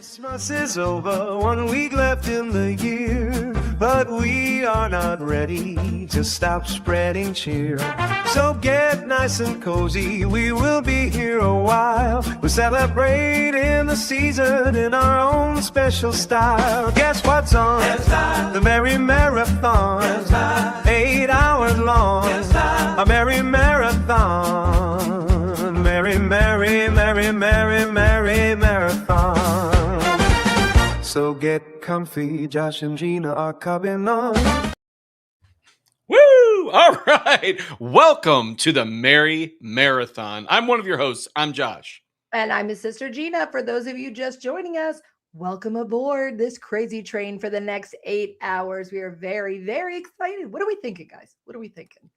Christmas is over, 1 week left in the year, but we are not ready to stop spreading cheer. So get nice and cozy, we will be here a while. We'll celebrate in the season in our own special style. Guess what's on? The Merry Marathon, 8 hours long, a Merry Marathon, Merry, Merry, Merry, Merry, Merry Marathon. So get comfy, Josh and Gina are coming on. Woo! All right. Welcome to the Merry Marathon. I'm one of your hosts. I'm Josh. And I'm his sister Gina. For those of you just joining us, welcome aboard this crazy train for the next 8 hours. We are very, very excited. What are we thinking, guys? What are we thinking?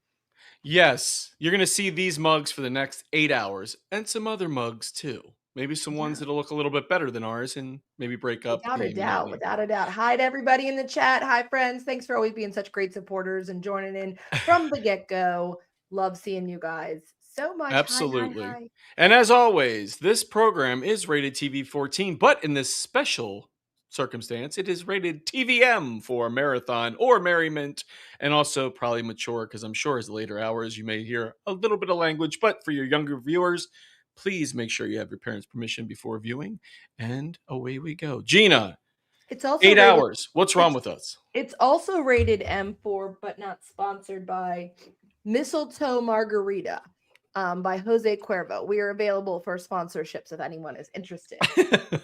Yes, you're going to see these mugs for the next 8 hours and some other mugs too. Maybe some ones that'll look a little bit better than ours and maybe break up. Without a doubt. Hi to everybody in the chat. Hi, friends. Thanks for always being such great supporters and joining in from the get-go. Love seeing you guys so much. Absolutely. Hi. And as always, this program is rated TV 14, but in this special circumstance, it is rated TVM for marathon or merriment, and also probably mature, because I'm sure as later hours you may hear a little bit of language. But for your younger viewers, please make sure you have your parents' permission before viewing. And away we go. Gina, it's also 8 hours. What's wrong with us? It's also rated M4, but not sponsored by Mistletoe Margarita by Jose Cuervo. We are available for sponsorships if anyone is interested.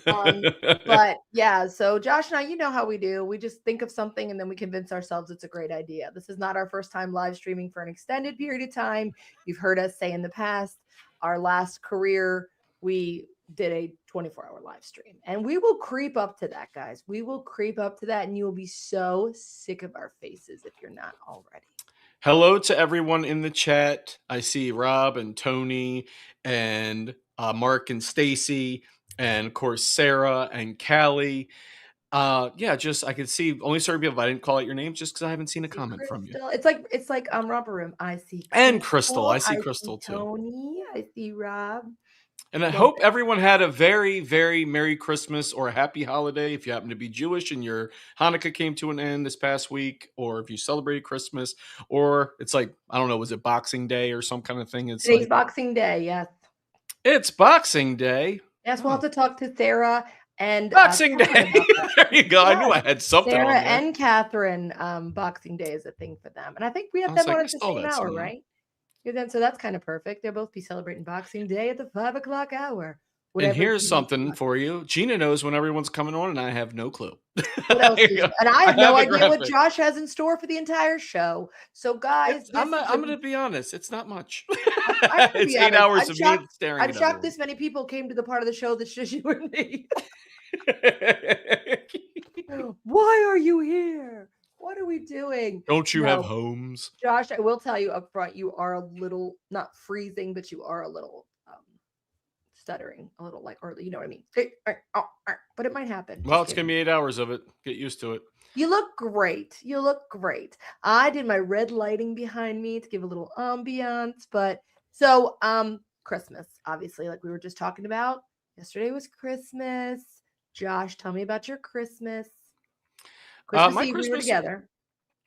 But yeah, so Josh and I, you know how we do. We just think of something and then we convince ourselves it's a great idea. This is not our first time live streaming for an extended period of time. You've heard us say in the past, our last career, we did a 24-hour live stream, and we will creep up to that, guys. We will creep up to that, and you will be so sick of our faces if you're not already. Hello to everyone in the chat. I see Rob and Tony and Mark and Stacy, and of course Sarah and Callie. I could see only certain people. I didn't call out your names just because I haven't seen a comment from you. It's like Romper Room. I see Crystal. I see Crystal too. Tony. I see Rob. And I hope everyone had a very, very Merry Christmas or a happy holiday. If you happen to be Jewish and your Hanukkah came to an end this past week, or if you celebrated Christmas, or it's like, I don't know, was it Boxing Day or some kind of thing? Today's Boxing Day, yes. It's Boxing Day. Yes, we'll have to talk to Sarah and Boxing Day. There you go. Yeah. I knew I had something. Sarah and Catherine, Boxing Day is a thing for them. And I think we have them on at the same hour, right? So that's kind of perfect. They'll both be celebrating Boxing Day at the 5 o'clock hour. And here's something for you. Gina knows when everyone's coming on, and I have no clue. What else? And I have no idea what Josh has in store for the entire show. So, guys, I'm going to be honest. It's not much. It's 8 hours of me staring at I'm shocked this many people came to the part of the show that's just you and me. Why are you here? What are we doing? Don't you have homes? Josh, I will tell you up front, you are a little, not freezing, but you are a little stuttering, a little like, or you know what I mean? But it might happen. Well, it's going to be 8 hours of it. Get used to it. You look great. I did my red lighting behind me to give a little ambiance. But so Christmas, obviously, like we were just talking about. Yesterday was Christmas. Josh, tell me about your Christmas. Christmas Eve, we were together.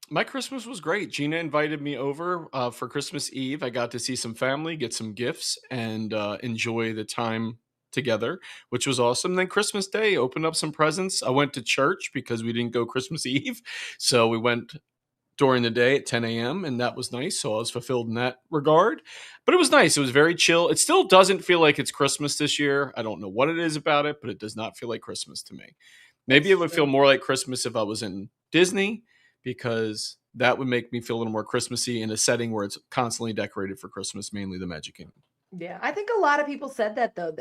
My Christmas was great. Gina invited me over for Christmas Eve. I got to see some family, get some gifts, and enjoy the time together, which was awesome. Then Christmas Day, opened up some presents. I went to church because we didn't go Christmas Eve. So we went during the day at 10 a.m. and that was nice. So I was fulfilled in that regard. But it was nice. It was very chill. It still doesn't feel like it's Christmas this year. I don't know what it is about it, but it does not feel like Christmas to me. Maybe it would feel more like Christmas if I was in Disney, because that would make me feel a little more Christmassy in a setting where it's constantly decorated for Christmas, mainly the Magic Kingdom. Yeah, I think a lot of people said that though.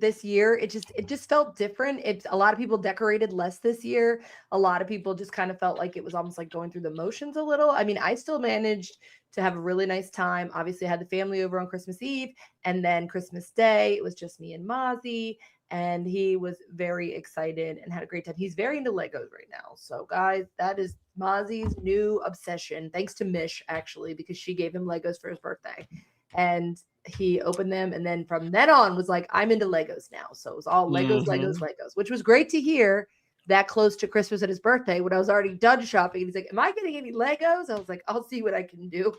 This year, it just felt different. A lot of people decorated less this year. A lot of people just kind of felt like it was almost like going through the motions a little. I mean, I still managed to have a really nice time. Obviously, I had the family over on Christmas Eve, and then Christmas Day, it was just me and Mozzie. And he was very excited and had a great time. He's very into Legos right now. So, guys, that is Mozzie's new obsession. Thanks to Mish, actually, because she gave him Legos for his birthday. and he opened them, and then from then on was like, I'm into Legos now. So it was all Legos, Legos, Legos, which was great to hear that close to Christmas and his birthday when I was already done shopping. And he's like, am I getting any Legos? I was like, I'll see what I can do.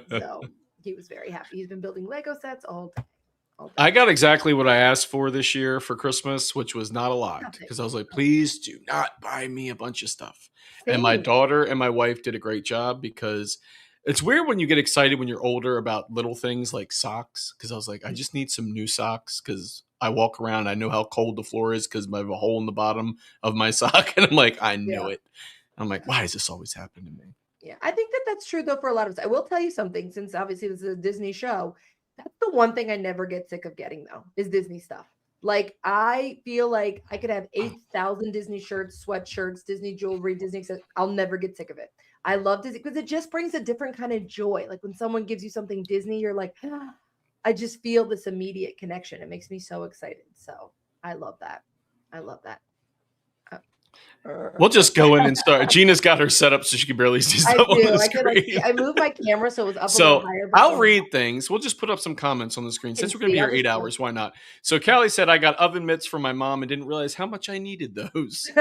So he was very happy. He's been building Lego sets all day. I got exactly what I asked for this year for Christmas, which was not a lot, because I was like, please do not buy me a bunch of stuff. Same. And my daughter and my wife did a great job, because it's weird when you get excited when you're older about little things like socks, because I was like, I just need some new socks, because I walk around, I know how cold the floor is because I have a hole in the bottom of my sock. And I'm like, I knew it. I'm like, why does this always happen to me? Yeah, I think that that's true, though, for a lot of us. I will tell you something, since obviously this is a Disney show. That's the one thing I never get sick of getting, though, is Disney stuff. Like, I feel like I could have 8,000 Disney shirts, sweatshirts, Disney jewelry, Disney accessories. I'll never get sick of it. I love Disney because it just brings a different kind of joy. Like when someone gives you something Disney, you're like, I just feel this immediate connection. It makes me so excited. So I love that. I love that. We'll just go in and start. Gina's got her set up so she can barely see stuff on the screen. I moved my camera so it was up a so little higher. I'll read things. We'll just put up some comments on the screen. Since we're going to be here 8 hours, why not? So Callie said, I got oven mitts for my mom and didn't realize how much I needed those.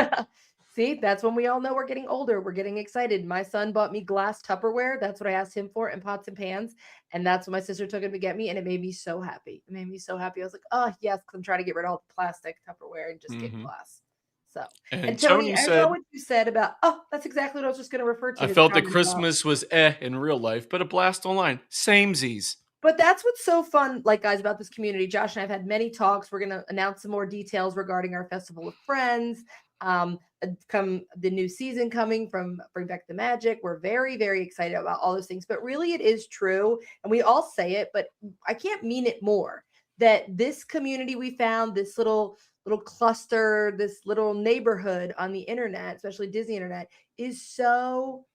See, that's when we all know we're getting older. We're getting excited. My son bought me glass Tupperware. That's what I asked him for, and pots and pans. And that's what my sister took him to get me. And it made me so happy. It made me so happy. I was like, oh, yes, because I'm trying to get rid of all the plastic Tupperware and just get glass. So, and Tony, I know what you said about, that's exactly what I was just going to refer to. I felt that Christmas was in real life, but a blast online. Samesies. But that's what's so fun, like, guys, about this community. Josh and I have had many talks. We're going to announce some more details regarding our Festival of Friends. Come the new season coming from Bring Back the Magic. We're very, very excited about all those things. But really, it is true. And we all say it, but I can't mean it more. That this community we found, this little cluster, this little neighborhood on the internet, especially Disney internet, is so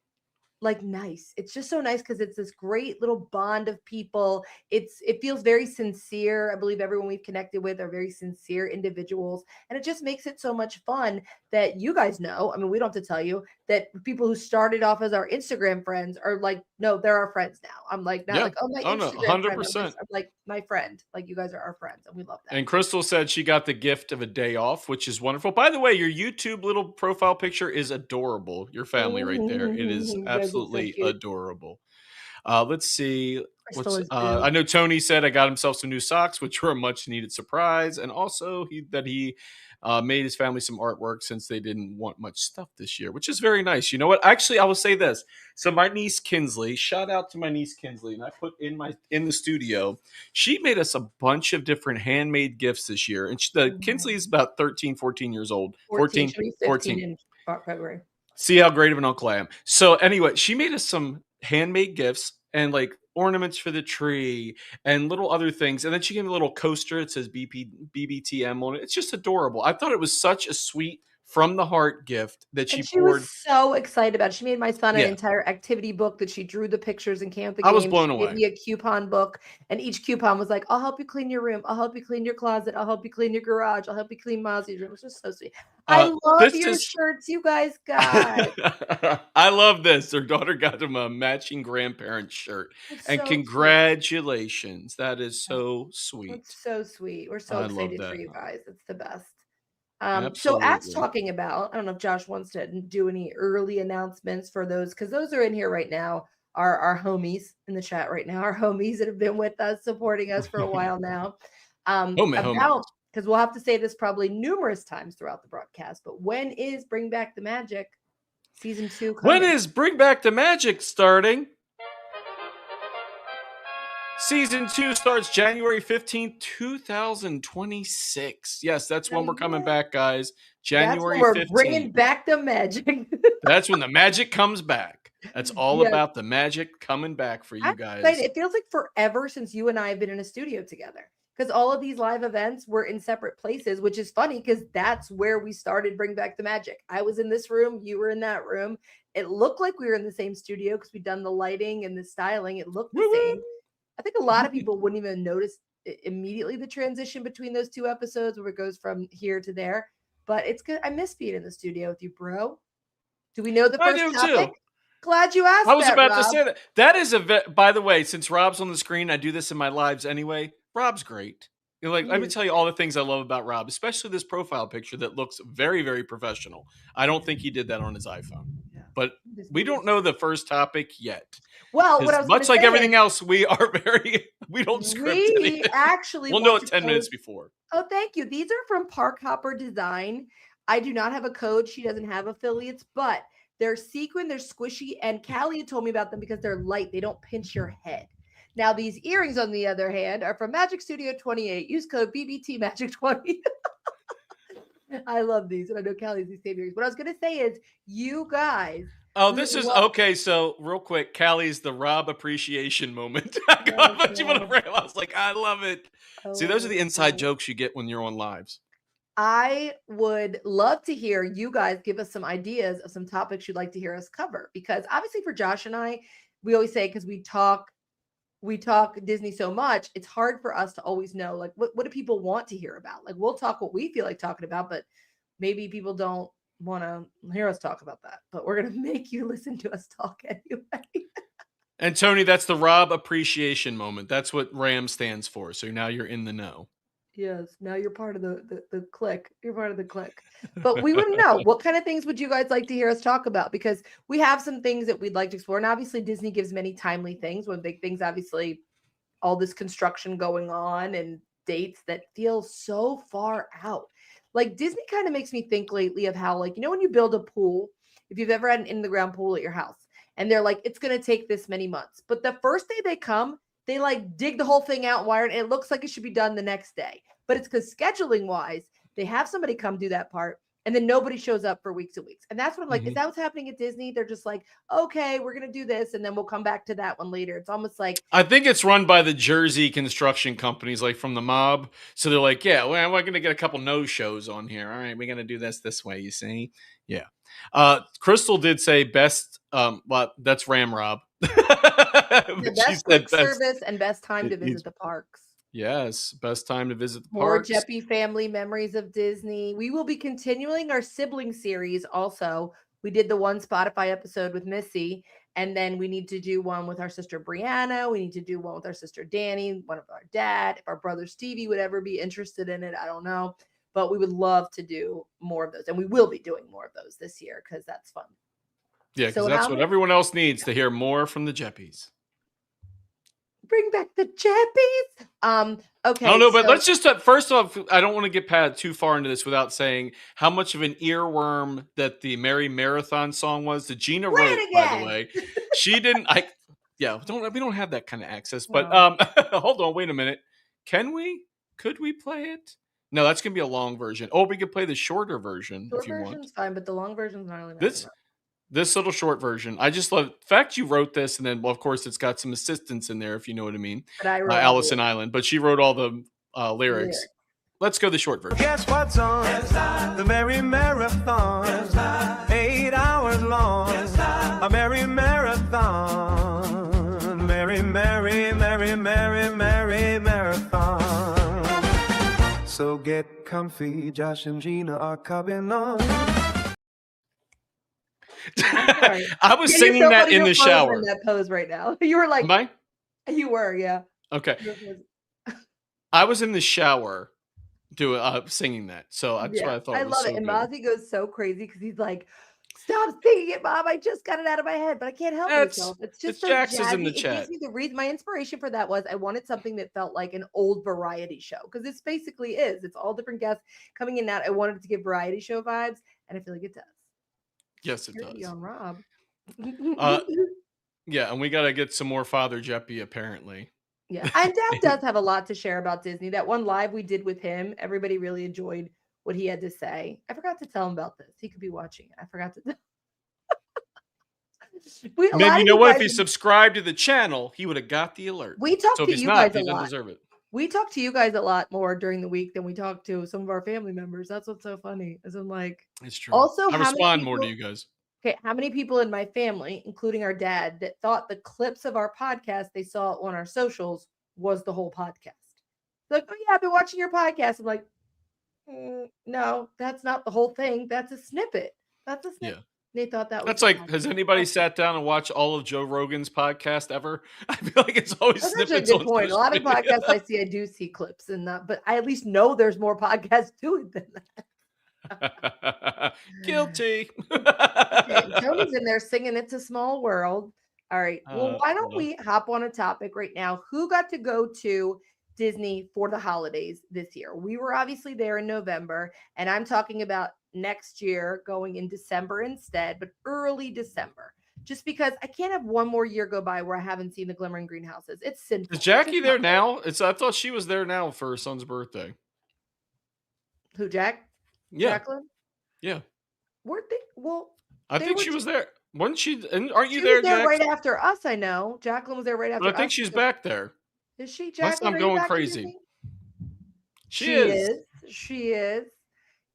like nice. It's just so nice because it's this great little bond of people. It feels very sincere. I believe everyone we've connected with are very sincere individuals, and it just makes it so much fun that you guys know. I mean, we don't have to tell you that people who started off as our Instagram friends are like, no, they're our friends now. I'm like, not like, oh, my Instagram 100%. friend. I'm like, my friend. Like, you guys are our friends, and we love that. And Crystal said she got the gift of a day off, which is wonderful. By the way, your YouTube little profile picture is adorable. Your family right there. It is absolutely adorable. Let's see. I know Tony said I got himself some new socks, which were a much needed surprise. And also he made his family some artwork since they didn't want much stuff this year, which is very nice. You know what? Actually, I will say this. So my niece Kinsley, shout out to my niece Kinsley, and I put in the studio, she made us a bunch of different handmade gifts this year. And Kinsley is about 13, 14 years old. 14 in February. See how great of an uncle I am. So anyway, she made us some handmade gifts and like ornaments for the tree and little other things. And then she gave me a little coaster. It says BBTM on it. It's just adorable. I thought it was such a sweet from the heart gift that she was so excited about it. She made my son an entire activity book that she drew the pictures and came with the game. I was blown away. She gave me a coupon book, and each coupon was like, I'll help you clean your room. I'll help you clean your closet. I'll help you clean your garage. I'll help you clean Mozzie's room. It was just so sweet. I love your shirts you guys got. I love this. Their daughter got them a matching grandparent shirt. And so congratulations. Sweet. That is so sweet. It's so sweet. We're so excited for you guys. It's the best. So as talking about, I don't know if Josh wants to do any early announcements for those, because those are in here right now, our homies in the chat right now, our homies that have been with us, supporting us for a while now. Because we'll have to say this probably numerous times throughout the broadcast, but when is Bring Back the Magic season 2 coming? When is Bring Back the Magic starting? Season 2 starts January 15th, 2026. Yes, that's when we're coming back, guys. January 15th. We're bringing back the magic. That's when the magic comes back. That's all about the magic coming back for you guys. Excited. It feels like forever since you and I have been in a studio together, because all of these live events were in separate places, which is funny because that's where we started Bring Back the Magic. I was in this room. You were in that room. It looked like we were in the same studio because we'd done the lighting and the styling. It looked the same. I think a lot of people wouldn't even notice immediately the transition between those two episodes where it goes from here to there. But it's good. I miss being in the studio with you, bro. Do we know the first topic? Glad you asked I was that, about to Rob. say that. That is by the way, since Rob's on the screen, I do this in my lives anyway. Rob's great. You know, like, He let me is tell you all the things I love about Rob, especially this profile picture that looks very, very professional. I don't think he did that on his iPhone. Yeah. But This we dude don't is- know the first topic yet. Well, what I Because was going much to like say everything is else, we don't script we anything. actually We'll know want it to 10 minutes post. before. Oh, thank you. These are from Park Hopper Design. I do not have a code. She doesn't have affiliates, but they're sequin, they're squishy, and Callie had told me about them because they're light. They don't pinch your head. Now, these earrings, on the other hand, are from Magic Studio 28. Use code BBT Magic 20. I love these, and I know Callie's these same earrings. What I was gonna say is, you guys, Oh, we would this is love. okay. So, real quick, Callie's the Rob appreciation moment. I Oh, got a bunch of God. I was like, I love it. I See, love those are it the as inside well. jokes you get when you're on lives. I would love to hear you guys give us some ideas of some topics you'd like to hear us cover, because obviously for Josh and I, we always say, because we talk Disney so much, it's hard for us to always know, like, what do people want to hear about? Like, we'll talk what we feel like talking about, but maybe people don't want to hear us talk about that. But we're going to make you listen to us talk anyway. And Tony, that's the Rob appreciation moment. That's what RAM stands for. So now you're in the know. Yes, now you're part of the clique. You're part of the clique. But we want to know, what kind of things would you guys like to hear us talk about? Because we have some things that we'd like to explore. And obviously Disney gives many timely things. One big things, obviously, all this construction going on and dates that feel so far out. Like, Disney kind of makes me think lately of how, like, when you build a pool, if you've ever had an in the ground pool at your house, and they're like, it's going to take this many months. But the first day they come, they like dig the whole thing out, wire it, and it looks like it should be done the next day. But it's because scheduling wise, they have somebody come do that part, and then nobody shows up for weeks and weeks. And that's what I'm like, is that what's happening at Disney? They're just like, okay, we're going to do this, and then we'll come back to that one later. It's almost like, I think it's run by the Jersey construction companies, like from the mob. So they're like, yeah, well, we're going to get a couple no shows on here. All right, we're going to do this way, you see? Yeah. Crystal did say best, well, that's Ram Rob. the But she best said quick service and best time to visit the parks. Yes, best time to visit the More parks. Jeppy family memories of Disney. We will be continuing our sibling series also. We did the one Spotify episode with Missy, and then we need to do one with our sister Brianna. We need to do one with our sister Danny, one of our dad. If our brother Stevie would ever be interested in it, I don't know. But we would love to do more of those. And we will be doing more of those this year because that's fun. Yeah, because So that's how what many- everyone else needs to hear more from the Jeppies. Bring back the Jeppies. Okay. I don't know, but so- let's just first off, I don't want to get too far into this without saying how much of an earworm that the Merry Marathon song was that Gina Play wrote. it By again. the way, she didn't. We don't have that kind of access. But No. hold on, wait a minute. Can we? Could we play it? No, that's gonna be a long version. Oh, we could play the shorter version Short if you want. version's fine, but the long version's not really This little short version. I just love the fact you wrote this, and then, well, of course, it's got some assistance in there, if you know what I mean. But I wrote Allison Island, but she wrote all the lyrics. Lyrics. Let's go the short version. Guess what's on the merry marathon? 8 hours long. A merry marathon. Merry, merry, merry, merry, merry marathon. So get comfy. Josh and Gina are coming on. I was Yeah, singing you're so that funny, in you're the frozen shower. in that pose right now. You were like, Am I? you were, yeah. Okay. You were frozen. I was in the shower singing that. So that's Yeah, what I thought I was love so it. And good. Mozzie goes so crazy because he's like, stop singing it, Mom. I just got it out of my head, but I can't help myself. It's just so Jax is in jazzy. the It chat. gives me the reason. My inspiration for that was I wanted something that felt like an old variety show, because this basically is. It's all different guests coming in and out. I wanted it to give variety show vibes, and I feel like it does. Yes, it Dirty does. on Rob. Yeah, and we got to get some more Father Jeppy, apparently. Yeah, and Dad does have a lot to share about Disney. That one live we did with him, everybody really enjoyed what he had to say. I forgot to tell him about this. He could be watching it. I forgot to tell. Maybe you know what? If he subscribed to the channel, he would have got the alert. We talked So if to he's you not, guys he a doesn't lot. deserve it. We talk to you guys a lot more during the week than we talk to some of our family members. That's what's so funny. As I'm like, It's true. also, I how many respond more to people- you guys. okay, how many people in my family, including our dad, that thought the clips of our podcast they saw on our socials was the whole podcast? Like, oh yeah, I've been watching your podcast. I'm like, no, that's not the whole thing. That's a snippet. That's a snippet. Yeah. They thought that was That's like, fun. has anybody sat down and watched all of Joe Rogan's podcast ever? I feel like it's always That's actually a snippets good on point. A social lot of media. podcasts I see, I do see clips in that, but I at least know there's more podcasts to it than that. Guilty. Okay, Tony's in there singing "It's a Small World." All right. Well, why don't Well, we hop on a topic right now? Who got to go to Disney for the holidays this year? We were obviously there in November, and I'm talking about next year going in December instead, but early December. Just because I can't have one more year go by where I haven't seen the Glimmering Greenhouses. It's sinful. is It's Jackie just there not right. now? I thought she was there now for her son's birthday. Who, Jack? Yeah, Jacqueline? yeah. Were they? Well, I they think were. she was there. Wasn't she? And aren't you She was there, there Jax? right after us. I know Jacqueline was there right But after I think us. she's back there. Is she, Unless Jacqueline? I'm Are you going back in crazy. Disney? She She is. is. She is.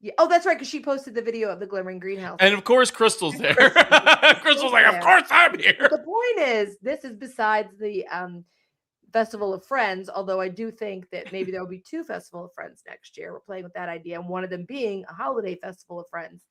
Yeah. Oh, that's right. Because she posted the video of the Glimmering Greenhouse. And of course, Crystal's there. Crystal's like, there. of course I'm But here. the point is, this is besides the Festival of Friends. Although I do think that maybe there will be 2 Festival of Friends next year. We're playing with that idea, and one of them being a holiday Festival of Friends.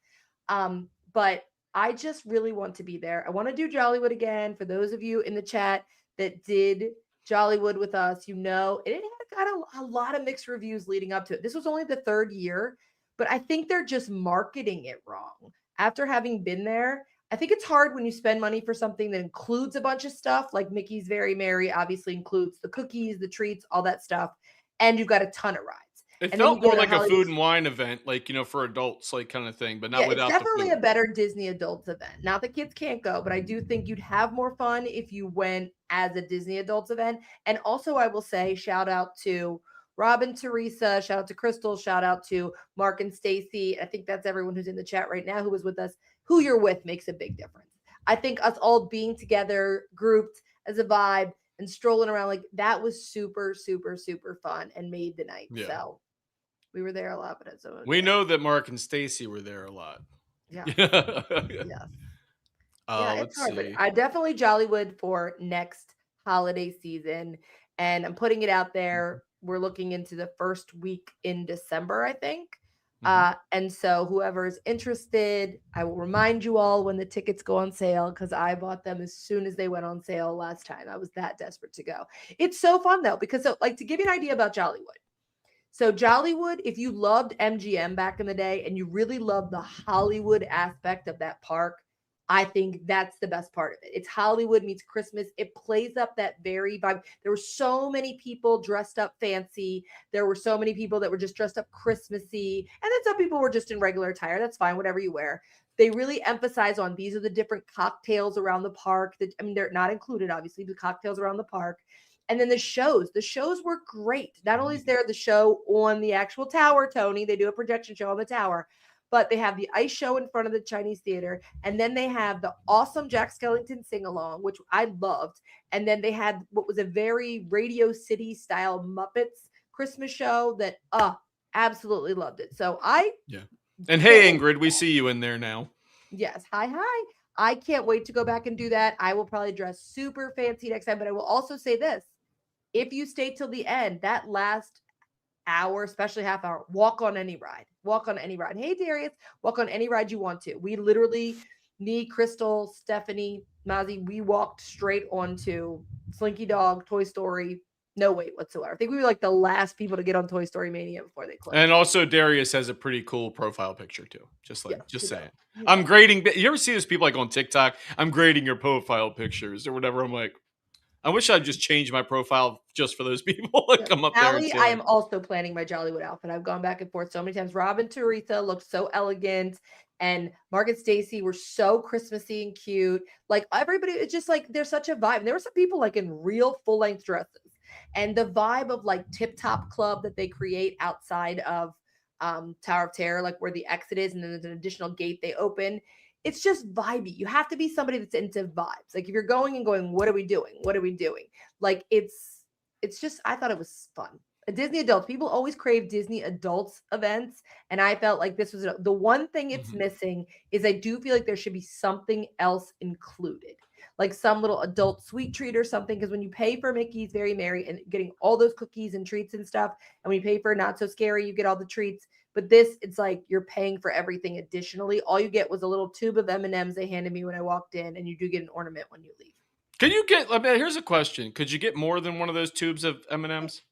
But I just really want to be there. I want to do Jollywood again. For those of you in the chat that did Jollywood with us, you know, it had got a lot of mixed reviews leading up to it. This was only the 3rd year, but I think they're just marketing it wrong. After having been there, I think it's hard when you spend money for something that includes a bunch of stuff, like Mickey's Very Merry obviously includes the cookies, the treats, all that stuff, and you've got a ton of rides. It And then you felt go more to like a Hollywood food and wine event, like, for adults, like kind of thing, but not Yeah, it's without the definitely a food. better Disney adults event. Not that kids can't go, but I do think you'd have more fun if you went as a Disney adults event. And also, I will say, shout out to Robin, Teresa, shout out to Crystal, shout out to Mark and Stacy. I think that's everyone who's in the chat right now who was with us. Who you're with makes a big difference. I think us all being together, grouped as a vibe, and strolling around like that was super, super, super fun and made the night. Yeah. So we were there a lot, but so We know that Mark and Stacy were there a lot. yeah. Yeah. Yes. Yeah, it's Let's hard, but see. I definitely Jollywood for next holiday season. And I'm putting it out there. We're looking into the first week in December, I think. And so whoever is interested, I will remind you all when the tickets go on sale because I bought them as soon as they went on sale last time. I was that desperate to go. It's so fun though, because like to give you an idea about Jollywood. So Jollywood, if you loved MGM back in the day and you really loved the Hollywood aspect of that park, I think that's the best part of it. It's Hollywood meets Christmas. It plays up that very vibe. There were so many people dressed up fancy. There were so many people that were just dressed up Christmassy. And then some people were just in regular attire. That's fine, whatever you wear. They really emphasize on these are the different cocktails around the park. They're not included, obviously, the cocktails around the park. And then the shows were great. Not only is there the show on the actual tower, Tony, they do a projection show on the tower, but they have the ice show in front of the Chinese theater. And then they have the awesome Jack Skellington sing along, which I loved. And then they had what was a very Radio City style Muppets Christmas show that, absolutely loved it. So yeah. And hey, Ingrid, we see you in there now. Yes. Hi. I can't wait to go back and do that. I will probably dress super fancy next time, but I will also say this. If you stay till the end, that last hour, especially half hour, walk on any ride. Walk on any ride. Hey, Darius, walk on any ride you want to. We literally, me, Crystal, Stephanie, Mazi, we walked straight onto Slinky Dog, Toy Story. No wait whatsoever. I think we were like the last people to get on Toy Story Mania before they closed. And also, Darius has a pretty cool profile picture too. Just saying. Yeah. I'm grading. You ever see those people like on TikTok? I'm grading your profile pictures or whatever. I'm like, I wish I'd just change my profile just for those people that come up there. Allie, I am also planning my Jollywood outfit. I've gone back and forth so many times. Rob and Teresa looked so elegant, and Mark and Stacy were so Christmassy and cute. Like everybody, it's just like there's such a vibe. And there were some people like in real full length dresses, and the vibe of like Tip Top Club that they create outside of Tower of Terror, like where the exit is, and then there's an additional gate they open. It's just vibey. You have to be somebody that's into vibes. Like if you're going and going, what are we doing? What are we doing? Like it's just, I thought it was fun. Disney adults, people always crave Disney adults events. And I felt like this was the one thing it's missing is I do feel like there should be something else included. Like some little adult sweet treat or something. Because when you pay for Mickey's Very Merry and getting all those cookies and treats and stuff, and when you pay for Not So Scary, you get all the treats. But this, it's like you're paying for everything additionally. All you get was a little tube of M&Ms they handed me when I walked in, and you do get an ornament when you leave. Can you get? I mean, here's a question: could you get more than one of those tubes of M&Ms?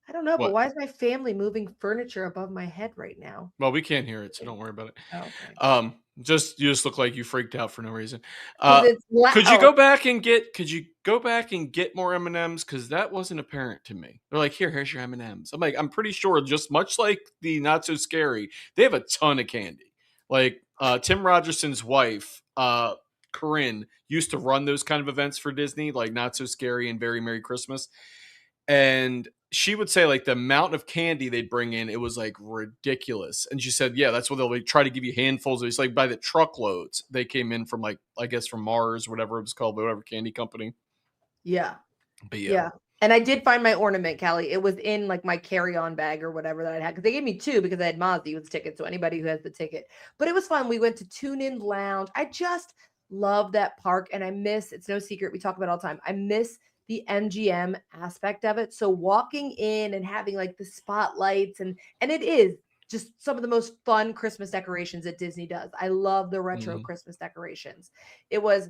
I don't know, but What? why is my family moving furniture above my head right now? Well, we can't hear it, so don't worry about it. Oh, okay. You just look like you freaked out for no reason. Because it's Could you loud. go back and get? Could you go back and get more M&Ms? Because that wasn't apparent to me. They're like, here's your M&Ms. I'm like, I'm pretty sure, just much like the Not So Scary, they have a ton of candy. Like Tim Rogerson's wife, Corinne, used to run those kind of events for Disney, like Not So Scary and Very Merry Christmas. And she would say like the amount of candy they'd bring in, it was like ridiculous. And she said, yeah, that's what they'll like, try to give you handfuls. It's like by the truckloads they came in from, like, I guess from Mars, whatever it was called, whatever candy company. Yeah. But Yeah. And I did find my ornament, Callie. It was in like my carry-on bag or whatever that I had, because they gave me 2 because I had Mozzie with the ticket. So anybody who has the ticket, but it was fun. We went to Tune In Lounge. I just love that park, and I miss. It's no secret, we talk about it all the time. I miss the MGM aspect of it. So walking in and having like the spotlights, and it is just some of the most fun Christmas decorations that Disney does. I love the retro Christmas decorations. It was,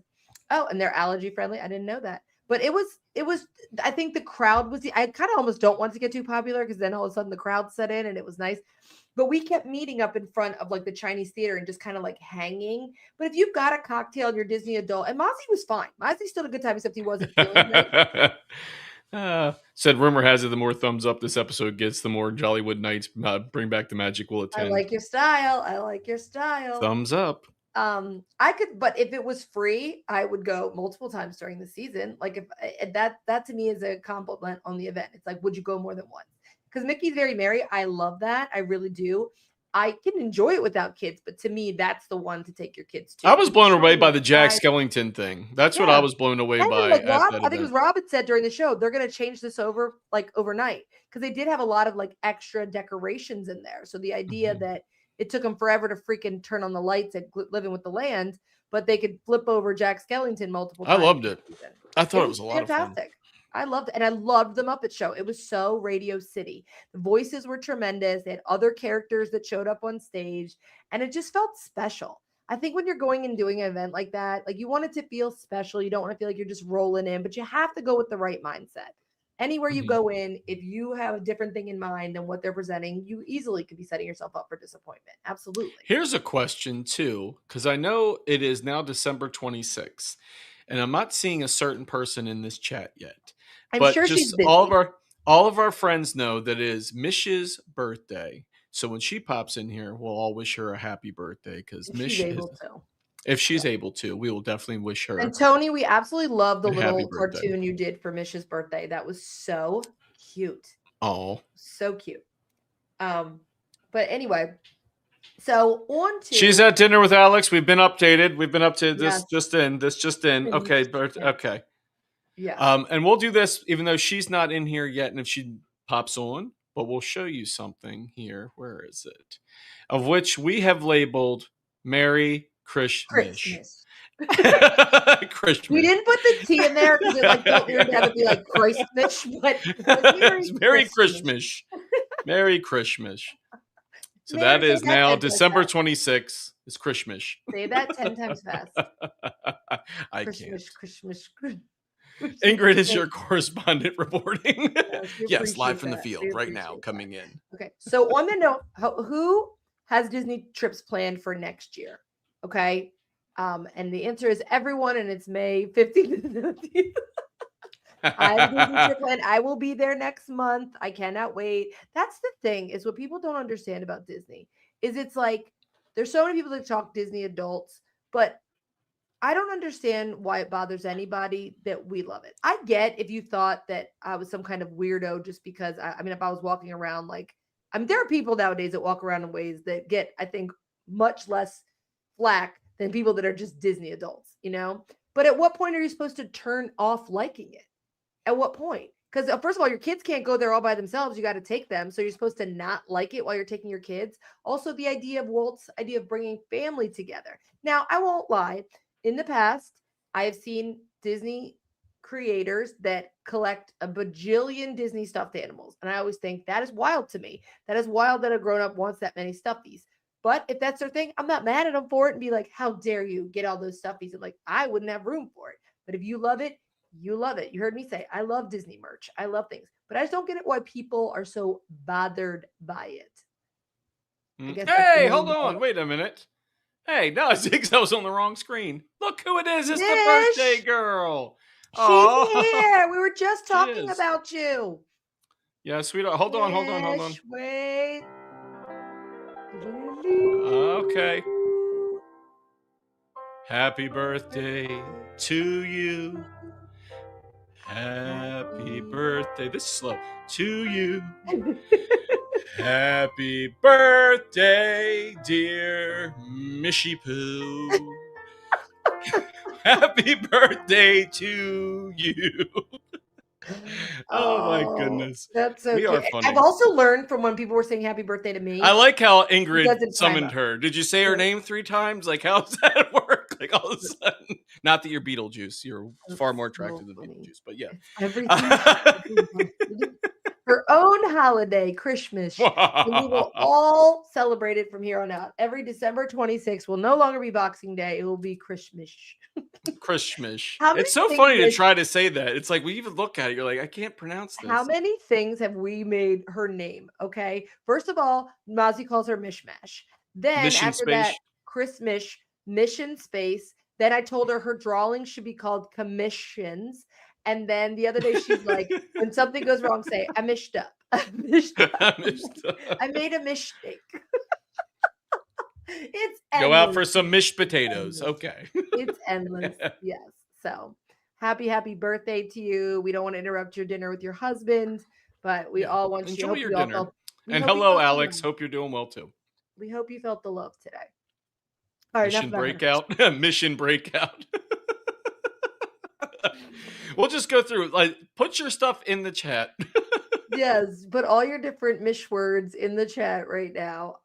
and they're allergy friendly. I didn't know that. But it was, I think the crowd was, I kind of almost don't want to get too popular, because then all of a sudden the crowd set in and it was nice. But we kept meeting up in front of like the Chinese theater and just kind of like hanging. But if you've got a cocktail and you're Disney adult, and Mozzie was fine. Mozzie still had a good time, except he wasn't feeling right. Said rumor has it the more thumbs up this episode gets, the more Jollywood Nights Bring Back the Magic will attend. I like your style. I like your style. Thumbs up. I could, but if it was free, I would go multiple times during the season. Like if that to me is a compliment on the event. It's like, would you go more than once? Because Mickey's Very Merry, I love that. I really do. I can enjoy it without kids, but to me, that's the one to take your kids to. I was blown away by the Jack Skellington thing. That's what I was blown away by. Like Rob, I think it was Rob had said during the show, they're going to change this over like overnight, because they did have a lot of like extra decorations in there. So the idea that it took them forever to freaking turn on the lights at Living with the Land, but they could flip over Jack Skellington multiple times. I loved it. I thought it was a lot of fun. I loved it. And I loved the Muppet Show. It was so Radio City. The voices were tremendous. They had other characters that showed up on stage, and it just felt special. I think when you're going and doing an event like that, like you want it to feel special. You don't want to feel like you're just rolling in, but you have to go with the right mindset. Anywhere you go in, if you have a different thing in mind than what they're presenting, you easily could be setting yourself up for disappointment. Absolutely. Here's a question too, because I know it is now December 26th, and I'm not seeing a certain person in this chat yet. I'm sure she's busy. all of our friends know that it is Mish's birthday. So when she pops in here, we'll all wish her a happy birthday, because Mish is able to. If she's able to, we will definitely wish her. And Tony, we absolutely love the little cartoon you did for Mish's birthday. That was so cute. Oh, so cute. But anyway, so on to. She's at dinner with Alex. We've been updated. We've been up to this just in. Okay, okay. Yeah. And we'll do this even though she's not in here yet, and if she pops on, but we'll show you something here. Where is it? Of which we have labeled Merry Christmas. Christmas. We didn't put the T in there because it like felt weird to have it be like Christmas, but it's Merry Christmas. Merry Christmas. So that is now December 26th. It's Christmas. Say that 10 times fast. I Christmas, can't. Christmas. Ingrid is your correspondent reporting. Yes, live from the field right now, coming in. Okay, so on the note, who has Disney trips planned for next year? Okay, and the answer is everyone, and it's May 15th to 17th. I have Disney trip planned. I will be there next month. I cannot wait. That's the thing, is what people don't understand about Disney is it's like there's so many people that talk Disney adults, but I don't understand why it bothers anybody that we love it. I get if you thought that I was some kind of weirdo just because I mean, if I was walking around there are people nowadays that walk around in ways that get, I think, much less flack than people that are just Disney adults, you know? But at what point are you supposed to turn off liking it? At what point? Because first of all, your kids can't go there all by themselves. You got to take them. So you're supposed to not like it while you're taking your kids. Also, the idea of Walt's idea of bringing family together. Now, I won't lie. In the past, I have seen Disney creators that collect a bajillion Disney stuffed animals. And I always think that is wild to me. That is wild that a grown up wants that many stuffies. But if that's their thing, I'm not mad at them for it and be like, how dare you get all those stuffies? And like, I wouldn't have room for it. But if you love it, you love it. You heard me say, I love Disney merch. I love things. But I just don't get it why people are so bothered by it. I guess that's the Hey, main hold ball. on. Wait a minute. Hey, no, Ziggs, I was on the wrong screen. Look who it is. It's the Mish! birthday girl. She's Aw. here. We were just She talking is. about you. Yeah, sweetheart. Hold on. Mish, wait. Okay. Happy birthday to you. Happy birthday. This is slow. To you. Happy birthday, dear Mishy Poo. Happy birthday to you. Oh my goodness. That's okay. We are funny. I've also learned from when people were saying happy birthday to me. I like how doesn't Ingrid time summoned up. her. Did you say her name 3 times? Like, how does that work? Like, all of a sudden. Not that you're Beetlejuice. You're far more attractive than Beetlejuice, but yeah. Everything. Her own holiday, Christmas. And we will all celebrate it from here on out. Every December 26th will no longer be Boxing Day. It will be Christmas. Christmas. How many It's so things funny to is- try to say that. It's like, we even look at it, you're like, I can't pronounce this. How many things have we made her name? Okay. First of all, Mozzie calls her Mishmash. Then Mission after Space. that, Christmas, Mission Space. Then I told her drawing should be called commissions. And then the other day she's like, when something goes wrong, say, I missed up. I missed up. I made a mistake. It's endless. Go out for some mished potatoes. Okay. It's endless. Yes. So happy birthday to you. We don't want to interrupt your dinner with your husband, but we all want Enjoy you. your dinner. And hope you hello, felt the Alex. love. Hope you're doing well too. We hope you felt the love today. All right, Mission enough about breakout. Mission breakout. We'll just go through. Like, put your stuff in the chat. Yes, put all your different Mish words in the chat right now.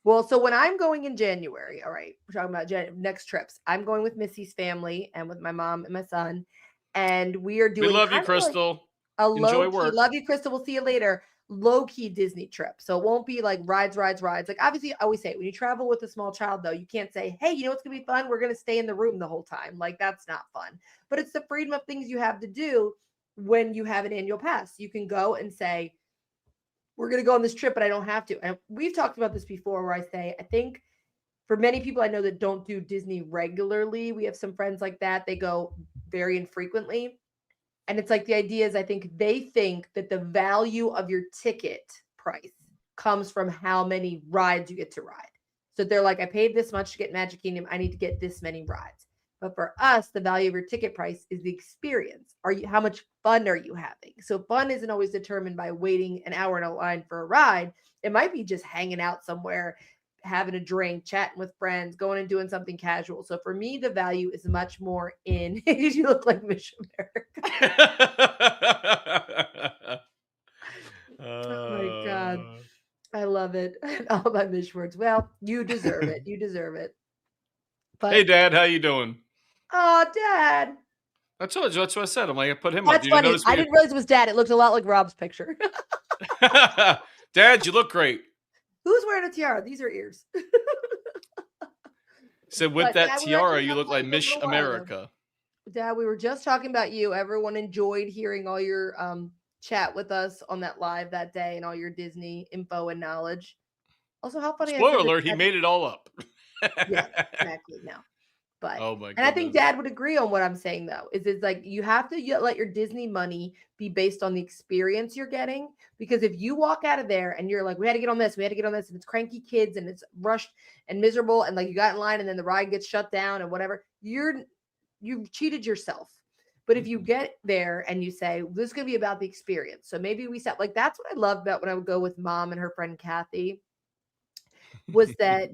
Well, so when I'm going in January, all right, we're talking about next trips. I'm going with Missy's family and with my mom and my son, and we are doing. We love you, kind of like Crystal. a Enjoy low-key, work. love you, Crystal. We'll see you later. Low-key Disney trip. So it won't be like rides. Like, obviously, I always say when you travel with a small child, though, you can't say, hey, you know what's gonna be fun? We're gonna stay in the room the whole time. Like, that's not fun. But it's the freedom of things you have to do when you have an annual pass. You can go and say, we're going to go on this trip, but I don't have to. And we've talked about this before where I say, I think for many people I know that don't do Disney regularly, we have some friends like that. They go very infrequently. And it's like the idea is I think they think that the value of your ticket price comes from how many rides you get to ride. So they're like, I paid this much to get Magic Kingdom. I need to get this many rides. But for us, the value of your ticket price is the experience. How much fun are you having? So fun isn't always determined by waiting an hour in a line for a ride. It might be just hanging out somewhere, having a drink, chatting with friends, going and doing something casual. So for me, the value is much more in. You look like Miss America. Oh my God. I love it. All my Mish words. Well, you deserve it. You deserve it. But, hey, Dad, how you doing? Oh, Dad. That's what I said. I'm like, I put him That's up. funny. I didn't realize it was Dad. It looked a lot like Rob's picture. Dad, you look great. Who's wearing a tiara? These are ears. Said with But, that Dad, we tiara, actually you have look like a Miss little while ago. America. Dad, we were just talking about you. Everyone enjoyed hearing all your chat with us on that live that day and all your Disney info and knowledge. Also, how funny. Spoiler alert, he made it all up. Yeah, exactly. No. But oh my goodness. And I think Dad would agree on what I'm saying though. It's like you have to let your Disney money be based on the experience you're getting. Because if you walk out of there and you're like, we had to get on this, and it's cranky kids and it's rushed and miserable, and like you got in line and then the ride gets shut down and whatever, you've cheated yourself. But if you get there and you say, this is gonna be about the experience. So maybe we set like that's what I love about when I would go with Mom and her friend Kathy, was that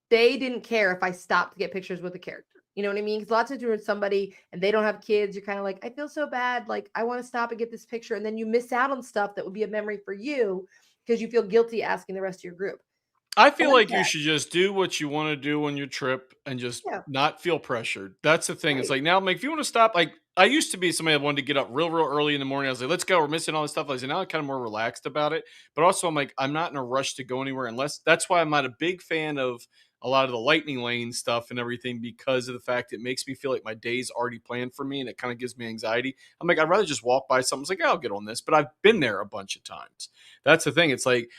they didn't care if I stopped to get pictures with a character. You know what I mean? Because lots of times you're with somebody and they don't have kids, you're kind of like, I feel so bad. Like, I want to stop and get this picture. And then you miss out on stuff that would be a memory for you because you feel guilty asking the rest of your group. I I feel like like you that. should just do what you want to do on your trip and just Yeah, not feel pressured. That's the thing. It's right. like now, like if you want to stop, like I used to be somebody that wanted to get up real early in the morning. I was like, let's go. We're missing all this stuff. I was like, now I'm kind of more relaxed about it. But also, I'm like, I'm not in a rush to go anywhere unless that's why I'm not a big fan of a lot of the lightning lane stuff and everything because of the fact it makes me feel like my day's already planned for me and it kind of gives me anxiety. I'm like, I'd rather just walk by something. It's like, yeah, I'll get on this, but I've been there a bunch of times. That's the thing. It's like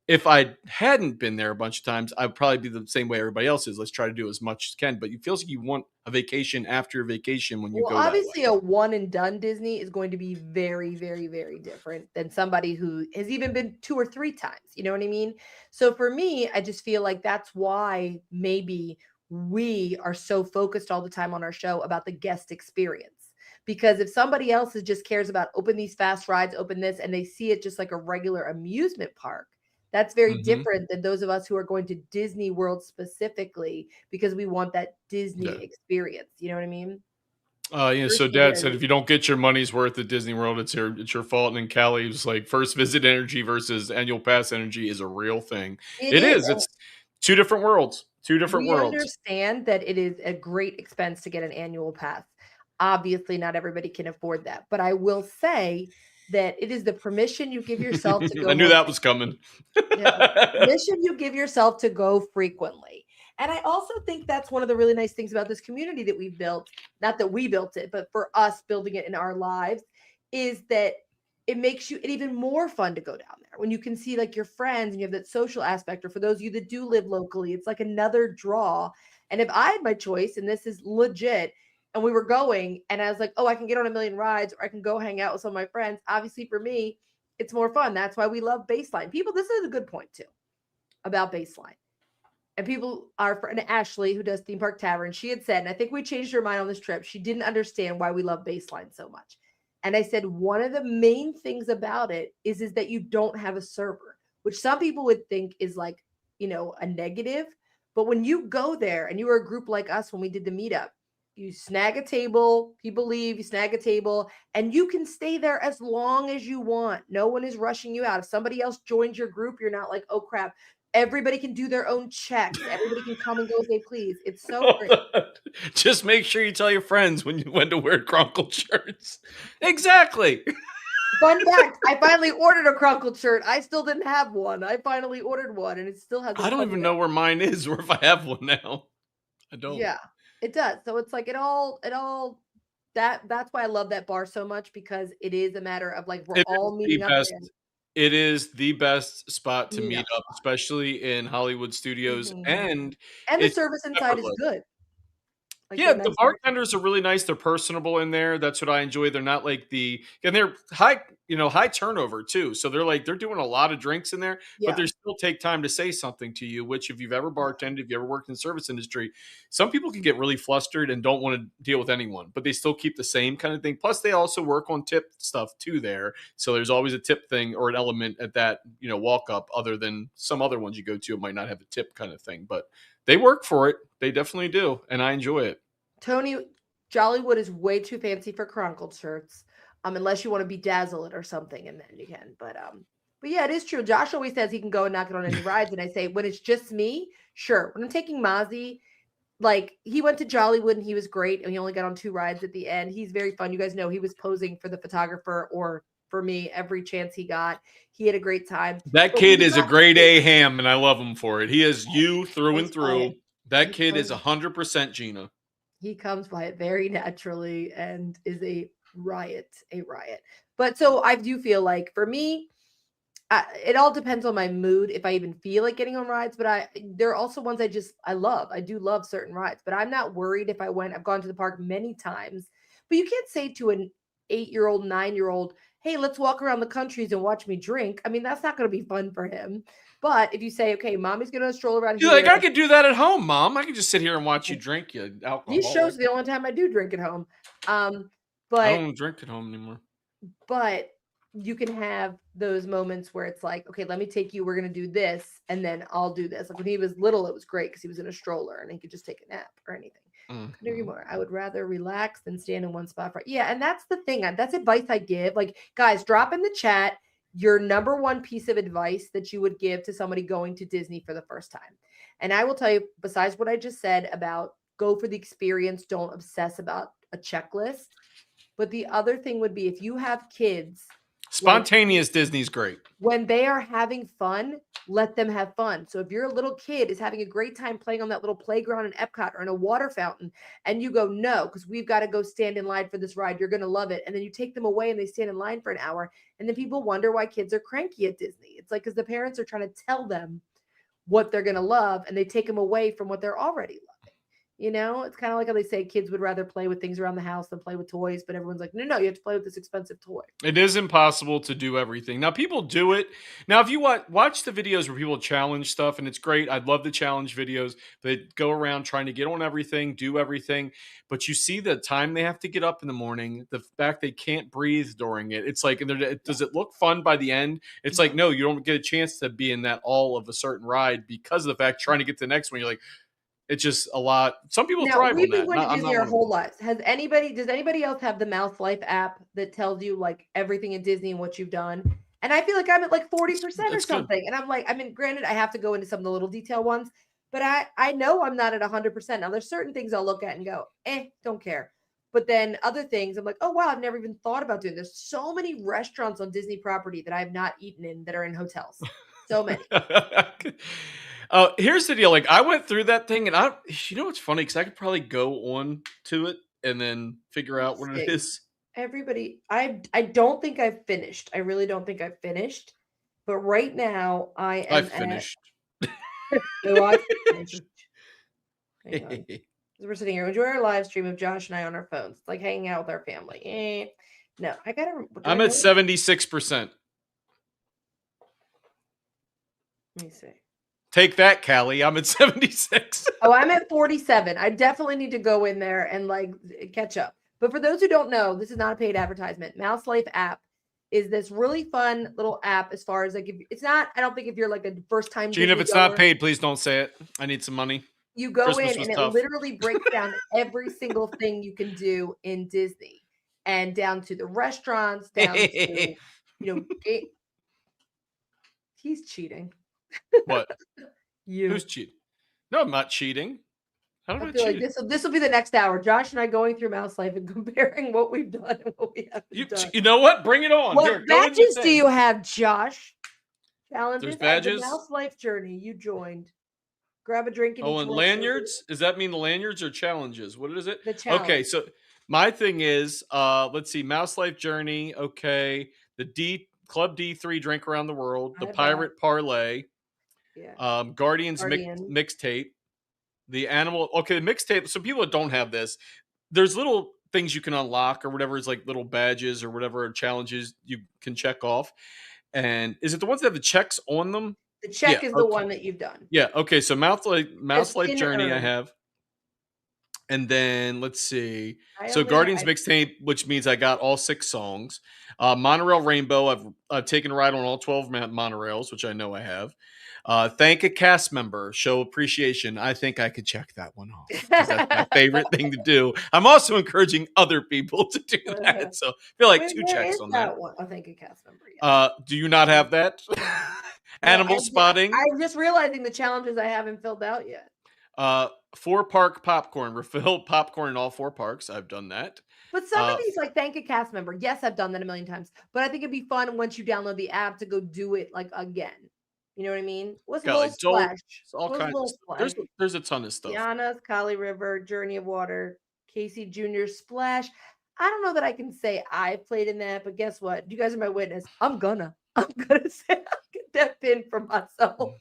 if I hadn't been there a bunch of times, I'd probably be the same way everybody else is. Let's try to do as much as can. But it feels like you want a vacation after a vacation when you Well, go that way. obviously, a one and done Disney is going to be very, very, very different than somebody who has even been 2 or 3 times. You know what I mean? So for me, I just feel like that's why maybe we are so focused all the time on our show about the guest experience. Because if somebody else just cares about open these fast rides, open this, and they see it just like a regular amusement park, that's very Hmm. different than those of us who are going to Disney World specifically because we want that Yeah. Disney experience. You know what I mean? Yeah. So Versus Dad said if you don't get your money's worth at Disney World, it's your fault. And then Callie was like, first visit energy versus annual pass energy is a real thing. it It is, is. It's two different worlds. Two different we worlds. understand that it is a great expense to get an annual pass. Obviously, not everybody can afford that, but I will say that it is the permission you give yourself to I go knew more that was coming. yeah, permission you give yourself to go frequently. And I also think that's one of the really nice things about this community that we've built, not that we built it, but for us building it in our lives, is that it makes you it even more fun to go down there when you can see like your friends and you have that social aspect. Or for those of you that do live locally, it's like another draw. And if I had my choice, and this is legit, and we were going, and I was like, oh, I can get on a million rides or I can go hang out with some of my friends. Obviously, for me, it's more fun. That's why we love baseline. People, this is a good point too about baseline. And people, our friend Ashley, who does Theme Park Tavern, she had said, and I think we changed her mind on this trip, she didn't understand why we love baseline so much. And I said, one of the main things about it is that you don't have a server, which some people would think is like, a negative. But when you go there and you are a group like us when we did the meetup, you snag a table, people leave, you snag a table, and you can stay there as long as you want. No one is rushing you out. If somebody else joins your group, you're not like, oh crap. Everybody can do their own checks. Everybody can come and go as they please. It's so great. Just make sure you tell your friends when to wear crunkled shirts. Exactly. Fun fact, I finally ordered a crunkled shirt. I still didn't have one. I finally ordered one and it still I hasn't don't come even yet. know where mine is or if I have one now. I don't. Yeah, it does. So it's like it all that's why I love that bar so much because it is a matter of like we're It is all the meeting up best. there. It is the best spot to Meet meet up up, spot. especially in Hollywood studios, Mhm. and And the it's service inside is effortless. good. Like Yeah, they're the nice bartenders. bartenders are really nice. They're personable in there. That's what I enjoy. They're not like and they're high turnover too. So they're doing a lot of drinks in there, but Yeah. they still take time to say something to you, which if you've ever bartended, if you ever worked in the service industry, some people can get really flustered and don't want to deal with anyone, but they still keep the same kind of thing. Plus, they also work on tip stuff too there. So there's always a tip thing or an element at that, walk up other than some other ones you go to, it might not have a tip kind of thing, but they work for it. They definitely do. And I enjoy it. Tony Jollywood is way too fancy for crunkled shirts. Unless you want to bedazzle it or something, and then you can. But yeah, it is true. Josh always says he can go and not get on any rides, and I say when it's just me, sure. When I'm taking Mozzie, like he went to Jollywood and he was great, and he only got on 2 rides at the end. He's very fun. You guys know he was posing for the photographer or for me every chance he got. He had a great time. That But when kid you is a got grade A ham, and I love him for it. He is you through and comes by it, through. That he kid is comes 100% Gina. he comes by it very naturally and is a riot. But so I do feel like for me, it all depends on my mood if I even feel like getting on rides. But there are also ones I love. I do love certain rides, but I'm not worried if I went. I've gone to the park many times, but you can't say to an 8-year-old, 9-year-old, "Hey, let's walk around the countries and watch me drink." I mean, that's not going to be fun for him. But if you say, "Okay, mommy's going to stroll around You're like, here," I could do that at home, Mom. I could just sit here and watch you drink, you these shows alcoholic. are the only time I do drink at home. Um, I but don't drink at home anymore. but you can have those moments where it's like, okay, let me take you. We're gonna do this, and then I'll do this. Like when he was little, it was great because he was in a stroller and he could just take a nap or anything. Couldn't agree Mhm. more. I would rather relax than stand in one spot for yeah, and that's the thing. That's advice I give. Like, guys, drop in the chat. your number one piece of advice that you would give to somebody going to Disney for the first time? And I will tell you, besides what I just said about go for the experience, don't obsess about a checklist. But the other thing would be if you have kids, Spontaneous Disney's great. when they are having fun, let them have fun. So if your little kid is having a great time playing on that little playground in Epcot or in a water fountain, and you go, no, because we've got to go stand in line for this ride, you're going to love it. And then you take them away and they stand in line for an hour. And then people wonder why kids are cranky at Disney. It's like, because the parents are trying to tell them what they're going to love, and they take them away from what they're already loving. You know, it's kind of like how they say kids would rather play with things around the house than play with toys, but everyone's like, no, you have to play with this expensive toy. It is impossible to do everything. Now, people do it. Now, if you watch the videos where people challenge stuff, and it's great. I'd love the challenge videos. They go around trying to get on everything, do everything. But you see the time they have to get up in the morning, the fact they can't breathe during it. It's like, does it look fun by the end? It's like, no, you don't get a chance to be in that all of a certain ride because of the fact trying to get to the next one. You're like, it's just a lot. Some people thrive on that. We've been going to Disney our whole lives. Does anybody else have the Mouse Life app that tells you like everything in Disney and what you've done? And I feel like I'm at like 40% or something. Good. And I'm like, I mean, granted, I have to go into some of the little detail ones, but I know I'm not at 100%. Now there's certain things I'll look at and go, don't care. But then other things I'm like, oh, wow, I've never even thought about doing. There's so many restaurants on Disney property that I've not eaten in that are in hotels. So many. Here's the deal. Like I went through that thing and you know, what's funny? Because I could probably go on to it and then figure out what it is. Everybody, I don't think I've finished. I really don't think I've finished. But right now I've finished. I finished. We're sitting here. Enjoy our live stream of Josh and I on our phones, like hanging out with our family. No, I'm at 76%. Let me see. Take that, Callie. I'm at 76. Oh, I'm at 47. I definitely need to go in there and like catch up. But for those who don't know, this is not a paid advertisement. Mouse Life app is this really fun little app as far as like, it's not, I don't think if you're like a first time. Gina, if it's not paid, please don't say it. I need some money. You go in and it literally breaks down every single thing you can do in Disney and down to the restaurants, down to, he's cheating. What? Who's cheating? No, I'm not cheating. How did I cheat? Like this will be the next hour. Josh and I going through Mouse Life and comparing what we've done and what we haven't done. You know what? Bring it on. What badges do you have, Josh? Challenges. There's badges. The Mouse Life journey. You joined. Grab a drink. And lanyards? Does that mean the lanyards or challenges? What is it? The challenge. Okay, so my thing is, let's see, Mouse Life journey. Okay, the Club D3 drink around the world. The Pirate Parlay. Yeah. Guardians. Mixtape. The animal. Okay, the mixtape. So people that don't have this, there's little things you can unlock or whatever. It's like little badges or whatever challenges you can check off. And is it the ones that have the checks on them? The check is the one that you've done. Yeah. Okay. So Mouse Life journey I have. And then let's see. So Guardians Mixtape, which means I got all 6 songs. Monorail Rainbow. I've taken a ride on all 12 monorails, which I know I have. Thank a cast member, show appreciation. I think I could check that one off. That's my favorite thing to do. I'm also encouraging other people to do that. So I feel like 2 checks on that. One. I thank a cast member. Yeah. Do you not have that? Animal spotting. I'm just realizing the challenges I haven't filled out yet. 4 park popcorn. Refill popcorn in all 4 parks. I've done that. But some of these, like thank a cast member. Yes, I've done that a million times. But I think it'd be fun once you download the app to go do it like again. You know what I mean? What's a little splash? All kinds of splash? There's a ton of stuff. Tiana's, Kali River, Journey of Water, Casey Jr. Splash. I don't know that I can say I played in that, but guess what? You guys are my witness. I'm gonna say I'll get that pin for myself.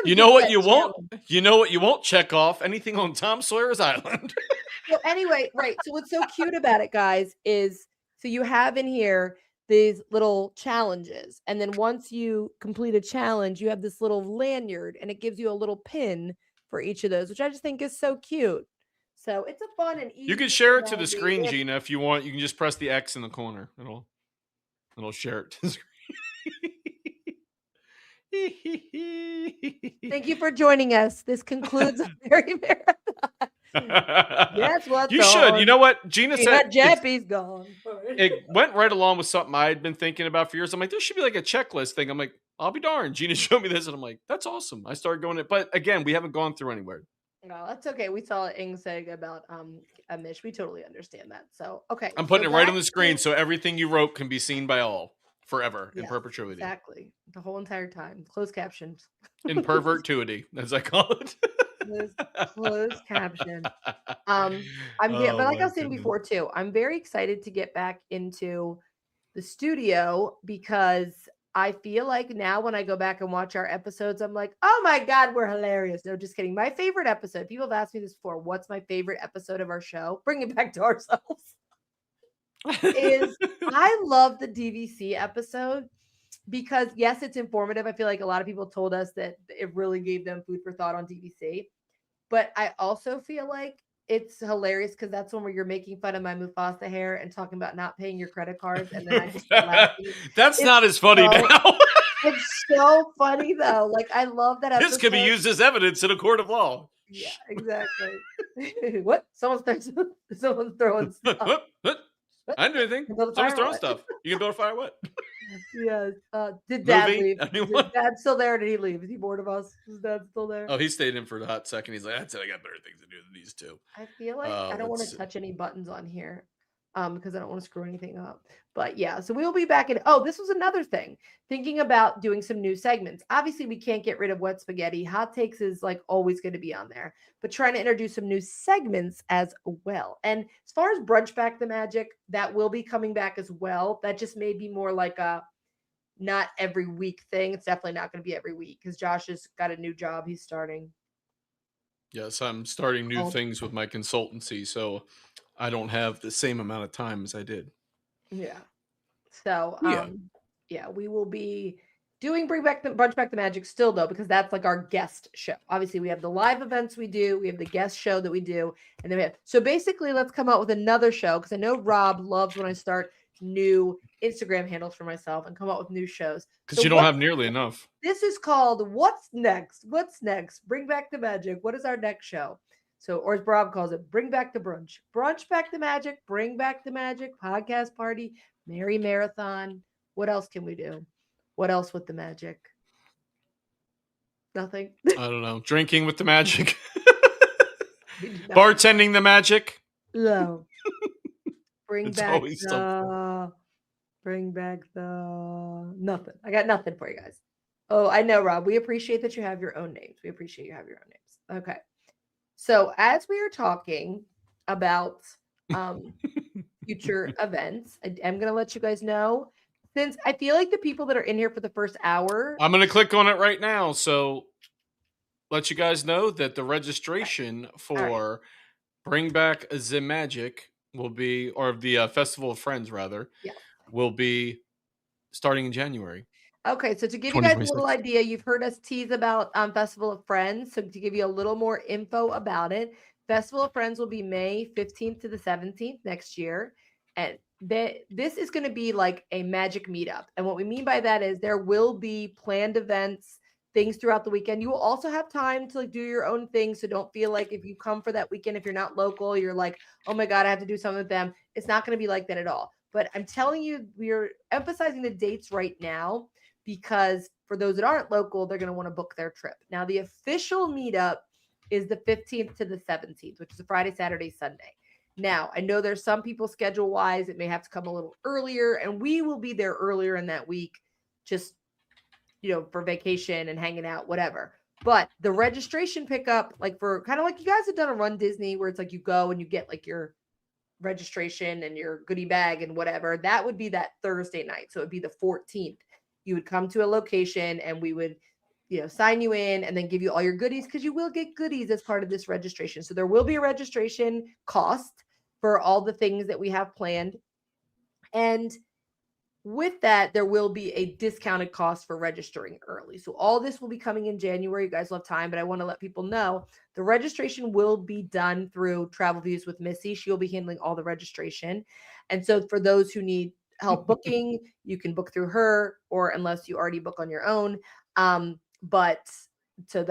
You know what you won't? You know what you won't check off? Anything on Tom Sawyer's Island. So anyway, right. So what's so cute about it, guys, is so you have in here these little challenges. And then once you complete a challenge, you have this little lanyard and it gives you a little pin for each of those, which I just think is so cute. So it's a fun and easy. You can share it to the screen, Gina, if you want. You can just press the X in the corner. It'll share it to the screen. Thank you for joining us. This concludes a very marathon. Guess what's You should. You on? know what? Gina said Jeppy's gone. it went right along with something I had been thinking about for years. I'm like, there should be like a checklist thing. I'm like, I'll be darned. Gina showed me this, and I'm like, that's awesome. I started going it, but again, we haven't gone through anywhere. No, that's okay. We saw Ing say about Amish. We totally understand that. So okay. I'm putting so it right on back the screen to- so everything you wrote can be seen by all forever in Yes, perpetuity. exactly. The whole entire time. Closed captions. In pervertuity, as I call it. Closed caption. Oh But like I my was saying goodness. before too, I'm very excited to get back into the studio because I feel like now when I go back and watch our episodes, I'm like, oh my God, we're hilarious. No, just kidding. My favorite episode, people have asked me this before, what's my favorite episode of our show? Bring it back to ourselves. Is I love the DVC episode because yes, it's informative. I feel like a lot of people told us that it really gave them food for thought on DVC. But I also feel like it's hilarious because that's one where you're making fun of my Mufasa hair and talking about not paying your credit cards, and then I just start laughing. That's It's not as funny so- now. It's so funny though. Like I love that episode. This could be used as evidence in a court of law. Yeah, exactly. What? Someone's throwing stuff. What? I didn't do anything. Build a Someone's fire, throwing what? stuff. You can build a fire. What? Yes. Did Dad Movie? leave? Anyone? Is Dad still there? Or did he leave? Is he bored of us? Is Dad still there? Oh, he stayed in for a hot second. He's like, that's it. I got better things to do than these two. I feel like I don't want let's to see. touch any buttons on here because I don't want to screw anything up. But yeah, so we'll be back in. Oh, this was another thing. Thinking about doing some new segments. Obviously, we can't get rid of wet spaghetti. Hot takes is like always going to be on there, but trying to introduce some new segments as well. And as far as Brunch Back the Magic, that will be coming back as well. That just may be more like a not every week thing. It's definitely not going to be every week because Josh has got a new job he's starting. Yes, I'm starting new Oh. things with my consultancy, so I don't have the same amount of time as I did. Yeah. So, Yeah. yeah, we will be doing Brunch Back the Magic still though, because that's like our guest show. Obviously, we have the live events we do, we have the guest show that we do, and then we have so basically let's come out with another show because I know Rob loves when I start new Instagram handles for myself and come up with new shows. Because So you don't what- have nearly enough. This is called What's Next? What's Next? Bring Back the Magic. What is our next show? So, or as Rob calls it, Bring Back the Brunch. Brunch Back the Magic, Bring Back the Magic, Podcast Party, Merry Marathon. What else can we do? What else with the magic? Nothing. I don't know. Drinking with the magic. Nothing. Bartending the magic. No. Bring It's back always the. Bring back the. Nothing. I got nothing for you guys. Oh, I know, Rob. We appreciate that you have your own names. We appreciate you have your own names. Okay. So as we are talking about future events, I am going to let you guys know, since I feel like the people that are in here for the first hour, I'm going to click on it right now. So let you guys know that the registration for Bring Back the Magic will be, or the Festival of Friends, rather, Yeah. will be starting in January. Okay, so to give you guys a 2026. little idea, you've heard us tease about Festival of Friends. So to give you a little more info about it, Festival of Friends will be May 15th to the 17th next year. And this is going to be like a magic meetup. And what we mean by that is there will be planned events, things throughout the weekend. You will also have time to like do your own thing. So don't feel like if you come for that weekend, if you're not local, you're like, oh my God, I have to do something with them. It's not going to be like that at all. But I'm telling you, we're emphasizing the dates right now, because for those that aren't local, they're going to want to book their trip. Now, the official meetup is the 15th to the 17th, which is a Friday, Saturday, Sunday. Now, I know there's some people schedule-wise, it may have to come a little earlier, and we will be there earlier in that week, just, for vacation and hanging out, whatever. But the registration pickup, like for kind of like you guys have done a Run Disney where it's like you go and you get like your registration and your goodie bag and whatever, that would be that Thursday night. So it would be the 14th. You would come to a location and we would, sign you in and then give you all your goodies, because you will get goodies as part of this registration. So there will be a registration cost for all the things that we have planned. And with that, there will be a discounted cost for registering early. So all this will be coming in January. You guys will have time, but I want to let people know the registration will be done through Travel Views with Missy. She'll be handling all the registration. And so for those who need help booking, you can book through her, or unless you already book on your own. But so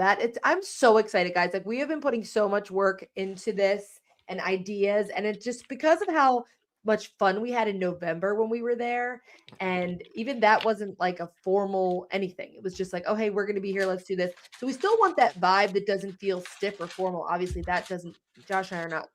I'm so excited, guys. Like, we have been putting so much work into this and ideas, and it's just because of how much fun we had in November when we were there. And even that wasn't like a formal anything. It was just like, oh, hey, we're going to be here. Let's do this. So we still want that vibe that doesn't feel stiff or formal. Obviously, that doesn't, Josh and I are not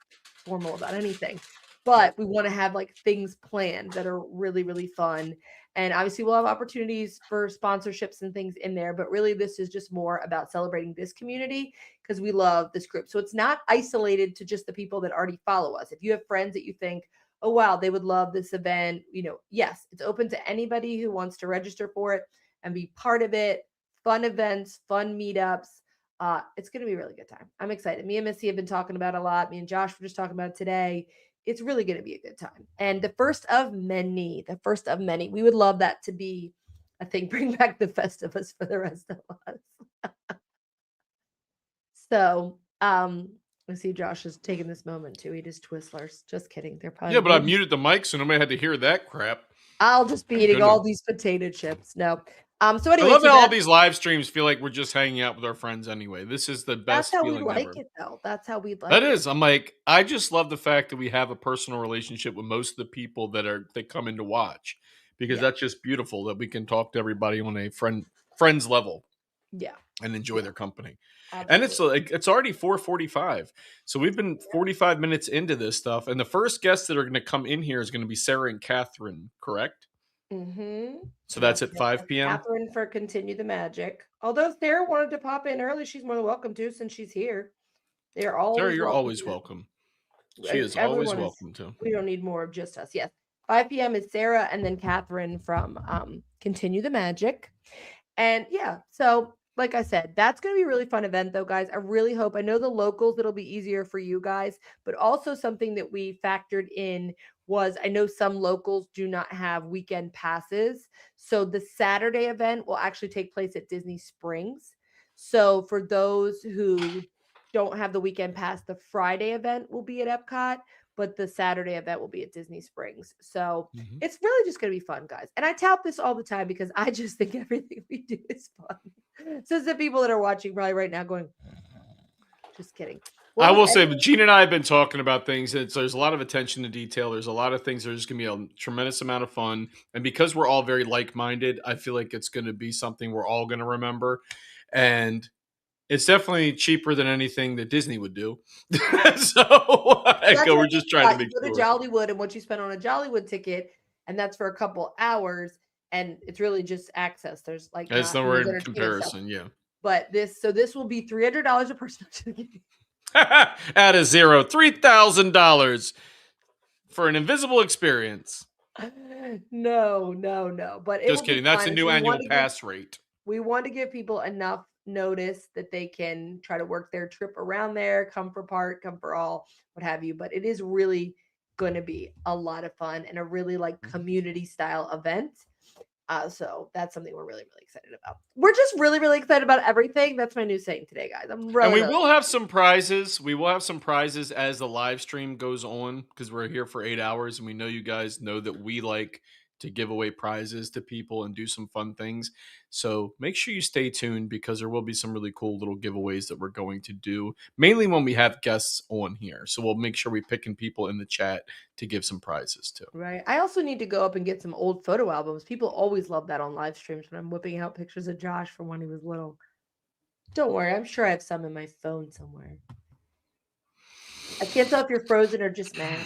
formal about anything, but we want to have like things planned that are really, really fun. And obviously, we'll have opportunities for sponsorships and things in there. But really, this is just more about celebrating this community because we love this group. So it's not isolated to just the people that already follow us. If you have friends that you think, oh, wow, they would love this event, yes, it's open to anybody who wants to register for it and be part of it. Fun events, fun meetups. It's going to be a really good time. I'm excited. Me and Missy have been talking about it a lot. Me and Josh were just talking about it today. It's really going to be a good time. And the first of many. We would love that to be a thing. Bring back the Festivus for the rest of us. So, I see Josh is taking this moment to eat his Twizzlers. Just kidding. They're probably Yeah, but I muted the mic so nobody had to hear that crap. I'll just be eating all these potato chips. No. So anyway, I love how all these live streams feel like we're just hanging out with our friends anyway. This is the best that's how we feeling like ever. it, though. That's how we like That it. is. I'm like, I just love the fact that we have a personal relationship with most of the people that come in to watch, because that's just beautiful that we can talk to everybody on a friends level. Yeah. And enjoy their company. Absolutely. And it's like it's already 4:45. So we've been 45 minutes into this stuff. And the first guests that are going to come in here is going to be Sarah and Catherine, correct? Mm-hmm. So that's at 5 p.m. Catherine for Continue the Magic. Although Sarah wanted to pop in early, she's more than welcome to since she's here. They're always Sarah, you're welcome always welcome. She is always welcome to. We don't need more of just us. Yes. 5 p.m. is Sarah and then Catherine from Continue the Magic. And yeah, so like I said, that's going to be a really fun event though, guys. I really hope. I know the locals, it'll be easier for you guys, but also something that we factored in was I know some locals do not have weekend passes. So the Saturday event will actually take place at Disney Springs. So for those who don't have the weekend pass, the Friday event will be at Epcot, but the Saturday event will be at Disney Springs. So it's really just going to be fun, guys. And I tout this all the time because I just think everything we do is fun. So the people that are watching probably right now going, just kidding. Well, I will say, Gina and I have been talking about things. There's a lot of attention to detail. There's a lot of things that are just going to be a tremendous amount of fun. And because we're all very like-minded, I feel like it's going to be something we're all going to remember. And it's definitely cheaper than anything that Disney would do. So we're just trying to make sure. Go to Jollywood, and what you spend on a Jollywood ticket, and that's for a couple hours, and it's really just access. There's like there's no comparison, yeah. But this will be $300 a person. Add a zero, $3,000 for an invisible experience. No. But just kidding. That's a new annual pass rate. We want to give people enough notice that they can try to work their trip around there, come for part, come for all, what have you. But it is really going to be a lot of fun and a really like community style event. So that's something we're really, really excited about. We're just really, really excited about everything. That's my new saying today, guys. And we will have some prizes. We will have some prizes as the live stream goes on because we're here for 8 hours, and we know you guys know that we like to give away prizes to people and do some fun things. So make sure you stay tuned because there will be some really cool little giveaways that we're going to do, mainly when we have guests on here. So we'll make sure we're picking people in the chat to give some prizes to. Right. I also need to go up and get some old photo albums. People always love that on live streams when I'm whipping out pictures of Josh from when he was little. Don't worry. I'm sure I have some in my phone somewhere. I can't tell if you're frozen or just mad.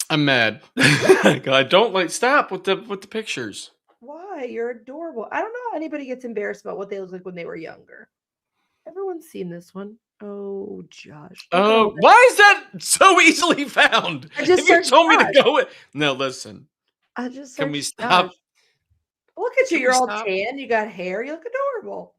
I'm mad. I don't like stop with the pictures. Why? You're adorable. I don't know how anybody gets embarrassed about what they look like when they were younger. Everyone's seen this one. Oh, Josh. Oh, why is that so easily found? I just told me to go. No, listen. I just can we stop? Josh. Look at you. You're all tan. You got hair. You look adorable.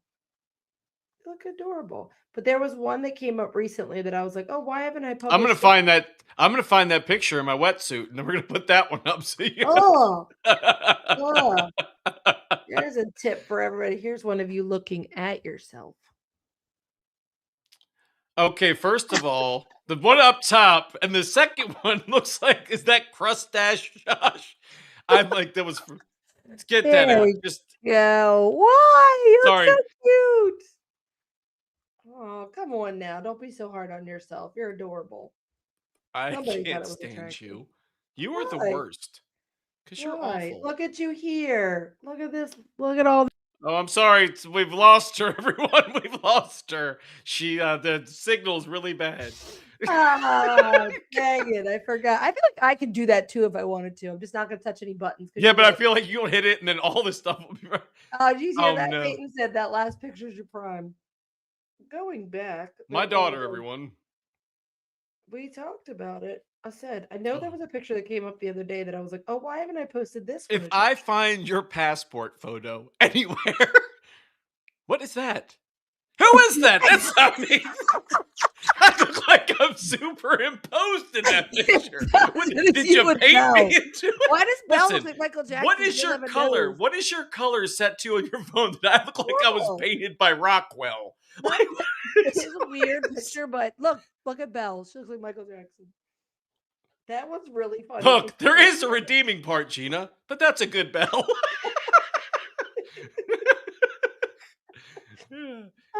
But there was one that came up recently that I was like, oh, why haven't I published? I'm gonna find that picture in my wetsuit, and then we're gonna put that one up. So There's a tip for everybody. Here's one of you looking at yourself. Okay, first of all, the one up top and the second one looks like is that crustache, Josh? I'm like, that was. Let's get that out. Just go. Why? You look Sorry. so cute. Oh, come on now. Don't be so hard on yourself. You're adorable. I Somebody thought can't it was stand attractive. you. You are the Why? worst. Because you're Why? awful. Look at you here. Look at this. Look at all. Oh, I'm sorry. We've lost her, everyone. We've lost her. The signal's really bad. Ah, dang it. I forgot. I feel like I could do that too if I wanted to. I'm just not going to touch any buttons. Yeah, but I feel like you'll hit it and then all this stuff will be right. Oh, did you hear Oh, that? no. Peyton said that last picture's your prime. Going back. My daughter, everyone. We talked about it. I said, I know there was a picture that came up the other day that I was like, oh, why haven't I posted this one? If I find your passport photo anywhere, what is that? Who is that? That's not me. I look like I'm superimposed in that picture. Did you paint me into it? Why does Belle Listen, look like Michael Jackson? what is your color? What is your color set to on your phone that I look like I was painted by Rockwell? Like, It's a weird picture, but look at Belle. She looks like Michael Jackson. That was really funny. Look, there is a redeeming part, Gina, but that's a good Belle.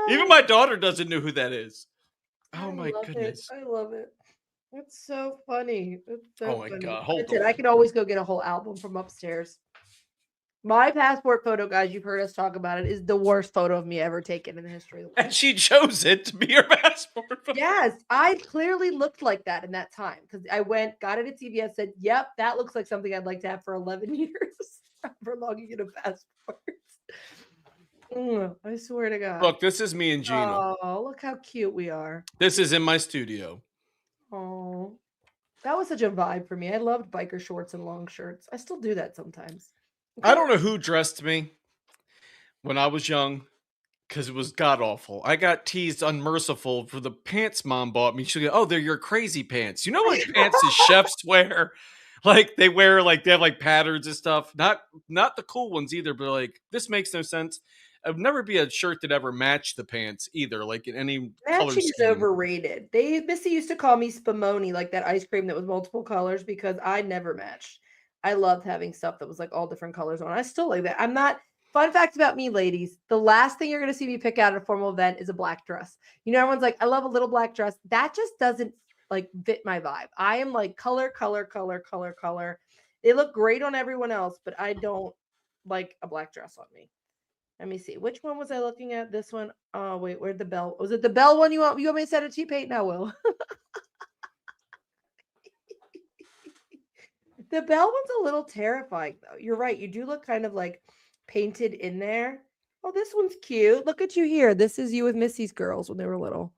Even my daughter doesn't know who that is. Oh my goodness. I love it. It's so funny. It's so Oh my funny. God, hold That's it. on. I could always go get a whole album from upstairs. My passport photo, guys, you've heard us talk about it, is the worst photo of me ever taken in the history of the world. And she chose it to be your passport photo. Yes, I clearly looked like that in that time because I got it at CVS, said, yep, that looks like something I'd like to have for 11 years. For long you get a passport. I swear to God. Look, this is me and Gina. Oh, look how cute we are. This is in my studio. Oh, that was such a vibe for me. I loved biker shorts and long shirts. I still do that sometimes. I don't know who dressed me when I was young because it was god awful. I got teased unmerciful for the pants mom bought me. She go, "Oh, they're your crazy pants. You know what pants the chefs wear? Like they wear like they have like patterns and stuff. Not the cool ones either, but like this makes no sense. It would never be a shirt that ever matched the pants either, like in any color matching is scheme. overrated. Missy used to call me Spumoni, like that ice cream that was multiple colors, because I never matched. I loved having stuff that was like all different colors on. I still like that. I'm not. Fun fact about me, ladies: the last thing you're going to see me pick out at a formal event is a black dress. You know, everyone's like, "I love a little black dress." That just doesn't like fit my vibe. I am like color, color, color, color, color. They look great on everyone else, but I don't like a black dress on me. Let me see. Which one was I looking at? This one. Oh, wait, where'd the bell? Was it the bell one you want me to send it to you, Peyton? I will. The bell one's a little terrifying, though. You're right. You do look kind of like painted in there. Oh, this one's cute. Look at you here. This is you with Missy's girls when they were little.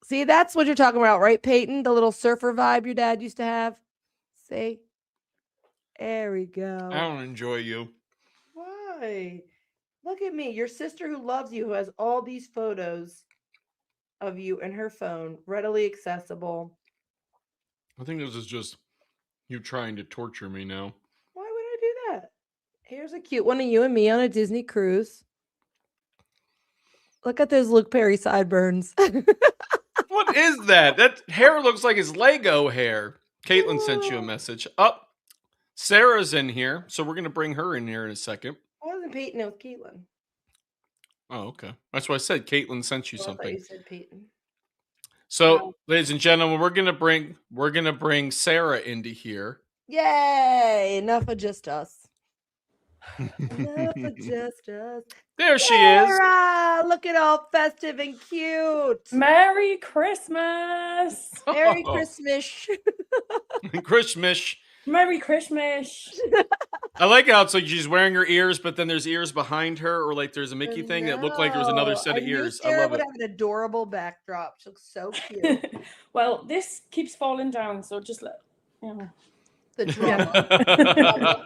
See, that's what you're talking about, right, Peyton? The little surfer vibe your dad used to have. See? There we go. I don't enjoy you. Why? Look at me, your sister who loves you, who has all these photos of you in her phone, readily accessible. I think this is just you trying to torture me now. Why would I do that? Here's a cute one of you and me on a Disney cruise. Look at those Luke Perry sideburns. What is that? That hair looks like his Lego hair. Caitlin sent you a message. Oh, Sarah's in here, so we're going to bring her in here in a second. I wasn't Peyton, it was Caitlin. Oh, okay. That's why I said Caitlin sent you I something. thought you said Peyton. So, ladies and gentlemen, we're gonna bring Sarah into here. Yay! Enough of just us. Enough of just us. There she is. Sarah! Look at all festive and cute. Merry Christmas! Merry Christmas. Christmas. Merry Christmas! I like how it's like she's wearing her ears, but then there's ears behind her, or like there's a Mickey thing that looked like there was another set of ears. Sarah I love would it. have an adorable backdrop. She looks so cute. Well, this keeps falling down, so just let The drama.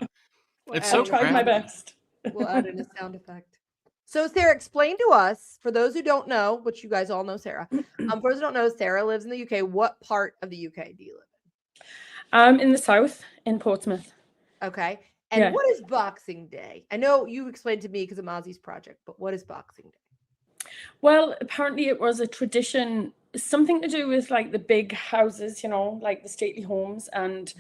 It's We'll so I tried my crafty. best. We'll add in a sound effect. So Sarah, explain to us, for those who don't know, which you guys all know Sarah. For those who don't know, Sarah lives in the UK. What part of the UK do you live I'm in the south, in Portsmouth. in? Okay. And Yeah. what is Boxing Day? I know you explained to me because of Mozzie's project, but what is Boxing Day? Well, apparently it was a tradition, something to do with like the big houses, you know, like the stately homes, and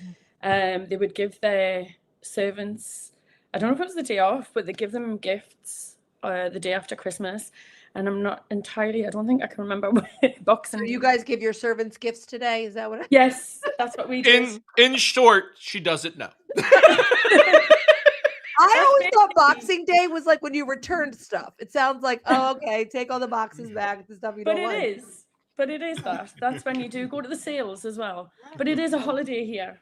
they would give their servants I don't know if it was the day off, but they give them gifts the day after Christmas. And I'm not entirely, I don't think I can remember what Boxing So Day. you guys give your servants gifts today? Is that what? Yes, that's what we do. In short, she doesn't know. I always thought Boxing Day was like when you returned stuff. It sounds like, oh, okay, take all the boxes back, the stuff you But don't like. it is that. That's when you do go to the sales as well. But it is a holiday here.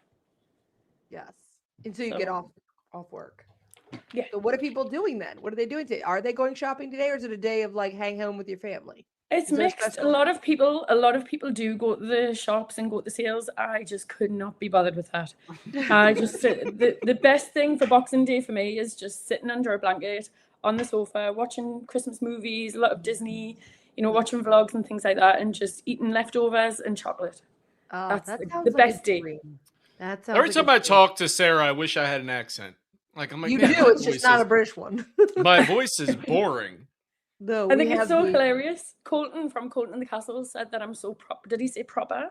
Yes, until you get off work. Yeah. So what are people doing then? What are they doing today? Are they going shopping today, or is it a day of like hang home with your family? It's Is there a mixed. A special- lot of people do go to the shops and go to the sales. I just could not be bothered with that. I just the best thing for Boxing Day for me is just sitting under a blanket on the sofa, watching Christmas movies, a lot of Disney, watching vlogs and things like that, and just eating leftovers and chocolate. That's that the sounds like best a day. dream. That sounds Every like time a I dream. talk to Sarah, I wish I had an accent. Like I'm like, You "Man, do. my It's just not a voice British one. is- my voice is boring." No, I we think it's have so the- hilarious. Colton from Colton and the Castle said that I'm so proper. Did he say proper?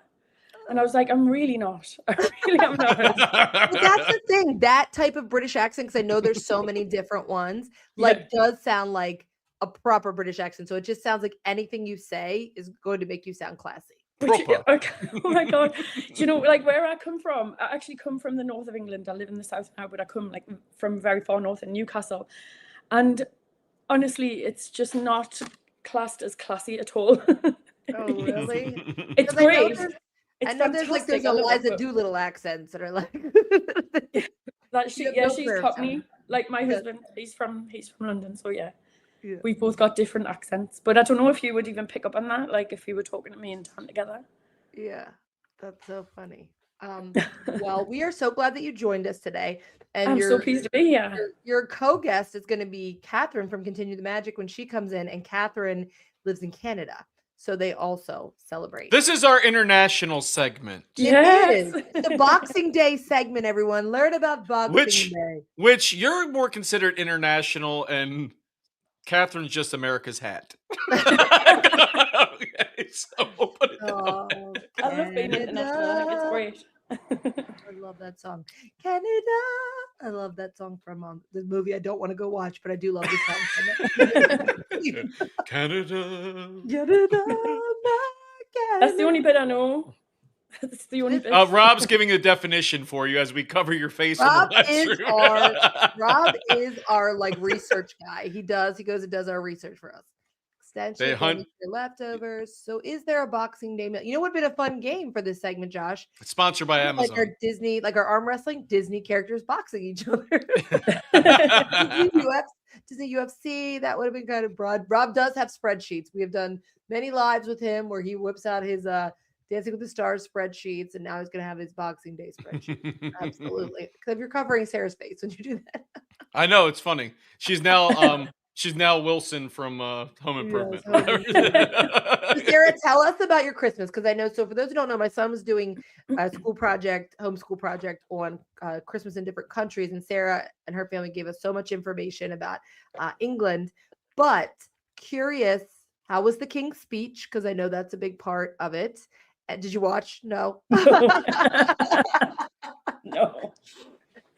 And I was like, I'm really not. I really am not. But that's the thing. That type of British accent, because I know there's so many different ones, like does sound like a proper British accent. So it just sounds like anything you say is going to make you sound classy. Proper. Oh my god! Do you know, like where I come from? I actually come from the north of England. I live in the south now, but I come like from very far north in Newcastle, and honestly, it's just not classed as classy at all. Oh, really? It's Because I know great. there's- It's I know there's like fantastic. those I love it, Eliza but Doolittle accents that are like that You have no she's prayer Cockney. time. Like my Yeah. husband, he's from London, so yeah. Yeah. We've both got different accents, but I don't know if you would even pick up on that, like if you were talking to me and Dan together. Yeah, that's so funny. Well, we are so glad that you joined us today. And I'm so pleased to be here. Your co-guest is going to be Catherine from Continue the Magic when she comes in, and Catherine lives in Canada, so they also celebrate. This is our international segment, It is the Boxing Day segment. Everyone, learn about Boxing Day. which you're more considered international, and Catherine's just America's hat. Okay, so we'll put it down. Oh, I love being international. I think it's great. I love that song, Canada. I love that song from the movie. I don't want to go watch, but I do love the song from it. Canada. Canada, That's the only bit I know. That's the only bit. Rob's giving a definition for you as we cover your face on Rob the live is stream. Rob is our like research guy. He goes and does our research for us. They Extension, hunt- your leftovers. So is there a Boxing Day meal? You know what would have been a fun game for this segment, Josh? It's sponsored by Amazon. Like our Disney, like our arm wrestling, Disney characters boxing each other. Disney UFC, that would have been kind of broad. Rob does have spreadsheets. We have done many lives with him where he whips out his Dancing with the Stars spreadsheets, and now he's going to have his Boxing Day spreadsheet. Absolutely. Because you're covering Sarah's face when you do that. I know, it's funny. She's now Wilson from Home Improvement. Yes, Sarah, tell us about your Christmas, because I know. So for those who don't know, my son was doing a homeschool project on Christmas in different countries, and Sarah and her family gave us so much information about England. But curious, how was the King's speech? Because I know that's a big part of it. Did you watch? No. No.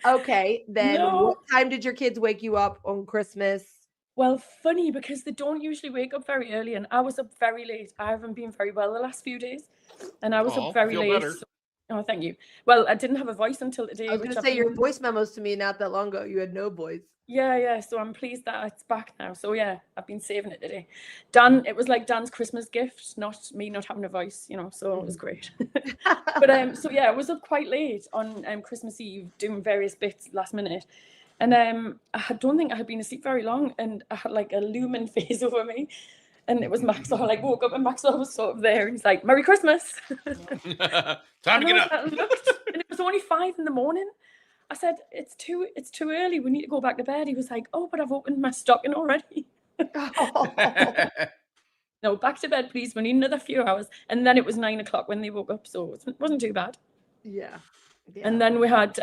Okay, then No. what time did your kids wake you up on Christmas? Well, funny because they don't usually wake up very early, and I was up very late. I haven't been very well the last few days, and I was Aw, up very feel late. better. Oh, thank you. Well, I didn't have a voice until today. I was going to say your voice memos to me not that long ago. You had no voice. Yeah. So I'm pleased that it's back now. So yeah, I've been saving it today. Dan, it was like Dan's Christmas gift, not me not having a voice, so it was great. But so yeah, I was up quite late on Christmas Eve doing various bits last minute. And I don't think I had been asleep very long, and I had like a looming face over me. And it was Maxwell. I like woke up and Maxwell was sort of there, and he's like, "Merry Christmas." Time to get up. I looked, and it was only 5 a.m. I said, "It's too early. We need to go back to bed." He was like, "Oh, but I've opened my stocking already." No, back to bed, please. We need another few hours. And then it was 9 o'clock when they woke up, so it wasn't too bad. Yeah. And then we had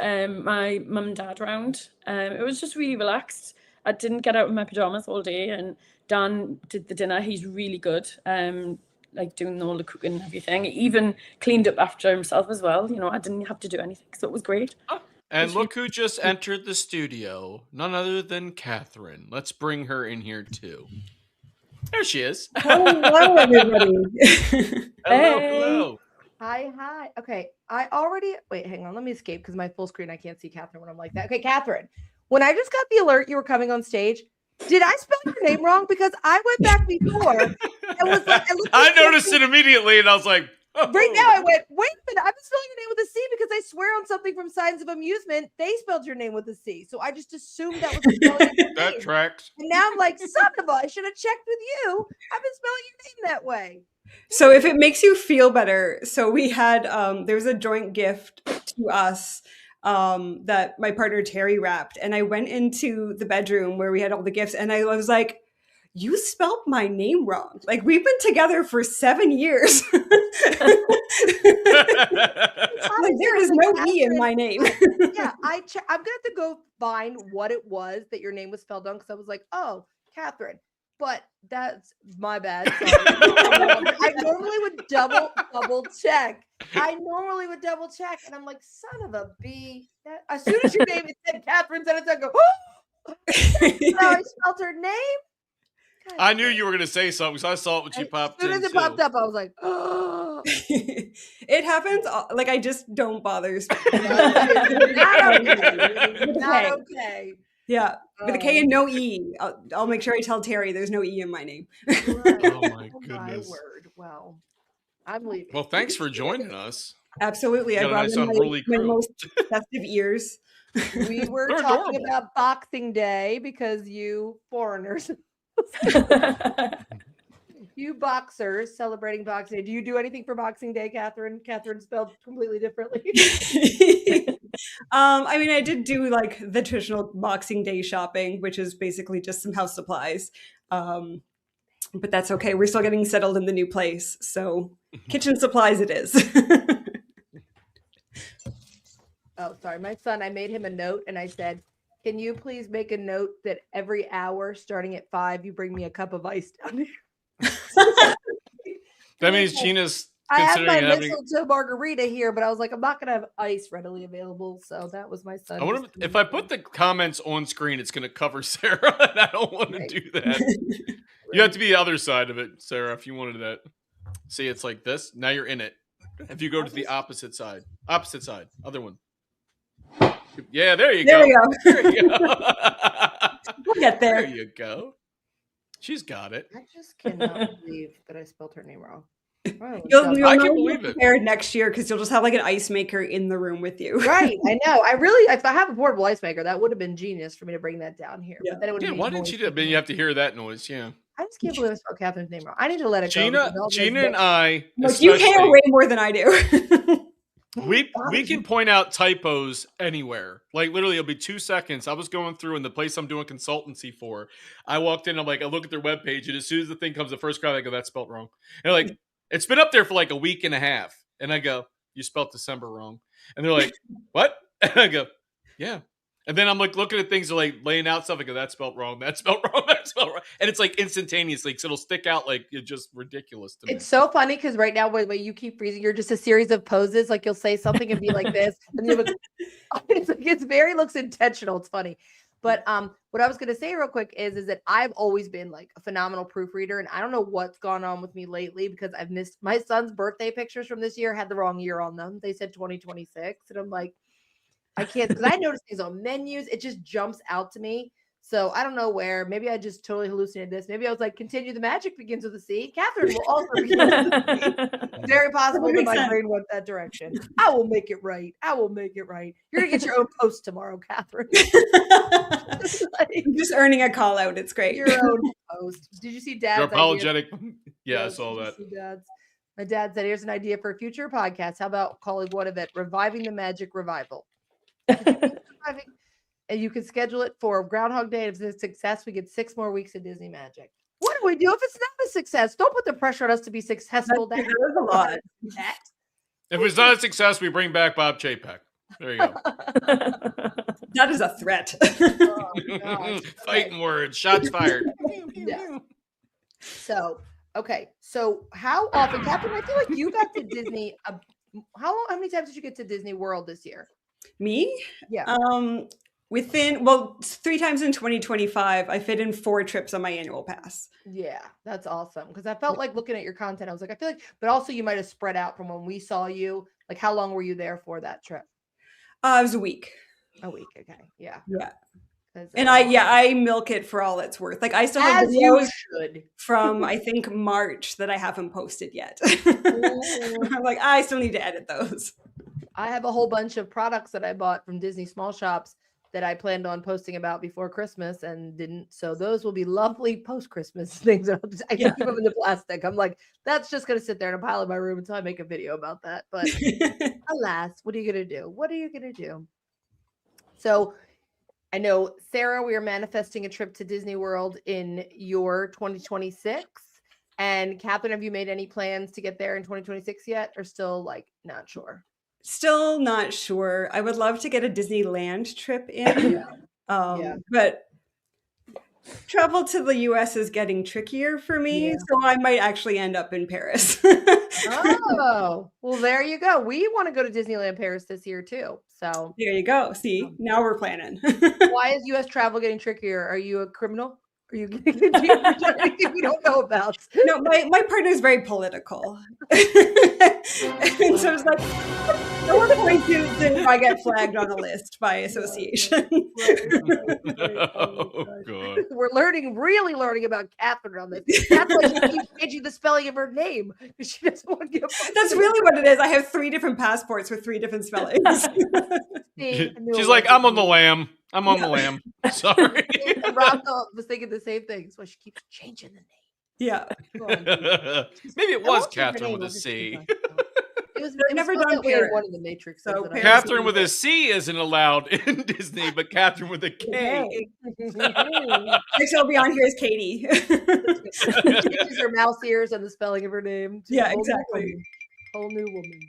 my mum and dad round. It was just really relaxed. I didn't get out of my pajamas all day, and Dan did the dinner. He's really good, like doing all the cooking and everything. He even cleaned up after himself as well. I didn't have to do anything, so it was great. And look who just entered the studio. None other than Catherine. Let's bring her in here too. There she is. Hello, everybody. Hello, Hey. hello. Hi. Okay, I already wait. Hang on, let me escape because my full screen I can't see Catherine when I'm like that. Okay, Catherine, when I just got the alert you were coming on stage, did I spell your name wrong? Because I went back before and was like, I noticed it immediately, and I was like, oh. Right now I went, wait a minute, I've been spelling your name with a C because I swear on something from Signs of Amusement, they spelled your name with a C. So I just assumed that was the spelling of your That name. tracks. And now I'm like, son of a, I should have checked with you. I've been spelling your name that way. So if it makes you feel better, so we had there was a joint gift to us that my partner Terry wrapped, and I went into the bedroom where we had all the gifts, and I was like, you spelled my name wrong. Like, we've been together for 7 years. Like, there is no E in my name. Yeah, I'm gonna have to go find what it was that your name was spelled on because I was like, oh, Catherine. But that's my bad. Sorry. I normally would double check. And I'm like, son of a B. As soon as your name said Catherine, I go, oh, I spelled her name. God, I knew you were going to say something, so I saw it when she popped in. As soon as it popped up, I was like, oh. It happens. Like, I just don't bother. Not okay. Yeah, with a K and no E. I'll make sure I tell Terry there's no E in my name. Right. Oh my Oh goodness. my word. Well, I'm leaving. Well, thanks for joining us. Absolutely. I Got a brought nice in unruly my crew. most festive ears. We were They're talking adorable. about Boxing Day because you foreigners, you boxers celebrating Boxing Day. Do you do anything for Boxing Day, Catherine? Catherine spelled completely differently. I mean, I did do like the traditional Boxing Day shopping, which is basically just some house supplies. But that's okay. We're still getting settled in the new place. So kitchen supplies it is. Oh, sorry. My son, I made him a note and I said, can you please make a note that every hour starting at 5, you bring me a cup of ice down here? That means Gina's I have my considering having. mistletoe margarita here, but I was like, I'm not going to have ice readily available. So that was my son. I wonder if I put the comments on screen, it's going to cover Sarah, and I don't want to do that. You have to be the other side of it, Sarah, if you wanted that. See, it's like this. Now you're in it. If you go to the opposite side, other one. Yeah, there you go. There we go. There you go. We'll get there. There you go. She's got it. I just cannot believe that I spelled her name wrong. You'll I know can you're believe it. prepared next year because you'll just have like an ice maker in the room with you. Right. I know. If I have a portable ice maker, that would have been genius for me to bring that down here. Yeah. But then it would Yeah, why didn't you do it? But you have to hear that noise. Yeah. I just can't believe I spelled Catherine's name wrong. I need to let it go. Gina and I, Like, you care especially, way more than I do. we can point out typos anywhere. Like literally, it'll be 2 seconds. I was going through in the place I'm doing consultancy for. I walked in. I'm like, I look at their webpage, and as soon as the thing comes, the first comment, I go, "That's spelled wrong." And they're like, it's been up there for like a week and a half, and I go, "You spelled December wrong." And they're like, "What?" And I go, "Yeah." And then I'm like looking at things, like laying out stuff. I go, "That's spelled wrong. That's spelled wrong. That's spelled wrong." And it's like instantaneously, because it'll stick out like it's just ridiculous to me. It's so funny because right now, when you keep freezing, you're just a series of poses. Like you'll say something and be like this, and you looks intentional. It's funny. But what I was going to say real quick is that I've always been like a phenomenal proofreader, and I don't know what's gone on with me lately because I've missed my son's birthday pictures from this year had the wrong year on them. They said 2026, and I'm like, I can't, because I noticed things on menus. It just jumps out to me. So I don't know where. Maybe I just totally hallucinated this. Maybe I was like, continue the magic begins with a C. Catherine will also begin with a C. Very possible that my brain went that direction. I will make it right. You're going to get your own post tomorrow, Catherine. I'm just earning a call out. It's great. Your own post. Did you see Dad's You're apologetic. idea? Yeah, I saw that. My dad said, here's an idea for a future podcast. How about calling one of it Reviving the Magic Revival? And you can schedule it for Groundhog Day. If it's a success, we get 6 more weeks of Disney Magic. What do we do if it's not a success? Don't put the pressure on us to be successful. That's a lot. If it's not a success, we bring back Bob Chapek. There you go. That is a threat. Oh, gosh. Fighting words. Shots fired. Yeah. So, okay. So how often, Catherine, I feel like you got to Disney. How many times did you get to Disney World this year? Me? Yeah. Within 3 times in 2025, I fit in 4 trips on my annual pass. Yeah, that's awesome. Because I felt like looking at your content, I was like, I feel like, but also you might have spread out from when we saw you. Like, how long were you there for that trip? It was a week. A week. Okay. Yeah. Yeah. 'Cause, And I milk it for all it's worth. Like I still have as you videos should. from I think March that I haven't posted yet. Ooh. I'm like, I still need to edit those. I have a whole bunch of products that I bought from Disney small shops that I planned on posting about before Christmas and didn't. So those will be lovely post-Christmas things. I Yeah. keep them in the plastic. I'm like, that's just gonna sit there in a pile in my room until I make a video about that. But alas, what are you gonna do? What are you gonna do? So I know, Sarah, we are manifesting a trip to Disney World in your 2026. And Catherine, have you made any plans to get there in 2026 yet, or still like not sure? Still not sure. I would love to get a Disneyland trip in. Yeah. But travel to the US is getting trickier for me, Yeah. so I might actually end up in Paris. Oh, well, there you go. We want to go to Disneyland Paris this year too. So There you go. See, now we're planning. why is US travel getting trickier? Are you a criminal? Are you getting anything we don't know about? No, my partner is very political. And so it's like, at what point do I get flagged on a list by association? Oh god. We're really learning about Catherine on this. That's why she keeps changing the spelling of her name, because she doesn't want to get That's really what it is. I have 3 different passports with 3 different spellings. She's like, I'm on the lam. I'm on the lam. Sorry. Rob was thinking the same thing. That's why she keeps changing the name. Yeah. Maybe it was Catherine with a C. It was never spelled done that way in Paris. one of the Matrix. So things that I Paris Catherine with a C isn't allowed in Disney, but Catherine with a K. Next will be on here is Katie. She changes her mouse ears and the spelling of her name. She's Yeah, a exactly. whole new woman.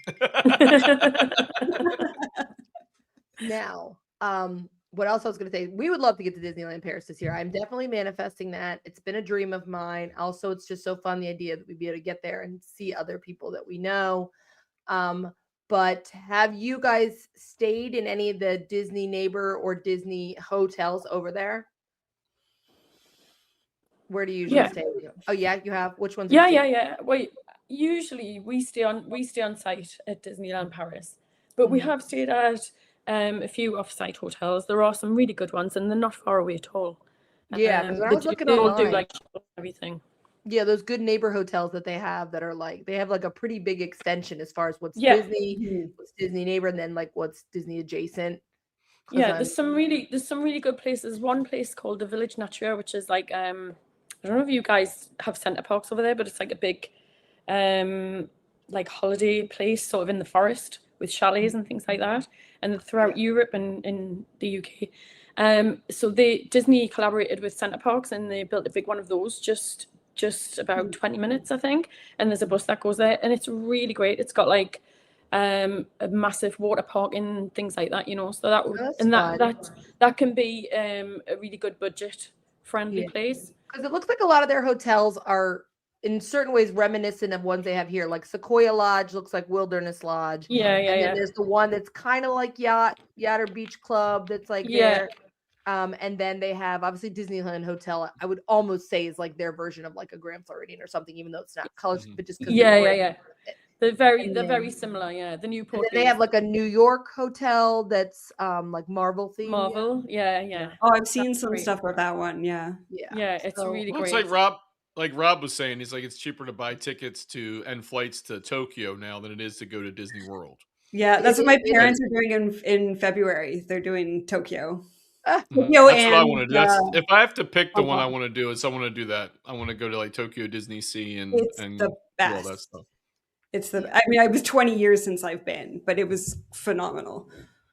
Now, what else I was going to say, we would love to get to Disneyland Paris this year. I'm definitely manifesting that. It's been a dream of mine. Also, it's just so fun, the idea that we'd be able to get there and see other people that we know. But have you guys stayed in any of the Disney neighbor or Disney hotels over there? Where do you usually stay? Oh yeah, you have. Which ones? Yeah. Wait, usually we stay on site at Disneyland Paris, but we have stayed at a few off-site hotels. There are some really good ones, and they're not far away at all. Yeah, because I was looking they all online. do like everything. Yeah, those good neighbor hotels that they have that are like, they have like a pretty big extension as far as what's Yeah. Disney, what's Disney neighbor, and then like what's Disney adjacent. 'Cause Yeah, there's some really good places. One place called the Village Nature, which is like I don't know if you guys have center parks over there, but it's like a big like holiday place sort of in the forest with chalets and things like that, and throughout Europe and in the UK. So Disney collaborated with Center Parks and they built a big one of those just about 20 minutes, I think, and there's a bus that goes there, and it's really great. It's got like a massive water park and things like that, you know, so that can be a really good budget friendly place, because it looks like a lot of their hotels are in certain ways reminiscent of ones they have here, like Sequoia Lodge looks like Wilderness Lodge. Then there's the one that's kind of like Yacht or Beach Club that's like there. And then they have obviously Disneyland Hotel. I would almost say is like their version of like a Grand Floridian or something, even though it's not colors, but just they're very similar. Yeah, the Newport. They have like a New York hotel that's like Marvel themed. Marvel, yeah. Oh, I've seen some stuff about that one. Yeah, it's really great. It's like Rob was saying, he's like, it's cheaper to buy tickets and flights to Tokyo now than it is to go to Disney World. Yeah, that's what my parents are doing in February. They're doing Tokyo. That's what I want to do. If I have to pick the one I want to do, I want to do that. I want to go to like Tokyo Disney Sea and the best. Do all that stuff. I mean, it was 20 years since I've been, but it was phenomenal.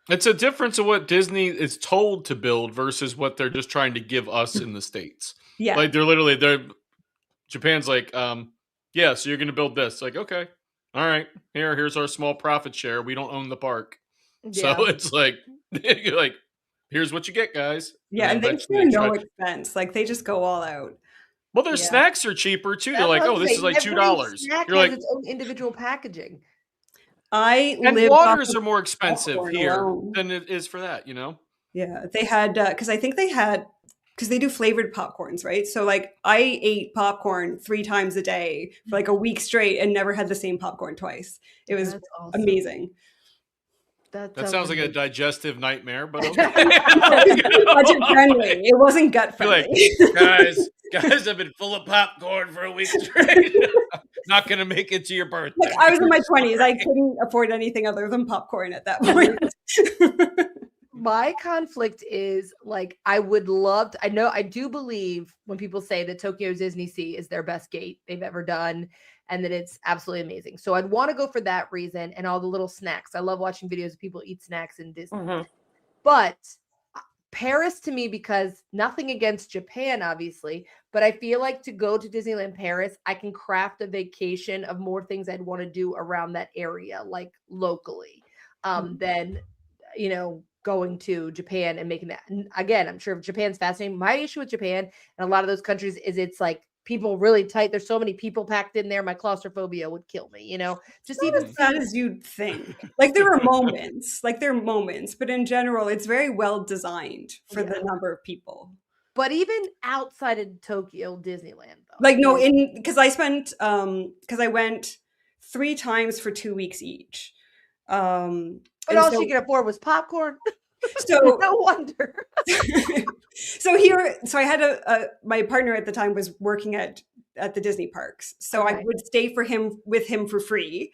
It's a difference of what Disney is told to build versus what they're just trying to give us in the States. Yeah, like Japan's like, so you're going to build this. Like, okay, all right, here's our small profit share. We don't own the park, so it's like you're like, here's what you get, guys. Yeah, and they spare no expense. Like they just go all out. Well, their snacks are cheaper too. They're like, oh, this is like $2. Snack You're has like, its own individual packaging. I And lived off waters of are more expensive popcorn here alone. than it is for that, you know? Yeah, they had because I think they had because they do flavored popcorns, right? So like I ate popcorn 3 times a day for like a week straight and never had the same popcorn twice. It was That's awesome. amazing. That That sounds like a amazing. digestive nightmare, but Budget friendly. It wasn't gut Be like, friendly. guys, I've been full of popcorn for a week straight. Not gonna make it to your birthday. Like I was in my 20s. I couldn't afford anything other than popcorn at that point. My conflict is like I would love to, I do believe when people say that Tokyo Disney Sea is their best gate they've ever done and that it's absolutely amazing. So I'd want to go for that reason and all the little snacks. I love watching videos of people eat snacks in Disney. Mhm. But Paris to me, because nothing against Japan, obviously, but I feel like to go to Disneyland Paris, I can craft a vacation of more things I'd want to do around that area, like locally, than, you know, going to Japan and making that. And again, I'm sure Japan's fascinating. My issue with Japan and a lot of those countries is it's like people really tight. There's so many people packed in there. My claustrophobia would kill me, you know, just even As bad as you'd think. Like there are moments, but in general, it's very well designed for the number of people. But even outside of Tokyo Disneyland, though, Like no, because I spent because I went 3 times for 2 weeks each. But all she could afford was popcorn. So no wonder. so I had my partner at the time was working at the Disney parks, so I would stay with him for free,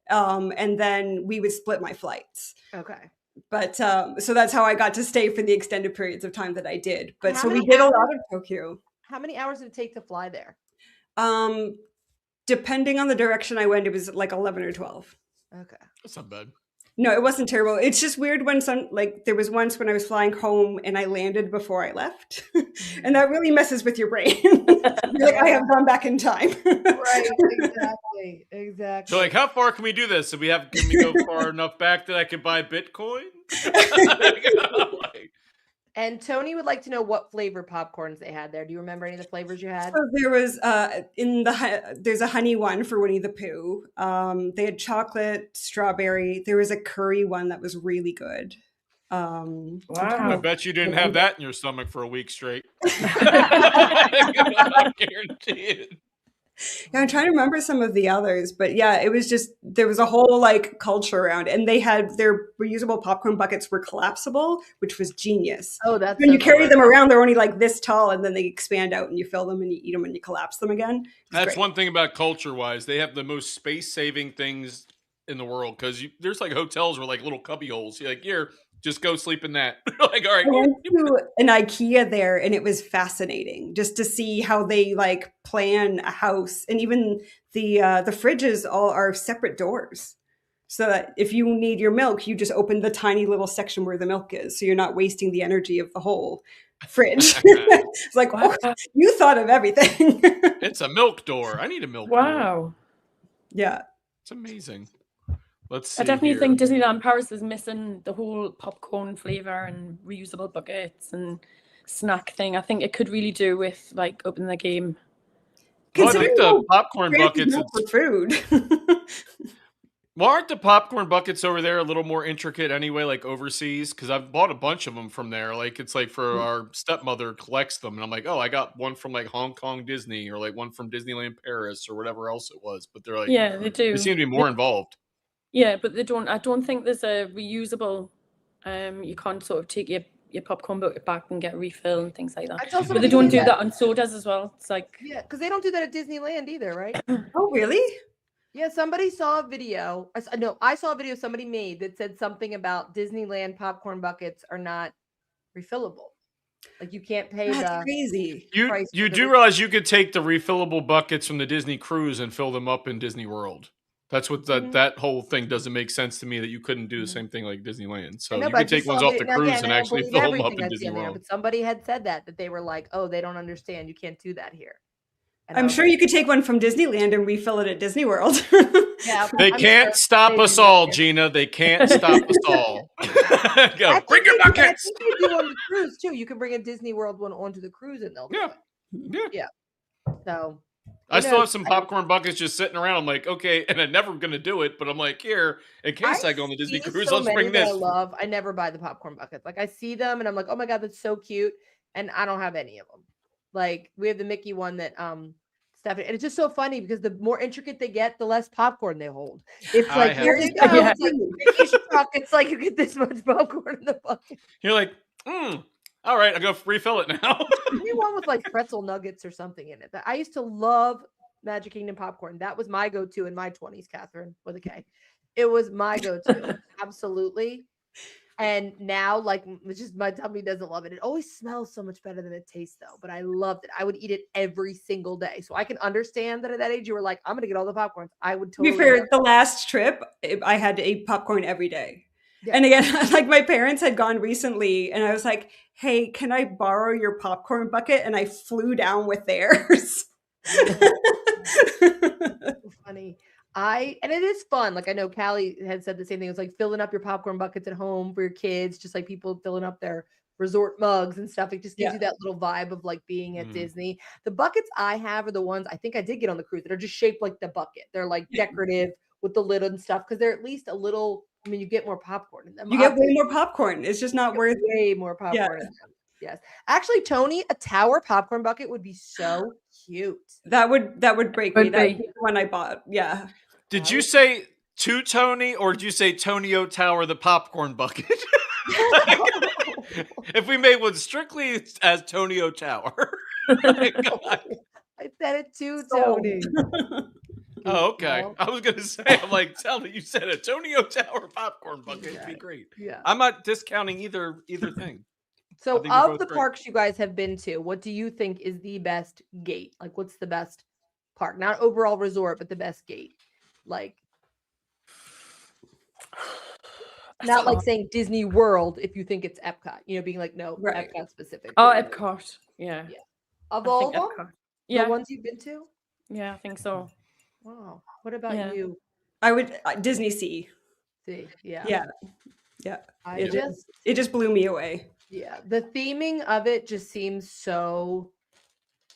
and then we would split my flights. Okay. But so that's how I got to stay for the extended periods of time that I did. But so we did a lot of Tokyo. How many hours did it take to fly there? Depending on the direction I went, it was like 11 or 12. Okay. That's not bad. No, it wasn't terrible. It's just weird when there was once when I was flying home and I landed before I left. And that really messes with your brain. You're like, I have gone back in time. Right, exactly. So like, how far can we do this? Can we go far enough back that I can buy Bitcoin? And Tony would like to know what flavor popcorns they had there. Do you remember any of the flavors you had? So there was there's a honey one for Winnie the Pooh. They had chocolate, strawberry. There was a curry one that was really good. Wow. I bet you didn't have that in your stomach for a week straight. I guarantee it. Yeah, I'm trying to remember some of the others, but yeah, it was just there was a whole like culture around, and they had their reusable popcorn buckets were collapsible, which was genius. Oh, that's when you carry them around, they're only like this tall, and then they expand out, and you fill them, and you eat them, and you collapse them again. That's great. one thing about culture-wise. They have the most space-saving things in the world because there's like hotels where like little cubby holes. You're like, here, just go sleep in that. Like, all right. I went to an IKEA there, and it was fascinating just to see how they like plan a house, and even the fridges all are separate doors, so that if you need your milk, you just open the tiny little section where the milk is, so you're not wasting the energy of the whole fridge. It's like, oh, you thought of everything. It's a milk door. I need a milk door. Wow. Yeah, it's amazing. Let's see. I definitely think Disneyland Paris is missing the whole popcorn flavor and reusable buckets and snack thing. I think it could really do with like opening the game. Well, I think the popcorn buckets for food. Well, aren't the popcorn buckets over there a little more intricate anyway, like overseas? Because I've bought a bunch of them from there. Like it's like for our stepmother collects them, and I'm like, oh, I got one from like Hong Kong Disney or like one from Disneyland Paris or whatever else it was. But they're like, yeah, they do. They seem to be more involved. Yeah, but they don't. I don't think there's a reusable. You can't sort of take your popcorn bucket back and get a refill and things like that. But they don't do that on sodas as well. It's like because they don't do that at Disneyland either, right? Oh, really? Yeah, somebody saw a video. I saw a video somebody made that said something about Disneyland popcorn buckets are not refillable. Like you can't pay That's crazy. You do realize you could take the refillable buckets from the Disney cruise and fill them up in Disney World. That's what that whole thing doesn't make sense to me that you couldn't do the same thing like Disneyland. So you could take ones off the cruise and actually fill them up in Disney World. But somebody had said that they were like, oh, they don't understand. You can't do that here. And I'm sure you could take one from Disneyland and refill it at Disney World. Yeah, they can't stop us all, Gina. They can't stop us all. Go, bring your buckets. I think they do on the cruise too. You can bring a Disney World one onto the cruise and they'll do it. Yeah. So I You still know, have some popcorn buckets just sitting around. I'm like, okay, and I'm never gonna do it, but I'm like, here, in case I go on the Disney see cruise, so let's many bring that I this. love. I never buy the popcorn buckets. Like I see them and I'm like, oh my god, that's so cute, and I don't have any of them. Like we have the Mickey one that Stephanie, and it's just so funny because the more intricate they get, the less popcorn they hold. It's I like have here the you same. go. Yeah. It's like Mickey's truck. It's like you get this much popcorn in the bucket. You're like, all right, I'm gonna refill it now. Maybe one with like pretzel nuggets or something in it. That I used to love Magic Kingdom popcorn. That was my go-to in my 20s, Catherine, with a K. It was my go-to. Absolutely. And now, like, it's just my tummy doesn't love it. It always smells so much better than it tastes, though. But I loved it. I would eat it every single day. So I can understand that at that age, you were like, I'm going to get all the popcorns. I would To be totally. fair, the last trip, I had to eat popcorn every day. Yeah. And again, like my parents had gone recently, and I was like, hey, can I borrow your popcorn bucket? And I flew down with theirs. Funny. And it is fun. Like I know Callie had said the same thing. It was like filling up your popcorn buckets at home for your kids, just like people filling up their resort mugs and stuff. It just gives you that little vibe of like being at Disney. The buckets I have are the ones I think I did get on the cruise that are just shaped like the bucket. They're like decorative with the lid and stuff because they're at least a little. I mean, you get more popcorn in them. You get way more popcorn. It's just not worth way more popcorn in them. Yes. Actually, Tony, a tower popcorn bucket would be so cute. That would break me. Would That be. was the one I bought. Yeah. Did you say to Tony, or did you say Tonio Tower, the popcorn bucket? If we made one strictly as Tonio Tower. I said it too, Tony. Oh, okay. I was gonna say, I'm like, tell me you said a Tonio Tower popcorn bucket. It'd be great. Yeah. I'm not discounting either thing. So think they're of both the great. parks you guys have been to, what do you think is the best gate? Like what's the best park? Not overall resort, but the best gate. Like not like saying Disney World if you think it's Epcot, being like, no, Right. Epcot specific. Oh, Epcot. Yeah. Of I all think of them? Epcot. The Yeah. ones you've been to? Yeah, I think so. Wow. What about Yeah. you? I would Disney Sea. See, Yeah. I just It just blew me away. the theming of it just seems so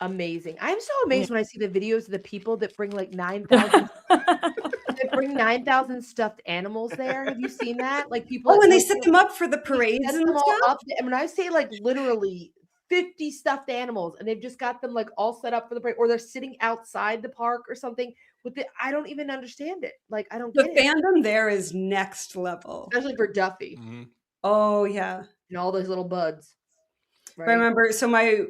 amazing. I'm so amazed when I see the videos of the people that bring like 9,000 they bring 9,000 stuffed animals there. Have you seen that? Like people Oh, at and they Tokyo- set them up for the they parades set and them all stuff. up. And when I say like literally 50 stuffed animals, and they've just got them like all set up for the parade, or they're sitting outside the park or something with it. I don't even understand it. Like I don't The get it. fandom there is next level. Especially for Duffy Oh yeah. and all those little buds. I remember, so my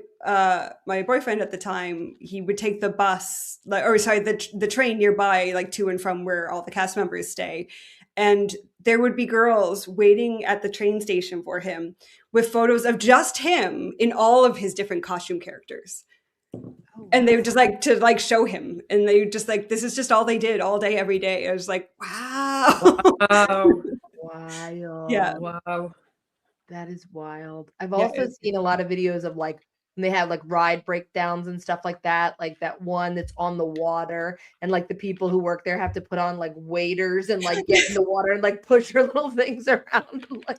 my boyfriend at the time, he would take the bus, the train nearby, like to and from where all the cast members stay, and there would be girls waiting at the train station for him with photos of just him in all of his different costume characters, and they would just like to like show him, and they would just like, this is just all they did all day every day. I was like, wow. Oh, Wild. Yeah. wow. That is wild. I've also seen a lot of videos of like when they have like ride breakdowns and stuff like that one that's on the water, and like the people who work there have to put on like waders and like get in the water and like push their little things around. Like,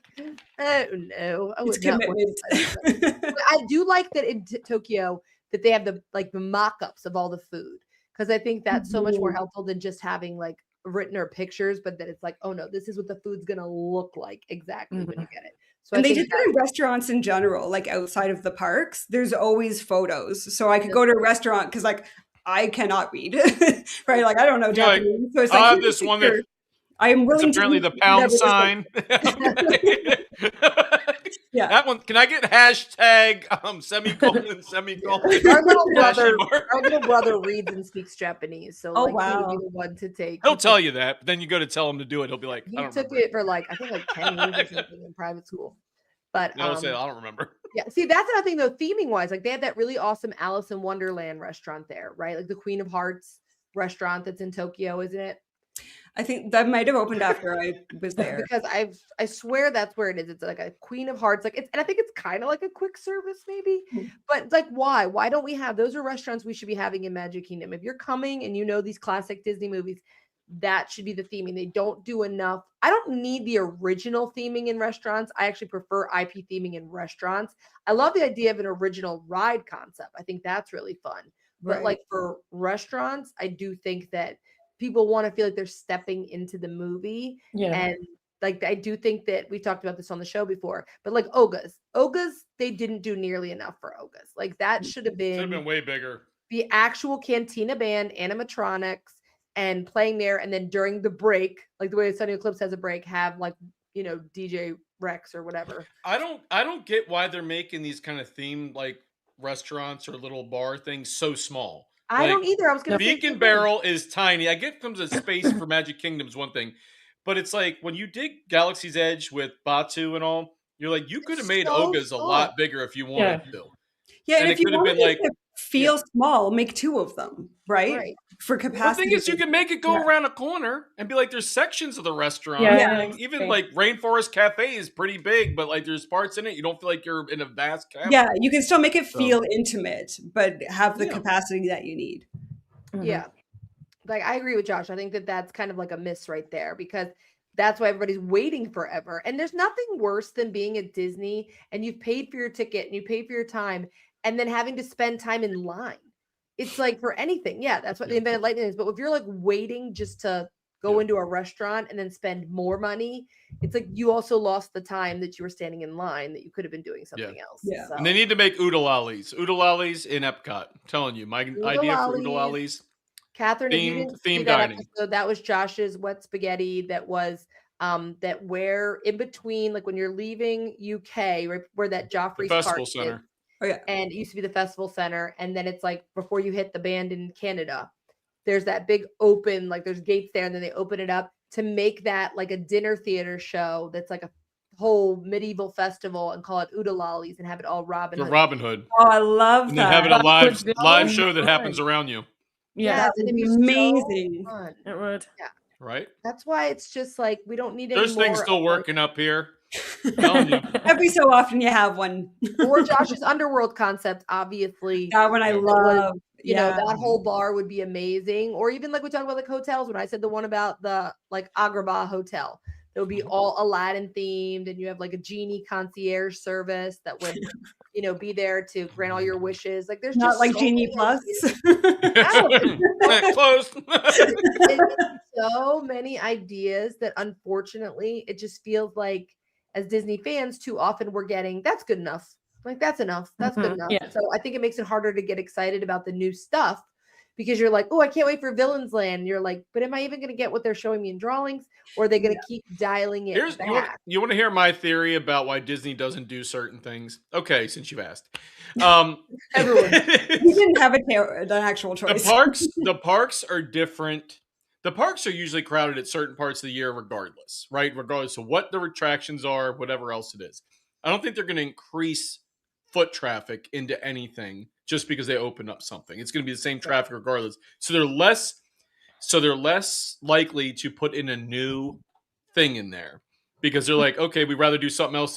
oh no, I It's would not want commitment. But I do like that in Tokyo that they have the mock-ups of all the food, because I think that's so much more helpful than just having like written or pictures, but that it's like, oh no, this is what the food's gonna look like exactly when you get it. So And I they think did that in restaurants in general, like outside of the parks. There's always photos. So I could go to a restaurant because like I cannot read. Right? Like I don't know You're like, Japanese. So it's I like, have here's this a one that picture. I am willing it's apparently to the pound sign. Yeah. That one. Can I get hashtag semicolon semicolon? Our little question brother, mark? our little brother reads and speaks Japanese, so Oh, like he would wow. be the one to take. He'll tell you that, but then you go to tell him to do it. He'll be like, He I don't took remember. it for like I think like 10 years or something in private school. But No, he'll say, I don't remember. yeah, see that's another thing though, theming wise, like they have that really awesome Alice in Wonderland restaurant there, right? Like the Queen of Hearts restaurant that's in Tokyo, isn't it? I think that might have opened after I was there. Because I swear that's where it is. It's like a Queen of Hearts, like it's, and I think it's kind of like a quick service maybe, but like why don't we have those? Are restaurants we should be having in Magic Kingdom. If you're coming and you know these classic Disney movies, that should be the theming. They don't do enough. I don't need the original theming in restaurants. I actually prefer IP theming in restaurants. I love the idea of an original ride concept. I think that's really fun. But like for restaurants, I do think that people want to feel like they're stepping into the movie. Yeah. And like I do think that we talked about this on the show before, but like Oga's, they didn't do nearly enough for Oga's. Like that should have Should have been been way bigger. the actual Cantina band, animatronics, and playing there. And then during the break, like the way Sunny Eclipse has a break, have like, you know, DJ Rex or whatever. I don't get why they're making these kind of themed like restaurants or little bar things so small. I Like, don't either. I was gonna say Beacon same Barrel is tiny. I get comes a space for Magic Kingdom's one thing, but it's like when you dig Galaxy's Edge with Batu and all, you're like you could have made so Oga's a small. lot bigger if you wanted to. Yeah, and And if it you could have want been like to feel small, make 2 of them, right? Right. For the capacity. thing is, you can make it go Yeah. around a corner and be like, there's sections of the restaurant. Yeah, Like, even exactly. like Rainforest Cafe is pretty big, but like there's parts in it you don't feel like you're in a vast cafe. Yeah, you can still make it So- feel intimate, but have the Yeah. capacity that you need. Yeah. Like I agree with Josh. I think that that's kind of like a miss right there because that's why everybody's waiting forever. And there's nothing worse than being at Disney and you've paid for your ticket and you paid for your time and then having to spend time in line. It's like for anything. Yeah, that's what they invented Lightning is. But if you're like waiting just to go into a restaurant and then spend more money, it's like you also lost the time that you were standing in line that you could have been doing something else. Yeah. So. And they need to make oodle-lollies in Epcot. I'm telling you, my idea for oodle-lollies. Catherine, if you didn't see Themed that dining. episode, that was Josh's wet spaghetti. That was that where in between, like when you're leaving UK, right where that Joffrey's Festival Park Center. is, Oh yeah. and it used to be the festival center, and then it's like before you hit the band in Canada, there's that big open, like there's gates there, and then they open it up to make that like a dinner theater show that's like a whole medieval festival and call it Oodalollies and have it all Robin For Hood. Robin Hood. Oh, I love And then that. having a That would be live so show that fun. happens around you. Yeah, Yes, would it'd be be so amazing. fun. it would. Right? That's why it's just like we don't need any There's more things still of, like, working up here. Telling you. Every so often you have one. or Josh's Underworld concept, obviously. That one I would, love. You know, Yeah. that whole bar would be amazing. Or even like we talked about like hotels when I said the one about the like Agrabah hotel. It would be all Aladdin themed and you have like a genie concierge service that would, you know, be there to grant all your wishes. Like there's Not just like so Genie many Plus. ideas. Close. It's so many ideas that unfortunately it just feels like as Disney fans too often we're getting that's good enough. Like that's enough. That's good enough. Yeah. So I think it makes it harder to get excited about the new stuff because you're like, oh, I can't wait for Villains Land. And you're like, but am I even going to get what they're showing me in drawings? Or are they going to keep dialing it back? You want to hear my theory about why Disney doesn't do certain things? Okay, since you've asked. Everyone. We didn't have an actual choice. The parks are different. The parks are usually crowded at certain parts of the year regardless, right? Regardless of what the attractions are, whatever else it is. I don't think they're going to increase foot traffic into anything just because they open up something. It's going to be the same traffic regardless. So they're less likely to put in a new thing in there because they're like, okay, we'd rather do something else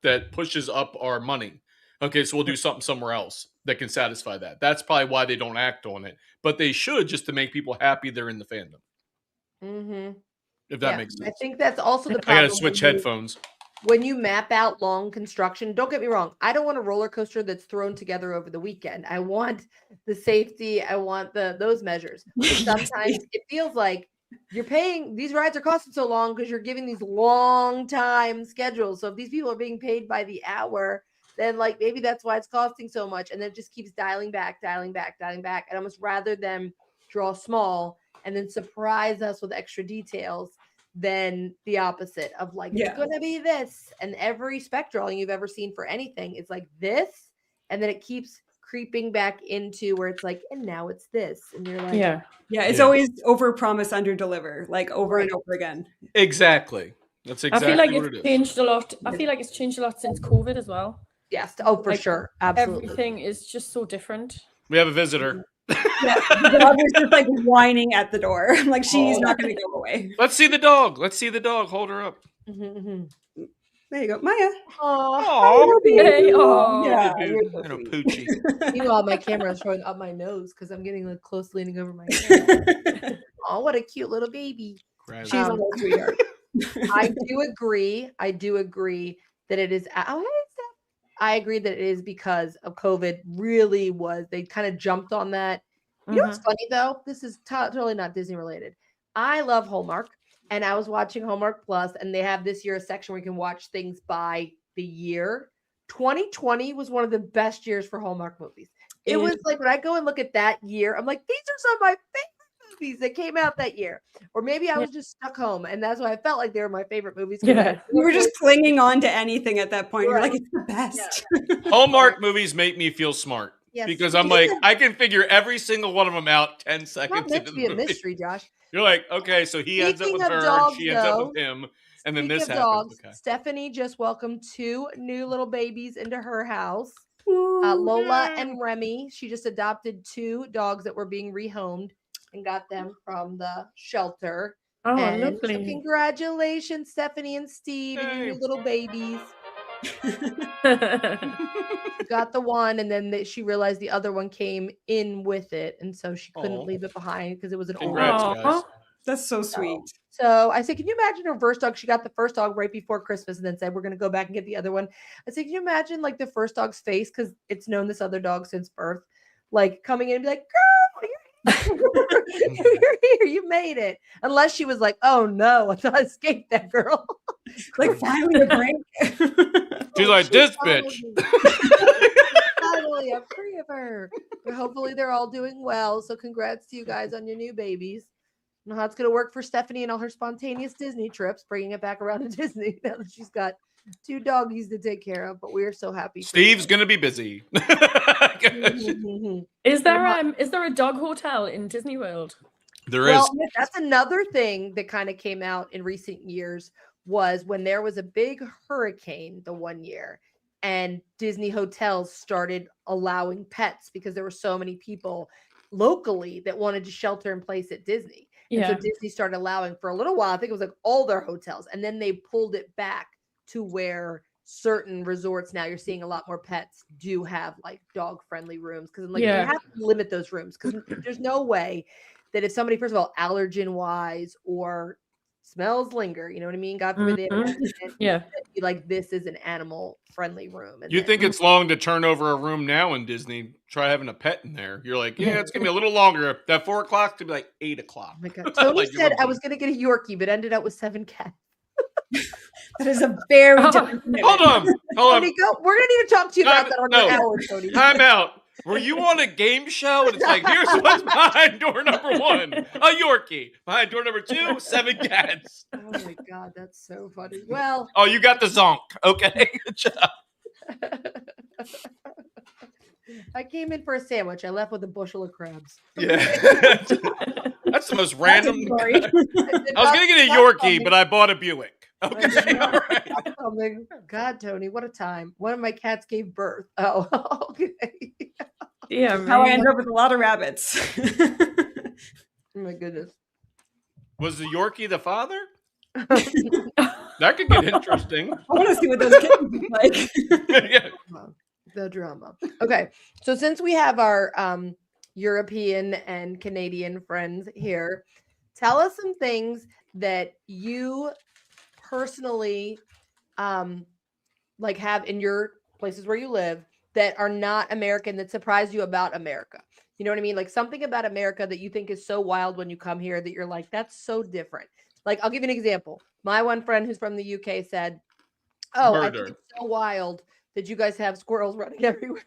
that pushes up our money. Okay, so we'll do something somewhere else that can satisfy that. That's probably why they don't act on it. But they should just to make people happy they're in the fandom. Mm-hmm. If that makes sense. I think that's also the I problem. got to switch headphones. When you map out long construction, don't get me wrong. I don't want a roller coaster that's thrown together over the weekend. I want the safety. I want those measures. But sometimes it feels like you're paying, these rides are costing so long because you're giving these long time schedules. So if these people are being paid by the hour, then like maybe that's why it's costing so much. And then it just keeps dialing back. I'd almost rather them draw small and then surprise us with extra details than the opposite of like, it's going to be this. And every spec drawing you've ever seen for anything is like this. And then it keeps creeping back into where it's like, and now it's this. And you're like, yeah, it's always over promise, under deliver, like over and over again. Exactly. That's exactly I feel like what it's it is. changed a lot. I feel like it's changed a lot since COVID as well. Yes. Oh, for Like, sure. Absolutely. Everything is just so different. We have a visitor. Yeah, the dog is just like whining at the door. Like she's not going to go away. Let's see the dog. Hold her up. Mm-hmm. There you go, Maya. Oh, Hey, oh. Yeah. Poochie. Meanwhile, my camera is showing up my nose because I'm getting like close leaning over my head. Oh, what a cute little baby. She's She's a little sweetheart. I do agree that it is. Oh, hey, Steph. I agree that it is because of COVID. Really was they kind of jumped on that. You know what's funny though? This is totally not Disney related. I love Hallmark, and I was watching Hallmark Plus, and they have this year a section where you can watch things by the year. 2020 was one of the best years for Hallmark movies. It was like when I go and look at that year, I'm like, these are some of my favorite movies that came out that year. Or maybe I was just stuck home, and that's why I felt like they were my favorite movies. Yeah. We were just clinging on to anything at that point. You're like, it's the best. Hallmark movies make me feel smart. Yes. Because I'm like, I can figure every single one of them out 10 It's seconds not meant into to the be a movie. mystery, Josh. You're like, okay, so he ends up Speaking with of her, dogs, she ends up though, with him, and then Speaking this of happens. dogs, Okay. Stephanie just welcomed 2 new little babies into her house. Ooh. Lola and Remy. She just adopted 2 dogs that were being rehomed and got them from the shelter. Oh, And so lovely. congratulations, Stephanie and Steve, and your Yay. new little babies. Got the one, and then she realized the other one came in with it, and so she couldn't Aw. leave it behind because it was an Congrats, old. guys. That's so sweet. So I said, can you imagine her first dog? She got the first dog right before Christmas and then said, we're going to go back and get the other one. I said, can you imagine like the first dog's face? Because it's known this other dog since birth, like coming in and be like, girl, you're here. You made it. Unless she was like, oh no, I thought I escaped that girl. Like finally a break. She's like, this bitch. Finally, I'm free of her. But hopefully they're all doing well. So congrats to you guys on your new babies. I know how it's going to work for Stephanie and all her spontaneous Disney trips, bringing it back around to Disney now that she's got 2 doggies to take care of. But we are so happy. Steve's going to be busy. Is there a dog hotel in Disney World? There is. That's another thing that kind of came out in recent years was when there was a big hurricane the one year and Disney hotels started allowing pets because there were so many people locally that wanted to shelter in place at Disney. Yeah. And so Disney started allowing for a little while. I think it was like all their hotels. And then they pulled it back to where certain resorts now you're seeing a lot more pets do have like dog friendly rooms. Cause like you have to limit those rooms because there's no way that if somebody, first of all, allergen wise or smells linger, you know what I mean? God forbid they have an like this is an animal friendly room. And you think it's long to turn over a room now in Disney? Try having a pet in there. You're like, yeah, it's gonna be a little longer. That 4 o'clock to be like 8 o'clock. Oh my God. Tony said I was gonna get a Yorkie, but ended up with 7 cats. That is a very different Hold on. Tony, go. We're gonna need to talk to you about that on your hour, Tony. Time out. Were you on a game show? And it's like, here's what's behind door number 1. A Yorkie. Behind door number 2, 7 cats. Oh my God, that's so funny. Well. Oh, you got the zonk. Okay. Good job. I came in for a sandwich. I left with a bushel of crabs. Yeah. That's the most random. I was going to get a Yorkie, but I bought a Buick. Okay. All right. God, Tony, what a time. One of my cats gave birth. Oh, okay. Yeah, how I ended up with a lot of rabbits. Oh my goodness. Was the Yorkie the father? That could get interesting. I want to see what those kittens look like. Yeah. The drama. Okay, so since we have our European and Canadian friends here, tell us some things that you personally like have in your places where you live that are not American that surprise you about America. You know what I mean? Like something about America that you think is so wild when you come here that you're like, that's so different. Like I'll give you an example. My one friend who's from the UK said, oh, I think it's so wild that you guys have squirrels running everywhere.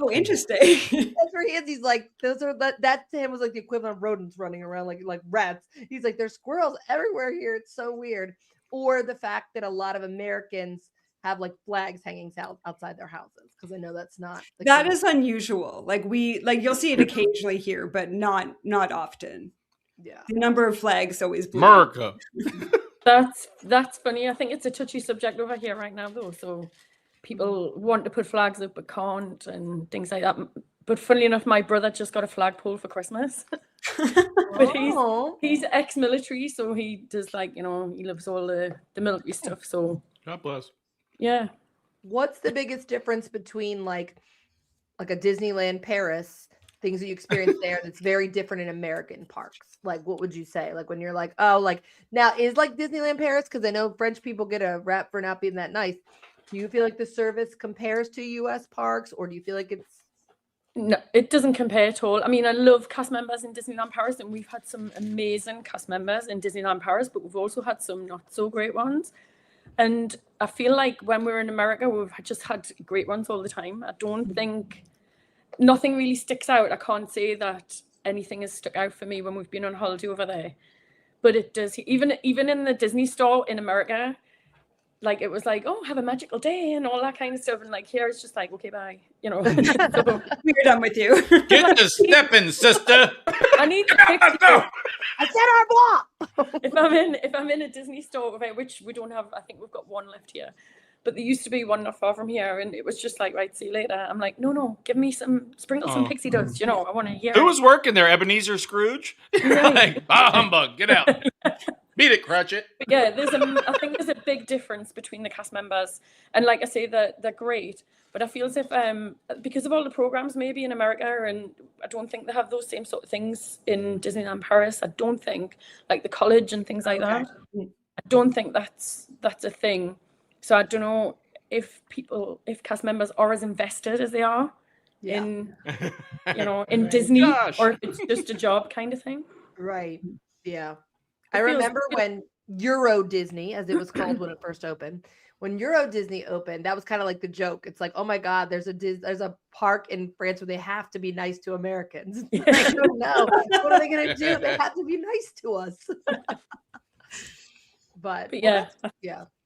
Oh, interesting. That's where he is. He's like, those are that to him was like the equivalent of rodents running around like rats. He's like, there's squirrels everywhere here. It's so weird. Or the fact that a lot of Americans have like flags hanging outside their houses, because I know that's not that is unusual. Like you'll see it occasionally here, but not often. Yeah, the number of flags always blew America. That's funny. I think it's a touchy subject over here right now, though. So people want to put flags up but can't, and things like that. But funnily enough, my brother just got a flagpole for Christmas. But he's ex-military, so he does he loves all the military stuff. So God bless. Yeah. What's the biggest difference between like a Disneyland Paris, things that you experience there that's very different in American parks? Like, what would you say? Like when you're like, oh, like now is like Disneyland Paris, because I know French people get a rap for not being that nice. Do you feel like the service compares to US parks, or do you feel like it's No, it doesn't compare at all. I mean, I love cast members in Disneyland Paris, and we've had some amazing cast members in Disneyland Paris, but we've also had some not so great ones. And I feel like when we're in America, we've just had great ones all the time. I don't think nothing really sticks out. I can't say that anything has stuck out for me when we've been on holiday over there, but it does. Even in the Disney store in America, like it was like, oh, have a magical day and all that kind of stuff. And like here, it's just like, okay, bye. You know, so We're done with you. Get the stepping, sister. I need to fix it. I said au revoir? If I'm in a Disney store, which we don't have, I think we've got one left here, but there used to be one not far from here, and it was just like, right, see you later. I'm like, no, give me sprinkle some pixie dust. You know, I want to hear. Who was working there? Ebenezer Scrooge? Like, humbug, get out. Beat it, Cratchit. But yeah, I think there's a big difference between the cast members, and like I say, they're great. But I feel as if because of all the programs maybe in America, and I don't think they have those same sort of things in Disneyland Paris. I don't think like the college and things like that. I don't think that's a thing. So I don't know if cast members are as invested as they are in in Disney, or if it's just a job kind of thing. Right. Yeah. I remember when Euro Disney, as it was called when it first opened, when Euro Disney opened, that was kind of like the joke. It's like, oh my God, there's a park in France where they have to be nice to Americans. I don't know. What are they going to do? They have to be nice to us. But yeah,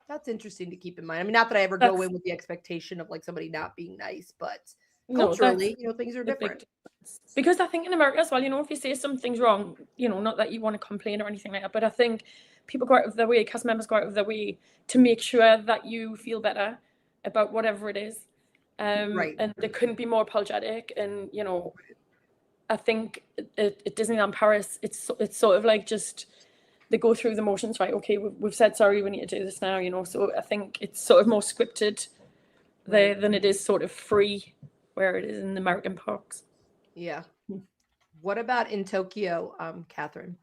that's interesting to keep in mind. I mean, not that I ever go in with the expectation of like somebody not being nice, but culturally, things are different. Because I think in America as well, if you say something's wrong, not that you want to complain or anything like that, but I think people go out of their way, cast members go out of their way to make sure that you feel better about whatever it is. Right. And they couldn't be more apologetic. And, I think at Disneyland Paris, it's sort of like just they go through the motions, right? Okay, we've said sorry, we need to do this now, so I think it's sort of more scripted there than it is sort of free where it is in the American parks. Yeah. What about in Tokyo, Catherine?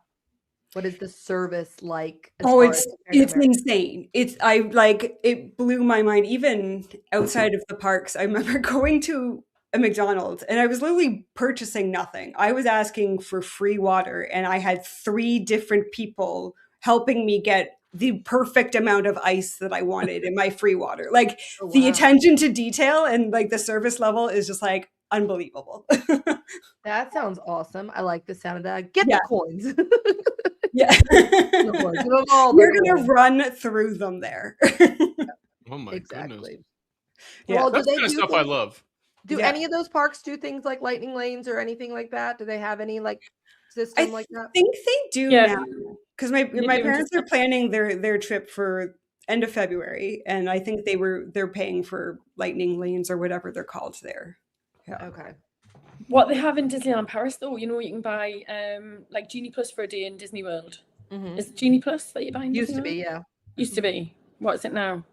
What is the service like? It's insane. It blew my mind. Even outside of the parks, I remember going to a McDonald's and I was literally purchasing nothing. I was asking for free water, and I had 3 different people helping me get the perfect amount of ice that I wanted in my free water. Like the attention to detail and like the service level is just like unbelievable. That sounds awesome. I like the sound of that. Get the coins. Yeah. We're going to run through them there. Oh my goodness. Yeah. Well, that's the kind of stuff I love. Do any of those parks do things like lightning lanes or anything like that? Do they have any like system like that? I think they do now. Because my parents are planning their trip for end of February, and I think they're paying for lightning lanes or whatever they're called there. Yeah. Okay. What they have in Disneyland Paris, though, you can buy like Genie Plus for a day in Disney World. Mm-hmm. Is it Genie Plus that you buy in Used Disneyland? to be, yeah. Used to be. What is it now?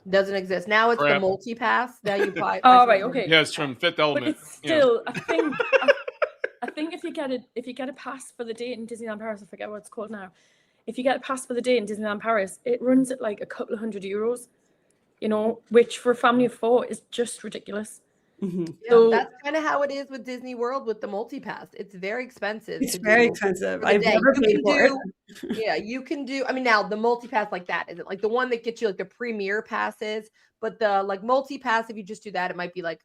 Doesn't exist. Now it's the multi-pass. Now you buy. Oh, right, okay. Yeah, it's from Fifth Element. But it's still, I think if you get a pass for the day in Disneyland Paris, I forget what it's called now. If you get a pass for the day in Disneyland Paris, it runs at like a couple of €100, which for a family of 4 is just ridiculous. Mm-hmm. Yeah, so that's kind of how it is with Disney World with the multi-pass. It's very expensive. It's very expensive. I've never paid for it. Yeah, you can do. I mean, now the multi-pass like that isn't like the one that gets you like the premier passes, but the like multi-pass, if you just do that, it might be like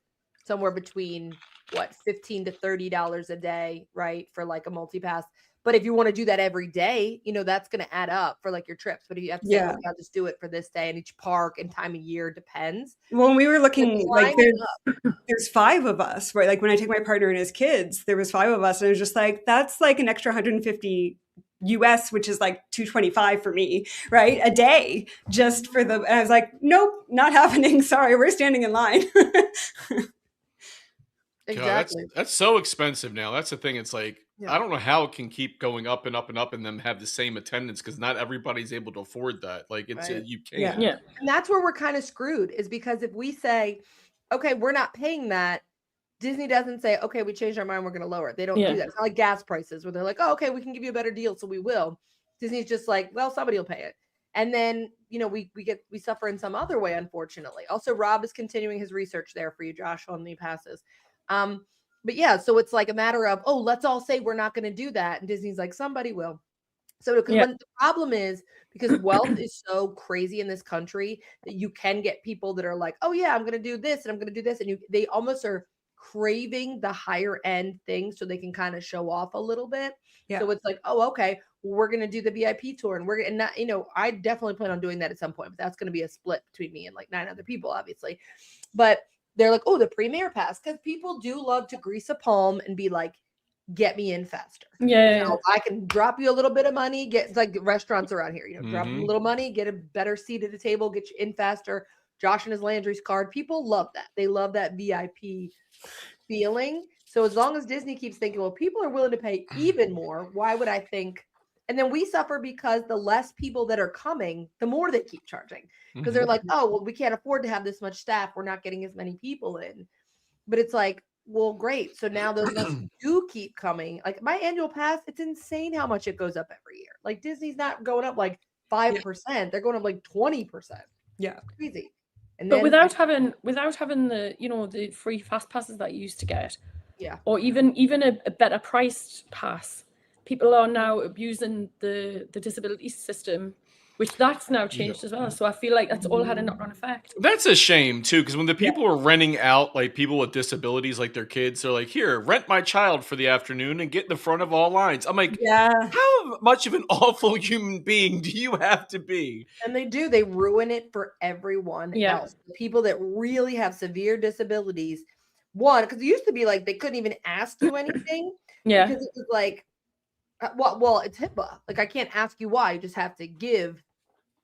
somewhere between $15 to $30 a day, right, for like a multi-pass. But if you want to do that every day, that's going to add up for like your trips. But if you have to say, okay, I'll just do it for this day, and each park and time of year depends. When we were looking, like there's 5 of us, right? Like when I take my partner and his kids, there was 5 of us, and it was just like, that's like an extra $150 US, which is like $225 for me, right? A day just for and I was like, nope, not happening. Sorry, we're standing in line. Exactly. God, that's so expensive now. That's the thing. It's like, I don't know how it can keep going up and up and up and then have the same attendance, because not everybody's able to afford that. Like it's you can't. Yeah. And that's where we're kind of screwed, is because if we say, okay, we're not paying that, Disney doesn't say, okay, we changed our mind, we're going to lower it. They don't do that. It's not like gas prices where they're like, oh, okay, we can give you a better deal, so we will. Disney's just like, well, somebody will pay it. And then, you know, we suffer in some other way, unfortunately. Also, Rob is continuing his research there for you, Josh, on the passes. But yeah, so it's like a matter of, oh, let's all say we're not going to do that. And Disney's like, somebody will. So because when the problem is, because wealth is so crazy in this country that you can get people that are like, oh yeah, I'm going to do this and I'm going to do this. And they almost are craving the higher end things so they can kind of show off a little bit. Yeah. So it's like, oh, okay, well, we're going to do the VIP tour, and not, you know, I definitely plan on doing that at some point, but that's going to be a split between me and like 9 other people, obviously. But they're like, oh, the premier pass, because people do love to grease a palm and be like, get me in faster. Yeah. So I can drop you a little bit of money, get like restaurants around here, you know, drop them a little money, get a better seat at the table, get you in faster. Josh and his Landry's card. People love that. They love that VIP feeling. So as long as Disney keeps thinking, well, people are willing to pay even more, why would I think? And then we suffer because the less people that are coming, the more they keep charging. Because they're like, oh, well, we can't afford to have this much staff. We're not getting as many people in. But it's like, well, great. So now those ones do keep coming. Like my annual pass, it's insane how much it goes up every year. Like Disney's not going up like 5%. They're going up like 20%. Yeah. Crazy. And but then, without having the, you know, the free fast passes that you used to get, or even a better priced pass, people are now abusing the disability system, which that's now changed as well. So I feel like that's all had a knock-on effect. That's a shame too, because when the people are renting out like people with disabilities, like their kids, they're like, here, rent my child for the afternoon and get in the front of all lines. I'm like, how much of an awful human being do you have to be? And they ruin it for everyone else. The people that really have severe disabilities, one, because it used to be like they couldn't even ask you anything. Because it was like, well, it's HIPAA. Like I can't ask you why. You just have to give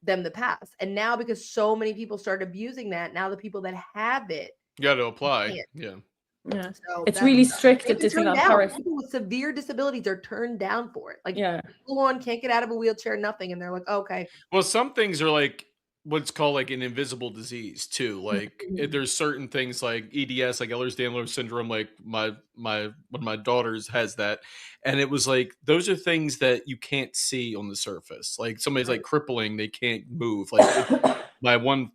them the pass. And now because so many people start abusing that, now the people that have it, you got to apply. Yeah. So it's really strict at Disneyland Paris. People with severe disabilities are turned down for it. Like full on can't get out of a wheelchair, nothing, and they're like, okay. Well, some things are like what's called like an invisible disease too. Like there's certain things like EDS, like Ehlers-Danlos syndrome. Like one of my daughters has that, and it was like those are things that you can't see on the surface. Like somebody's like crippling, they can't move. Like my one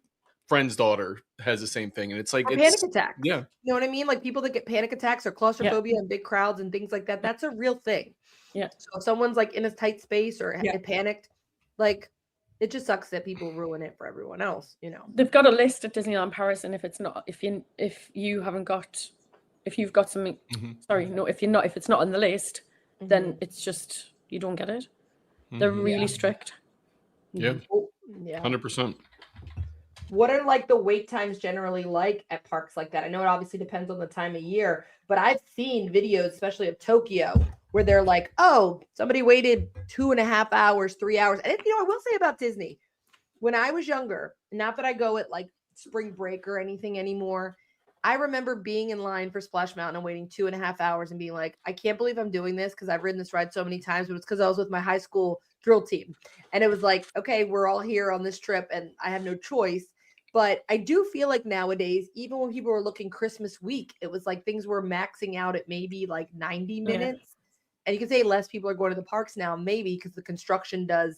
friend's daughter has the same thing, and it's like panic attacks. Yeah, you know what I mean. Like people that get panic attacks or claustrophobia in big crowds and things like that. That's a real thing. Yeah. So if someone's like in a tight space or panicked, like. It just sucks that people ruin it for everyone else, you know. They've got a list at Disneyland Paris, and if it's not, if you've got something, if it's not on the list, then it's just you don't get it. They're really strict. Yeah. 100%. What are like the wait times generally like at parks like that? I know it obviously depends on the time of year, but I've seen videos, especially of Tokyo, where they're like, oh, somebody waited 2.5 hours, 3 hours. And you know, I will say about Disney, when I was younger, not that I go at like spring break or anything anymore, I remember being in line for Splash Mountain and waiting 2.5 hours and being like, I can't believe I'm doing this because I've ridden this ride so many times, but it's because I was with my high school drill team. And it was like, okay, we're all here on this trip and I have no choice. But I do feel like nowadays, even when people were looking Christmas week, it was like things were maxing out at maybe like 90 minutes. And you can say less people are going to the parks now, maybe because the construction does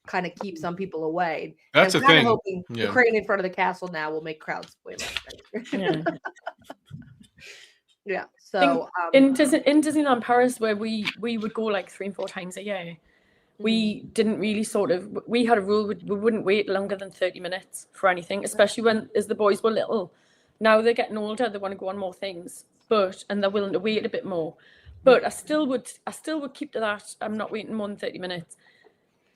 kind of keep some people away. That's the thing. Hoping the crane in front of the castle now will make crowds way less. So in Disneyland Paris, where we would go like 3 and 4 times a year, we didn't really we had a rule we wouldn't wait longer than 30 minutes for anything, especially as the boys were little. Now they're getting older, they want to go on more things, and they're willing to wait a bit more. But I still would keep to that. I'm not waiting more than 30 minutes.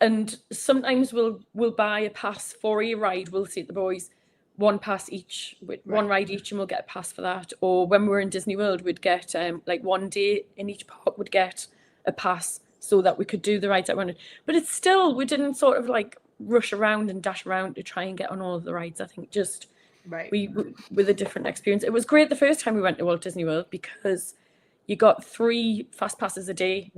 And sometimes we'll buy a pass for a ride. We'll say to the boys, 1 pass each, one ride each, and we'll get a pass for that. Or when we were in Disney World, we'd get like 1 day in each park would get a pass so that we could do the rides that we wanted. But it's still, we didn't sort of like rush around and dash around to try and get on all of the rides. I think just with a different experience. It was great the first time we went to Walt Disney World because you got 3 fast passes a day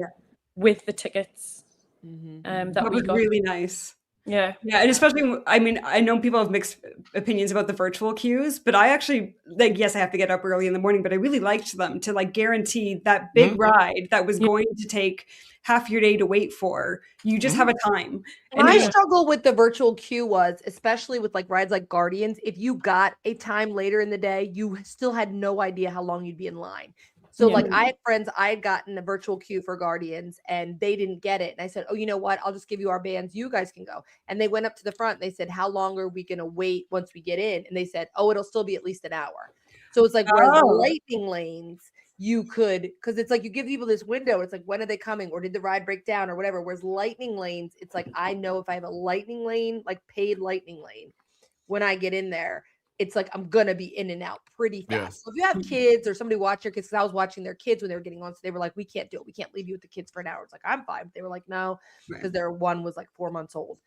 with the tickets. That was really nice. Yeah. Yeah, and especially, I mean, I know people have mixed opinions about the virtual queues, but I actually, like, yes, I have to get up early in the morning, but I really liked them to like guarantee that big ride that was Yeah. going to take half your day to wait for. You just have a time. And My it- struggle with the virtual queue was, especially with like rides like Guardians, if you got a time later in the day, you still had no idea how long you'd be in line. So Yeah. like I had friends, I had gotten a virtual queue for Guardians and they didn't get it. And I said, oh, you know what? I'll just give you our bands. You guys can go. And they went up to the front. And they said, how long are we going to wait once we get in? And they said, oh, it'll still be at least an hour. So it's like, whereas the Oh. lightning lanes, you could, because it's like you give people this window. It's like, when are they coming? Or did the ride break down or whatever? Whereas lightning lanes, it's like, I know if I have a lightning lane, like paid lightning lane, when I get in there, it's like I'm gonna be in and out pretty fast. Yeah. So if you have kids or somebody watch your kids, because I was watching their kids when they were getting on, so they were like, we can't do it. We can't leave you with the kids for an hour. It's like, I'm fine. But they were like, no, because Right. their one was like 4 months old.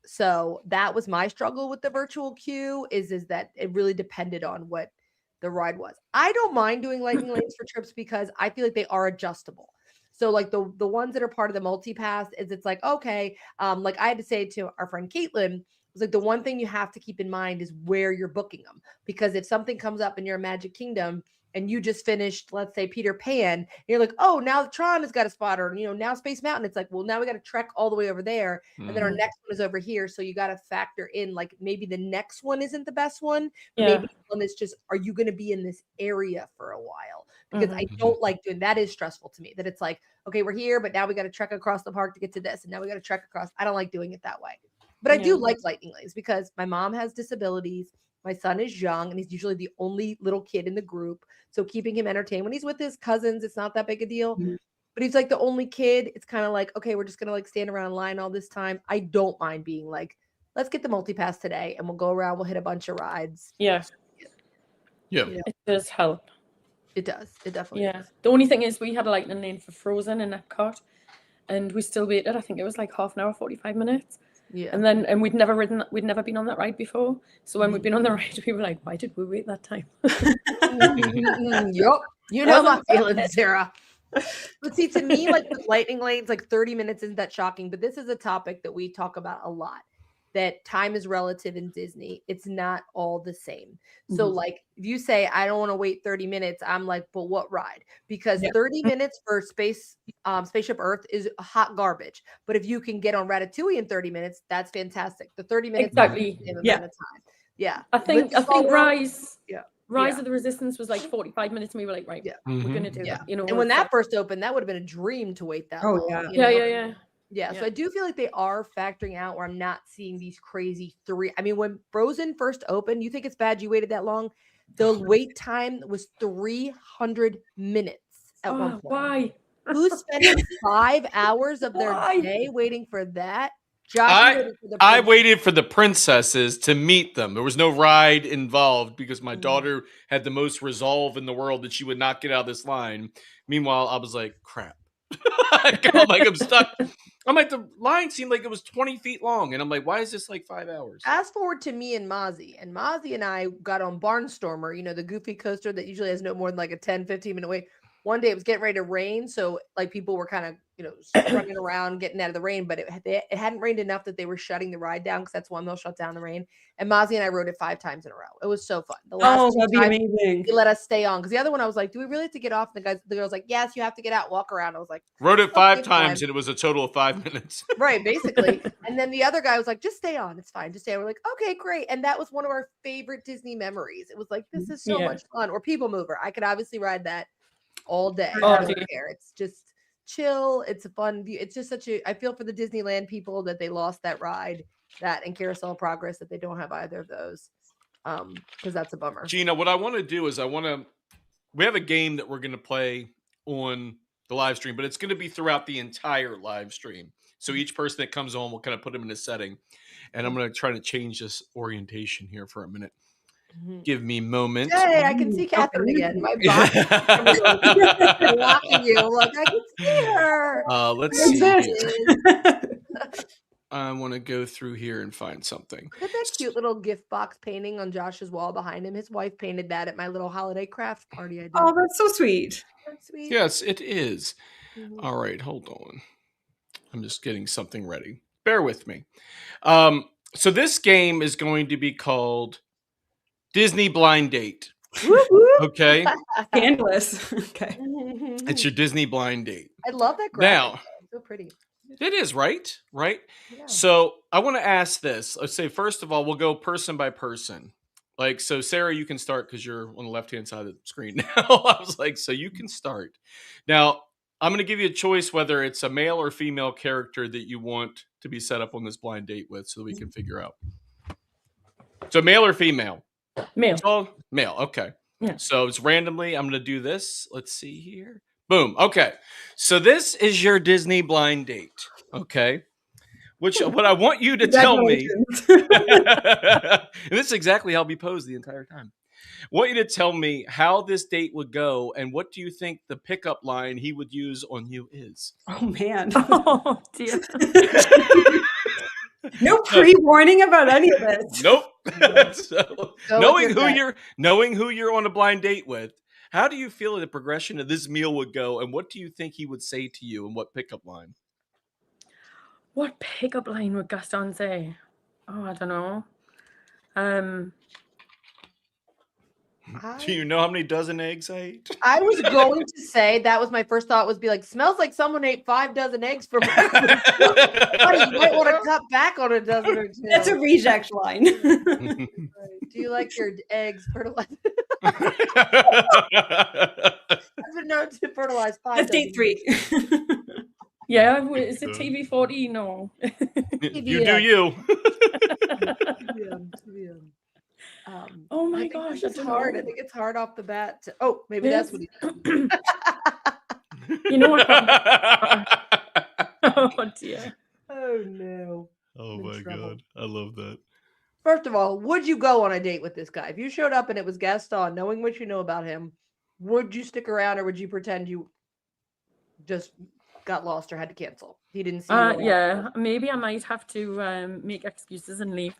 So that was my struggle with the virtual queue is that it really depended on what the ride was. I don't mind doing lightning lanes for trips because I feel like they are adjustable. So like the ones that are part of the multi-pass is it's like, okay, like I had to say to our friend Caitlin, it's like the one thing you have to keep in mind is where you're booking them. Because if something comes up in your Magic Kingdom and you just finished, let's say Peter Pan, and you're like, oh, now Tron has got a spot, or now Space Mountain. It's like, well, now we got to trek all the way over there, and then our next one is over here. So you got to factor in like maybe the next one isn't the best one. Yeah. Maybe one is just, are you going to be in this area for a while? Because I don't like doing that. Is stressful to me that it's like, okay, we're here, but now we got to trek across the park to get to this, and now we got to trek across. I don't like doing it that way. But I do like lightning lanes because my mom has disabilities. My son is young and he's usually the only little kid in the group. So keeping him entertained when he's with his cousins, it's not that big a deal. But he's like the only kid. It's kind of like, okay, we're just going to like stand around in line all this time. I don't mind being like, let's get the multi-pass today and we'll go around. We'll hit a bunch of rides. Yeah. Yeah. It does help. It does. It definitely does. The only thing is we had a lightning lane for Frozen in Epcot and we still waited. I think it was like half an hour, 45 minutes. Yeah. And we'd never been on that ride before. So when we'd been on the ride, we were like, why did we wait that time? Yup. You know my feelings, Sarah. But see, to me, like with lightning lanes, like 30 minutes isn't that shocking. But this is a topic that we talk about a lot. That time is relative in Disney. It's not all the same. So like if you say, I don't want to wait 30 minutes, I'm like, but what ride? Because 30 minutes for Spaceship Earth is hot garbage. But if you can get on Ratatouille in 30 minutes, that's fantastic. The 30 minutes Exactly. is the same amount of time. Yeah. I think Rise of the Resistance was like 45 minutes and we were like, right, we're gonna do that. And when that first opened, that would have been a dream to wait that long. Yeah, so I do feel like they are factoring out where I'm not seeing these crazy when Frozen first opened, you think it's bad you waited that long? The wait time was 300 minutes at one point. Why? Who's spending 5 hours of their day waiting for that? I waited for the princesses to meet them. There was no ride involved because my daughter had the most resolve in the world that she would not get out of this line. Meanwhile, I was like, crap. I'm stuck. I'm like, the line seemed like it was 20 feet long. And I'm like, why is this like 5 hours? Fast forward to me and Mozzie. And Mozzie and I got on Barnstormer, the goofy coaster that usually has no more than like a 10, 15 minute wait. One day it was getting ready to rain. So like people were kind of, running around, getting out of the rain, but it hadn't rained enough that they were shutting the ride down because that's when they'll shut down the rain. And Mozzie and I rode it 5 times in a row. It was so fun. The last that'd be amazing. He let us stay on because the other one I was like, do we really have to get off? And the girl's like, yes, you have to get out, walk around. I was like, rode it 5 times and it was a total of 5 minutes. Right, basically. And then the other guy was like, just stay on. It's fine. Just stay on. We're like, okay, great. And that was one of our favorite Disney memories. It was like, this is so much fun. Or People Mover. I could obviously ride that all day. I don't care. It's just chill. It's a fun view. It's just I feel for the Disneyland people that they lost that ride, that and Carousel of Progress, that they don't have either of those. Because that's a bummer. Gina, what I want to do is we have a game that we're going to play on the live stream, but it's going to be throughout the entire live stream. So each person that comes on, we'll kind of put them in a setting. And I'm going to try to change this orientation here for a minute. Give me a moment. Hey, I can see Catherine again. My box watching you. Look, I can see her. Let's see here. I want to go through here and find something. Look at that cute little gift box painting on Josh's wall behind him. His wife painted that at my little holiday craft party I did. Oh, that's so sweet. That's sweet. Yes, it is. All right, hold on. I'm just getting something ready. bear with me. So this game is going to be called Disney Blind Date. Whoop, whoop. Okay, Scandalous. Okay. it's your Disney Blind Date. I love that graphic. Now, It's so pretty. it is right. Yeah. So I want to ask this. Let's say first of all, we'll go person by person. Like, so Sarah, you can start because you're on the left-hand side of the screen now. I was like, so you can start. Now, I'm going to give you a choice whether it's a male or female character that you want to be set up on this blind date with so we can figure out. So male or female? Male. It's all male. Okay. Yeah. So it's randomly. I'm going to do this. Let's see here. Boom. Okay. So this is your Disney blind date. Okay. What I want you to tell me, and this is exactly how I'll be posed the entire time. I want you to tell me how this date would go, and what do you think the pickup line he would use on you is? Oh man. Oh dear. No pre-warning about any of this. Nope. So, Go knowing with who your gut. you're on a blind date with, how do you feel the progression of this meal would go, and what do you think he would say to you, and what pickup line? What pickup line would Gaston say? Oh, I don't know. Do you know how many dozen eggs I ate? I was going to say that was my first thought was be like, smells like someone ate 5 dozen eggs for breakfast. Buddy, you might want to cut back on a dozen or two. That's a reject line. Right. Do you like your eggs fertilized? I've been known to fertilize 5 That's date dozen. 3. Yeah, is it TV40? No. You do you. Oh my I think gosh, it's I don't hard. know. I think it's hard off the bat. Oh, maybe that's what he does. You know what? Oh dear. Oh no. Oh I'm in my trouble. god, I love that. First of all, would you go on a date with this guy? If you showed up and it was Gaston, knowing what you know about him, would you stick around or would you pretend you just got lost or had to cancel? He didn't see you. Yeah, maybe I might have to make excuses and leave.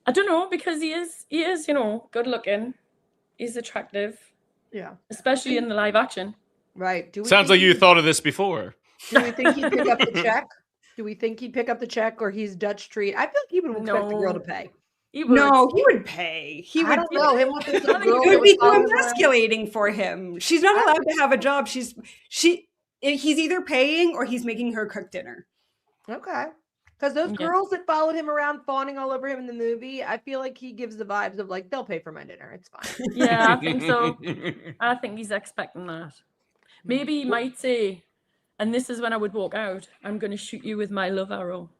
I don't know, because he is, you know, good looking. He's attractive, Yeah. especially in the live action. Right. Do we Sounds think like you thought of this before. Do we think he'd pick up the check? Do we think he'd pick up the check or he's Dutch treat? I feel like he would expect the girl to No. pay. He would. No, he would pay. He I would. don't know. Him with this little I think girl It that would be too was following around. emasculating for him. She's not allowed to have a job. He's either paying or he's making her cook dinner. Okay. Because those Yeah. girls that followed him around fawning all over him in the movie, I feel like he gives the vibes of like, they'll pay for my dinner. It's fine. Yeah, I think so. I think he's expecting that. Maybe he might say, and this is when I would walk out, I'm going to shoot you with my love arrow.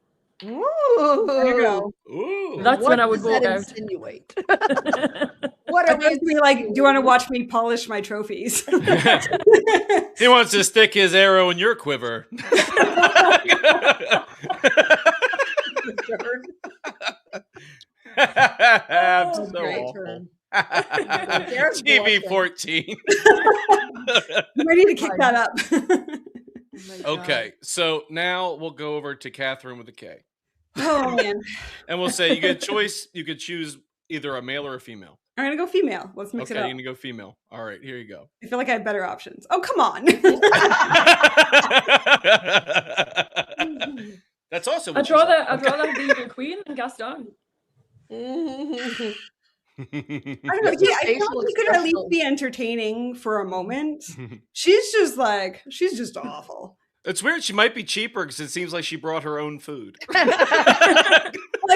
Ooh. There you go. Ooh. That's What when I would does that walk out. insinuate? What I are thought it'd be like, do you want to watch me polish my trophies? He wants to stick his arrow in your quiver. I'm Oh, so Great awful. turn. TV 14. You might need to kick that up. Oh my God. Okay, so now we'll go over to Catherine with a K. Oh man, And we'll say you get a choice. You could choose either a male or a female. I'm gonna go female. Let's mix Okay, it you're up. going to go female. All right, here you go. I feel like I have better options. Oh come on. That's also what I'd she said. rather have the evil queen than Gaston. I don't know. Just Yeah, I feel facial like you could at least expressions. be entertaining for a moment. She's just awful. It's weird. She might be cheaper because it seems like she brought her own food. Well,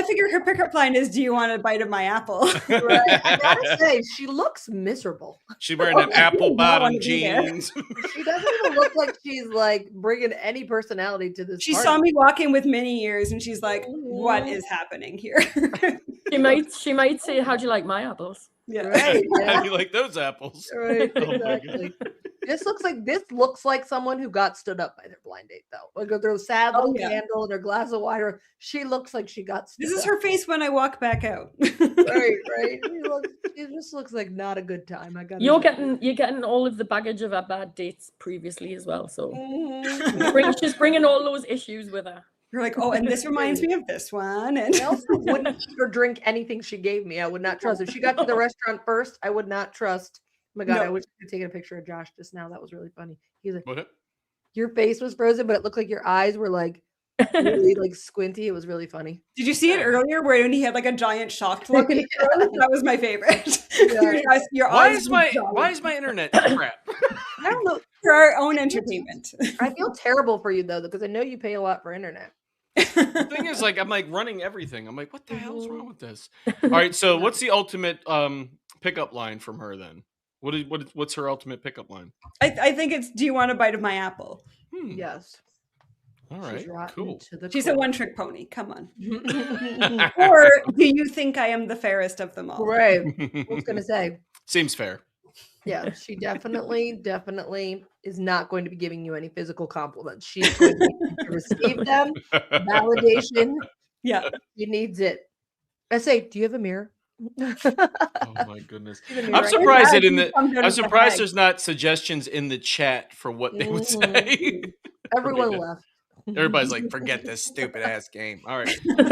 I figure her pickup line is, "Do you want a bite of my apple?" Right. I gotta say, she looks miserable. She's wearing them apple bottom wanna be there. jeans. She doesn't even look like she's like bringing any personality to this. She party. saw me walk in with mini ears, and she's like, "What is happening here?" She might say, "How'd you like my apples?" Yeah. Right. How Yeah. do you like those apples? Right. Oh my Exactly. This looks like someone who got stood up by their blind date, though. Like with their sad little yeah. candle and her glass of water. She looks like she got stood This is up. her face when I walk back out. Right. It just looks like not a good time. I got. You're getting all of the baggage of our bad dates previously as well. So she's bringing all those issues with her. You're like, "Oh, and this reminds me of this one." And I also wouldn't eat or drink anything she gave me. I would not trust. If she got to the restaurant first, I would not trust. Oh my God, No. I wish I could take a picture of Josh just now. That was really funny. He's like, What? your face was frozen, but it looked like your eyes were like really like squinty. It was really funny. Did you see it earlier when he had like a giant shocked look in his throat? That was my favorite. Your Why eyes is were why giant. is my internet crap? I don't know. For our own entertainment. I feel terrible for you though, because I know you pay a lot for internet. The thing is, like, I'm like running everything. I'm like, what the hell's wrong with this? All right, so what's the ultimate pickup line from her then? What's her ultimate pickup line? I think it's, do you want a bite of my apple? Yes. All She's right, rotten cool. to the She's a core. one-trick pony. Come on. Or do you think I am the fairest of them all? Right. I was gonna say, Seems fair. yeah, she definitely is not going to be giving you any physical compliments. She's going to receive them. Validation. Yeah. She needs it. I say, do you have a mirror? Oh my goodness. Do you have a mirror I'm right surprised Yeah, that you come down I'm with the surprised hag. there's not suggestions in the chat for what they would Mhm. say. Everyone Pretty good. left. Everybody's like, forget this stupid ass game. All right.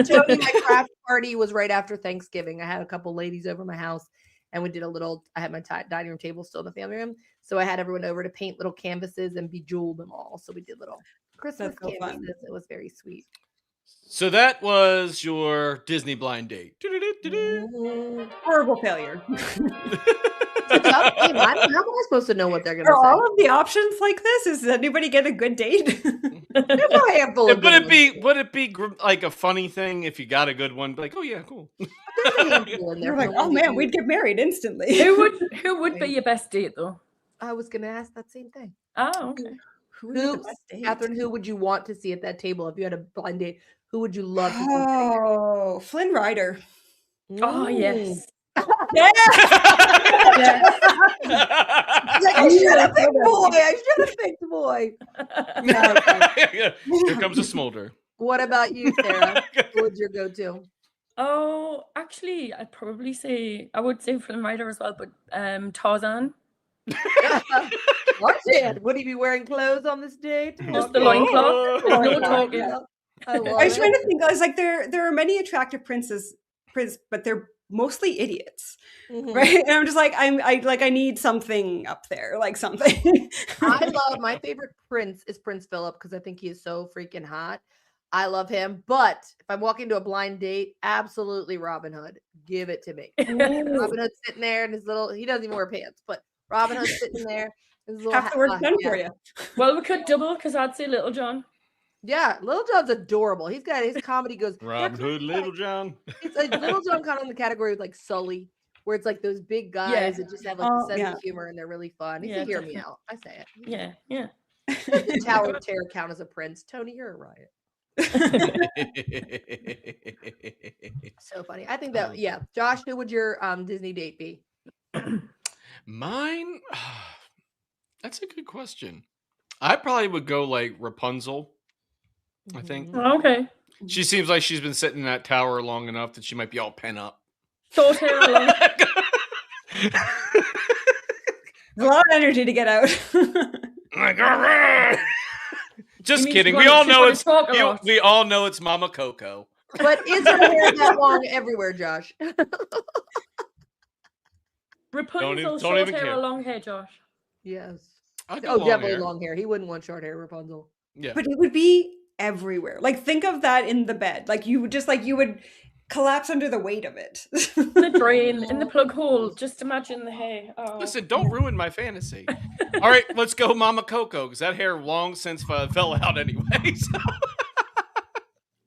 Tony, my craft party was right after Thanksgiving. I had a couple ladies over my house and we did a little, I had my dining room table still in the family room. So I had everyone over to paint little canvases and bejewel them all. So we did little Christmas That's so fun. canvases. It was very sweet. So that was your Disney blind date. Mhm. Horrible failure. It's a tough game. How am I supposed to know what they're going to Are say? all of the options like this? Does anybody get a good date? There's a handful of Would good it be like a funny thing if you got a good one? Like, oh yeah, cool. ones. There's a handful in there. You're like, for oh ones that man, you- we'd get married instantly. Who would be your best date though? I was going to ask that same thing. Oh, okay. Who would be the Who, best date? Catherine, who would you want to see at that table if you had a blind date? Who would you love to see? sitting there? Oh, Flynn Rider. Oh Mm. yes. Yeah. He's like, I should have picked boy. I should have picked boy. Here comes a smolder. What about you, Sarah? Who would your go-to? Oh, actually, I would say Flynn Rider as well, but Tarzan. Tarzan. Would he be wearing clothes on this date? Just the loincloth. Oh, No yeah. talking. I love I was trying it. to think. I was like, there are many attractive princes, but they're mostly idiots, Mhm. right? And I'm just like, I need something up there, like something. I love my favorite prince is Prince Philip because I think he is so freaking hot. I love him. But if I'm walking to a blind date, absolutely Robin Hood. Give it to me. Robin Hood's sitting there in his little, he doesn't even wear pants, but Robin Hood's sitting there. His little Half the work done for yeah. you. Well, we could double because I'd say Little John. Yeah, Little John's adorable. He's got his comedy goes. Robin Hood, Little John. It's like Little John kind of in the category with like Sully, where it's like those big guys that just have like Oh, the sense yeah. of humor and they're really fun. He's Yeah, a hear me definitely. out. I say it. Yeah, yeah. The Tower of Terror count as a prince. Tony, you're a riot. So funny. I think that yeah. Josh, who would your Disney date be? Mine? That's a good question. I probably would go like Rapunzel. I think Okay. she seems like she's been sitting in that tower long enough that she might be all pent up. Short hair along. There's a lot of energy to get out. Like, "Arrgh!" Just mean kidding. she's We gonna- all she's know gonna it's talk a lot. we all know it's Mama Coco. But is her hair that long everywhere, Josh? Rapunzel, don't short even hair care. or long hair, Josh? Yes. I'd go Oh, long definitely hair. long hair. He wouldn't want short hair, Rapunzel. Yeah. But it would be everywhere. Like, think of that in the bed. Like, you would just like, you would collapse under the weight of it. The drain, in the plug hole. Just imagine the hair. Oh. Listen, don't ruin my fantasy. All right, let's go Mama Coco, because that hair long since fell out anyway. So.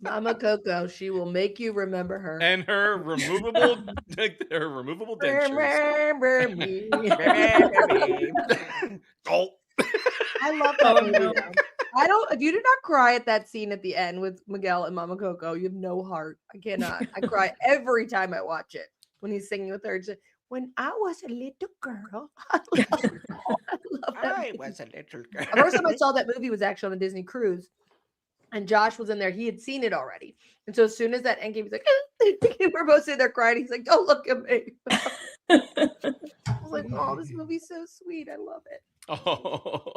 Mama Coco, she will make you remember her. And her removable dentures. Remember me. Oh. I love that movie. Though. I don't. If you do not cry at that scene at the end with Miguel and Mama Coco, you have no heart. I cannot. I cry every time I watch it when he's singing with her. It's just, when I was a little girl, I love that. I was a little girl. The first time I saw that movie was actually on a Disney cruise, and Josh was in there. He had seen it already, and so as soon as that end came, he's like, "We're both sitting there crying." He's like, "Don't look at me." I was like, "Oh, this movie's so sweet. I love it." Oh.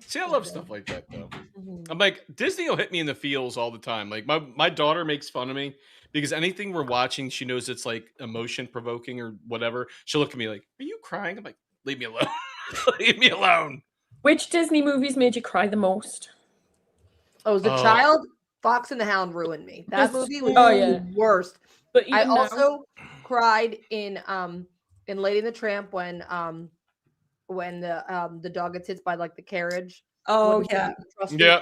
See, I love stuff like that though. Mhm. I'm like, Disney will hit me in the feels all the time. Like my daughter makes fun of me because anything we're watching, she knows it's like emotion provoking or whatever. She'll look at me like, "Are you crying?" I'm like, "Leave me alone." Leave me alone. Which Disney movies made you cry the most? Oh, as a child, Fox and the Hound ruined me. That Just- movie was oh, yeah. the worst. But I even now, also cried in Lady and the Tramp when the dog gets hit by like the carriage. Oh When yeah. Yeah.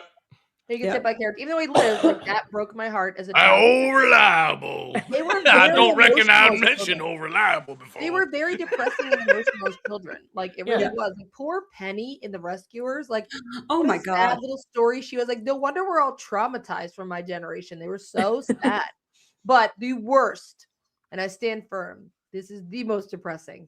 He gets Yeah. hit by carriage. Even though he lives, like that broke my heart as a Oh, child. reliable. They were I very don't reckon I emotional as mentioned children. oh, reliable before. They were very depressing and emotional as children. Like it really Yeah. was. Like, poor Penny in The Rescuers. Like, Oh what my a sad god. little story. She was like, no wonder we're all traumatized from my generation. They were so sad. But the worst, and I stand firm, this is the most depressing,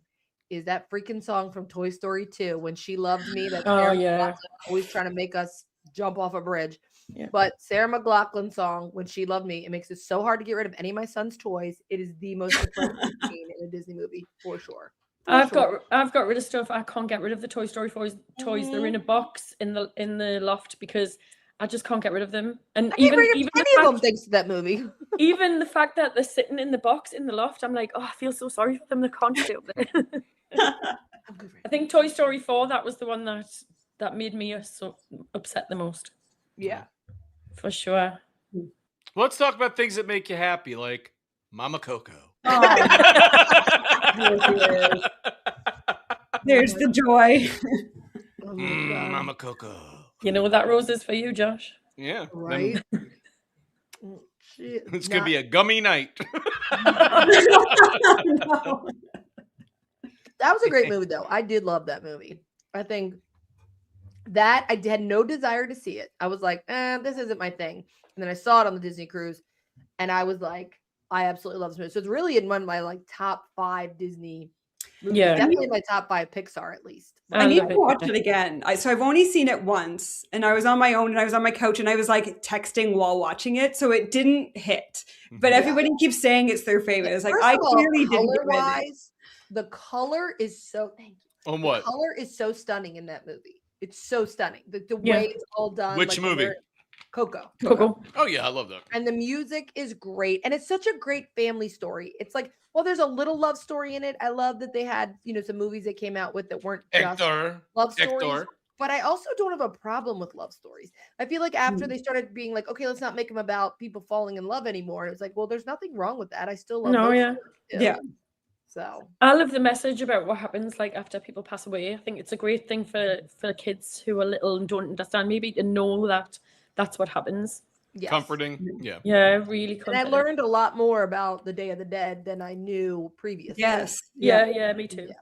is that freaking song from Toy Story 2, When She Loved Me, that Oh, Sarah yeah. McLachlan always trying to make us jump off a bridge. Yeah. But Sarah McLachlan song, When She Loved Me, it makes it so hard to get rid of any of my son's toys. It is the most depressing scene in a Disney movie, for sure. I've got rid of stuff. I can't get rid of the Toy Story toys. They're in a box in the loft because I just can't get rid of them. And I can't bring even up any of them thanks to that movie. even the fact that they're sitting in the box in the loft, I'm like, oh, I feel so sorry for them. They can't stay up there. I think Toy Story 4, that was the one that made me so upset the most, Yeah. for sure. Let's talk about things that make you happy, like Mama Coco. There's the joy. Oh my God. Mama Coco. You know that rose is for you, Josh. Yeah. Right? Oh, shit. It's going to be a gummy night. No. That was a great movie, though. I did love that movie. I think that I had no desire to see it. I was like, this isn't my thing. And then I saw it on the Disney cruise, and I was like, I absolutely love this movie. So it's really in one of my like top 5 Disney movies. Yeah. Definitely my top 5 Pixar at least. I need love to it. watch it again. So I've only seen it once, and I was on my own, and I was on my couch, and I was like texting while watching it, so it didn't hit. But Yeah. everybody keeps saying it's their favorite. It's like First I of all, clearly didn't get rid of it. color-wise, the color is so thank you. On The what? color is so stunning in that movie. It's so stunning. The Yeah. way it's all done. Which movie? Coco. Coco. Oh, yeah, I love that. And the music is great. And it's such a great family story. It's like, well, there's a little love story in it. I love that they had, some movies they came out with that weren't just Hector. love stories. Hector. But I also don't have a problem with love stories. I feel like after they started being like, okay, let's not make them about people falling in love anymore. It's like, well, there's nothing wrong with that. I still love No, those yeah. stories too. Yeah. So I love the message about what happens like after people pass away. I think it's a great thing for kids who are little and don't understand, maybe to know that that's what happens. yes. Comforting. Yeah. Yeah, really And I comforting. learned a lot more about the Day of the Dead than I knew previously. Yes. Yeah, me too. Yeah.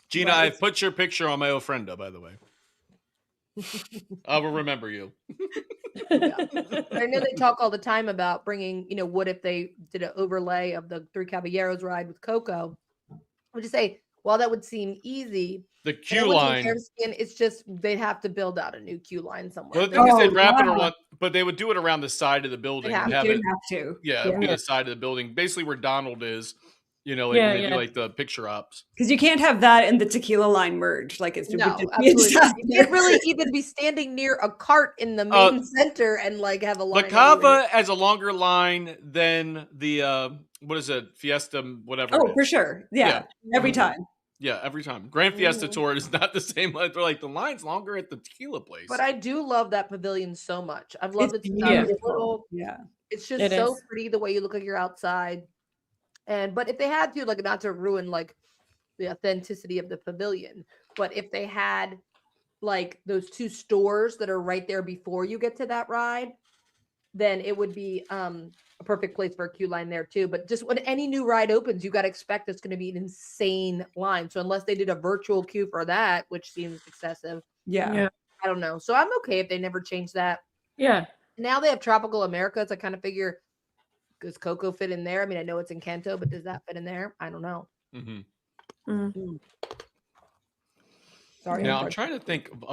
Gina, But I've put your picture on my Ofrenda, by the way. I will remember you. Yeah. I know they talk all the time about bringing, what if they did an overlay of the Three Caballeros ride with Coco? I would just say, well, that would seem easy. The And queue once you line. have skin, it's just they'd have to build out a new queue line somewhere. Well, the thing is, they'd Oh, wrap it wow. around, but they would do it around the side of the building. have And to. have You it, have to. yeah, it'd be the side of the building, basically where Donald is. Like when they do like the picture ops. Because you can't have that and the tequila line merge. Like it's No, would just be absolutely. not. inside You can't really even be standing near a cart in the main center and like have a La line. Cava has a longer line than the what is it, Fiesta, whatever. Oh, it is. for sure. Yeah. Every time. Yeah, every time. Grand Fiesta Mhm. Tour is not the same. They're like the line's longer at the tequila place. But I do love that pavilion so much. I've loved It's it since I was beautiful. little. Yeah. It's just It so is. pretty the way you look like you're outside. But if they had to, like, not to ruin like the authenticity of the pavilion, but if they had like those 2 stores that are right there before you get to that ride, then it would be a perfect place for a queue line there too. But just when any new ride opens, you got to expect it's going to be an insane line. So unless they did a virtual queue for that, which seems excessive, Yeah. I don't know. So I'm okay if they never change that. Yeah. Now they have Tropical America, so I kind of figure, does Coco fit in there? I mean, I know it's in Kanto, but does that fit in there? I don't know. Mhm. Mm. Sorry. Now I'm trying to think of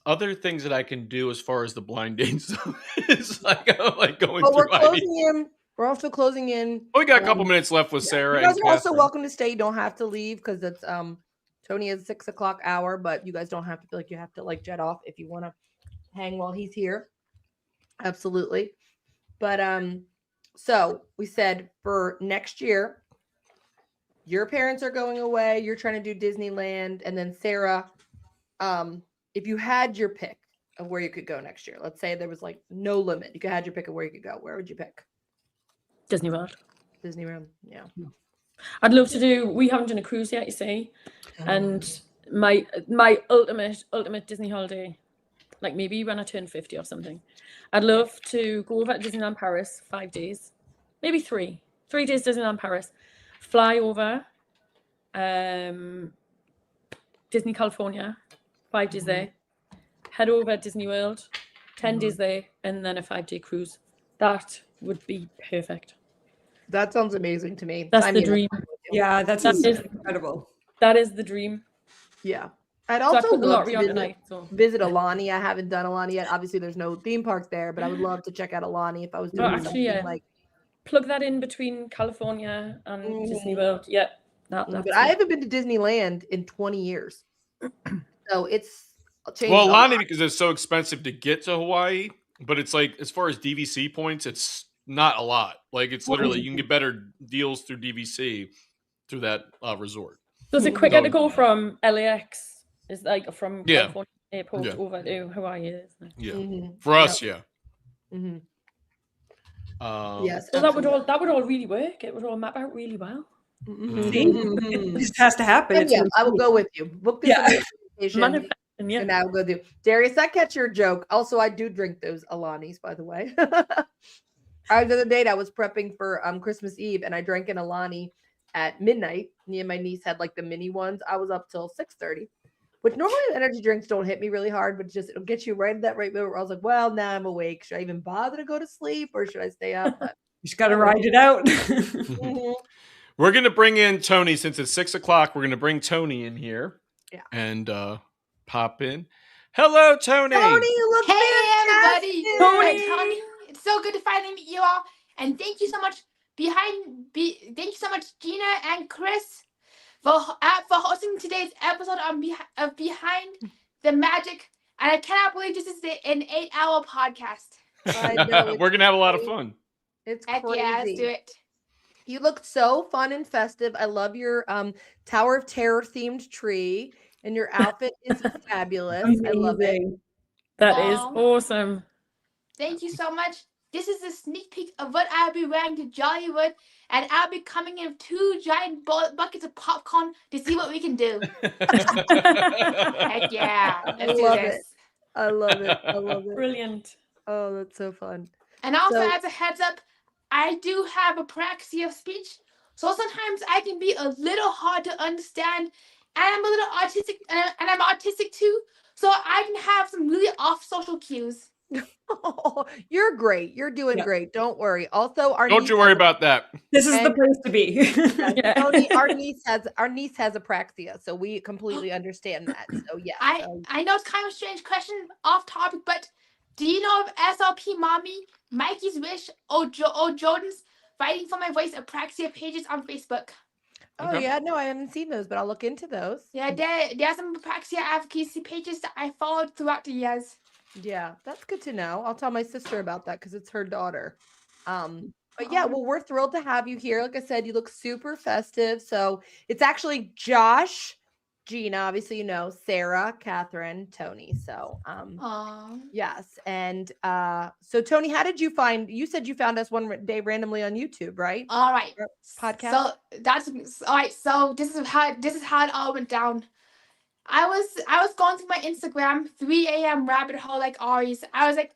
other things that I can do as far as the blind date stuff is like going But we're through. closing in. We're also closing in. We got a couple minutes left with Yeah. Sarah. You guys and are also Catherine. welcome to stay. You don't have to leave because it's Tony has 6 o'clock hour, but you guys don't have to feel like you have to like jet off if you want to hang while he's here. Absolutely. But so we said for next year, your parents are going away, you're trying to do Disneyland, and then Sarah, if you had your pick, of where you could go next year? Let's say there was like no limit. You could have your pick of where you could go. Where would you pick? Disney World. Disney World. Yeah. I'd love to do. We haven't done a cruise yet, you see, and my ultimate Disney holiday, like maybe when I turn 50 or something, I'd love to go over to Disneyland Paris 5 days, maybe 3 days Disneyland Paris, fly over, Disney California, 5 days there, head over Disney World, 10 days there, and then a 5-day cruise. That would be perfect. That sounds amazing to me. That's I the mean, dream. Yeah, that's That is- incredible. That is the dream. Yeah. I'd So I also put the love lottery to on visit, tonight. So visit Alani. I haven't done Alani yet. Obviously, there's no theme parks there, but I would love to check out Alani if I was doing actually, something yeah. like. plug that in between California and Disney Mhm. World. Yeah. That's But I haven't been to Disneyland in 20 years, so it's changed. Well, a lot. Lonnie, because it's so expensive to get to Hawaii, but it's like as far as DVC points, it's not a lot. Like it's literally you can get better deals through DVC through that resort. So is it quicker No. to go from LAX? Is like from Yeah. California airport Yeah. over to Hawaii? Isn't it? Yeah, Mhm. for us, yeah. Mhm. Um, Yes. So that would all really work. It would all map out really well. Mhm. It just has to happen. And It's yeah, meant I to will be. go with you. Book this Yeah. amazing vacation, Manifesting, yeah. and I will go do. Darius, I catch your joke. Also, I do drink those Alanis, by the way. The other day, I was prepping for Christmas Eve, and I drank an Alani at midnight. Me and my niece had like the mini ones. I was up till 6:30, which normally energy drinks don't hit me really hard, but it'll get you right at that right moment where I was like, well, now I'm awake. Should I even bother to go to sleep or should I stay up? But You just got to ride it out. mhm. we're gonna bring in Tony since it's 6:00. We're gonna bring Tony in here, Yeah. and pop in. Hello, Tony. Tony, you look Hey everybody! fantastic. Tony! Tony, it's so good to finally meet you all, and thank you so much thank you so much Gina and Chris for hosting today's episode on Behind the Magic, and I cannot believe this is an 8-hour podcast. I know, We're gonna have a lot of fun. it's Heck crazy. yeah, let's do it. You look so fun and festive. I love your Tower of Terror themed tree, and your outfit is fabulous. I love it. Amazing. That is Aw. awesome. Thank you so much. This is a sneak peek of what I'll be wearing to Jollywood, and I'll be coming in with 2 giant buckets of popcorn to see what we can do. Heck yeah, let's do love this. it. I love it. I love it. Brilliant. Oh, that's so fun. And also, So- as a heads up, I do have apraxia of speech, so sometimes I can be a little hard to understand, and I'm a little autistic, and I'm autistic too, so I can have some really off social cues. Oh, you're great. You're doing Yeah. great. Don't worry. Also, our Don't niece you worry has- about that. This is the And- place to be. Yeah. Tony, our niece has apraxia, so we completely understand that. So yeah. so- I know it's kind of a strange question, off topic, but do you know of SLP Mommy, Mikey's Wish, or Jordan's Fighting for My Voice apraxia pages on Facebook? oh Okay. yeah, no, I haven't seen those, but I'll look into those. Yeah, there are some apraxia advocacy pages that I followed throughout the years. Yeah, that's good to know. I'll tell my sister about that because it's her daughter. But yeah, well, we're thrilled to have you here. Like I said, you look super festive. So it's actually Josh, Gina, obviously, you know, Sarah, Catherine, Tony. So Aww. yes. And so Tony, how did you you said you found us one day randomly on YouTube, right? All right. Podcast? So that's all right. So this is how it all went down. I was going through my Instagram 3 a.m. rabbit hole like Ari's. I was like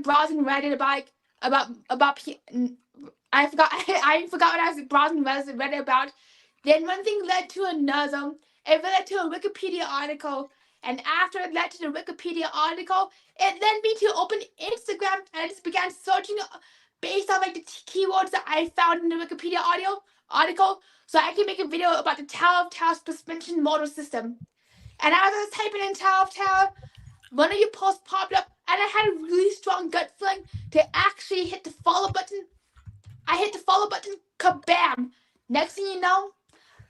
browsing Reddit I forgot what I was browsing Reddit about. Then one thing led to another. It led to a Wikipedia article, and after it led to the Wikipedia article, it led me to open Instagram, and I just began searching based on like the keywords that I found in the Wikipedia article, so I can make a video about the Tower of Terror suspension motor system. And as I was typing in Tower of Terror, one of your posts popped up, and I had a really strong gut feeling to actually hit the follow button. I hit the follow button, kabam! Next thing you know,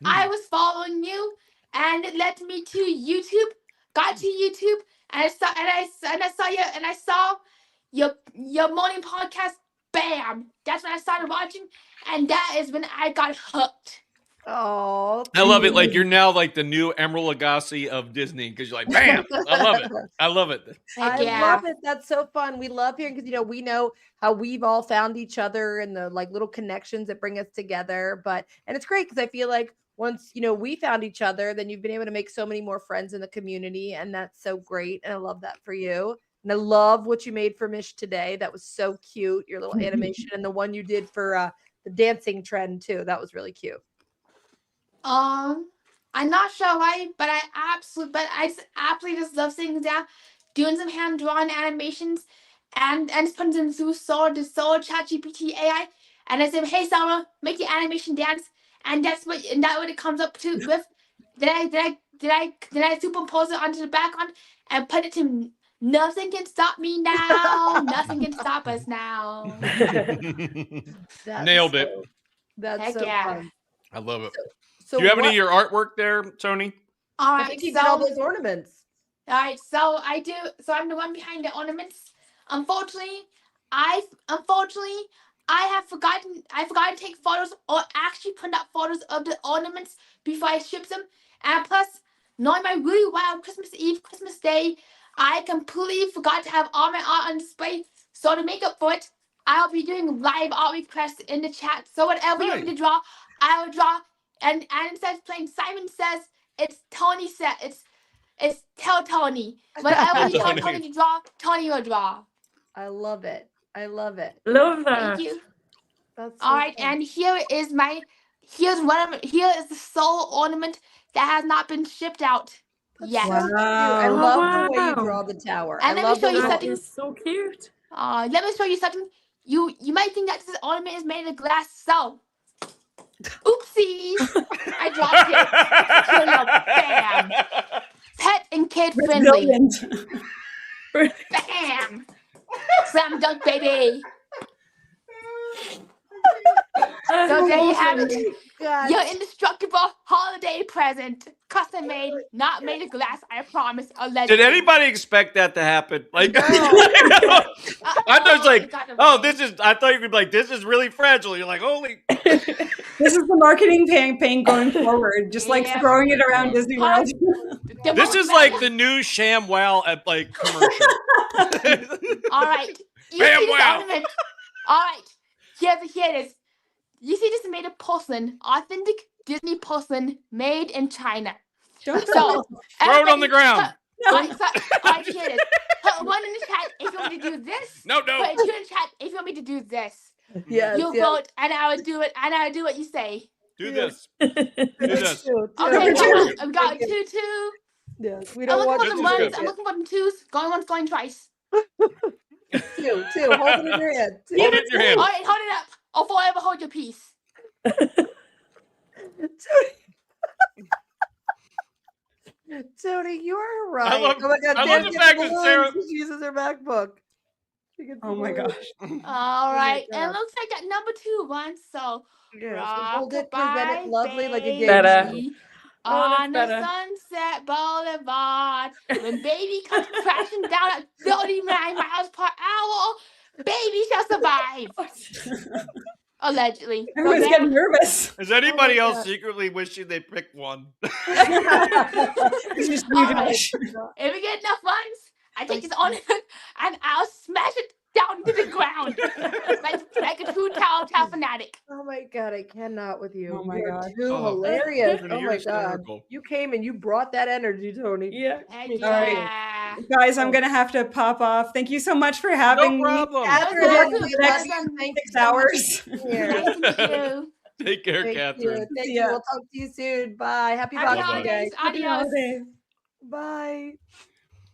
I was following you, and it led me to YouTube. Got to YouTube, and I saw your morning podcast. Bam! That's when I started watching, and that is when I got hooked. Oh, I love it. Like you're now like the new Emerald Lagasse of Disney because you're like, bam! I love it. I love it. I Yeah. love it. That's so fun. We love hearing because we know how we've all found each other and the like little connections that bring us together. And it's great because I feel like once we found each other, then you've been able to make so many more friends in the community, and that's so great. And I love that for you. And I love what you made for Mish today. That was so cute. Your little animation and the one you did for the dancing trend too. That was really cute. I'm not sure why, but I absolutely just love sitting down, doing some hand drawn animations, and just putting them through ChatGPT AI, and I say, hey Sarah, make the animation dance, and that's what it comes up to with. Then I superimpose it onto the background and put it to nothing can stop me now. Nothing can stop us now. Nailed it. That's Heck so yeah. fun. I love it. So Do you have any what- of your artwork there, Tony? All I right, think you did all those ornaments. All right, so I do. So I'm the one behind the ornaments. Unfortunately, I have forgotten. I forgot to take photos or actually print out photos of the ornaments before I ship them. And plus, knowing my really wild Christmas Eve, Christmas Day, I completely forgot to have all my art on display. So to make up for it, I'll be doing live art requests in the chat. So whatever you want me to draw, I will draw. And instead of playing Simon Says, it's Tony said it's tell Tony. Whatever you want Tony to draw, Tony will draw. I love it. I love it. Love that. Thank you. That's so All right, fun. and here is the sole ornament that has not been shipped out yet. So cute. I Wow. love the way you Wow. draw the tower. And I let me love show the you little- That something. is so cute. Let me show you something. You might think that this ornament is made of glass, so oopsies. I dropped it. Cheerio, bam. Pet and kid friendly. Brilliant. Bam. Slam dunk, baby. So there you have it. God. Your indestructible holiday present. Custom made, not made of glass, I promise. Allegedly. Did anybody expect that to happen? Like, No. I thought it was like, it got oh, away. I thought you could be like, this is really fragile. You're like, holy. This is the marketing campaign going forward, just like Yeah. throwing it around Disney World. This is like the new ShamWow at like commercial. All right. You Bam, see this wow. ornament? All right. Here it is. You see this is made of porcelain. Authentic Disney porcelain made in China. Don't So, tell. Throw it on the ground. All right, here it is. Put one in the chat if you want me to do this. No. Put two in the chat if you want me to do this. Yes, You yes. vote, and I would do it, and I would do what you say. Do this. Do this. Two. Okay, two. I've got 2-2. Yes, we I'm don't looking want for the This is ones. good. I'm looking for the twos. Going once, going twice. two. Hold it in your hand. Two. Hold it in your hand. All right, hold it up. Or forever hold your peace. Tony, you are right. I love- oh my God, I love Sam the gets fact that balloons. Sarah- She uses her MacBook. She gets Oh my balloons. gosh. All right, and God. it looks like that number 2 won. So Yes, we hold it, present rock-a-bye, it lovely like a game Better. show. Oh, that's on the better. Sunset Boulevard, when baby comes crashing down at 39 miles per hour, baby shall survive. Allegedly. So Everyone's there- getting nervous. Is anybody Oh my else God. secretly wishing they picked one? It's just you, All right. Josh. If we get enough funds, I take this ornament and I'll smash it down to the ground like a true tower fanatic. Oh my God, I cannot with you. Oh my You're God. too Oh. hilarious. Tony, Oh you're my God. hysterical. You came and you brought that energy, Tony. Yeah. Heck All right. yeah. Guys, I'm going to have to pop off. Thank you so much for having No problem. Catherine, That we was love awesome. you. Thank you 6 so much hours. for being here. Nice to meet you. Take care, Thank Catherine. you. Thank See you. ya. We'll talk to you soon. Bye. Happy Happy Boxing Day. holidays. Happy Adios. holidays. Bye.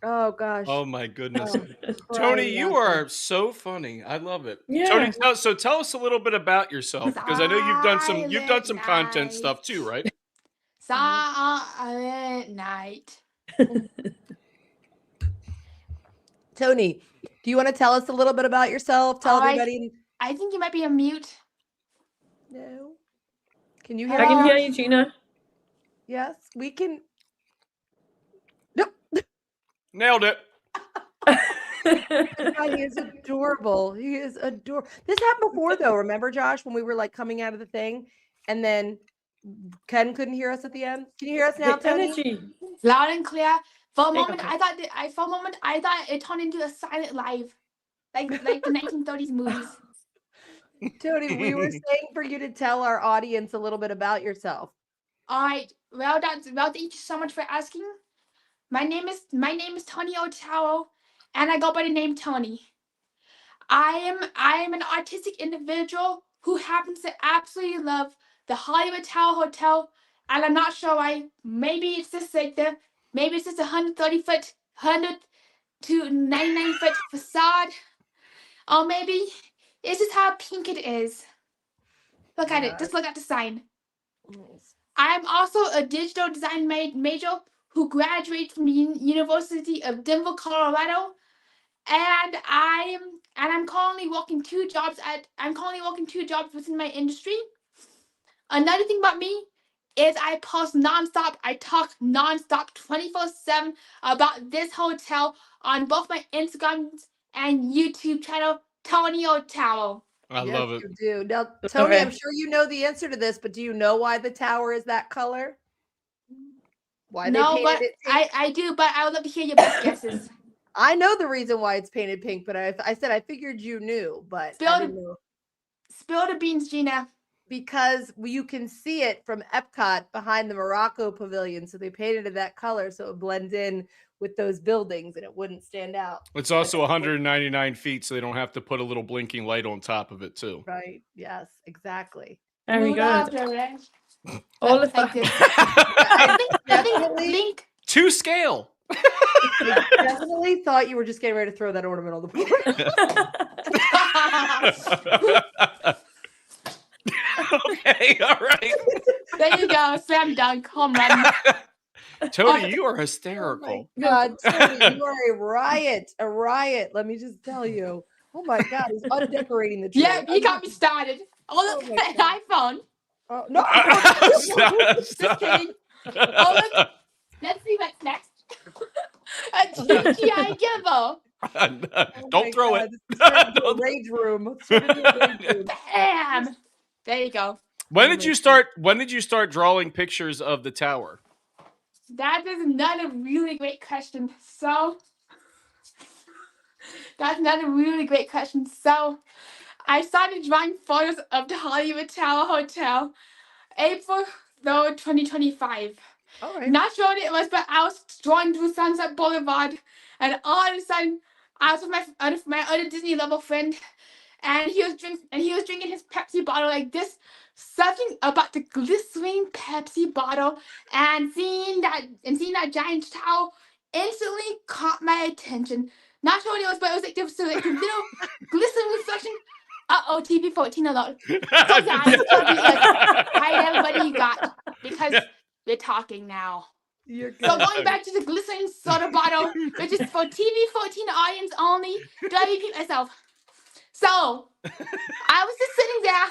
Oh gosh. Oh my goodness. Oh, Tony, crying you laughing. are so funny. I love it. Yeah. Tony, tell us a little bit about yourself because I know you've done some content Silent stuff too, right? Silent night. Tony, do you want to tell us a little bit about yourself? Tell I- everybody. I think you might be on mute. No. Can you hear I can me? hear you, Gina. Yes, we can. Nailed it. God, he is adorable. He is adorable. This happened before, though. Remember, Josh, when we were like coming out of the thing, and then Ken couldn't hear us at the end. Can you hear us now, The Tony? energy. Loud and clear. For a Okay. moment, I thought it turned into a silent live, like the 1930s movies. Tony, we were saying for you to tell our audience a little bit about yourself. All right. Well, thank you so much for asking. My name is Tony Otaro, and I go by the name Tony. I am an artistic individual who happens to absolutely love the Hollywood Tower Hotel, and I'm not sure why. Maybe it's just a 130-foot, 100 to 99-foot facade, or maybe it's just how pink it is. Look at it. Just look at the sign. I am also a digital design major who graduated from the University of Denver, Colorado, and I'm currently working two jobs within my industry. Another thing about me is I post nonstop. I talk nonstop 24/7 about this hotel on both my Instagram and YouTube channel, Tony Otaro. I Yes, love it. you do. Now, Tony, Okay. I'm sure you know the answer to this, but do you know why the tower is that color? Why No, they but painted it pink? I do, but I would love to hear your best guesses. I know the reason why it's painted pink, but I said I figured you knew, but I Spill didn't know. Spill the beans, Gina. Because you can see it from Epcot behind the Morocco Pavilion, so they painted it that color so it blends in with those buildings and it wouldn't stand out. It's also 199 feet, so they don't have to put a little blinking light on top of it too. Right? Yes, exactly. Very good. All the Like facts. this. I think Definitely. Link. To scale. I definitely thought you were just getting ready to throw that ornament on the board. Okay, all right. There you go. Slam dunk. Home run. Tony, you are Oh my hysterical. God, Tony, you are a riot. A riot. Let me just tell you. Oh my God, he's undecorating the tree. Yeah, you got me started. Oh, look Oh my at that iPhone. Oh, no. Stop, Just stop. kidding. Oh, look. Let's see what's next. A GI Gimbo. Oh Don't my throw God, it. this is turning into a Don't- rage room. It's turning into a rage room. Bam. There you go. When did you start? When did you start drawing pictures of the tower? That is another really great question. So, that's another really great question. So, I started drawing photos of the Hollywood Tower Hotel April 3rd, 2025. All right. Not sure what it was, but I was drawing through Sunset Boulevard, and all of a sudden, I was with my other Disney level friend, and he was drinking his Pepsi bottle like this. Something about the glistening Pepsi bottle and seeing that giant tower instantly caught my attention. Not sure what it was, but it was like this little glistening reflection. TV 14 alert. So yeah, I just gotta be like, hi everybody you got, because we're talking now. You're good. So going back to the glistening soda bottle, which is for TV 14 audience only, do I repeat myself? So I was just sitting there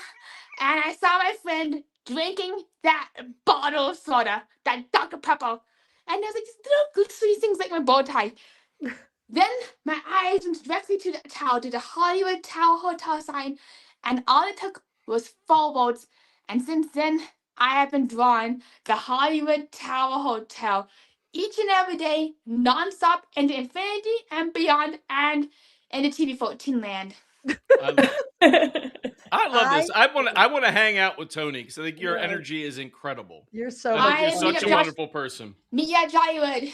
and I saw my friend drinking that bottle of soda, that Dr. Pepper. And there's like these little glittery things like my bow tie. Then my eyes went directly to the tower, to the Hollywood Tower Hotel sign, and all it took was 4 votes. And since then, I have been drawing the Hollywood Tower Hotel each and every day, nonstop, into infinity and beyond, and in the TV 14 land. I love this. I want to hang out with Tony because I think your Right. energy is incredible. You're so I much think you're I fun. such a Josh- wonderful person. Meet you at Jollywood.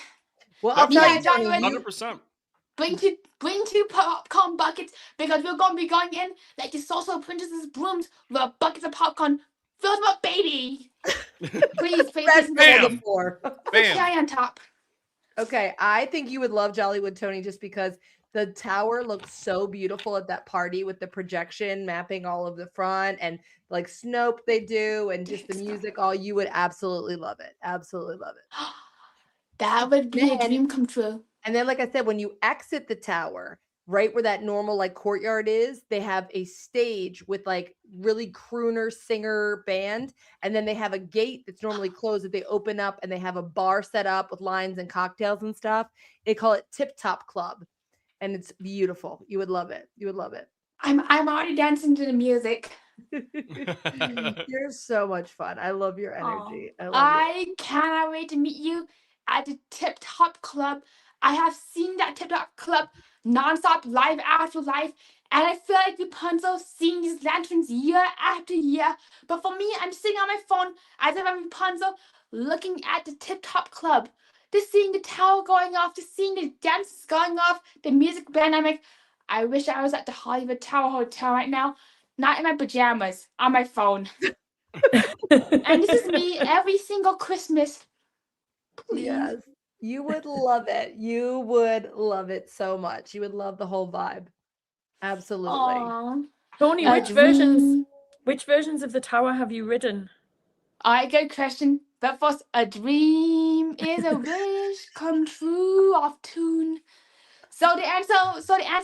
Well, I'll Yeah, tell you, Johnny, Tony, 100%. Bring two popcorn buckets, because we're gonna be going in like the social princess's brooms with buckets of popcorn. Fill them up, baby. Please, please, rest please. Bam. on the floor. Put Bam. cherry on top. Okay, I think you would love Jollywood, Tony, just because the tower looks so beautiful at that party with the projection mapping all of the front and like Snope they do and just the music. All you would absolutely love it. Absolutely love it. That would be a Man. dream come true. And then, like I said, when you exit the tower, right where that normal like courtyard is, they have a stage with like really crooner singer band. And then they have a gate that's normally closed that they open up and they have a bar set up with lines and cocktails and stuff. They call it Tip Top Club. And it's beautiful. You would love it. You would love it. I'm already dancing to the music. You're so much fun. I love your energy. I love it. I cannot wait to meet you at the Tip Top Club. I have seen that Tip Top Club nonstop, live after live, and I feel like Rapunzel seeing these lanterns year after year. But for me, I'm sitting on my phone as if I'm Rapunzel, looking at the Tip Top Club, just seeing the tower going off, just seeing the dances going off, the music band. I'm like, I wish I was at the Hollywood Tower Hotel right now, not in my pajamas, on my phone. And this is me every single Christmas. Please. Yes. You would love it. You would love it so much. You would love the whole vibe. Absolutely. Aww. Tony, A which versions of the tower have you ridden? Alright, good question. But first, a dream is a wish come true of tune. So the answer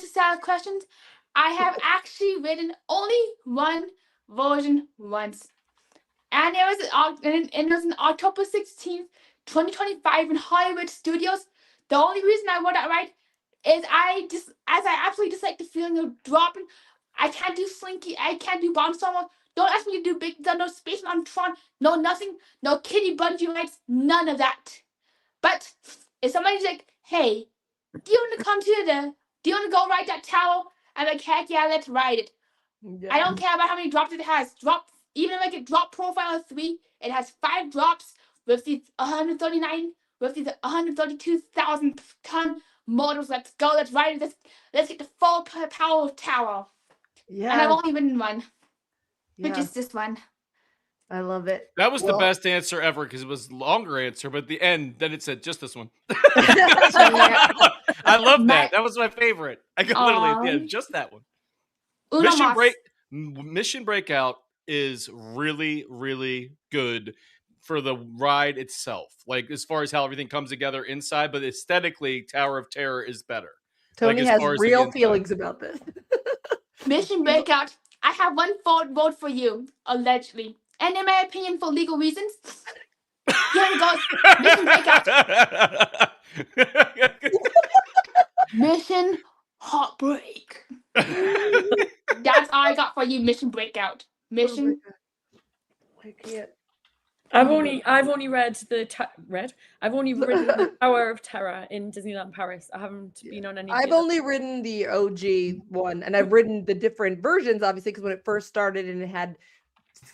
to that question, I have actually ridden only one version once. And it was on October 16th, 2025 in Hollywood Studios. The only reason I wore that ride is I absolutely dislike the feeling of dropping. I can't do Slinky, I can't do Barnstormer. Don't ask me to do Big Thunder, Space Mountain Tron, no nothing, no kiddie bungee rides, none of that. But if somebody's like, hey, do you want to go ride that tower? I'm like, heck yeah, let's ride it. Yeah. I don't care about how many drops it has. Even if I get drop profile of 3, it has 5 drops with these 132,000 ton motors. Let's go. Let's ride it. Let's get the full power of tower. Yeah. And I've only ridden one, which Yes. is this one. I love it. That was the Well- best answer ever because it was a longer answer, but at the end, then it said just this one. I love that. That was my favorite. I got literally at the end, just that one. Mission Breakout is really, really good for the ride itself. Like as far as how everything comes together inside, but aesthetically, Tower of Terror is better. Tony as has far as the real inside. feelings about this. Mission Breakout. I have one vote for you, allegedly. And in my opinion, for legal reasons. Here it goes. Mission Breakout. Mission Heartbreak. That's all I got for you, Mission Breakout. Mission. I can't. I've only ridden the Tower of Terror in Disneyland Paris. I haven't been on any. I've only ridden the OG one, and I've ridden the different versions, obviously, because when it first started and it had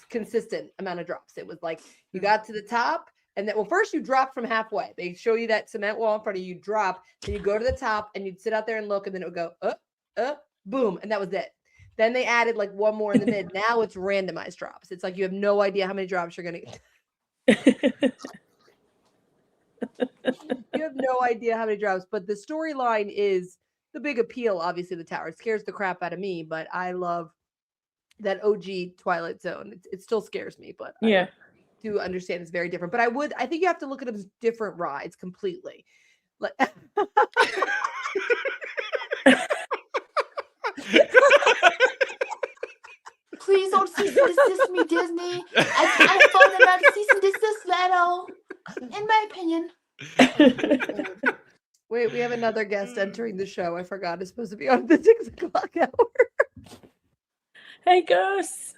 consistent amount of drops. It was like you got to the top, and then first you drop from halfway. They show you that cement wall in front of you, drop, then you go to the top, and you'd sit out there and look, and then it would go boom, and that was it. Then they added like one more in the mid. Now it's randomized drops. It's like you have no idea how many drops you're gonna get. You have no idea how many drops, but the storyline is the big appeal. Obviously, the tower, it scares the crap out of me, but I love that OG Twilight Zone. It still scares me, but yeah, I do understand it's very different. But I think you have to look at them as different rides completely. Like Please don't cease and desist me, Disney. I phone them out to cease and desist letter. In my opinion. Wait, we have another guest entering the show. I forgot it's supposed to be on the 6 o'clock hour. Hey, Gus.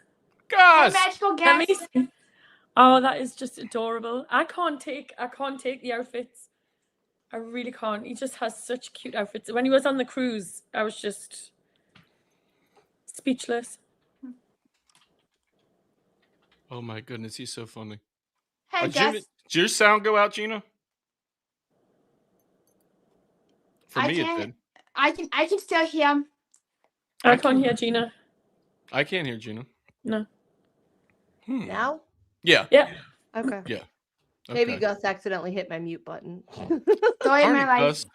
My magical guest. Amazing. Oh, that is just adorable. I can't take the outfits. I really can't. He just has such cute outfits. When he was on the cruise, I was just speechless. Oh my goodness, he's so funny. Hey, Did Gus. your sound go out, Gina? For I me, it can't- did. I can still hear. I can't hear Gina. I can't hear Gina. No. Now? Yeah. Yeah. Okay. Yeah. Maybe Okay. Gus accidentally hit my mute button. Story of my Alright, life.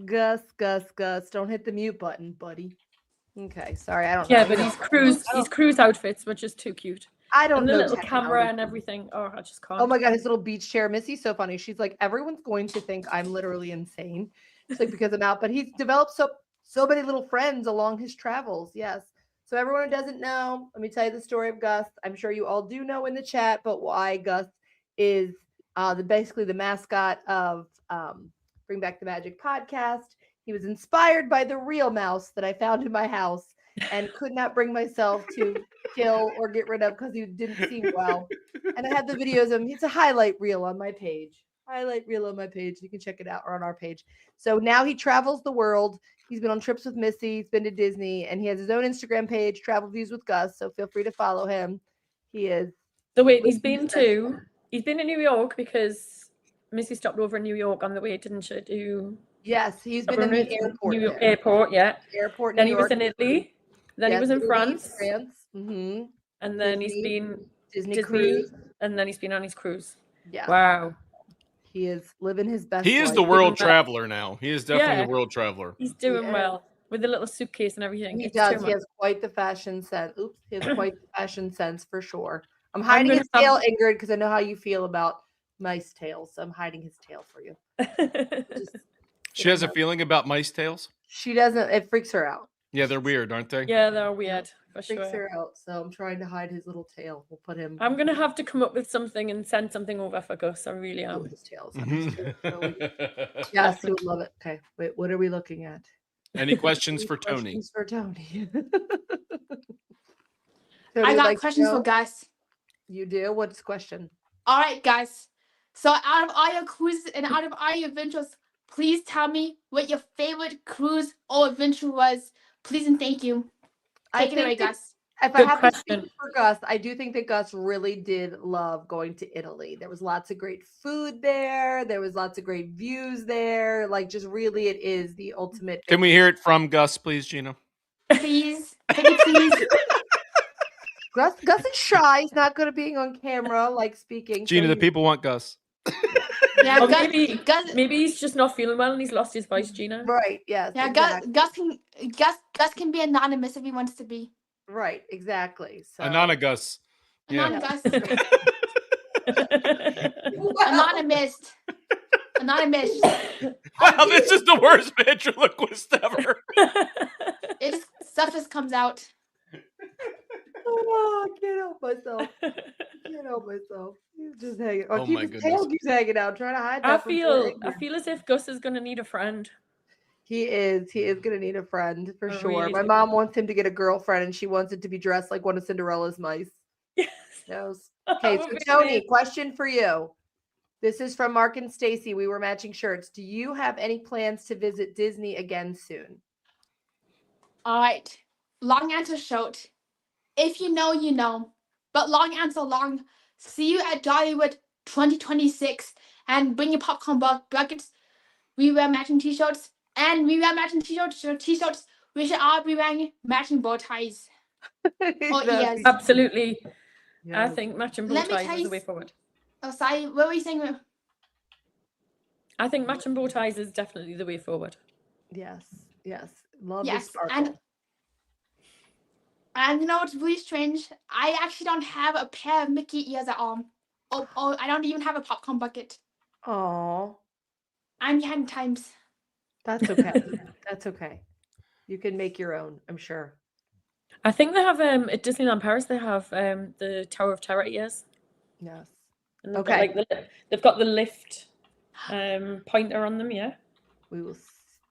Gus. Gus, don't hit the mute button, buddy. Okay, sorry, I don't Yeah, know. but his cruise outfits were just too cute. I don't And the know little camera technology. and everything. Oh, I just can't. Oh my god, his little beach chair. Missy's so funny. She's like, everyone's going to think I'm literally insane. It's like because I'm out, but he's developed so many little friends along his travels. Yes. So everyone who doesn't know, let me tell you the story of Gus. I'm sure you all do know in the chat, but why Gus is basically the mascot of Bring Back the Magic podcast. He was inspired by the real mouse that I found in my house. and could not bring myself to kill or get rid of because he didn't seem well. And I have the videos of him. It's a highlight reel on my page. Highlight reel on my page. You can check it out or on our page. So now he travels the world. He's been on trips with Missy. He's been to Disney, and he has his own Instagram page, Travel Views with Gus. So feel free to follow him. He is. So wait, he's been in New York because Missy stopped over in New York on the way, didn't she? Yes, he's been in the airport. New York there. airport, yeah. Airport. Then New he was York. in Italy. Then he was in France. Mm-hmm. And then he's been Disney cruise. And then he's been on his cruise. Yeah. Wow. He is living his best He is life. the world traveler now. He is definitely the world traveler. He's doing well with the little suitcase and everything. He does. He has quite the fashion sense. Oops, he has quite the fashion sense for sure. I'm hiding his tail, Ingrid, because I know how you feel about mice tails. So I'm hiding his tail for you. She has a feeling about mice tails? She doesn't. It freaks her out. Yeah, they're weird, aren't they? Yeah, they're weird. For freaks her out. So I'm trying to hide his little tail. We'll put him. I'm going to have to come up with something and send something over for Gus. I really am. His tails. Yes, he would love it. Okay. Wait, what are we looking at? Any questions for Tony? Questions for Tony. I got questions for Gus. You do? What's the question? All right, guys. So out of all your cruises and out of all your adventures, please tell me what your favorite cruise or adventure was. Please and thank you. Take it away, Gus. If I have to speak for Gus, I do think that Gus really did love going to Italy. There was lots of great food there. There was lots of great views there. Like, just really, it is the ultimate. Can we hear it from Gus, please, Gina? Please. Please. Gus is shy. He's not good at being on camera, like speaking. Gina, the people want Gus. Yeah, well, maybe he's just not feeling well and he's lost his voice, Gina. Right. Yes. Yeah. Exactly. Gus can be anonymous if he wants to be. Right. Exactly. So. Anonymous. Yeah. Anonymous. Anonymous. Wow, this is the worst ventriloquist ever. Stuff just comes out. Oh, I can't help myself. He's just hanging. Oh my goodness. Tail keeps hanging out, trying to hide. I feel as if Gus is gonna need a friend. He is gonna need a friend for sure. Really My mom wants him to get a girlfriend, and she wants it to be dressed like one of Cinderella's mice. Yes. Okay, so Tony, question for you. This is from Mark and Stacy. We were matching shirts. Do you have any plans to visit Disney again soon? All right. Long answer short. If you know, you know. But long answer long. See you at Dollywood 2026. And bring your popcorn buckets. We wear matching t-shirts. And we wear matching t-shirts. We should all be wearing matching bow ties. Yes. Absolutely. Yes. I think matching bow ties is the way forward. Oh, sorry. What were you saying? I think matching bow ties is definitely the way forward. Yes. Love the sparkle. And you know what's really strange? I actually don't have a pair of Mickey ears at all. Oh, I don't even have a popcorn bucket. Oh. I'm behind times. That's okay. That's okay. You can make your own, I'm sure. I think they have at Disneyland Paris. They have the Tower of Terror ears. Yes. And okay. They've got the lift pointer on them. Yeah. We will.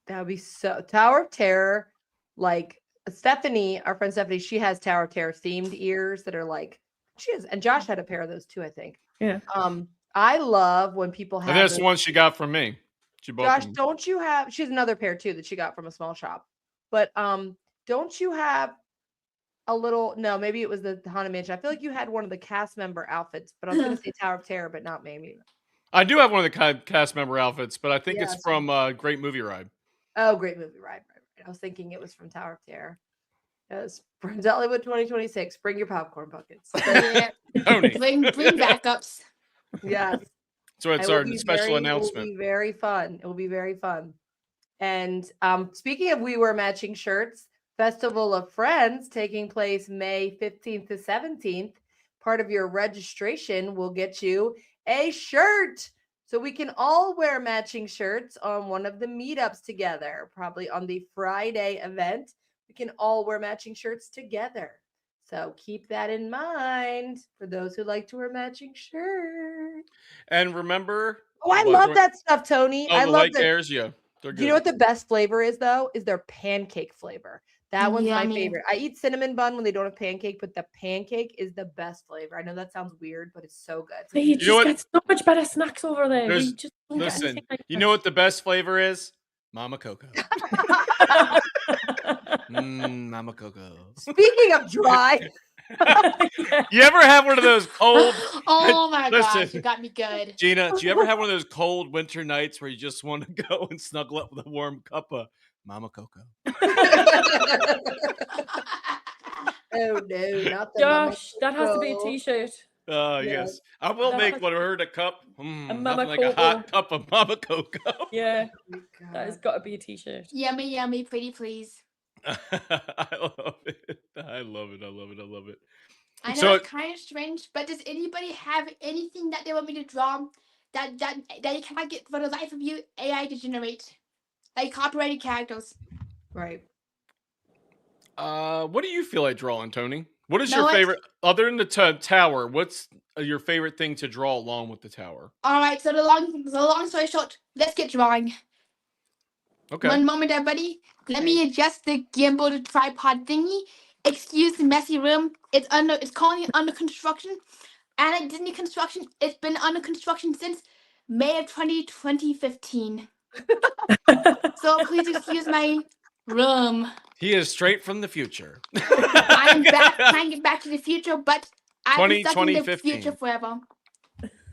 That would be so. Tower of Terror, like Stephanie, our friend Stephanie, she has Tower of Terror themed ears that are like she has, and Josh had a pair of those too, I think. Yeah. I love when people have. And that's the one she got from me. Josh, don't you have? She has another pair too that she got from a small shop. But don't you have a little? No, maybe it was the Haunted Mansion. I feel like you had one of the cast member outfits, but I was going to say Tower of Terror, but not maybe. I do have one of the cast member outfits, but I think it's from Great Movie Ride. Oh, Great Movie Ride. Right. I was thinking it was from Tower of Terror. Yes, from Dollywood 2026. Bring your popcorn buckets. Bring backups. Yes. So it's our special announcement. It will be very fun. It will be very fun. And speaking of We Wear Matching Shirts, Festival of Friends taking place May 15th to 17th. Part of your registration will get you a shirt. So we can all wear matching shirts on one of the meetups together. Probably on the Friday event, we can all wear matching shirts together. So keep that in mind for those who like to wear matching shirts. And remember... Oh, I love that stuff, Tony. Oh, I the love light bears, yeah. Do you know what the best flavor is, though? Is their pancake flavor. That one's my Yummy. favorite. I eat cinnamon bun when they don't have pancake, but the pancake is the best flavor. I know that sounds weird, but it's so good. So You if you- just what? get so much better snacks over there. There's- We just don't get Listen, anything like you know what the best flavor is? Mama Coco. that. Mama Coco. Speaking of dry, Yeah. You ever have one of those cold? Oh my gosh, Listen. you got me good. Gina, do you ever have one of those cold winter nights where you just want to go and snuggle up with a warm cup of Mama Coco? oh no, not the Mama Josh, that has to be a Coco. t-shirt. Yes. I will That make has- one of her a cup. Mama Nothing like a hot cup of Mama Coco. Yeah, Oh my that has God. got to be a t-shirt. Yummy, yummy, pretty please. I love it. I love it. I love it. I love it. I know So it's kind of strange, but does anybody have anything that they want me to draw that you cannot get for the life of you AI to generate? Like copyrighted characters. Right. what do you feel like drawing, Tony? What is No, your it's- favorite, other than the tower, what's your favorite thing to draw along with the tower? Alright, so the long story short, let's get drawing. Okay. One moment, everybody. Let me adjust the gimbal to tripod thingy. Excuse the messy room. It's currently under construction. And at Disney Construction, it's been under construction since May of 2015. So please excuse my room. He is straight from the future. I'm back trying to get back to the future, but I've been stuck in the 2015. future forever.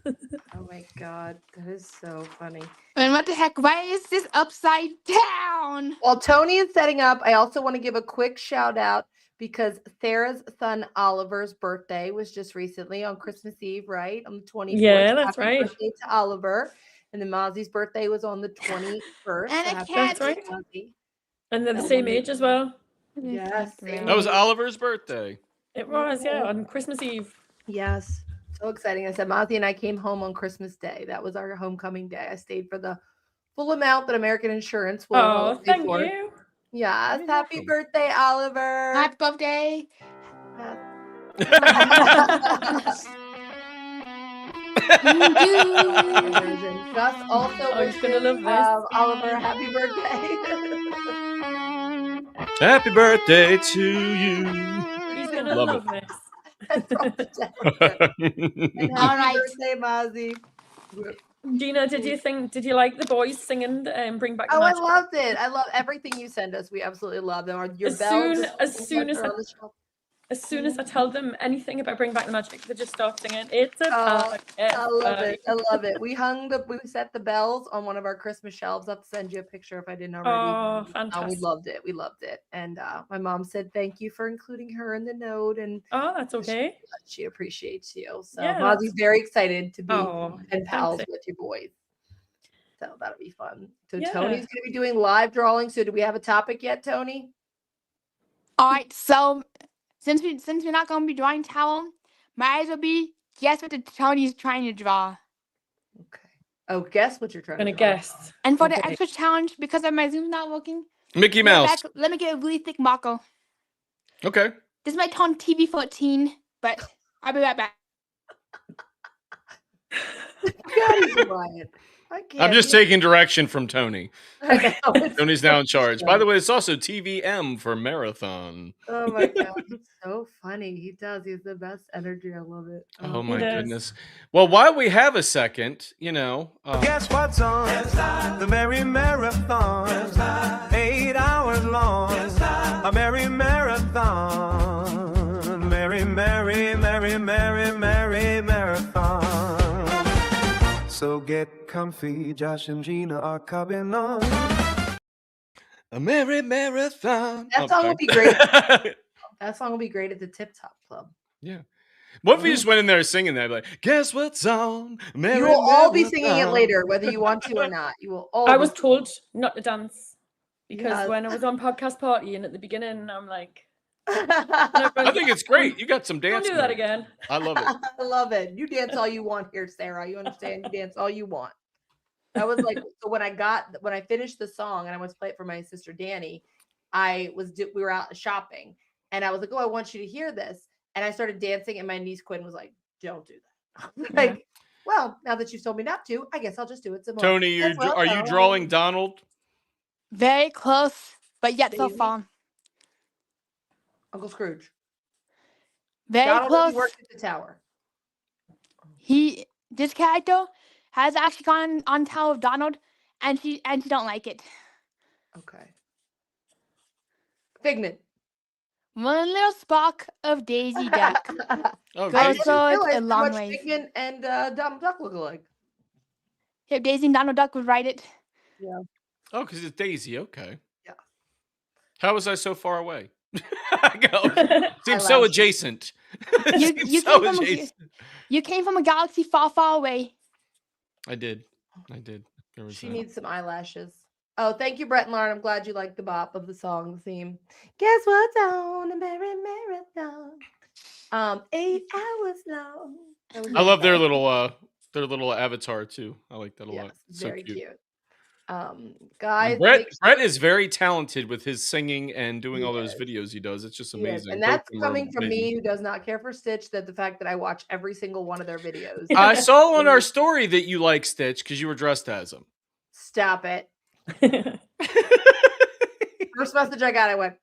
Oh my God, that is so funny. And what the heck? Why is this upside down? While Tony is setting up, I also want to give a quick shout out because Sarah's son Oliver's birthday was just recently on Christmas Eve, right? On the 24th. Yeah, that's Happy right. birthday to Oliver. And then Mozzie's birthday was on the 21st. And so a happy cat. birthday, That's Mozzie. And they're the Oh, same my age as well. Yes. same That was age. Oliver's birthday. It was, yeah, on Christmas Eve. Yes. So exciting. I said Mozzie and I came home on Christmas Day. That was our homecoming day. I stayed for the full amount that American Insurance will Oh, pay thank for. you. Yes. You're Happy welcome. birthday, Oliver. Happy birthday. And Gus also Oh, he's gonna wishes love this. Oliver happy birthday. Happy birthday to you. He's gonna Love love this. And happy All right. birthday, Mozzie. Gina, did you like the boys singing Bring Back the Oh, I Magic? loved it. I love everything you send us. We absolutely love them. Your As bells. soon- are as so soon much as on I- the shelf. As soon as I tell them anything about Bring Back the Magic, they just start singing. It's a Oh, party. I love it. I love it. We set the bells on one of our Christmas shelves. I'll have to send you a picture if I didn't already. Oh, We fantastic. loved it. We loved it. And my mom said thank you for including her in the note, and Oh, that's okay. she appreciates you. So Yeah, Mozzie's very excited to be Oh, and pals thanks. with your boys. So that'll be fun. So Yeah. Tony's going to be doing live drawing. So do we have a topic yet, Tony? All right, so since we're not gonna be drawing towel, might as well be guess what the Tony's trying to draw. Okay. Oh, guess what you're trying I'm to gonna draw. guess. And for the Okay. extra challenge, because of my Zoom's not working, Mickey let me Mouse. let me get a really thick marker. Okay. This might turn TV 14, but I'll be right back. God, he's lying. I can't. I'm just taking direction from Tony. Okay. Oh, it's- Tony's now in charge. By the way, it's also TVM for marathon. Oh my God, he's so funny. He does. He has the best energy. I love it. Oh my does. goodness. Well, while we have a second, Guess what's on the merry marathon? 8 hours long. A merry marathon. Merry, merry, merry, merry, merry marathon. So get comfy. Josh and Gina are coming on. a merry marathon. That Oh, song sorry. will be great. That song will be great at the Tip Top Club. Yeah. What if you just went in there singing that? Like, guess what's on? Merry You will all be singing it marathon." later, whether you want to or not. You will all. I be was singing told not to dance because Yes. when I was on podcast party and at the beginning, I'm like, it. I think it's great. You got some dance. don't do that moves. again. I love it. I love it. You dance all you want here, Sarah. You understand? You dance all you want. That was like so when I finished the song and I was playing it for my sister Danny, we were out shopping and I was like, oh, I want you to hear this. And I started dancing and my niece Quinn was like, don't do that. Like, well, now that you've told me not to, I guess I'll just do it some more. Tony, Yes, well, are you no. drawing Donald? Very close, but yet so Baby. far. Uncle Scrooge. Very Donald close. worked at the tower. This character has actually gone on Tower of Donald, and she don't like it. Okay. Figment. One little spark of Daisy Duck Oh, goes Daisy. a Realize how long much way. Figment and Donald Duck look alike. If Daisy and Donald Duck would write it. Oh, because it's Daisy. Okay. Yeah. How was I so far away? I go. Seems so Eyelashes. adjacent. You Seems so came from adjacent. you came from a galaxy far, far away. I did. There was She that. needs some eyelashes. Oh, thank you, Brett and Lauren. I'm glad you liked the bop of the song, the theme. Guess what's on the Merry Marathon? 8 hours long. That was I love their fun. little avatar too. I like that a Yes, lot. It's so very cute. cute. And Guys, Brett is very talented with his singing and doing He all those is. videos he does. It's just He is. amazing. And Both that's of them are coming from amazing. me, who does not care for Stitch. That the fact that I watch every single one of their videos. I saw on our story that you like Stitch because you were dressed as him. Stop it. First message I got, I went,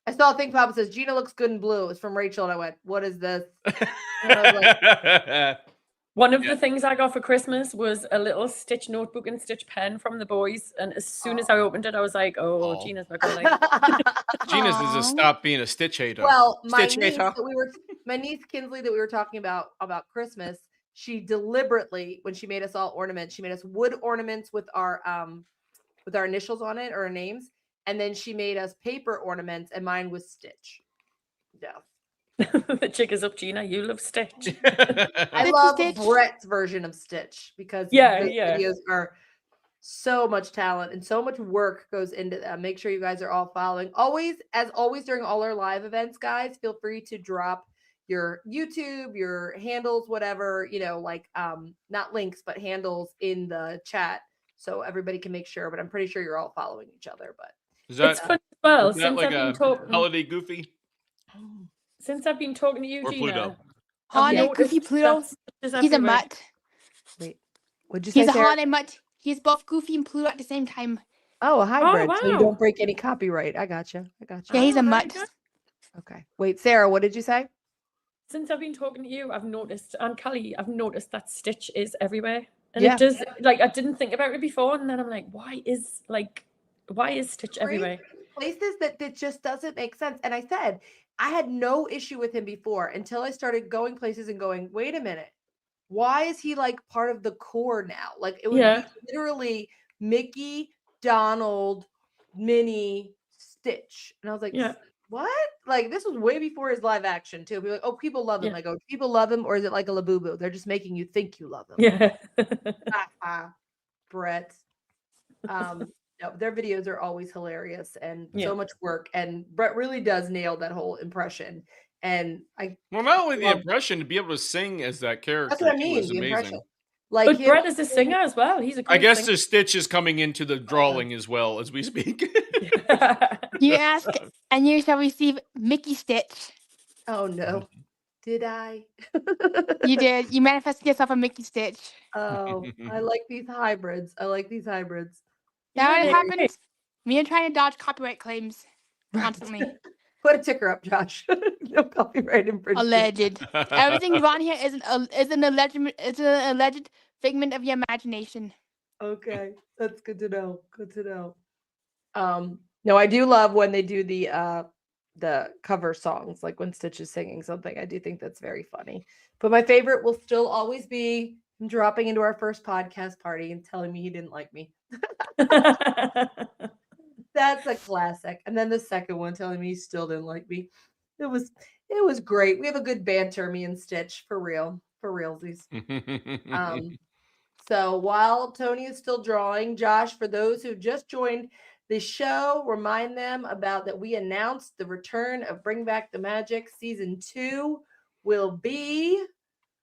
I saw a thing pop that says Gina looks good in blue. It's from Rachel, and I went, what is this? And I was like, One of the things I got for Christmas was a little Stitch notebook and Stitch pen from the boys. And as soon as I opened it, I was like, oh, Aw. Gina's not going to like it. Gina's needs to Aw. stop being a Stitch hater. well, my Stitch niece, hater. my niece Kinsley that we were talking about Christmas, she deliberately, when she made us all ornaments, she made us wood ornaments with our initials on it or our names, and then she made us paper ornaments, and mine was Stitch. Yeah. The chick is up, Gina. You love Stitch. I Stitchy love Stitch. Brett's version of Stitch because Yeah, the yeah. videos are so much talent and so much work goes into them. Make sure you guys are all following. Always during all our live events, guys, feel free to drop your YouTube, your handles, whatever, like not links, but handles in the chat so everybody can make sure. But I'm pretty sure you're all following each other. But Is It's that, fun as well. is that Since like I've been a talking, holiday goofy to you, or Gina, Pluto? I've Holiday Goofy noticed Pluto. that Stitch is He's a everywhere. mutt. wait, what'd you say, He's a Sarah? holiday mutt. He's both Goofy and Pluto at the same time. Oh, a hybrid. So you wow. don't break any copyright. I gotcha. Yeah, he's a Oh, there mutt. you go. Okay. Wait, Sarah, what did you say? Since I've been talking to you, I've noticed, and Callie, I've noticed that Stitch is everywhere. And Yeah. it does, like, I didn't think about it before. And then I'm like, why is Stitch everywhere? Places that just doesn't make sense. And I said, I had no issue with him before until I started going places and going, wait a minute. Why is he like part of the core now? Like it would Yeah. be literally Mickey, Donald, Minnie, Stitch. And I was like, Yeah. what? Like this was way before his live action too. Be like, oh, people love him. Yeah. I go, do people love him, or is it like a Labubu? They're just making you think you love him. Yeah. Brett. No, their videos are always hilarious and Yeah. so much work. And Brett really does nail that whole impression. And Well, not only the love- impression, to be able to sing as that character that's what I too mean, is the impression. amazing. Like But him Brett is a singing- singer as well. He's a great I guess singer. the Stitch is coming into the drawing as well as we speak. You ask, and you shall receive Mickey Stitch. Oh no. Did I? You did. You manifested yourself a Mickey Stitch. Oh, I like these hybrids. Now what Yeah. happens? Me and trying to dodge copyright claims constantly. Put a ticker up, Josh. No copyright infringement. Alleged. Everything on here is an alleged figment of your imagination. Okay, that's good to know. Good to know. No, I do love when they do the cover songs, like when Stitch is singing something. I do think that's very funny. But my favorite will still always be him dropping into our first podcast party and telling me he didn't like me. That's a classic. And then the second one telling me he still didn't like me. It was great. We have a good banter, me and Stitch, for real. For realsies. So while Tony is still drawing, Josh, for those who just joined the show, remind them about that we announced the return of Bring Back the Magic season 2 will be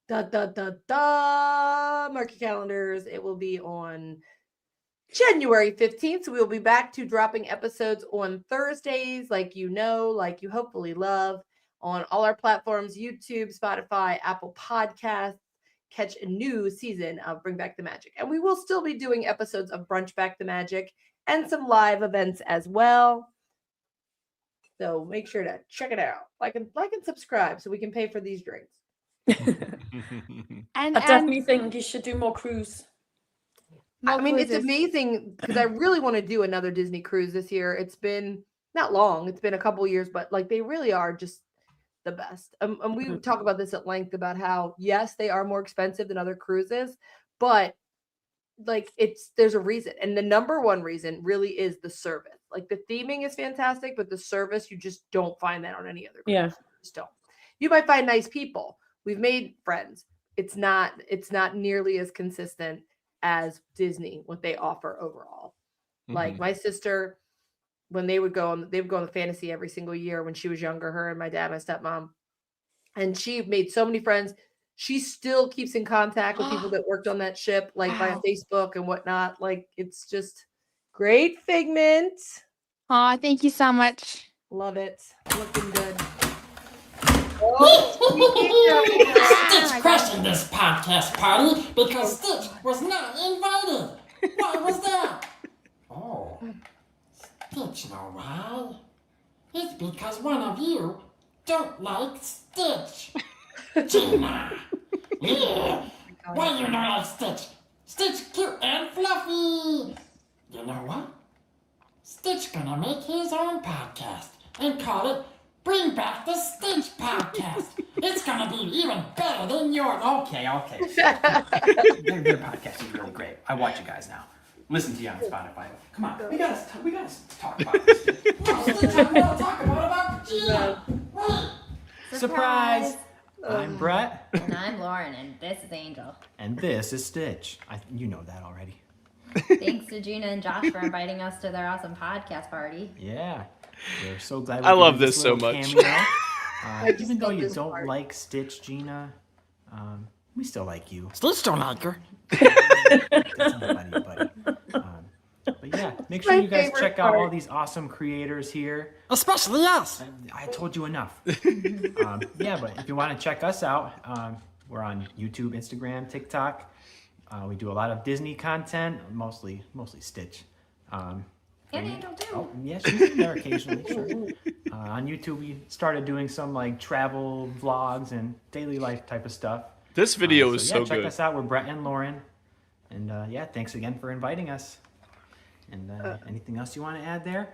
mark your calendars. It will be on January 15th. So we'll be back to dropping episodes on Thursdays, like you hopefully love, on all our platforms, YouTube, Spotify, Apple Podcasts. Catch a new season of Bring Back the Magic. And we will still be doing episodes of Brunch Back the Magic and some live events as well. So make sure to check it out. Like and subscribe so we can pay for these drinks. And I definitely think you should do more cruise. I mean, it's cruises. amazing because I really want to do another Disney cruise this year. It's been not long, it's been a couple years, but like they really are just the best. And we talk about this at length about how, yes, they are more expensive than other cruises, but like there's a reason. And the number one reason really is the service. Like the theming is fantastic, but the service, you just don't find that on any other cruise. Yeah. You just don't. You might find nice people. We've made friends. It's not nearly as consistent as Disney, what they offer overall. Like my sister, when they would go on the fantasy every single year when she was younger, her and my dad, my stepmom, and she made so many friends. She still keeps in contact with people that worked on that ship, like via Wow. Facebook and whatnot. Like it's just great, Figment. Aw, thank you so much. Love it. Looking good. Stitch crashing this podcast party because Stitch was not invited. Why was that? Oh, Stitch know why? It's because one of you don't like Stitch. Gina. Yeah. Why you not like Stitch? Stitch cute and fluffy. You know what? Stitch gonna make his own podcast and call it Bring Back the Stitch Podcast. It's gonna be even better than yours. Okay. Their podcast is really great. I watch you guys now. Listen to you on Spotify. Come on, we gotta talk about this. Stitch, I wanna talk about Gina. Wait. Surprise! I'm Brett, And I'm Lauren, and this is Angel. and this is Stitch. You know that already. Thanks to Gina and Josh for inviting us to their awesome podcast party. Yeah, we're so glad. We I could love do this so little much. cameo. Even though love you this don't part. like Stitch, Gina, we still like you. Stitch don't like her. That's not funny, buddy. But yeah, make sure my you guys favorite check out all part. these awesome creators here. Especially us. I told you enough. Yeah, but if you want to check us out, we're on YouTube, Instagram, TikTok. We do a lot of Disney content, mostly Stitch. And Angel, too. Oh, yeah, she's in there occasionally, sure. On YouTube, we started doing some like travel vlogs and daily life type of stuff. This video is so check good. us out. We're Brett and Lauren. And yeah, thanks again for inviting us. And anything else you want to add there?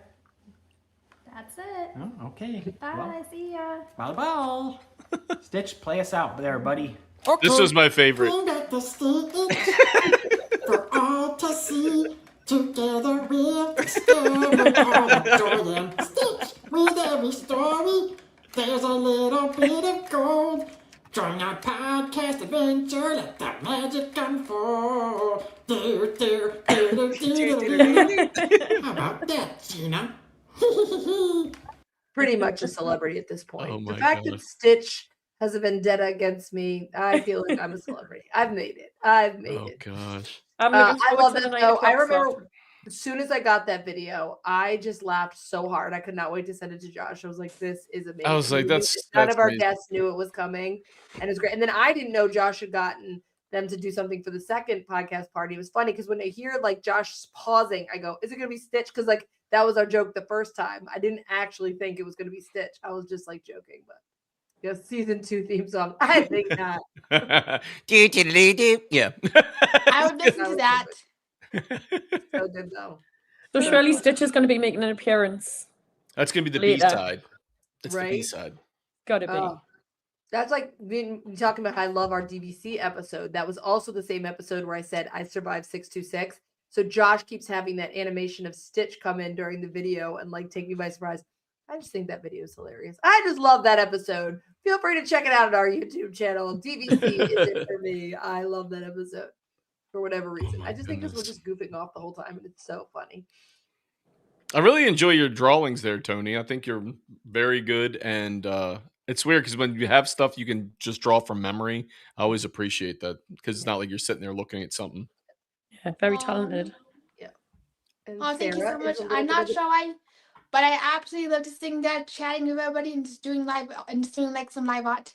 That's it. Oh, okay. Bye, Well, see ya. bye. Stitch, play us out there, buddy. Okay. This was my favorite. Bring back the Stitch for all to see. Together we'll discover all the joy and Stitch. With every story, there's a little bit of gold. Join our podcast adventure, let the magic unfold. How about that, Gina? Pretty much a celebrity at this point. Oh The my fact God. that Stitch has a vendetta against me, I feel like I'm a celebrity. I've made it. I've made Oh it. gosh. I'm I looking forward love to the that 9 though. I o'clock remember slot. as soon as I got that video, I just laughed so hard. I could not wait to send it to Josh. I was like, this is amazing. I was like, We knew that's- that none that's of our amazing. guests knew it was coming. And it was great. And then I didn't know Josh had gotten them to do something for the second podcast party. It was funny because when I hear like Josh pausing, I go, is it gonna be Stitch? Because like that was our joke the first time. I didn't actually think it was gonna be Stitch. I was just like joking, but yeah, season 2 theme song. I think not. Yeah. I would listen to that. So good though. So surely Stitch is going to be making an appearance. That's gonna be the Later. B-side. It's the Right? B-side. Gotta be. Oh, that's like when we talking about how I love our DVC episode. That was also the same episode where I said I survived 626. So Josh keeps having that animation of Stitch come in during the video and like take me by surprise. I just think that video is hilarious. I just love that episode. Feel free to check it out on our YouTube channel. DVC is it for me. I love that episode for whatever reason. my I just think because we're goodness. just goofing off the whole time and it's so funny. I really enjoy your drawings there, Tony. I think you're very good, and it's weird because when you have stuff you can just draw from memory. I always appreciate that because it's not like you're sitting there looking at something. Yeah, very talented. And Oh, thank you Sarah so is much. a little I'm bit not of a- sure why, but I absolutely love to sing that, chatting with everybody, and just doing live and just doing like some live art.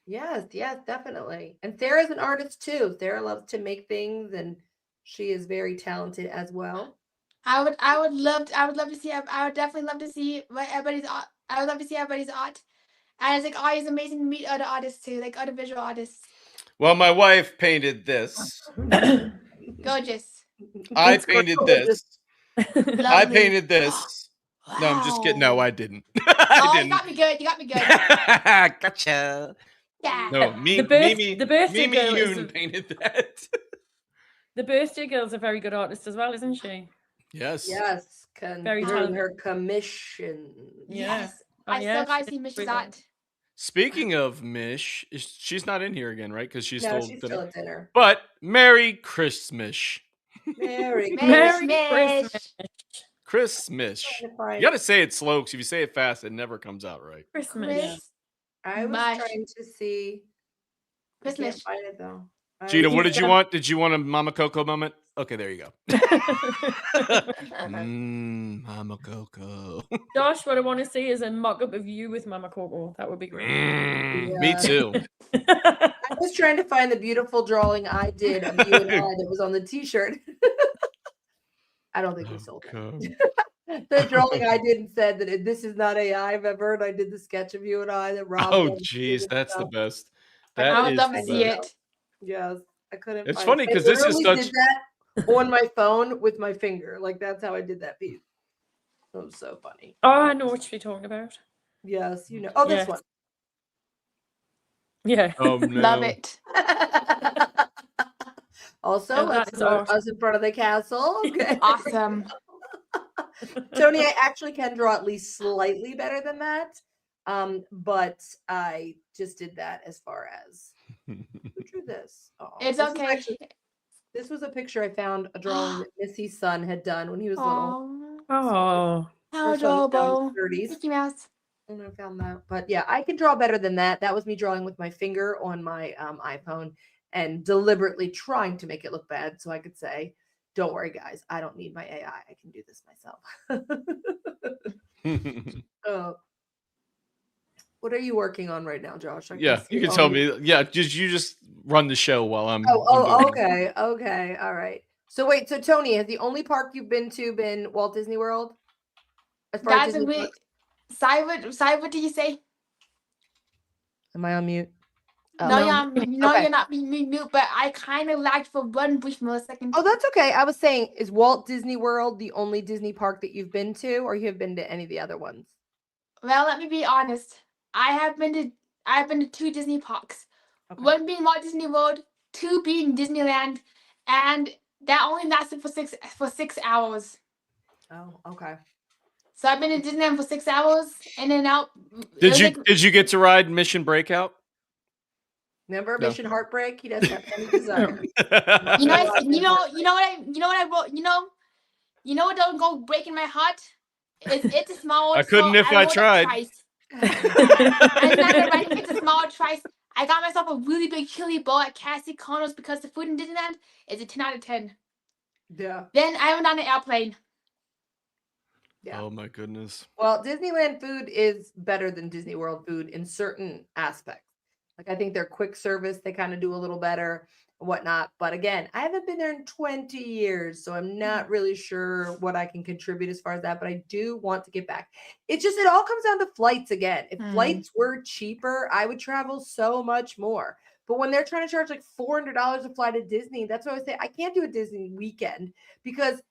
Yes, definitely. And Sarah's an artist too. Sarah loves to make things and she is very talented as well. I would love to see. I would definitely love to see what everybody's I would love to see everybody's art. And it's like always amazing to meet other artists too, like other visual artists. Well, my wife painted this. Gorgeous. I It's painted gorgeous. this. I Lovely. painted this. No, I'm just kidding. No, Wow. I didn't. Oh, I you didn't. got me good. You got me good. Gotcha. Yeah. No, The birthday Mimi girl is Yoon painted that. The birthday girl's a very good artist as well, isn't she? Yes. Yes, can Very earn talented. her commission. Yeah. Yes. Oh, I yeah, still gotta she's see Mish's very good. art. Speaking of Mish, she's not in here again, right? Because she's No, still she's dinner. still at dinner. But Merry Christmas. Merry Merry Christmas. Christmas. You gotta say it slow, because if you say it fast, it never comes out right. Christmas. I was Mush. trying to see. I can't Christmas. find it though. Gina, I- what did you want? Did you want a Mama Coco moment? Okay, there you go. Mama Coco. Josh, what I want to see is a mock-up of you with Mama Coco. That would be great. Me too. I was trying to find the beautiful drawing I did of you and I that was on the T-shirt. I don't think we sold it. The drawing I did and said that this is not AI. I've ever heard. I did the sketch of you and I that Rob. Oh, did and geez, that's the stuff. best. I That would is love the to see best. it. Yes, I couldn't. It's find funny it. 'cause I this is literally such- did that on my phone with my finger. Like that's how I did that piece. It was so funny. Oh, I know what you're talking about. Yes, you know. Oh, this Yes. one. Yeah. Oh no. Love it. Also, Oh, let's that's put awesome. us in front of the castle. Okay. Awesome. Tony, I actually can draw at least slightly better than that. But I just did that as far as who drew this? Oh, It's this is okay. actually- this was a picture I found, a drawing that Missy's son had done when he was little. Oh, Oh. how Her son was now in adorable. his 30s. Mickey Mouse. And I found that. But yeah, I can draw better than that. That was me drawing with my finger on my iPhone and deliberately trying to make it look bad so I could say, don't worry, guys, I don't need my AI. I can do this myself. What are you working on right now, Josh? I Yeah, you see can all tell the- me. Yeah, you just run the show while I'm. Oh, I'm doing it. okay, all right. So wait, so Tony, has the only park you've been to been Walt Disney World? As far as That's a Disney bit. parks? Sai, what did you say? Am I on mute? Oh. No, Okay. you're not being mute, but I kind of lagged for one brief millisecond. Oh, that's okay. I was saying, is Walt Disney World the only Disney park that you've been to, or you have been to any of the other ones? Well, let me be honest. I've been to 2 Disney parks. Okay. 1 being Walt Disney World, 2 being Disneyland, and that only lasted for 6 hours. Oh, okay. So I've been to Disneyland for 6 hours, in and out. It Did was you like- did you get to ride Mission Breakout? Remember No. Mission Heartbreak? He doesn't have any desire. You know what don't go breaking my heart? It's a small. I couldn't if I tried. I'm not gonna write It's a small trice. I got myself a really big chili bowl at Cassie Connors because the food in Disneyland is a 10 out of 10. Yeah. Then I went on an airplane. Yeah. Oh my goodness. Well, Disneyland food is better than Disney World food in certain aspects. Like I think their quick service, they kind of do a little better and whatnot. But again, I haven't been there in 20 years, so I'm not really sure what I can contribute as far as that, but I do want to get back. It's just, it all comes down to flights again. If flights were cheaper, I would travel so much more. But when they're trying to charge like $400 to fly to Disney, that's what I say. I can't do a Disney weekend because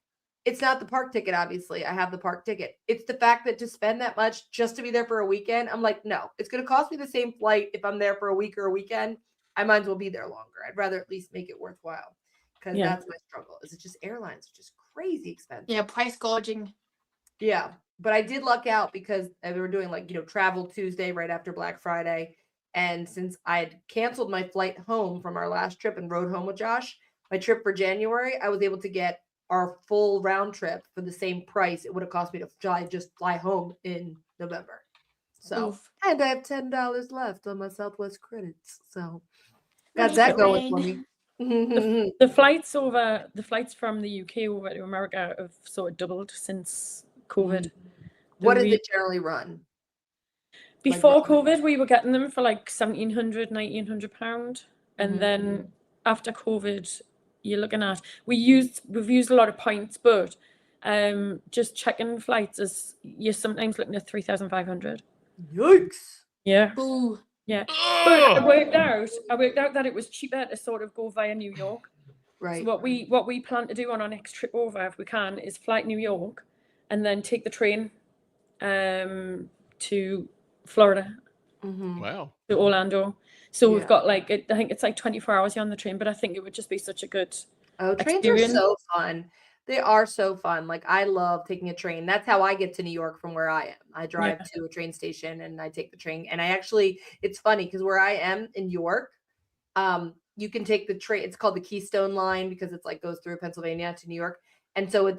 it's not the park ticket, obviously. I have the park ticket. It's the fact that to spend that much just to be there for a weekend, I'm like, no, it's going to cost me the same flight if I'm there for a week or a weekend. I might as well be there longer. I'd rather at least make it worthwhile because that's my struggle. Is it just airlines are just crazy expensive. Yeah, price gouging. Yeah, but I did luck out because they were doing like, Travel Tuesday right after Black Friday. And since I had canceled my flight home from our last trip and rode home with Josh, my trip for January, I was able to get our full round trip for the same price it would have cost me to just fly home in November. So, and I have $10 left on my Southwest credits. So, got that going for me. The flights from the UK over to America have sort of doubled since COVID. What does it generally run? Before COVID, we were getting them for like £1,700, £1,900, and then after COVID, you're looking at we've used a lot of points, but just checking flights is you're sometimes looking at 3,500. Yikes. Yeah. Ooh. Yeah. But I worked out that it was cheaper to sort of go via New York. Right. So what we plan to do on our next trip over, if we can, is fly to New York and then take the train to Florida, Wow. to Orlando. So we've Yeah. got like I think it's like 24 hours on the train, but I think it would just be such a good Trains experience. are so fun. They are so fun. Like I love taking a train. That's how I get to New York from where I am. I drive to a train station and I take the train. And I actually, it's funny because where I am in York, you can take the train. It's called the Keystone Line because it's like goes through Pennsylvania to New York. And so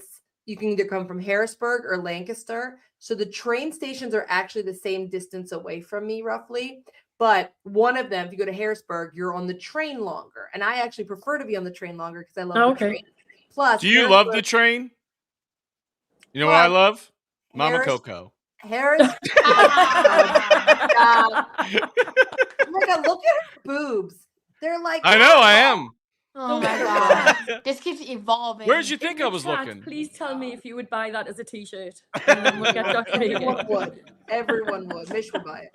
you can either come from Harrisburg or Lancaster. So the train stations are actually the same distance away from me, roughly. But one of them, if you go to Harrisburg, you're on the train longer. And I actually prefer to be on the train longer because I love the train. Plus, do you love the train? You know what I love? Mama Coco. Harris. Oh my God, look at her boobs. They're like, I know, I am. Oh my God. This keeps evolving. Where'd you think I was looking? Please tell me if you would buy that as a t-shirt. And then we'll get Everyone would. Everyone would. Mish would buy it.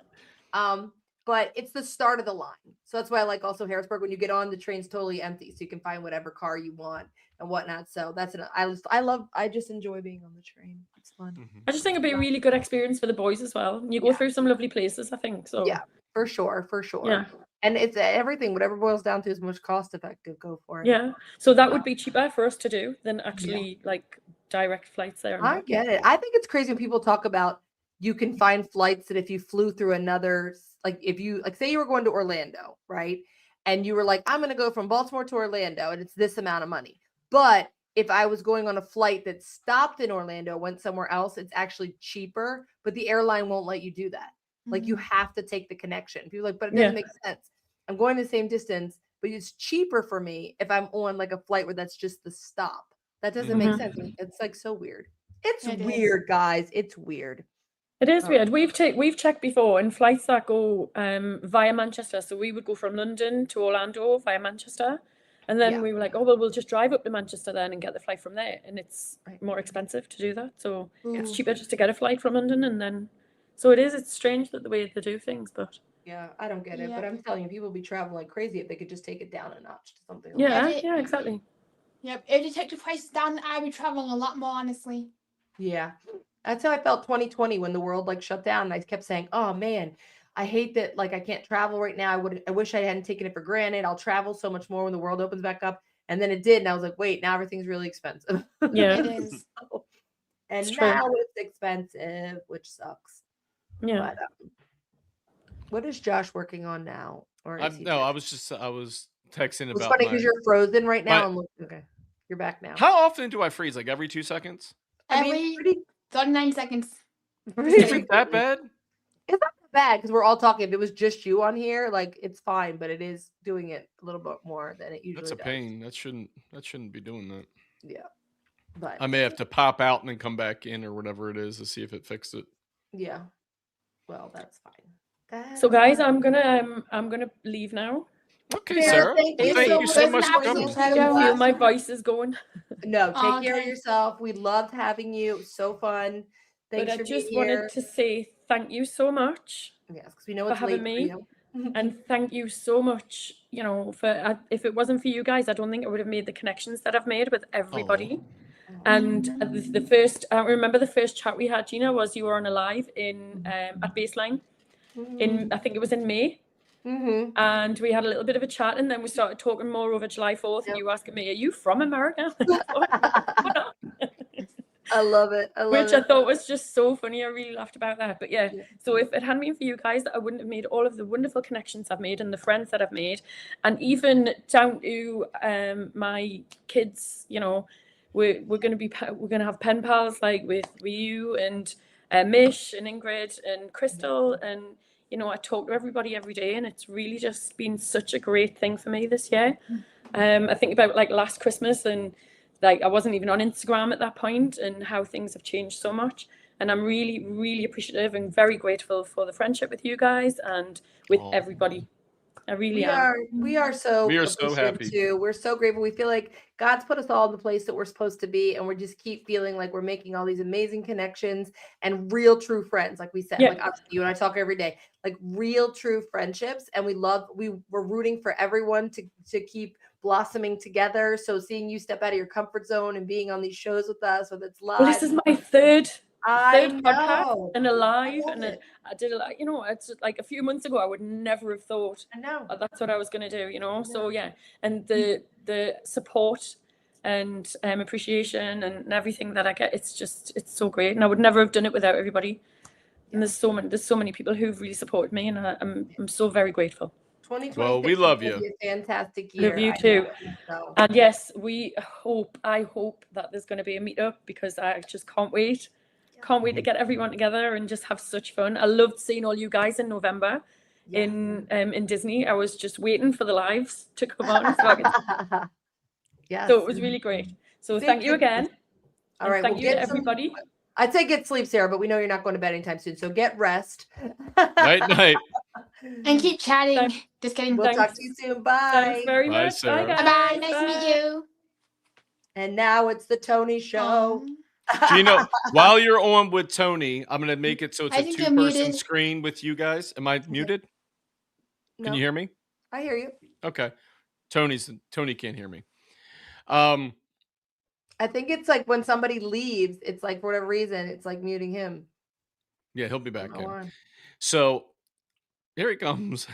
But it's the start of the line. So that's why I like also Harrisburg. When you get on, the train's totally empty. So you can find whatever car you want and whatnot. So I just enjoy being on the train. It's fun. I just think it'd be a really good experience for the boys as well. You go through some lovely places, I think. So yeah, for sure. Yeah. And it's everything, whatever boils down to is most cost effective, go for it. Yeah. So that would be cheaper for us to do than actually like direct flights there. I get it. I think it's crazy when people talk about you can find flights that if you flew through another, like if you like say you were going to Orlando, right? And you were like, I'm going to go from Baltimore to Orlando and it's this amount of money. But if I was going on a flight that stopped in Orlando, went somewhere else, it's actually cheaper, but the airline won't let you do that. Like you have to take the connection. People are like, but it doesn't make sense. I'm going the same distance, but it's cheaper for me if I'm on like a flight where that's just the stop. That doesn't make sense. It's like so weird. It's weird, guys. It's weird. It is weird. We've checked before in flights that go via Manchester. So we would go from London to Orlando via Manchester. And then we were like, oh, well, we'll just drive up to Manchester then and get the flight from there. And it's more expensive to do that. So it's cheaper just to get a flight from London. And then, so it's strange that the way they do things, but. Yeah, I don't get it. But I'm telling you, people be traveling like crazy if they could just take it down a notch to something like that. Yeah, exactly. Yep. If they take the prices down, I'd be traveling a lot more, honestly. Yeah. That's how I felt 2020 when the world like shut down. And I kept saying, oh man, I hate that like I can't travel right now. I wish I hadn't taken it for granted. I'll travel so much more when the world opens back up. And then it did. And I was like, wait, now everything's really expensive. Yeah. It is. And now it's expensive, which sucks. Yeah. But, what is Josh working on now? Or is No, I was texting it's about. Funny because you're frozen right now. Okay, you're back now. How often do I freeze? Like every 2 seconds? Every 39 seconds. Is it that bad? It's not that bad because we're all talking. If it was just you on here, like it's fine, but it is doing it a little bit more than it usually does. That's a pain. That shouldn't be doing that. Yeah, but I may have to pop out and then come back in or whatever it is to see if it fixed it. Yeah, well, that's fine. So guys, I'm gonna leave now. Okay, Sarah. Thank you so much for coming. I feel my voice is going. No, take care of yourself. We loved having you. It was so fun. Thanks but for I just being here. wanted to say thank you so much. Yes, because we know for it's having late me. for you. And thank you so much. You know, if it wasn't for you guys, I don't think I would have made the connections that I've made with everybody. And the first, I remember the first chat we had, Gina, was you were on a live in at Baseline. I think it was in May. And we had a little bit of a chat, and then we started talking more over July 4th. And you were asking me, "Are you from America?" I love it. Which I thought was just so funny. I really laughed about that. But yeah, so if it hadn't been for you guys, I wouldn't have made all of the wonderful connections I've made and the friends that I've made, and even down to my kids. You know, we're gonna have pen pals like with you and Mish and Ingrid and Crystal, and you know, I talk to everybody every day, and it's really just been such a great thing for me this year. I think about like last Christmas, and like I wasn't even on Instagram at that point, and how things have changed so much. And I'm really, really appreciative and very grateful for the friendship with you guys and with everybody. I really We am. are so We are so appreciative happy. too. We're so grateful. We feel like God's put us all in the place that we're supposed to be, and we just keep feeling like we're making all these amazing connections and real true friends. Like we said, Yeah. like obviously you and I talk every day, like real true friendships. And we're rooting for everyone to keep blossoming together. So seeing you step out of your comfort zone and being on these shows with us, whether it's live. Well, this is my third I podcast know. and a live, love and it. I did a lot. You know, it's just like a few months ago, I would never have thought I know. that's what I was going to do. You know, so know. yeah, and the support and appreciation and everything that I get, it's so great, and I would never have done it without everybody. And there's so many people who've really supported me, and I'm so very grateful. 2026 Well, we love is gonna you. be a fantastic year. Love you I too. know, so. And yes, I hope that there's going to be a meetup, because I just can't wait. Can't wait to get everyone together and just have such fun. I loved seeing all you guys in November in Disney. I was just waiting for the lives to come on. Yes. So it was really great. So thank you again. All right. Thank you to everybody. I'd say get sleep, Sarah, but we know you're not going to bed anytime soon. So get rest. Night, night. And keep chatting. Just kidding. We'll talk to you soon. Bye. Thanks very Bye, much. Sarah. Bye, guys. Bye. Nice to meet you. And now it's the Tony Show. Gina, while you're on with Tony, I'm going to make it so it's I a think you're two-person muted. screen with you guys. Am I muted? Can you hear me? I hear you. Okay. Tony can't hear me. I think it's like when somebody leaves, it's like for whatever reason, it's like muting him. Yeah, he'll be back Go in. on. So here he comes.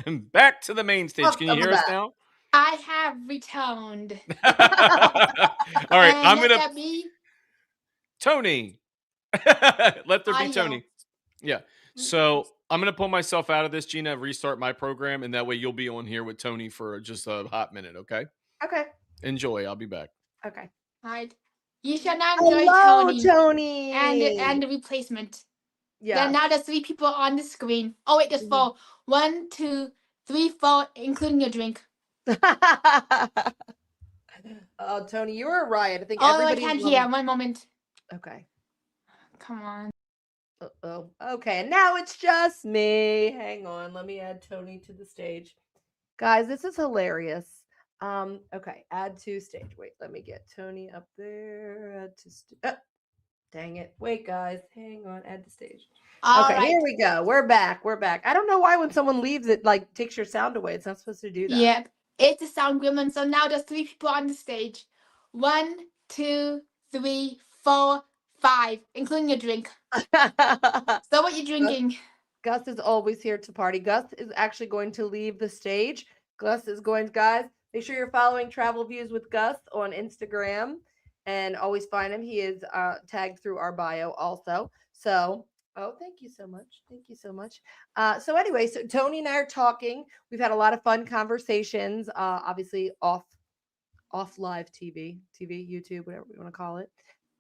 And back to the main stage. Can you hear us now? I have returned. All right, And I'm let gonna that be Tony. Let there be audio. Tony. Yeah. So I'm gonna pull myself out of this, Gina, restart my program, and that way you'll be on here with Tony for just a hot minute, okay? Okay. Enjoy. I'll be back. Okay. Right. You shall not enjoy Hello, Tony. Tony. And the replacement. Yeah. Now there's 3 people on the screen. Oh wait, there's 4. 1, 2, 3, 4, including your drink. Oh, Tony, you were a riot. I think Oh, I everybody. can't hear. 1 moment. Okay. Come on. Oh, okay. And now it's just me. Hang on. Let me add Tony to the stage. Guys, this is hilarious. Okay. Add to stage. Wait, let me get Tony up there. Add to dang it. Wait, guys. Hang on. Add to stage. Okay, right. here we go. We're back. I don't know why when someone leaves it like takes your sound away. It's not supposed to do that. Yep. It's a sound gremlin. So now there's 3 people on the stage. 1, 2, 3, 4, 5, including your drink. So what you drinking? Gus is always here to party. Gus is actually going to leave the stage. Gus is going, guys, make sure you're following Travel Views with Gus on Instagram and always find him. He is tagged through our bio also. So, thank you so much. Thank you so much. So anyway, so Tony and I are talking. We've had a lot of fun conversations, obviously off live TV, YouTube, whatever we want to call it.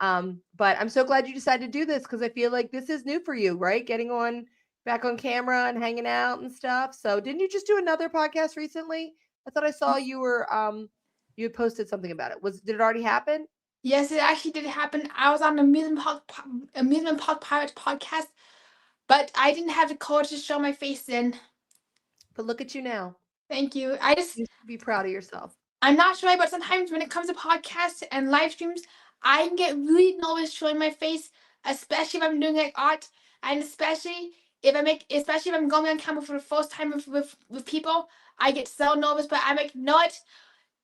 But I'm so glad you decided to do this because I feel like this is new for you, right? Getting back on camera and hanging out and stuff. So didn't you just do another podcast recently? I thought I saw you were you had posted something about it. Did it already happen? Yes, it actually did happen. I was on the Amusement Park Pirates podcast, but I didn't have the courage to show my face then. But look at you now. Thank you. You should be proud of yourself. I'm not shy, but sometimes when it comes to podcasts and live streams, I can get really nervous showing my face, especially if I'm doing like art, and especially if I'm going on camera for the first time with people. I get so nervous, but I'm like, no, what?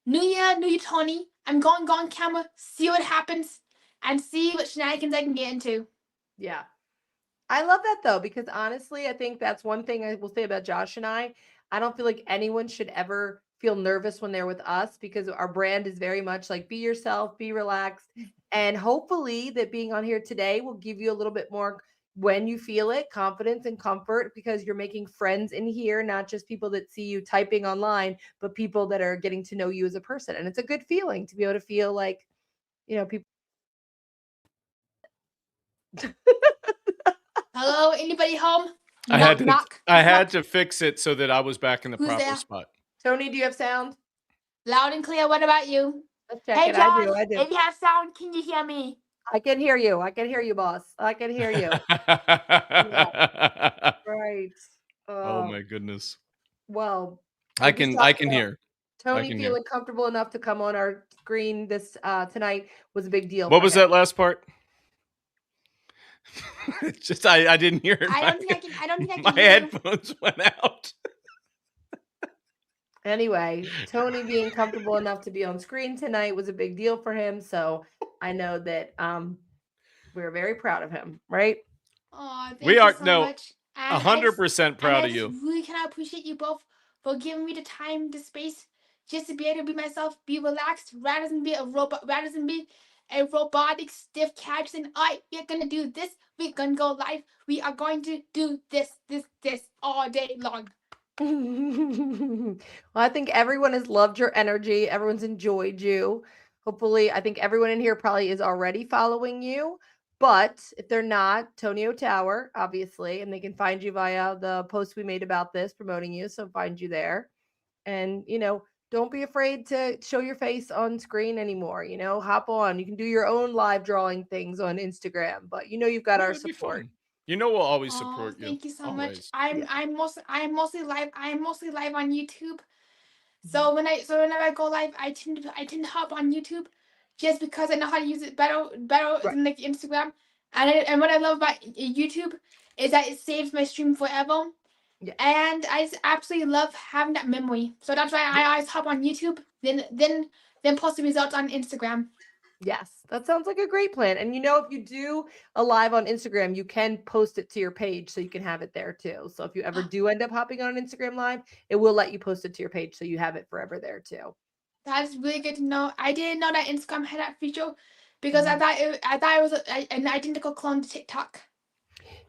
New year, Tony. I'm going on camera, see what happens, and see what shenanigans I can get into. Yeah. I love that though, because honestly, I think that's one thing I will say about Josh and I. I don't feel like anyone should ever feel nervous when they're with us because our brand is very much like be yourself, be relaxed. And hopefully that being on here today will give you a little bit more when you feel it, confidence and comfort because you're making friends in here, not just people that see you typing online, but people that are getting to know you as a person. And it's a good feeling to be able to feel like, people. Hello, anybody home? I Knock. had to fix it so that I was back in the Who's proper there? spot. Tony, do you have sound? Loud and clear. What about you? Let's check Hey, it. Josh, I do. if you have sound, can you hear me? I can hear you. Boss. I can hear you. Right. Oh my goodness. Well, I we're just can talking about hear. Tony can hear. feeling comfortable enough to come on our screen this tonight was a big deal. What for was him. that last part? Just I didn't hear it. I don't think I can. I don't think I My can hear you. headphones went out. Anyway, Tony being comfortable enough to be on screen tonight was a big deal for him. So I know that we're very proud of him, right? Oh, thank We you are so no much. And I just 100% proud I of just you. really cannot appreciate you both for giving me the time, the space, just to be able to be myself, be relaxed, rather than be a robot, rather than be a robotic stiff cat saying, "All right, we're gonna do this. We're gonna go live. We are going to do this all day long." Well, I think everyone has loved your energy. Everyone's enjoyed you. Hopefully, I think everyone in here probably is already following you. But if they're not, Tonio Tower, obviously, and they can find you via the post we made about this promoting you. So find you there. And, don't be afraid to show your face on screen anymore. Hop on. You can do your own live drawing things on Instagram, but you've got our It'd be support. fun. We'll always Oh, support you. thank you so much. Always. I'm mostly live. I'm mostly live on YouTube. So whenever I go live, I tend to hop on YouTube, just because I know how to use it better Right. than like Instagram. And what I love about YouTube is that it saves my stream forever. Yeah. And I just absolutely love having that memory. So that's why I always hop on YouTube, then post the results on Instagram. Yes, that sounds like a great plan. And if you do a live on Instagram, you can post it to your page so you can have it there too. So if you ever do end up hopping on an Instagram live, it will let you post it to your page so you have it forever there too. That's really good to know. I didn't know that Instagram had that feature because I thought it was an identical clone to TikTok.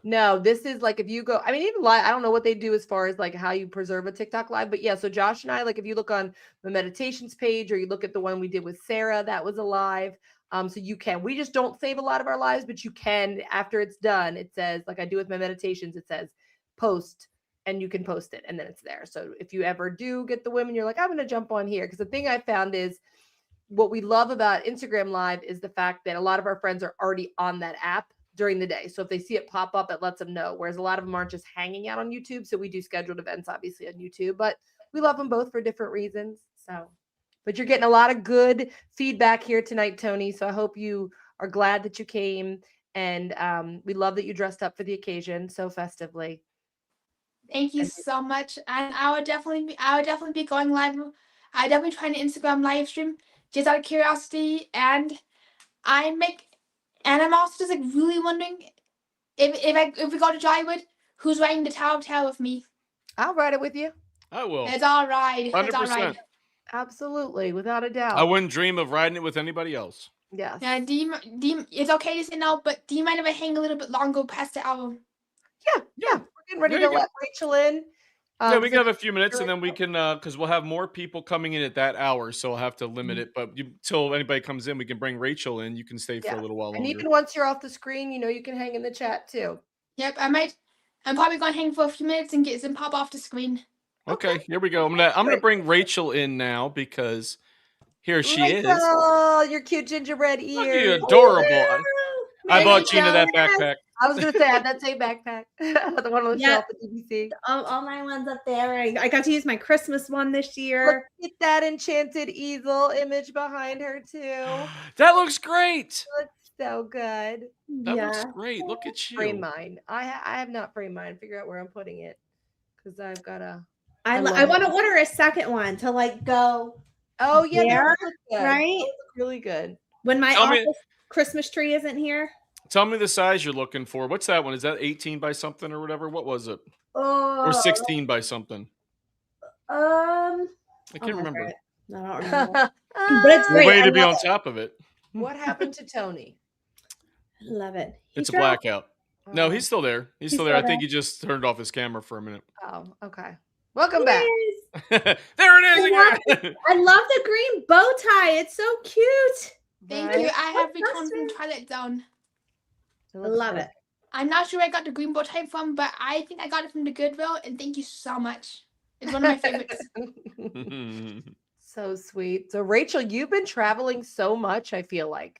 No, this is like if you go, I mean, even live, I don't know what they do as far as like how you preserve a TikTok live, but yeah. So Josh and I, like if you look on the meditations page or you look at the one we did with Sarah, that was a live. So we just don't save a lot of our lives, but you can, after it's done, it says, like I do with my meditations, it says post and you can post it and then it's there. So if you ever do get the women, you're like, I'm going to jump on here. Cause the thing I found is what we love about Instagram live is the fact that a lot of our friends are already on that app during the day. So if they see it pop up, it lets them know. Whereas a lot of them aren't just hanging out on YouTube. So we do scheduled events, obviously, on YouTube, but we love them both for different reasons. But you're getting a lot of good feedback here tonight, Tony. So I hope you are glad that you came. And we love that you dressed up for the occasion so festively. Thank you so much. And I would definitely be going live. I definitely trying to Instagram live stream just out of curiosity. And I'm also just like really wondering if we go to Jollywood, who's riding the tower with me? I'll ride it with you. I will. It's all right. It's all 100%. right. Absolutely, without a doubt. I wouldn't dream of riding it with anybody else. Yes. Yeah, it's okay to say no, but do you mind if I hang a little bit longer past the hour? Yeah. We're getting ready There to you go. let Rachel in. Yeah, we can have a few minutes and then we can, because we'll have more people coming in at that hour, so I'll have to limit it. But till anybody comes in, we can bring Rachel in. You can stay for a little while And longer. even once you're off the screen, you can hang in the chat too. Yep, I'm probably going to hang for a few minutes and get some pop off the screen. Okay, here we go. I'm gonna bring Rachel in now because here she is. Oh, your cute gingerbread ears. Look at you, adorable. I bought Gina that backpack. I was gonna say I had that same backpack. The one on the shelf at DBC. All my ones up there. I got to use my Christmas one this year. Look at that enchanted easel image behind her too. That looks great. Looks so good. That looks great. Look at you. Frame mine. I have not framed mine. Figure out where I'm putting it because I've got a. I want to order a second one to go. Oh yeah, there, good. Right? Those look really good. When my office Christmas tree isn't here. Tell me the size you're looking for. What's that one? Is that 18 by something or whatever? What was it? Or 16 by something? I can't remember. I don't remember. But it's great. Way to be on top of it. What happened to Tony? Love it. It's a blackout. No, he's still there. He's still there. I think he just turned off his camera for a minute. Oh, okay. Welcome back. There it is again. I love the green bow tie. It's so cute. Thank you. I have returned from Twilight Zone. I love it. I'm not sure where I got the green bow tie from, but I think I got it from the Goodwill, and thank you so much. It's one of my favorites. So sweet. So Rachel, you've been traveling so much, I feel like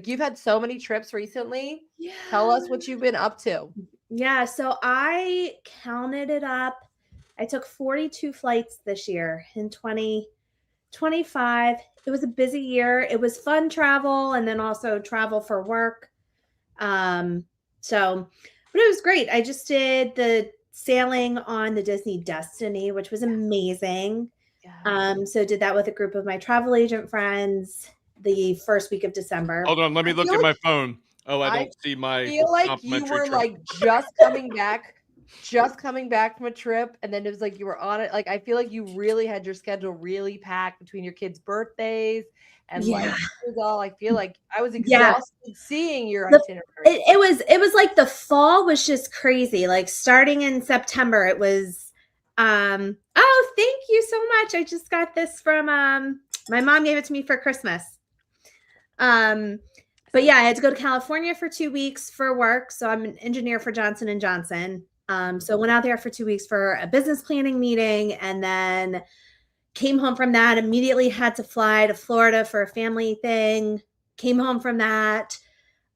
you've had so many trips recently. Yeah. Tell us what you've been up to. Yeah, so I counted it up. I took 42 flights this year in 2025. It was a busy year. It was fun travel and then also travel for work. But it was great. I just did the sailing on the Disney Destiny, which was amazing. So did that with a group of my travel agent friends the first week of December. Hold on, let me look at my phone. Oh, I don't see my I feel like you complimentary were trip. like just coming back from a trip, and then it was like you were on it. Like I feel like you really had your schedule really packed between your kids' birthdays and like it was all. I feel like I was exhausted seeing your itinerary. It was like the fall was just crazy. Like starting in September, it was. Oh, thank you so much. I just got this from my mom gave it to me for Christmas. But yeah, I had to go to California for 2 weeks for work. So I'm an engineer for Johnson and Johnson. So went out there for 2 weeks for a business planning meeting and then came home from that, immediately had to fly to Florida for a family thing. Came home from that.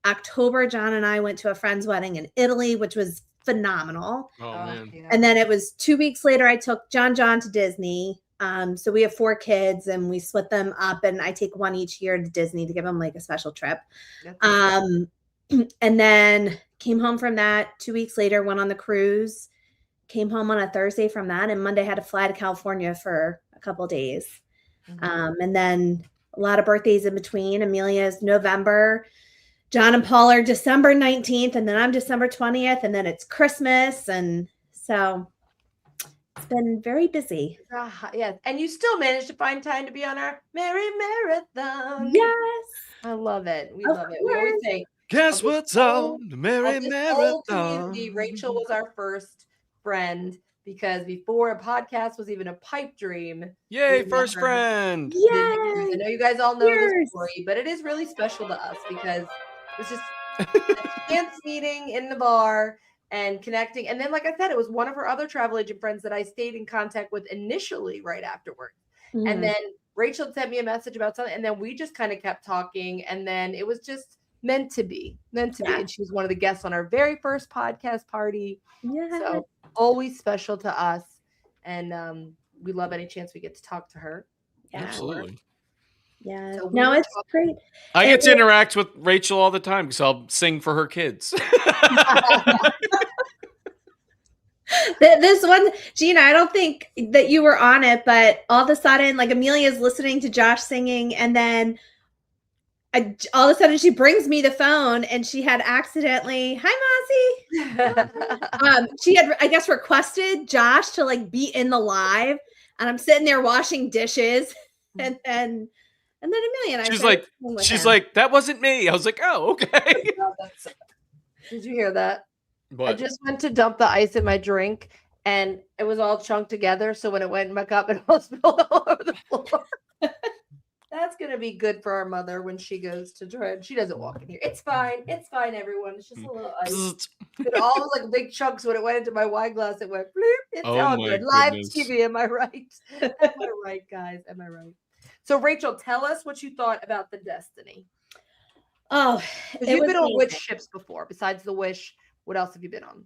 October, John and I went to a friend's wedding in Italy, which was phenomenal. Oh man. Yeah. And then it was 2 weeks later, I took John to Disney. So we have 4 kids and we split them up and I take one each year to Disney to give them like a special trip. And then came home from that 2 weeks later, went on the cruise, came home on a Thursday from that. And Monday had to fly to California for a couple days. And then a lot of birthdays in between. Amelia's November, John and Paul are December 19th, and then I'm December 20th, and then it's Christmas. And so it's been very busy. Yeah. And you still managed to find time to be on our Merry Marathon. Yes. I love it. We Of love it. We always course. say, Guess what's on the Merry of this whole community, Marathon? Rachel was our first friend because before a podcast was even a pipe dream. Yay, we first met her. friend. I know you guys all know this Cheers. story, but it is really special to us because it was just a chance meeting in the bar and connecting. And then, like I said, it was one of her other travel agent friends that I stayed in contact with initially right afterwards. And then Rachel sent me a message about something, and then we just kind of kept talking. And then it was just meant to be. And she was one of the guests on our very first podcast party. So always special to us. And we love any chance we get to talk to her. Absolutely. Yeah. So No, it's great. I get to interact with Rachel all the time because I'll sing for her kids. This one, Gina, I don't think that you were on it, but all of a sudden, like Amelia's listening to Josh singing, and then all of a sudden she brings me the phone, and she had accidentally, hi, Mossy. She had, I guess, requested Josh to like be in the live, and I'm sitting there washing dishes, and then Amelia and I. She's like, that wasn't me. I was like, oh, okay. Did you hear that? What? I just went to dump the ice in my drink and it was all chunked together. So when it went in my cup, it all spilled all over the floor. That's going to be good for our mother when she goes to dread. She doesn't walk in here. It's fine. It's fine, everyone. It's just a little ice. It all was like big chunks when it went into my wine glass. It went bloop. It's all good. Live TV. Am I right? Am I right, guys? Am I right? So Rachel, tell us what you thought about the Destiny. Oh, you've been on which ships before besides the Wish? What else have you been on?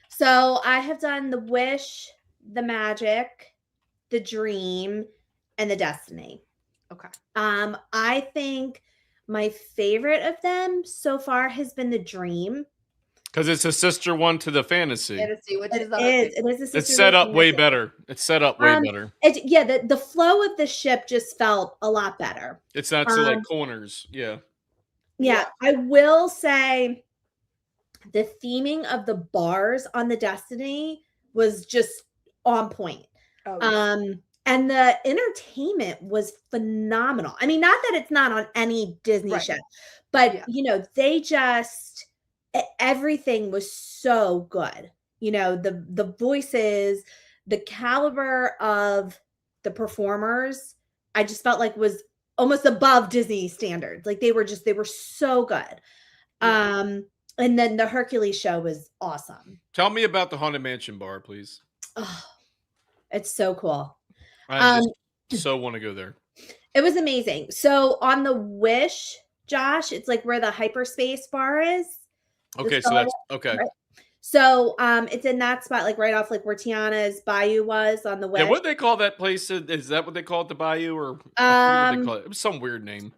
So I have done the Wish, the Magic, the Dream, and the Destiny. Okay. I think my favorite of them so far has been the Dream. Because it's a sister one to the Fantasy. Which is it is a sister. It's set up way better. It's set up way better. The flow of the ship just felt a lot better. It's not so like corners. Yeah. Yeah, I will say the theming of the bars on the Destiny was just on point. And the entertainment was phenomenal. I mean, not that it's not on any Disney show, but you know, they just everything was so good. You know, the voices, the caliber of the performers, I just felt like was almost above Disney standards. Like they were so good. And then the Hercules show was awesome. Tell me about the Haunted Mansion bar, please. Oh, it's so cool. I just so want to go there. It was amazing. So on the Wish, Josh, it's like where the hyperspace bar is. Okay, so that's okay. Right? So it's in that spot, like right off like where Tiana's Bayou was on the Yeah, Wish. what they call that place? Is that what they call it, the Bayou, or I forget what they call it? It was some weird name.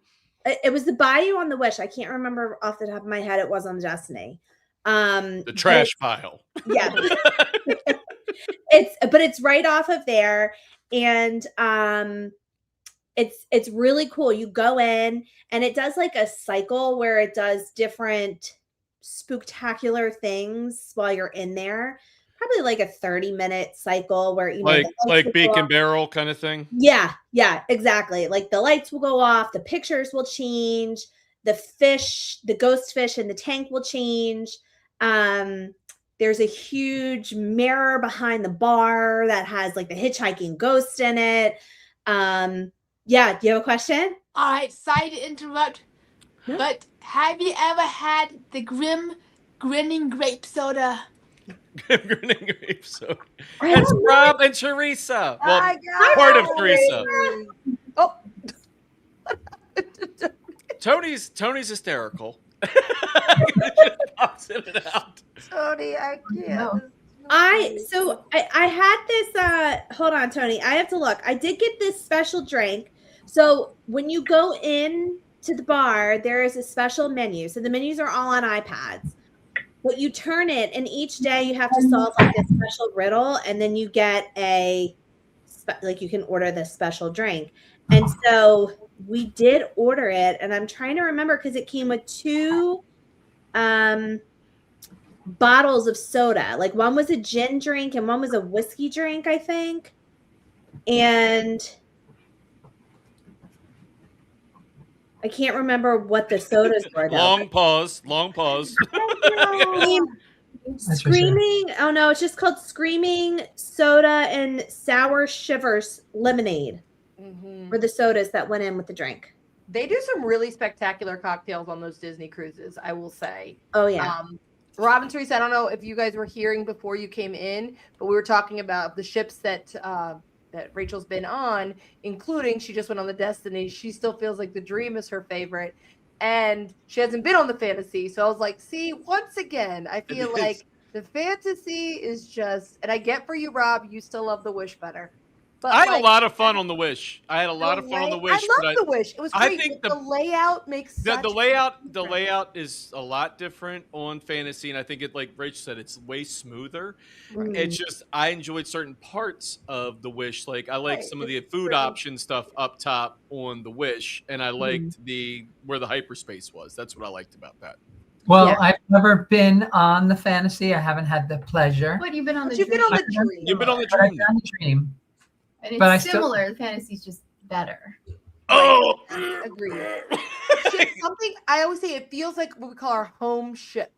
It was the Bayou on the Wish. I can't remember off the top of my head. It was on the Destiny. The trash pile. Yeah. It's right off of there, and it's really cool. You go in and it does like a cycle where it does different spooktacular things while you're in there. Probably like a 30-minute cycle where like Beacon Barrel kind of thing. Yeah, exactly. Like the lights will go off, the pictures will change, the ghost fish in the tank will change. There's a huge mirror behind the bar that has like the hitchhiking ghost in it. Yeah, do you have a question? All right, sorry to interrupt, but have you ever had the grinning grape soda? Grinning grape soda. It's Rob and Teresa. Well, part of Teresa. Oh. Tony's hysterical. Pops in and out. Tony, I can't. I had this hold on, Tony. I have to look. I did get this special drink. So when you go in to the bar, there is a special menu. So the menus are all on iPads. But you turn it, and each day you have to solve like a special riddle, and then you get you can order this special drink. And so we did order it, and I'm trying to remember because it came with 2 bottles of soda. Like one was a gin drink and one was a whiskey drink, I think. And I can't remember what the sodas were. Long pause. Screaming. Oh no, it's just called Screaming Soda and Sour Shivers Lemonade. Were the sodas that went in with the drink. They do some really spectacular cocktails on those Disney cruises, I will say. Oh yeah. Rob and Teresa, I don't know if you guys were hearing before you came in, but we were talking about the ships that that Rachel's been on, including she just went on the Destiny. She still feels like the Dream is her favorite, and she hasn't been on the Fantasy. So I was like, see, once again, I feel like the Fantasy is just, and I get for you, Rob, you still love the Wish better. But I had a lot of fun on the Wish. I love the Wish. It was great. I think the layout makes the layout is a lot different on Fantasy, and I think it, like Rachel said, it's way smoother. Right. It's just I enjoyed certain parts of the Wish. Like I liked some of the food option stuff up top on the Wish, and I liked where the hyperspace was. That's what I liked about that. Well, I've never been on the Fantasy. I haven't had the pleasure. But you've been on the You've been on the Dream. And it's similar. The Fantasy's just better. Oh, agreed. Something I always say, it feels like what we call our home ship.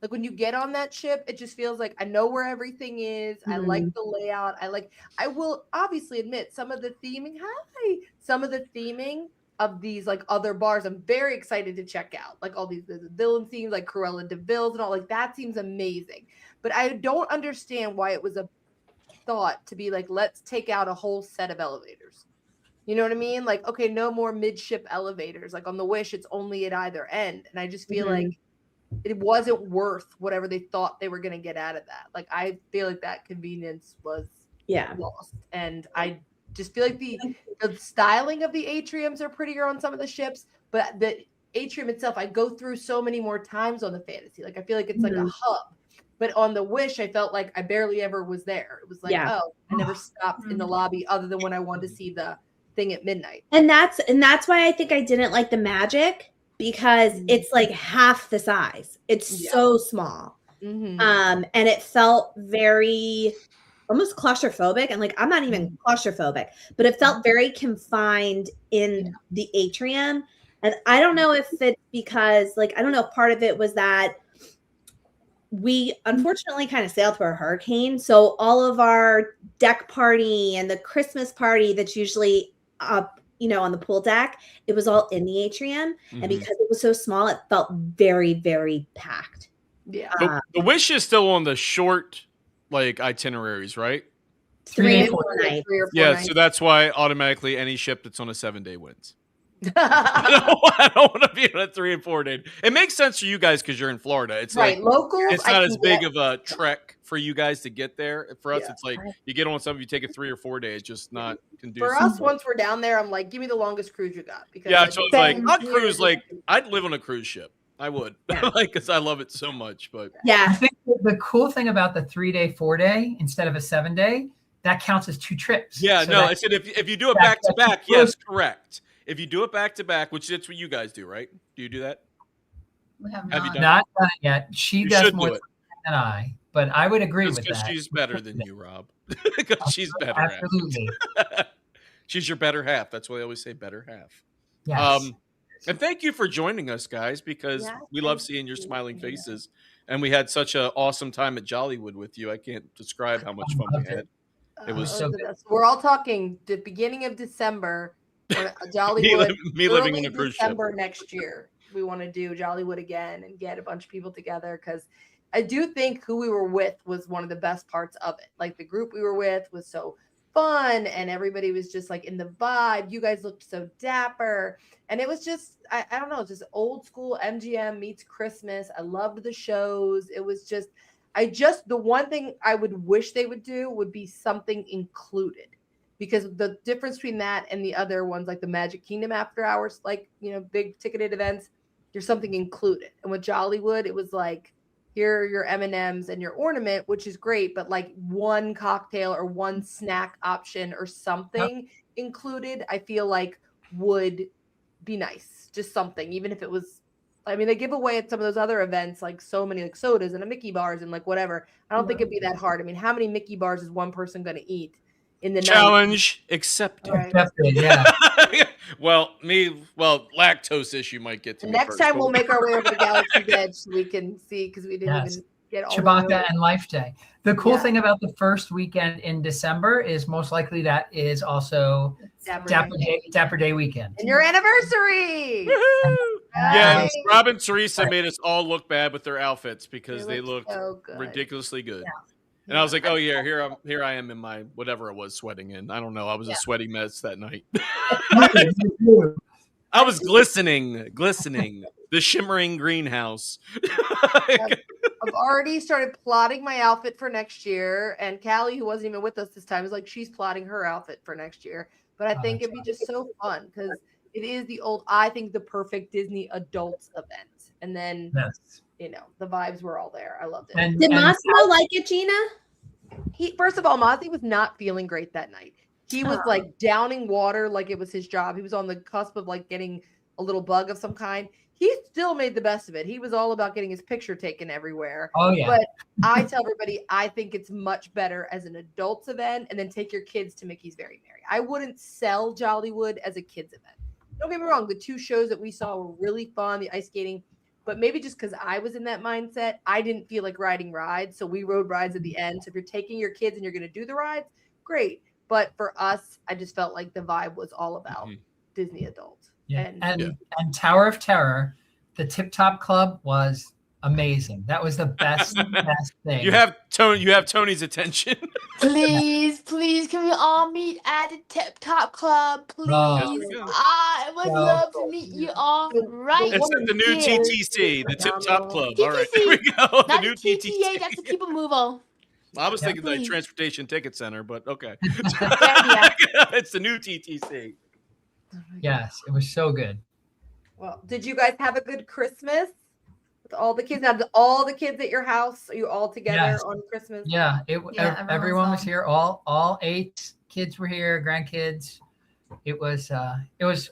Like when you get on that ship, it just feels like I know where everything is. I like the layout. I will obviously admit some of the theming. Of these like other bars, I'm very excited to check out. Like all these villain themes, like Cruella de Vil's and all, like that seems amazing. But I don't understand why it was a thought to be like, let's take out a whole set of elevators. You know what I mean? Like, okay, no more midship elevators. Like on the Wish, it's only at either end. And I just feel like it wasn't worth whatever they thought they were going to get out of that. Like, I feel like that convenience was lost. And I just feel like the styling of the atriums are prettier on some of the ships, but the atrium itself, I go through so many more times on the Fantasy. Like, I feel like it's like a hub. But on the Wish, I felt like I barely ever was there. It was like, I never stopped in the lobby other than when I wanted to see the thing at midnight. And that's why I think I didn't like the Magic, because it's like half the size. It's so small. And it felt very almost claustrophobic. And like, I'm not even claustrophobic, but it felt very confined in the atrium. And I don't know if it's because, like, I don't know if part of it was that we unfortunately kind of sailed through a hurricane. So all of our deck party and the Christmas party that's usually up, on the pool deck, it was all in the atrium. And because it was so small, it felt very, very packed. Yeah. The Wish is still on the short, like, itineraries, right? 3 or 4 nights. Yeah, so that's why automatically any ship that's on a 7-day wins. I don't want to be on a 3 and 4 day. It makes sense for you guys because you're in Florida. It's Right, like locals, it's I not can as big get. of a trek for you guys to get there. For us, Yeah. it's like you get on something, you take a 3 or 4 day. It's just not conducive. For us, once we're down there, I'm like, give me the longest cruise you got. Because Yeah, so it's like Same I'd here. cruise like I'd live on a cruise ship. I would, like, because I love it so much. But Yeah. I think the cool thing about the 3-day, 4-day instead of a 7-day, that counts as 2 trips. yeah, So no, that- I said if you do it back to back, yes, correct. If you do it back to back, which that's what you guys do, right? Do you do that? We have Have you done not done it yet. She You does should more do it. than I, but I would agree Just with because that. she's better than you, Rob. Because she's better at Absolutely. it. She's your better half. That's why I always say better half. Yes. And thank you for joining us, guys, because Yeah, we love thank seeing your you. smiling faces. And we had such an awesome time at Jollywood with you. I can't describe how much fun we loved it. had. It was so the best. We're all talking the beginning of December. Jollywood. me living early on a cruise ship. December next year. We want to do Jollywood again and get a bunch of people together because I do think who we were with was one of the best parts of it. Like the group we were with was so fun and everybody was just like in the vibe. You guys looked so dapper. And it was just, I don't know, just old school MGM meets Christmas. I loved the shows. It was just, the one thing I would wish they would do would be something included. Because the difference between that and the other ones, like the Magic Kingdom after hours, like, you know, big ticketed events, there's something included. And with Jollywood, it was like, here are your M&Ms and your ornament, which is great, but like one cocktail or one snack option or something included, I feel like would be nice. Just something, even if it was, I mean, they give away at some of those other events, like so many like sodas and a Mickey bars and like whatever. I don't think it'd be that hard. I mean, how many Mickey bars is one person going to eat in the Challenge accepted. Right. Accepted, yeah. well, lactose issue might get to me Next first, time but- we'll make our way over to Galaxy's Edge so we can see because we didn't even get all the way Chewbacca over. and Life Day. The cool Yeah. thing about the first weekend in December is most likely that is also Dapper Day weekend. And your anniversary. Yeah, and Nice. Rob and Teresa made us all look bad with their outfits because they looked looked so good. ridiculously good. And I was like, oh yeah, here I am in my whatever it was sweating in. I don't know. I was a sweaty mess that night. I was glistening, the shimmering greenhouse. I've already started plotting my outfit for next year. And Callie, who wasn't even with us this time, is like, she's plotting her outfit for next year. But I think it'd be just so fun because it is the perfect Disney adults event. And then, you know, the vibes were all there. I loved it. Did Massimo like it, Gina? First of all, Mozzie was not feeling great that night. He was like downing water like it was his job. He was on the cusp of like getting a little bug of some kind. He still made the best of it. He was all about getting his picture taken everywhere. Oh, yeah. But I tell everybody, I think it's much better as an adults event and then take your kids to Mickey's Very Merry. I wouldn't sell Jollywood as a kids event. Don't get me wrong. The 2 shows that we saw were really fun, the ice skating, but maybe just because I was in that mindset, I didn't feel like riding rides. So we rode rides at the end. So if you're taking your kids and you're going to do the rides, great. But for us, I just felt like the vibe was all about Disney adult. Yeah. And Tower of Terror, the Tip Top Club was amazing. That was the best thing. You have Tony's attention. Please, can we all meet at the Tip Top Club, please? I would love to meet you all right It's at the new here. TTC, the Tip Top Club. All right, here we go. The Not new the TTC. TTA, that's the people mover. I was thinking like Please. Transportation Ticket Center, but okay. It's the new TTC. Yes, it was so good. Well, did you guys have a good Christmas with all the kids? Now, all the kids at your house? Are you all together Yes. on Christmas? Yeah, everyone was home. here. All 8 kids were here, grandkids. It was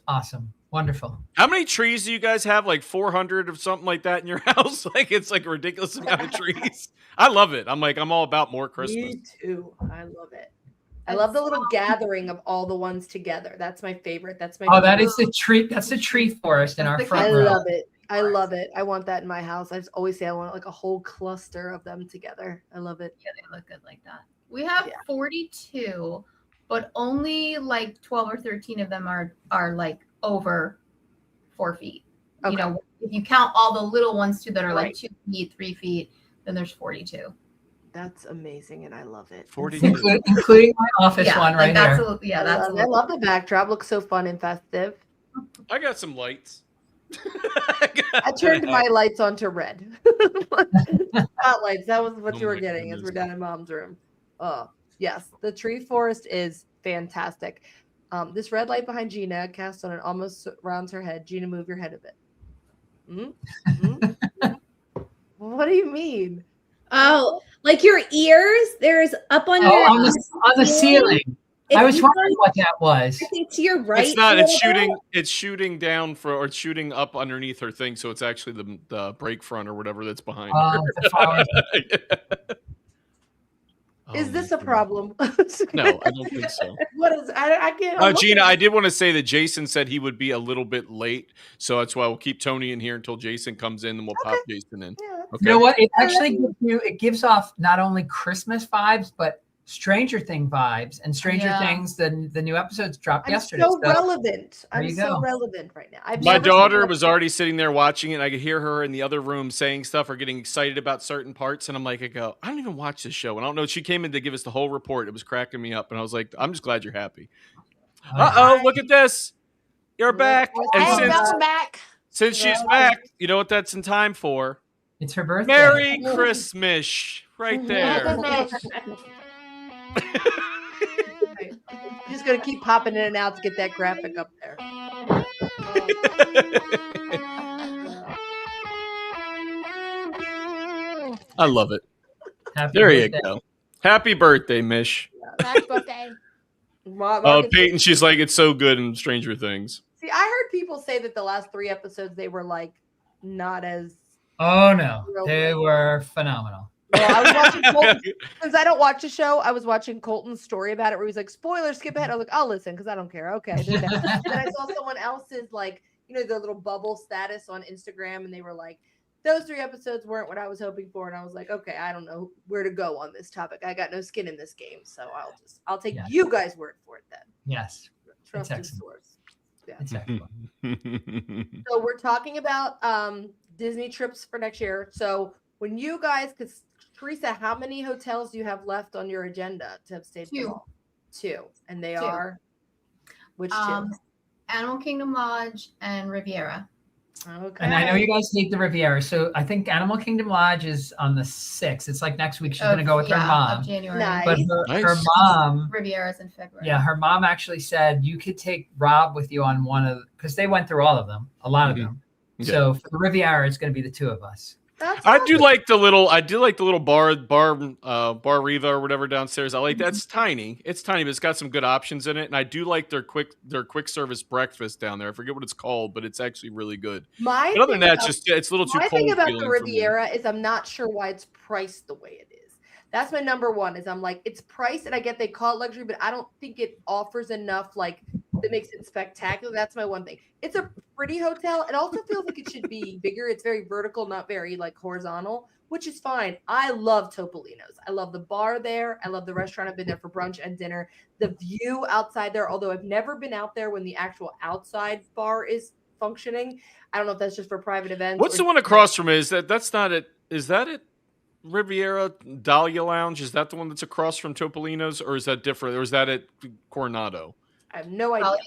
awesome. Wonderful. How many trees do you guys have? Like 400 or something like that in your house? Like it's like a ridiculous amount of trees. I love it. I'm all about more Christmas. Me too. I love it. I love the little gathering of all the ones together. That's my favorite. That's my That favorite. is the tree. That's the tree forest in our front I row. love it. I love it. I want that in my house. I just always say I want like a whole cluster of them together. I love it. Yeah, they look good like that. We have 42, but only like 12 or 13 of them are like over 4 feet. You know, if you count all the little ones too that are like 2 feet, 3 feet, then there's 42. That's amazing, and I love it. 42, including my office one right that's here. I love the backdrop. Looks so fun and festive. I got some lights. I turned my lights on to red. Spotlights. That was what you were getting as we're down in Mom's room. Oh, yes. The tree forest is fantastic. This red light behind Gina cast on and almost surrounds her head. Gina, move your head a bit. What do you mean? Oh, like your ears? There's up on your on the ceiling. I was wondering what that was. I think to your right. It's not. It's shooting. It's shooting down or it's shooting up underneath her thing. So it's actually the brake front or whatever that's behind her. Is this a problem? No, I don't think so. What is? I can't. Gina, I did want to say that Jason said he would be a little bit late, so that's why we'll keep Tony in here until Jason comes in, and we'll pop Jason in. Yeah, okay. You know what? It actually gives off not only Christmas vibes, but Stranger Thing vibes. And Stranger Things, the new episodes dropped yesterday. So relevant. I'm you so go. relevant right now. My daughter was already sitting there watching it, and I could hear her in the other room saying stuff or getting excited about certain parts. And I'm like, I don't even watch this show. And I don't know. She came in to give us the whole report. It was cracking me up. And I was like, I'm just glad you're happy. Uh-oh, look at this. You're back. And welcome back. Since she's back, you know what that's in time for? It's her birthday. Merry Christmas. Right there. Just gonna keep popping in and out to get that graphic up there. I love it. Happy there birthday. You go. Happy birthday, Mish. Happy birthday. Peyton, she's like, it's so good in Stranger Things. See, I heard people say that the last 3 episodes they were like not as. Oh no, they were phenomenal. Well, I was watching Colton, since I don't watch the show, I was watching Colton's story about it where he's like, spoiler, skip ahead. I was like, I'll listen because I don't care. Okay. And then I saw someone else's, like, you know, the little bubble status on Instagram, and they were like, those 3 episodes weren't what I was hoping for. And I was like, okay, I don't know where to go on this topic. I got no skin in this game. So I'll take you guys' word for it then. Yes. Trusted source. Yeah. It's excellent. So we're talking about Disney trips for next year. So when you guys, because Teresa, how many hotels do you have left on your agenda to have stayed? 2. 2. And they 2. are which 2? Animal Kingdom Lodge and Riviera. Okay. And I know you guys hate the Riviera, so I think Animal Kingdom Lodge is on the 6th. It's like next week. She's going to go with her mom. Of January. Nice. But her mom. Riviera's in February. Yeah, her mom actually said you could take Rob with you on one of, because they went through all of them, a lot of them. Yeah. So for the Riviera, it's going to be the 2 of us. I do like the little bar Riva or whatever downstairs. I like that's tiny. It's tiny, but it's got some good options in it. And I do like their quick service breakfast down there. I forget what it's called, but it's actually really good. But other than that, it's a little too cold. My thing about the Riviera is I'm not sure why it's priced the way it is. That's my number one. Is I'm like, it's priced, and I get they call it luxury, but I don't think it offers enough that makes it spectacular. That's my one thing. It's a pretty hotel. It also feels like it should be bigger. It's very vertical, not very horizontal, which is fine. I love Topolino's. I love the bar there. I love the restaurant. I've been there for brunch and dinner. The view outside there, although I've never been out there when the actual outside bar is functioning. I don't know if that's just for private events. What's the one across from it? That's not it. Is that it? Riviera Dahlia Lounge? Is that the one that's across from Topolino's, or is that different? Or is that at Coronado? I have no idea.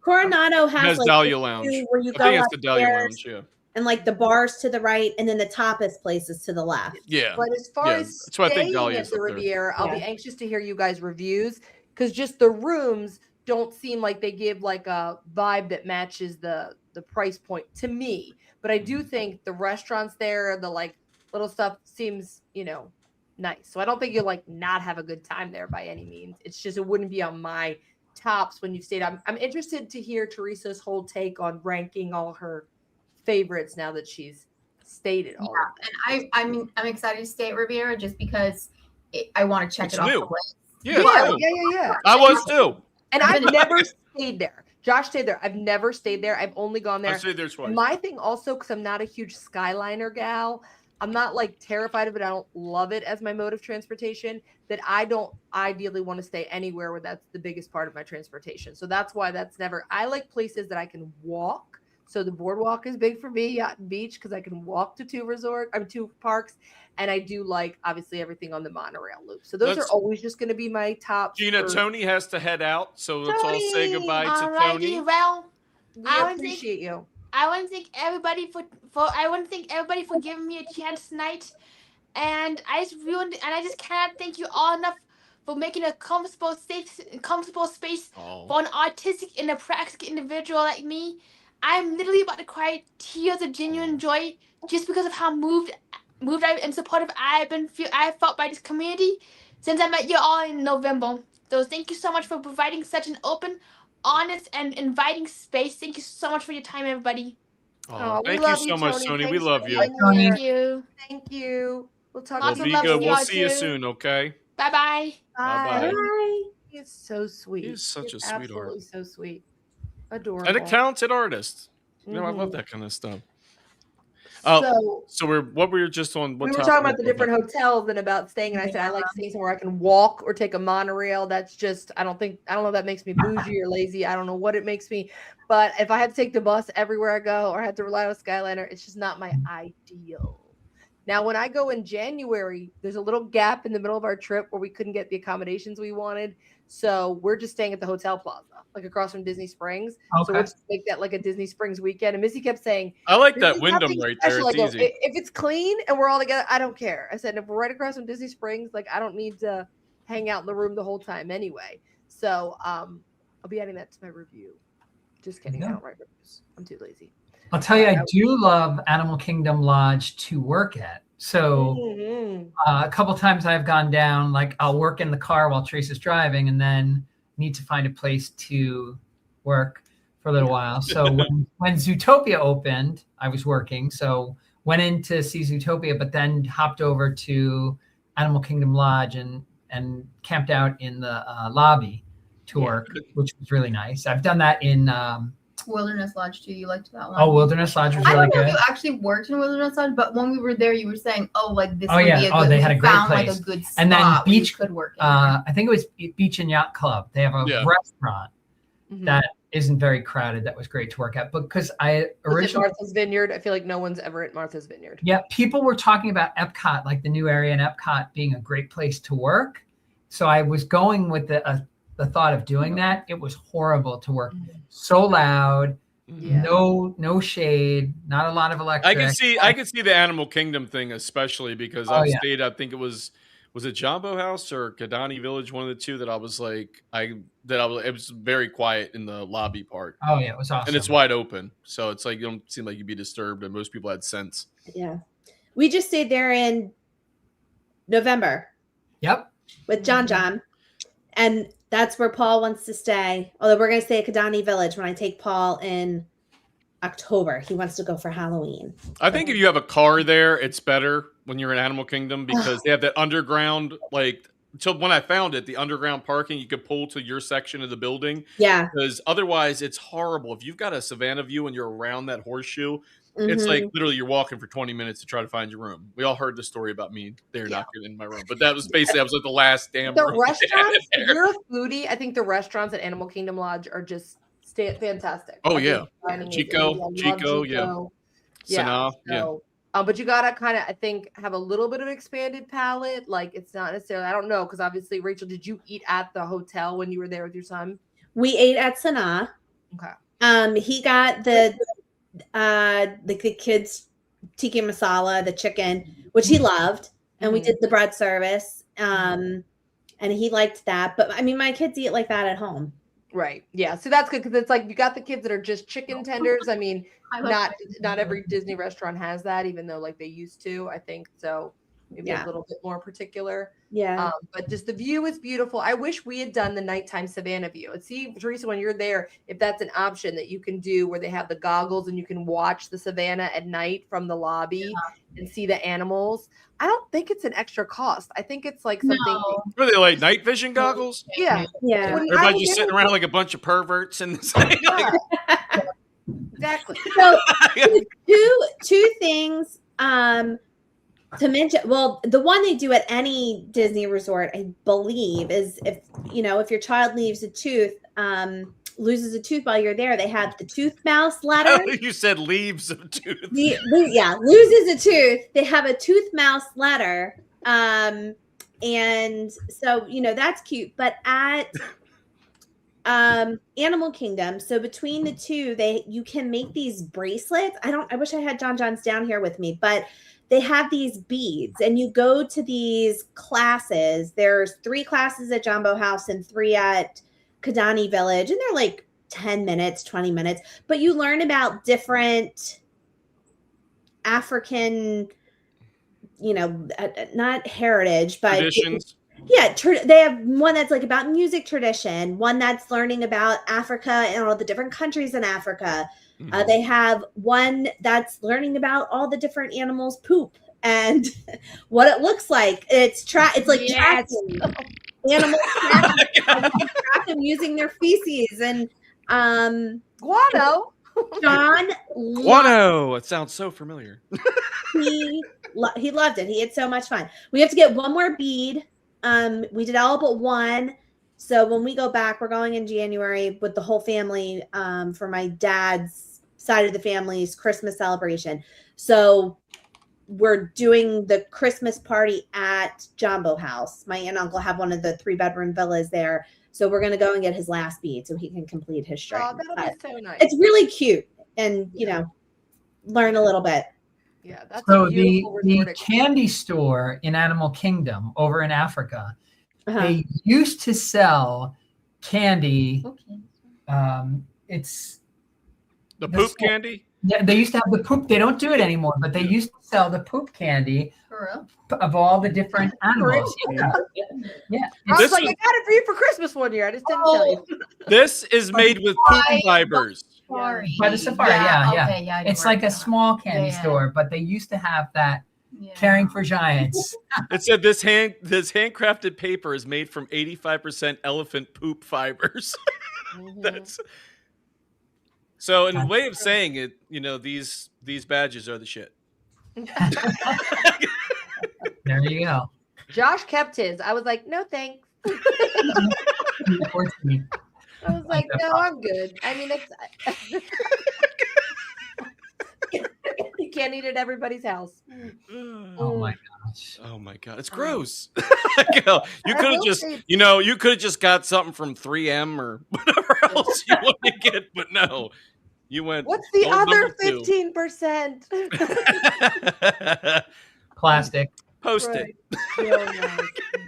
Coronado has Dahlia Lounge. Where you I go think it's the Dahlia Lounge, yeah. And the bars to the right, and then the tapas places to the left. Yeah. But as far as that's what I think staying Dahlia's at the up there. Riviera, I'll be anxious to hear you guys' reviews because just the rooms don't seem like they give a vibe that matches the price point to me. But I do think the restaurants there, the little stuff seems, nice. So I don't think you'll not have a good time there by any means. It's just it wouldn't be on my tops when you've stayed. I'm interested to hear Teresa's whole take on ranking all her favorites now that she's stated all. And I'm excited to stay at Riviera just because I want to check it off the list. Yeah. I was too. And I've never stayed there. Josh stayed there. I've never stayed there. I've only gone there. I stayed there twice. My thing also, because I'm not a huge Skyliner gal, I'm not terrified of it. I don't love it as my mode of transportation, that I don't ideally want to stay anywhere where that's the biggest part of my transportation. So that's why I like places that I can walk. So the boardwalk is big for me, Yacht and Beach, because I can walk to 2 parks. And I do like, obviously, everything on the monorail loop. So those are always just going to be my top. Gina, Tony has to head out. So let's all say goodbye to Tony. Well, We appreciate you. I want to thank everybody for giving me a chance tonight, and I just cannot thank you all enough for making a comfortable space for an autistic and a practical individual like me. I'm literally about to cry tears of genuine joy just because of how moved and supportive I felt by this community since I met you all in November. So thank you so much for providing such an open, honest, and inviting space. Thank you so much for your time, everybody. Oh, thank you so much, Tony. We love you. Thank you. Thank you. We'll talk We'll to be you. good. We'll see you soon, okay? Bye-bye. Bye-bye. He is so sweet. He is such a absolutely sweetheart. so sweet. Adorable. And a talented artist. You know, I love that kind of stuff. So what we were just on. We were talking about the different hotels and about staying, and I said I like staying somewhere I can walk or take a monorail. That's just I don't know if that makes me bougie or lazy. I don't know what it makes me, but if I had to take the bus everywhere I go or I had to rely on a Skyliner, it's just not my ideal. Now, when I go in January, there's a little gap in the middle of our trip where we couldn't get the accommodations we wanted. So we're just staying at the Hotel Plaza, like across from Disney Springs. Okay. So we'll just make that like a Disney Springs weekend. And Missy kept saying, I like that Wyndham right there. It's easy. If it's clean and we're all together, I don't care. I said, if we're right across from Disney Springs, like I don't need to hang out in the room the whole time anyway. So I'll be adding that to my review. Just kidding. I don't write reviews. I'm too lazy. I'll tell you, I do love Animal Kingdom Lodge to work at. So a couple times I've gone down, like I'll work in the car while Teresa's driving and then need to find a place to work for a little while. So when Zootopia opened, I was working. So went in to see Zootopia, but then hopped over to Animal Kingdom Lodge and camped out in the lobby to work, which was really nice. I've done that in Wilderness Lodge too. You liked that one? Oh, Wilderness Lodge was I really don't know good. if you actually worked in Wilderness Lodge, but when we were there, you were saying, "Oh, like this Oh would yeah, be a good." they had a great found, place. Like a good spot and then where you beach could work. I think it was Beach and Yacht Club. They have a restaurant that isn't very crowded. That was great to work at. Because I originally Martha's Vineyard. I feel like no one's ever at Martha's Vineyard. Yeah, people were talking about Epcot, like the new area in Epcot being a great place to work. So I was going with the thought of doing that. It was horrible to work. So loud. No shade, not a lot of electric. I could see the Animal Kingdom thing, especially because I've stayed. I think it was it Jambo House or Kidani Village, one of the two that I was like it was very quiet in the lobby part. Oh yeah, it was awesome. And it's wide open, so it's like you don't seem like you'd be disturbed, and most people had sense. Yeah, we just stayed there in November. Yep, with John, and that's where Paul wants to stay. Although we're going to stay at Kidani Village when I take Paul in October. He wants to go for Halloween. I think if you have a car there, it's better when you're in Animal Kingdom because they have that underground, like, until when I found it, the underground parking, you could pull to your section of the building. Yeah. Because otherwise, it's horrible. If you've got a Savannah view and you're around that horseshoe, it's like literally you're walking for 20 minutes to try to find your room. We all heard the story about me there not getting in my room, but that was basically I was at the last damn The room. restaurants, if you're a foodie, I think the restaurants at Animal Kingdom Lodge are just fantastic. Oh yeah, Chico, yeah. Sanaa, yeah. But you gotta kind of, I think, have a little bit of expanded palate. Like it's not necessarily. I don't know because obviously, Rachel, did you eat at the hotel when you were there with your son? We ate at Sanaa. Okay. He got the kids tikka masala, the chicken, which he loved, and we did the bread service. And he liked that. But I mean, my kids eat like that at home. Right. Yeah. So that's good because it's like you got the kids that are just chicken tenders. I mean, not every Disney restaurant has that, even though like they used to. I think so. Maybe a little bit more particular. Yeah. But just the view is beautiful. I wish we had done the nighttime Savannah view. And see, Teresa, when you're there, if that's an option that you can do where they have the goggles and you can watch the Savannah at night from the lobby and see the animals. I don't think it's an extra cost. I think it's like something. Were they like night vision goggles? Yeah. Yeah. Everybody just sitting around like a bunch of perverts and exactly. So two things to mention. Well, the one they do at any Disney resort, I believe, is if your child loses a tooth while you're there, they have the tooth mouse letter. You said leaves a tooth. Loses a tooth. They have a tooth mouse letter. And so, that's cute. But at Animal Kingdom. So between the two, you can make these bracelets. I wish I had John's down here with me, but they have these beads and you go to these classes. There's 3 classes at Jumbo House and 3 at Kidani Village, and they're like 10 minutes, 20 minutes, but you learn about different African, not heritage, but Traditions. They have one that's like about music tradition, one that's learning about Africa and all the different countries in Africa. They have one that's learning about all the different animals' poop and what it looks like. It's like tracking animals, track them using their feces and guano. John Guano. It sounds so familiar. He loved it. He had so much fun. We have to get one more bead. We did all but one. So when we go back, we're going in January with the whole family for my dad's side of the family's Christmas celebration. So we're doing the Christmas party at Jumbo House. My aunt and uncle have one of the 3-bedroom villas there. So we're going to go and get his last bead so he can complete his string. Oh, that'll be so nice. It's really cute and, learn a little bit. Yeah, that's so the candy store in Animal Kingdom over in Africa, they used to sell candy. It's the poop candy. Yeah, they used to have the poop. They don't do it anymore, but they used to sell the poop candy of all the different animals. Yeah. I was like, I got it for you for Christmas one year. I just didn't tell you. This is made with poop fibers. By the safari, yeah. It's like a small candy store, but they used to have that caring for giants. It said this handcrafted paper is made from 85% elephant poop fibers. That's so in a way of saying it, these badges are the shit. There you go. Josh kept his. I was like, no thanks. I was like, no, I'm good. I mean, it's you can't eat at everybody's house. Oh my gosh. Oh my god, it's gross. You could have just, you could have just got something from 3M or whatever else you want to get, but no, you went. What's the other 15%? Plastic. Post it.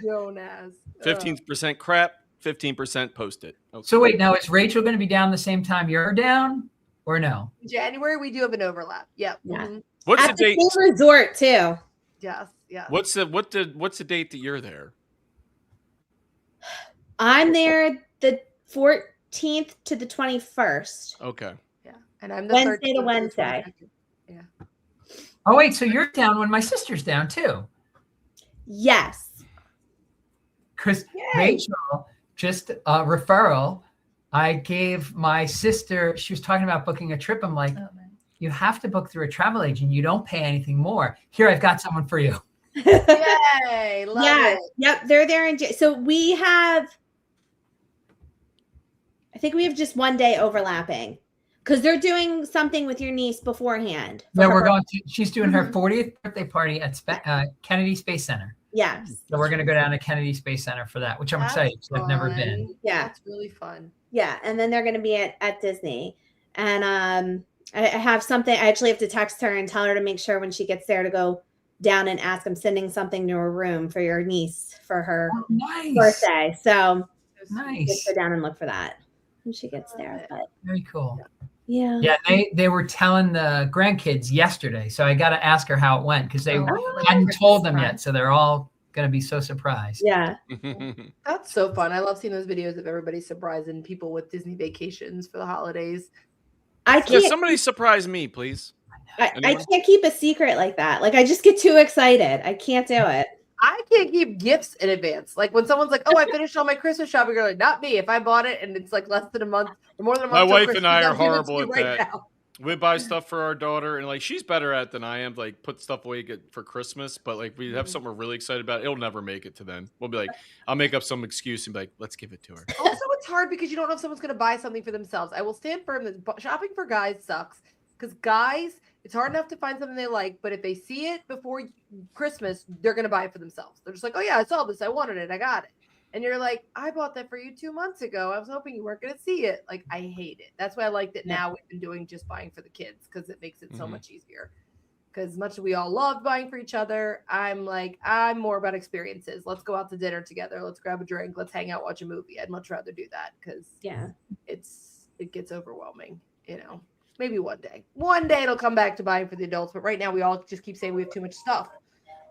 Jonas. 15% crap, 15% post it. Okay. So wait, now is Rachel going to be down the same time you're down, or no? In January we do have an overlap. Yep. Yeah. What's At the date? Same resort too. Yes. Yeah. What's the date that you're there? I'm there the 14th to the 21st. Okay. Yeah. And I'm the Wednesday 13th to Wednesday. Yeah. Oh wait, so you're down when my sister's down too. Yes. Because Rachel, just a referral, I gave my sister, she was talking about booking a trip. I'm like, you have to book through a travel agent. You don't pay anything more. Here, I've got someone for you. Yay. Love it. Yep. They're there. So we have, I think we have just one day overlapping because they're doing something with your niece beforehand. Yeah, she's doing her 40th birthday party at Kennedy Space Center. Yes. So we're going to go down to Kennedy Space Center for that, which I'm excited. I've never been. Yeah. That's really fun. Yeah. And then they're going to be at Disney. And I have something. I actually have to text her and tell her to make sure when she gets there to go down and ask. I'm sending something to her room for your niece for her birthday. So nice. Go down and look for that when she gets there. But very cool. Yeah. Yeah. They were telling the grandkids yesterday. So I got to ask her how it went because they hadn't told them yet. So they're all going to be so surprised. Yeah. That's so fun. I love seeing those videos of everybody surprising people with Disney vacations for the holidays. Somebody surprise me, please. I can't keep a secret like that. Like I just get too excited. I can't do it. I can't keep gifts in advance. Like when someone's like, "Oh, I finished all my Christmas shopping," you're like, "Not me. If I bought it and it's like less than a month or more than a month." My wife Christmas, and I are I'll give it to horrible you at right that. now. We buy stuff for our daughter, and like she's better at it than I am. Like put stuff away for Christmas, but like we have something we're really excited about. It'll never make it to then. We'll be like, I'll make up some excuse and be like, let's give it to her. Also, it's hard because you don't know if someone's going to buy something for themselves. I will stand firm that shopping for guys sucks because guys, it's hard enough to find something they like, but if they see it before Christmas, they're going to buy it for themselves. They're just like, oh yeah, I saw this, I wanted it, I got it. And you're like, I bought that for you 2 months ago. I was hoping you weren't going to see it. Like, I hate it. That's why I like that now we've been doing just buying for the kids because it makes it so much easier. Because as much as we all love buying for each other, I'm more about experiences. Let's go out to dinner together. Let's grab a drink. Let's hang out, watch a movie. I'd much rather do that because it gets overwhelming, Maybe one day. One day it'll come back to buying for the adults. But right now we all just keep saying we have too much stuff.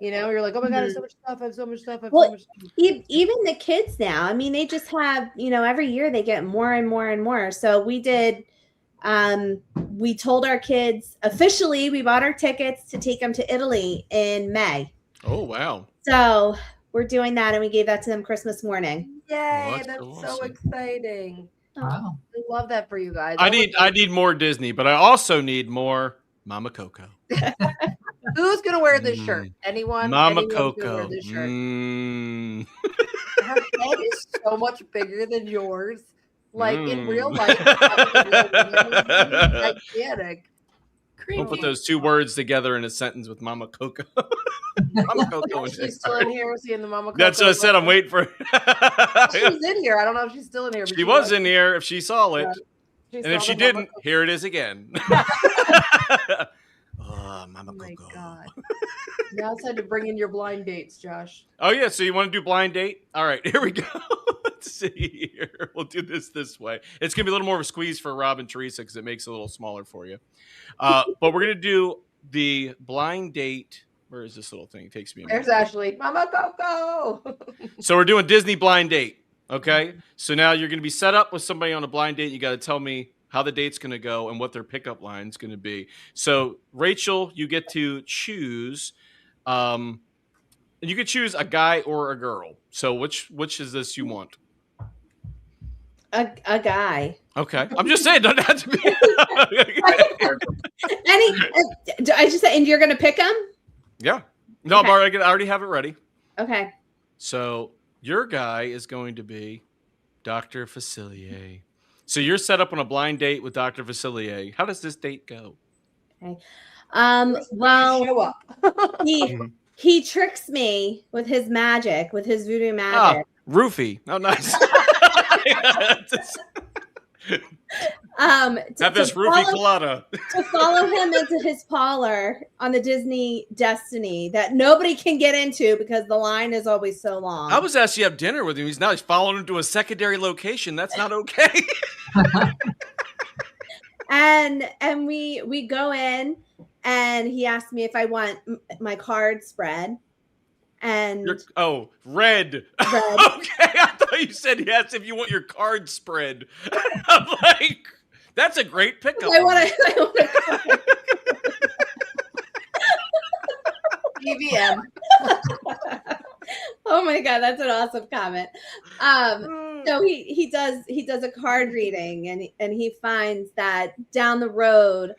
You're like, oh my God, I have so much stuff. I have so much stuff. So much stuff. Even the kids now, I mean, they just have, every year they get more and more and more. So we did, we told our kids officially, we bought our tickets to take them to Italy in May. Oh, wow. So we're doing that. And we gave that to them Christmas morning. Yay. That's so exciting. Wow. I love that for you guys. I need more Disney, but I also need more Mama Coco. Who's gonna wear this shirt? Anyone? Mama Anyone's Coco. gonna wear this shirt? Her head is so much bigger than yours. Like in real life, gigantic. We'll put those two words together in a sentence with Mama Coco. Mama Coco. She's still in here seeing the Mama Coco. That's what I said. I'm waiting for her. She's in here. I don't know if she's still in here. But she was in here if she saw it. And if she didn't, here it is again. Mama Coco. My God. Now it's time to bring in your blind dates, Josh. Oh, yeah. So you want to do blind date? All right. Here we go. Let's see here. We'll do this way. It's going to be a little more of a squeeze for Rob and Teresa because it makes it a little smaller for you. But we're going to do the blind date. Where is this little thing? It takes me a minute. There's Ashley. Mama Coco. So we're doing Disney blind date. Okay. So now you're going to be set up with somebody on a blind date. You got to tell me how the date's going to go and what their pickup line's going to be. So Rachel, you get to choose. You could choose a guy or a girl. So which is this you want? A guy. Okay. I'm just saying, don't have to be. I just said, and you're going to pick him? Yeah. No, okay. I already have it ready. Okay. So your guy is going to be Dr. Facilier. So you're set up on a blind date with Dr. Facilier. How does this date go? Okay. Well, show up. he tricks me with his magic, with his voodoo magic. Oh, roofie. Oh, nice. Have this roofie colada. To follow him into his parlor on the Disney Destiny that nobody can get into because the line is always so long. I was actually have dinner with him. He's following him to a secondary location. That's not okay. and we go in and he asked me if I want my card spread. And red. Okay, I thought you said yes if you want your card spread. I'm like, that's a great pickup. I want to EVM. Oh my God, that's an awesome comment. So he does a card reading and he finds that down the road,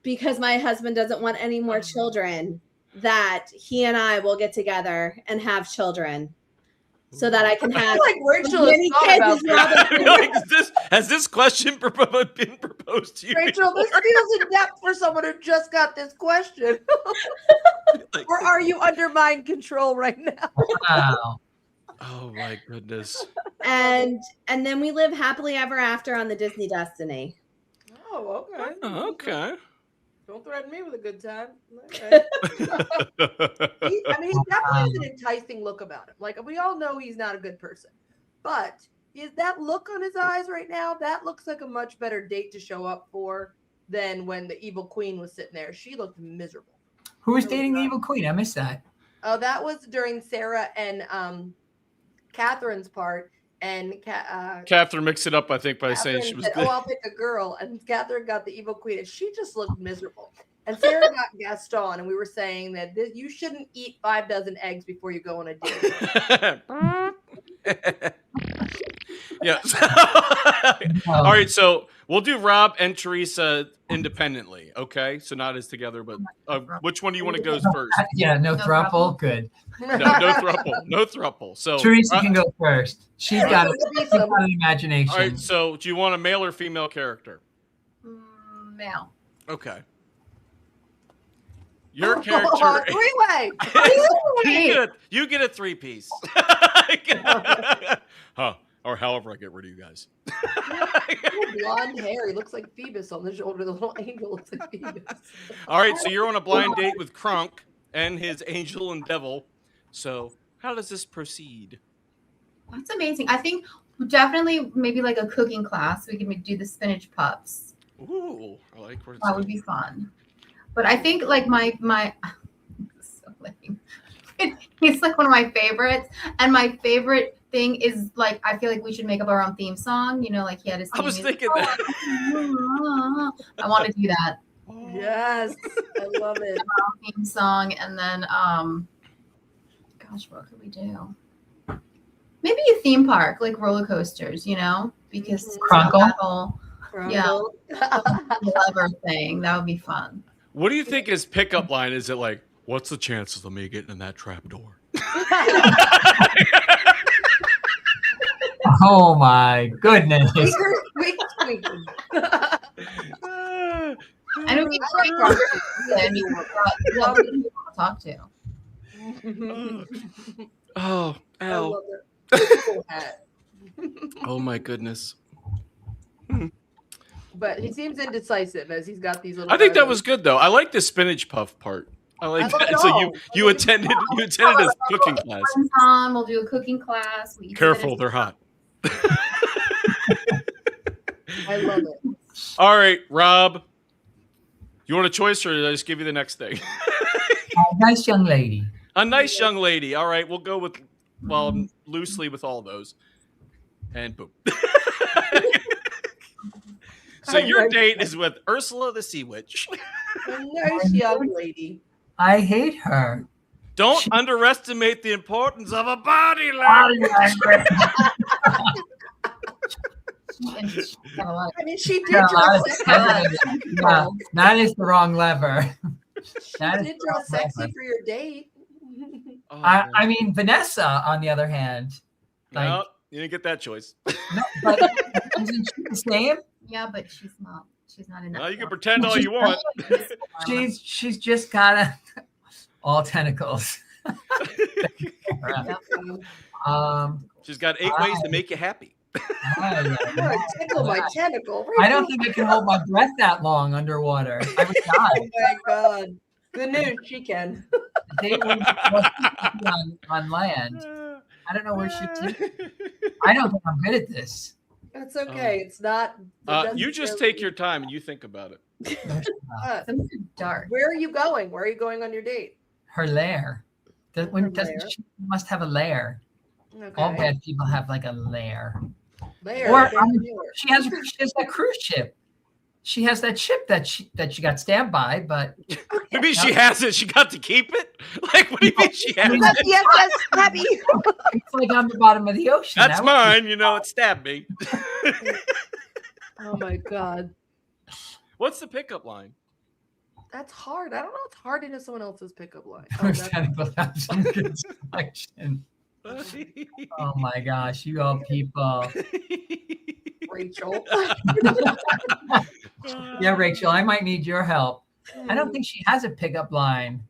because my husband doesn't want any more children, that he and I will get togetger and have children so that I can have like Rachel many kids. Has this question been proposed to you? Rachel, this feels in depth for someone who just got this question. Or are you under mind control right now? Wow. Oh my goodness. And then we live happily ever after on the Disney Destiny. Oh, okay. Okay. Don't threaten me with a good time. Okay. He definitely has an enticing look about him. Like, we all know he's not a good person. But is that look on his eyes right now, that looks like a much better date to show up for than when the evil queen was sitting there. She looked miserable. Who was dating the evil queen? I missed that. Oh, that was during Sarah and Catherine's part. And Catherine mixed it up, I think, by saying she was. Said, I'll pick a girl. And Catherine got the evil queen, and she just looked miserable. And Sarah got Gaston, and we were saying that you shouldn't eat 5 dozen eggs before you go on a date. Yes. All right, so we'll do Rob and Teresa independently, okay? So not as together, but which one do you want to go first? Yeah, no throuple. Good. No throuple. No throuple. So Teresa can go first. She's got an imagination. All right, so do you want a male or female character? Male. Okay. Your character. Three-way. you get a 3-piece. Huh? Or however I get rid of you guys. Blonde hair. He looks like Phoebus on the shoulder. The little angel looks like Phoebus. All right, so you're on a blind date with Kronk and his angel and devil. So how does this proceed? That's amazing. I think definitely maybe like a cooking class. We can do the spinach puffs. Ooh, I like where that would be fun. But I think like my so lame. He's like one of my favorites, and my favorite thing is like I feel like we should make up our own theme song. You know, like he had his. I was thinking that. I want to do that. Yes, I love it. Theme song, and then gosh, what could we do? Maybe a theme park, like roller coasters. You know, because Crunkle. Yeah, lever thing that would be fun. What do you think his pickup line? Is it like, what's the chances of me getting in that trap door? Oh my goodness. I don't think to talk to. Oh, ow. Oh my goodness. But he seems indecisive as he's got these little. I think that was good though. I like the spinach puff part. I like that. So you attended a cooking class. We'll do a cooking class. Careful, they're hot. I love it. All right, Rob. You want a choice, or did I just give you the next thing? Nice young lady. A nice young lady. All right, we'll go with loosely with all those. And boom. So your date is with Ursula the Sea Witch. A nice young lady. I hate her. Don't underestimate the importance of a body language. I mean, she did dress sexy. Yeah, that is the wrong lever. She did dress sexy for your date. I mean, Vanessa, on the other hand. Like, No, you didn't get that choice. no, but isn't she the same? Yeah, but she's not. She's not in that. Well, you can pretend all you want. She's just got all tentacles. She's got 8 ways to make you happy. Tickle my tentacle. I don't think I can hold my breath that long underwater. I would die. Oh my god! Good news, she can. on land. I don't know where she. I don't think I'm good at this. That's okay. It's not. You just take your time and you think about it. Dark. Where are you going? Where are you going on your date? Her lair. She must have a lair. Okay. All bad people have like a lair. Lair. Or she has that cruise ship. She has that ship that she got stabbed by, but maybe she has it. She got to keep it. Like, what do you mean she has it? Yes, Abby. It's like on the bottom of the ocean. That's mine. You know, it stabbed me. Oh my god. What's the pickup line? That's hard. I don't know. It's hard into someone else's pickup line. Oh my gosh, you all people. Rachel. Yeah, Rachel, I might need your help. I don't think she has a pickup line.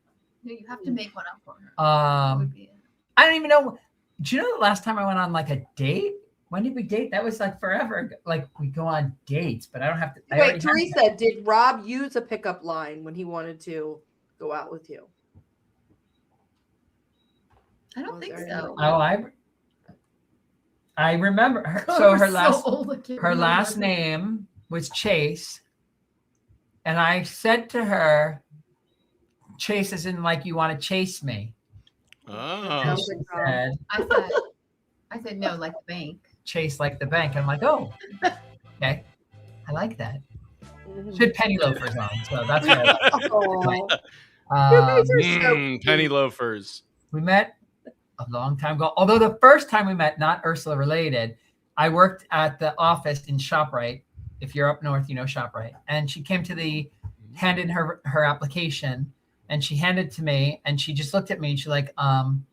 No, you have to make one up for her. I don't even know. Do you know the last time I went on like a date? When did we date? That was like forever ago. Like we go on dates, but I don't have to. Wait, Teresa, did Rob use a pickup line when he wanted to go out with you? I don't think so. Oh, I remember her. So her last name was Chase, and I said to her, "Chase is in like you want to chase me." Oh. I said no, like the bank. Chase like the bank. I'm like, oh, okay, I like that. She had penny loafers on, so that's what I like. Penny loafers. We met a long time ago. Although the first time we met, not Ursula related, I worked at the office in ShopRite. If you're up north, you know ShopRite. And she came to handed her application, and she handed it to me, and she just looked at me, and she's like, I'm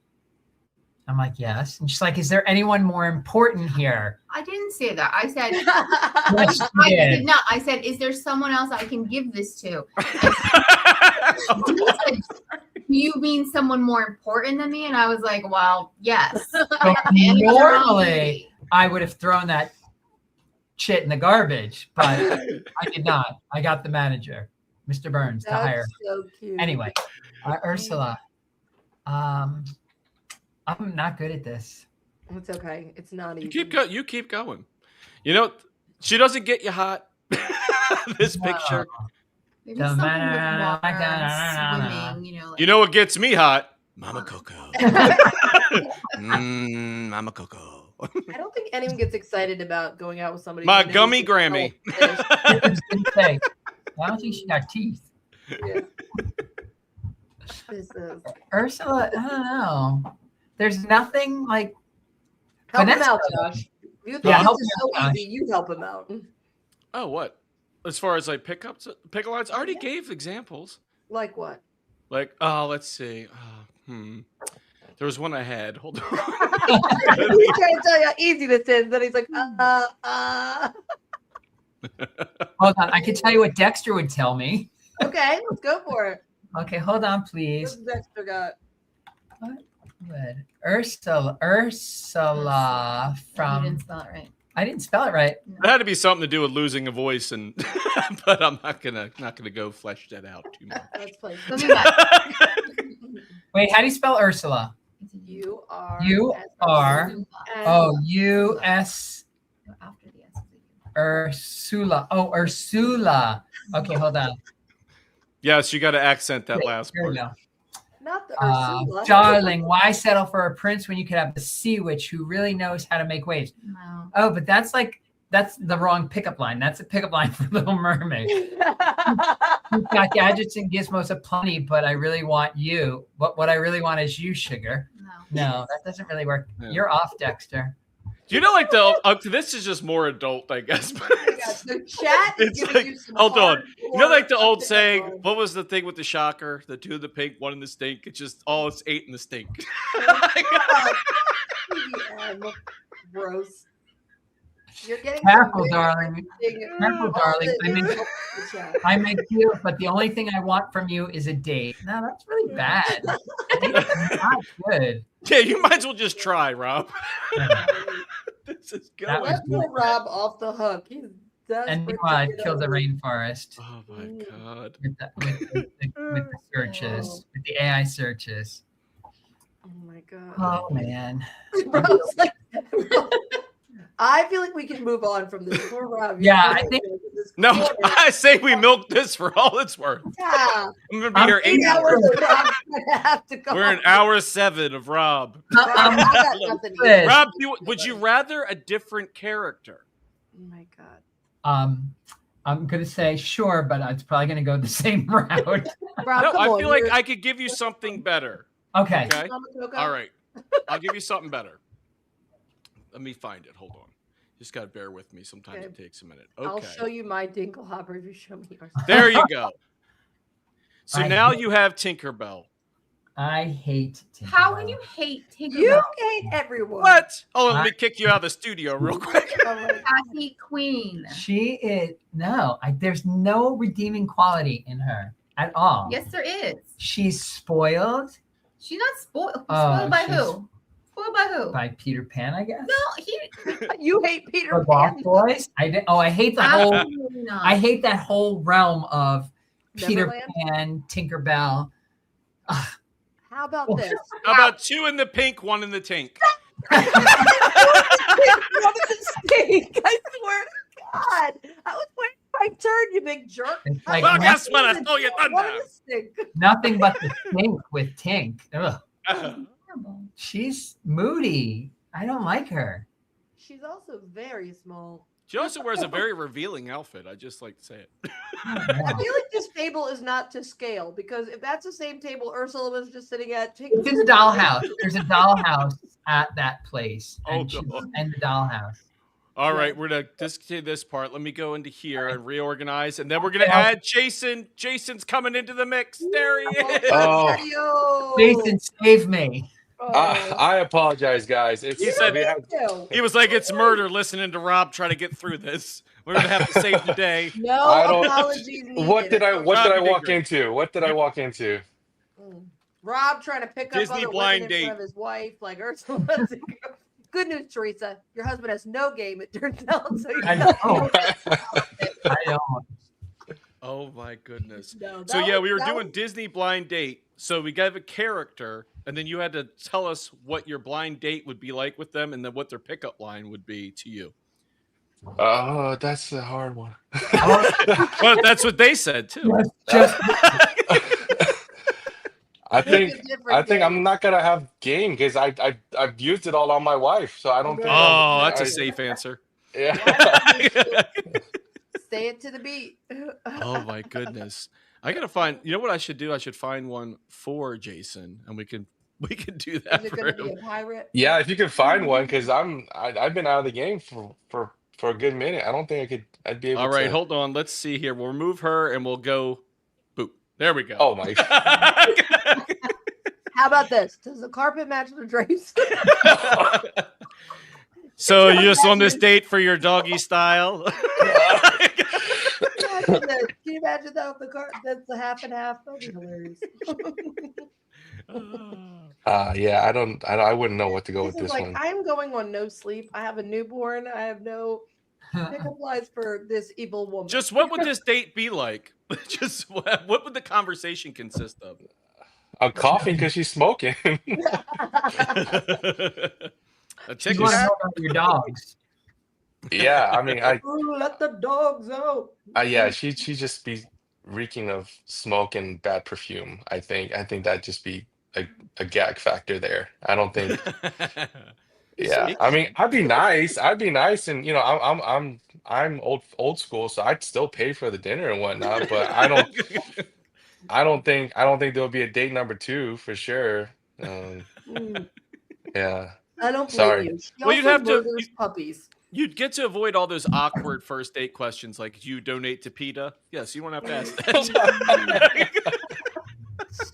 I'm like, yes. And she's like, is there anyone more important here? I didn't say that. I said, Yes, you I did. did not. I said, is there someone else I can give this to? Do you mean someone more important than me? And I was like, well, yes. So normally, I would have thrown that shit in the garbage, but I did not. I got the manager, Mr. Burns, to hire. So cute. Anyway, Ursula, I'm not good at this. It's okay. It's not easy. You keep going. You know, she doesn't get you hot. This picture. Maybe something with water and swimming, you know. Like, You know what gets me hot? Mama Coco. Mama Coco. I don't think anyone gets excited about going out with somebody. My who gummy knows Grammy. I was gonna say, I don't think she got teeth. Yeah. This is. Ursula, I don't know. There's nothing like. Help him Vanessa out, does. Josh. You think Yeah, this help is me so out, Josh. easy. You help him out. Oh, what? As far as like pick lines, I already gave examples. Like what? Like, let's see. There was one I had. Hold on. He's trying to tell you how easy this is. Then he's like, Hold on, I can tell you what Dexter would tell me. Okay, let's go for it. Okay, hold on, What's please. Dexter got? Good. Ursula you from. didn't spell it right. I didn't spell it right. It had to be something to do with losing a voice, and but I'm not gonna go flesh that out too much. Let's play. Something that Wait, how do you spell Ursula? You are. U-S. after the S. Ursula. Oh, Ursula. Okay, hold on. Yes, you got to accent that last Here we part. go. Not the Ursula. Darling, why settle for a prince when you could have the sea witch who really knows how to make waves? No. Oh, but that's the wrong pickup line. That's a pickup line for Little Mermaid. You've got gadgets and gizmos aplenty, but I really want you. What I really want is you, sugar. No, that doesn't really work. Yeah. You're off, Dexter. Do you know, like this is just more adult, I guess. But The chat is it's giving like, you some hold on. You know, like the hardcore old update saying, on- what was the thing with the shocker? The two in the pink, one in the stink. It's just, it's 8 in the stink. TBM. Gross. You're getting Careful, some darling. interesting- Careful, all darling. the I mean, info in the chat. I make you, but the only thing I want from you is a date. No, that's really bad. That's not good. Yeah, you might as well just try, Rob. This is That going. was Let's put Rob off the hook. He's And desperate meanwhile, to I'd get kill the over- rainforest Oh my god. with the searches, with the AI searches. Oh my god. Oh man. Rob's like, I feel like we can move on from this. Poor Rob. Yeah, I think- No, I say we milk this for all it's worth. Yeah. I'm gonna be here 8 8 hours. hours of Rob's gonna have to go. We're in hour 7 of Rob. Rob, I got nothing to Good. Rob, would you rather a different character? Oh my god. I'm gonna say sure, but it's probably gonna go the same route. Rob, No, come I on, feel like you're- I could give you something better. Okay. Okay. Mama Coco? All right. I'll give you something better. Let me find it. Hold on. Just gotta bear with me. Sometimes Okay. it takes a minute. I'll Okay. show you my Dinklehopper if you show me yours. There you go. So I now hate- you have Tinkerbell. I hate Tinkerbell. How can you hate Tinkerbell? You hate everyone. What? Oh, let me kick you out of the studio real quick. Sassy queen. She is there's no redeeming quality in her at all. Yes, there is. She's spoiled She's not spoiled. Oh, Spoiled by she's- who? Spoiled by who? by Peter Pan, I guess. No, he. You hate Peter Or Lost Pan. Boys. I hate the whole Absolutely not. I hate that whole realm of Peter Neverland? Pan, Tinkerbell. How about this? How about 2 in the pink, 1 in the tink? What a mistake. I swear to God. I was waiting for my turn, you big jerk. It's like Well, nothing, guess what? I stole your What a thunder. mistake. nothing but the Tink with Tink. Ugh. Terrible. She's moody. I don't like her. She's also very small. She also wears a very revealing outfit. I just like to say it. I feel like this table is not to scale because if that's the same table Ursula was just sitting at, It's in the dollhouse. There's a dollhouse at that place. Oh, And she's God. in the dollhouse. All right, we're gonna discontinue this part. Let me go into here and reorganize, and then we're gonna add Jason. Jason's coming into the mix. There he is. Oh. Jason, save me. I apologize, guys. It's He said we have he was like, "It's murder." Listening to Rob try to get through this, we're gonna have to save the day. No I don't- apologies needed. What did I Rob, you did walk great. into? What did I walk into? Rob trying to pick Disney up other blind women in front of his wife, like Ursula. Good news, Teresa. Your husband has no game. It turns out. So I know. I know. Oh my goodness. No, So that yeah, was- we were that doing was- Disney blind date. So we gave a character, and then you had to tell us what your blind date would be like with them, and then what their pickup line would be to you. Oh, that's a hard one. Well, that's what they said too. Just I think different game. I'm not gonna have game because I've used it all on my wife, so I don't think. Oh, that's a I- safe answer. Yeah. Say it to the beat. Oh my goodness. I gotta find. You know what I should do? I should find one for Jason, and we can do that. Is it for going to be him. a pirate? Yeah, if you could find one, because I've been out of the game for a good minute. I don't think I'd be able. All right, to... hold on. Let's see here. We'll remove her, and we'll go. Boop. There we go. Oh my. How about this? Does the carpet match the drapes? So you just on this date for your doggy style? Imagine this. Can you imagine that? If that's a half and half. That'd be hilarious. Yeah, I wouldn't know what to go with This is this like one. I'm going on no sleep. I have a newborn. I have no pickup lines for this evil woman. Just what would this date be like? Just what would the conversation consist of? I'm coughing because she's smoking. A you chicken want to hat? know about your dogs. Yeah, I mean, Ooh, let the dogs out. yeah, she just be reeking of smoke and bad perfume. I think that'd just be a gag factor there. I don't think. Yeah, I mean, I'd be nice, and I'm old school, so I'd still pay for the dinner and whatnot. But I don't think there'll be a date number 2 for sure. Yeah. I don't blame Sorry. you. She Well, you'd also have to- murders puppies. You'd get to avoid all those awkward first date questions like, "Do you donate to PETA?" Yes, you won't have to ask that.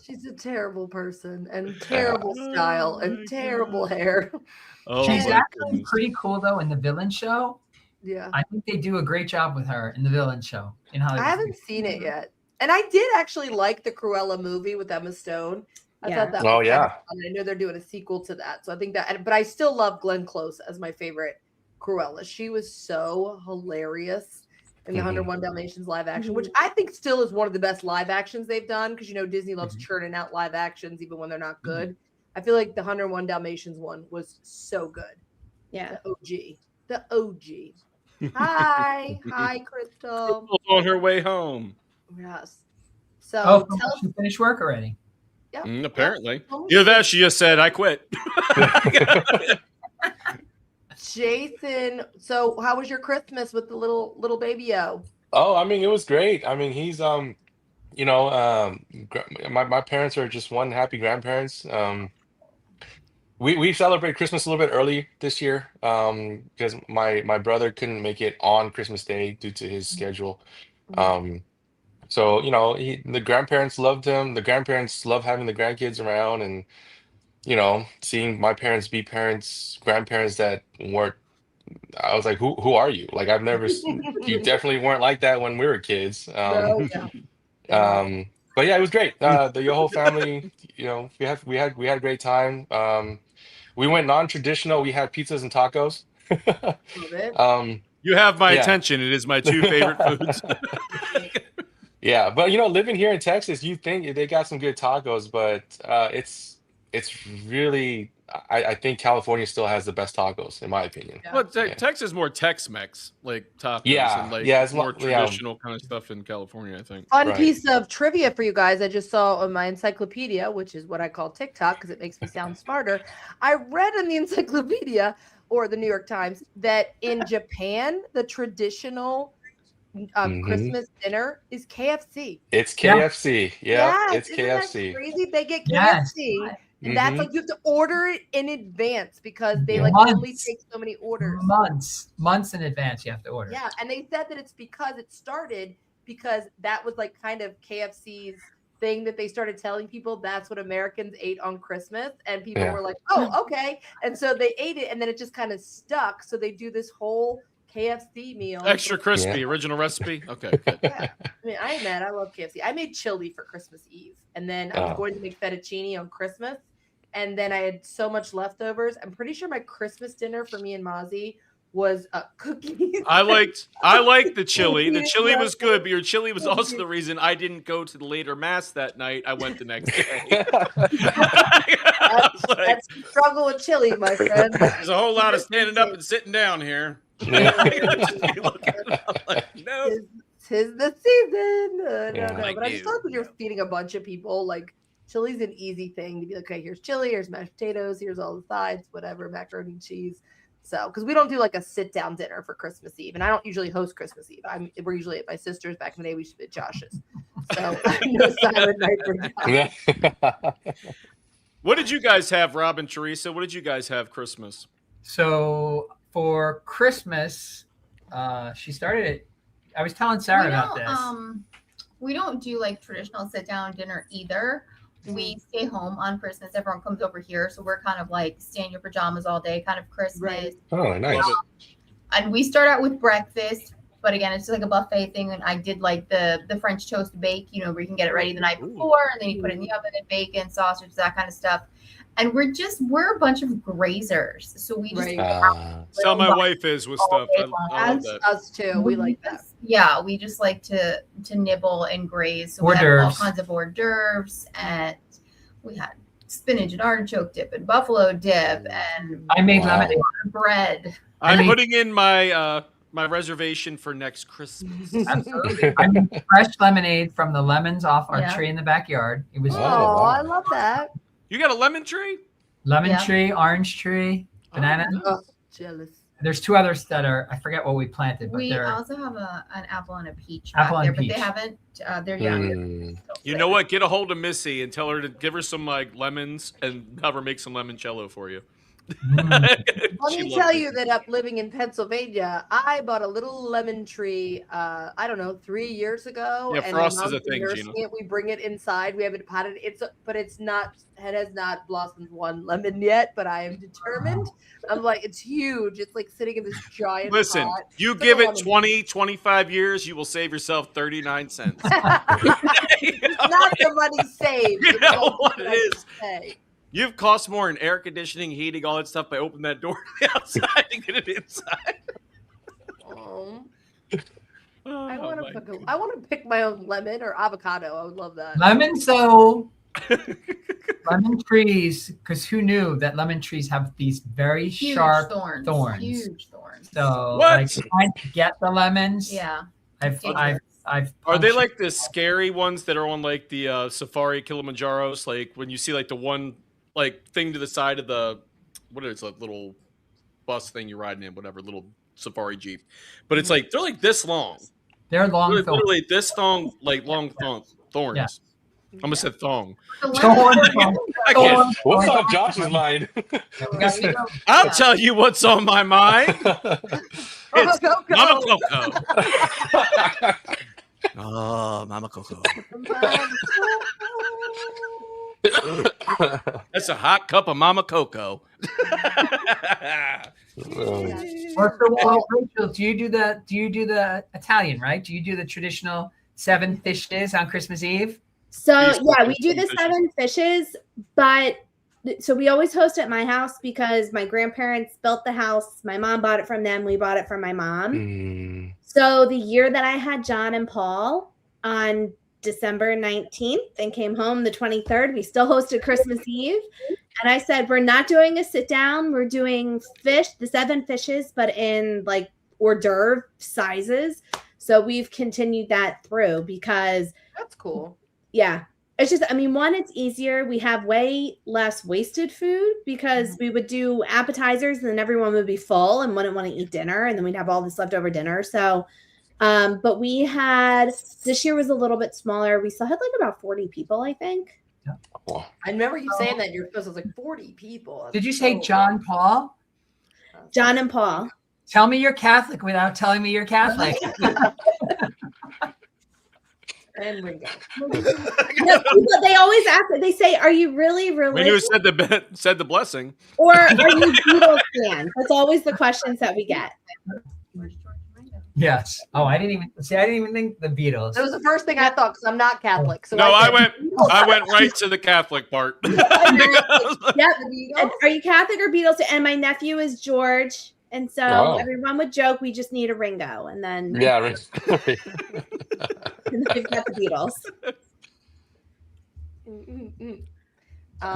She's a terrible person and terrible style and terrible hair. Oh She's my actually goodness. pretty cool though in the villain show. Yeah. I think they do a great job with her in the villain show in Hollywood. I haven't seen it yet. And I did actually like the Cruella movie with Emma Stone. I thought that Oh, was yeah. kind of fun. I know they're doing a sequel to that. So I think that, but I still love Glenn Close as my favorite Cruella. She was so hilarious in the 101 Dalmatians live action, which I think still is one of the best live actions they've done because, Disney loves churning out live actions even when they're not good. I feel like the 101 Dalmatians one was so good. Yeah. The OG. Hi. Hi, Crystal. Crystal's on her way home. Yes. So Oh, tell us. she finished work already. Apparently. Either that, she just said, "I quit." Jason, so how was your Christmas with the little baby-o? Oh, I mean, it was great. I mean, he's my parents are just one happy grandparents. We celebrate Christmas a little bit early this year because my brother couldn't make it on Christmas Day due to his schedule. So the grandparents loved him. The grandparents love having the grandkids around, and seeing my parents be grandparents that weren't. I was like, who are you? Like, I've never. You definitely weren't like that when we were kids. No, But yeah, it was great. The whole family, we had a great time. We went non-traditional. We had pizzas and tacos. Love it. You have my Yeah. attention. It is my 2 favorite foods. Yeah, but living here in Texas, you think they got some good tacos, but it's really I think California still has the best tacos, in my opinion. Well, Texas is more Tex-Mex, like tacos, Yeah, and like yeah, it's more yeah. traditional kind of stuff in California, I think. Fun Right. piece of trivia for you guys. I just saw on my encyclopedia, which is what I call TikTok because it makes me sound smarter. I read in the encyclopedia or the New York Times that in Japan, the traditional Christmas dinner is KFC. It's KFC. Yeah, it's isn't that KFC. crazy? They get Yes. KFC, and that's Mhm. like you have to order it in advance because they like Months. only take so many orders. Months in advance you have to order. Yeah, and they said that it's because it started because that was like kind of KFC's thing that they started telling people that's what Americans ate on Christmas, and people Yeah. were like, "Oh, okay," and so they ate it, and then it just kind of stuck. So they do this whole KFC meal, Extra crispy, Yeah. original recipe. Okay, good. Yeah, I mean, I ain't mad. I love KFC. I made chili for Christmas Eve, and then I was Oh. going to make fettuccine on Christmas, and then I had so much leftovers. I'm pretty sure my Christmas dinner for me and Mozzie was cookies. I liked the chili. The Cookies, chili was leftovers. good, but your chili was also the reason I didn't go to the later mass that night. I went the next day. I was like, That's the struggle with chili, my friend. there's a whole lot of standing up and sitting down here. Yeah. No. Tis the season. Yeah. No. Like But I just you. thought when you're feeding a bunch of people, like chili's an easy thing to be like, okay, here's chili, here's mashed potatoes, here's all the sides, whatever, macaroni and cheese. So, because we don't do like a sit down dinner for Christmas Eve, and I don't usually host Christmas Eve. We're usually at my sister's. Back in the day, we used to be at Josh's. So, no silent night for Josh. Yeah. What did you guys have, Rob and Teresa? What did you guys have Christmas? So for Christmas, she started it. I was telling Sarah about this. We don't do like traditional sit down dinner either. We stay home on Christmas. Everyone comes over here, so we're kind of like stay in your pajamas all day, kind of Christmas. Right. Oh, nice. And we start out with breakfast, but again, it's just like a buffet thing. And I did like the French toast bake, you know, where you can get it ready the night before, and then you put it in the oven and bacon, sausage, that kind of stuff. And we're a bunch of grazers, so we just That's how my wife is with stuff. I love that. Us too. We like that. Yeah, we just like to nibble and graze. So Hors we had all d'oeuvres. kinds of hors d'oeuvres, and we had spinach and artichoke dip and buffalo dip and I made lemonade. bread. I'm putting in my my reservation for next Christmas. Absolutely. I made fresh lemonade from the lemons off our Yeah. tree in the backyard. It was Oh, I love that. You got a lemon tree? lemon Yeah. tree, orange tree, banana. Oh, jealous. There's two others that are, I forget what we planted, but We they're also have an apple and a peach Apple back and there, peach. but they haven't. They're young. Mm. You know what? Get a hold of Missy and tell her to give her some like lemons and have her make some limoncello for you. Let She me loves tell it. you that up living in Pennsylvania, I bought a little lemon tree, I don't know, 3 years ago. Yeah, and frost my is a mom's thing, nursing Gina. it. We bring it inside. We have it potted. But it has not blossomed one lemon yet, but I am determined. I'm like, it's huge. It's like sitting in this giant Listen, pot. you It's give like a it lemon. 20, 25 years, you will save yourself 39 cents. It's not the money saved. You It's know all what the it money is. saved. You've cost more in air conditioning, heating, all that stuff by opening that door to the outside to get it inside. Oh, Oh, I want my to pick my own lemon or avocado. I would love that. lemons. So lemon trees, because who knew that lemon trees have these very Huge sharp thorns. Huge thorns. So What? like trying to get the lemons. Yeah. I've Are they punctured- like the scary ones that are on like the Safari Kilimanjaros? Like when you see like the one like thing to the side of the what is it, like little bus thing you're riding in, whatever, little safari jeep. But it's like they're like this long. They're long thorns. Literally this thong, like long thorns. Yeah. I almost said thong. I can't. What's on Josh's mind? I'll tell you what's on my mind. It's Mama Coco. Oh, Mama Coco. That's a hot cup of Mama Coco. Rachel, do you do the Italian, right? Do you do the traditional 7 fishes on Christmas Eve? So yeah, we do the 7 fishes, but so we always host at my house because my grandparents built the house. My mom bought it from them. We bought it from my mom. Mm. So the year that I had John and Paul on December 19th and came home the 23rd, we still hosted Christmas Eve. And I said, we're not doing a sit down. We're doing fish, the 7 fishes, but in like hors d'oeuvre sizes. So we've continued that through because that's cool. Yeah. It's just, I mean, one, it's easier. We have way less wasted food because we would do appetizers and then everyone would be full and wouldn't want to eat dinner. And then we'd have all this leftover dinner. So, but we had, this year was a little bit smaller. We still had like about 40 people, I think. I remember you saying that in your post. I was like 40 people. That's Did you say so- John Paul? John and Paul. Tell me you're Catholic without telling me you're Catholic. And Ringo. No, people, they always ask. They say, "Are you really We knew religious, said the blessing. or are you Beatles fans?" That's always the questions that we get. Yes. Oh, I didn't even think the Beatles. That was the first thing I thought because I'm not Catholic. So No, I said, went right to the Catholic part. Yep. And are you Catholic or Beatles? And my nephew is George, and so Oh. everyone would joke, "We just need a Ringo," and then Yeah, right. and then we've got the Beatles.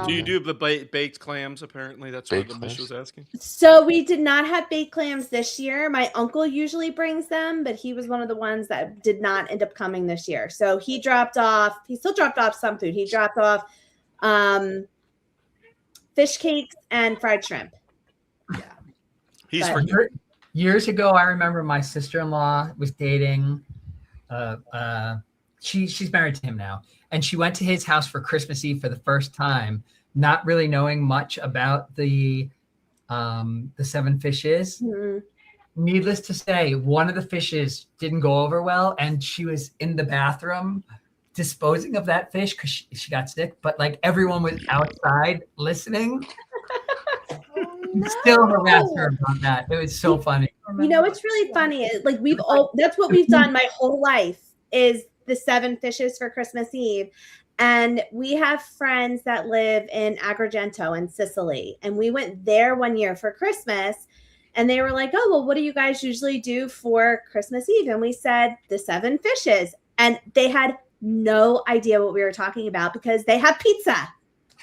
Do you do the baked clams? Apparently, that's what the Mish was asking. So we did not have baked clams this year. My uncle usually brings them, but he was one of the ones that did not end up coming this year. So he still dropped off some food. He dropped off fish cakes and fried shrimp. Yeah. Years ago, I remember my sister-in-law was dating she's married to him now, and she went to his house for Christmas Eve for the first time, not really knowing much about the seven fishes. Mm-hmm. Needless to say, one of the fishes didn't go over well, and she was in the bathroom disposing of that fish because she got sick, but like everyone was outside listening. Still harass her about that. It was so funny. You know, it's really funny. Like that's what we've done my whole life is the seven fishes for Christmas Eve. And we have friends that live in Agrigento in Sicily. And we went there one year for Christmas. And they were like, "Oh, well, what do you guys usually do for Christmas Eve?" And we said, "The seven fishes." And they had no idea what we were talking about because they have pizza.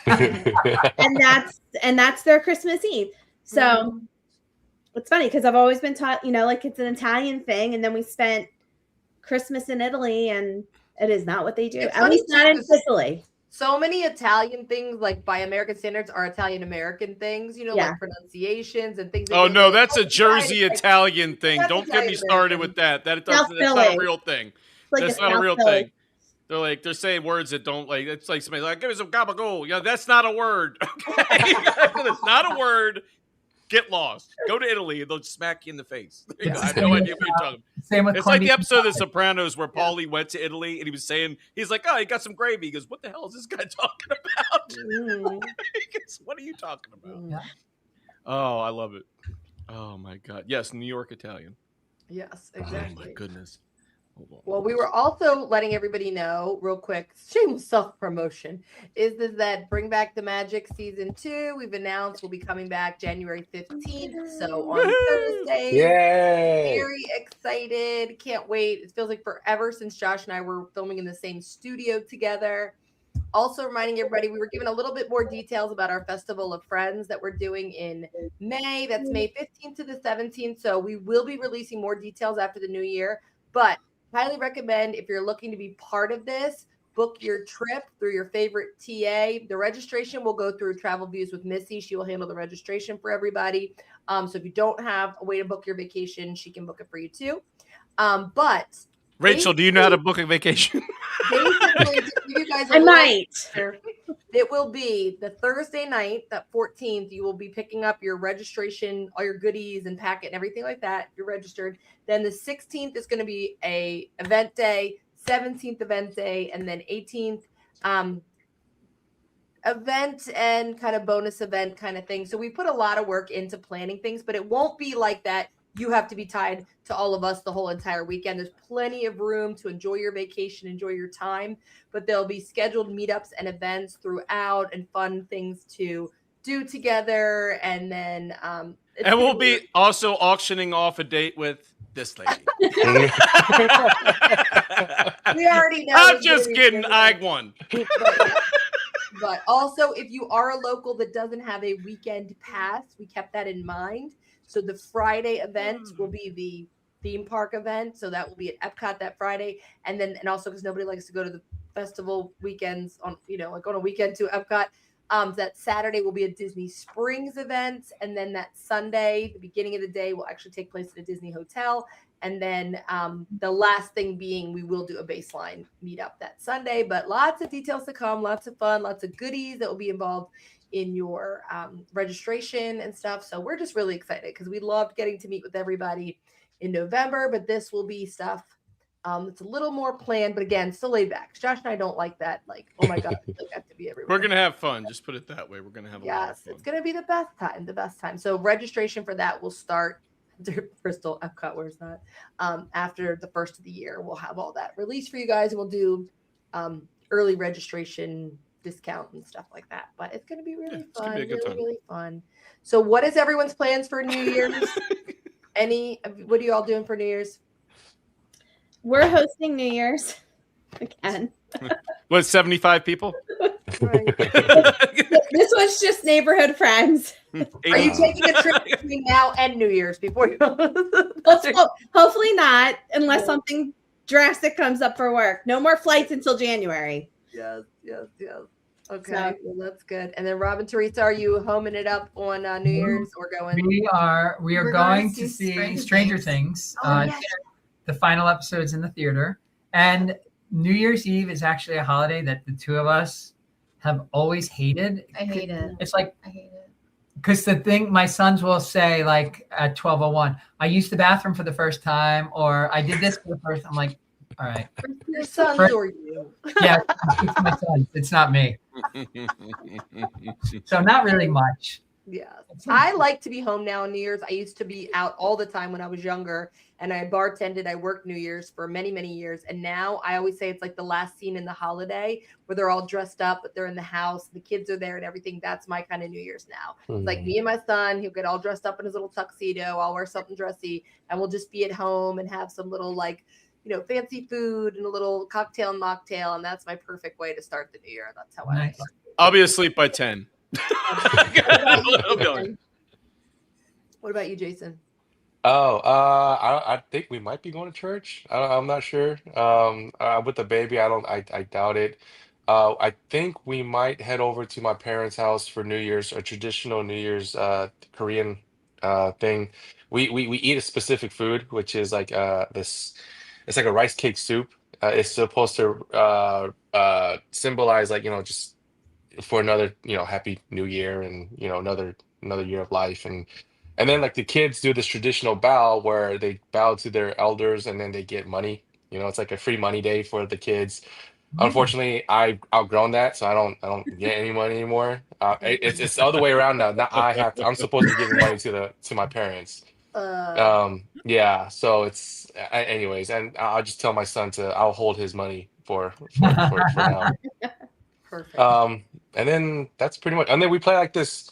and that's their Christmas Eve. So it's funny because I've always been taught, like it's an Italian thing. And then we spent Christmas in Italy, and it is not what they do. At least not in Sicily. So many Italian things, like by American standards, are Italian American things, like pronunciations and things. Oh no, that's a Jersey Italian thing. Don't get me started with that. That's not a real thing. That's not a real thing. They're saying words that don't like. It's like somebody like, "Give me some gabagool." Yeah, that's not a word. Okay, it's not a word. Get lost. Go to Italy and they'll smack you in the face. I have no idea what you're talking about. It's like the episode of The Sopranos where Paulie went to Italy and he was saying, he's like, "Oh, he got some gravy." He goes, "What the hell is this guy talking about?" What are you talking about? Yeah. Oh, I love it. Oh my God. Yes, New York Italian. Yes, exactly. Oh my goodness. Well, we were also letting everybody know real quick, shameless self-promotion, is that Bring Back the Magic Season 2. We've announced we'll be coming back January 15th. So on Thursday. Yay! Very excited. Can't wait. It feels like forever since Josh and I were filming in the same studio together. Also reminding everybody, we were given a little bit more details about our Festival of Friends that we're doing in May. That's May 15th to the 17th. So we will be releasing more details after the new year. But highly recommend, if you're looking to be part of this, book your trip through your favorite TA. The registration will go through Travel Views with Missy. She will handle the registration for everybody. So if you don't have a way to book your vacation, she can book it for you too. But Rachel, do you know how to book a vacation? Basically, to give you guys I might. It will be the Thursday night, that 14th. You will be picking up your registration, all your goodies and packet and everything like that. You're registered. Then the 16th is going to be a event day, 17th event day, and then 18th event and kind of bonus event kind of thing. So we put a lot of work into planning things, but it won't be like that. You have to be tied to all of us the whole entire weekend. There's plenty of room to enjoy your vacation, enjoy your time, but there'll be scheduled meetups and events throughout and fun things to do together. And then and we'll be also auctioning off a date with this lady. We already know. I'm just kidding. I won. But also, if you are a local that doesn't have a weekend pass, we kept that in mind. So the Friday event will be the theme park event. So that will be at Epcot that Friday. And also because nobody likes to go to the festival weekends on a weekend to Epcot. That Saturday will be a Disney Springs event. And then that Sunday, the beginning of the day, will actually take place at a Disney hotel. And then the last thing being, we will do a baseline meetup that Sunday. But lots of details to come, lots of fun, lots of goodies that will be involved in your registration and stuff. So we're just really excited because we loved getting to meet with everybody in November, but this will be stuff It's a little more planned, but again, still laid back. Josh and I don't like that. Like, oh my god, I have to be everywhere. We're gonna have fun. Just put it that way. We're gonna have a lot of fun. It's gonna be the best time. The best time. So registration for that will start. Bristol Epcot, where's that? After the first of the year, we'll have all that released for you guys, and we'll do early registration discount and stuff like that. But it's gonna be really fun. Gonna be a good time. Really fun. So, what is everyone's plans for New Year's? What are you all doing for New Year's? We're hosting New Year's again. What, 75 people? This was just neighborhood friends. Are you taking a trip between now and New Year's before you? Hopefully not, unless something drastic comes up for work. No more flights until January. Yes. Okay, well, that's good. And then Rob and Teresa, are you homing it up on New Year's or going? We are going to see Stranger Things. Yes. The final episode's in the theater, and New Year's Eve is actually a holiday that the two of us have always hated. I hate it. It's like, I hate it. because the thing, my sons will say like at 12:01, I used the bathroom for the first time, or I did this for the first. I'm like, all right. Your sons or you? Yeah, it's my sons. It's not me. So not really much. Yeah, I like to be home now on New Year's. I used to be out all the time when I was younger, and I bartended. I worked New Year's for many, many years, and now I always say it's like the last scene in the holiday where they're all dressed up, but they're in the house, the kids are there, and everything. That's my kind of New Year's now. It's like me and my son. He'll get all dressed up in his little tuxedo. I'll wear something dressy, and we'll just be at home and have some little fancy food and a little cocktail and mocktail, and that's my perfect way to start the new year. That's how I start. I'll be asleep by 10. What about you, Jason? I think we might be going to church. I'm not sure. With the baby, I doubt it. I think we might head over to my parents' house for New Year's, a traditional New Year's Korean thing. We eat a specific food, which is like this. It's like a rice cake soup. It's supposed to symbolize just for another happy new year and another year of life, and then like the kids do this traditional bow where they bow to their elders and then they get money. It's like a free money day for the kids. Unfortunately, I've outgrown that, so I don't get any money anymore. It's the other way around now. Now I'm supposed to be giving money to my parents. Yeah, so it's anyways, and I'll just tell my son I'll hold his money for now. Perfect. And then that's pretty much, and then we play like this.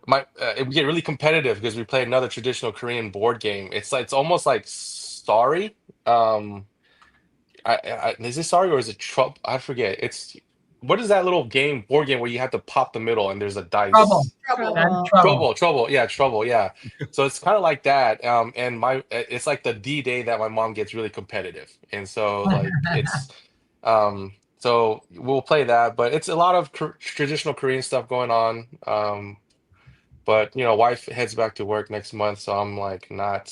We get really competitive because we play another traditional Korean board game. It's almost like Sorry. Is it Sorry or is it Trouble? I forget. What is that little board game where you have to pop the middle and there's a dice? Trouble. Yeah, Trouble. Yeah. So it's kind of like that. And it's like the D-Day that my mom gets really competitive, and so like it's so we'll play that, but it's a lot of traditional Korean stuff going on. But wife heads back to work next month, so I'm like I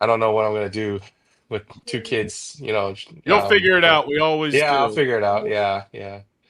don't know what I'm gonna do with two kids. You'll figure it out. We always do. I'll figure it out. Yeah.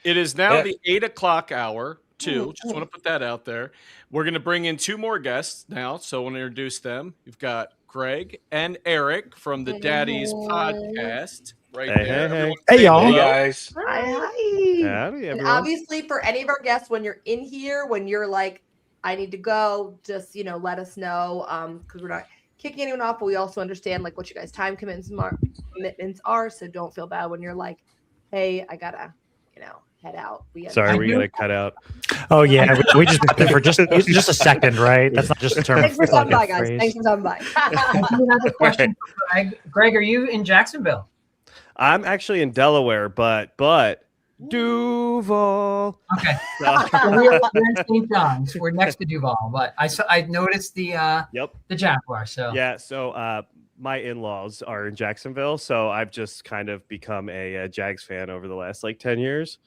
It is now the 8:00 hour. Just want to put that out there. We're going to bring in two more guests now, so I want to introduce them. You've got Greg and Eric from the Daddy's podcast. Right there. Hey, y'all. Hey, guys. Hi. Howdy, And everyone. obviously, for any of our guests, when you're in here, when you're like, I need to go, just let us know, because we're not kicking anyone off, but we also understand like what you guys' time commitments are. So don't feel bad when you're like, hey, I gotta head out. Sorry, we gotta cut out. Oh yeah, we just got there for just a second, right? That's not just a term. Thanks for stopping by, guys. Thanks for stopping by. I do have a question for Greg. Greg, are you in Jacksonville? I'm actually in Delaware, but Duval. Okay. We're in St. John's. We're next to Duval, but I noticed the Jaguar. So yeah. So my in-laws are in Jacksonville, so I've just kind of become a Jags fan over the last 10 years.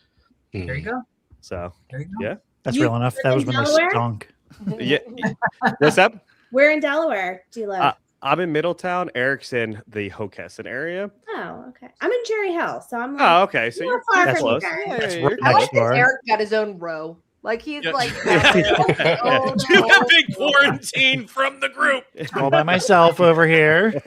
There you go. So there you go. Yeah, that's real enough. That was when they stunk. Yeah. What's up? Where in Delaware do you live? I'm in Middletown. Eric's in the Hockessin area. Oh, okay. I'm in Cherry Hill, so I'm okay. So you're far that's from close. you guys. Yeah, That's you're right I like next that door. Eric got his own row. Like he's like Big quarantine from the group. All by myself over here.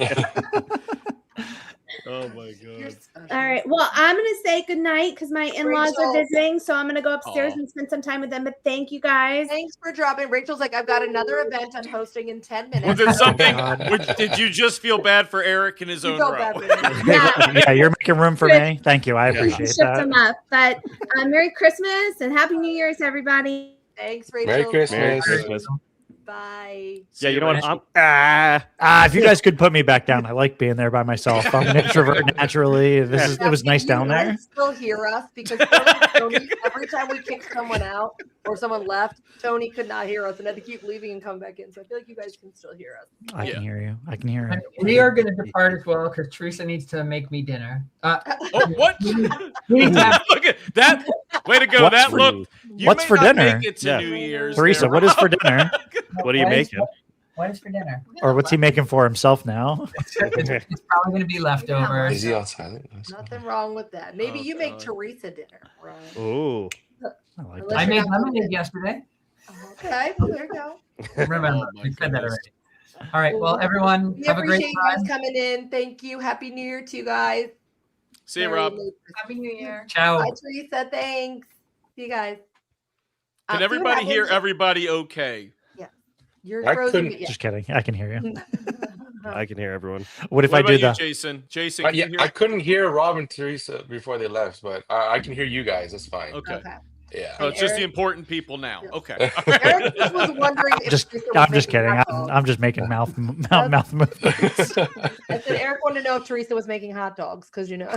Oh my god. All right. Well, I'm going to say goodnight because my in-laws are Rachel. visiting. So I'm going to go upstairs Aw. and spend some time with them. But thank you guys. Thanks for dropping. Rachel's like, I've got another event I'm hosting in 10 minutes. Was it something? Did you just feel bad for Eric in his own felt row? bad for him. Yeah, you're making room for me. Thank you. I Shift appreciate them that. up. But Merry Christmas and Happy New Year's, everybody. Thanks, Rachel. Merry Christmas. Merry Christmas. Bye. Yeah, you know what? If you guys could put me back down, I like being there by myself. I'm an introvert naturally. It was nice down You there. guys still hear us because Tony, every time we kick someone out or someone left, Tony could not hear us and had to keep leaving and come back in. So I feel like you guys can still hear us. I can hear you. I can hear you. We are going to depart as well because Teresa needs to make me dinner. Oh, what? Look at that. Way to go. What's That for look. you? You What's may for not dinner? Make it to Yeah. New Year's. Teresa, there, what is for Rob. dinner? What are you making? What is for dinner? Or what's he making for himself now? It's probably going to be leftovers. Is he on silent? Nothing wrong with that. Maybe you make Teresa dinner, right? Ooh. I like I made lemonade yesterday. Okay, well, there you go. Remember, we said that already. All right. Well, everyone, We have a great appreciate you time. guys coming in. Thank you. Happy New Year to you guys. See you, Merry Rob. late- Happy New Year. Ciao. Bye, Teresa. Thanks. See you guys. Can see what everybody hear happens- everybody okay? You're I frozen. couldn't- but yeah. Just kidding. I can hear you. I can hear everyone. What if What I about do you, the? Jason? Jason, Uh, can yeah, you hear? I couldn't hear Rob and Teresa before they left, but I can hear you guys. That's fine. Okay. Yeah. Oh, it's just the Eric- important people now. Okay. Eric just was wondering if Just, Teresa was I'm just making kidding. hot I'm, dogs. I'm just making mouth movements. I said Eric wanted to know if Teresa was making hot dogs because you know.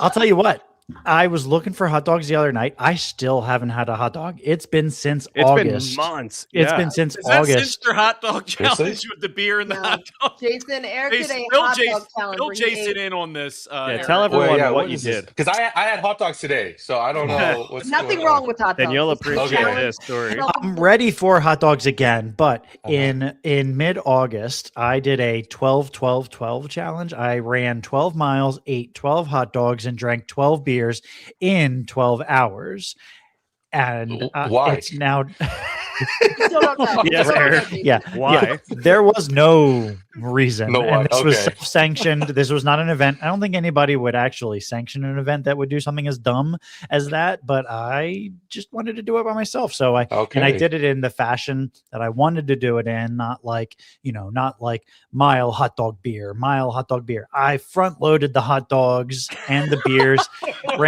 I'll tell you what. I was looking for hot dogs the other night. I still haven't had a hot dog. It's been since It's August. been months. It's Yeah. been since Is that August. since your hot dog Seriously? challenge with the beer and the No. hot dog? Jason, Eric did Jason, a fill hot Jason, dog challenge. fill where he Jason ate- in on this. Yeah, Eric. tell everyone Well, yeah, what you is did. Because I had hot dogs today, so I don't know what's Nothing going wrong on. with hot dogs. Then you'll It's just a appreciate challenge. this story. I'm ready for hot dogs again, but in mid-August, I did a 12-12-12 challenge. I ran 12 miles, ate 12 hot dogs, and drank 12 beers in 12 hours. And Why? it's now You still don't know. You Yes, still don't know, Eric. Jason. yeah. Why? yeah, there was no reason. No why, And this was okay. self-sanctioned. This was not an event. I don't think anybody would actually sanction an event that would do something as dumb as that, but I just wanted to do it by myself. So I Okay. did it in the fashion that I wanted to do it in, not like mile hot dog beer. I front loaded the hot dogs and the beers,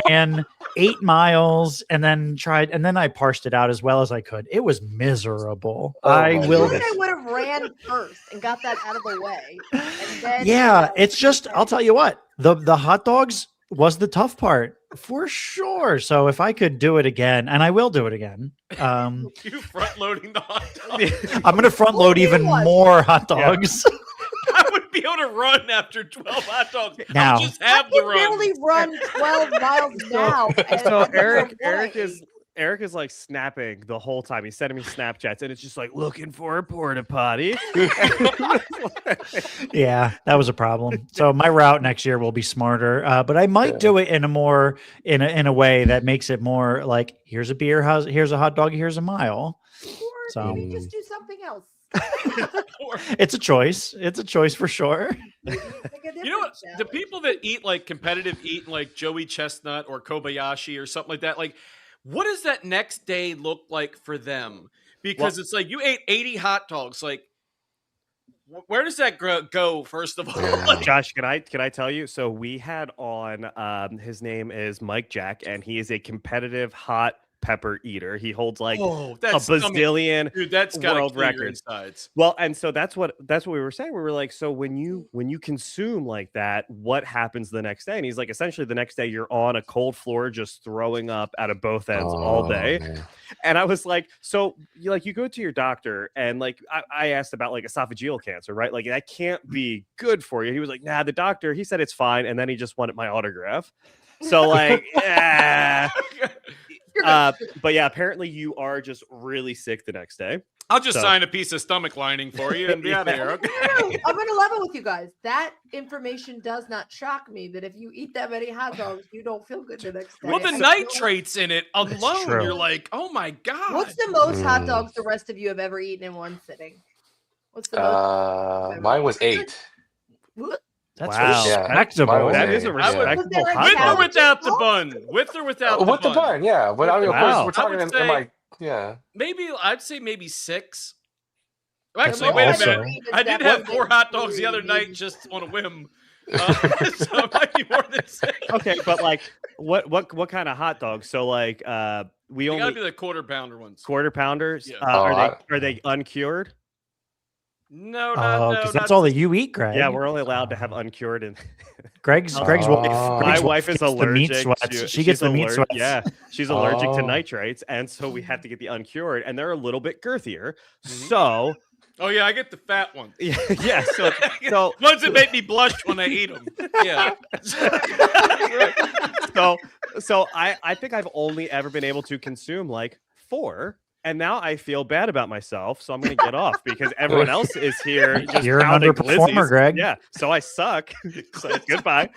ran 8 miles, and then I parsed it out as well as I could. It was miserable. Oh I my will. I would have ran first and got that out of the way. And then, Yeah, it's just, I'll tell you what, the hot dogs was the tough part for sure. So if I could do it again, and I will do it again, You front loading the hot dog. I'm going to front load even more hot dogs. I would be able to run after 12 hot dogs. Now- I'll just have I the can run. barely run 12 miles now. and So I'm Eric away. is like snapping the whole time. He's sending me Snapchats, and it's just like looking for a porta potty. Yeah, that was a problem. So my route next year will be smarter, but I might do it in a way that makes it more like, here's a beer, here's a hot dog, here's a mile. Or So maybe just do something else. it's a choice. It's a choice for sure. Make a You know what? different The challenge. people that eat like competitive eating, like Joey Chestnut or Kobayashi or something like that, like, what does that next day look like for them? Because it's like you ate 80 hot dogs. Like, where does that go? First of all, Like, Josh, can I tell you? So we had on his name is Mike Jack, and he is a competitive hot pepper eater. He holds like oh, a that's bazillion dude. That's got world world records. insides. Well, and so that's what we were saying. We were like, so when you consume like that, what happens the next day? And he's like, essentially the next day you're on a cold floor just throwing up out of both ends all day. Man. And I was like, so you go to your doctor and like I asked about like esophageal cancer, right? Like that can't be good for you. He was like, nah, the doctor, he said it's fine. And then he just wanted my autograph. So like, but yeah, apparently you are just really sick the next day. I'll just So- sign a piece of stomach lining for you and be out of here. Okay. I'm going to level with you guys. That information does not shock me that if you eat that many hot dogs, you don't feel good the next day. Well, the I don't know- nitrates in it alone, true. you're like, oh my god. What's the most hot dogs the rest of you have ever eaten in one sitting? What's the most? Mine was 8. What? That's Wow. respectable. Mine was That A. is a Yeah. respectable like hot With or dog. without the bun? With or without With the bun, yeah. But I mean, of course, Wow. we're I talking would in say my yeah. maybe I'd say maybe 6. That's Actually, wait a also- minute. I did have 4 hot dogs the other night just on a whim. So it might be more than 6. Okay, but like, what kind of hot dogs? So like, we They only gotta be the quarter pounder ones. quarter pounders. Yeah. Are they uncured? No, Oh, because that's all that you eat, Greg. Yeah, we're only allowed to have uncured. And Greg's my Greg's wife is gets the meat allergic. sweats. She gets she's the meat allergic- sweats. Yeah, she's allergic to Oh. nitrates, and so we have to get the uncured, and they're a little bit girthier. So Oh yeah, I get the fat ones. yeah, so Ones that make me blush when I eat them. Yeah. so I think I've only ever been able to consume like 4. And now I feel bad about myself, so I'm going to get off because everyone else is here. Just You're an pounding underperformer, glizzies. Greg. Yeah, so I suck. So goodbye.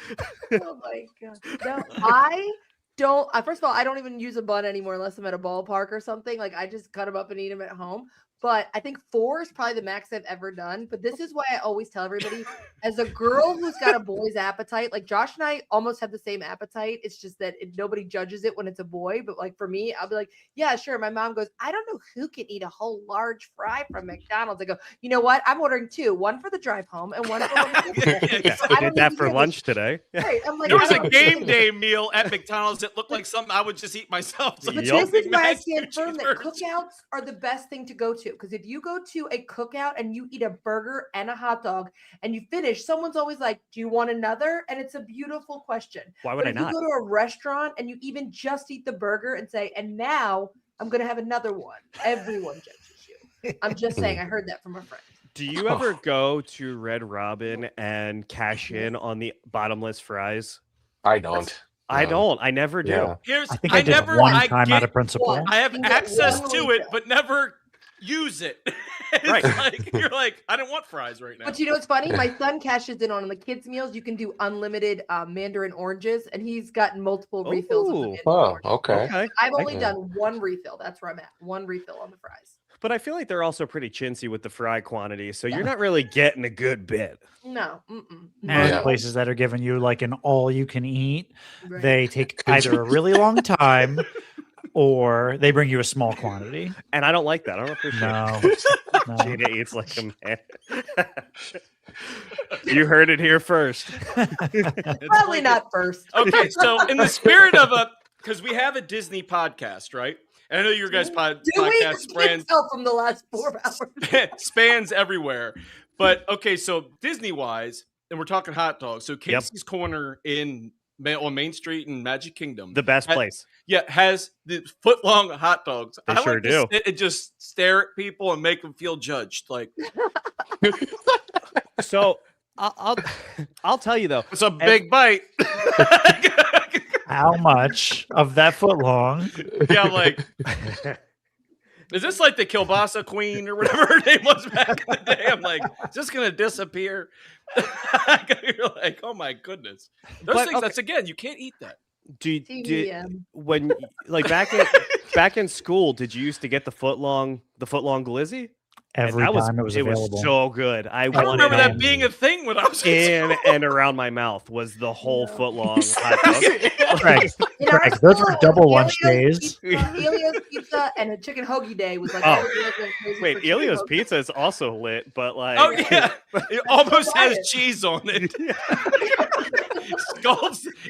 Oh my god. No, I don't. First of all, I don't even use a bun anymore unless I'm at a ballpark or something. Like I just cut them up and eat them at home. But I think 4 is probably the max I've ever done. But this is why I always tell everybody, as a girl who's got a boy's appetite, like Josh and I almost have the same appetite. It's just that nobody judges it when it's a boy. But like for me, I'll be like, yeah, sure. My mom goes, I don't know who can eat a whole large fry from McDonald's. I go, you know what? I'm ordering 2, one for the drive home and one for Yeah, So we I did don't that need for to lunch today. Right. I'm like, There was I a don't- game day meal at McDonald's that looked like something I would just eat myself. It's like But Yup. this is why I Mac stand firm that cheeseburgers. cookouts are the best thing to go to. Because if you go to a cookout and you eat a burger and a hot dog and you finish, someone's always like, do you want another? And it's a beautiful question. Why would But I if not? you go to a restaurant and you even just eat the burger and say, and now I'm going to have another one, everyone judges you. I'm just saying, I heard that from a friend. Do you ever go to Red Robin and cash in on the bottomless fries? I don't. I No. don't. I never do. Yeah. Here's I think I did one time out of principle. one. I have You get access one to it, refill. but never use it. It's Right. like you're like, I don't want fries right now. But you know what's funny? My son cashes in on the kids' meals. You can do unlimited Mandarin oranges, and he's gotten multiple refills. Of the Ooh. Mandarin Oh, oranges. okay. Okay. I've only Yeah. done one refill. That's where I'm at. One refill on the fries. But I feel like they're also pretty chintzy with the fry quantity, so you're not really getting a good bit. No. Mm-mm. And Yeah. places that are giving you like an all you can eat, Right. they take either a really long time or they bring you a small quantity. And I don't like that. I don't appreciate No. it. No. Gina eats like a man. You heard it here first. Probably not first. Okay, so in the spirit of because we have a Disney podcast, right? And I know your guys' Do we? podcast I spans can't tell from the last 4 hours. spans everywhere. But okay, so Disney wise, and we're talking hot dogs. So Casey's Corner on Main Street in Magic Kingdom, The best place. has the foot long hot dogs. They I sure like to do. sit and just stare at people and make them feel judged. Like So I'll tell you though. it's a big bite. How much of that foot long? Yeah, I'm like, is this like the kielbasa queen or whatever her name was back in the day? I'm like, is this gonna disappear? You're like, oh my goodness. Those But, things, okay. that's again, you can't eat that. TVM. When like back in school, did you used to get the foot long glizzy? And Every that time it was available. so good. I I don't wanted remember it that being a thing when I was in in school. and around my mouth was the whole foot long hot dog. Craig, In our Craig, those school, were double lunch Elio's days. Pizza, Elio's Pizza and a chicken hoagie day was like. Oh. everybody was going crazy Wait, for chicken Elio's hoagie. pizza is also lit, but like Oh yeah, it almost Try has it. cheese on it.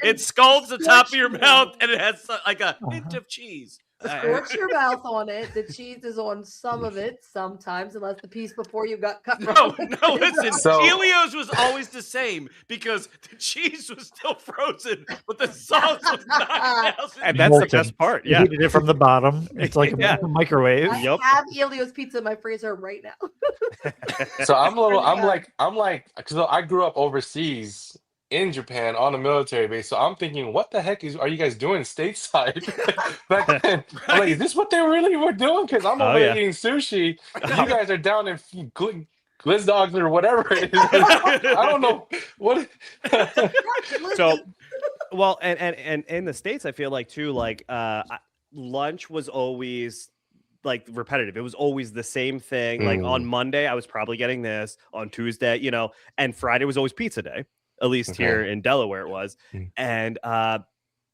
It scalds the top of your mouth, and it has like a hint of cheese. Scorch your mouth on it. The cheese is on some of it sometimes, unless the piece before you got cut. No, wrong. no, listen. So- Elio's was always the same because the cheese was still frozen, but the sauce was knocked out. And that's the Molten. best part. You Yeah. heated it from the bottom. It's like Yeah. a microwave. I Yup. have Elio's pizza in my freezer right now. So I'm a little. Yeah. I'm like, because I grew up overseas in Japan on a military base. So I'm thinking, what the heck are you guys doing stateside back then? I'm like, is this what they really were doing? Because I'm Oh, over yeah. here eating sushi. You guys are down in glizz dogs or whatever it is. I don't know what. So well, and in the States, I feel like too, like lunch was always like repetitive. It was always the same thing. Like on Monday, I was probably getting this. On Tuesday, and Friday was always pizza day. at least Okay. here in Delaware it was. Mm. And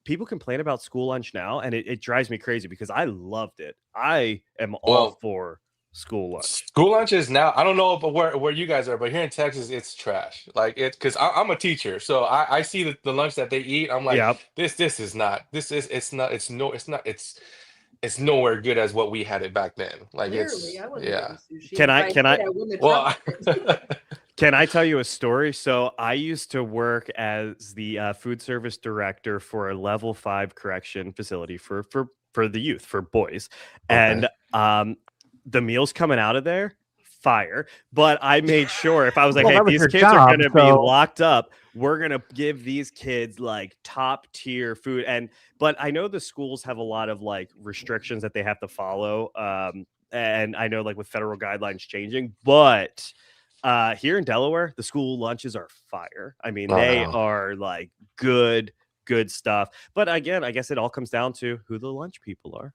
people complain about school lunch now, and it drives me crazy because I loved it. I am all Well, for school lunch. school lunches now, I don't know where you guys are, but here in Texas, it's trash. Like it, because I'm a teacher, so I see the lunch that they eat. I'm like, Yep. this is not, it's nowhere good as what we had it back then. Like Clearly, I wasn't yeah. getting sushi. Can If I- I can did, I- wouldn't have Well, trusted it. Can I tell you a story? So I used to work as the food service director for a level 5 correction facility for the youth, for boys. Okay. And the meals coming out of there, fire. But I made sure, if I was like, Well, hey, that was these your kids are job, going to be so- locked up, we're going to give these kids like top tier food. But I know the schools have a lot of like restrictions that they have to follow. And I know like with federal guidelines changing, but here in Delaware, the school lunches are fire. I mean, they Wow. are like good stuff. But again, I guess it all comes down to who the lunch people are.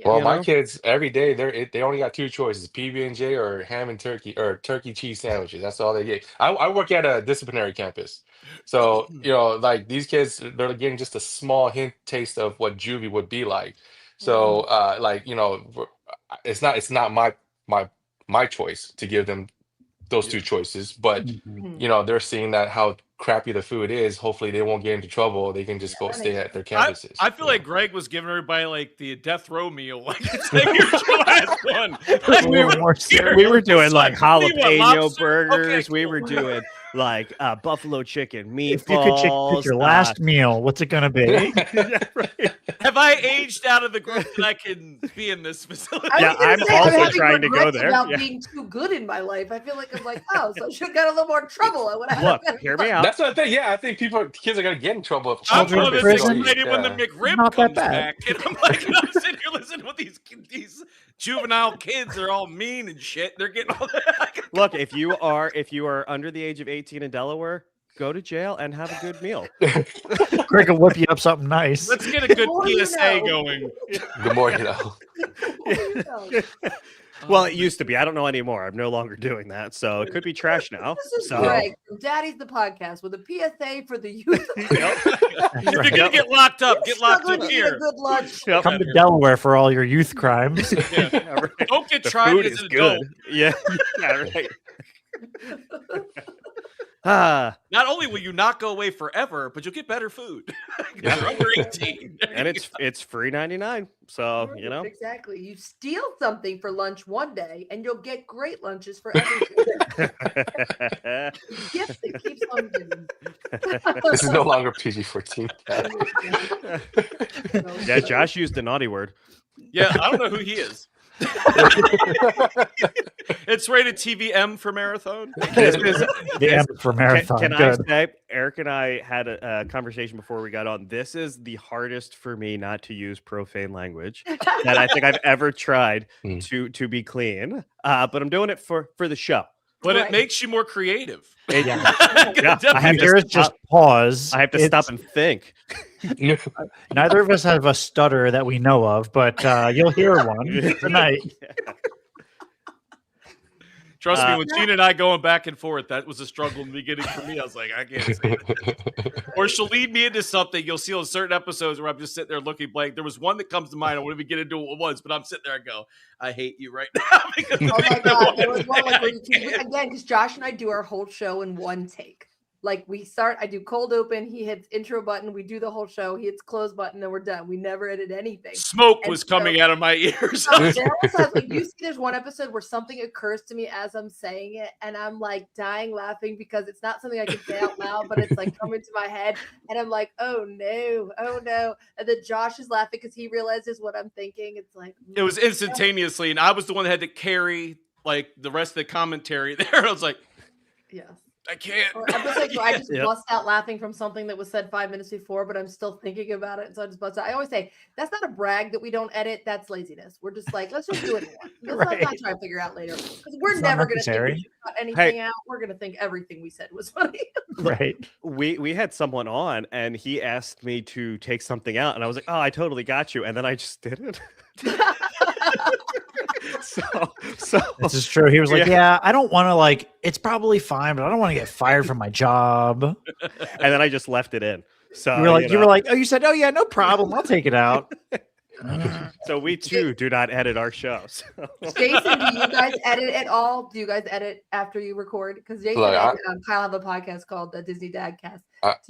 Well, You my know? kids every day they only got 2 choices: PB&J or ham and turkey or turkey cheese sandwiches. That's all they get. I work at a disciplinary campus, so like these kids, they're getting just a small taste of what juvie would be like. So like it's not my choice to give them those 2 choices, but they're seeing that how crappy the food is. Hopefully they won't get into trouble. They can just go stay at their campuses. I feel like Greg was giving everybody like the death row meal. Like it's like here's your last one. Like, We were doing like What do you want, jalapeno lobster? burgers. Okay, We cool. were doing like buffalo chicken, meatballs. If you could pick your last meal, what's it gonna be? Have I aged out of the group that I can be in this facility? I was gonna say, I'm having trying to go regrets there. about Yeah. being too good in my life. I feel like I'm like, oh, so I should have got a little more trouble. I would have. Look, hear me out. That's what I think. Yeah, I think kids are gonna get in trouble. If I'm children always prison. excited when the Yeah. McRib Not that comes bad. back, and I'm like, I'm sitting here listening to these juvenile kids. They're all mean and shit. They're getting all that. Look, if you are under the age of 18 in Delaware, go to jail and have a good meal. Greg will whip you up something nice. Let's get a good more you PSA know. going. The more you know. Well, it used to be. I don't know anymore. I'm no longer doing that, so it could be trash now. This is So Greg from Daddy's the Podcast with a PSA for the youth. If you're gonna get locked up, get locked Struggling up to eat a here. good lunch. Yep. Come to Delaware for all your youth crimes. Yeah, right. Don't get The tried food as is an good. adult. Yeah, yeah, right. Ah, Not only will you not go away forever, but you'll get better food. You're under 18. and it's free 99. So you know. Exactly. You steal something for lunch one day, and you'll get great lunches for every day. Gift that keeps on giving. This is no longer PG-14. Yeah, Josh used a naughty word. Yeah, I don't know who he is. It's rated TVM for marathon. This is The M for marathon. Can I Good. say, Eric and I had a conversation before we got on. This is the hardest for me not to use profane language that I think I've ever tried to be clean. But I'm doing it for the show. But it makes you more creative. Yeah, Definitely. I have Here's to just stop. pause. I have to stop and think. Neither of us have a stutter that we know of, but you'll hear one tonight. Trust me, when Gina and I going back and forth, that was a struggle in the beginning for me. I was like, I can't say it. Or she'll lead me into something. You'll see on certain episodes where I'm just sitting there looking blank. There was one that comes to mind. I won't even get into what it was, but I'm sitting there and go, I hate you right now. Because Oh my god, there was one like again, because Josh and I do our whole show in one take. Like we start, I do cold open, he hits intro button, we do the whole show, he hits close button, and we're done. We never edit anything. Smoke And was coming out of my ears. So Daryl says, like, you see, there's one episode where something occurs to me as I'm saying it, and I'm like dying laughing because it's not something I can say out loud, but it's like coming to my head, and I'm like, oh no. And then Josh is laughing because he realizes what I'm thinking. It's like It was instantaneously, and I was the one that had to carry like the rest of the commentary there. I was like, yeah. I can't. Or episodes where I just Yep. bust out laughing from something that was said 5 minutes before, but I'm still thinking about it. So I just bust out. I always say that's not a brag that we don't edit. That's laziness. We're just like, let's just do it more. Let's not try to figure out later. Because we're It's not never going to think necessary. we should cut anything Hey. out. We're going to think everything we said was funny. Right. We had someone on and he asked me to take something out, and I was like, oh, I totally got you. And then I just did it. So This is true. He was like, "Yeah, I don't want to like. It's probably fine, but I don't want to get fired from my job." And then I just left it in. So You were like, "Oh, you said, oh yeah, no problem. I'll take it out." So we too do not edit our shows. Jason, do you guys edit at all? Do you guys edit after you record? Because Jason Look, and Kyle have a podcast called the Disney Dadcast.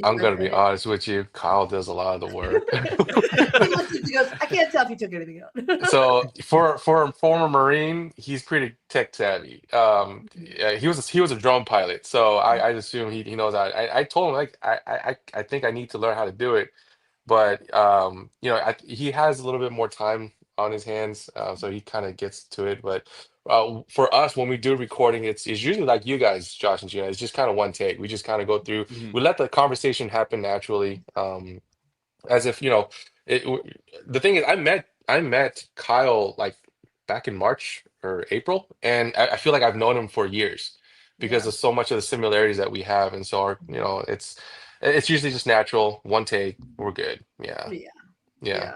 I'm gonna be honest with you. Kyle does a lot of the work. He goes, I can't tell if he took anything out. So for a former Marine, he's pretty tech savvy. Yeah, he was a drone pilot, so I assume he knows how. I told him like I think I need to learn how to do it, but you know he has a little bit more time on his hands, so he kind of gets to it. But for us, when we do recording, it's usually like you guys, Josh and Gina. It's just kind of one take. We just kind of go through. We let the conversation happen naturally, as if you know. The thing is, I met Kyle like back in March or April, and I feel like I've known him for years because of so much of the similarities that we have, and so our, you know, it's usually just natural, one take, we're good. Yeah.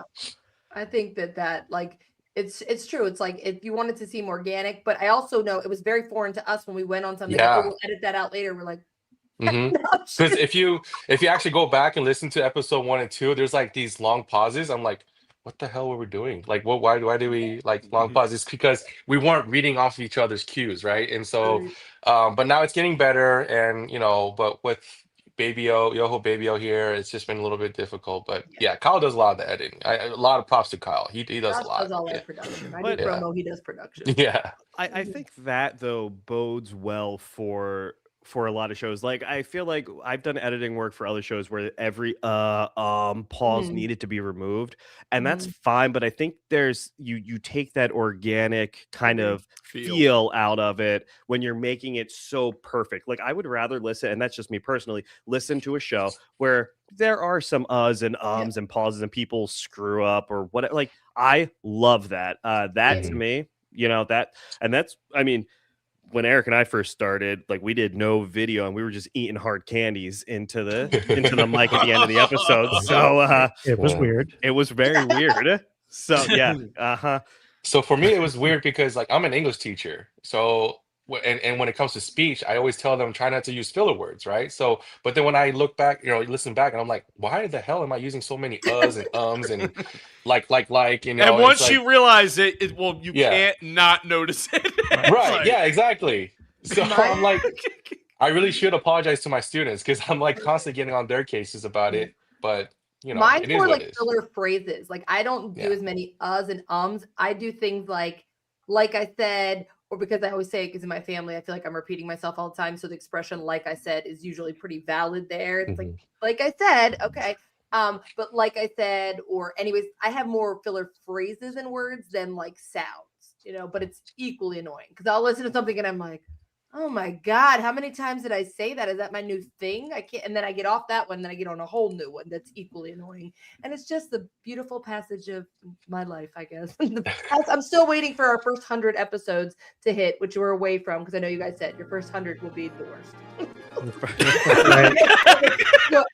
I think that like it's true. It's like if you wanted to seem organic, but I also know it was very foreign to us when we went on something. Yeah. Oh, we'll edit that out later. We're like, Because if you actually go back and listen to episode 1 and 2, there's like these long pauses. I'm like, what the hell were we doing? Like, why do we like long pauses? Because we weren't reading off each other's cues, right? And so, but now it's getting better, and you know, but with Yoho Baby O here, it's just been a little bit difficult. But yeah, Kyle does a lot of the editing. A lot of props to Kyle. He does a lot. Does all that production. I But- do promo. He does production. Yeah. I think that though bodes well for a lot of shows. Like I feel like I've done editing work for other shows where every pause needed to be removed, and that's fine. But I think there's you take that organic kind of feel out of it when you're making it so perfect. Like I would rather listen, and that's just me personally, listen to a show where there are some uhs and ums and pauses and people screw up or whatever. Like I love that. That to me, you know, that's I mean, when Eric and I first started, like we did no video and we were just eating hard candies into the mic at the end of the episode. So it was weird. It was very weird. So yeah. So for me, it was weird because like I'm an English teacher. So and when it comes to speech, I always tell them try not to use filler words, right? So, but then when I look back, you know, listen back, and I'm like, why the hell am I using so many uhs and ums and like, you know? And once like, you realize it, you can't not notice it. Right? Like- Yeah, exactly. So I'm like, I really should apologize to my students because I'm like constantly getting on their cases about it. But you know, Mine's it is more what like it is. filler phrases. Like I don't do as many uhs and ums. I do things like I said, or because I always say it because in my family, I feel like I'm repeating myself all the time. So the expression "like I said" is usually pretty valid there. It's like I said, okay. But like I said, or anyways, I have more filler phrases and words than like sounds, you know, but it's equally annoying because I'll listen to something and I'm like, oh my God, how many times did I say that? Is that my new thing? I can't. And then I get off that one, then I get on a whole new one that's equally annoying. And it's just the beautiful passage of my life, I guess. I'm still waiting for our first 100 episodes to hit, which we're away from because I know you guys said your first 100 will be the worst.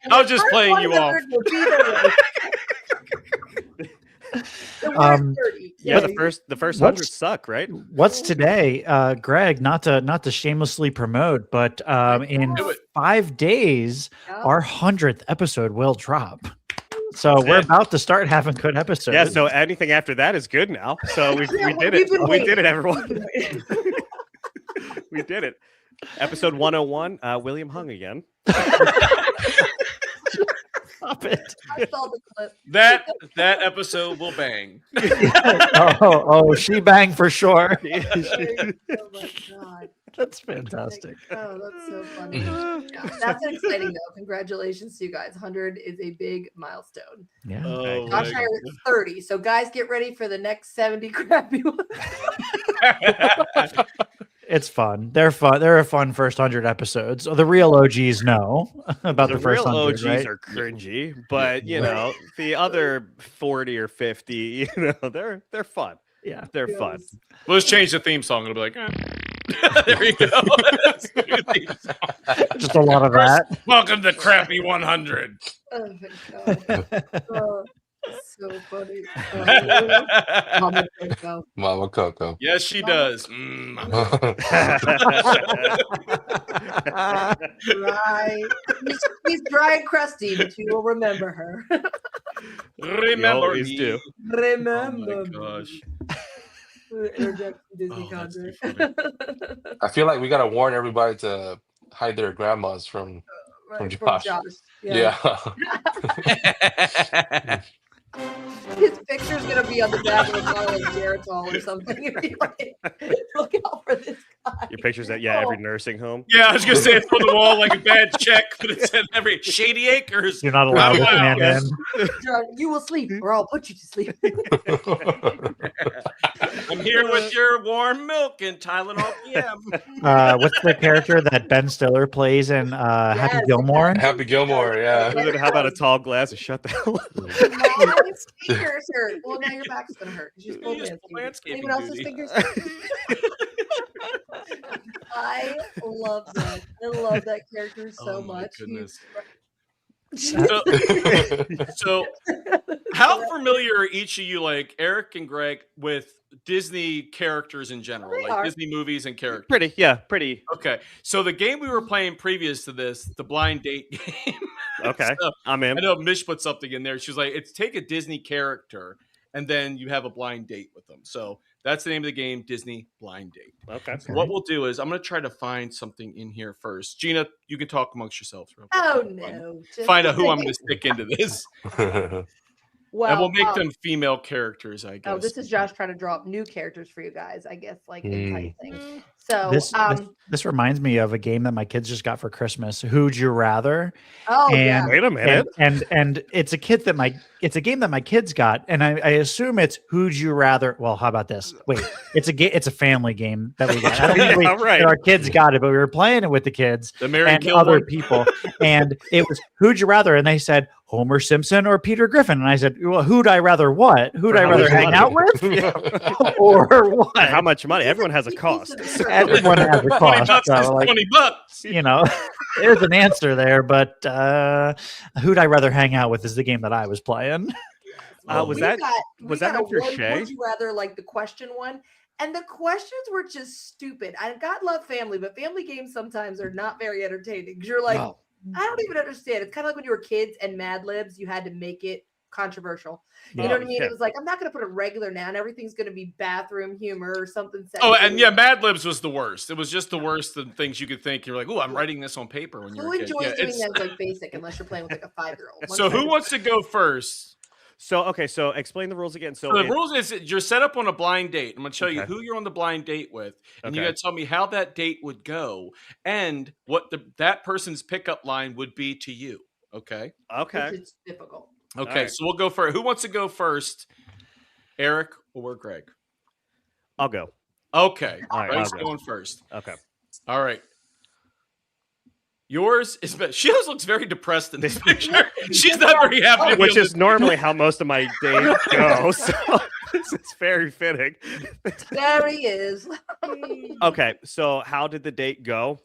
I was just playing you off. Will be the worst. Yeah, the first 100 suck, right? What's today, Greg? Not to shamelessly promote, but in 5 days, our 100th episode will drop. So we're about to start having good episodes. Yeah. So anything after that is good now. So we did it. We did it, everyone. We did it. Episode 101. William hung again. Stop it. I saw the clip. That episode will bang. oh, she bang for sure. Oh my God. That's fantastic. Oh, that's so funny. Yeah, that's exciting though. Congratulations to you guys. 100 is a big milestone. Yeah. Oh, Josh and I are at 30. So guys, get ready for the next 70 crappy ones. It's fun. They're fun. They're a fun first 100 episodes. The real OGs know about the first real 100. OGs right? are cringy, but you know the other 40 or 50, you know, they're fun. Yeah, they're fun. Let's change the theme song. It'll be like, there you go. Just a lot of that. Welcome to Crappy 100. Oh my God. So funny. Mama Coco. Mama Coco. Yes, she does. Right. She's dry and crusty, but you will remember her. Remember always me. do. Remember. Oh my gosh. Interject Disney Oh, that's too content. I feel like we gotta warn everybody to hide their grandmas from Right, Josh. Yeah. His picture's gonna be on the back of a bottle of Geritol or something. You'd be like, look out for this guy. Your pictures at every nursing home. Yeah, I was gonna say it's on the wall like a bad check, but it said every Shady Acres. You're not allowed to stand in. You will sleep, or I'll put you to sleep. I'm here with your warm milk and Tylenol PM. What's the character that Ben Stiller plays in Happy Gilmore? Happy Gilmore, yeah. How about a tall glass of shut the hell up? My fingers hurt. Well, now your back's gonna hurt. You just landscaping Anyone else's duty. fingers? I love that. I love that character so much. Goodness. So, how familiar are each of you, like Eric and Greg, with Disney characters in general, like Disney movies and characters? Pretty. Okay, so the game we were playing previous to this, the blind date game. Okay, So, I'm in. I know Mish put something in there. She's like, it's take a Disney character and then you have a blind date with them. So that's the name of the game, Disney Blind Date. Okay. So what we'll do is I'm going to try to find something in here first. Gina, you can talk amongst yourselves. Real quick. Oh no! Find out who I'm going to stick into this. Well, and we'll make them female characters, I guess. Oh, this is Josh trying to draw up new characters for you guys. I guess like enticing. So this reminds me of a game that my kids just got for Christmas. Who'd you rather? Oh, and, yeah. Wait a minute. And it's a game that my kids got, and I assume it's Who'd You Rather. Well, how about this? Wait, it's a family game that we got. I don't think right. our kids got it, but we were playing it with the kids The Mary and Kill other one? people, and it was Who'd you rather? And they said Homer Simpson or Peter Griffin, and I said, well, who'd I rather what? Who'd I rather hang out with, or what? How much money? Everyone has a cost. Everyone has a cost. $20 is So, like, $20. you know, there's an answer there, but who'd I rather hang out with is the game that I was playing. Was that meant for Shay? Would you rather like the question one? And the questions were just stupid. God love family, but family games sometimes are not very entertaining. Because you're like, I don't even understand. It's kind of like when you were kids and Mad Libs, you had to make it controversial. You know what I mean? Yeah. It was like, I'm not going to put a regular noun. Everything's going to be bathroom humor or something. Oh, sexy. and yeah, Mad Libs was the worst. It was just the worst of things you could think. You're like, oh, I'm writing this on paper when you're Who a kid. enjoys Yeah, doing it's- that as like basic unless you're playing with like a 5-year-old? So who wants to go first? So explain the rules again. So the rules is that you're set up on a blind date. I'm going to tell you who you're on the blind date with, and you Okay. got to tell me how that date would go and what that person's pickup line would be to you. Okay. Okay. Which is difficult. Okay. All right. So we'll go for who wants to go first, Eric or Greg? I'll go. Okay. All right, Greg's I'll go. going first. Okay. All right. Yours is, she always looks very depressed in this picture. She's not very happy. to be Which on is this- normally how most of my days go. So this is very fitting. There he is. Okay. So how did the date go?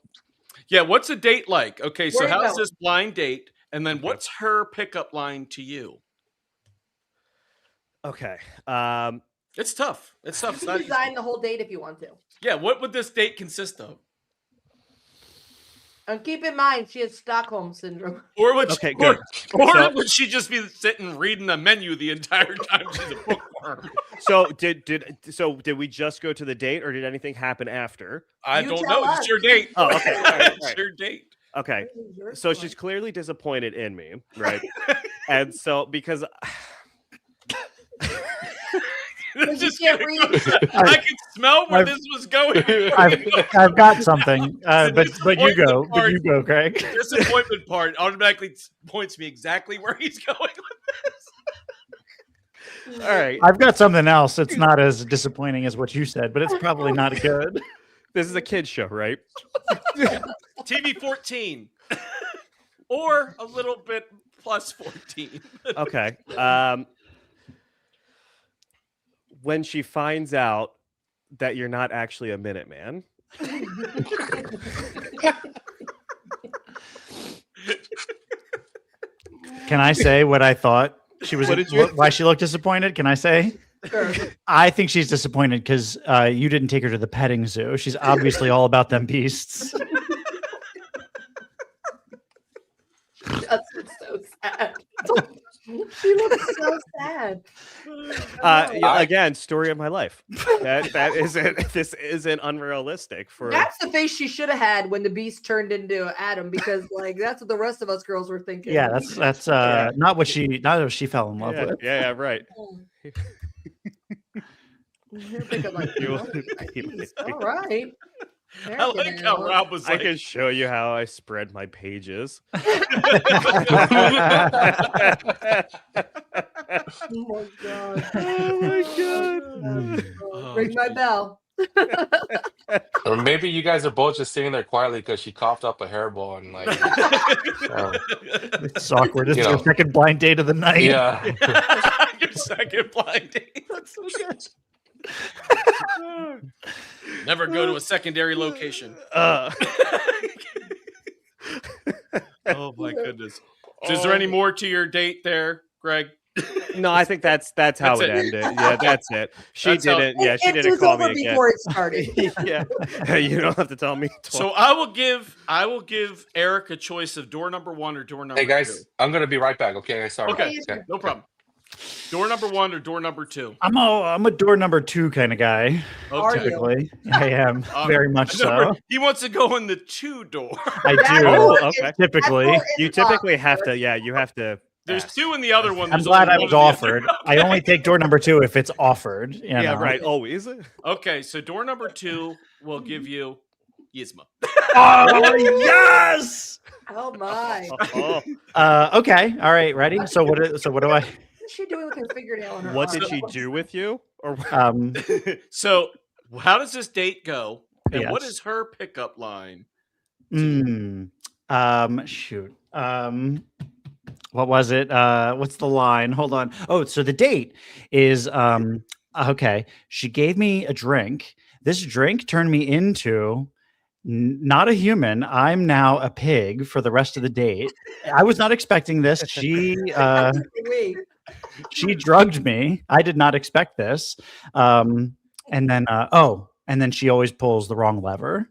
Yeah, what's a date like? Okay, so Where you how's going? this blind date? And then what's her pickup line to you? Okay. It's tough. It's tough. It's You not can easy. design the whole date if you want to. Yeah, what would this date consist of? And keep in mind, she has Stockholm syndrome. Or would Okay, she, good. or So- would she just be sitting reading the menu the entire time she's a bookworm? So did we just go to the date, or did anything happen after? I You don't tell know. us. It's your date. Oh, okay. All right, all It's right. your date. Okay. Your So choice. she's clearly disappointed in me, right? And so because Because you can't read. I can smell where I've- this was going. I've got something, but you go, disappointment Greg. Disappointment part automatically points me exactly where he's going with this. all right, I've got something else. It's not as disappointing as what you said, but it's probably not good. this is a kid's show, right? TV 14 or a little bit plus 14. Okay. When she finds out that you're not actually a Minuteman. Can I say what I thought She was. What did you- Why she looked disappointed? Can I say? Sure. I think she's disappointed because you didn't take her to the petting zoo. She's obviously all about them beasts. That's so sad. She looks so sad. Again, story of my life. That isn't. This isn't unrealistic. That's the face she should have had when the beast turned into Adam, because like that's what the rest of us girls were thinking. Yeah, that's not what she fell in love with. Yeah, right. All right. I like how Rob was I like, can show you how I spread my pages. Oh my god. Oh my god. Ring my bell. Or maybe you guys are both just sitting there quietly because she coughed up a hairball and like. It's awkward. It's You your know. second blind date of the night. Yeah. your second blind date. That's so good. Never go to a secondary location. Oh my goodness. So is there any more to your date there, Greg? No, I think that's how That's it it. ended. Yeah, that's it. She That's how- didn't. Yeah, she It didn't was call over me again. before it started. Yeah, you don't have to tell me. So I will give Eric a choice of door number 1 or door number Hey 2. guys, I'm gonna be right back. Okay, sorry. Okay, no problem. Door number 1 or door number 2? I'm a door number 2 kind of guy. Are you? Typically, I am very much so. He wants to go in the 2 door. I do. Oh, okay. Typically, You typically have to. Yeah, you have to. There's 2 in the other one. I'm There's glad only I one was in the other. offered. I only take door number 2 if it's offered. You Yeah, know? right. Always. Okay, so door number 2 will give you Yzma. Oh yes. Oh my. Oh. Okay. All right. Ready? So what do I? What's she doing with her fingernail in her What arm? did she do with you? Or So how does this date go? And what Yes. is her pickup line? Shoot. What was it? What's the line? Hold on. Oh, so the date is okay. She gave me a drink. This drink turned me into not a human. I'm now a pig for the rest of the date. I was not expecting this. She drugged me. I did not expect this. And then she always pulls the wrong lever.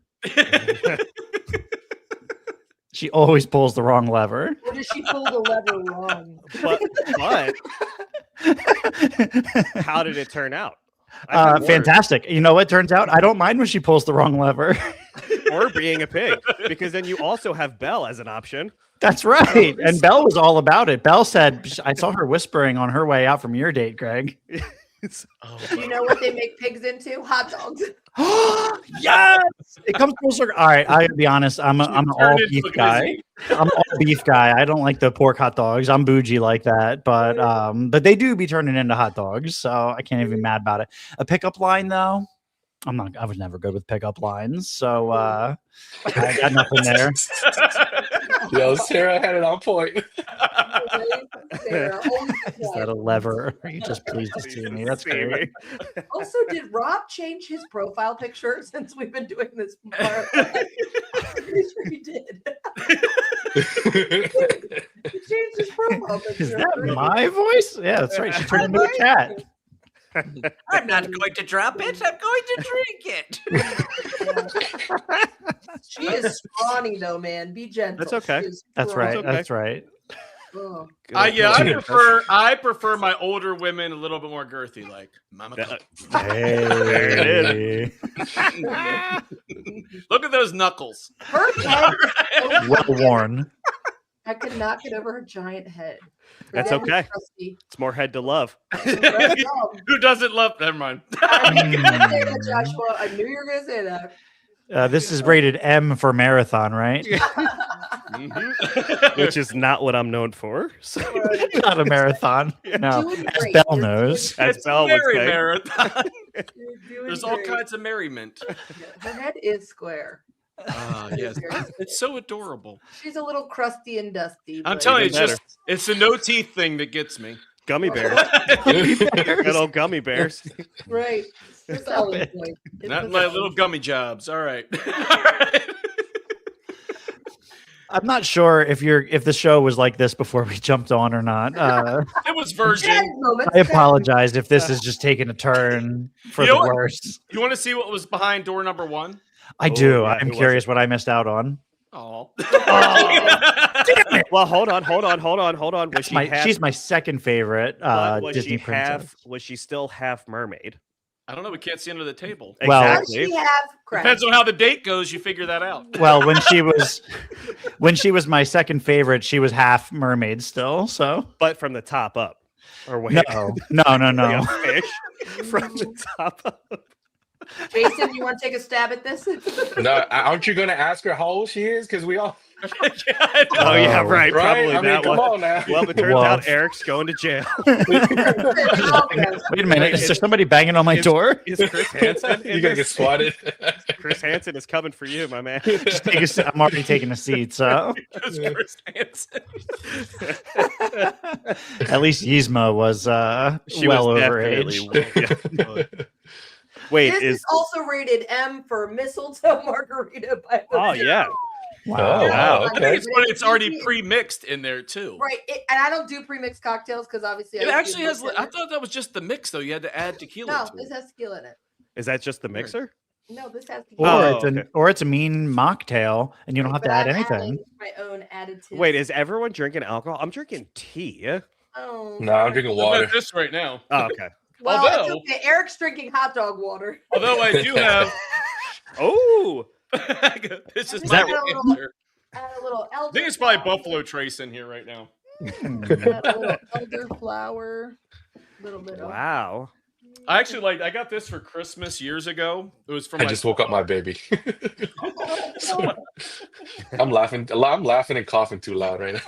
She always pulls the wrong lever. Or does she pull the lever wrong? but how did it turn out? I think Fantastic. You know what turns out? I don't mind when she pulls the wrong lever. or being a pig, because then you also have Belle as an option. That's right. And Belle was all about it. Belle said, I saw her whispering on her way out from your date, Greg. Do you know what they make pigs into? Hot dogs. Yes, it comes full circle. All right, I gotta be honest. I'm an all beef guy. I'm an all beef guy. I don't like the pork hot dogs. I'm bougie like that, but they do be turning into hot dogs, so I can't even be mad about it. A pickup line though, I was never good with pickup lines, so I got nothing there. Yo, Sarah had it on point. Is that a lever? Are you just pleased to see me? That's great. Also, did Rob change his profile picture since we've been doing this? I'm pretty sure he did. He changed his profile picture. Is that my voice? Yeah, that's right. She turned into a cat. I'm not going to drop it. I'm going to drink it. She is scrawny though, man. Be gentle. That's okay. She is That's scrawny. right. That's right. Oh. I prefer my older women a little bit more girthy, like Mama. Hey. Look at those knuckles. Her head. Well worn. I could not get over her giant head. Her That's head is okay. crusty. It's more head to love. Who doesn't love? Never mind. I knew you were gonna say that, Joshua. I knew you were going to say that. This is rated M for marathon, right? Which is not what I'm known for. So. Not a marathon. No, Doing as great. Belle knows. As It's Belle would merry say. marathon. You're doing There's all great. kinds of merriment. Her head is square. Yes, it's so adorable. She's a little crusty and dusty. I'm but- telling you, Even it's the no teeth thing that gets me. Gummy bears. Good old gummy bears. Right. It's a solid point. It's Not a my solid little point. gummy jobs. All right. I'm not sure if the show was like this before we jumped on or not. It was virgin. I apologize if this is just taking a turn for the worse. You want to see what was behind door number 1? I do. I'm curious what I missed out on. Oh. Well, hold on. Was She's my second favorite Disney princess. Was she still half mermaid? I don't know. We can't see under the table. Well, Exactly. Depends on how the date goes. You figure that out. Well, when she was my second favorite, she was half mermaid still. So, but from the top up, or wait, no. Like a fish from the top up. Jason, you want to take a stab at this? No, aren't you going to ask her how old she is? Because we all. Oh yeah, right. Probably I mean, that come one. on now. Well, it turns out Eric's going to jail. Wait a minute. Is there somebody banging on my door? Is Chris Hansen? You gotta get swatted. Chris Hansen is coming for you, my man. Just take a seat. I'm already taking a seat, so. Chris Hansen. At least Yzma was She well was over definitely age. Wait, this is also rated M for mistletoe margarita. By the Oh way. yeah. Wow. I think it's when it's already pre-mixed in there too. Right, and I don't do pre-mixed cocktails because obviously It I actually has. I thought that was just the mix though. You had to add tequila. No, to this it. has tequila in it. Is that just the mixer? No, this has Or tequila. it's a mean mocktail, and you don't have to add anything. My own additive. Wait, is everyone drinking alcohol? I'm drinking tea. Oh. No, I'm drinking What water. about this right now? Oh, okay. Well, it's Although- okay. Eric's drinking hot dog water. Although I do have. Oh. This is Just my add a little- answer. add a little I elder. think it's probably Buffalo Trace in here right now. Add a little elderflower. A little bit of. Wow. I actually I got this for Christmas years ago. It was from. I just woke up my baby. I'm laughing and coughing too loud right now.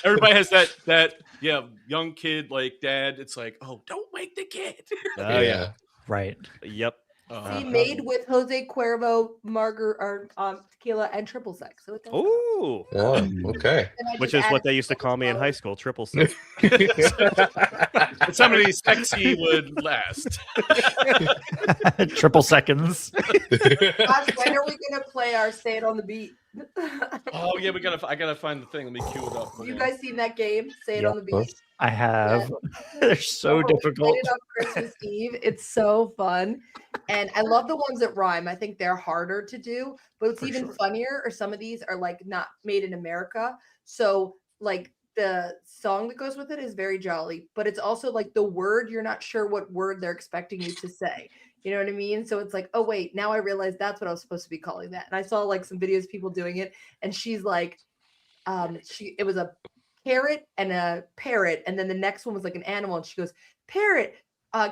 Everybody has that young kid like dad. It's like, oh, don't wake the kid. Oh yeah. Right. Yep. See, made with Jose Cuervo, tequila, and triple sec. So it does. Ooh. Oh, okay. Which is what they used to call me in high school, triple six. That's how many sexy would last. Triple seconds. Gosh, when are we gonna play our "Say It on the Beat"? Oh yeah, I gotta find the thing. Let me cue it up. You guys seen that game? "Say It on the Beat." I have. They're so difficult. Played it on Christmas Eve. It's so fun, and I love the ones that rhyme. I think they're harder to do, but it's even funnier. Or some of these are like not made in America, so like the song that goes with it is very jolly, but it's also like the word you're not sure what word they're expecting you to say. You know what I mean? So it's like, oh wait, now I realize that's what I was supposed to be calling that. And I saw like some videos of people doing it, and she's like, it was a carrot and a parrot, and then the next one was like an animal, and she goes parrot,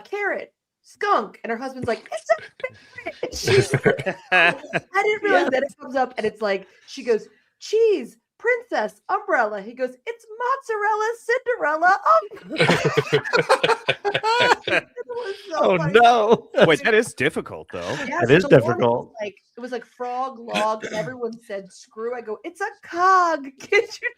carrot, skunk, and her husband's like, it's a parrot. I didn't realize that it comes up, and it's like she goes cheese, princess, umbrella. He goes, it's mozzarella, Cinderella. Oh no! Wait, that is difficult though. Yes, It is the one difficult. was it was like frog, log, and everyone said screw. I go, it's a cog. Get your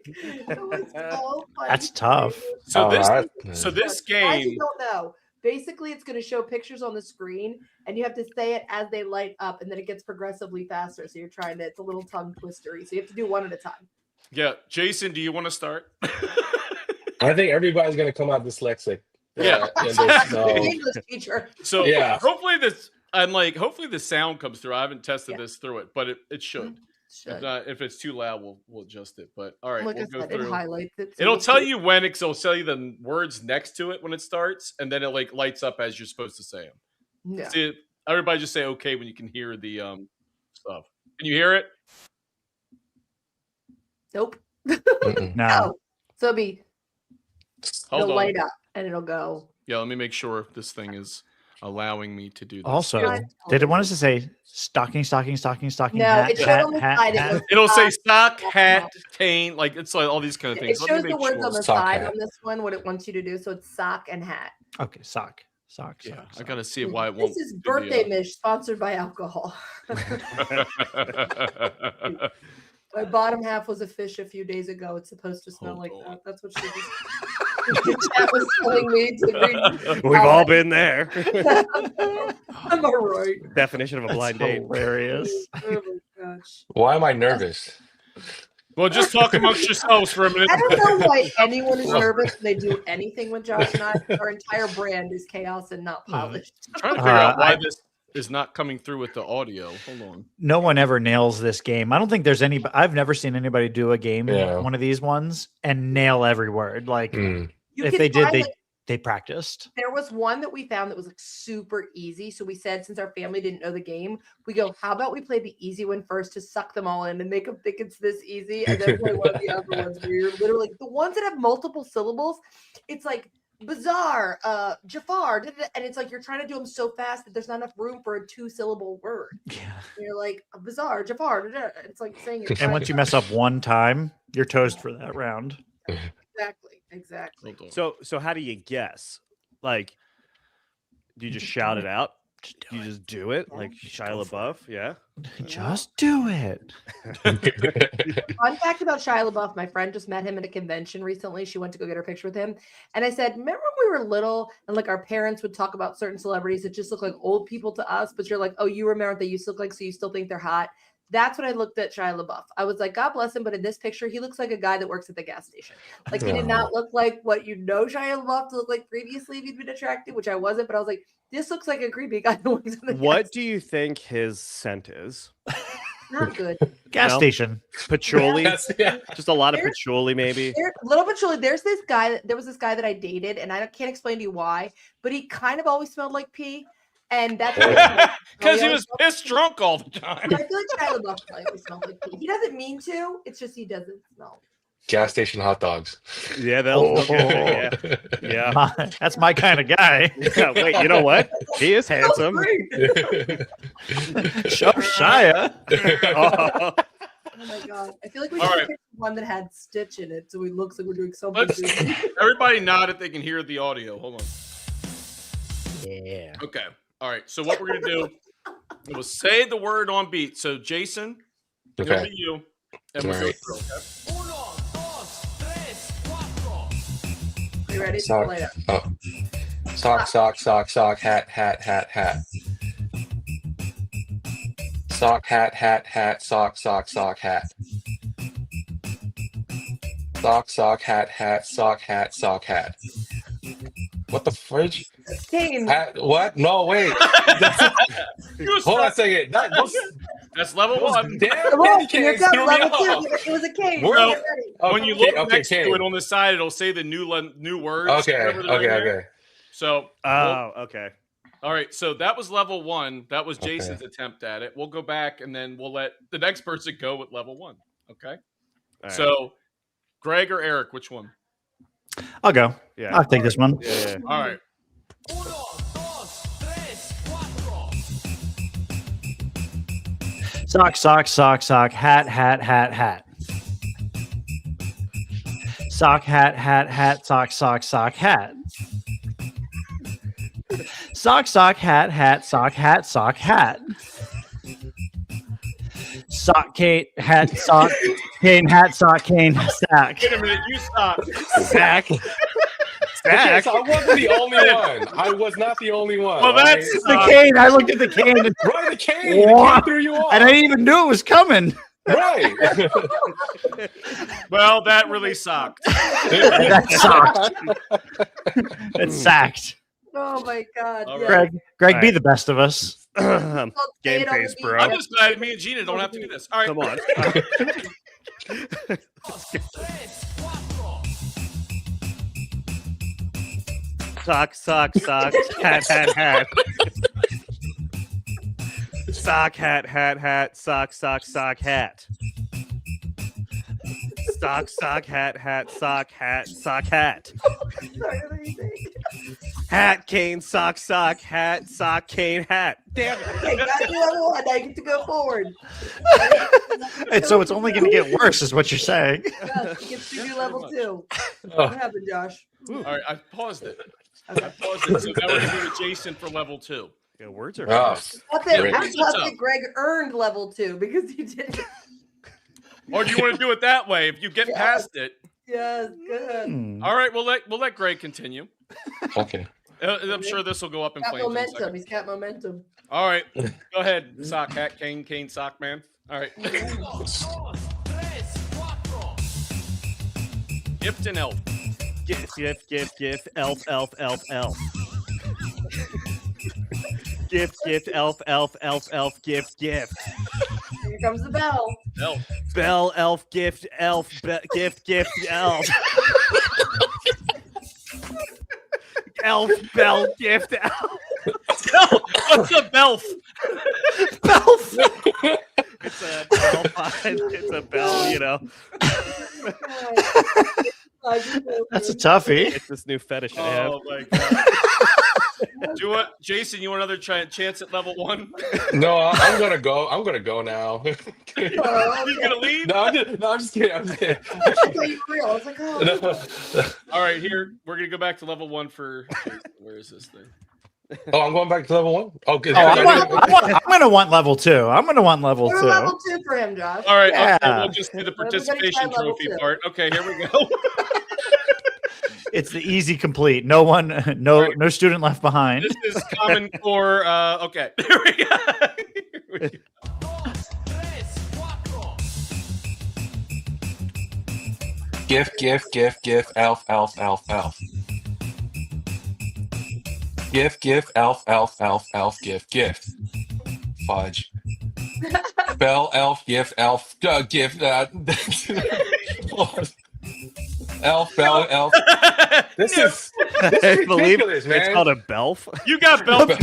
it was so funny. That's tough. So this As game. you don't know, basically it's going to show pictures on the screen, and you have to say it as they light up, and then it gets progressively faster. So you're trying to, it's a little tongue twistery. So you have to do one at a time. Yeah, Jason, do you want to start? I think everybody's gonna come out dyslexic. Yeah. English teacher. So Yeah. hopefully hopefully the sound comes through. I haven't tested this through it, but it should. If not, if it's too loud, we'll adjust it. But all right, Like we'll I go said, it through. highlights it. so It'll you'll tell see. you when it'll tell you the words next to it when it starts, and then it like lights up as you're supposed to say them. Yeah. See, everybody just say okay when you can hear the stuff. Can you hear it? Nope. No. So it'll be Hold it'll on. light up, and it'll go. Yeah, let me make sure this thing is allowing me to do this. Also, Yeah. did it want us to say stocking, stocking, stocking, stocking? No, hat, it showed hat, on the hat, side. It hat? was It'll say sock, sock, hat, cane, like it's like all these kind of It things. Let me shows the make words sure. on the Sock side hat. on this one, what it wants you to do. So it's sock and hat. Okay, sock. Yeah, I gotta see why it won't. This is do the, Birthday Mish, sponsored by alcohol. My bottom half was a fish a few days ago. It's supposed to smell like that. That's what she was. Chat was telling me to We've all been there. Am I right? Definition of a blind date. Hilarious. Oh my gosh. Why am I nervous? Well, just talk amongst yourselves for a minute. I don't know why anyone is nervous when they do anything with Josh and I. Our entire brand is chaos and not polished. I'm trying to figure out why this is not coming through with the audio. Hold on. No one ever nails this game. I don't think there's any. I've never seen anybody do a game, Yeah. one of these ones, and nail every word. Like You if can they did, find, they practiced. There was one that we found that was like super easy. So we said, since our family didn't know the game, we go, how about we play the easy one first to suck them all in and make them think it's this easy, and then play one of the other ones where you're literally the ones that have multiple syllables. It's like bizarre, Jafar, and it's like you're trying to do them so fast that there's not enough room for a 2-syllable word. Yeah, and you're like bizarre, Jafar. It's like saying it. And once you mess up one time, you're toast for that round. Exactly. So how do you guess? Like, do you just shout it out? Do you just do it like Shia LaBeouf? Yeah. Just do it. Fun fact about Shia LaBeouf: my friend just met him at a convention recently. She went to go get her picture with him, and I said, "Remember when we were little and like our parents would talk about certain celebrities that just look like old people to us, but you're like, oh, you remember what they used to look like, so you still think they're hot." That's when I looked at Shia LaBeouf. I was like, God bless him, but in this picture, he looks like a guy that works at the gas station. Like, he did not look like what you know Shia LaBeouf to look like previously if he'd been attractive, which I wasn't, but I was like, this looks like a creepy guy that works at the What do you think his scent is? Not good. Gas station. Patchouli. Yeah. Just a lot of There's- patchouli, maybe. A little patchouli. There was this guy that I dated, and I can't explain to you why, but he kind of always smelled like pee. And that's because he was pissed drunk all the time. I feel like Shia LaBeouf probably smells like pee. He doesn't mean to. It's just he doesn't smell. Gas station hot dogs. Yeah, yeah. That's my kind of guy. Yeah, wait, you know what? He is handsome. Show Shia. Oh my god! I feel like we All should right. pick one that had Stitch in it, so it looks like we're doing something. Everybody nod if they can hear the audio. Hold on. Yeah. Okay. All right. So what we're gonna do? We'll say the word on beat. So Jason, it'll Okay. be you, and we'll All go right. through. Okay? You ready? Sock. Play it. Oh. Sock, sock, sock, sock, hat, hat, hat, hat. Sock, hat, hat, hat, sock, sock, sock, hat. Sock, sock, hat, hat, sock, hat, sock, hat. What the fridge? Cane. Hat, what? No, wait. Hold on a second. That's level one. Damn Come on, cane here cans comes threw me level off. 2. It was a cane. Where- Get ready. When you look Okay, next to cane. it on the side, it'll say the new words. Okay, whatever they're in okay, there. okay. So, Okay. all right. So that was level 1. That was Okay. Jason's attempt at it. We'll go back and then we'll let the next person go with level 1. Okay. All right. So, Greg or Eric, which one? I'll go. Yeah. I'll take this one. Yeah. All right. Sock, sock, sock, sock, hat, hat, hat, hat. Sock, hat, hat, hat, sock, sock, sock, hat. Sock, sock, hat, hat, sock, hat, sock, hat. Sock, cane, hat, sock, cane, hat, sock, cane, sack. Wait a minute. You stop. Sack. Okay, so I wasn't the only one. I was not the only one. Well, right? that's The cane. I looked at the cane and, right. The cane. The What? cane threw you off. and I didn't even knew it was coming. Right. Well, that really sucked. That sucked. It sacked. Oh my god. All yeah. right. Greg, be Right. the best of us. Say Game it on the face, beat. bro. I'm just glad me and Gina don't have to do this. All right. Come on. Sock, sock, sock, hat, hat, hat. Sock, hat, hat, hat, sock, sock, sock, hat. Sock, sock, hat, hat, sock, hat, sock, hat. Sorry, what are you saying? Hat, cane, sock, sock, hat, sock, cane, hat. Damn it. Okay, got you level 1. Now you get to go forward. And so it's only going to get worse, is what you're saying. Yes, he gets to do level 2. Oh. What happened, Josh? All right. I paused it. Okay. I paused it. So now we're going to go to Jason for level 2. Yeah, words are Oh. hard. I thought Great. that Greg earned level 2 because he did. Or do you want to do it that way? If you get Yeah. past it. Yes, good. All right. We'll let Greg continue. Okay. I'm sure this will go up in Got flames. In a momentum. second. He's got momentum. All right. Go ahead. Sock, hat, cane, sock, man. All right. Gift and elf. Gift, elf, elf, elf, elf. Gift, elf, elf, elf, elf, gift. Here comes the bell. Elf. Bell, elf, gift, gift, elf. Elf, bell, gift, elf. What's a belf? Belf. It's a bell. It's a bell, you know. That's a toughie. It's this new fetish I have. Oh my god. Do you want, Jason? You want another chance at level 1? No, I'm gonna go. I'm gonna go now. You're gonna leave? No, I'm just kidding. I'm just kidding. I thought you were real. I was like, oh. No. All right, here we're gonna go back to level 1 for. Where is this thing? Oh, I'm going back to level 1. Oh, good. I'm gonna want level 2. I'm gonna want level We're 2. level 2 for him, Josh. All right, Yeah. okay, we'll just do the participation level trophy 2. part. Okay, here we go. It's the easy complete. No one, no student left behind. This is Common Core. Okay, here we go. Here we go. Gift, elf, elf, elf, elf. Gift, elf, elf, elf, elf, gift. Fudge. Bell, elf, gift, gift. Elf, bell, elf. This is ridiculous, man. It's called a belf. You got belf.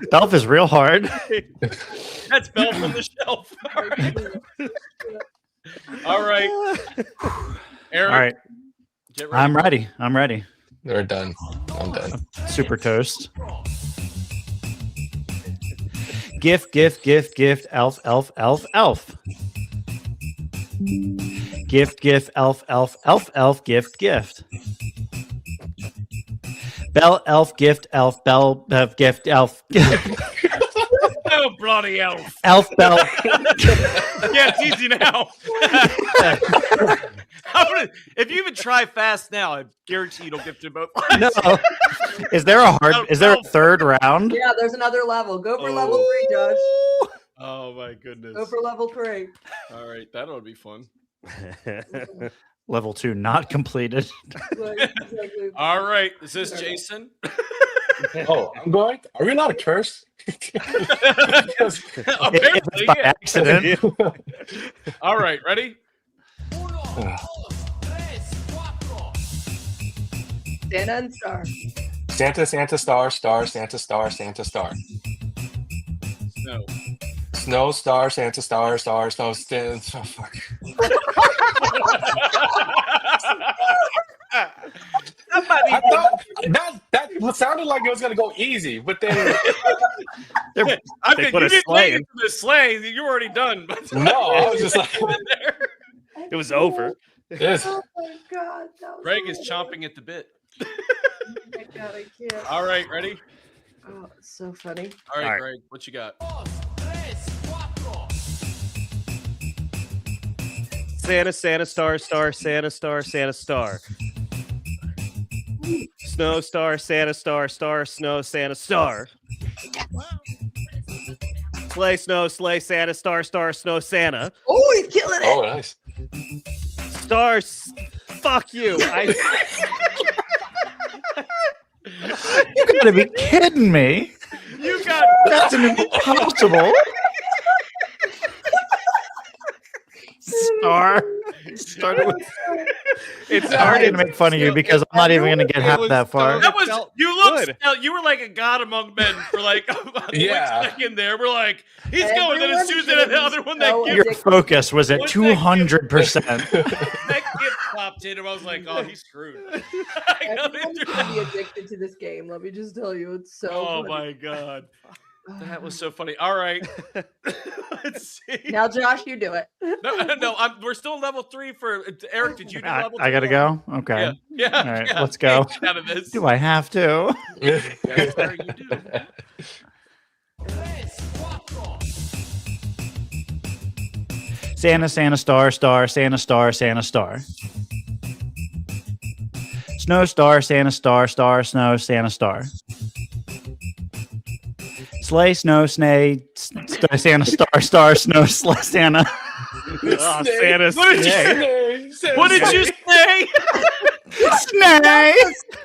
Belf is real hard. That's belf from the shelf. All right. Eric. All right. Get ready. I'm ready. They're done. I'm done. Super toast. Gift, elf, elf, elf, elf. Gift, elf, elf, elf, elf, gift. Bell, elf, gift, elf, bell, gift, elf. Oh, bloody elf. Elf, bell. Yeah, it's easy now. If you even try fast now, I guarantee you don't get to both. No. Is there a third round? Yeah, there's another level. Go for level 3, Josh. Oh my goodness. Go for level 3. All right, that'll be fun. Level 2 not completed. All right, is this Jason? Oh, I'm going. Are we allowed to curse? Apparently, It's by yeah. accident. All right, ready? Santa and Star. Santa, star, Santa, star. No. Snow, star, Santa, star, snow, oh, fuck. I thought that sounded like it was gonna go easy, but then I think you didn't make it to the sleigh. You were already done. But no, I was just like, it was over. Yes. Oh my god. Greg is chomping at the bit. Oh my god, I can't. All right, ready? Oh, it's so funny. All right, Greg, what you got? Santa, star, Santa, star. Snow, star, Santa, snow, Santa, star. Sleigh, snow, sleigh, Santa, snow, Santa. Oh, he's killing it. Oh, nice. Stars, fuck you. You gotta be kidding me. You got That's impossible. Star. Started with. It's hard to make fun of you because I'm not even going to get half that far. That was you were like a god among men for like a Yeah. second there. We're like, he's going. Then as soon as the other one that Your focus was at 200%. that gift popped in, and I was like, oh, he's screwed. Everyone's gonna be addicted to this game. Let me just tell you, it's so. Oh funny. my god. That was so funny. All right. Let's see. Now, Josh, you do it. No, we're still level 3 for Eric. Did you do level 2? I gotta go. Okay. Yeah. All right. Yeah. Let's go. Get out of this. Do I have to? Yes, sir, you do. Santa, star, Santa, star. Snow, star, Santa, snow, Santa, star. Sleigh, snow, sleigh, Santa, star, star, snow, Santa. Oh, Santa What did you Snake. say? What did you say? Snake.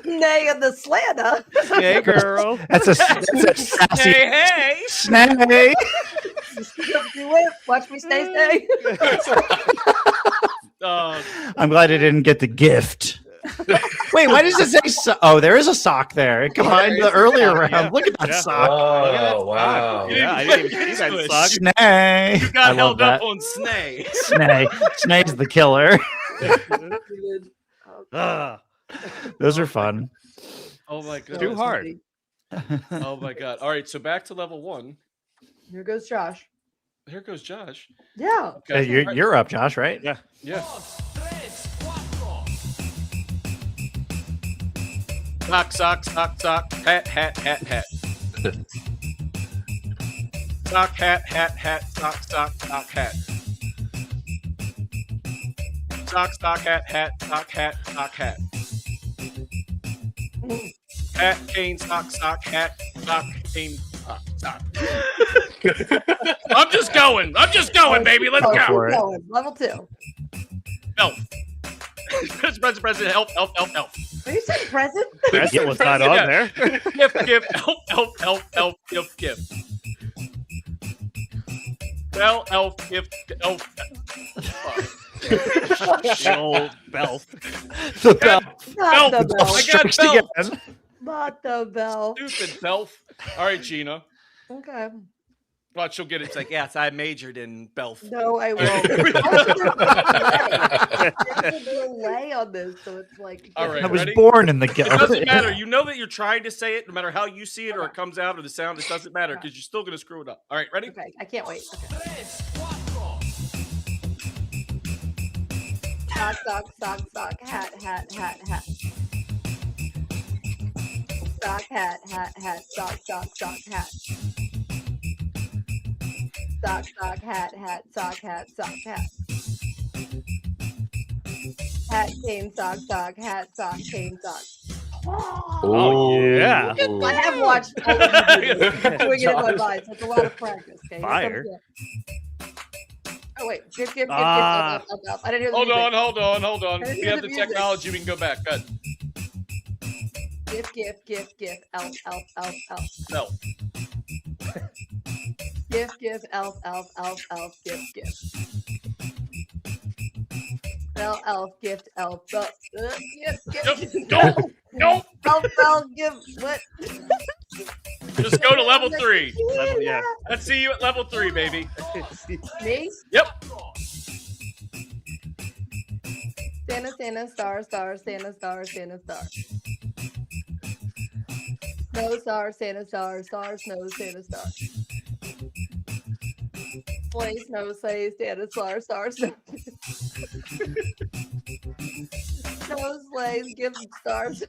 Snake and the Slanta. Hey, girl. That's a sassy Hey, Snake. Watch me stay. I'm glad I didn't get the gift. Wait, why does it say so? There is a sock there. It combined the earlier round. Yeah. Look at that Yeah. sock. Oh, wow. Yeah, I didn't even see that sock. Snake. You I got love held that. up on Snake. Snake. Snake's the killer. Ah, Those are fun. Oh my god. too hard. Oh my god. All right, so back to level 1. Here goes Josh. Here goes Josh. Yeah. Okay. You're up, Josh, right? Yeah. Yeah. Sock, sock, sock, sock, hat, hat, hat, hat. Sock, hat, hat, hat, sock, sock, sock, hat. Sock, sock, hat, sock, hat. Hat, cane, sock, hat, sock, cane, sock. I'm just going, baby. Let's Go go. for it. Level 2. Elf. President, elf. Are you saying present? Present was not on there. Gift, elf, gift. Bell, elf, gift, elf. The old bell. The bell. Not the Belf. bell. I got Strikes Belf. again. Not the bell. Stupid Belf. All right, Gina. Okay. Watch, she'll get it. It's like, yes, I majored in Belf. No, I won't. There's a delay on this, so it's like. All right, I was ready? born in the It doesn't matter. You know that you're trying to say it, no matter how you see it or it comes out or the sound. It doesn't matter because you're still going to screw it up. All right, ready? Okay, I can't wait. Okay. Sock, hat. Sock, hat, sock, hat. Sock, hat, sock, hat. Hat, cane, sock, hat, sock, cane, sock. Oh, yeah. I have watched all of you do this. I'm doing it in my mind, so it's a lot of practice. Okay, here Fire. comes it. Oh wait, give. Ah. I didn't hear the Hold music. on. I didn't We hear have the the music. technology. We can go back. Good. Gift, elf. No. Gift, elf, gift. Bell, elf, gift, elf, gift. Nope. Elf, gift, what? Just go to level 3. Yeah. Let's see you at level 3, baby. Me? Yep. Santa, star, Santa, star. Snow, star, Santa, star, snow, Santa, star. Sleigh, snow, sleigh, Santa, star, snow. Snow, sleighs, give stars.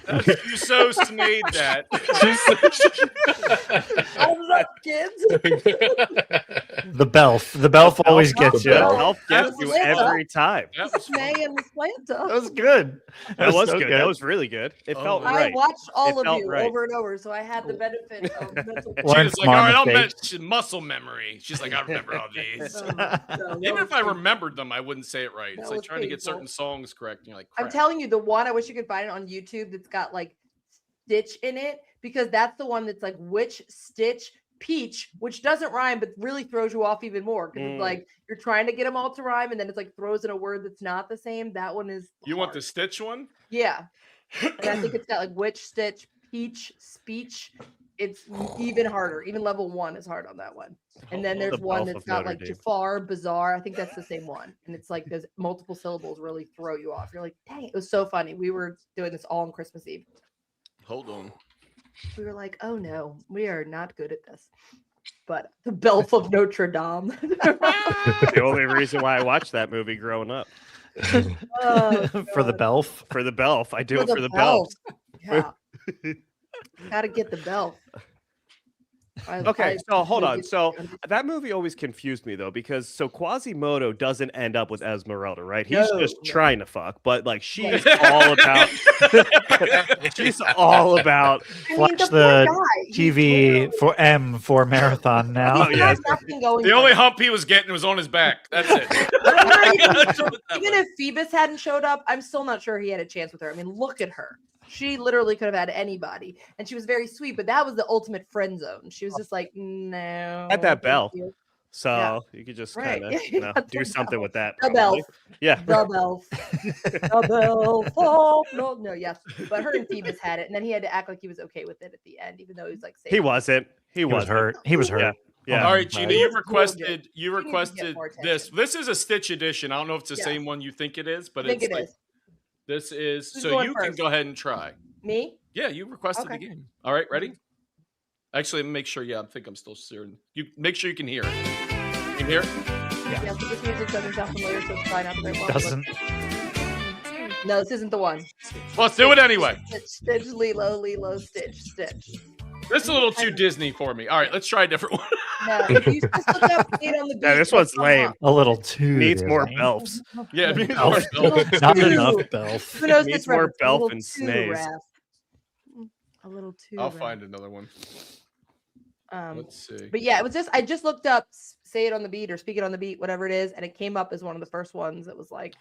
You so snayed that. Thumbs up, kids. The Belf. The Belf always gets you. Elf gets That you was every time. That was Snay and the Slanta. That was good. That was so good. That was really good. It Oh, felt I right. I watched all It of felt you right. over and over, so I had the benefit of mental. Learn She's from like, all our right, I'll mistakes. mention muscle memory. She's like, I remember all these. No, Even if I remembered them, I wouldn't say it right. It's That like was trying to get painful. certain songs correct. And you're like, I'm crap. telling you, the one I wish you could find it on YouTube that's got like Stitch in it, because that's the one that's like which Stitch Peach, which doesn't rhyme but really throws you off even more because it's like you're trying to get them all to rhyme and then it's like throws in a word that's not the same. That one is You want hard. the Stitch one? Yeah, and I think it's got like which Stitch Peach speech. It's even harder. Even level 1 is hard on that one. And then there's The one Elf that's of got Notre like Dame. Jafar, Bizarre. I think that's the same one. And it's like those multiple syllables really throw you off. You're like, dang, it was so funny. We were doing this all on Christmas Eve. Hold on. We were like, oh no, we are not good at this. But the Belf of Notre Dame. The only reason why I watched that movie growing up. Oh, For the God. Belf. For the Belf. I do For it the for the Belf. Belf. Yeah. Gotta get the Belf. Okay, so hold on. So that movie always confused me though, because Quasimodo doesn't end up with Esmeralda, right? He's just trying to fuck, but like she's all about she's all about Watch the TV for M for marathon now. Oh yeah. The only hump he was getting was on his back. That's it. Even if Phoebus hadn't showed up, I'm still not sure he had a chance with her. I mean, look at her. She literally could have had anybody, and she was very sweet. But that was the ultimate friend zone. She was just like, no. At that thank bell. you. So Yeah. you could just Right. kind of do something with that. The bell. probably. Yeah. The bell. The bell. Oh, no, yes. But her and Phoebus had it, and then he had to act like he was okay with it at the end, even though he was like, He wasn't. He was wasn't. hurt. He was hurt. Yeah. Yeah. All right, Gina, you requested more this. This is a Stitch edition. I don't know if it's the Yeah. same one you think it is, but I think it's it like is. this is. Who's So going you can first? go ahead and try. Me? Yeah, you requested the game. All right, ready? Actually, make sure. Yeah, I think I'm still certain. You make sure you can hear it. You can hear it? Yeah, so this music doesn't sound familiar, so it's probably not the right one. Doesn't. No, this isn't the one. Well, let's do it anyway. Stitch, Lilo, Stitch. This is a little too Disney for me. All right, let's try a different one. No, you just look up Kate on the Beach. Yeah, this one's lame. A little too. Needs more Disney. belfs. Yeah, it needs Elf. more bells. Not enough belf. Who knows Needs this more reference? A belf little and too snays. rough. A little too. I'll rough. find another one. Let's see. But yeah, it was just I just looked up "Say It on the Beat" or "Speak It on the Beat," whatever it is, and it came up as one of the first ones. It was like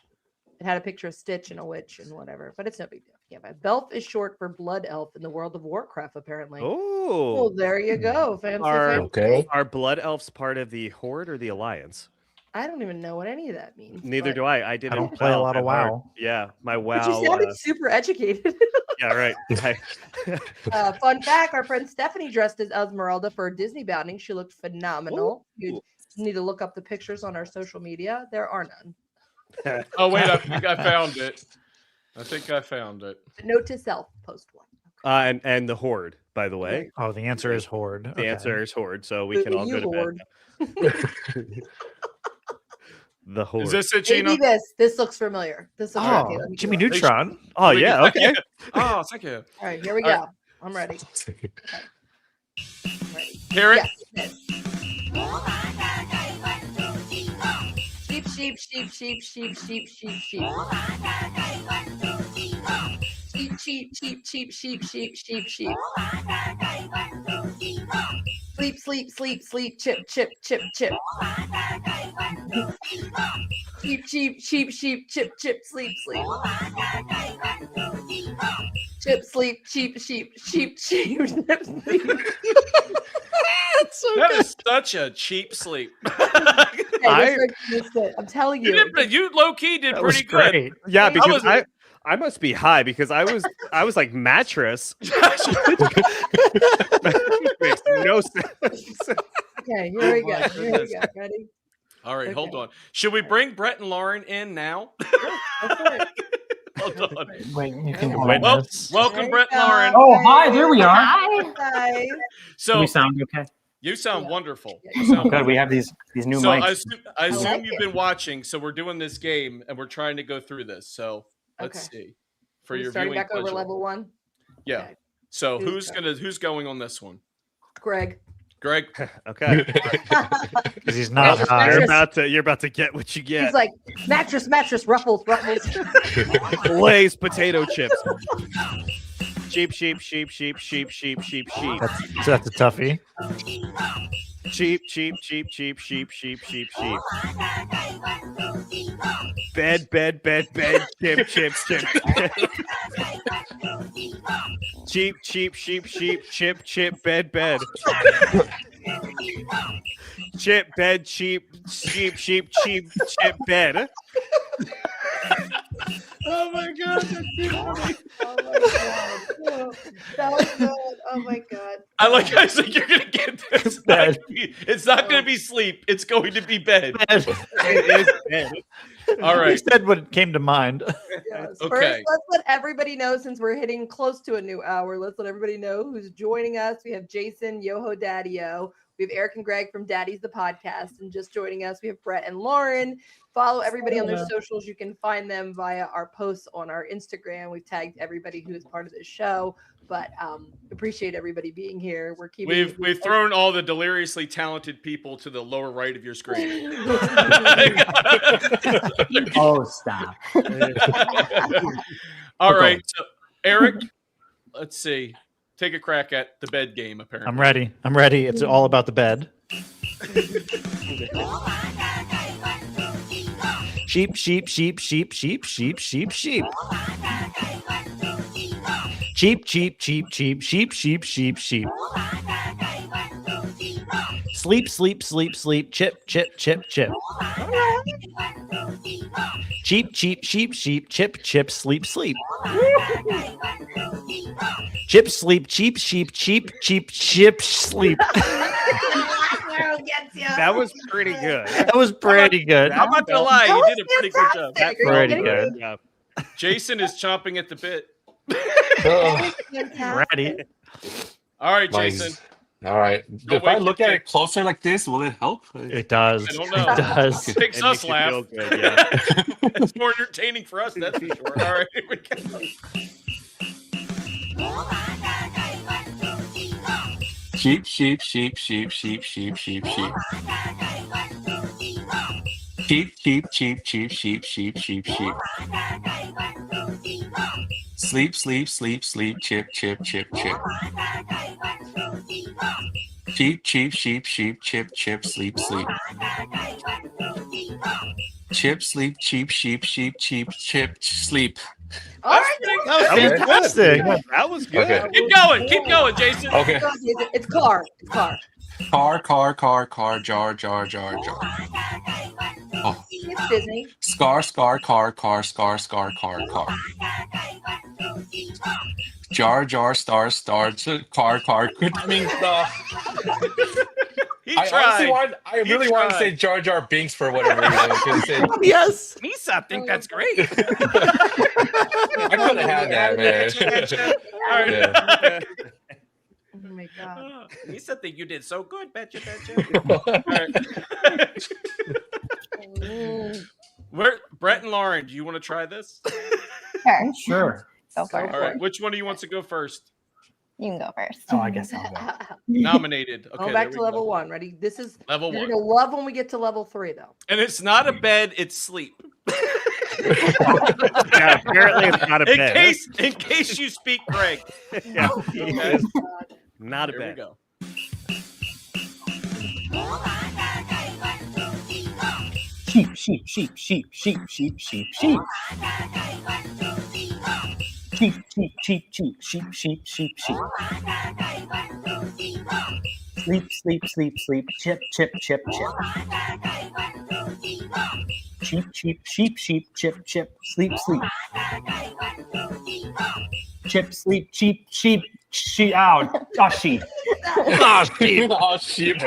it had a picture of Stitch and a witch and whatever, but it's no big deal. Yeah, but Belf is short for blood elf in the world of Warcraft, apparently. Oh. Well, there you go, fancy. Are blood elves part of the Horde or the Alliance? I don't even know what any of that means. Neither but- do I. I didn't. don't play a lot of WoW. Yeah, my But WoW. you sounded super educated. Yeah, right. Fun fact: our friend Stephanie dressed as Esmeralda for a Disney bounding. She looked phenomenal. You need to look up the pictures on our social media. There are none. Oh wait, I think I found it. But note to self: post one. And the Horde, by the way. Oh, the answer is Horde. The answer is Horde, so we can all go to Horde. bed. The Horde. Is this it, Gina? Maybe this looks familiar. This looks okay. Let me Jimmy do it. Neutron. Oh yeah, okay. Oh, thank you. All right, here we All go. right. I'm ready. Okay. I'm ready. Hear it? Yes. Sheep. Sheep. Sleep. Chip. Sheep. Chip. Sleep. Chip. Sleep. Sheep. That is such a cheap sleep. I'm telling you. You low key did That was pretty good. great. Yeah, because I I must be high because I was like mattress. Makes no sense. Okay, here we go. my goodness. Ready? All right, hold Okay. on. Should we bring Brett and Lauren in now? Hold on. Wait, you can Welcome, Brett and Lauren. Oh, hi, there we are. Hi. So Do we sound okay? you sound wonderful. Oh, You sound good. We have these new so mics. I assume like you've it. been watching. So we're doing this game and we're trying to go through this. So let's Okay. see. For Are we your starting viewing back over pleasure. level 1. Yeah. Okay. So Who's who's going on this one? Greg. Greg. Okay. Because he's not Mattress, high. You're about to get what you get. He's like mattress, ruffles. Lay's potato chips. Sheep. That's a toughie. Sheep. Bed. Chip. Chip. Bed. Chip, bed, sheep, bed. Oh my god, that's too funny. Oh my god. That was good. Oh my god. I like how I said you're gonna get this. It's not gonna be sleep. It's going to be bed. It is bed. All He right. said what came to mind. Yes. Okay. First, let's let everybody know, since we're hitting close to a new hour, let's let everybody know who's joining us. We have Jason, Yoho Daddy-O. We have Eric and Greg from Daddy's the Podcast, and just joining us, we have Brett and Lauren. Follow everybody on their socials. You can find them via our posts on our Instagram. We've tagged everybody who is part of this show, but appreciate everybody being here. We've thrown all the deliriously talented people to the lower right of your screen. Oh, stop. All right, so Eric, let's see. Take a crack at the bed game, apparently. I'm ready. It's all about the bed. Sheep, sheep, sheep, sheep, sheep, sheep, sheep, sheep. Cheap, cheap, cheap, cheap, sheep, sheep, sheep, sheep. Sleep, sleep, sleep, sleep, chip, chip, chip, chip. Cheap, cheap, sheep, sheep, chip, chip, sleep, sleep. Chip, sleep, cheap, sheep, cheap, cheap, chip, sleep. That was pretty good. That was pretty good. I'm not gonna lie, you did a pretty good job. That's pretty good. Jason is chomping at the bit. Ready. All right, Nice. Jason. All right. Don't If I wait look to at pick. it closer like this, will it help? It does. I don't know. It does. It makes It us makes you laugh. feel good, yeah. It's more entertaining for us, that's for sure. All right, here we go. Sheep, sheep, sheep, sheep, sheep, sheep, sheep, sheep. Cheap, cheap, cheap, cheap, sheep, sheep, sheep, sheep. Sleep, sleep, sleep, sleep, chip, chip, chip, chip. Cheap, cheap, sheep, sheep, chip, chip, sleep, sleep. Chip, sleep, cheap, sheep, sheep, cheap, chip, sleep. All right, That was Okay. fantastic. That was good. Okay. Keep going, Jason. Okay. It's car. It's car. Car, jar, jar, jar, jar. Oh. It's Disney. Scar, car, car. Jar, star, car. I mean, He I tried. really want to say Jar Jar Binks for whatever reason. Yes. Misa, I think that's great. I could have had that, man. All right. Yeah. Oh my god. Misa, think you did so good. Betcha. Brett and Lauren, do you want to try this? Sure. Go for All it. right. Which one do you want to go first? You can go first. Oh, I guess I'll go. Nominated. Okay. Going back there to we level go. 1. Ready? This is Level you're 1. gonna love when we get to level 3, though. And it's not a bed, it's sleep. Yeah, apparently it's not a bed. In case you speak Greg. Yeah. Okay. Not a Here we bed. go. Sheep, sheep, sheep, sheep, sheep, sheep, sheep, sheep. Sheep, sheep, sheep, sheep, sheep, sheep, sheep, sheep. Sleep, sleep, sleep, sleep, chip, chip, chip, chip. Sheep, sheep, sheep, sheep, chip, chip, sleep, sleep. Chip, sleep, sheep, sheep, sheep, ow, oh, sheep. Oh, sheep. Oh, sheep.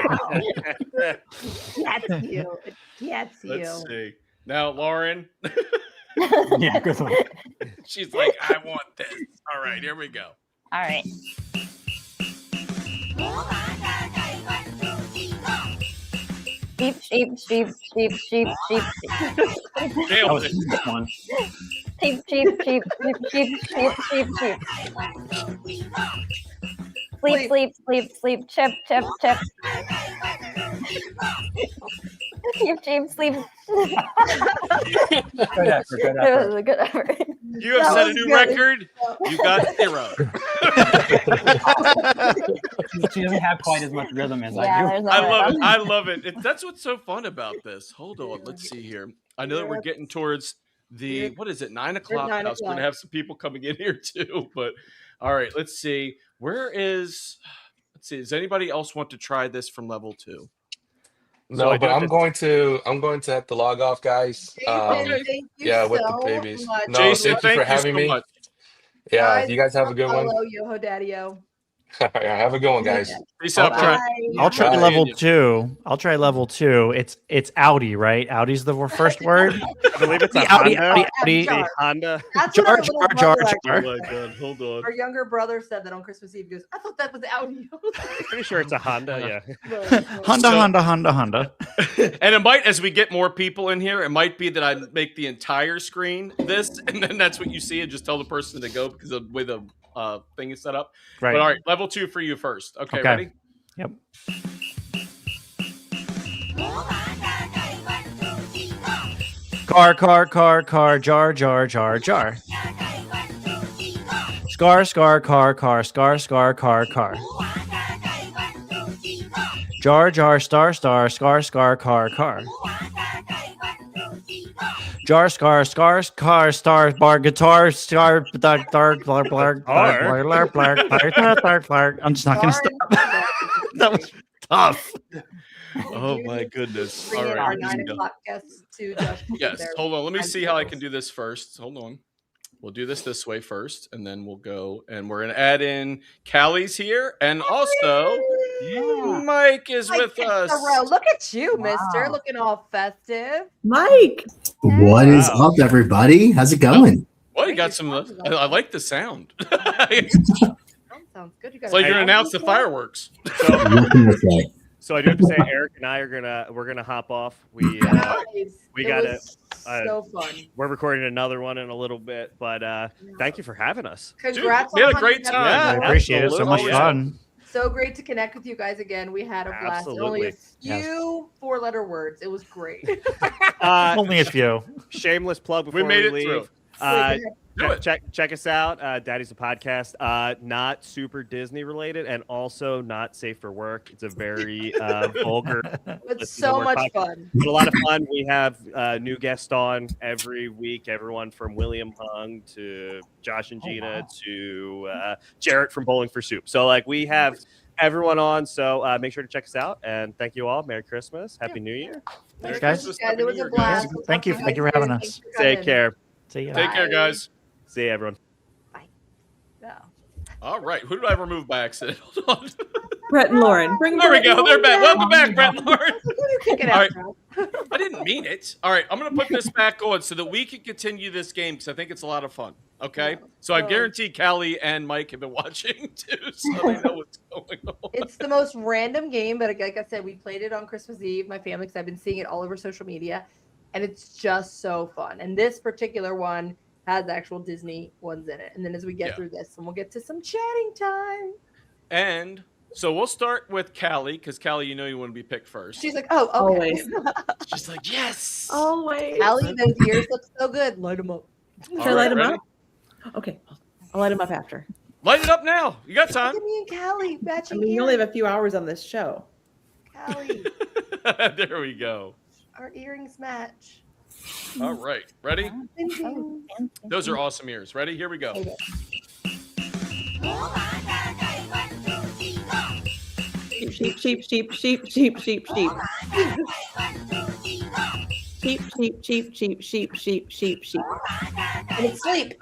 That's you. That's you. Let's see. Now, Lauren, Yeah, good one. she's like, I want this. All right, here we go. All right. Sheep, sheep, sheep, sheep, sheep, sheep. That Nailed was it. this one. Sheep, sheep, sheep, sheep, sheep, sheep, sheep, sheep. Sleep, sleep, sleep, sleep, chip, chip, chip. Sheep, sheep, sleep. Good effort, good It effort. was a good effort. You have That set a was new good. record. You got 0. She doesn't have quite as much rhythm as Yeah, I do. there's no I way. love it. I love it. That's what's so fun about this. Hold on. Let's see here. I know that we're getting towards the, what is it, 9 o'clock 9 now. So we're going to o'clock. have some people coming in here too. But all right, let's see. Let's see. Does anybody else want to try this from level 2? No, I but do I'm have going to have to log off, guys. Jason, thank you Yeah, with so the babies. much. No, Jason, thank you for having so me. much. Yeah, Guys, you guys have a good one. Follow Yoho Daddy-O. All right, have a good one, guys. Peace I'll out, try, bro. I'll try Bye. level 2. I'll try level 2. It's Audi, right? Audi's the first word. I believe it's a Audi, Honda. Audi, A Honda. That's Jar, what our jar, little jar, brother jar. actually Oh my said. god, hold on. Our younger brother said that on Christmas Eve. He goes, I thought that was Audi. Pretty sure it's a Honda. Yeah. Honda, So- Honda. And it might, as we get more people in here, it might be that I make the entire screen this, and then that's what you see, and just tell the person to go because of the way the thing is set up. Right. But all right, level 2 for you first. Okay. Ready? Yep. Car, jar, jar, jar, jar. Scar, car, scar, car. Jar, star, car. Jar, star, bar, guitar, star, dark, blar. I'm just not gonna stop. That was tough. Oh my goodness! Bring All in right, our here we 9 go. o'clock guests to Josh. Yes. There. Hold on. Let me I'm see how I curious. can do this first. Hold on. We'll do this way first, and then we'll go and we're gonna add in Callie's here, and also Mike is with us. Look at you, mister, looking all festive. Mike. What is up, everybody? How's it going? Well, you got some. I like the sound. Sounds good. You It's like you're gonna announce the fireworks. What can I say? So I do have to say, Eric and I we're gonna hop off. We got it. So fun. We're recording another one in a little bit, but thank you for having us. Congrats! we had on a great 100 time. episodes. I appreciate it. So much Absolutely. fun. So great to connect with you guys again. We had a blast. Only a few 4-letter words. It was great. Only a few. Shameless plug before We made it leave. through. Check us out. Daddy's a podcast. Not super Disney related, and also not safe for work. It's a very vulgar. It's so much fun. But a lot of fun. We have new guests on every week. Everyone from William Hung to Josh and Gina to Jarrett from Bowling for Soup. So we have everyone on. So make sure to check us out. And thank you all. Merry Christmas. Happy New Year. Thanks, guys. It was a blast. Thank you for having us. Take care. See ya. Take care, guys. See you, everyone. All right. Who did I remove by accident? Hold on. Brett and Lauren. Bring There we Brett go. and They're Lauren back. down. Welcome back, Brett and Lauren. All right. I didn't mean it. All right. I'm going to put this back on so that we can continue this game because I think it's a lot of fun. Okay. So I guarantee Callie and Mike have been watching too, so they know what's going on. It's the most random game, but like I said, we played it on Christmas Eve, my family, because I've been seeing it all over social media, and it's just so fun. And this particular one has actual Disney ones in it. And then as we get through this, and we'll get to some chatting time. And so we'll start with Callie because Callie, you want to be picked first. She's like, oh, okay. Always. She's like, yes. Always. Allie, those ears look so good. Light them up. Should All I light right, them ready? up? Okay. I'll light them up after. Light it up now. You got time. Look at me and Callie matching I mean, you ears. only have a few hours on this show. Callie, There we go. our earrings match. All right. Ready? Ding, ding. Those are awesome ears. Ready? Here we go. Okay. Sheep, sheep, sheep, sheep, sheep, sheep, sheep. Sheep, sheep, sheep, sheep, sheep, sheep, sheep, sheep. And it's sleep.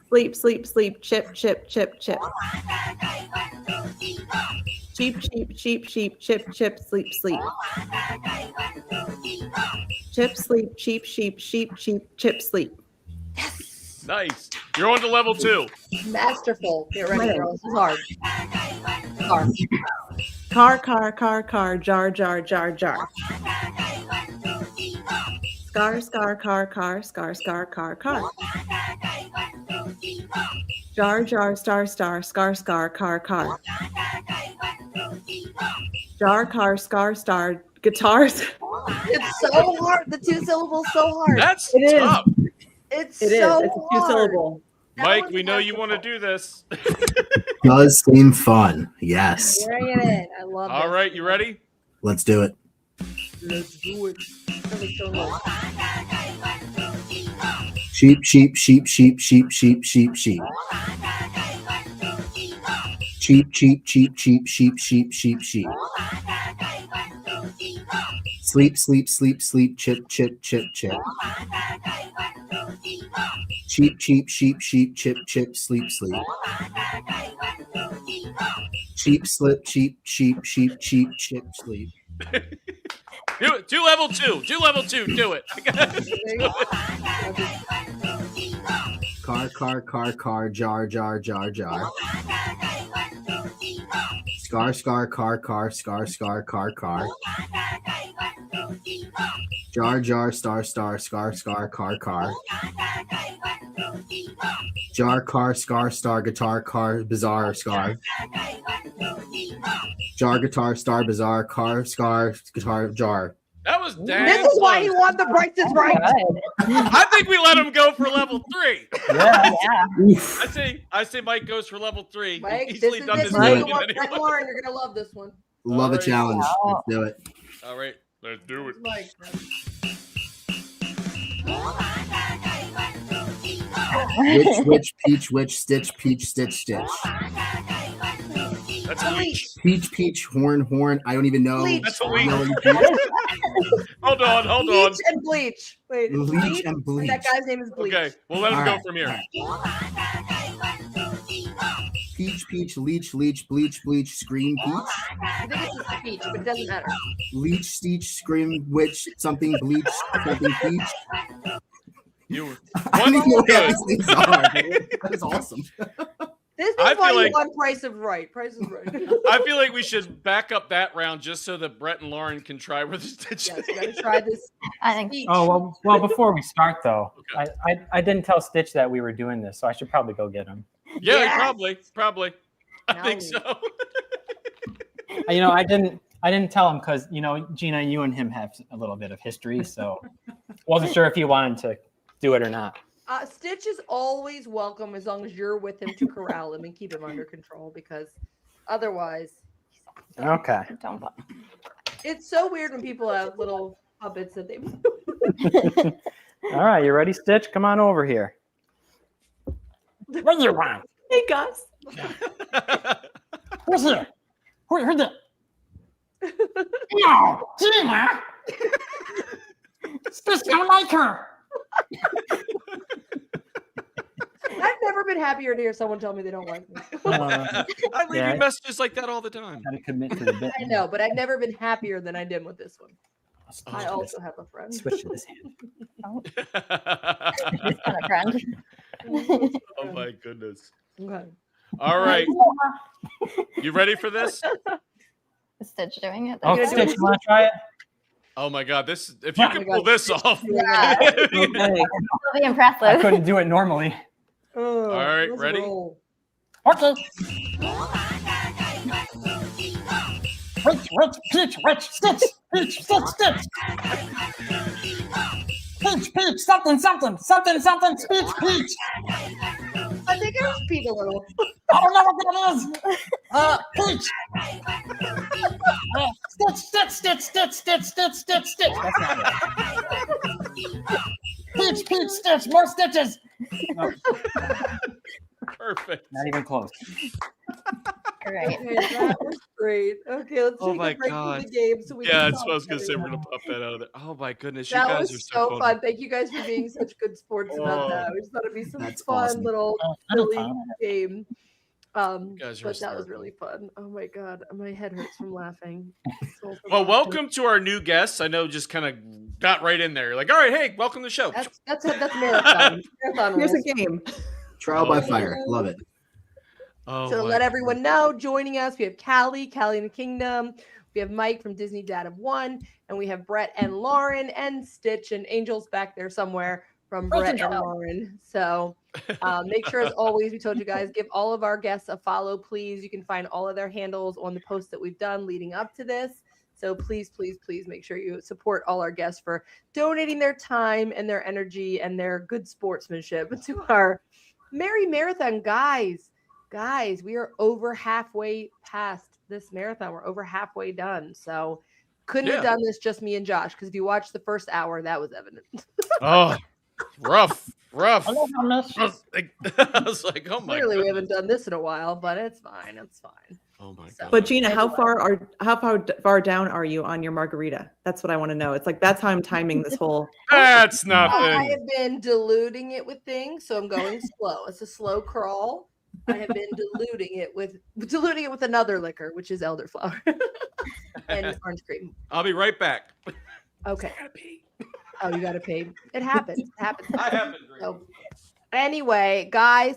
Sleep, sleep, sleep, chip, chip, chip, chip. Sheep, sheep, sheep, sheep, chip, chip, sleep, sleep. Chip, sleep, sheep, sheep, sheep, sheep, chip, sleep. Nice. You're on to level 2. Masterful. Get ready, girls. This is hard. Car, car, car, car, jar, jar, jar, jar. Scar, scar, car, car, scar, scar, car, car. Jar, jar, star, star, scar, scar, car, car. Jar, car, scar, star, guitars. It's so hard. The 2 syllables so hard. That's It is. tough. It's It is. so It's a hard. 2-syllable. Mike, we know you want to do this. Does seem fun. Yes. Bring it in. I love All this. right, you ready? Let's do it. Let's do it. So low. Sheep, sheep, sheep, sheep, sheep, sheep, sheep, sheep. Cheap, cheap, cheap, cheap, sheep, sheep, sheep, sheep. Sleep, sleep, sleep, sleep, chip, chip, chip, chip. Cheep, cheep, sheep, sheep, chip, chip, sleep, sleep. Cheap, slip, cheap, sheep, sheep, cheep, chip, sleep. Do it. Do level 2. Do level 2. Do it. Car, car, car, car, jar, jar, jar, jar. Scar, scar, car, car, scar, scar, car, car. Jar, jar, star, star, scar, scar, car, car. Jar, car, scar, star, guitar, car, bizarre, scar. Jar, guitar, star, bizarre, car, scar, guitar, jar. That was dang. This is why he won the Price is Right. I think we let him go for level 3. Yeah. I say Mike goes for level 3. Mike, He's this easily is done this this. is the already one. anyway. Brett Lauren, you're gonna love this one. Love a Alright. challenge. Let's do it. All right, let's do it. Mike. Witch, peach, witch, stitch, peach, stitch, stitch. That's a leech. Peach, peach, horn, horn. I don't even know. Bleach. That's a leech. Yellow Hold on, hold on. Bleach and Bleach. Wait, it's Bleach and Bleach. That guy's name is Bleach. Okay, we'll let him All go right. from here. Peach, peach, leech, leech, bleach, bleach, scream, peach. I think it's a speech, but it doesn't matter. Leech, steech, scream, witch, something, bleach, something, peach. You I don't even know what good. these things are. That is awesome. This is I why feel you like- won Price is Right. Price is Right. I feel like we should back up that round just so that Brett and Lauren can try with the stitch. Yes, you gotta try this. I think. speech. Oh well. Before we start though, I didn't tell Stitch that we were doing this, so I should probably go get him. Yeah, Yes. probably. I Now think we- so. I didn't tell him because Gina, you and him have a little bit of history, so wasn't sure if he wanted to do it or not. Stitch is always welcome as long as you're with him to corral him and keep him under control, because otherwise, Okay. Don't bother. it's so weird when people have little puppets that they. All right, you ready, Stitch? Come on over here. What do you want? Hey, Gus. Who's here? Who the? No, Gina. Stitch don't like her. I've never been happier to hear someone tell me they don't like me. I leave Yeah. you messages like that all the time. Gotta commit to the bit. I know, but I've never been happier than I did with this one. Switch I to also this- have a friend. Switch to this hand. He's kind of friend. Oh my goodness. Okay. All right. You ready for this? Is Stitch doing it? Oh, Stitch, you want to try it? Oh my god, this if you Oh can my pull God. this off. Yeah. Okay. It'll be I impressive. couldn't do it normally. Oh, All right, let's ready? roll. Okay. Witch, peach, stitch, peach, stitch, stitch. Peach, something, speech, peach. I think I peed a little. I don't know what that is. Peach. Stitch. That's not it. Peach, stitch, more stitches. No, Perfect. not even close. Great. Okay, that was great. Okay, let's Oh take my a break God. from the game so we Yeah, can that's talk what I was gonna say. We're everyone. gonna pop that out of there. Oh my goodness, you That guys was are so funny. fun. Thank you guys for being such good sports about Oh. that. We just thought it'd be some That's fun awesome. little silly game. guys are But that was hysterical. really fun. Oh my god, my head hurts from laughing. So Well, welcome to our new guests. I know, just kind of got right in there. Like, all right, hey, welcome to the show. That's marathon. Marathon Here's a rules. game. Trial by fire. Love it. Oh, So to my let everyone know, joining us, we have Callie in the Kingdom. We have Mike from Disney Dad of One, and we have Brett and Lauren and Stitch and Angel's back there somewhere from Brett and Lauren. So make sure, as always, we told you guys, give all of our guests a follow, please. You can find all of their handles on the posts that we've done leading up to this. So please, please, please make sure you support all our guests for donating their time and their energy and their good sportsmanship to our Merry Marathon, guys. Guys, we are over halfway past this marathon. We're over halfway done. So couldn't have Yeah. done this just me and Josh, because if you watched the first hour, that was evident. Oh, rough. Hello, miss. I was like, oh my Clearly, we goodness. haven't done this in a while, but it's fine. It's fine. Oh my So- god! But Gina, how far down are you on your margarita? That's what I want to know. It's like that's how I'm timing this whole. That's I nothing. have been diluting it with things, so I'm going slow. It's a slow crawl. I have been diluting it with another liquor, which is elderflower and orange cream. I'll be right back. Okay. Oh, you gotta pee. It happens. It happens. I have been drinking. So, anyway, guys,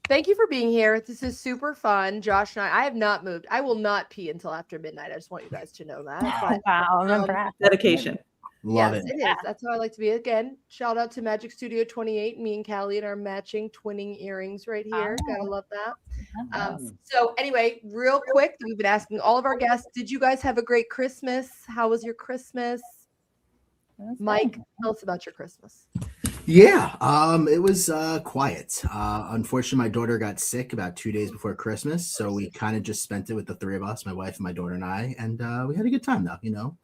thank you for being here. This is super fun. Josh and I have not moved. I will not pee until after midnight. I just want you guys to know that. But, Wow, remember that. Dedication. Love yes, it. it is. That's how I like to be. Again, shout out to Magic Studio 28. Me and Callie and our matching twinning earrings right here. Gotta love that. So anyway, real quick, we've been asking all of our guests, did you guys have a great Christmas? How was your Christmas? Mike, tell us about your Christmas. Yeah, it was quiet. Unfortunately, my daughter got sick about 2 days before Christmas, so we kind of just spent it with the three of us, my wife and my daughter and I, and we had a good time though. You know,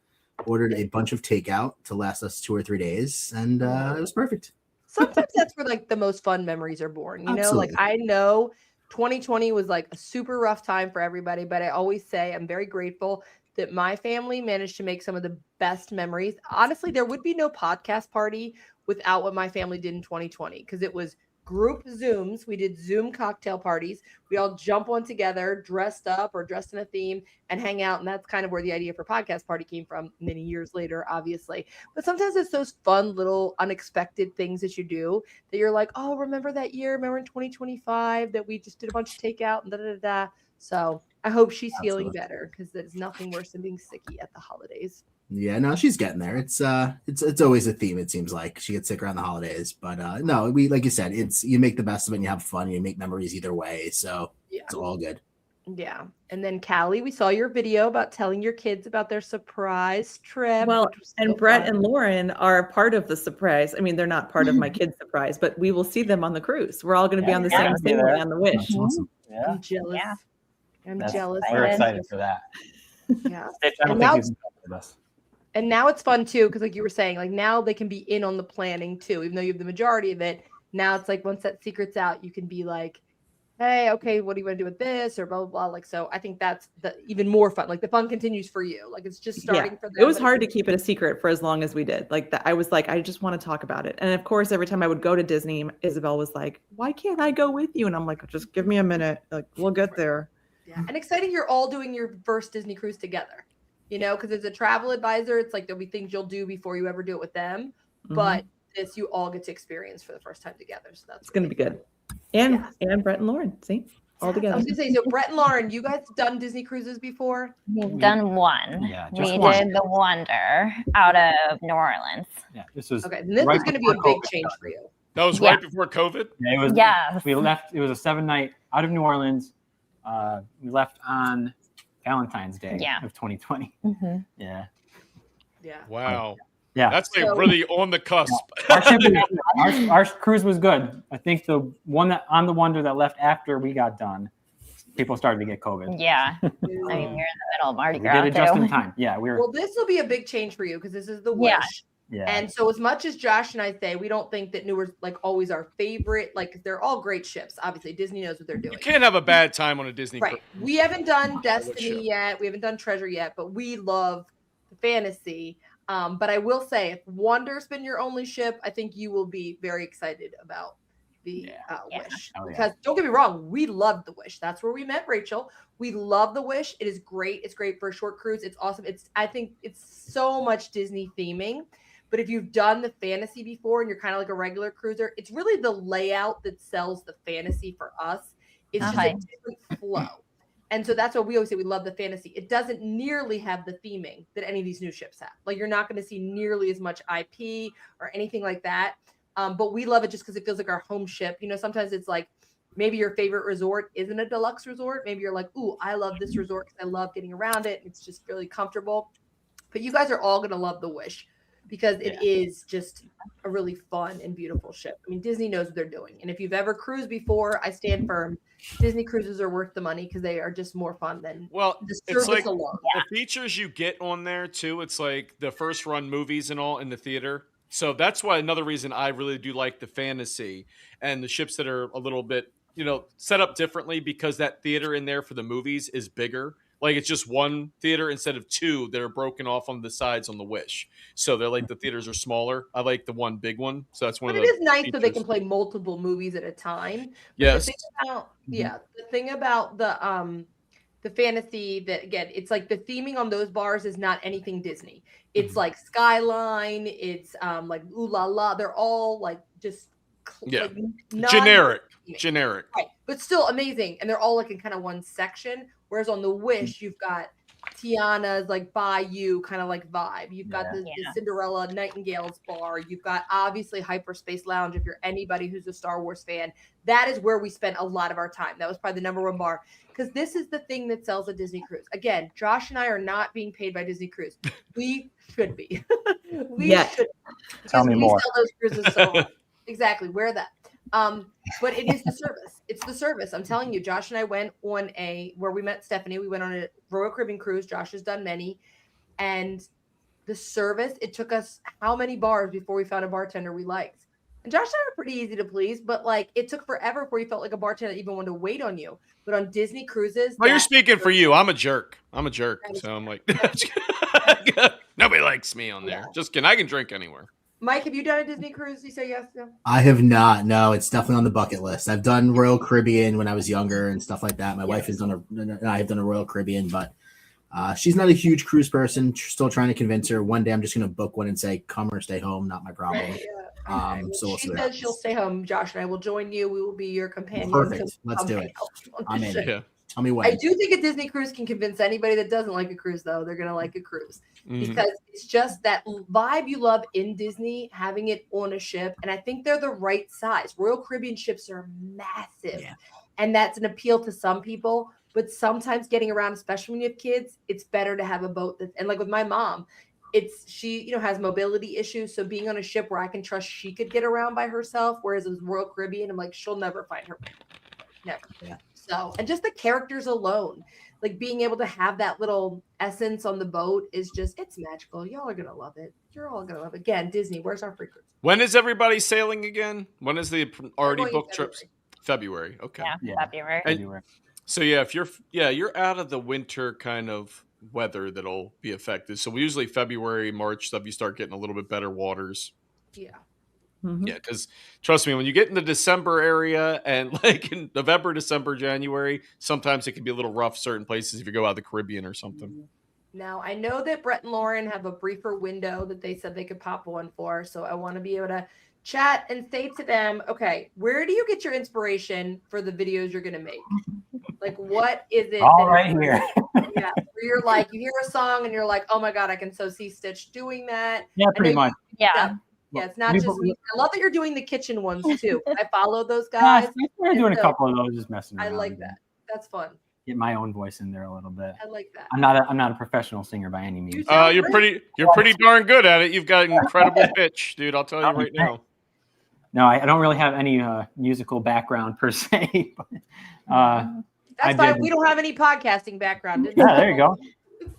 ordered a bunch of takeout to last us 2 or 3 days, and it was perfect. Sometimes that's where like the most fun memories are born. You know, like Absolutely. I know 2020 was like a super rough time for everybody, but I always say I'm very grateful that my family managed to make some of the best memories. Honestly, there would be no podcast party without what my family did in 2020 because it was group Zooms. We did Zoom cocktail parties. We all jump on together, dressed up or dressed in a theme and hang out. And that's kind of where the idea for podcast party came from many years later, obviously. But sometimes it's those fun little unexpected things that you do that you're like, oh, remember that year? Remember in 2025 that we just did a bunch of takeout and da da da da. So I hope she's feeling better because there's nothing worse than being sicky at the holidays. Yeah, no, she's getting there. It's always a theme. It seems like she gets sick around the holidays, but no, we like you said, it's you make the best of it. And you have fun. You make memories either way, so it's all good. Yeah. And then Callie, we saw your video about telling your kids about their surprise trip. Well, which was and so Brett fun. and Lauren are part of the surprise. I mean, they're not part of my kids' surprise, but we will see them on the cruise. We're all going to be on the Yeah, same I'll be family there. on the Wish. That's awesome. Yeah. I'm jealous. Yeah. I'm That's- jealous. We're excited for that. Yeah. I don't And think now, he's with us. and now it's fun too, because like you were saying, like now they can be in on the planning too, even though you have the majority of it. Now it's like once that secret's out, you can be like, hey, okay, what do you want to do with this? Or blah, blah, blah. Like, so I think that's the even more fun. Like the fun continues for you. Like it's just starting for them. It was but hard to keep it a secret for as long as we did. Like that, I was like, I just want to talk about it. And of course, every time I would go to Disney, Isabel was like, why can't I go with you? And I'm like, just give me a minute. Like we'll get there. Yeah. And exciting you're all doing your first Disney cruise together, you know, because as a travel advisor, it's like there'll be things you'll do before you ever do it with them. But this you all get to experience for the first time together. So that's It's going to be good. And Brett and Lauren, see, all I together. was gonna say, so Brett and Lauren, you guys done Disney cruises before? We've done one. Yeah, we just one. did the Wonder out of New Orleans. Yeah, this was Okay, then this right is gonna be a before big COVID change started. for you. That was Yeah. right before COVID. Yeah, it was. Yes. We left. It was a 7-night out of New Orleans. We left on Valentine's Day of 2020. Mm-hmm. Yeah. Yeah. Wow. Yeah. That's like really on the cusp. Our, ship was- our cruise was good. I think the one that on the Wonder that left after we got done, people started to get COVID. Yeah. I mean, we were in the middle of Mardi We Gras. did it just too. in time. Yeah, we were. Well, this will be a big change for you because this is the Wish. Yeah. Yeah. And so, as much as Josh and I say, we don't think that Newark's like always our favorite. Like they're all great ships. Obviously, Disney knows what they're doing. You can't have a bad time on a Disney Right. cruise. We haven't done Matter what Destiny ship. yet. We haven't done Treasure yet, but we love the fantasy. But I will say, if Wonder's been your only ship, I think you will be very excited about the Wish. Oh, yeah. Because don't get me wrong, we loved the Wish. That's where we met Rachel. We love the Wish. It is great. It's great for a short cruise. It's awesome. I think it's so much Disney theming. But if you've done the fantasy before and you're kind of like a regular cruiser, it's really the layout that sells the fantasy for us. It's just a different flow. And so that's what we always say. We love the fantasy. It doesn't nearly have the theming that any of these new ships have. Like you're not going to see nearly as much IP or anything like that. But we love it just because it feels like our home ship. You know, sometimes it's like maybe your favorite resort isn't a deluxe resort. Maybe you're like, ooh, I love this resort because I love getting around it. It's just really comfortable. But you guys are all going to love the Wish because it is just a really fun and beautiful ship. I mean, Disney knows what they're doing. And if you've ever cruised before, I stand firm. Disney cruises are worth the money because they are just more fun than Well, the it's service like alone. the features you get on there too. It's like the first run movies and all in the theater. So that's why another reason I really do like the fantasy and the ships that are a little bit set up differently because that theater in there for the movies is bigger. Like it's just one theater instead of two that are broken off on the sides on the Wish. So they're like the theaters are smaller. I like the one big one. So that's one But of it the is nice so they features. can play multiple movies at a time. But Yes. The thing about the fantasy that again, it's like the theming on those bars is not anything Disney. It's like Skyline. It's like Ooh La La. They're all like just Yeah. like Generic. Generic. Right. But still amazing. And they're all like in kind of one section. Whereas on the Wish, you've got Tiana's like Bayou kind of like vibe. You've got the Cinderella Nightingale's bar. You've got obviously Hyperspace Lounge. If you're anybody who's a Star Wars fan, that is where we spent a lot of our time. That was probably the number one bar because this is the thing that sells a Disney cruise. Again, Josh and I are not being paid by Disney Cruise. We should be. Should. Tell me more. Sell those cruises so hard. Exactly. Wear that. But it is the service. It's the service. I'm telling you, Josh and I went on where we met Stephanie. We went on a Royal Caribbean cruise. Josh has done many. And the service, it took us how many bars before we found a bartender we liked? And Josh and I were pretty easy to please, but like it took forever before you felt like a bartender even wanted to wait on you. But on Disney cruises. Well, you're speaking for you. I'm a jerk. So I'm like, nobody likes me on there. Just kidding. I can drink anywhere. Mike, have you done a Disney cruise? You say yes? No? I have not. No, it's definitely on the bucket list. I've done Royal Caribbean when I was younger and stuff like that. My wife has done I have done a Royal Caribbean, but she's not a huge cruise person. Still trying to convince her. One day I'm just going to book one and say, come or stay home. Not my problem. Right, yeah. So we'll she see. says she'll stay home. Josh and I will join you. We will be your companions. Perfect. Let's do it. I'm in. Yeah. Tell me when. I do think a Disney cruise can convince anybody that doesn't like a cruise, though. They're going to like a cruise because it's just that vibe you love in Disney, having it on a ship. And I think they're the right size. Royal Caribbean ships are massive. And that's an appeal to some people. But sometimes getting around, especially when you have kids, it's better to have a boat. And like with my mom, she has mobility issues. So being on a ship where I can trust she could get around by herself, whereas with Royal Caribbean, I'm like, she'll never find her way. Never. Yeah. So, and just the characters alone, like being able to have that little essence on the boat is just, it's magical. Y'all are going to love it. You're all going to love it. Again, Disney, where's our free cruise? When is everybody sailing again? When is the already booked trips? February. Okay. Yeah, February. And, so yeah, if you're out of the winter kind of weather that'll be affected. So usually February, March stuff, you start getting a little bit better waters. Yeah. Yeah, because trust me, when you get in the December area and like in November, December, January, sometimes it can be a little rough certain places if you go out of the Caribbean or something. Now, I know that Brett and Lauren have a briefer window that they said they could pop one for. So I want to be able to chat and say to them, okay, where do you get your inspiration for the videos you're going to make? Like, what is it? All right here. Yeah, where you're like, you hear a song and you're like, oh my God, I can so see Stitch doing that. Yeah, pretty much. Yeah. Yeah, it's not just. I love that you're doing the kitchen ones too. I follow those Gosh, guys. we're doing a couple of those, just messing around. I like that. That's fun. Get my own voice in there a little bit. I like that. I'm not a professional singer by any means. You're pretty darn good at it. You've got an incredible pitch, dude. I'll tell you right now. No, I don't really have any musical background per se. But, that's fine. We don't have any podcasting background. Yeah, there you go.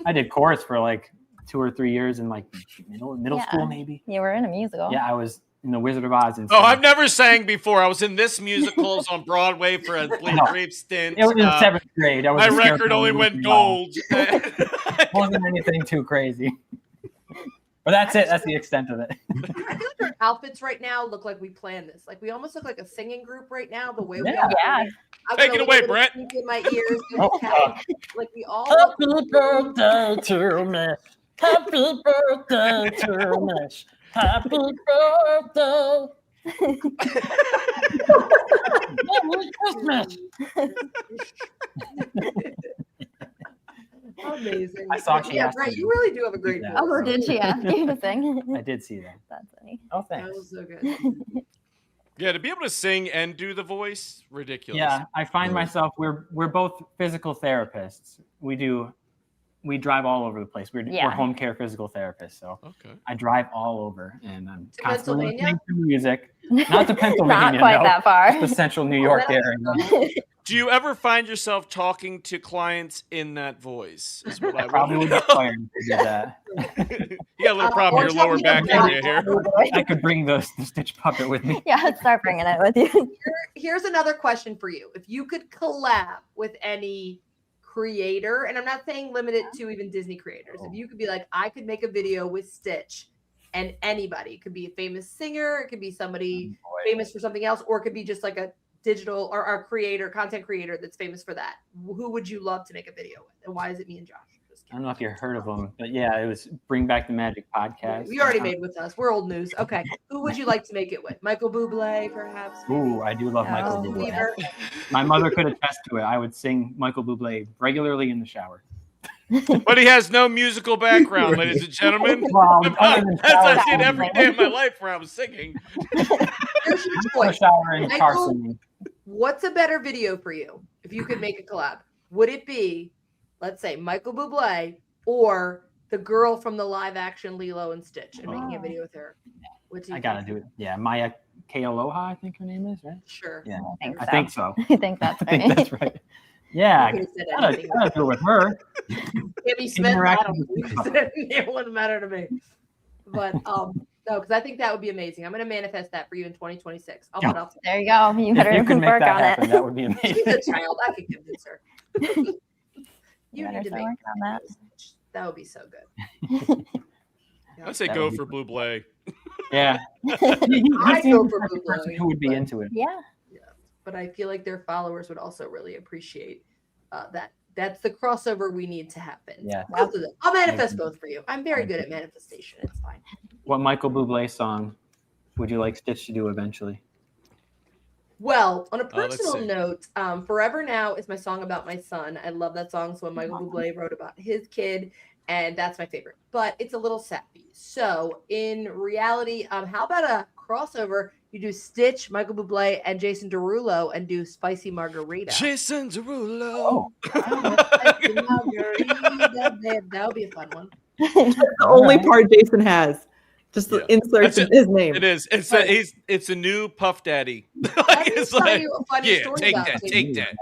I did chorus for like 2 or 3 years in like middle school, maybe. You were in a musical. Yeah, I was in the Wizard of Oz. Oh, I've never sang before. I was in this musicals on Broadway for a brief stint. It was in 7th grade. My record only went gold. Wasn't anything too crazy. But that's it. That's the extent of it. I feel like our outfits right now look like we planned this. Like we almost look like a singing group right now. The way we are. Yeah. Take it away, Brett. In my ears. Like we all. Happy birthday to me. Happy birthday to me. Happy birthday. Merry Christmas. Amazing. I saw she asked Brett, me you really do have a great voice. Oh, did she ask you to sing? I did see that. That's funny. Oh, thanks. That was so good. Yeah, to be able to sing and do the voice, ridiculous. Yeah, I find myself we're both physical therapists. We drive all over the place. We're home care physical therapists, so I drive all over, and I'm constantly listening to music. Not to Pennsylvania, Not quite that far. The central New York area. Do you ever find yourself talking to clients in that voice? Is what I Probably want would to get know. fired if I did that. You got a little problem in your lower back area here. I could bring the Stitch puppet with me. Yeah, start bringing it with you. Here's another question for you. If you could collab with any creator, and I'm not saying limited to even Disney creators, if you could be like, I could make a video with Stitch and anybody, it could be a famous singer, it could be somebody famous for something else, or it could be just like a digital or our creator, content creator that's famous for that. Who would you love to make a video with? And why is it me and Josh? I don't know if you heard of them, but yeah, it was Bring Back the Magic podcast. We already made with us. We're old news. Okay. Who would you like to make it with? Michael Bublé, perhaps? Ooh, I do love Michael Justin Bublé. Bieber? My mother could attest to it. I would sing Michael Bublé regularly in the shower. But he has no musical background, ladies and gentlemen. Well, other than As I shower did every singing. day of my life where I was singing. Here's your I'm choice. shower and car Michael, singing. what's a better video for you if you could make a collab? Would it be, let's say, Michael Bublé or the girl from the live action Lilo and Stitch and making a video with her? What do you I gotta think? do it. Yeah, Maya Kealoha, I think her name is, right? Sure. Yeah, I think so. I think that's I think right. that's right. Yeah, You could've said gotta anything. do it with her. Kimmy Smith, I Interact don't with know. the It wouldn't matter to me. But no, because I think that would be amazing. I'm going to manifest that for you in 2026. I'll put up. There you go. You better If you could make work that on happen, it. that would be amazing. She's a child. I could convince her. You better need to start make working on that. that would be so good. I'd say That go would be for Bublé. Yeah. I'd go for Bublé. Who would be into it? Yeah. But I feel like their followers would also really appreciate that. That's the crossover we need to happen. Yeah. Both of them. I'll manifest both for you. I'm very good at manifestation. It's fine. What Michael Bublé song would you like Stitch to do eventually? Well, on a let's personal see. note, Forever Now is my song about my son. I love that song. So when Michael Bublé wrote about his kid, and that's my favorite. But it's a little sappy. So in reality, how about a crossover? You do Stitch, Michael Bublé, and Jason Derulo, and do Spicy Margarita. Jason Derulo. Spicy Margarita. That would be a fun one. That's the only part Jason has. Just the inserts That's in his name. It is. It's a new Puff Daddy. Let me tell you a funny yeah, story take about that, Jason. take that.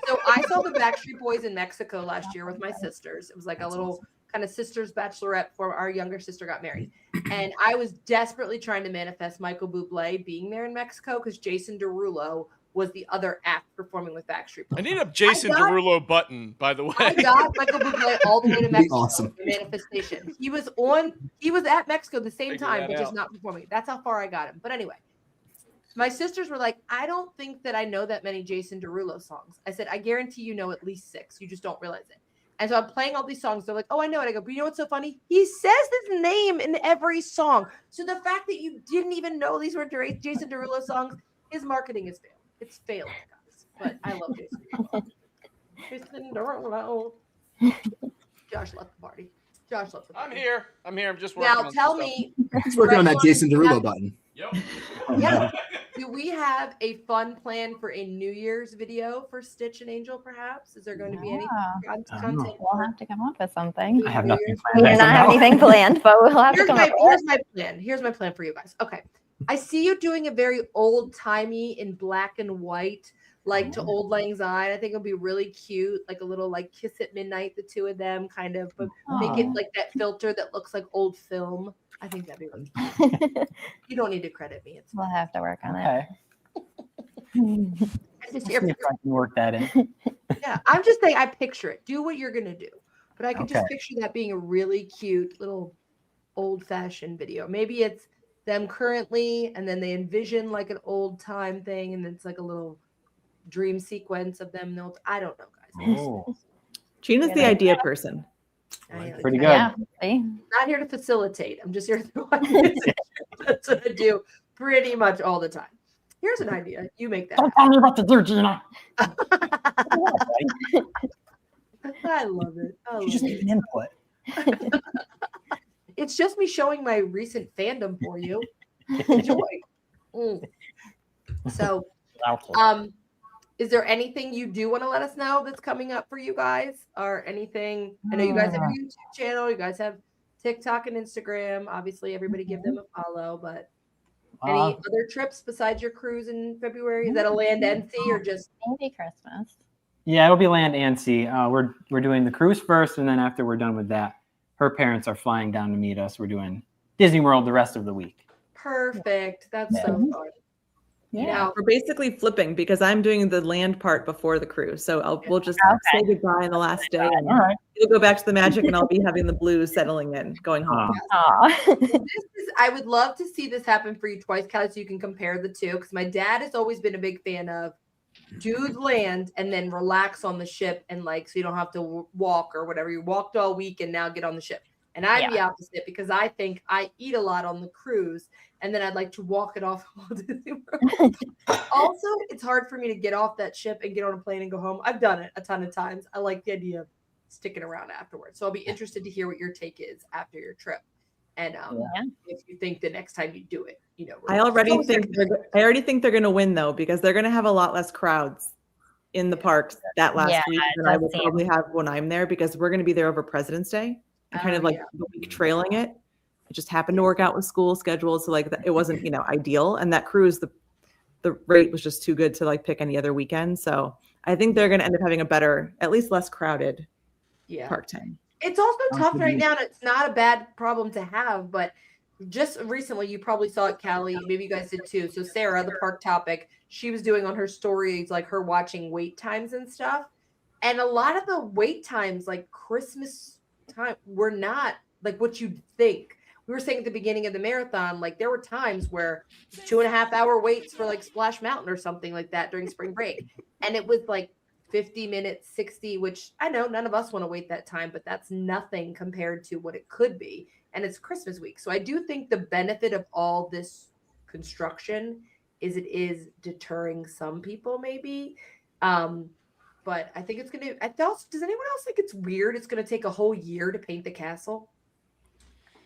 So I saw the Backstreet Boys in Mexico last year with my sisters. It was like a little kind of sisters bachelorette before our younger sister got married. And I was desperately trying to manifest Michael Bublé being there in Mexico because Jason Derulo was the other act performing with Backstreet Boys. I need a Jason I got- Derulo button, by the way. I got Michael Bublé all the way to That'd be Mexico awesome. in manifestation. He was at Mexico the same Figure time, that but just out. not performing. That's how far I got him. But anyway, my sisters were like, I don't think that I know that many Jason Derulo songs. I said, I guarantee you know at least 6. You just don't realize it. And so I'm playing all these songs. They're like, oh, I know it. I go, but you know what's so funny? He says his name in every song. So the fact that you didn't even know these were Jason Derulo songs, his marketing is failed. It's failed, guys. But I love Jason Derulo. Jason Derulo. Josh left the party. Josh left the party. I'm here. I'm just working Now on tell some stuff. me. He's working on that Right, Jason do we Derulo have- button. Yeah. Do we have a fun plan for a New Year's video for Stitch and Angel, perhaps? Is there going to be any content? We'll have to come up with something. I have nothing We planned. do not have anything planned, but we'll have to come up with Here's it. my plan. Here's my plan for you guys. Okay. I see you doing a very old timey in black and white, like to Old Lang Syne. I think it'll be really cute, like a little like Kiss at Midnight, the two of them kind of, but make it like that filter that looks like old film. I think that'd be really cute. You don't need to credit me. It's We'll have to work on Okay. I'm just Let's here. see if I can work that in. Yeah, I'm just saying I picture it. Do what you're gonna do. But I could just Okay. picture that being a really cute little old-fashioned video. Maybe it's them currently, and then they envision like an old time thing, and it's like a little dream sequence of them. I don't know, guys. Oh, Gina's the idea person. pretty good. Yeah. See? Not here to facilitate. I'm just here to throw ideas. That's what I do pretty much all the time. Here's an idea. You make that. Don't tell me what to do, Gina. I love it. I love You just it. need an input. It's just me showing my recent fandom for you. Enjoy. Mm. So, is there anything you do want to let us know that's coming up for you guys, or anything? I know you guys have a YouTube channel. You guys have TikTok and Instagram. Obviously, everybody give them a follow. But Any other trips besides your cruise in February? Is that a land and sea or just maybe Christmas? Yeah, it'll be land and sea. We're doing the cruise first, and then after we're done with that, her parents are flying down to meet us. We're doing Disney World the rest of the week. perfect? That's so fun. Yeah, we're basically flipping because I'm doing the land part before the cruise. So we'll just say goodbye on the last day, and you'll go back to the magic, and I'll be having the blues settling in, going home. I would love to see this happen for you twice, Kelly, so you can compare the two. Because my dad has always been a big fan of do the land and then relax on the ship, and so you don't have to walk or whatever. You walked all week and now get on the ship. And I'm the opposite because I think I eat a lot on the cruise and then I'd like to walk it off. Also, it's hard for me to get off that ship and get on a plane and go home. I've done it a ton of times. I like the idea of sticking around afterwards. So I'll be interested to hear what your take is after your trip. And if you think the next time you do it, I already think they're going to win though, because they're going to have a lot less crowds in the parks that last week than I will probably have when I'm there, because we're going to be there over President's Day and kind of the week trailing it. It just happened to work out with school schedules, so it wasn't ideal. And that cruise, the rate was just too good to pick any other weekend. So I think they're going to end up having a better, at least less crowded park time. It's also tough right now. And it's not a bad problem to have, but just recently, you probably saw it, Callie. Maybe you guys did too. So Sarah, the park topic, she was doing on her stories, her watching wait times and stuff. And a lot of the wait times, Christmas time, were not what you'd think. We were saying at the beginning of the marathon, there were times where 2.5 hour waits for Splash Mountain or something like that during spring break. And it was 50 minutes, 60, which I know none of us want to wait that time, but that's nothing compared to what it could be. And it's Christmas week. So I do think the benefit of all this construction is it is deterring some people maybe. But I think it's going to, does anyone else think it's weird? It's going to take a whole year to paint the castle.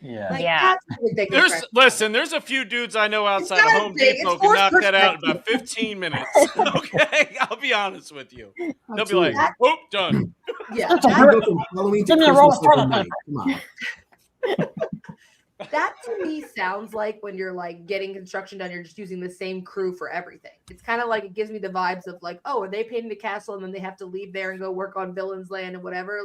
Yeah. There's a few dudes I know outside of Home Depot can knock that out in about 15 minutes. Okay, I'll be honest with you. They'll be like, "Oh, done." Yeah, Halloween to Christmas overnight. Come on. That to me sounds like when you're getting construction done, you're just using the same crew for everything. It's kind of it gives me the vibes of oh, are they painting the castle and then they have to leave there and go work on Villain's Land and whatever?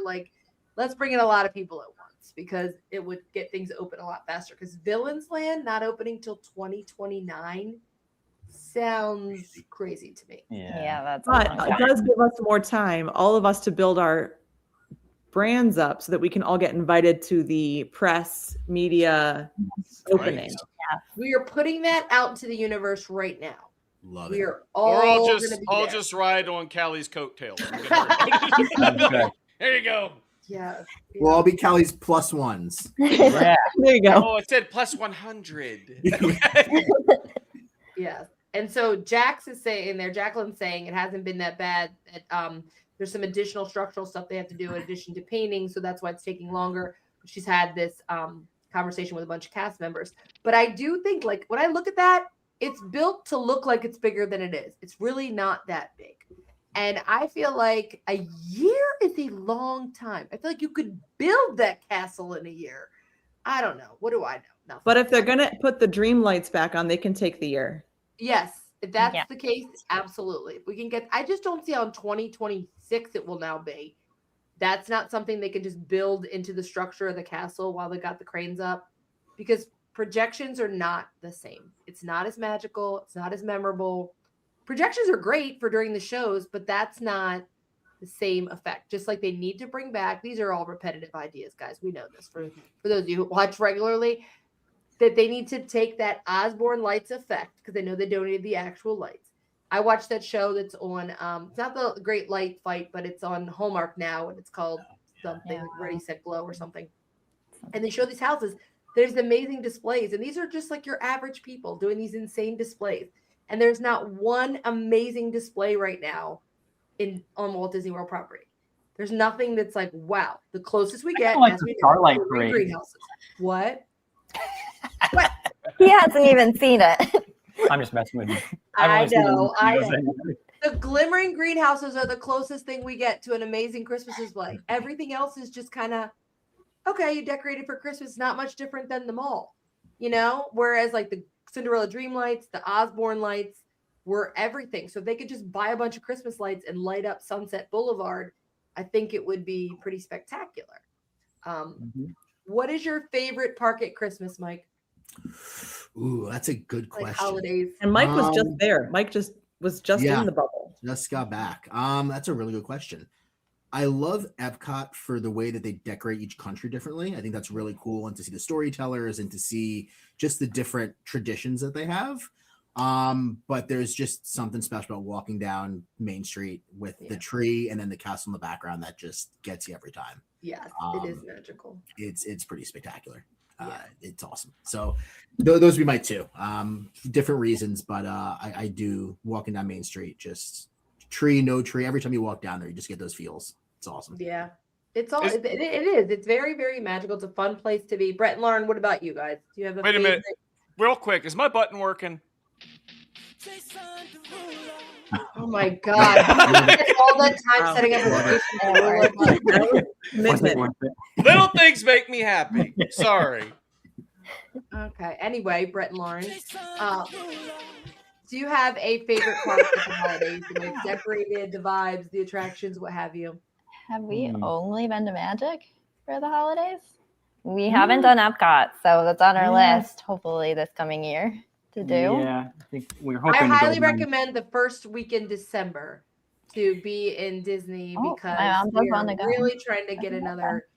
Let's bring in a lot of people at once because it would get things open a lot faster. Because Villain's Land not opening till 2029 sounds crazy to me. Yeah, that's. But it does give us more time, all of us, to build our brands up so that we can all get invited to the press media opening. Yeah. We are putting that out into the universe right now. Love it. Or I'll just ride on Callie's coattails. There you go. Yeah. We'll all be Callie's plus ones. Yeah. There you go. Oh, it said plus 100. Yeah. And so Jacqueline's saying it hasn't been that bad. There's some additional structural stuff they have to do in addition to painting. So that's why it's taking longer. She's had this conversation with a bunch of cast members. But I do think when I look at that, it's built to look like it's bigger than it is. It's really not that big. And I feel like a year is a long time. I feel like you could build that castle in a year. I don't know. What do I know? Nothing. But if they're going to put the dream lights back on, they can take the year. Yes, if that's the case, absolutely. If we can I just don't see how in 2026 it will now be. That's not something they can just build into the structure of the castle while they got the cranes up, because projections are not the same. It's not as magical. It's not as memorable. Projections are great for during the shows, but that's not the same effect. Just like they need to bring back, these are all repetitive ideas, guys. We know this for those of you who watch regularly, that they need to take that Osborne lights effect, because they know they donated the actual lights. I watched that show that's on, it's not the Great Light Fight, but it's on Hallmark now, and it's called something like Ready, Set, Glow or something. And they show these houses. There's amazing displays, and these are just your average people doing these insane displays. And there's not one amazing display right now on Walt Disney World property. There's nothing that's wow. The closest we get is the Starlight Parade. Greenhouses. What? He hasn't even seen it. I'm just messing with you. I know. The glimmering greenhouses are the closest thing we get to an amazing Christmas display. Everything else is just kind of, okay, you decorated for Christmas, not much different than the mall, Whereas the Cinderella Dream lights, the Osborne lights were everything. So if they could just buy a bunch of Christmas lights and light up Sunset Boulevard, I think it would be pretty spectacular. What is your favorite park at Christmas, Mike? Ooh, that's a good question. Like holidays. And Mike was just there. Mike was just in the bubble. Just got back. That's a really good question. I love Epcot for the way that they decorate each country differently. I think that's really cool, and to see the storytellers and to see just the different traditions that they have. But there's just something special about walking down Main Street with the tree and then the castle in the background that just gets you every time. Yes, it is magical. It's pretty spectacular. It's awesome. So those would be my two. Different reasons, but I do walking down Main Street, just tree, no tree. Every time you walk down there, you just get those feels. It's awesome. Yeah. It is. It's very, very magical. It's a fun place to be. Brett and Lauren, what about you guys? Do you have Wait a minute. Real quick, is my button working? Oh my God. All that time setting up a Little things make me happy. Sorry. Okay. Anyway, Brett and Lauren, do you have a favorite part of the holidays? You know, decorated, the vibes, the attractions, what have you? Have we only been to Magic for the holidays? We haven't done Epcot, so that's on our list. Hopefully this coming year to do. Yeah, I think we're hoping. I highly recommend the first week in December to be in Disney because we're really trying to get another.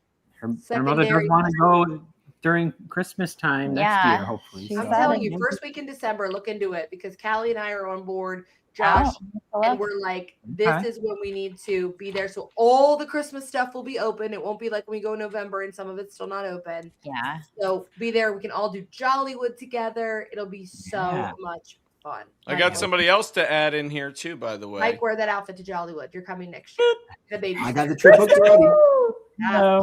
Her mother does want to go during Christmas time next year, hopefully. I'm telling you, first week in December, look into it because Callie and I are on board. Josh, and we're like, this is when we need to be there. So all the Christmas stuff will be open. It won't be like when we go in November and some of it's still not open. Yeah. So be there. We can all do Jollywood together. It'll be so much fun. I got somebody else to add in here too, by the way. Mike, wear that outfit to Jollywood. You're coming next year. Get a babysitter. I got the trip booked already.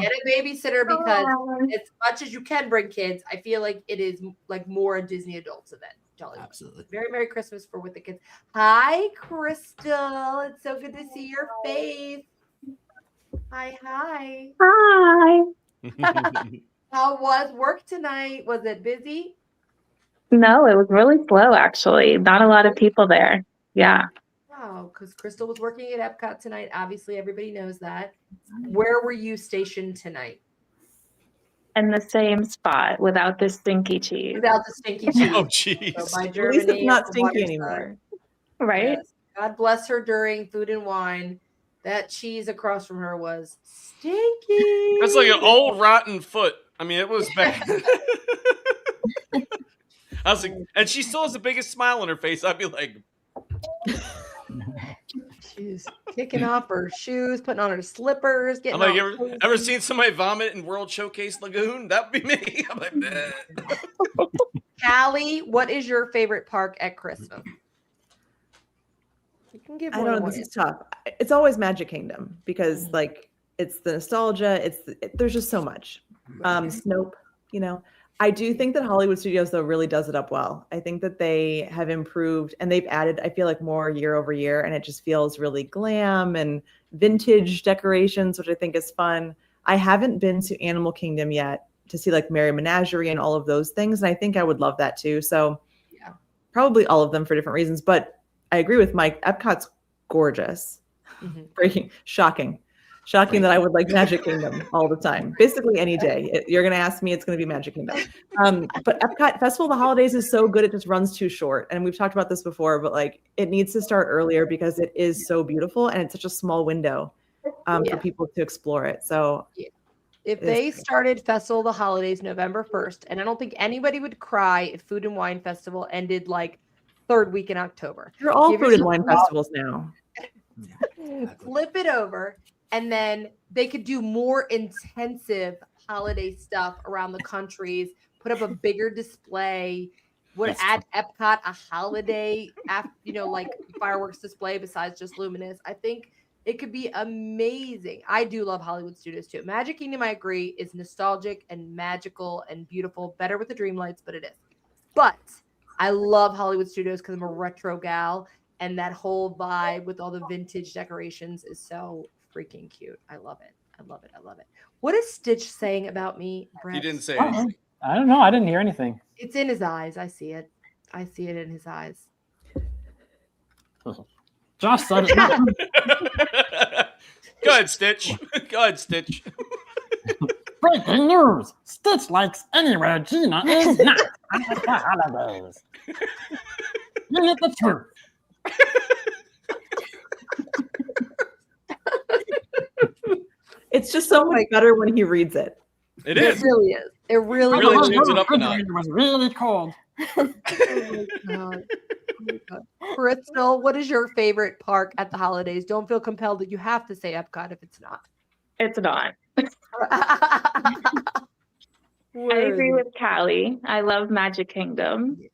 Get a babysitter because as much as you can bring kids, I feel like it is like more a Disney adults event. Jollywood. Absolutely. Very Merry Christmas for with the kids. Hi, Crystal. It's so good to see your face. Hi. Hi. How was work tonight? Was it busy? No, it was really slow, actually. Not a lot of people there. Yeah. Wow, because Crystal was working at Epcot tonight. Obviously, everybody knows that. Where were you stationed tonight? In the same spot without the stinky cheese. Without the stinky cheese. Oh, jeez. So by At least it's not stinky Waterside. anymore. Right? Yes. God bless her during Food and Wine. That cheese across from her was stinky. That's like an old rotten foot. I mean, it was bad. I was like, and she still has the biggest smile on her face. I'd be like, she's kicking off her shoes, putting on her slippers, getting I'm like, all ever seen somebody vomit in World Showcase Lagoon? That would be me. I'm like, nah. Callie, what is your favorite park at Christmas? You can give I one don't know. away. This is tough. It's always Magic Kingdom because like it's the nostalgia. There's just so much. Snope, you know. I do think that Hollywood Studios though really does it up well. I think that they have improved and they've added, I feel like, more year over year, and it just feels really glam and vintage decorations, which I think is fun. I haven't been to Animal Kingdom yet to see like Merry Menagerie and all of those things, and I think I would love that too. So yeah, probably all of them for different reasons. But I agree with Mike. Epcot's gorgeous. Shocking that I would like Magic Kingdom all the time. Basically any day. You're going to ask me, it's going to be Magic Kingdom. But Epcot Festival of the Holidays is so good, it just runs too short. And we've talked about this before, but like it needs to start earlier because it is so beautiful and it's such a small window for people to explore it. So if they started Festival of the Holidays November 1st, and I don't think anybody would cry if Food and Wine Festival ended like third week in October. They're all food and wine festivals now. Flip it over. And then they could do more intensive holiday stuff around the countries, put up a bigger display, would add Epcot a holiday, like fireworks display besides just Luminous. I think it could be amazing. I do love Hollywood Studios too. Magic Kingdom, I agree, is nostalgic and magical and beautiful. Better with the dream lights, but it is. But I love Hollywood Studios because I'm a retro gal, and that whole vibe with all the vintage decorations is so freaking cute. I love it. What is Stitch saying about me, Brett? He didn't say anything. I don't know. I didn't hear anything. It's in his eyes. I see it. I see it in his eyes. Josh said it. Go ahead, Stitch. Go ahead, Stitch. Breaking news! Stitch likes anywhere Gina is not at the holidays. You get the truth. It's just so much better when he reads it. It is. It really is. It really tunes it up a notch. It was really cold. Oh my God. Crystal, what is your favorite park at the holidays? Don't feel compelled that you have to say Epcot if it's not. It's not. I agree with Callie. I love Magic Kingdom. Yeah.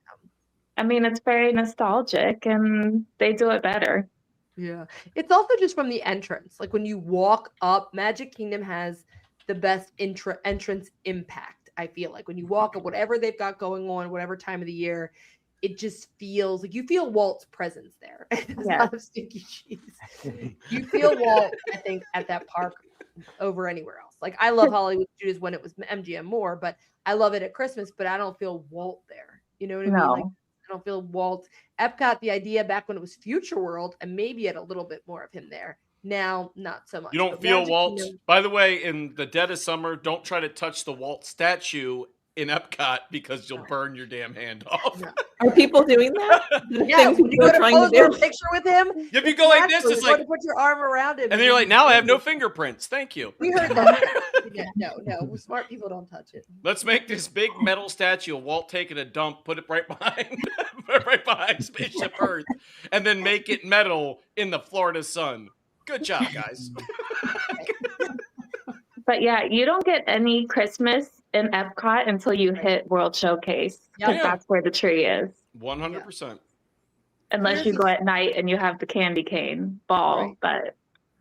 I mean, it's very nostalgic and they do it better. Yeah. It's also just from the entrance. Like when you walk up, Magic Kingdom has the best entrance impact, I feel like. When you walk up, whatever they've got going on, whatever time of the year, it just feels like you feel Walt's presence there. There's a lot of stinky cheese. You feel Walt, I think, at that park over anywhere else. Like I love Hollywood Studios when it was MGM more, but I love it at Christmas, but I don't feel Walt there. You know what I mean? Like I don't feel Walt. Epcot, the idea back when it was Future World, and maybe had a little bit more of him there. Now, not so much. You don't feel Walt. By the way, in the dead of summer, don't try to touch the Walt statue in Epcot because you'll burn your damn hand off. Are people doing that? Yeah, when you go to pose for a picture with him, if you go like this, it's like put your arm around him, and then you're like, now I have no fingerprints. Thank you. We heard that. Yeah, no, smart people don't touch it. Let's make this big metal statue of Walt taking a dump, put it right behind Spaceship Earth, and then make it metal in the Florida sun. Good job, guys. But yeah, you don't get any Christmas in Epcot until you hit World Showcase because that's where the tree is. 100%. Unless you go at night and you have the candy cane ball, but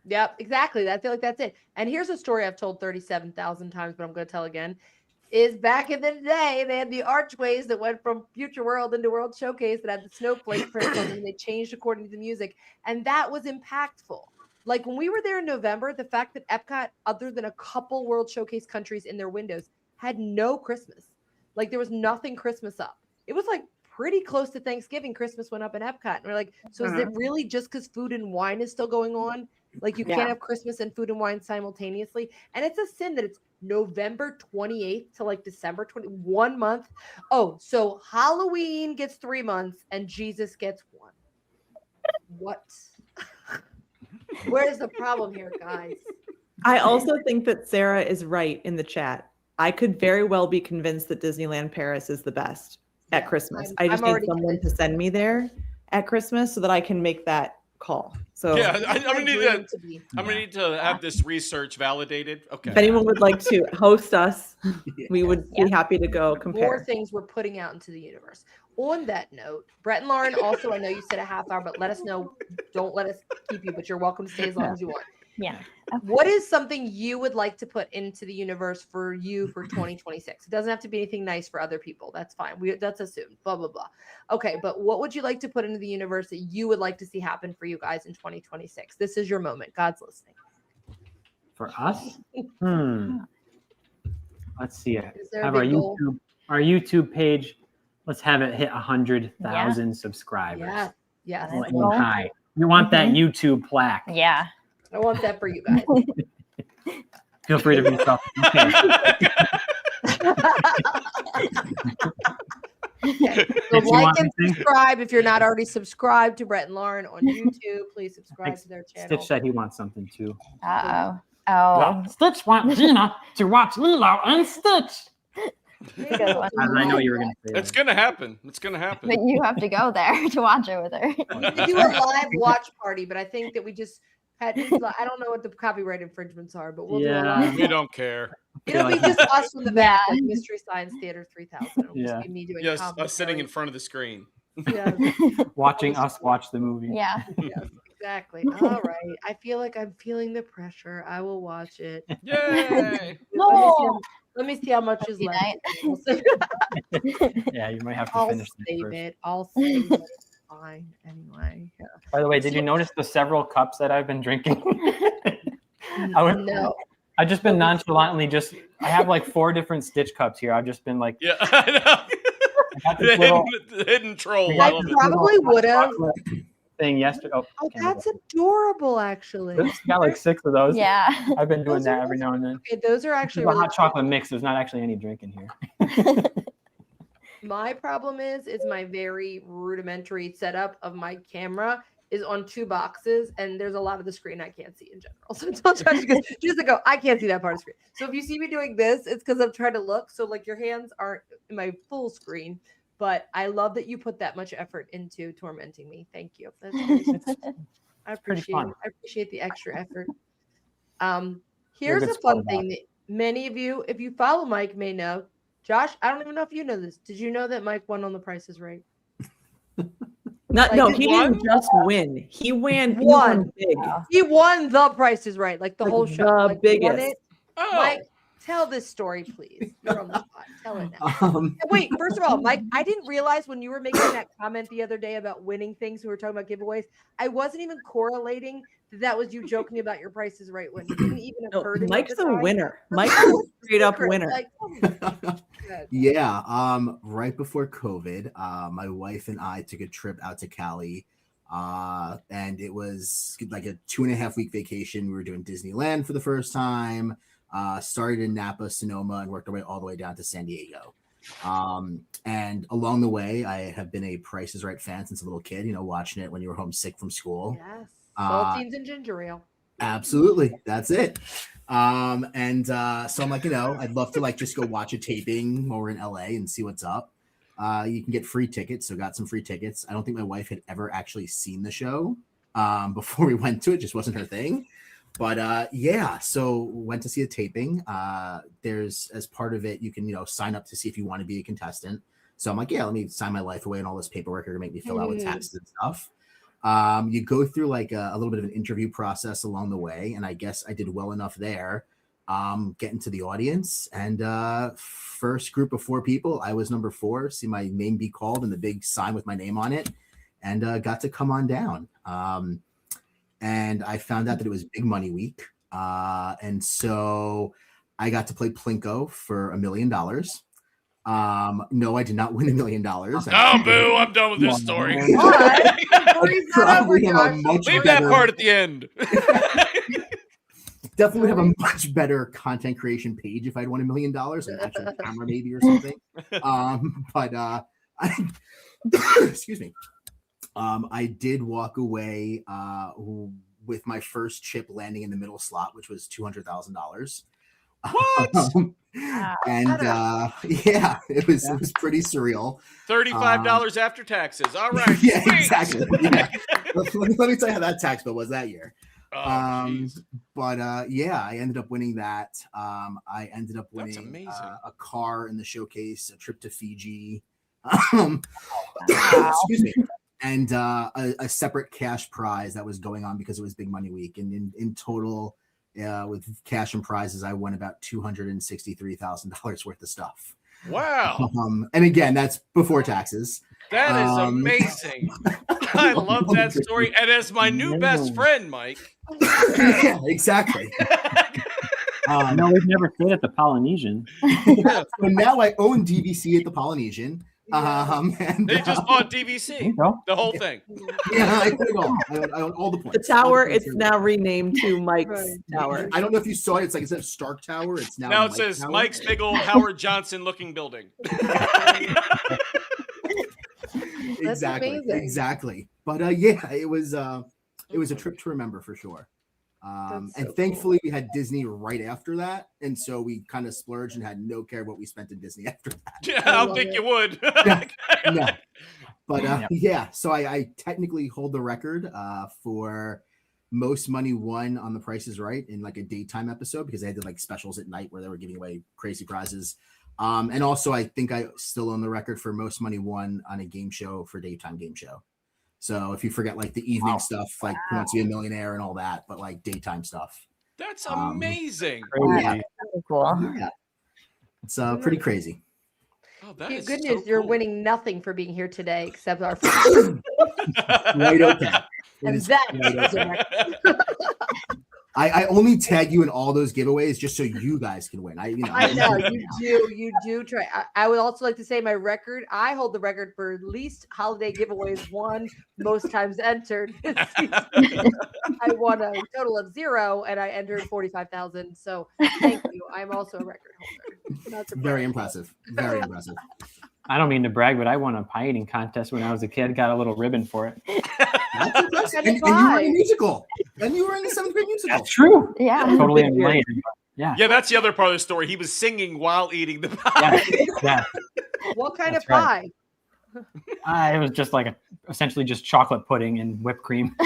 yep, exactly. I feel like that's it. And here's a story I've told 37,000 times, but I'm going to tell again. Is back in the day, they had the archways that went from Future World into World Showcase that had the snowflake print on them, and they changed according to the music, and that was impactful. Like when we were there in November, the fact that Epcot, other than a couple World Showcase countries in their windows, had no Christmas. Like there was nothing Christmas up. It was like pretty close to Thanksgiving. Christmas went up in Epcot. And we're like, so is it really just because food and wine is still going on? Like you can't have Christmas and food and wine simultaneously. And it's a sin that it's November 28th to like December 21 month. Oh, so Halloween gets 3 months and Jesus gets 1. What? Where's the problem here, guys? I also think that Sarah is right in the chat. I could very well be convinced that Disneyland Paris is the best at Christmas. I just need someone to send me there at Christmas so that I can make that call. So yeah, I'm gonna need to have this research validated. Okay. If anyone would like to host us, we would be happy to go compare. More things we're putting out into the universe. On that note, Brett and Lauren, also, I know you said a half hour, but let us know. Don't let us keep you, but you're welcome to stay as long as you want. Yeah. What is something you would like to put into the universe for you for 2026? It doesn't have to be anything nice for other people. That's fine. That's assumed. Blah, blah, blah. Okay, but what would you like to put into the universe that you would like to see happen for you guys in 2026? This is your moment. God's listening. For us? Let's see. Have our YouTube page. Let's have it hit 100,000 subscribers. Yeah. High. We want that YouTube plaque. Yeah. I want that for you guys. Feel free to be self. Okay. So like and subscribe if you're not already subscribed to Brett and Lauren on YouTube. Please subscribe to their channel. Stitch said he wants something too. Oh. Well, Stitch wants Gina to watch Lilo and Stitch. I know you were going to say It's going to happen. It's going to happen. But you have to go there to watch it with her. We could do a live watch party, but I think that we just had. I don't know what the copyright infringements are, but we'll do a live. We don't care. It'll be just us from the back, like Mystery Science Theater 3000. It'll just be me doing us sitting in front of the screen. Watching us watch the movie. Yeah. Yes, exactly. All right. I feel like I'm feeling the pressure. I will watch it. Yay! Let me see how much is left. Yeah, you might have to finish it. I'll save it. Fine. Anyway. Yeah. By the way, did you notice the several cups that I've been drinking? No. I've just been nonchalantly I have like 4 different Stitch cups here. I've just been like, yeah, I know. hidden troll. I probably would have. Thing yesterday. Oh, that's adorable, actually. This got like 6 of those. Yeah. I've been doing that every now and then. Okay, those are actually It's a really hot chocolate mix. There's not actually any drink in here. My problem is my very rudimentary setup of my camera is on 2 boxes, and there's a lot of the screen I can't see in general. So don't try to just to go, I can't see that part of the screen. So if you see me doing this, it's because I'm trying to look. So like your hands aren't in my full screen, but I love that you put that much effort into tormenting me. Thank you. That's I appreciate the extra effort. Here's a fun thing that many of you, if you follow Mike, may know. Josh, I don't even know if you know this. Did you know that Mike won on The Price is Right? No, he didn't just win. He won big. He won The Price is Right, like the whole show. The like, biggest. Won it. Oh. Mike, tell this story, please. You're on the spot. Tell it now. Wait, first of all, Mike, I didn't realize when you were making that comment the other day about winning things, we were talking about giveaways, I wasn't even correlating that was you joking about your Price is Right win. You didn't even have heard it. Mike's a winner. Mike's a straight up winner. Yeah. Right before COVID, my wife and I took a trip out to Cali. And it was like a 2.5 week vacation. We were doing Disneyland for the first time. Started in Napa, Sonoma, and worked our way all the way down to San Diego. And along the way, I have been a Price is Right fan since a little kid, watching it when you were homesick from school. Yes. Saltines and ginger ale. Absolutely. That's it. So I'm like, I'd love to just go watch a taping while we're in LA and see what's up. You can get free tickets. So got some free tickets. I don't think my wife had ever actually seen the show before we went to it. Just wasn't her thing. But so went to see a taping. There's, as part of it, you can, sign up to see if you want to be a contestant. So I'm like, yeah, let me sign my life away and all this paperwork are going to make me fill out with taxes and stuff. You go through like a little bit of an interview process along the way. And I guess I did well enough there, getting to the audience. And first group of 4 people, I was number 4, see my name be called and the big sign with my name on it, and got to come on down. And I found out that it was Big Money Week. And so I got to play Plinko for $1 million. No, I did not win $1 million. Oh, boo! I'm done with this story. Leave that part at the end. Definitely have a much better content creation page if I'd won $1 million, an actual camera maybe or something. Excuse me. I did walk away with my first chip landing in the middle slot, which was $200,000. What? And yeah, it was pretty surreal. $35 after taxes. All right. Yeah, exactly. Yeah. let me tell you how that tax bill was that year. Yeah, I ended up winning that. I ended up winning a car in the showcase, a trip to Fiji. Excuse me. And a separate cash prize that was going on because it was Big Money Week. And in total, with cash and prizes, I won about $263,000 worth of stuff. Wow. And again, that's before taxes. That is amazing. I love that story. And as my new best friend, Mike. Yeah, exactly. No, we've never stayed at the Polynesian. So now I own DVC at the Polynesian. And they just bought DVC, the whole thing. Yeah, I put it all. I own all the points. The tower, it's now renamed to Mike's Tower. I don't know if you saw it. It's like instead of Stark Tower, it's now it says Tower. Mike's big old Howard Johnson looking building. Exactly. But yeah, it was a trip to remember for sure. And thankfully we had Disney right after that, and so we kind of splurged and had no care what we spent in Disney after that. Yeah, I don't think you would. No. But yeah, so I technically hold the record for most money won on The Price is Right in like a daytime episode, because they did like specials at night where they were giving away crazy prizes. And also I think I still own the record for most money won on a game show for daytime game show. So if you forget like the evening stuff, like Who Wants to Be a Millionaire and all that, but like daytime stuff. That's amazing. Yeah, cool. Yeah. It's pretty crazy. Oh, that is good so news. You're cool. winning nothing for being here today except our Right, okay. And is that right, is a record. I only tag you in all those giveaways just so you guys can win. I know you do try. I would also like to say my record. I hold the record for least holiday giveaways won, most times entered. I won a total of 0, and I entered 45,000. So thank you. I'm also a record holder. Very impressive. Very impressive. I don't mean to brag, but I won a pie eating contest when I was a kid. Got a little ribbon for it. That's impressive. And you were in a musical. And you were in the 7th grade musical. That's true. Yeah. Totally unrelated. Yeah. Yeah, that's the other part of the story. He was singing while eating the pie. Yeah. What kind That's of pie? Right. It was just like essentially just chocolate pudding and whipped cream.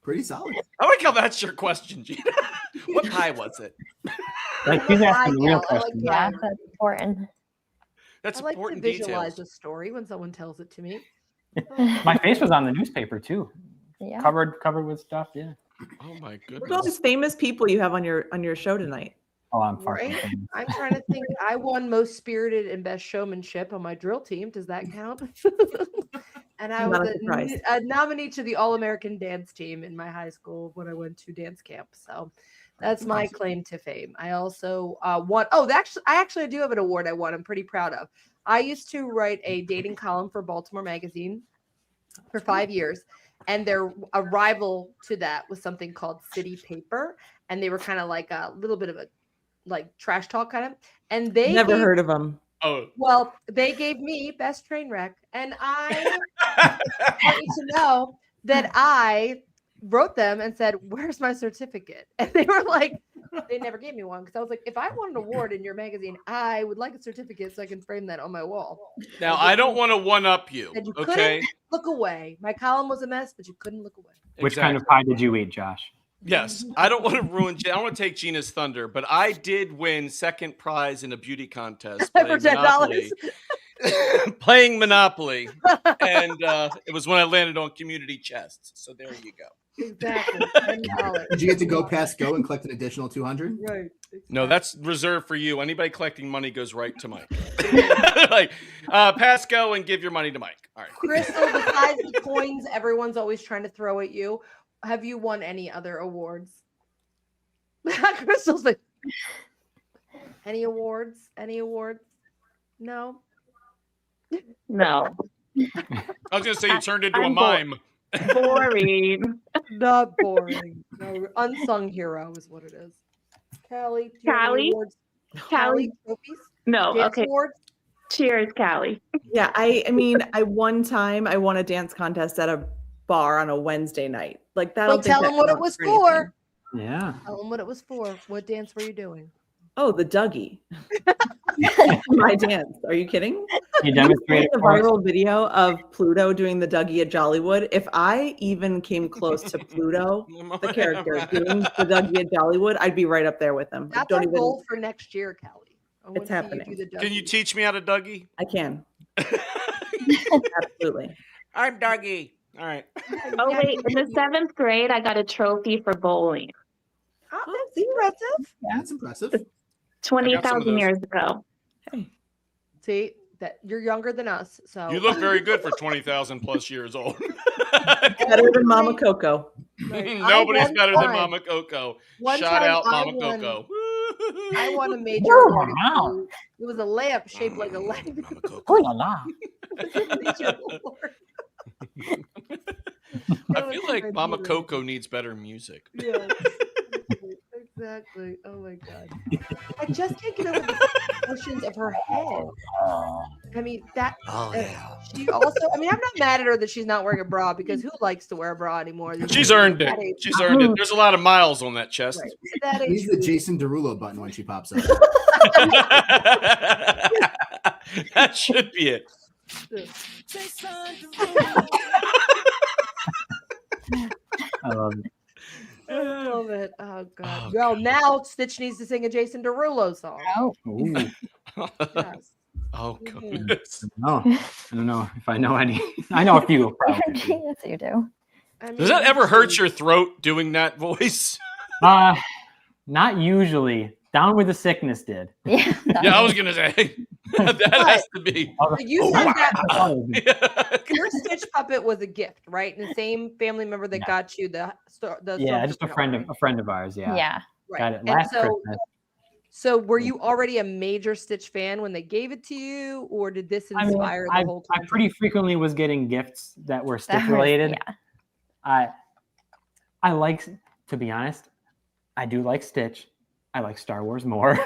Pretty solid. I like how that's your question, Gina. What pie was it? He's asking the real question. Yeah, that's important. That's I like important to visualize details. a story when someone tells it to me. My face was on the newspaper too. Yeah. Covered with stuff. Yeah. Oh my Look goodness. at all these famous people you have on your show tonight. Oh, I'm far from Right? famous. I'm trying to think. I won most spirited and best showmanship on my drill team. Does that count? And I Not was a surprise. a nominee to the All-American dance team in my high school when I went to dance camp. So that's my claim to fame. I also won. Oh, I actually do have an award I won. I'm pretty proud of. I used to write a dating column for Baltimore Magazine for 5 years. And their a rival to that was something called City Paper. And they were kind of like a little bit of a like trash talk kind of. And they Never heard of them. Oh, well, they gave me best train wreck. And I want you to know that I wrote them and said, "Where's my certificate?" And they were like, they never gave me one because I was like, if I want an award in your magazine, I would like a certificate so I can frame that on my wall. Now, I don't want to one-up you, And you okay? couldn't look away. My column was a mess, but you couldn't look away. Which kind of pie did you eat, Josh? Yes, I don't want to ruin. I want to take Gina's thunder, but I did win second prize in a beauty contest For playing $10. Monopoly. Playing Monopoly, and it was when I landed on community chests. So there you go. Exactly. Did you get to go past go and collect an additional 200? Right. No, that's reserved for you. Anybody collecting money goes right to Mike. Like, pass go and give your money to Mike. All right. Crystal, besides the coins everyone's always trying to throw at you, have you won any other awards? Crystal's like, any awards? Any awards? No. No. I was going to say you turned into a I'm mime. Boring. Not boring. No, unsung hero is what it is. Callie, do you have any Callie? awards? Callie trophies? No. Dance Okay. awards? Cheers, Callie. Yeah, I mean, I won a dance contest at a bar on a Wednesday night. Like that. Well, tell them what it was for. Yeah. Tell them what it was for. What dance were you doing? Oh, the Dougie. My dance. Are you kidding? You demonstrated the for us? viral video of Pluto doing the Dougie at Jollywood. If I even came close to Pluto, the character doing the Dougie at Jollywood, I'd be right up there with him. That's Don't our even. goal for next year, Callie. I want It's to see you happening. do the Can you Dougie. teach me how to Dougie? I can. Absolutely. I'm Dougie. All right. Oh wait, in the 7th grade, I got a trophy for bowling. Oh, that's impressive. That's impressive. I got some of 20,000 those. years ago. See that you're younger than us, so You look very good for 20,000 plus years old. Better than Mama Coco. Nobody's one better than time- Mama Coco. one Shout time out I Mama won- Coco. I won a major Oh, award. wow. It was a lamp shaped like a lamp. Oh la la. Major award. I feel like Mama Coco needs better music. Yeah. Exactly. Oh my god. I just can't get over the proportions of her head. I mean that. Oh, yeah. She also. I mean, I'm not mad at her that she's not wearing a bra because who likes to wear a bra anymore? She's earned That it. age. She's earned it. There's a lot of miles on that chest. Right. At that age, Use the Jason Derulo button when she pops up. That should be it. I love it. I love it. Oh god. Well, now Stitch needs to sing a Jason Derulo song. Oh. Ooh. Yes. Oh Mhm. goodness. No, I don't know if I know any. I know a few. Probably. Yes, you do. I mean, Does that ever hurt your throat doing that voice? Not usually. Down with the sickness did. Yeah. Yeah, I was gonna say. That has to be. So you said that Yeah. your Stitch puppet was a gift, right? And the same family member that got you the Yeah, just a Stormtrooper friend of ours. Yeah. Yeah. Got it And last so, Christmas. so were you already a major Stitch fan when they gave it to you, or did this inspire the whole I pretty frequently was getting gifts that were Stitch related. Yeah. I like, to be honest, I do like Stitch. I like Star Wars more.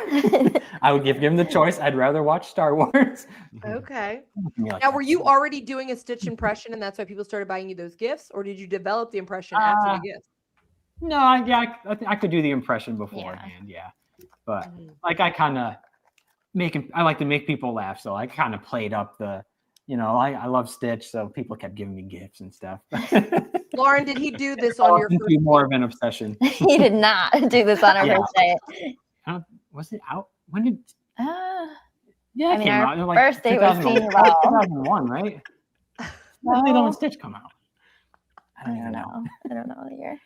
I would give him the choice. I'd rather watch Star Wars. Okay. Like Now, were you already doing a Stitch impression, and that's why people started buying you those gifts, or did you develop the impression after the gift? No, I could do the impression beforehand. Yeah. But like I kind of I like to make people laugh, so I kind of played up the, I love Stitch, so people kept giving me gifts and stuff. Lauren, did he do this on your first? More of an obsession. He did not do this on our first date. Was it out? When did? Yeah, I it mean, came our out. It was like first date was 2001, senior ball. 2001, right? When did when Stitch come out? I don't even know. I don't know the year.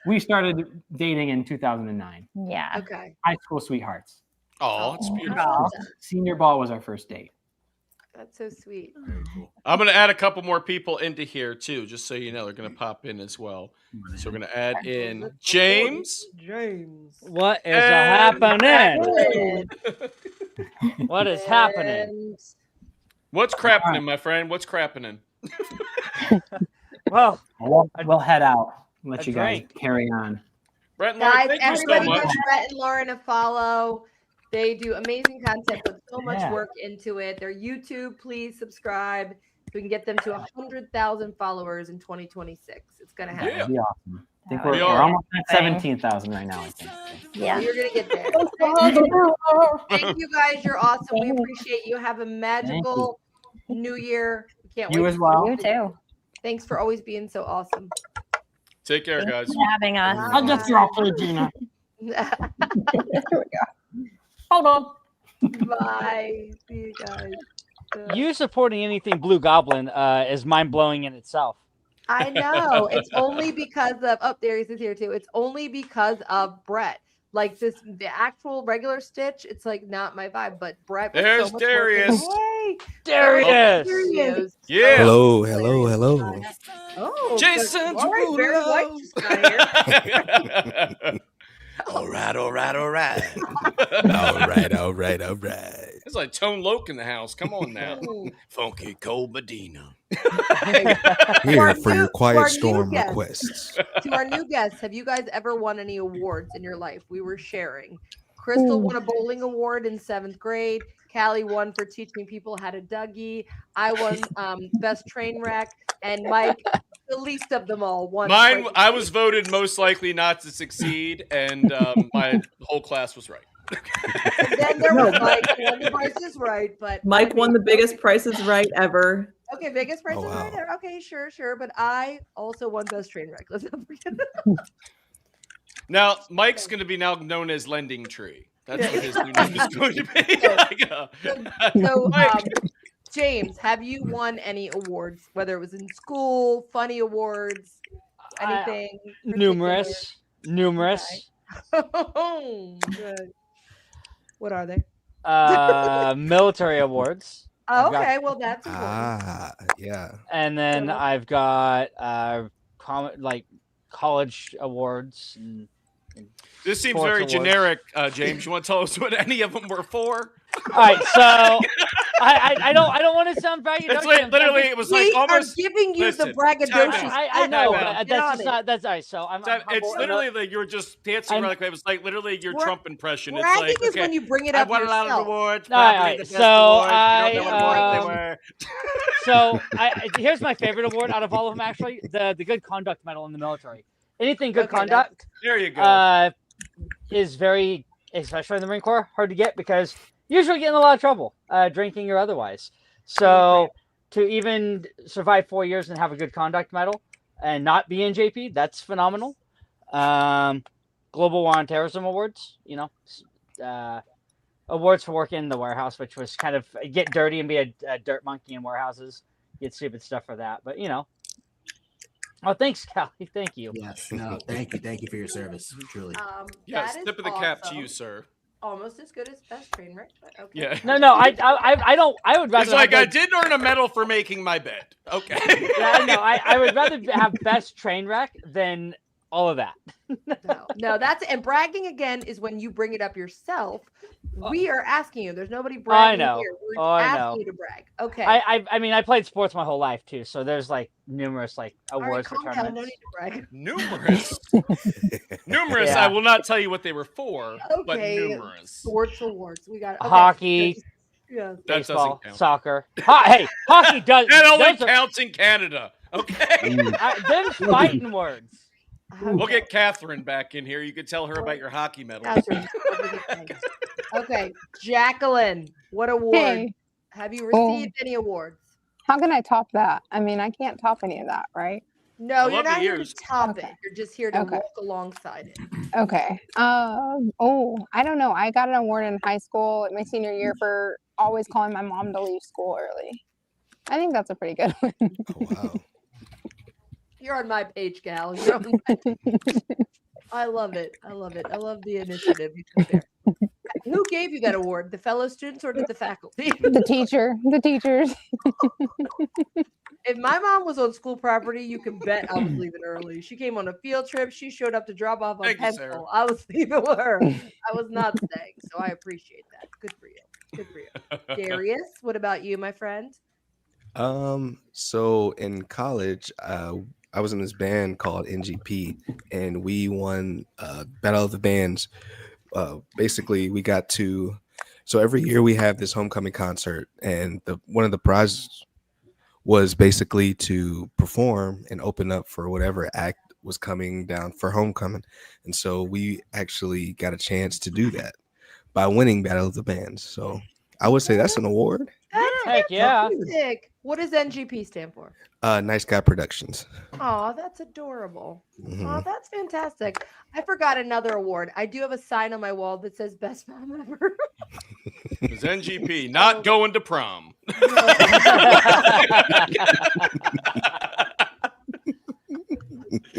We started dating in 2009. Yeah. Okay. High school sweethearts. Oh, it's beautiful. Senior ball was our first date. That's so sweet. I'm going to add a couple more people into here too, just so you know. They're going to pop in as well. So we're going to add in James. What is happening? What is happening? What's crapping, my friend? What's crapping? Well, we'll head out. Let That's you guys right. carry on. Brett and Lauren, Guys, thank you so everybody much. give Brett and Lauren a follow. They do amazing content, put so much Yeah. work into it. Their YouTube, please subscribe. So we can get them to 100,000 followers in 2026. It's gonna happen. That'd be awesome. I think We we're are. almost at 17,000 right now, I think. Yeah, you're gonna get there. Thank you guys. You're awesome. We appreciate you. Have a magical new year. We can't You wait. as well. You too. Thanks for always being so awesome. Take care, guys. Thanks for having us. I'll just drop for Gina. Hold on. Bye. See you guys. You supporting anything Blue Goblin is mind blowing in itself. I know. It's only because of Darius is here too. It's only because of Brett. Like the actual regular Stitch, it's like not my vibe. But Brett. Was There's so much Darius. Hey, Darius. Yeah. Hello. Oh, Jason all right, Barry White just got here. All right. All right. It's like Tone Loc in the house. Come on now. Funky Cold Medina. Here for your Quiet Storm requests. To our new guests, have you guys ever won any awards in your life? We were sharing. Crystal won a bowling award in 7th grade. Callie won for teaching people how to Dougie. I won best train wreck, and Mike, the least of them all, won. Mine, I was voted most likely not to succeed, and my whole class was right. And then there was Mike, who won the Price is Right, but Mike won the biggest Price is Right ever. okay, biggest Price is wow. Right. Okay, sure, but I also won best train wreck. Let's not forget. Now, Mike's going to be now known as Lending Tree. That's what his new name is going to be. So, James, have you won any awards, whether it was in school, funny awards, anything? Numerous. Oh, good. What are they? Military awards. Oh, I've got- okay, well that's important. Yeah. And then I've got college awards. And This seems sports very awards. generic, James. You want to tell us what any of them were for? All right, so I don't want to sound very. It's like, literally, it was like We almost. are giving you listen, the braggadocious. I know, time out. but that's just not. That's all right. So I'm It's humble literally enough- like you're just dancing around like it was like literally your Trump impression. It's Bragging like is okay, when you bring it I up won a lot of yourself. awards. All right, Probably the best so awards. I, You don't know what awards they were. So here's my favorite award out of all of them. Actually, the Good Conduct Medal in the military. Anything good conduct. There you go. Is very, especially in the Marine Corps, hard to get because usually get in a lot of trouble, drinking or otherwise. So to even survive 4 years and have a Good Conduct Medal and not be in JP, that's phenomenal. Global War on Terrorism awards, awards for working in the warehouse, which was kind of get dirty and be a dirt monkey in warehouses, get stupid stuff for that. But oh, thanks, Callie. Thank you. Yes. No, thank you for your service. Truly. Yes, that is tip of the cap to awesome. you, sir. almost as good as best train wreck. But okay. Yeah. No, I don't. I would rather. It's like have, I did earn a medal for making my bed. Okay. Yeah, no, I would rather have best train wreck than all of that. No, that's and bragging again is when you bring it up yourself. We are asking you. There's nobody bragging I know. here. We're I asking know. you to brag. Okay. I mean, I played sports my whole life too, so there's like numerous like awards for calm down. tournaments. No need to brag. Numerous. Numerous. Yeah. I will not tell you what they were for, but Okay. numerous. Sports awards. We got okay. Hockey, Yeah. That baseball, doesn't count. soccer. Hey, hockey does. That only those are- counts in Canada. Okay. Them fighting words. We'll get Catherine back in here. You could tell her about your hockey medal. Catherine. Okay, Jacqueline, what award? Hey. Have you received any awards? How can I top that? I mean, I can't top any of that, right? No, I you're love the not here to ears. top it. You're just here to Okay. walk alongside it. Okay. I don't know. I got an award in high school my senior year for always calling my mom to leave school early. I think that's a pretty good one. You're on my page, gal. You're on my I love it. I love it. I love the initiative you took there. Who gave you that award? The fellow students or did the faculty? The teachers. If my mom was on school property, you can bet I was leaving early. She came on a field trip. She showed up to drop off a Thank you, pencil. Sarah. I was leaving with her. I was not staying. So I appreciate that. Good for you. Good for you. Darius, what about you, my friend? So in college, I was in this band called NGP, and we won Battle of the Bands. Basically, we got to. So every year we have this homecoming concert, and one of the prizes was basically to perform and open up for whatever act was coming down for homecoming. And so we actually got a chance to do that by winning Battle of the Bands. So I would say that's an award. Heck yeah. Fantastic. What does NGP stand for? Nice Guy Productions. Oh, that's adorable. Mhm. Oh, that's fantastic. I forgot another award. I do have a sign on my wall that says best mom ever. It was NGP, not going to prom.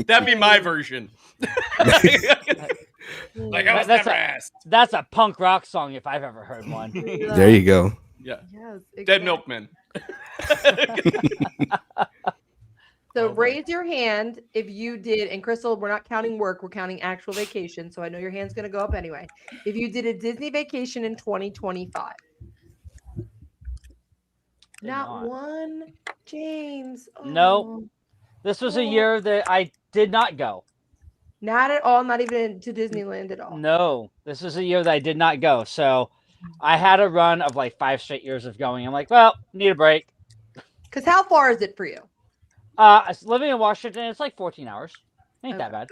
That'd be my version. Like I was That's never a- asked. That's a punk rock song if I've ever heard one. There you go. Yeah. Yes, Dead Milkmen. So raise your hand if you did, and Crystal, we're not counting work, we're counting actual vacation. So I know your hand's going to go up anyway. If you did a Disney vacation in 2025. Not one, James. Nope. Oh. This was a year that I did not go. Not at all, not even to Disneyland at all. No, this was a year that I did not go. So I had a run of like 5 straight years of going. I'm like, well, need a break. Because how far is it for you? Living in Washington, it's like 14 hours. Ain't that bad.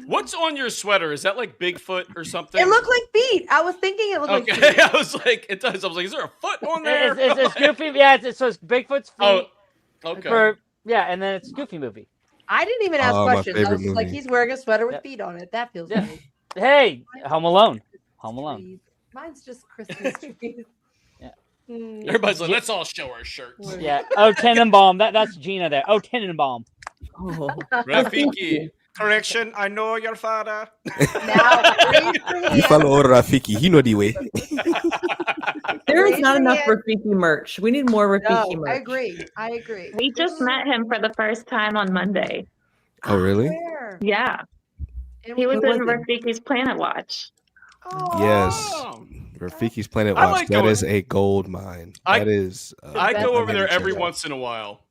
What's on your sweater? Is that like Bigfoot or something? It looked like feet. I was thinking it looked like Okay, feet. I was like, it does. I was like, is there a foot on there? It's Goofy. Yeah, so it's Bigfoot's feet. Oh, okay. And then it's Goofy movie. I didn't even ask Oh, my questions. I favorite was like, movie. he's wearing a sweater with feet on it. That feels Yeah. good. Hey, Home Alone. Home Alone. Mine's just Christmas trees. Yeah. Everybody's like, let's all show our shirts. Yeah. Oh, Tenenbaum. That's Gina there. Oh, Tenenbaum. Oh. Rafiki. Correction, I know your father. You follow Rafiki. He know the way. There is Raise not your enough hand. Rafiki merch. We need more Rafiki No, merch. I agree. I agree. We just met him for the first time on Monday. Oh, really? Where? Yeah. And He was who in was it? Rafiki's Planet Watch. Yes. Rafiki's Planet I Watch. like That going- is a gold mine. That is. I go over there check every out. once in a while.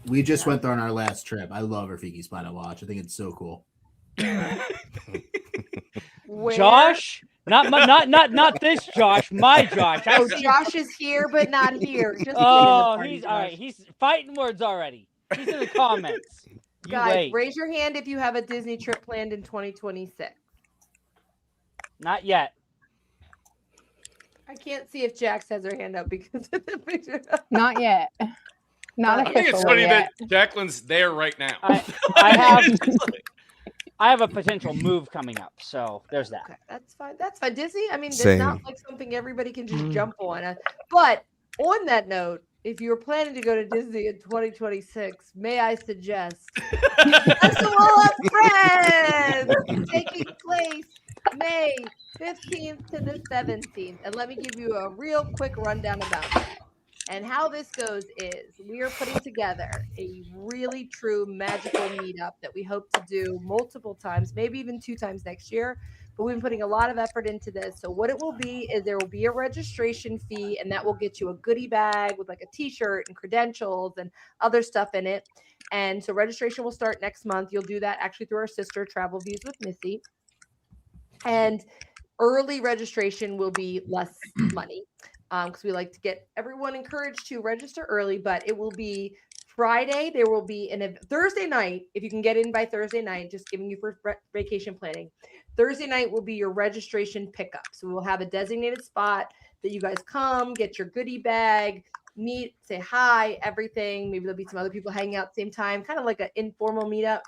We just went there on our last trip. I love Rafiki's Planet Watch. I think it's so cool. Where? Josh? Not this Josh. My Josh. I Oh, was- Josh is here, but not here. Just Oh, kidding. he's all right. He's fighting words already. He's in the comments. You Guys, wait. raise your hand if you have a Disney trip planned in 2026. Not yet. I can't see if Jax has her hand up because of the picture. Not yet. Not I think it's officially funny yet. that Jacqueline's there right now. I have a potential move coming up, so there's that. Okay, that's fine. That's fine. Disney, I mean, it's Same. not like something everybody can just jump on. But on that note, if you're planning to go to Disney in 2026, may I suggest Festival of Friends taking place May 15th to the 17th. And let me give you a real quick rundown about that. And how this goes is we are putting together a really true magical meetup that we hope to do multiple times, maybe even 2 times next year. But we've been putting a lot of effort into this. So what it will be is there will be a registration fee, and that will get you a goodie bag with like a t-shirt and credentials and other stuff in it. And so registration will start next month. You'll do that actually through our sister Travel Views with Missy. And early registration will be less money because we like to get everyone encouraged to register early, but it will be Friday. There will be Thursday night. If you can get in by Thursday night, just giving you for vacation planning. Thursday night will be your registration pickup. So we'll have a designated spot that you guys come, get your goodie bag, meet, say hi, everything. Maybe there'll be some other people hanging out at the same time, kind of like an informal meetup.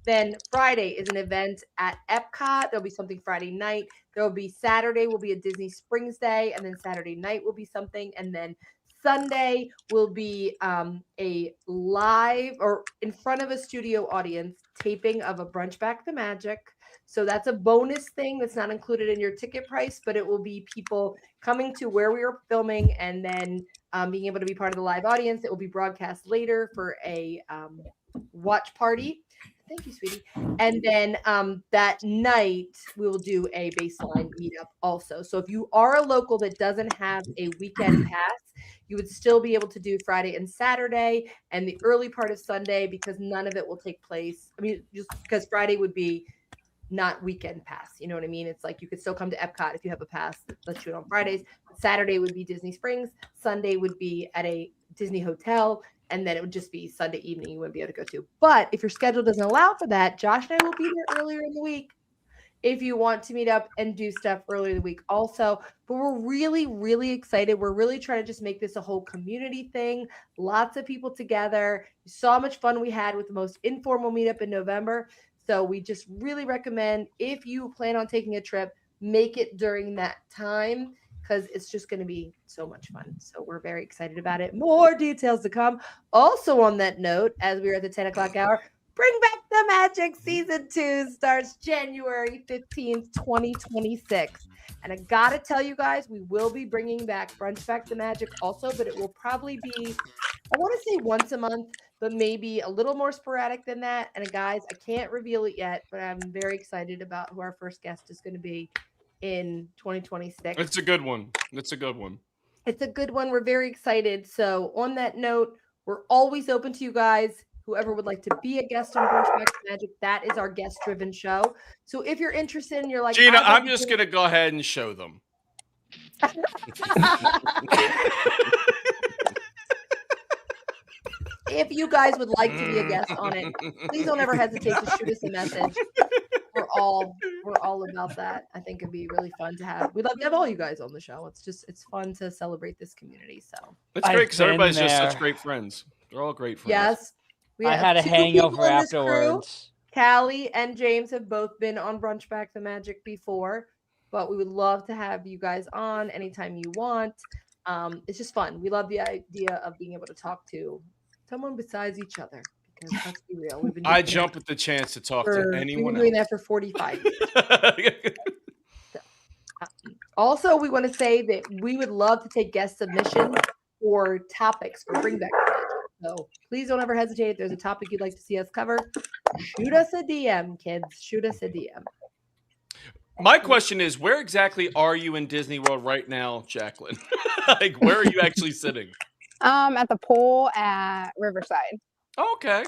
Then Friday is an event at Epcot. There'll be something Friday night. There'll be Saturday will be a Disney Springs Day, and then Saturday night will be something, and then Sunday will be a live or in front of a studio audience taping of a Brunch Back the Magic. So that's a bonus thing that's not included in your ticket price, but it will be people coming to where we are filming and then being able to be part of the live audience. It will be broadcast later for a watch party. Thank you, sweetie. And then that night we will do a baseline meetup also. So if you are a local that doesn't have a weekend pass, you would still be able to do Friday and Saturday and the early part of Sunday because none of it will take place. I mean, just because Friday would be not weekend pass. You know what I mean? It's like you could still come to Epcot if you have a pass that lets you on Fridays. Saturday would be Disney Springs. Sunday would be at a Disney hotel. And then it would just be Sunday evening you wouldn't be able to go to. But if your schedule doesn't allow for that, Josh and I will be there earlier in the week if you want to meet up and do stuff earlier in the week also. But we're really, really excited. We're really trying to just make this a whole community thing. Lots of people together. You saw how much fun we had with the most informal meetup in November. So we just really recommend if you plan on taking a trip, make it during that time, because it's just going to be so much fun. So we're very excited about it. More details to come. Also on that note, as we are at the 10 o'clock hour, Bring Back the Magic Season 2 starts January 15th, 2026. And I got to tell you guys, we will be bringing back Brunch Back the Magic also, but it will probably be, I want to say once a month, but maybe a little more sporadic than that. And guys, I can't reveal it yet, but I'm very excited about who our first guest is going to be in 2026. It's a good one. It's a good one. It's a good one. We're very excited. So on that note, we're always open to you guys. Whoever would like to be a guest on Brunch Back the Magic, that is our guest-driven show. So if you're interested and you're like, Gina, I'm just going to go ahead and show them. If you guys would like to be a guest on it, please don't ever hesitate to shoot us a message. We're all about that. I think it'd be really fun to have. We'd love to have all you guys on the show. It's fun to celebrate this community. So it's great because everybody's just such great friends. They're all great friends. Yes. I had a hangover afterwards. Callie and James have both been on Brunch Back the Magic before, but we would love to have you guys on anytime you want. It's just fun. We love the idea of being able to talk to someone besides each other. Because let's be real, we've been I jump at the chance to talk to anyone. We've been doing that for 45 years. Also, we want to say that we would love to take guest submissions or topics for Bring Back the Magic. So please don't ever hesitate. If there's a topic you'd like to see us cover, shoot us a DM, kids. Shoot us a DM. My question is, where exactly are you in Disney World right now, Jacqueline? Like, where are you actually sitting? At the pool at Riverside. Okay.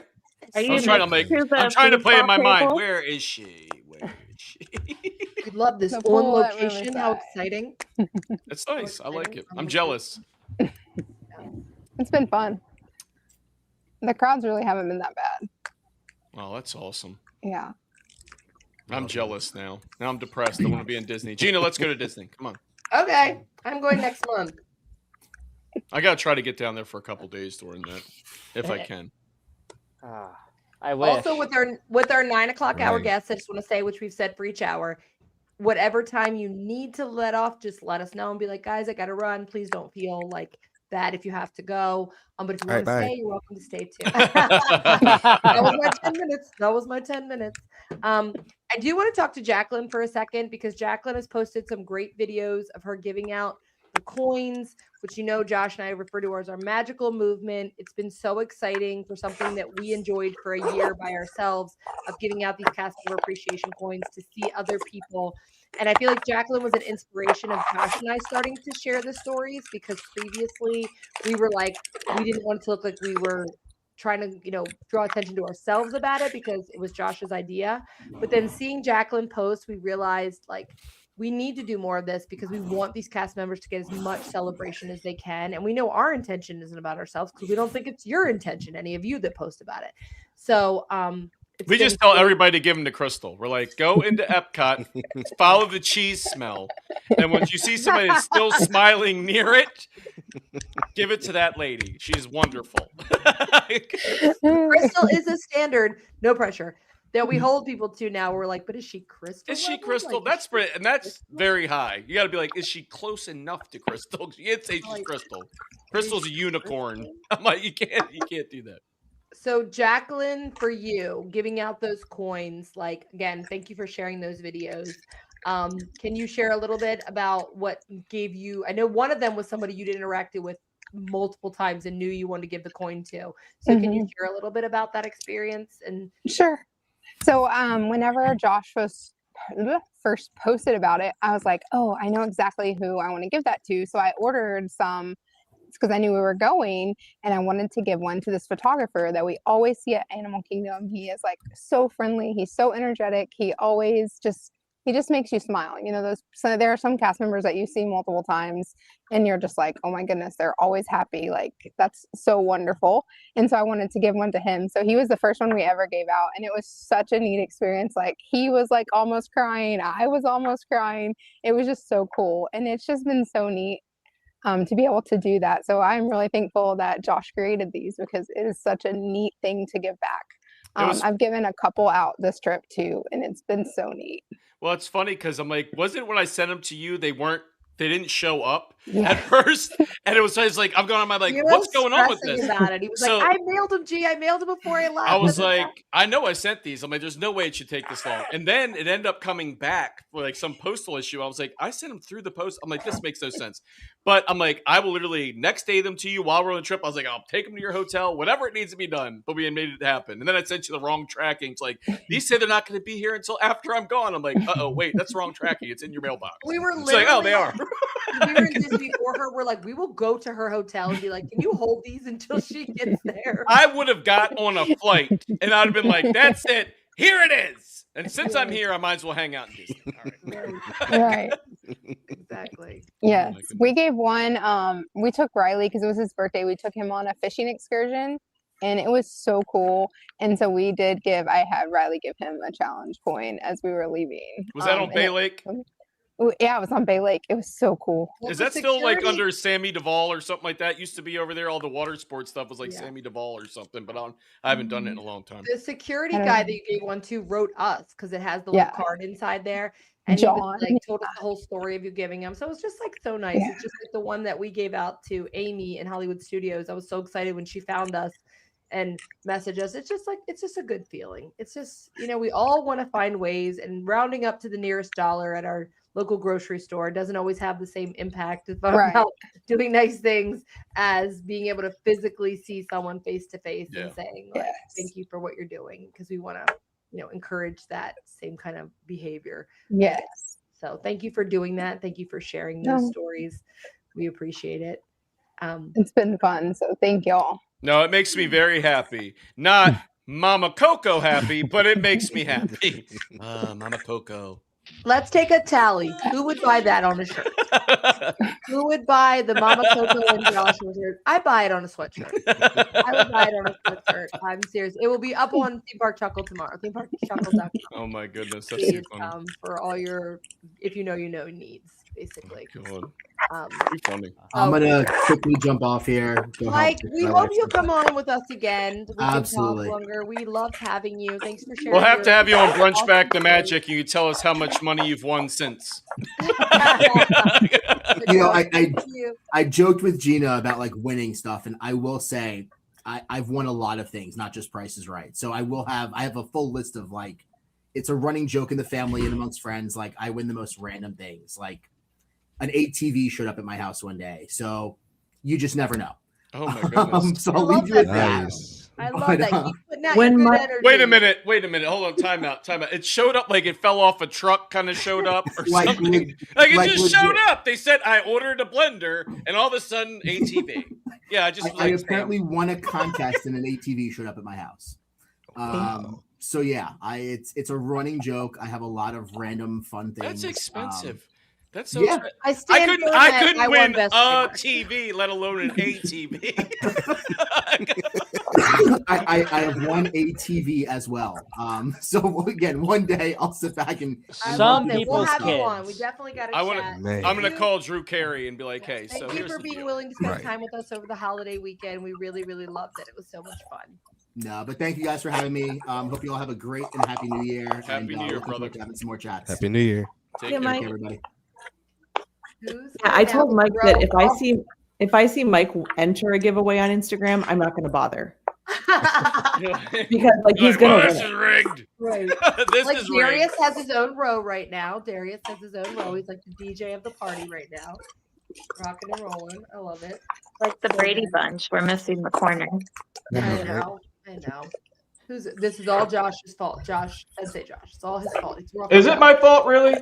I'm trying to play in my mind. Where is she? Where is she? We love this The one pool at location. How Riverside. exciting. It's nice. I like it. I'm jealous. It's been fun. The crowds really haven't been that bad. Oh, that's awesome. Yeah. I'm jealous now. Now I'm depressed. I want to be in Disney. Gina, let's go to Disney. Come on. Okay. I'm going next month. I got to try to get down there for a couple days during that, if I can. I wish. Also, with our 9 o'clock hour Right. guests, I just want to say, which we've said for each hour, whatever time you need to let off, just let us know and be like, guys, I got to run. Please don't feel like that if you have to go. But if you All want to right, bye. stay, you're welcome to stay too. That was my 10 minutes. That was my 10 minutes. I do want to talk to Jacqueline for a second because Jacqueline has posted some great videos of her giving out the coins, which Josh and I refer to as our magical movement. It's been so exciting for something that we enjoyed for a year by ourselves of giving out these cast member appreciation coins to see other people. And I feel like Jacqueline was an inspiration of Josh and I starting to share the stories because previously we were like, we didn't want it to look like we were trying to, draw attention to ourselves about it because it was Josh's idea. But then seeing Jacqueline post, we realized like we need to do more of this because we want these cast members to get as much celebration as they can. And we know our intention isn't about ourselves because we don't think it's your intention, any of you that post about it. So we just tell everybody to give them to Crystal. We're like, go into Epcot, follow the cheese smell. And once you see somebody that's still smiling near it, give it to that lady. She's wonderful. Crystal is a standard, no pressure, that we hold people to now. We're like, but is she Crystal? Is she Crystal? That's and that's very high. You got to be like, is she close enough to Crystal? You can't say she's Crystal. Crystal's a unicorn. I'm like, you can't do that. So Jacqueline, for you giving out those coins, like again, thank you for sharing those videos. Can you share a little bit about what gave you? I know one of them was somebody you'd interacted with multiple times and knew you wanted to give the coin to. So can you share a little bit about that experience? And Sure. So whenever Josh was first posted about it, I was like, oh, I know exactly who I want to give that to. So I ordered some because I knew we were going and I wanted to give one to this photographer that we always see at Animal Kingdom. He is like so friendly. He's so energetic. He just makes you smile. So there are some cast members that you see multiple times and you're just like, oh my goodness, they're always happy. Like that's so wonderful. And so I wanted to give one to him. So he was the first one we ever gave out. And it was such a neat experience. Like he was like almost crying. I was almost crying. It was just so cool. And it's just been so neat to be able to do that. So I'm really thankful that Josh created these because it is such a neat thing to give back. I've given a couple out this trip too, and it's been so neat. Well, it's funny because I'm like, wasn't when I sent them to you, they didn't show up at first, and it was like, I'm going on my like, what's going on with this? About it. He was like, I mailed him, G. I mailed him before I left. I was like, I know I sent these. I'm like, there's no way it should take this long. And then it ended up coming back for like some postal issue. I was like, I sent them through the post. I'm like, this makes no sense. But I'm like, I will literally next day them to you while we're on the trip. I was like, I'll take them to your hotel, whatever it needs to be done. But we had made it happen. And then I sent you the wrong tracking. It's like, these say they're not going to be here until after I'm gone. I'm like, wait, that's the wrong tracking. It's in your mailbox. We were literally like, oh, they are. We were in Disney for her. We're like, we will go to her hotel and be like, can you hold these until she gets there? I would have got on a flight and I'd have been like, that's it. Here it is. And since I'm here, I might as well hang out in Disney. All right. Right. Exactly. Yes. We gave one. We took Riley because it was his birthday. We took him on a fishing excursion and it was so cool. And so we did I had Riley give him a challenge coin as we were leaving. Was that on Bay Lake? Yeah, it was on Bay Lake. It was so cool. Is that still like under Sammy Duvall or something like that? Used to be over there. All the water sports stuff was like Sammy Duvall or something, but I haven't done it in a long time. The security guy that you gave one to wrote us because it has the little card inside there. And John. he was, like told us the whole story of you giving him. So it was just like so nice. It's just like the one that we gave out to Amy in Hollywood Studios. I was so excited when she found us and messaged us. It's just a good feeling. It's just, we all want to find ways, and rounding up to the nearest dollar at our local grocery store doesn't always have the same impact about doing nice things as being able to physically see someone face to face and saying, like, thank you for what you're doing, because we want to, encourage that same kind of behavior. Yes. So thank you for doing that. Thank you for sharing those stories. We appreciate it. It's been fun. So thank y'all. No, it makes me very happy. Not Mama Coco happy, but it makes me happy. Mama Coco. Let's take a tally. Who would buy that on a shirt? Who would buy the Mama Coco and Joshua shirt? I buy it on a sweatshirt. I would buy it on a sweatshirt. I'm serious. It will be up on Theme Park Chuckle tomorrow. ThemeParkChuckle.com. Oh my goodness, that's too funny. For all your, if you know, needs, basically. funny. I'm gonna quickly jump off here. Go help Mike, we my hope wife. you'll come on with us again. We can Absolutely. talk longer. We loved having you. Thanks for sharing. We'll have to have you on Brunch awesome Back the stories. Magic, and you tell us how much money you've won since. I joked with Gina about like winning stuff, and I will say I've won a lot of things, not just Price is Right. So I have a full list of like, it's a running joke in the family and amongst friends. Like I win the most random things. Like an ATV showed up at my house one day, so you just never know. Oh my goodness! So I'll leave you with that. I love that. Keep putting out When your good my- energy. Wait a minute. Hold on. Time out. It showed up like it fell off a truck, kind of showed up or Like, something. Like it like just legit. showed up. They said I ordered a blender, and all of a sudden ATV. Yeah, I just was I like, apparently won a contest and an ATV showed up at my house. So yeah, it's a running joke. I have a lot of random fun things. That's expensive. That's so. yeah. I stand for that. couldn't I won win Best a Neighbor. TV, let alone an ATV. I have one ATV as well. So again, one day I'll sit back and Some look at people's We'll have you kids. on. We definitely got to I chat. want to. Man. I'm gonna call Drew Carey and be like, "Hey, so Thank you here's for the being deal." willing to spend Right. time with us over the holiday weekend. We really, really loved it. It was so much fun. No, but thank you guys for having me. Hope you all have a great and happy New Year. Happy New Year, looking forward brother. to having some more chats. Happy New Year. Take Yeah, care. Mike. Thank you, everybody. Who's Yeah, I told Mike that Bro. if I see Mike enter a giveaway on Instagram, I'm not going to bother because like he's going "Well, to this win is it. rigged. Right. This Like is Darius rigged." has his own row right now. Darius has his own row. He's like the DJ of the party right now. Rocking and rolling. I love it. Like the So Brady good. Bunch, we're missing the corner. I know. This is all Josh's fault. Josh, Sensei Josh. It's all his fault. He's throwing Is off it our my balance. fault, really?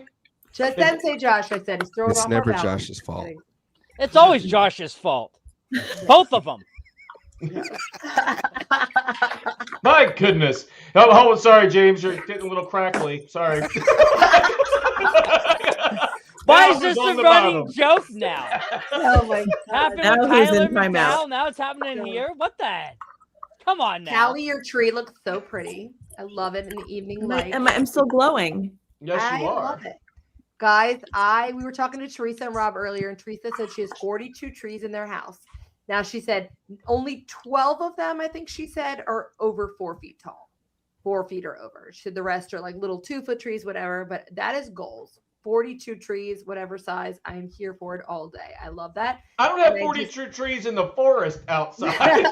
Just Sensei Josh, I said. He's throwing It's off never our balance. Josh's fault. Kidding. It's always Josh's fault. Both of them. My goodness. Oh, sorry, James. You're getting a little crackly. Sorry. Why is Val this is a on the running bottom. joke now? Oh my Happened Now with who's in Tyler timeout? McDowell. Now it's happening here. What the heck? Come on now. Callie, your tree looks so pretty. I love it in the evening light. I'm still glowing. Yes, I you are. love it. Guys, we were talking to Teresa and Rob earlier, and Teresa said she has 42 trees in their house. Now she said only 12 of them, I think she said, are over 4 feet tall. 4 feet or over. She said the rest are like little 2-foot trees, whatever. But that is goals. 42 trees, whatever size. I am here for it all day. I love that. I don't have And I 42 trees in the forest outside.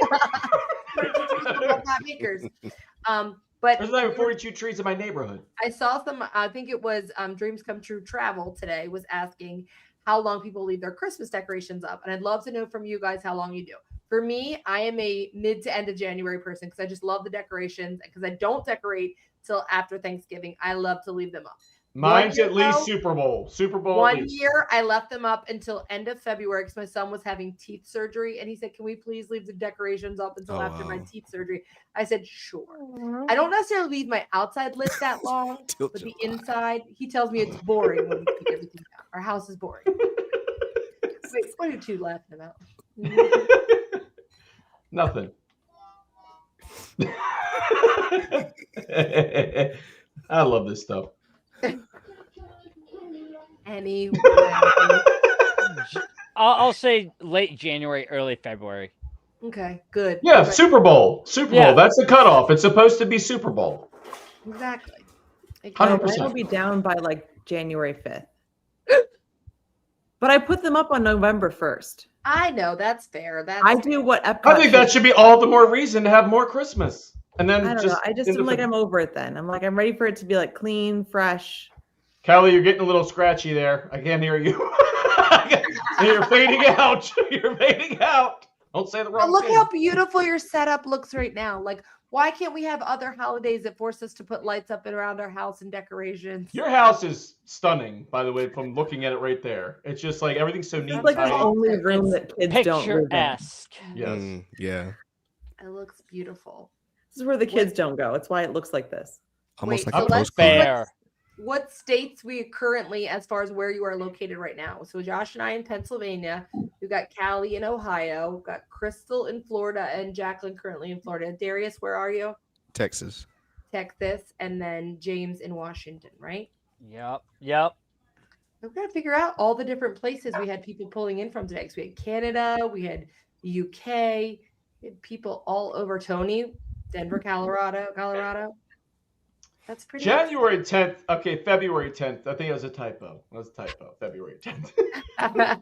acres. But There's not even 42 trees in my neighborhood. I saw some, I think it was Dreams Come True Travel today was asking how long people leave their Christmas decorations up. And I'd love to know from you guys how long you do. For me, I am a mid to end of January person because I just love the decorations. Because I don't decorate till after Thanksgiving. I love to leave them up. Mine's at least though, Super Bowl. Super Bowl. at One least. year, I left them up until end of February because my son was having teeth surgery, and he said, "Can we please leave the decorations up until after my teeth surgery?" I said, "Sure." I don't necessarily leave my outside lit that long, but the inside, he tells me it's boring when we keep everything down. Our house is boring. Wait, what are you laughing about? Nothing. I love this stuff. Anyway. I'll say late January, early February. Okay, good. Yeah, Okay. Super Bowl. Super Yeah. Bowl. That's the cutoff. It's supposed to be Super Bowl. Exactly. Mine will be down by like January 5th. But I put them up on November 1st. I know that's fair. That's I do what Epcot I think that should be all the more reason to have more Christmas. And then I don't know. I just in am the- like I'm over it then. I'm like I'm ready for it to be like clean, fresh. Callie, you're getting a little scratchy there. I can't hear you. And you're fading out. You're fading out. Don't say the But wrong look thing. how beautiful your setup looks right now. Like, why can't we have other holidays that force us to put lights up and around our house and decorations? Your house is stunning, by the way, from looking at it right there. It's just like everything's so neat. It's like and the tidy. only room that kids don't live in. Picturesque. Yes. Yeah. It looks beautiful. This is where the kids don't go. It's why it looks like this. Almost Wait, like so a let's postcard. see Fair. what states we currently, as far as where you are located right now. So Josh and I in Pennsylvania. We've got Callie in Ohio. We've got Crystal in Florida and Jacqueline currently in Florida. Darius, where are you? Texas. Texas. And then James in Washington, right? Yep. We've got to figure out all the different places we had people pulling in from today. Because we had Canada, we had the UK, we had people all over. Tony, Denver, Colorado. That's pretty. January 10th. Okay, February 10th. I think it was a typo. It was a typo. February 10th. I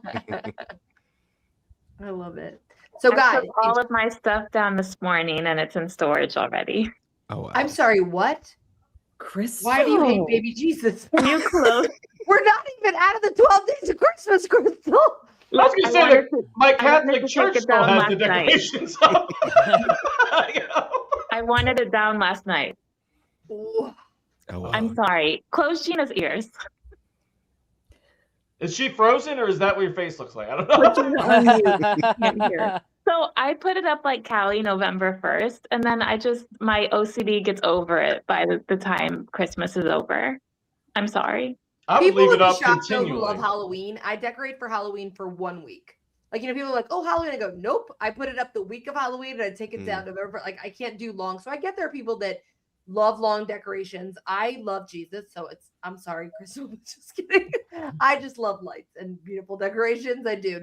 love it. So, I guys, took all of my stuff down this morning, and it's in storage already. Oh, wow. I'm sorry. What? Crystal. Why do you hate baby Jesus? Can you close? We're not even out of the 12 days of Christmas, Crystal. I was going to say that my Catholic church still has the decorations up. I wanted it down last night. Oh, wow. I'm sorry. Close Gina's ears. Is she frozen, or is that what your face looks like? I don't know. So I put it up like Callie November 1st, and then my OCD gets over it by the time Christmas is over. I'm sorry. I would leave it up Who love continually. Halloween. I decorate for Halloween for 1 week. Like, people are like, oh, Halloween. I go, nope. I put it up the week of Halloween and I take it down November. Like, I can't do long. So I get there are people that love long decorations. I love Jesus. So I'm sorry, Crystal. Just kidding. I just love lights and beautiful decorations. I do.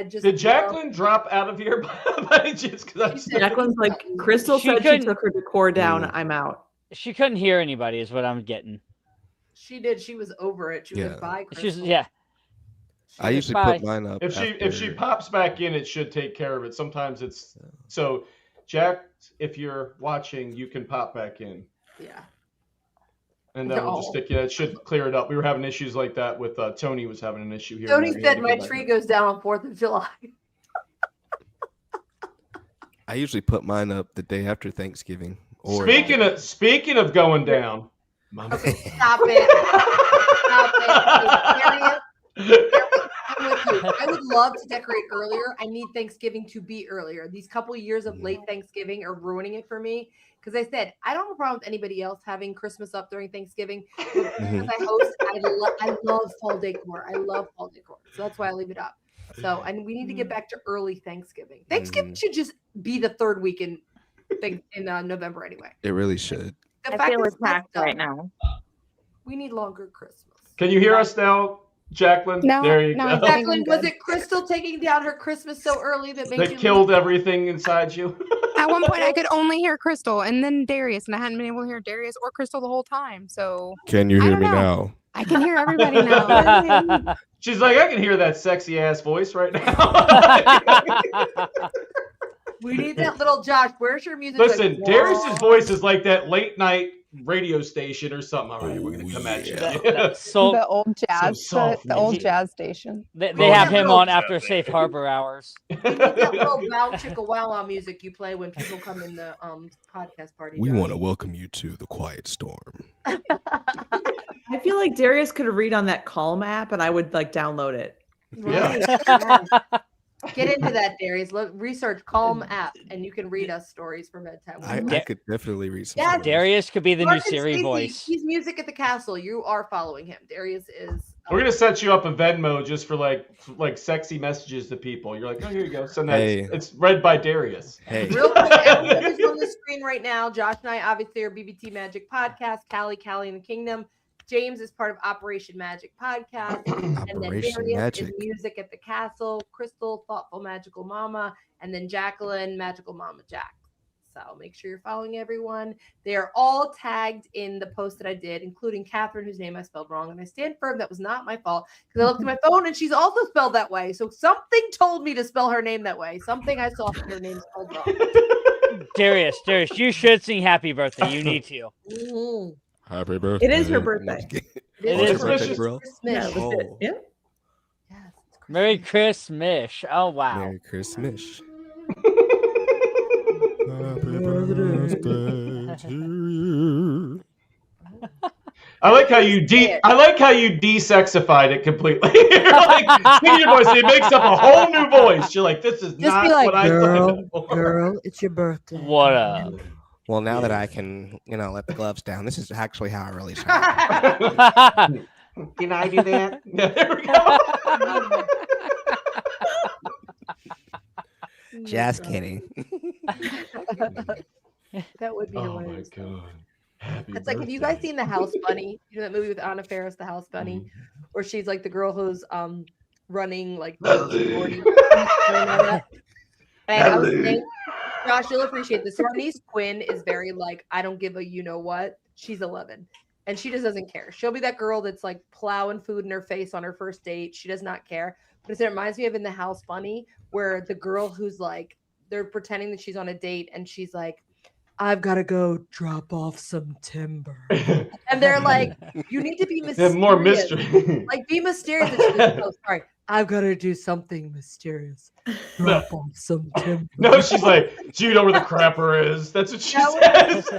Did Jacqueline drop out of here by just because Jacqueline's like, Crystal said she took her decor down. I'm out. She couldn't hear anybody, is what I'm getting. She did. She was over it. She was like, bye, Crystal. I usually put mine up. If she pops back in, it should take care of it. Sometimes it's so. Jack, if you're watching, you can pop back in. Yeah. And then we'll just stick it. It should clear it up. We were having issues like that with Tony was having an issue here. Tony said my tree goes down on 4th of July. I usually put mine up the day after Thanksgiving. Or Speaking of going down. Okay, stop it. Stop it. I'm with you. I would love to decorate earlier. I need Thanksgiving to be earlier. These couple years of late Thanksgiving are ruining it for me. Because I said, I don't have a problem with anybody else having Christmas up during Thanksgiving. But because I host, I love fall decor. I love fall decor. So that's why I leave it up. So, and we need to get back to early Thanksgiving. Thanksgiving should just be the third week in November anyway. It really should. I feel attacked right now. We need longer Christmas. Can you hear us now, Jacqueline? No, there you go. Jacqueline, was it Crystal taking down her Christmas so early that made you killed everything inside you? At one point, I could only hear Crystal and then Darius, and I hadn't been able to hear Darius or Crystal the whole time. So Can you hear me now? I can hear everybody now. She's like, I can hear that sexy ass voice right now. We need that little Josh. Where's your music? Listen, Darius's voice is like that late night radio station or something. All right, we're gonna come at you. The old jazz, soft the old jazz station. They have him on after Safe Harbor hours. You need that little wow chicka wow wow music you play when people come in the podcast party. We want to welcome you to the Quiet Storm. I feel like Darius could read on that Calm app, and I would like download it. Yeah. Get into that, Darius. Research Calm app, and you can read us stories for bedtime. I could definitely read some. Yeah, Darius could be the new Mark and Siri Stacey, voice. He's music at the castle. You are following him. Darius is. We're gonna set you up a Venmo just for like sexy messages to people. You're like, oh, here you go. Send that. Hey. It's read by Darius. Hey. Real quick, everyone who's on the screen right now. Josh and I obviously are BBT Magic Podcast. Callie in the Kingdom. James is part of Operation Magic Podcast. And then Darius is Music at the Castle. Crystal, Thoughtful Magical Mama. And then Jacqueline, Magical Mama Jack. So make sure you're following everyone. They are all tagged in the post that I did, including Catherine, whose name I spelled wrong. And I stand firm that was not my fault because I looked at my phone and she's also spelled that way. So something told me to spell her name that way. Something I saw her name spelled wrong. Darius, you should sing Happy Birthday. You need to. Mm-hmm. Happy birthday. It is her birthday. It is her birthday, bro. Yeah, Oh. Yeah. Merry Christmas. Oh, wow. Merry Christmas. I like how you desexified it completely. You're like, in your voice, it makes up a whole new voice. You're like, this is Just not be like, what I girl, signed up for. girl, it's your birthday. What up? Well, now that I can, let the gloves down, this is actually how I really sound. Can I do that? Yeah, there we go. Just kidding. That would be Oh my hilarious. god. Happy It's like, have you guys seen The House Bunny? You know that movie with Anna Faris, The House Bunny? where she's like the girl who's running like and I was saying, Josh, you'll appreciate this. So our niece Quinn is very like, I don't give a you know what. She's 11 and she just doesn't care. She'll be that girl that's like plowing food in her face on her first date. She does not care. But it reminds me of In the House Bunny, where the girl who's like, they're pretending that she's on a date and she's like, I've got to go drop off some timber. And they're like, you need to be mysterious. More mystery. Like, be mysterious. And she's like, oh, sorry. I've got to do something mysterious. Drop off some timber. No, she's like, do you know where the crapper is? That's what she says.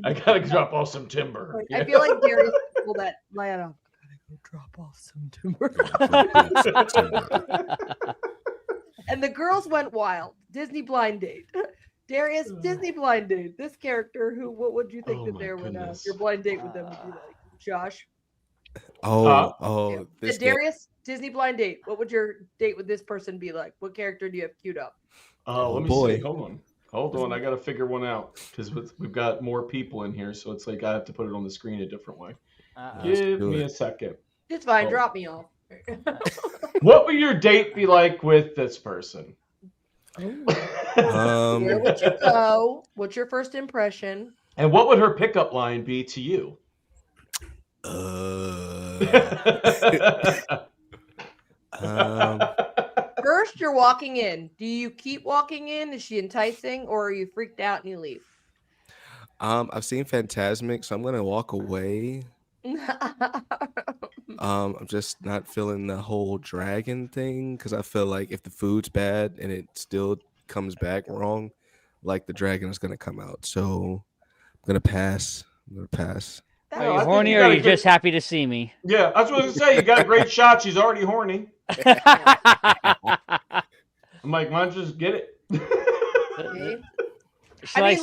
I gotta drop off some timber. I feel like Darius people that line up. I gotta go drop off some timber. And the girls went wild. Disney blind date. Darius, Disney blind date. This character, what would you think that there would your blind date with them would be like? Josh? This Darius, Disney blind date. What would your date with this person be like? What character do you have queued up? Let me see. Hold on. I got to figure one out because we've got more people in here, so it's like I have to put it on the screen a different way. Give me a second. It's fine. Drop me off. What would your date be like with this person? Where would you go? What's your first impression? And what would her pickup line be to you? First, you're walking in. Do you keep walking in? Is she enticing, or are you freaked out and you leave? I've seen Phantasmic, so I'm gonna walk away. I'm just not feeling the whole dragon thing because I feel like if the food's bad and it still comes back wrong, like the dragon is gonna come out. So I'm gonna pass. Are you horny or are you just happy to see me? Yeah, I was going to say, you got a great shot. She's already horny. I'm like, why don't you just get it? I mean,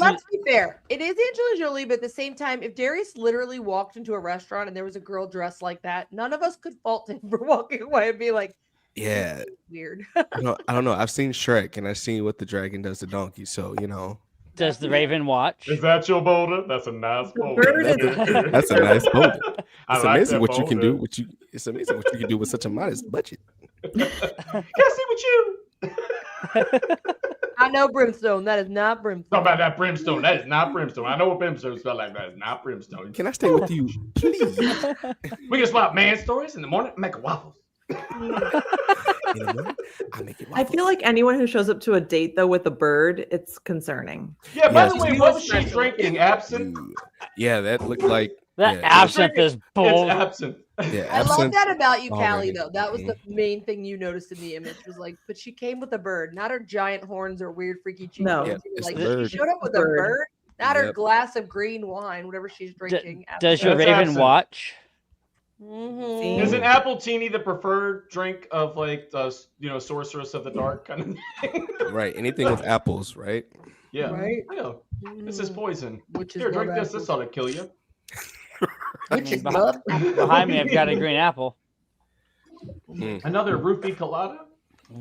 let's be fair. It is Angelina Jolie, but at the same time, if Darius literally walked into a restaurant and there was a girl dressed like that, none of us could fault him for walking away and be like, yeah, weird. I don't know. I've seen Shrek and I've seen what the dragon does to donkey. So Does the Raven watch? Is that your boulder? That's a nice boulder. That's a nice boulder. It's like amazing that what you can do. boulder. It's amazing what you can do with such a modest budget. Can I see what you? I know brimstone. That is not brimstone. Talk about that brimstone. That is not brimstone. I know what brimstone smells like. That is not brimstone. Can I stay with you, please? We can swap man stories in the morning and make waffles. I feel like anyone who shows up to a date though with a bird, it's concerning. Yeah, by the way, what was she drinking? Absinthe? Yeah, that looked like absinthe is bold. It's absinthe. Yeah, I love that about you, already. Callie, though. That was the main thing you noticed in the image was like, but she came with a bird, not her giant horns or weird freaky cheeks. No. Yeah, it's like the bird. she showed up with a bird, not her glass of green wine, whatever she's drinking. Does your That's Raven absinthe. watch? Mm-hmm. Isn't apple teeny the preferred drink of like the sorceress of the dark kind of thing? Right. Anything with apples, right? Yeah. Right. Yeah. This is poison. Which is Here, drink love this. This ought to kill you. Which is Behind me, I've got a green apple. Another roofie colada.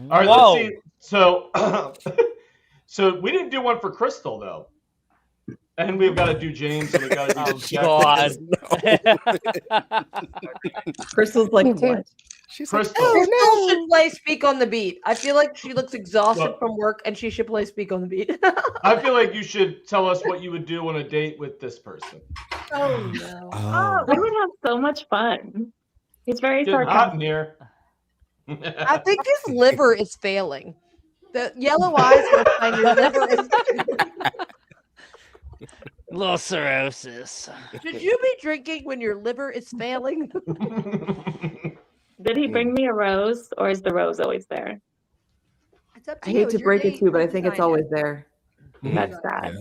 All All right, let's see. So, so we didn't do one for Crystal though, and we've got to do James. And we got to do God. Crystal's like, what? Crystal. Crystal should play Speak on the Beat. I feel like she looks exhausted from work, and she should play Speak on the Beat. I feel like you should tell us what you would do on a date with this person. Oh no! We would have so much fun. He's very Getting hot sarcastic. in here. I think his liver is failing. The yellow eyes are fine. Your liver is. Little cirrhosis. Should you be drinking when your liver is failing? Did he bring me a rose, or is the rose always there? It's up I you. hate It's to your break it date. to you, but I You think it's decide always it. there. That's sad.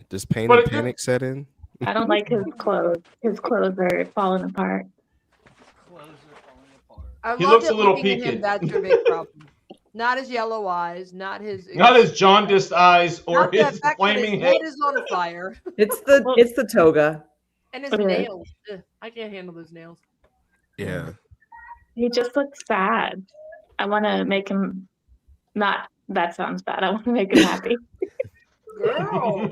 Does pain But and it- panic set in? I don't like his clothes. His clothes are falling apart. I He love looks it a little looking at him. peaked. That's your big problem. Not his yellow eyes, not his jaundiced eyes or not the his fact that flaming his head. head is on fire. It's the toga. And his Okay. nails. Ugh, I can't handle those nails. Yeah. He just looks sad. I want to make him not. That sounds bad. I want to make him happy. Girl.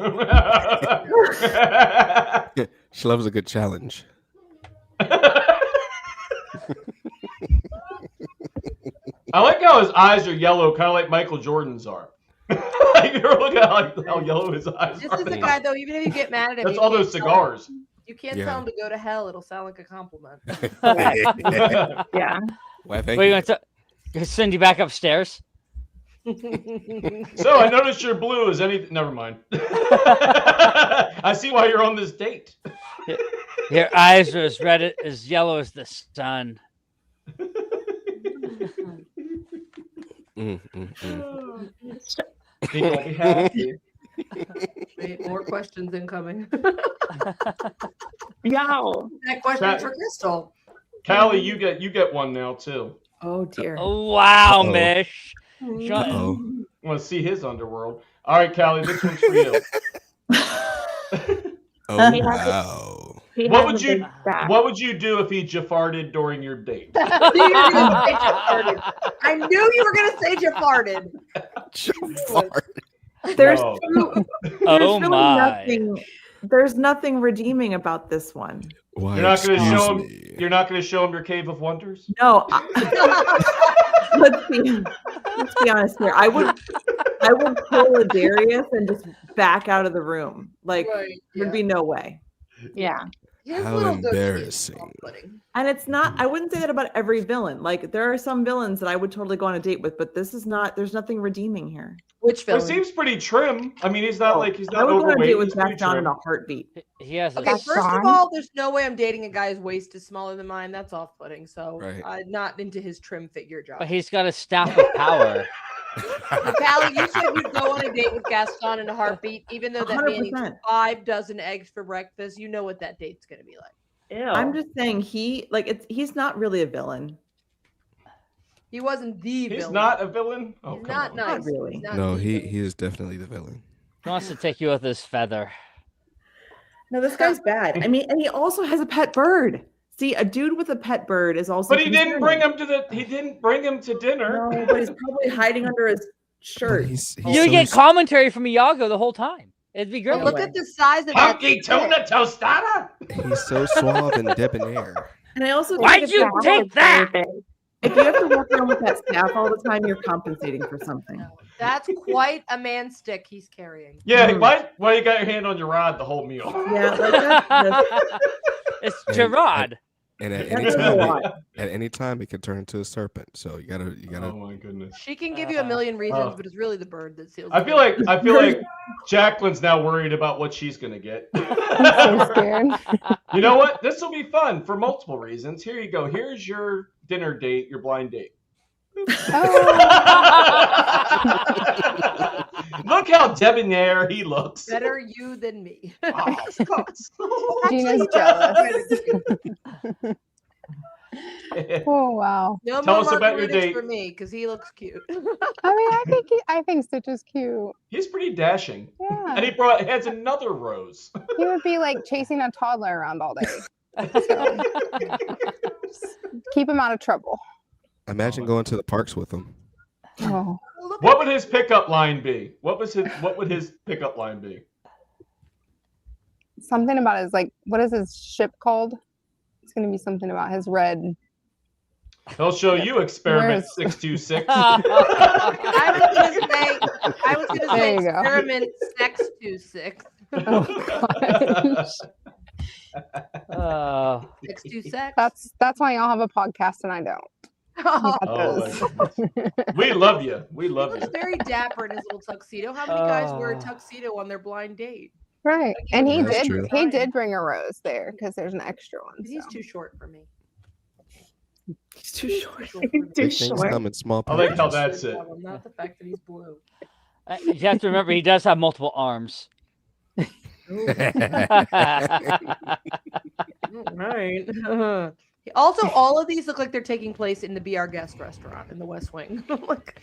She loves a good challenge. I like how his eyes are yellow, kind of like Michael Jordan's are. You're looking at how yellow his eyes This are. is the guy though. Even if you get mad at him, That's you all can't those tell him- cigars. You can't Yeah. tell him to go to hell. It'll sound like a compliment. Yeah. Why, thank We're you. going to send you back upstairs. So I noticed you're blue. Is any? Never mind. I see why you're on this date. Your eyes are as red as yellow as the sun. He gonna be happy. Wait, more questions incoming. Yo. That question for Crystal. Callie, you get one now too. Oh dear. Oh wow, Uh-oh. Mish. Uh-oh. Want to see his underworld? All right, Callie, this one's for you. Oh He has a- wow. He What has would a you big stack. What would you do if he jafarted during your date? I knew you were gonna say Jafarted. I knew you were gonna say Jafarted. There's No. Oh really my. nothing. There's nothing redeeming about this one. Why? You're not going to excuse show him. me. You're not going to show him your cave of wonders. No. Let's be honest here. I would pull a Darius and just back out of the room. Like there'd be no way. Yeah. How embarrassing. And it's not, I wouldn't say that about every villain. Like there are some villains that I would totally go on a date with, but this is not, there's nothing redeeming here. Which Well, villain? he seems pretty trim. I mean, he's not like he's I not would go on a overweight. date with He's pretty Jack Down in trim. a heartbeat. He has. Okay, first of all, there's no way I'm dating a guy whose waist is smaller than mine. That's off-putting. So Right. I'm not into his trim figure job. But he's got a staff of power. Callie, you said you'd go on a date with Gaston in a heartbeat, even though that means 100%. 5 dozen eggs for breakfast. You know what that date's gonna be like. Ew. I'm just saying he's not really a villain. He wasn't the He's villain. not a villain. Oh, He's come not on. nice. Not really. He's not No, the he villain. is definitely the villain. He wants to take you with his feather. No, this guy's bad. I mean, and he also has a pet bird. See, a dude with a pet bird is also. But he didn't bring concerning. him to He didn't bring him to dinner. No, but he's probably hiding under his shirt. He's You so get commentary from Iago the whole time. It'd be great. But look at the size of that. Funky tuna tostada. He's so suave and debonair. And I also Why'd think you if take that? if you have to walk around with that staff all the time, you're compensating for something. That's quite a man stick he's carrying. Yeah, why you got your hand on your rod the whole meal? Yeah, like that's It's And- Gerard. And at That's any a time, lot. at any time, it can turn into a serpent. So you gotta. Oh my goodness. She can give you a million reasons, Oh. but it's really the bird that seals. I the feel deal. like Jacqueline's now worried about what she's gonna get. I'm so scared. You know what? This will be fun for multiple reasons. Here you go. Here's your dinner date, your blind date. Look how debonair he looks. Better you than me. Gina's jealous. Oh wow. No Tell more us about your margaritas date. for me because he looks cute. I mean, I think Stitch is cute. He's pretty dashing. Yeah. And he has another rose. He would be like chasing a toddler around all day. So, keep him out of trouble. Imagine going to the parks with him. Oh. What would his pickup line be? What would his pickup line be? Something about his what is his ship called? It's gonna be something about his red. He'll show you experiment Where's- 626. I was gonna say There you go. experiment sex 26. Oh gosh. Sex 26. That's why y'all have a podcast and I don't. You got Oh, those. We love you. We love He you. looks very dapper in his little tuxedo. How many guys wear a Oh. tuxedo on their blind date? Right. And he That's did true. he did bring a rose there because there's an extra one. He's so. too short for me. He's too short. Too Big things short. come in small I like how packages. that's it. Problem, not the fact that he's blue. You have to remember he does have multiple arms. Right. Also, all of these look like they're taking place in the Be Our Guest restaurant in the West Wing. Like,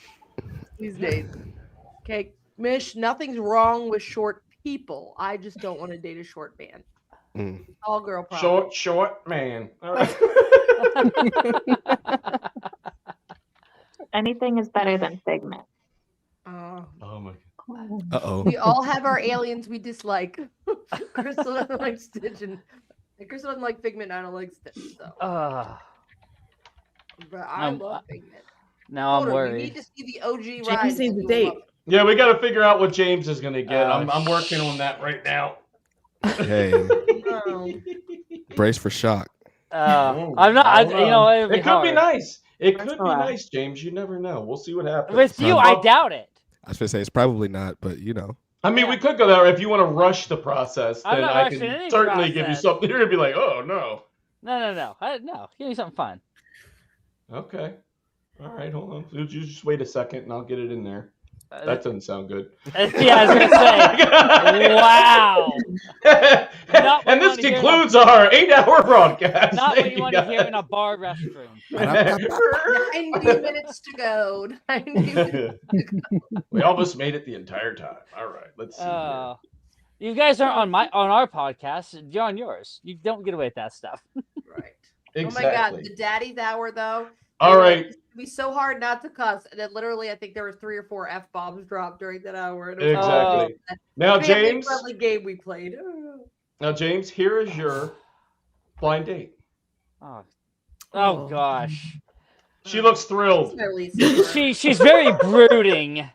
these days. Okay, Mish, nothing's wrong with short people. I just don't want to date a short man. Mm. All girl problem. Short man. All right. Anything is better than Figment. Uh, Oh my. Uh-oh. we all have our aliens we dislike. Crystal doesn't like Stitch, and Crystal doesn't like Figment. I don't like Stitch. So, but I I'm- love Figment. Now I'm Hold on, we worried. need to see the OG James ride. needs a date. Yeah, we got to figure out what James is going to get. Oh, I'm working on that right now. Hey, Oh. brace for shock. I'm not. I don't You know, know. it'd be It could be hard. nice. It could be nice, James. You never know. We'll see what happens. With you, I doubt it. I was gonna say it's probably not, but you know. I mean, we could go there if you want to rush the process. I'm Then not I rushing can any certainly give you process. something. You're gonna be like, oh no. No. No. Give me something fun. Okay. All right, hold on. You just wait a second, and I'll get it in there. That doesn't sound good. Yeah, I was gonna say. Wow. And this concludes our 8-hour broadcast. Not Thank what you want to hear in a bar restroom. 90 minutes to go. 90 minutes. We almost made it the entire time. All right, let's see. You guys aren't on our podcast. You're on yours. You don't get away with that stuff. Right. Exactly. Oh my God, the daddy's hour though. All right. It'd be so hard not to cuss. And then literally, I think there was 3 or 4 F-bombs dropped during that hour. And it was Exactly. Now, James. family-friendly game we played. Now, James, here is your blind date. Oh gosh. She looks thrilled. She's very brooding.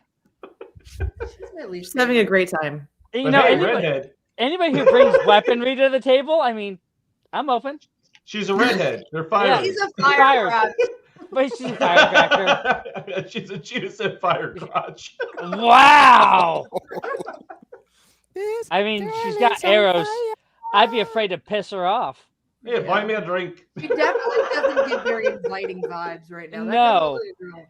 She's having a great time. You But know, hey, anybody, redhead. anybody who brings weaponry to the table, I mean, I'm open. She's a redhead. They're fired. He's a firecracker. But she's a firecracker. She's a Gina said fire crotch. Wow. I mean, she's got arrows. I'd be afraid to piss her off. Yeah, buy me a drink. She definitely doesn't give very inviting vibes right now. That No. definitely girl.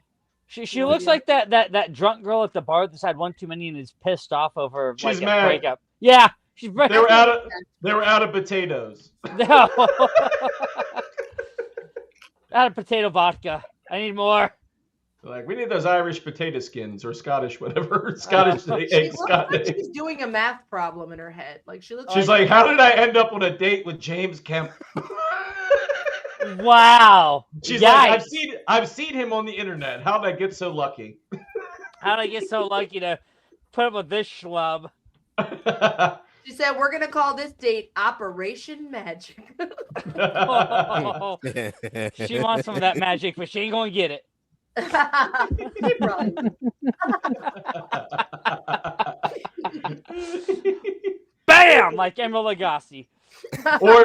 She looks like that drunk girl at the bar that's had one too many and is pissed off over She's like mad. a breakup. Yeah, she's They were out of potatoes. No. Out of potato vodka. I need more. Like, we need those Irish potato skins or Scottish, whatever. Scottish She egg, looks Scotch like egg. she's doing a math problem in her head. Like she looks. She's like, how did I end up on a date with James Kemp? Wow. She's Yikes. like, I've seen him on the internet. How did I get so lucky? How did I get so lucky to put up with this schlub? She said, "We're gonna call this date Operation Magic." She wants some of that magic, but she ain't gonna get it. Bam! Like Emerald Lagasse. Or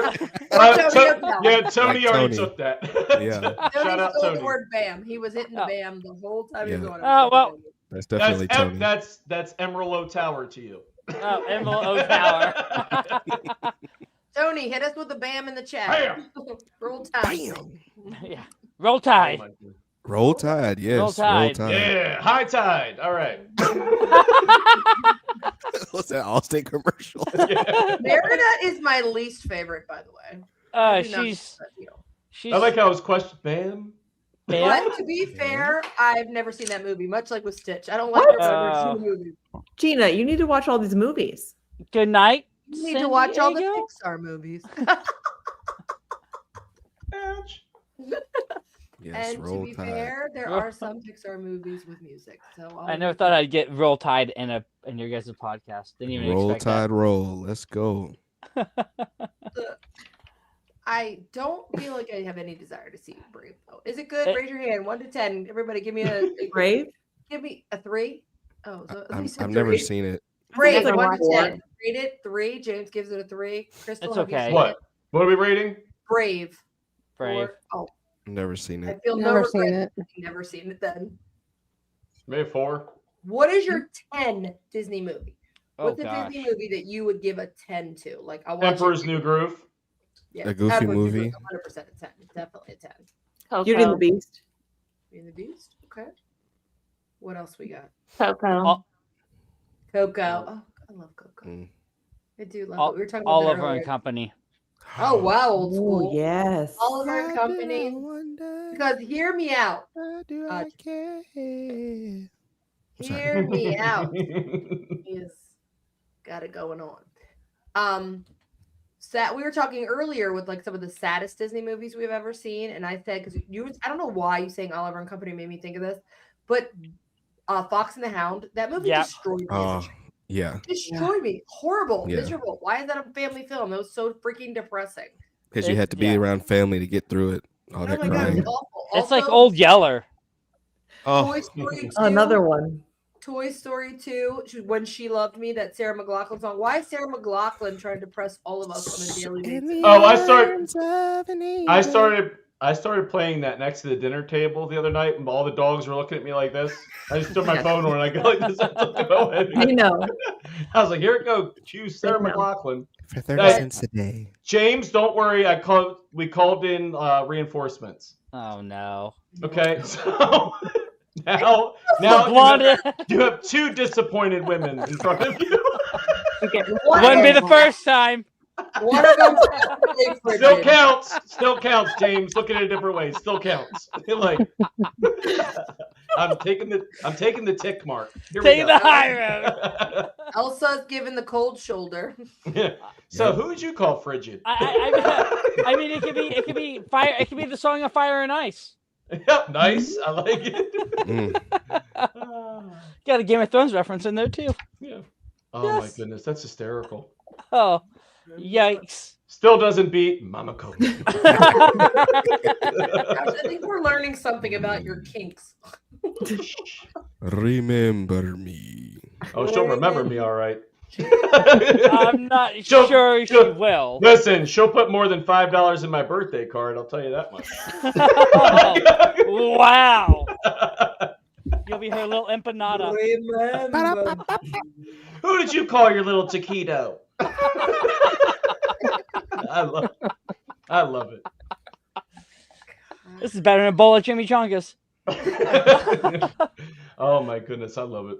Tony Tony Like already Tony. took that. Yeah. Shout out stole Tony. the word bam. He was hitting bam the whole time he was Yeah. going. Oh well. That's definitely Tony. That's Emerald O Tower to you. Oh, Emerald O Tower. Tony, hit us with a bam in the chat. Bam. Roll Tide. Yeah. Roll Tide. Roll Tide, yes. Roll Tide. Yeah, high tide. All right. What's that Allstate commercial? Merida is my least favorite, by the way. She's. I like how his question, bam. But to be fair, I've never seen that movie. Much like with Stitch, I don't like her. But I've never seen the movie. Gina, you need to watch all these movies. Good night. You need to watch all the Pixar movies. Yes, and to Roll be Tide. fair, there are some Pixar movies with music. So I never thought I'd get Roll Tide in your guys' podcast. Didn't even Roll expect Tide, roll. Let's go. I don't feel like I have any desire to see Brave though. Is it good? It- Raise your hand. 1 to 10. Everybody, give me a Brave. Give me a 3. Oh, so at least a I've never 3. seen it. Brave. Like 1 a to 4. 10. Rate it 3. James gives it a 3. Crystal, It's have you okay. seen What? it? What are we rating? Brave. Brave. Oh, Never seen I it. feel Never no seen regret. it. Never seen it then. Maybe 4. What is your 10 Disney movie? Oh, What's a gosh. Disney movie that you would give a 10 to? Like I watch Emperor's it. New Groove. Yeah, A Goofy Emperor's New movie. Groove, 100% a 10. Definitely a 10. Beauty and the Beast. Beauty and the Beast. Okay. What else we got? Coco. Coco. Oh, I love Coco. Mm. I do love it. We were talking about that Oliver earlier. and Company. Oh wow, old Oh school. yes. Oliver and Company. Because hear me out. Hear me out. He's got it going on. We were talking earlier with like some of the saddest Disney movies we've ever seen, and I said because I don't know why you saying Oliver and Company made me think of this, but Fox and the Hound, that movie destroyed me. Oh, yeah. Destroyed me. Horrible, Yeah. miserable. Why is that a family film? That was so freaking depressing. Because you had to be around family to get through it. All that Oh my God, crying. it's awful. It's like Also- Old Yeller. Toy Story 2. Another one. Toy Story 2, When She Loved Me, that Sarah McLachlan song. Why is Sarah McLachlan trying to press all of us on a daily basis? Oh, I started playing that next to the dinner table the other night, and all the dogs were looking at me like this. I just took my phone when I go like this. I know. I was like, "Here it goes, choose Sarah McLachlan For 30 cents a day. James, don't worry. We called in reinforcements. Oh no. Okay, so now you have two disappointed women in front of you. Wouldn't be the first time. One of them Still counts, James. Look at it a different way. Still counts. Like I'm taking the tick mark. Taking the high road. Elsa's giving the cold shoulder. So who would you call frigid? I mean, it could be fire. It could be the song of Fire and Ice. Yep, nice. I like it. Got a Game of Thrones reference in there too. Yeah. Oh my goodness, that's hysterical. Oh, yikes! Still doesn't beat Mama Coco. I think we're learning something about your kinks. Remember me. Oh, she'll remember me, all right. I'm not sure she will. Listen, she'll put more than $5 in my birthday card. I'll tell you that much. Wow. You'll be her little empanada. Who did you call your little taquito? I love it. This is better than a bowl of chimichangas. Oh my goodness, I love it.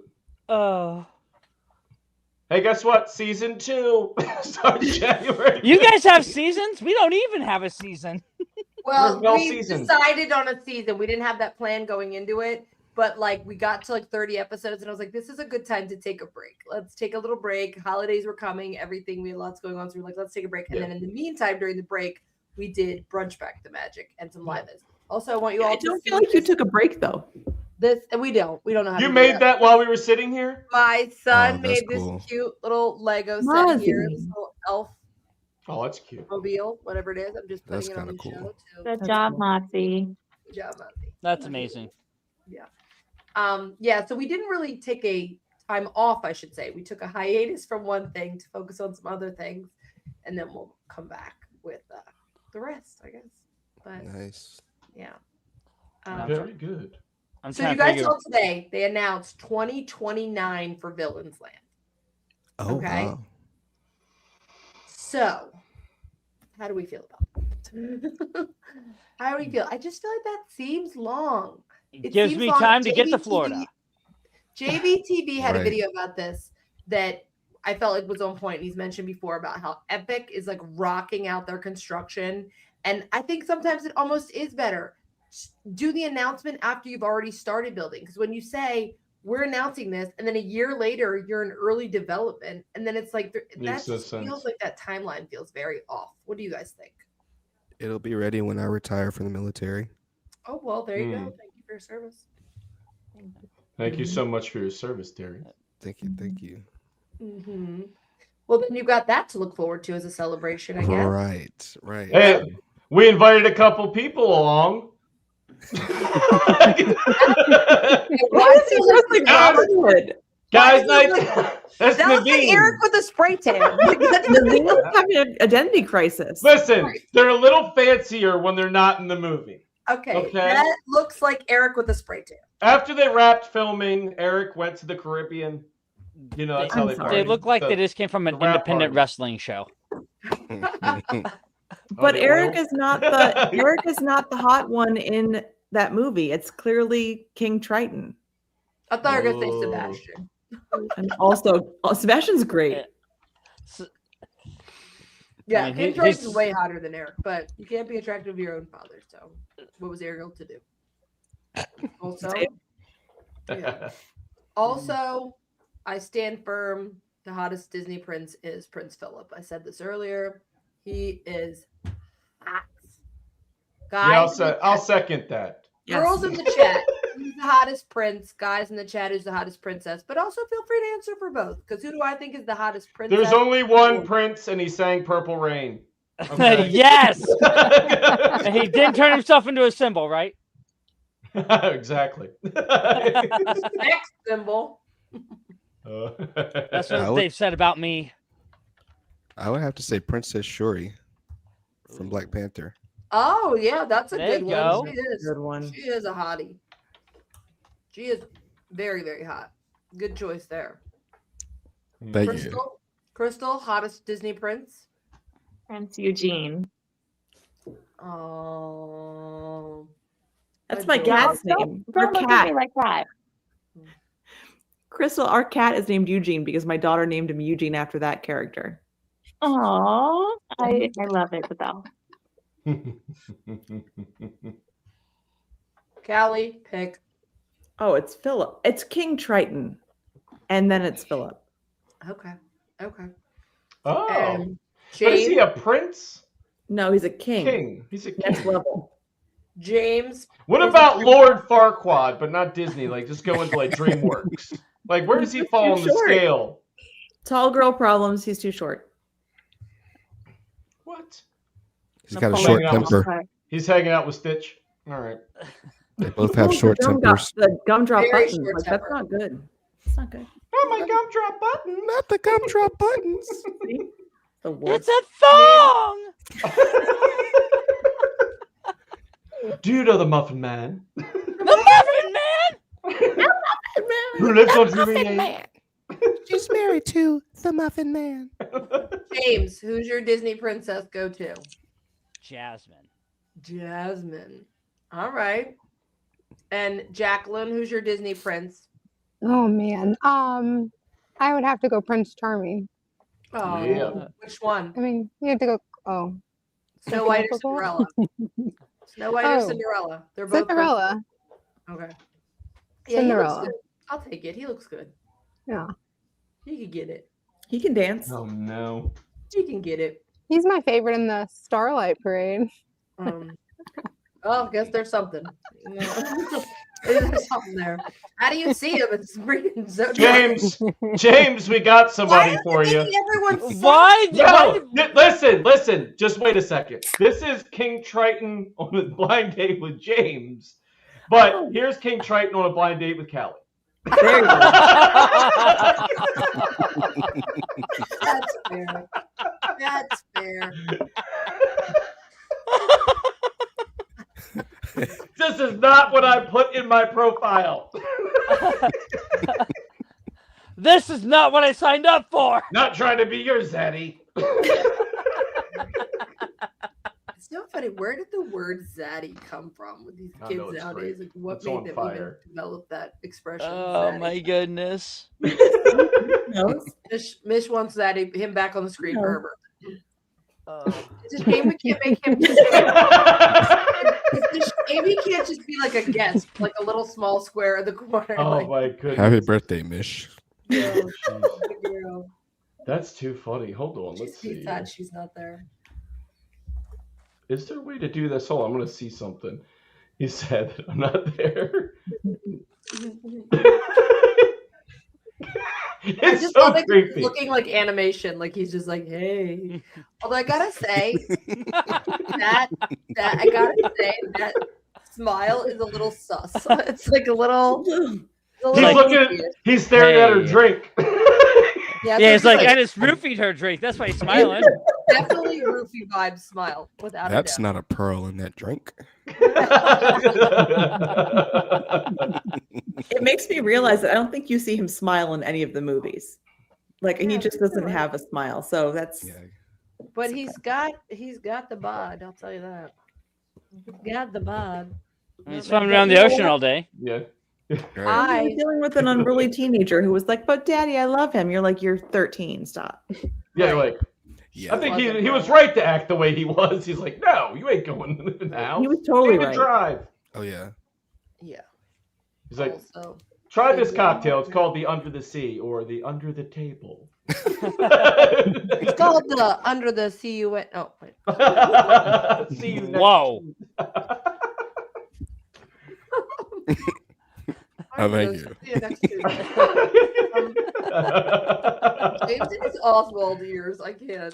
Oh. Hey, guess what? Season 2 starts January. You guys have seasons? We don't even have a season. Well, We're we well-seasoned. decided on a season. We didn't have that plan going into it, but like we got to like 30 episodes, and I was like, this is a good time to take a break. Let's take a little break. Holidays were coming, everything. We had lots going on, so we're like, let's take a break. And then in the meantime, during the break, we did Brunch Back to Magic and some live events. Also, I want you all I to don't see feel like you this- took a break though. This, and we don't know how You to do made that while we were sitting here? My son Oh, that's made this cool. cute little Lego set Mozzie. here, this little elf Oh, that's cute. mobile, whatever it is. I'm just That's putting it on the kinda cool. show. Good job, Mozzie. Good job, Mozzie. That's amazing. Yeah. So we didn't really take a time off, I should say. We took a hiatus from one thing to focus on some other things, and then we'll come back with the rest, I guess. But Nice. yeah. Very good. So you guys saw today they announced 2029 for Villains Land. Oh, Okay. wow. So, how do we feel about that? How do we feel? I just feel like that seems long. It gives seems me long. time to get to JBTV Florida. JBTV had a Right. video about this that I felt like was on point. He's mentioned before about how Epic is like rocking out their construction. And I think sometimes it almost is better. Do the announcement after you've already started building. Because when you say, we're announcing this, and then a year later, you're in early development, and then it's like, that Makes no just sense. feels like that timeline feels very off. What do you guys think? It'll be ready when I retire from the military. Oh, well, there you go. Thank you for your service. Thank you so much for your service, Terry. Thank you. Thank you. Mm-hmm. Well, then you've got that to look forward to as a celebration, I guess. Right. Right. Hey, we invited a couple people along. Why is he just like Robin Hood? Guys, Why night. does he look That's That looks like Naveen. Eric with a spray tan. Naveen's having an identity crisis. Listen, they're a little fancier when they're not in the movie. Okay, that looks like Eric with a spray tan. After they wrapped filming, Eric went to the Caribbean. You know, that's how they They look like they just came from an the rap independent party. wrestling show. But the Eric oil? is not the hot one in that movie. It's clearly King Triton. I thought you were going to Oh. say Sebastian. And also, Sebastian's great. Yeah, I mean, King he- Triton's he's- way hotter than Eric, but you can't be attracted to your own father. So, what was Ariel to do? Also, yeah. Also, I stand firm. The hottest Disney prince is Prince Philip. I said this earlier. He is hot. Guys, I'll second that. girls in the chat, who's the hottest prince? Guys in the chat, who's the hottest princess? But also feel free to answer for both, because who do I think is the hottest princess? There's only one prince, and he sang "Purple Rain." Okay? Yes. And he did turn himself into a symbol, right? Exactly. Next symbol. That's I what would- they've said about me. I would have to say Princess Shuri from Black Panther. Oh yeah, that's a There good you one. go. She is. Good one. She is a hottie. She is very, very hot. Good choice there. Thank you. Crystal, Crystal, hottest Disney prince. Prince Eugene. Oh, That's my adorable. cat's Don't, name. don't Our look at cat. me like that. Crystal, our cat is named Eugene because my daughter named him Eugene after that character. Aww, I love it though. Callie, pick. Oh, it's Philip. It's King Triton, and then it's Philip. Okay. Okay. Oh, And but is he James, a prince? No, he's a king. King. He's a Next king. level. James. What is a about prince. Lord Farquaad, but not Disney? Like, just go into like DreamWorks. Like, where does he He's fall too on the short. scale? Tall girl problems. He's too short. What? He's got a He's short hanging out with- temper. He's hanging out with Stitch. All right. They both have short The tempers. gumdrop Very buttons. short Like, temper. that's not good. It's not good. Oh, my gumdrop button. Not the gumdrop buttons. The worst. It's a thong. Do you know the Muffin Man? The Muffin Man. Who lives on Drury Lane? She's married to the Muffin Man. James, who's your Disney princess go to? Jasmine. Jasmine. All right. And Jacqueline, who's your Disney prince? Oh man. I would have to go Prince Charming. Oh, Yeah. which one? I mean, you have to go. Oh, Snow White or Difficult? Cinderella? Snow White or Oh. Cinderella? They're both Cinderella. princesses. Okay. Yeah, Cinderella. He looks good. I'll take it. He looks good. Yeah. He can get it. He can dance. Oh no. He can get it. He's my favorite in the Starlight Parade. Oh, I guess there's something. There's something there. How do you see him? It's freaking so James, we got somebody for you. Everyone's Why? No, listen. Just wait a second. This is King Triton on a blind date with James, but here's King Triton on a blind date with Callie. There you go. That's fair. That's fair. This is not what I put in my profile. This is not what I signed up for. Not trying to be your zaddy. It's so funny. Where did the word zaddy come from with these I kids know, it's nowadays? great. Like, what It's made on them fire. even develop that expression? Oh zaddy? my goodness. Mish wants zaddy him back on the screen for her birthday. Oh. It's a shame we can't make him. It's a shame he can't just be like a guest, like a little small square in the corner. Oh like, my goodness. Happy birthday, Mish. oh, girl. That's too funny. Hold on. Let's She's see. sad she's not there. Is there a way to do this? Hold on. I'm going to see something. He said that I'm not there. I It's just so thought like creepy. looking like animation, like he's just like, hey. Although I gotta say that I gotta say that smile is a little sus. It's like a little. He's staring at her Hey. drink. Yeah, Yeah, it's so like I just roofied her drink. That's why he's smiling. definitely roofie vibe smile without That's a doubt. not a pearl in that drink. It makes me realize that I don't think you see him smile in any of the movies. Like he just doesn't have a smile. So that's But he's got the bod. I'll tell you that. He's got the bod. He's swimming around the ocean all day. Yeah. I'm dealing with an unruly teenager who was like, "But Daddy, I love him." You're like, "You're 13. Stop." Yeah, like. I think he was right to act the way he was. He's like, no, you ain't going in the house. He was totally Take a right. drive. Oh yeah. Yeah. He's like, Also, try this cocktail. It's called the Under the Sea or the Under the Table. it's called the Under the CUN. Oh, wait. See you next Whoa. Oh, thank you. See you next Tuesday. James in his Oswald years. I can't.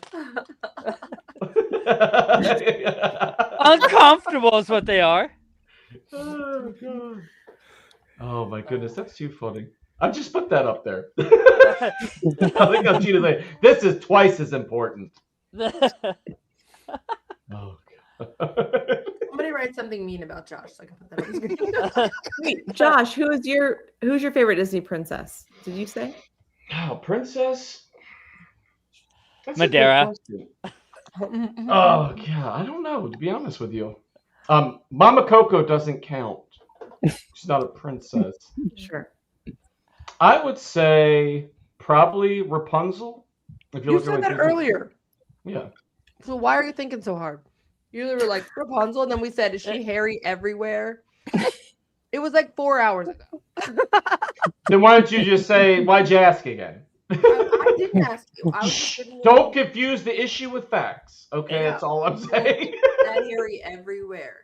Uncomfortable is what they are. Oh god. Oh my goodness, that's too funny. I just put that up there. I think I'm Gina's like, this is twice as important. Oh god. Somebody write something mean about Josh so I can put that on the screen. Wait, Josh, who's your favorite Disney princess? Did you say? Oh, princess? That's Madeira. Oh yeah, I don't know, to be honest with you. Mama Coco doesn't count. She's not a princess. Sure. I would say probably Rapunzel. If You said that earlier. Yeah. So why are you thinking so hard? You were like Rapunzel, and then we said, "Is she hairy everywhere?" It was like 4 hours ago. Then why don't you just say, why'd you ask again? I didn't ask you. I was just giving Don't confuse the issue with facts. Okay, Yeah. that's all I'm saying. that hairy everywhere.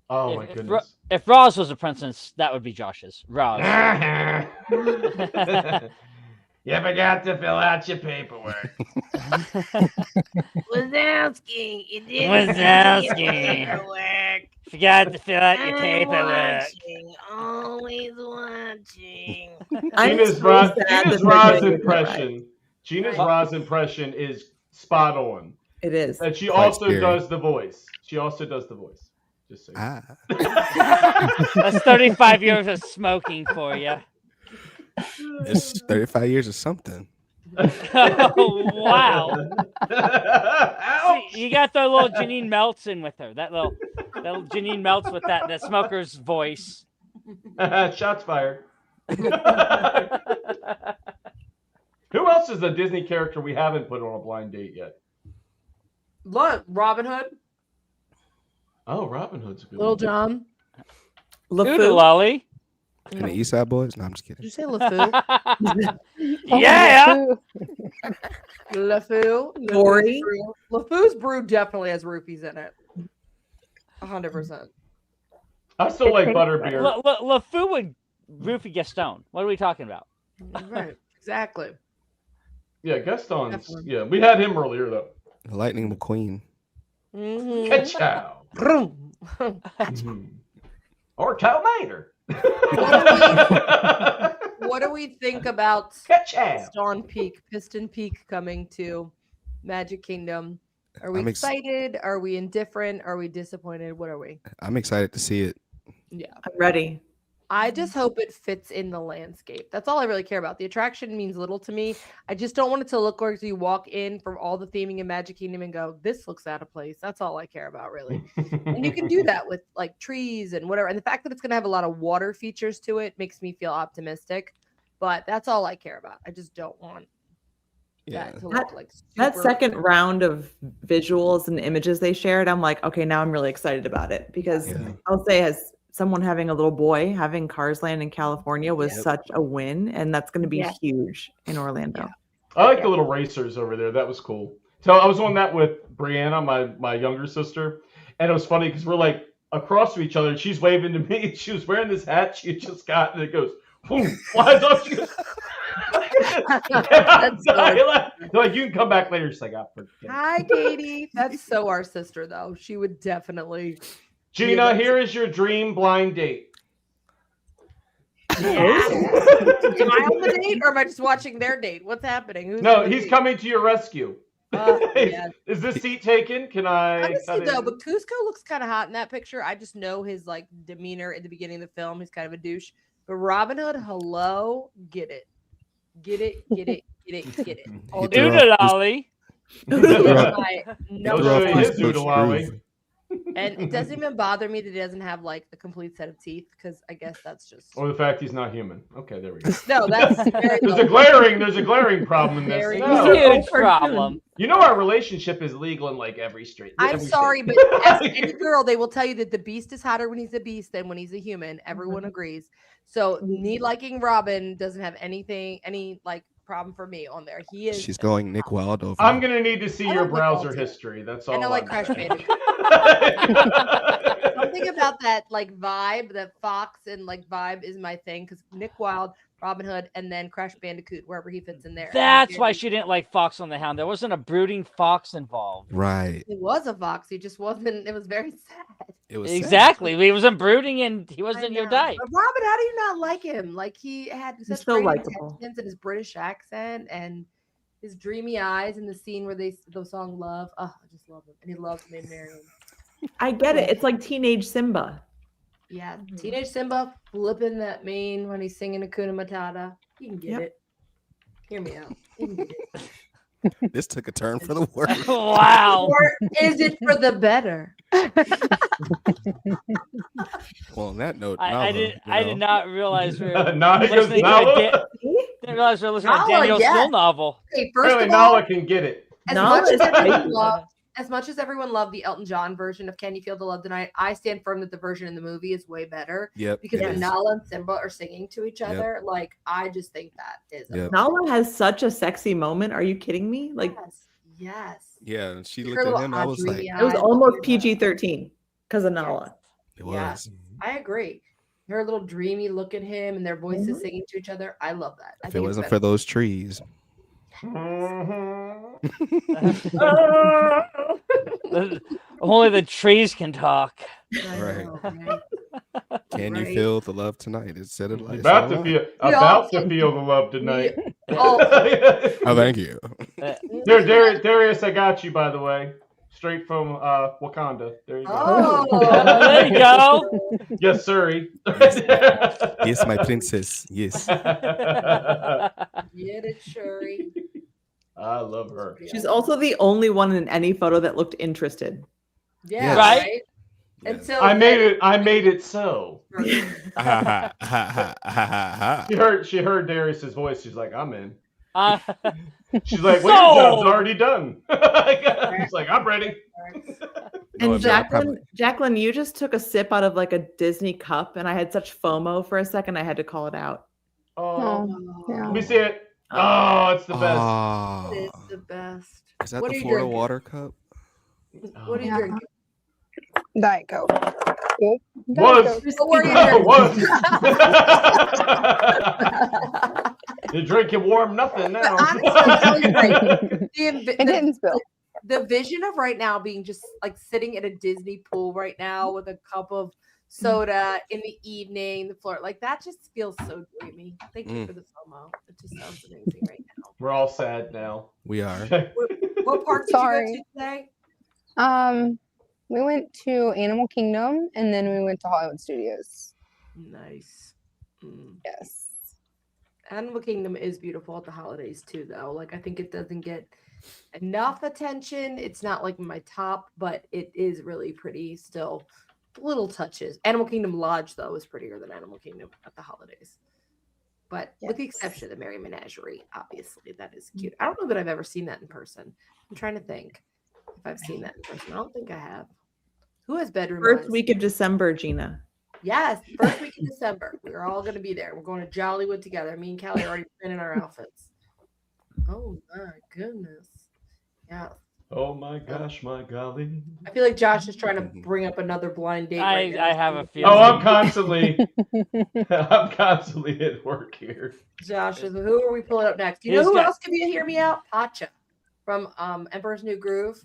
Oh my goodness. If Roz was a princess, that would be Josh's. Roz. You forgot to fill out your paperwork. Wazowski, you didn't Wazowski. Forgot to fill out your paperwork. Always watching. Gina's Roz impression. Gina's Roz impression is spot on. It is. And she Quite also scary. does the voice. She also does the voice. Just so you know. That's 35 years of smoking for you. It's 35 years or something. Oh, wow. See, you got the little Janine Melts in with her. That little Janine Melts with that smoker's voice. Shots fired. Who else is a Disney character we haven't put on a blind date yet? Look, Robin Hood, Oh, Robin Hood's a good Little one. John. Oodle Lolly. And the East Side Boys? No, I'm just Did kidding. you say LeFou? Yeah. LeFou. Lori. LeFou's brew definitely has roofies in it. 100%. I still like butterbeer. LeFou would roofie Gaston. What are we talking about? Right. Exactly. Yeah, Gaston's. Definitely. Yeah, we had him earlier though. Lightning McQueen. Mm-hmm. Ka-chow. Or Calmater. What do we think about Ka-chow. Piston Peak coming to Magic Kingdom? Are we I'm excited? Are we indifferent? Are we disappointed? What are we? I'm excited to see it. Yeah. I'm ready. I just hope it fits in the landscape. That's all I really care about. The attraction means little to me. I just don't want it to look like you walk in from all the theming in Magic Kingdom and go, this looks out of place. That's all I care about, really. And you can do that with like trees and whatever. And the fact that it's going to have a lot of water features to it makes me feel optimistic. But that's all I care about. I just don't want that to look like That super- second round of visuals and images they shared, I'm like, okay, now I'm really excited about it because I'll say as someone having a little boy, having Cars Land in California was such a win, and that's going to be huge in Orlando. I like the little racers over there. That was cool. So I was on that with Brianna, my younger sister, and it was funny because we're like across from each other, and she's waving to me. She was wearing this hat she had just got, and it goes, boom, flies off. She goes, They're like, you can come back later. She's like, Hi, Katie. That's so our sister, though. She would definitely. Gina, here is your dream blind date. Am I on the date or am I just watching their date? What's happening? Who's No, on the he's date? coming to your rescue. Yeah. Is this seat taken? Can I? Honestly, cut though, in? but Cusco looks kind of hot in that picture. I just know his like demeanor at the beginning of the film. He's kind of a douche. But Robin Hood, hello, get it, get it, get it, get it, get it. All day. Oodle Lolly. No, Show you his oodle lolly. and it doesn't even bother me that he doesn't have like a complete set of teeth because I guess that's just Or the fact he's not human. Okay, there we go. no. That's very there's a glaring problem in this. Very No. huge problem. You know our relationship is legal in like every street. I'm every sorry, state. but as any girl, they will tell you that the beast is hotter when he's a beast than when he's a human. Everyone agrees. So me liking Robin doesn't have any like problem for me on there. He is. She's going Nick Wilde over. I'm gonna need to see I your don't think browser I'll do it. history. That's all. And I like I'm Crash saying. Bandicoot. Something about that like vibe, that Fox and like vibe is my thing because Nick Wilde, Robin Hood, and then Crash Bandicoot wherever he fits in there. That's why she didn't like Fox on the Hound. There wasn't a brooding fox involved. Right. It was a fox. He just wasn't. It was very sad. It was exactly. He wasn't brooding, and he wasn't your type. But Robin, how do you not like him? Like he had such so great likable. intentions and his British accent and his dreamy eyes in the scene where the song "Love." Oh, I just love him, and he loves Maid Marian. I get it. It's like teenage Simba. Yeah, teenage Simba flipping that mane when he's singing Hakuna Matata. You can get it. Hear me out. You can get it. This took a turn for the worse. Wow. Or is it for the better? Well, on that note, I did not realize we were Nala goes, listening to Nala? didn't realize we were listening to Nala, Daniel's yes. full novel. Okay, first Really, of all, Nala can get it. As much as everyone loved the Elton John version of "Can You Feel the Love Tonight," I stand firm that the version in the movie is way better. Yep, because it when is. Nala and Simba are singing to each Yep. other, like I just think that is. Yep. Nala has such a sexy moment. Are you kidding me? Like, Yes. Yeah, and she Her looked at little him. I was like, dreamy it was eyes. almost PG-13 because of Nala. it was. Yeah, I agree. Her little dreamy look at him and their voices Mhm. singing to each other. I love that. I If it think it's wasn't better. for those trees. Only the trees can talk. Right. Can you feel the love tonight? It said it like About to feel the love tonight. Oh, thank you. There, Darius, I got you, by the way. Straight from Wakanda. There you go. Oh, there you go. Yes, sir. Yes, my princess. Yes. Get it, Shuri. I love her. She's also the only one in any photo that looked interested. Yeah, Yes. right. Until I made it so. Ha, ha, ha, ha, ha. She heard Darius's voice. She's like, I'm in. She's like, well, Sold. your job's already done. He's like, I'm ready. And Jacqueline, you just took a sip out of like a Disney cup, and I had such FOMO for a second. I had to call it out. Oh, let me see it. Oh, it's the best. Oh. It is the best. Is that What the are you Florida drinking? water cup? What are you Yeah. drinking? Diet Coke. Nope. Was. What were you Was. drinking? You're drinking warm nothing now. Honestly, I'm telling you, right, It didn't spill. the vision of right now being just like sitting at a Disney pool right now with a cup of soda in the evening, the floor, like that just feels so dreamy. Thank you for the FOMO. It just sounds amazing right now. We're all sad now. We are. What park did Sorry. you go to today? We went to Animal Kingdom and then we went to Hollywood Studios. Nice. Yes. Animal Kingdom is beautiful at the holidays too, though. Like I think it doesn't get enough attention. It's not like my top, but it is really pretty still. Little touches. Animal Kingdom Lodge, though, is prettier than Animal Kingdom at the holidays. But with the exception of the Merry Menagerie, obviously, that is cute. I don't know that I've ever seen that in person. I'm trying to think if I've seen that in person. I don't think I have. Who has bedroom First eyes? week of December, Gina. Yes, first week of December. We're all going to be there. We're going to Jollywood together. Me and Callie are already planning our outfits. Oh, my goodness. Yeah. Oh my gosh, my golly. I feel like Josh is trying to bring up another blind date. right now. I have a feeling. Oh, I'm constantly at work here. Josh, who are we pulling up next? You know who else could be a Hear Me Out? Pacha from Emperor's New Groove.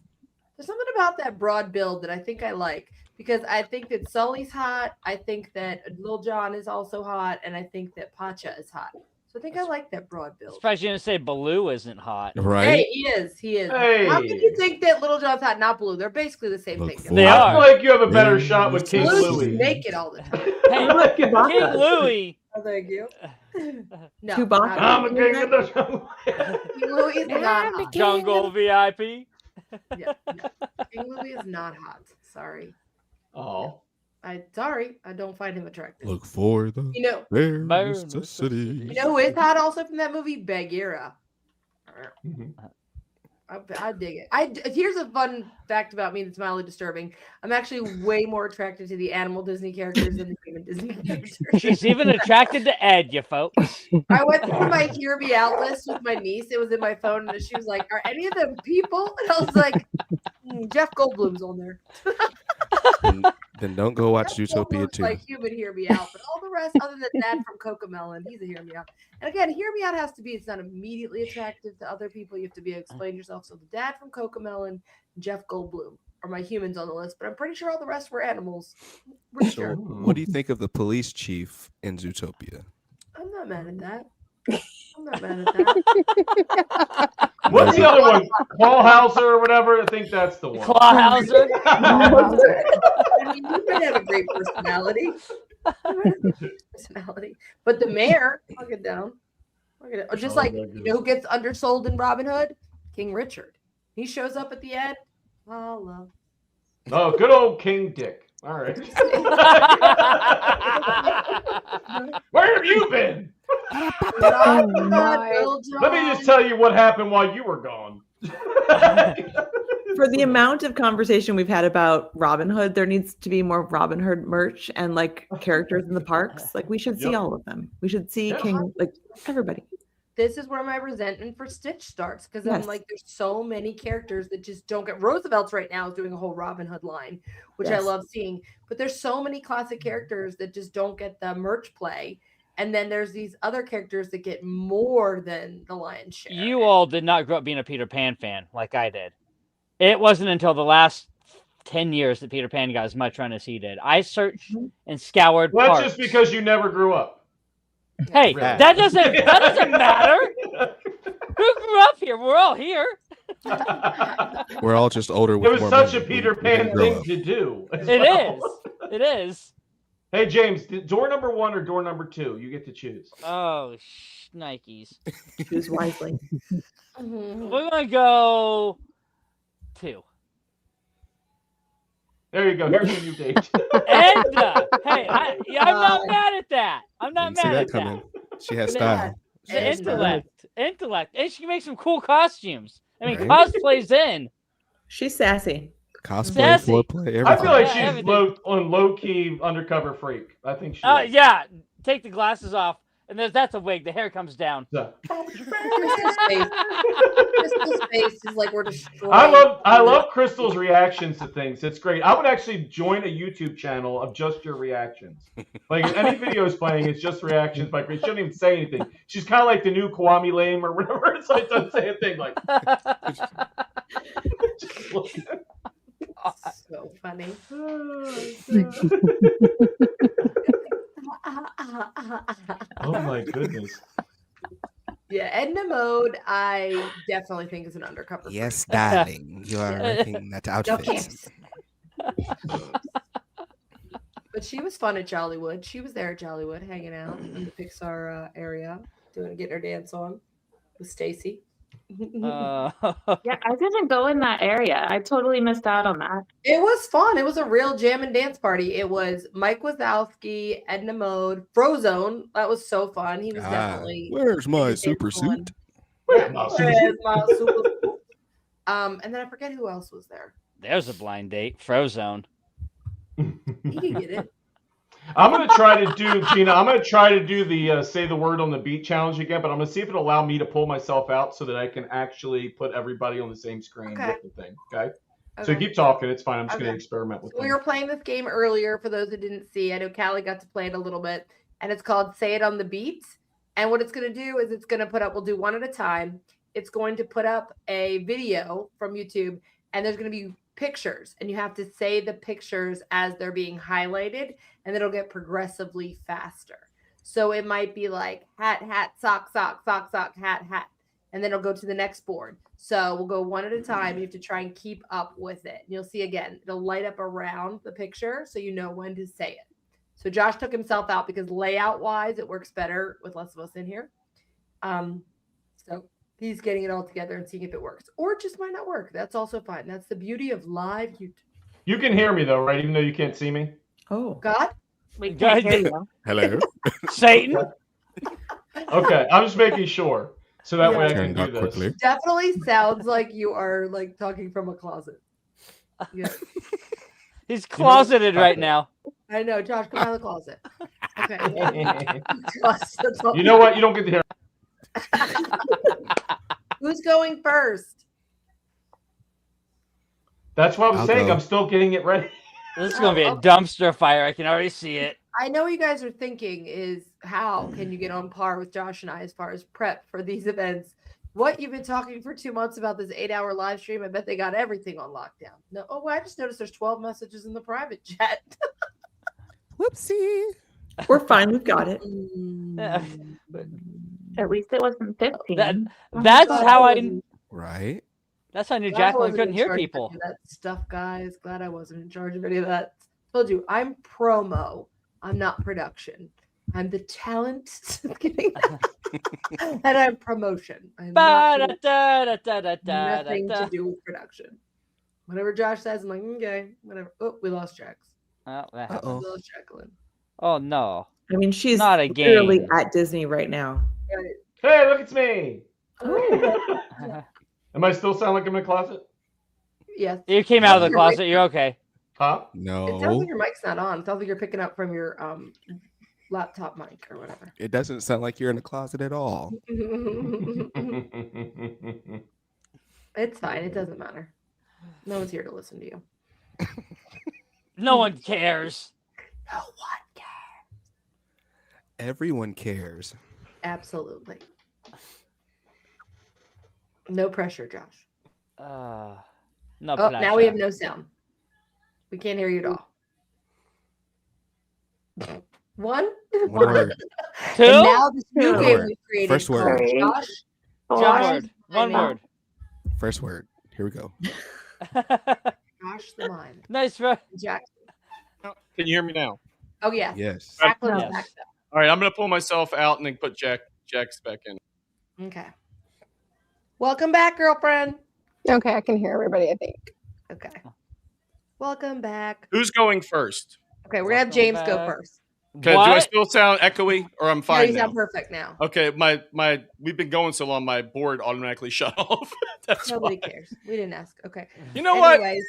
There's something about that broad build that I think I like because I think that Sully's hot. I think that Lil Jon is also hot, and I think that Pacha is hot. So I think I like that broad build. Surprised you didn't say Baloo isn't hot. Right. Hey, he is. He is. Hey. How can you think that Little John's hot, not Blue? They're basically the same thing. They I are. feel like you have a better shot with King Blue's Louie. naked all the time. Hey, King Louie. Oh, thank you. No, Chewbacca. I'm a king of the jungle. King Louie is not hot. Jungle VIP. Yeah, no. King Louie is not hot. Sorry. Oh. Sorry, I don't find him attractive. Look for the You know, bare Bare necessity. you know who is hot also from that movie? Bagheera. I dig it. Here's a fun fact about me that's mildly disturbing. I'm actually way more attracted to the animal Disney characters than the human Disney characters. She's even attracted to Ed, you folks. I went through my Hear Me Out list with my niece. It was in my phone, and she was like, "Are any of them people?" And I was like, "Jeff Goldblum's on there." Then don't go watch Utopia Looks 2. like human Hear Me Out, but all the rest, other than that from Cocomelon, he's a Hear Me Out. And again, Hear Me Out has to be, it's not immediately attractive to other people. You have to be explain yourself. So the dad from Cocomelon, Jeff Goldblum, are my humans on the list, but I'm pretty sure all the rest were animals. Pretty So, sure. what do you think of the police chief in Zootopia? I'm not mad at that. I'm not mad at that. What's the other one? Clawhauser or whatever. I think that's the one. Clawhauser. I mean, you might have a great personality. But the mayor, I'll get down. Just like, you know who gets undersold in Robin Hood? King Richard. He shows up at the end. Oh, Oh, good old King Dick. All right. Where have you been? Let me just tell you what happened while you were gone. For the amount of conversation we've had about Robin Hood, there needs to be more Robin Hood merch and like characters in the parks. Like we should see all of them. We should see King, like everybody. This is where my resentment for Stitch starts because I'm Yes. like, there's so many characters that just don't get. Roosevelt's right now is doing a whole Robin Hood line, which I Yes. love seeing. But there's so many classic characters that just don't get the merch play. And then there's these other characters that get more than the lion's share. You all did not grow up being a Peter Pan fan like I did. It wasn't until the last 10 years that Peter Pan got as much run as he did. I searched and scoured Well, that's parks. just because you never grew up. Hey, Really. that doesn't matter. Who grew up here? We're all here. We're all just older. It With was more such a money. Peter We didn't Pan grow thing up. to do. as It well. is. It is. Hey, James, door number 1 or door number 2? You get to choose. Oh, Nikes. Choose wisely. We're gonna go 2. There you go. Here's your new date. Edna. Hey, I'm not mad at that. I'm not Didn't see mad that at coming. that. She has style. The intellect, and she can make some cool costumes. I mean, Right. cosplay's in. She's sassy. Cosplay, Sassy. foreplay, everything. I feel like Yeah, she's everything. low key undercover freak. I think she is. Yeah. Take the glasses off, and that's a wig. The hair comes down. Yeah. Crystal's face is like we're destroying. I love Crystal's reactions to things. It's great. I would actually join a YouTube channel of just your reactions. Like if any video is playing, it's just reactions by Crystal. She doesn't even say anything. She's kind of like the new Kwame Lame or whatever. It's like doesn't say a thing. Like just look. So funny. Oh my goodness. Yeah, Edna Mode, I definitely think is an undercover. Yes, freak. darling. You are rocking that outfit. Yes. But she was fun at Jollywood. She was there at Jollywood, hanging out in the Pixar area, getting her dance on with Stacy. Yeah, I didn't go in that area. I totally missed out on that. It was fun. It was a real jam and dance party. It was Mike Wazowski, Edna Mode, Frozone. That was so fun. He was definitely. Where's my the super dance one. suit? Where's my super suit? And then I forget who else was there. There's a blind date. Frozone. He can get it. I'm gonna try to do Gina. I'm gonna try to do the say the word on the beat challenge again, but I'm gonna see if it'll allow me to pull myself out so that I can actually put everybody on the same screen Okay. with the thing. Okay. So Okay. keep talking. It's fine. I'm just Okay. gonna experiment with We it. were playing this game earlier for those who didn't see. I know Callie got to play it a little bit, and it's called Say It on the Beat. And what it's going to do is it's going to put up, we'll do one at a time. It's going to put up a video from YouTube, and there's going to be pictures, and you have to say the pictures as they're being highlighted, and it'll get progressively faster. So it might be like hat, hat, sock, sock, sock, sock, hat, hat. And then it'll go to the next board. So we'll go one at a time. You have to try and keep up with it. And you'll see again, it'll light up around the picture so you know when to say it. So Josh took himself out because layout wise, it works better with less of us in here. So he's getting it all together and seeing if it works. Or it just might not work. That's also fine. That's the beauty of live YouTube. You can hear me though, right? Even though you can't see me. Oh. God? We God. can't hear you. Hello. Satan. Okay, I'm just making sure. So that way I can Turned do out this. quickly. Definitely sounds like you are like talking from a closet. Yeah. He's closeted right now. I know, Josh, come out of the closet. Okay. You know what? You don't get to hear. Who's going first? That's what I'm I'll saying. go. I'm still getting it ready. This is gonna be a dumpster fire. I can already see it. I know what you guys are thinking is how can you get on par with Josh and I as far as prep for these events? What? You've been talking for 2 months about this 8-hour live stream? I bet they got everything on lockdown. No. Oh, I just noticed there's 12 messages in the private chat. Whoopsie. We're fine. We've got it. At least it wasn't 15. That's how I. Right. That's how I knew Glad I Jacqueline wasn't couldn't in hear charge of people. any of that stuff, guys. Glad I wasn't in charge of any of that. Told you, I'm promo. I'm not production. I'm the talent. Kidding. And I'm promotion. I'm nothing to do with production. Whatever Josh says, I'm like, okay, whatever. Oh, we lost Jax. Oh, that We happened. lost Jacqueline. Oh no. I mean, she's Not a literally game. at Disney right now. Hey, look, it's me. Am I still sound like I'm in a closet? Yes. You came out of the closet. You're okay. Huh? It sounds No, like your mic's not on. It sounds like you're picking up from your laptop mic or whatever. it doesn't sound like you're in a closet at all. It's fine. It doesn't matter. No one's here to listen to you. No one cares. No one cares. Everyone cares. Absolutely. No pressure, Josh. No Oh, pressure. now we have no sound. We can't hear you at all. One. One word. Two. And now this new One game word. we created First word. called Josh. One word. One Mind. word. First word. Here we go. Josh the mind. Nice, bro. Jack. Can you hear me now? Oh yeah. Yes. Jacqueline's Yes. back All right, I'm gonna pull myself out and then put Jack's back in. though. Okay. Welcome back, girlfriend. Okay, I can hear everybody, I think. Okay. Welcome back. Who's going first? Okay, we're gonna have James go first. Okay, do I still sound echoey or I'm No, fine you now? sound perfect now. Okay, we've been going so long, my board automatically shut off. That's Nobody why. cares. We didn't ask. Okay. You know what? Anyways,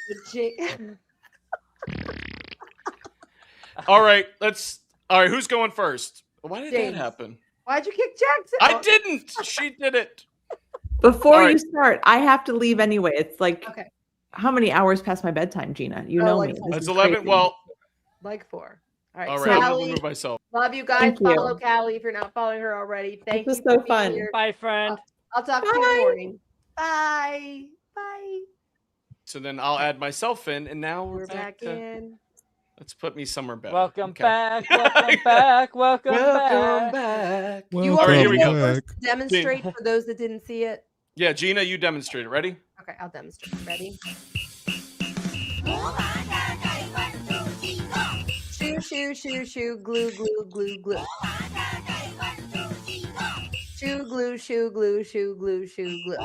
All right, who's going first? Why did James. that happen? Why'd you kick Jackson? I didn't. She did it. Before All you right. start, I have to leave anyway. It's like, okay. how many hours past my bedtime, Gina? You Oh, know like me. four. This It's is 11. crazy. Well, Like 4. All right. all right, I'm gonna Callie, remove myself. love you guys. Thank you. Follow Callie if you're not following her already. Thank This you was for so being fun. here. Bye, friend. I'll talk to you in the morning. Bye. Bye. So then I'll add myself in, and now We're back to, in. let's put me somewhere better. Welcome Okay. back. Welcome back. Welcome Welcome back. back. You All right, here we want go. to demonstrate for those that didn't see it? Yeah, Gina, you demonstrate it. Ready? Okay, I'll demonstrate. Ready? Shoo, shoo, shoo, shoo, glue, glue, glue, glue. Shoe glue, shoe glue, shoe glue, shoe glue.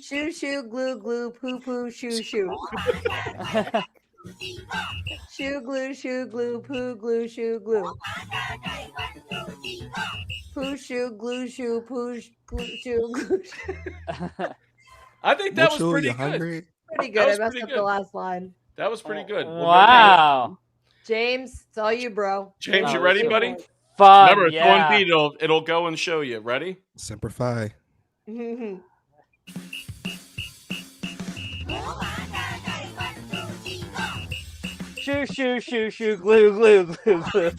Shoe, shoe, glue, glue, poo, poo, shoe, shoe. Shoe glue, shoe glue, poo, glue, shoe, glue. Poo, shoe, glue, shoe, poo, glue, shoe, glue. I think that was Mitchell, pretty you good. hungry? Pretty That good. I was messed pretty up good. the last line. That was pretty good. We'll go Wow. James, it's all you, bro. James, you That ready, was buddy? Fun. Remember, it's yeah. one beat. It'll go and show you. Ready? Semper Fi. Shoo, shoo, shoo, shoo, glue, glue, glue, glue.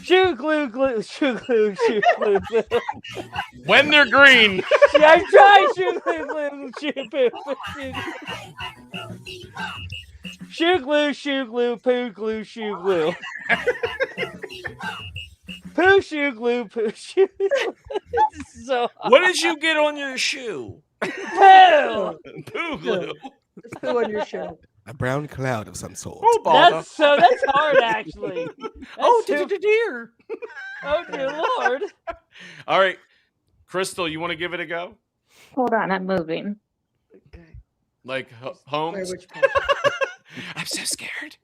Shoe glue, glue, shoe glue, shoe glue, glue. When they're green. I'm trying shoe glue, glue, shoe glue, shoe. Shoe glue, shoe glue, poo glue, shoe glue. Poo shoe glue, poo shoe. This is so hard. What did you get on your shoe? Poo. Poo glue. It's poo on your shoe. A brown cloud of some sort. Oh, bother. That's hard actually. Oh, That's dear. Oh dear Lord. All right, Crystal, you want to give it a go? Hold on, I'm moving. Okay. Like home? Where, which part? I'm so scared.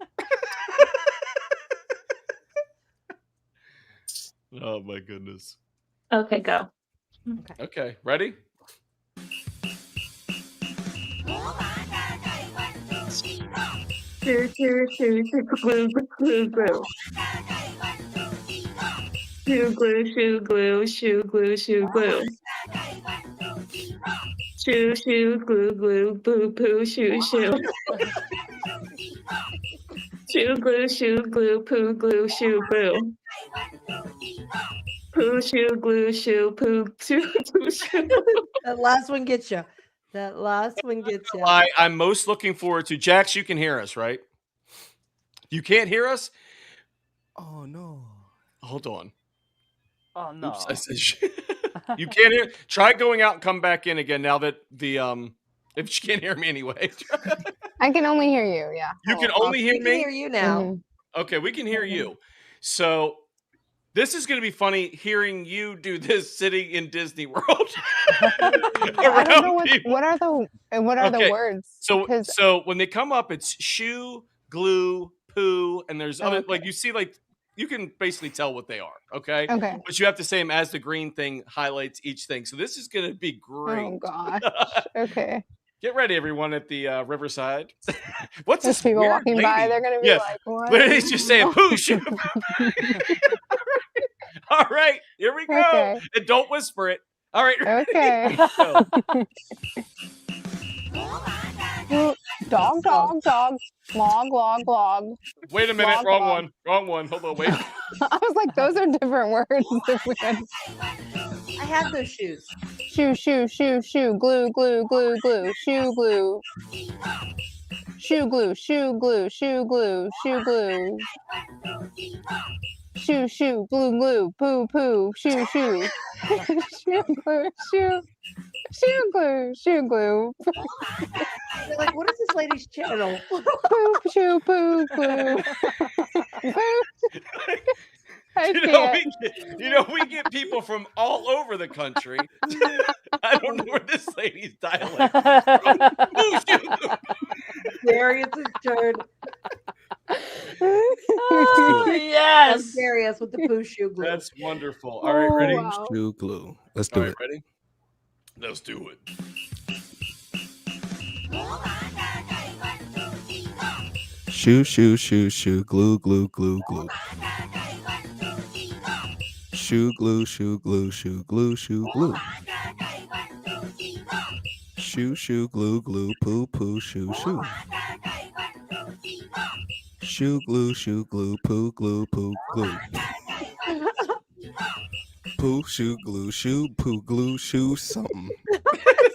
Oh my goodness. Okay, go. Okay, ready? Shoo, shoo, shoo, shoo, glue, glue, glue. Shoe glue, shoe glue, shoe glue, shoe glue. Shoe, shoe, glue, glue, boo, poo, shoe, shoe. Shoe glue, poo, glue, shoe glue. Poo, shoe, glue, shoe, poo, shoe, poo, shoe. That last one gets you. That last one gets you. I'm most looking forward to. Jax, you can hear us, right? You can't hear us? Oh no. Hold on. Oh no. Oops, I said you can't hear. Try going out and come back in again now that the if you can't hear me anyway. I can only hear you. Yeah. You can only hear we me? can hear you now. Mhm. Okay, we can hear you. So this is going to be funny hearing you do this sitting in Disney World. I don't know what are the Okay, words. So 'Cause- so when they come up, it's shoe, glue, poo, and there's other like you see like you can basically tell what they are. Okay. Okay. But you have to say them as the green thing highlights each thing. So this is going to be great. Oh gosh. Okay. Get ready, everyone, at the Riverside. What's There's this people weird walking lady? by. They're gonna be Yes. like, "What?" Lady's just saying poo, shoe. All right, here we go. Okay. And don't whisper it. All right. Okay. Dog, dog, dog. Log, log, log. Wait a minute. Log, Wrong log. one. Wrong one. Hold on. Wait. I was like, those are different words. If we had... I have those shoes. Shoe, shoe, shoe, shoe. Glue, glue, glue, glue. Shoe glue. Shoe glue, shoe glue, shoe glue, shoe glue. Shoe, shoe, glue, glue, poo, poo, shoe, shoe. Shoe glue, shoe. Shoe glue, shoe glue. They're like, what is this lady's channel? Poo, shoe, poo, glue. Poo. I We get people from all over the country. I don't know where this lady's dialect is from. Darius's turn. Yes. Darius with the poo shoe glue. That's wonderful. All right, ready? Shoe glue. Let's do All right, it. ready? Let's do it. Shoe, shoe, shoe, shoe, glue, glue, glue, glue. Shoe glue, shoe glue, shoe glue, shoe glue. Shoe, shoe, glue, glue, poo, poo, shoe, shoe. Shoe glue, shoe glue, poo, glue, poo, glue. Poo, shoe, glue, shoe, poo, glue, shoe, something.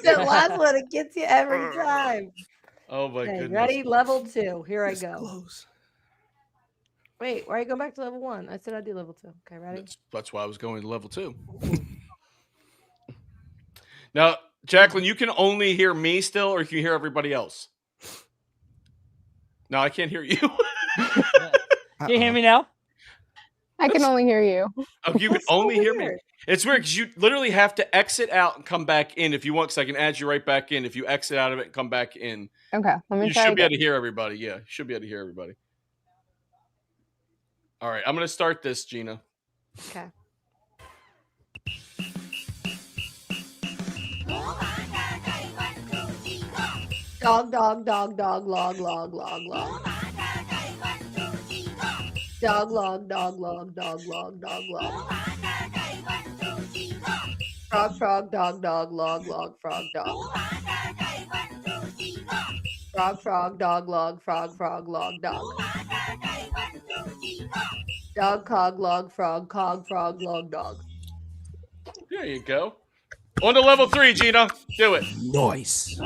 That last one, it gets you every time. Oh my Okay, goodness. ready? Level 2. Here I go. Wait, why are you going back to level 1? I said I'd do level 2. Okay, ready? That's why I was going to level 2. Now, Jacqueline, you can only hear me still, or can you hear everybody else? No, I can't hear you. Can you hear me now? I can only hear you. Oh, you can only hear me. It's weird because you literally have to exit out and come back in if you want, because I can add you right back in. If you exit out of it and come back in, Okay, let me you try should be able again. to hear everybody. Yeah, you should be able to hear everybody. All right, I'm going to start this, Gina. Okay. Dog, dog, dog, dog, log, log, log, log. Dog, log, dog, log, dog, log, dog, log. Frog, frog, dog, dog, log, log, frog, dog. Frog, frog, dog, log, frog, log, dog. Dog, cog, log, frog, log, dog. There you go. On to level 3, Gina. Do it. Nice.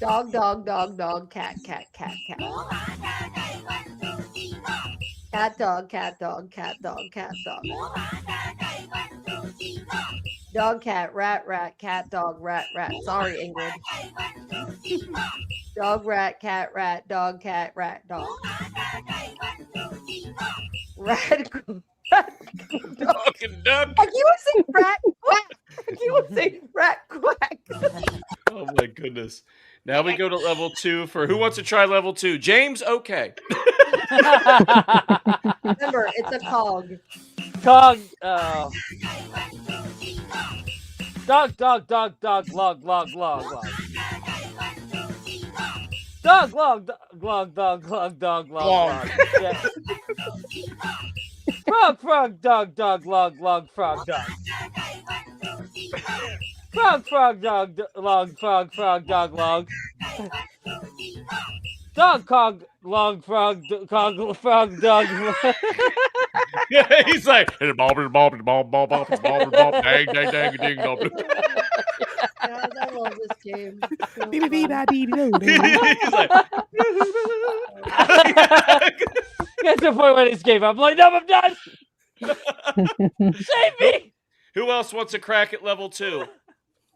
Dog, dog, dog, dog, cat, cat, cat, cat. Cat, dog, cat, dog, cat, dog, cat, dog. Dog, cat, rat, rat, cat, dog, rat, rat. Sorry, Ingrid. Dog, rat, cat, dog, rat, dog. Rat, dog and duck. Like you would say rat quack. Like you would say rat quack. Oh my goodness. Now we go to level 2 for who wants to try level 2? James, okay. Remember, it's a cog. Cog. Dog, dog, dog, dog, log, log, log, log. Dog, log, log, dog, log, dog, log, log. Yeah. Frog, frog, dog, dog, log, log, frog, dog. Frog, frog, dog, log, frog, dog, log. Dog, cog, log, frog, cog, frog, dog. Yeah, he's like, dang, dang, ding, dong. God, I love this game. So He's fun. like, That's the point when this game. I'm like, no, I'm done. Save me. Who else wants a crack at level 2?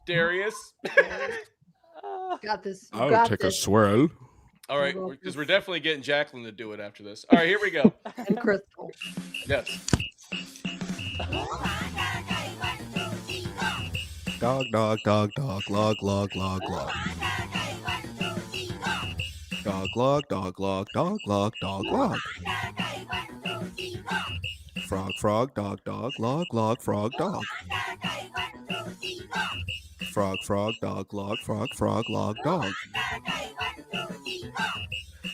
Darius. Got this. You I'll got take this. a swirl. All right, because we're definitely getting Jacqueline to do it after this. All right, here we go. And Crystal. Yes. Dog, dog, dog, dog, log, log, log, log. Dog, log, dog, log, dog, log, dog, log. Frog, frog, dog, dog, log, log, frog, dog. Frog, frog, dog, log, frog, log, dog.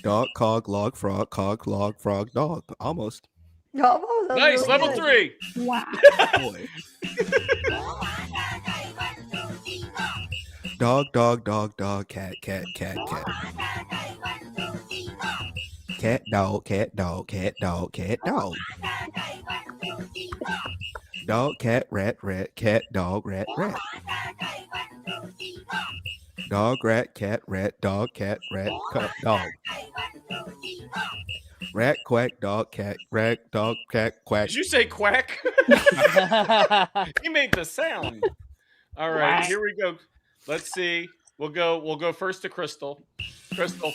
Dog, cog, log, frog, dog. Almost. Almost. That was Nice, really level good. 3. Wow. Boy. Dog, dog, dog, dog, cat, cat, cat, cat. Cat, dog, cat, dog, cat, dog, cat, dog. Dog, cat, rat, rat, cat, dog, rat, rat. Dog, rat, cat, dog, cat, dog. Rat, quack, dog, cat, rat, dog, cat, quack. Did you say quack? He made the sound. All right, Quack. here we go. Let's see. We'll go first to Crystal. Crystal.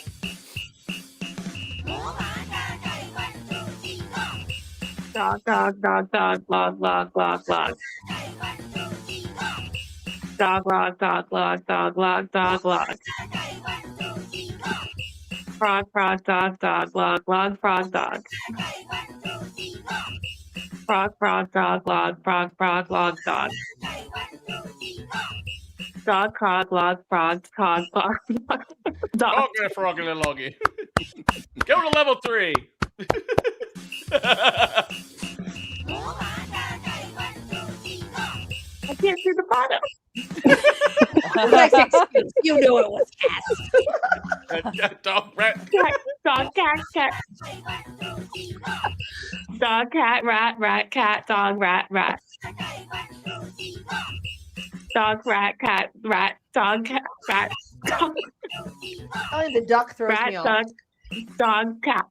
Dog, dog, dog, dog, log, log, log, log. Dog, log, dog, log, dog, log, dog, log. Frog, frog, dog, dog, log, log, frog, dog. Frog, frog, dog, log, frog, frog, log, dog. Dog, cog, log, frog, cog, log, log, dog. Okay, frog and loggy. Go to level 3. I can't see the bottom. Nice excuse. You knew it was cats. Dog, rat. Cat, dog, cat, cat. Dog, cat, rat, cat, dog, rat. Dog, rat, cat, dog, cat, rat, dog. Oh, the duck throws Rat, me off. dog, cat.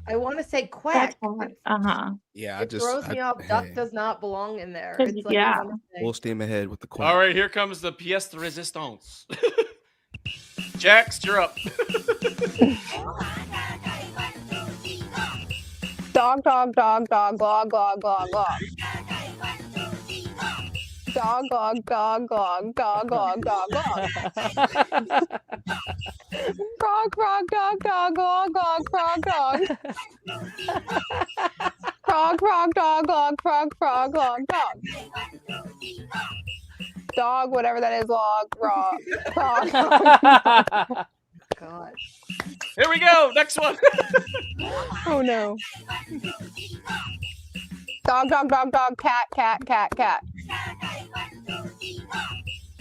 I want to say quack. Uh-huh. Yeah, It throws me off. Duck hey, does not belong in there. It's like Yeah. full steam ahead with the quack. All right, here comes the pièce de résistance. Jax, you're up. Dog, dog, dog, dog, log, log, log, log. Dog, log, dog, log, dog, log, dog, log. Frog, frog, dog, dog, log, log, frog, dog. Frog, frog, dog, log, frog, log, dog. Dog, whatever that is, log, frog. God. Here we go. Next one. Oh no. Dog, dog, dog, dog, cat, cat, cat, cat.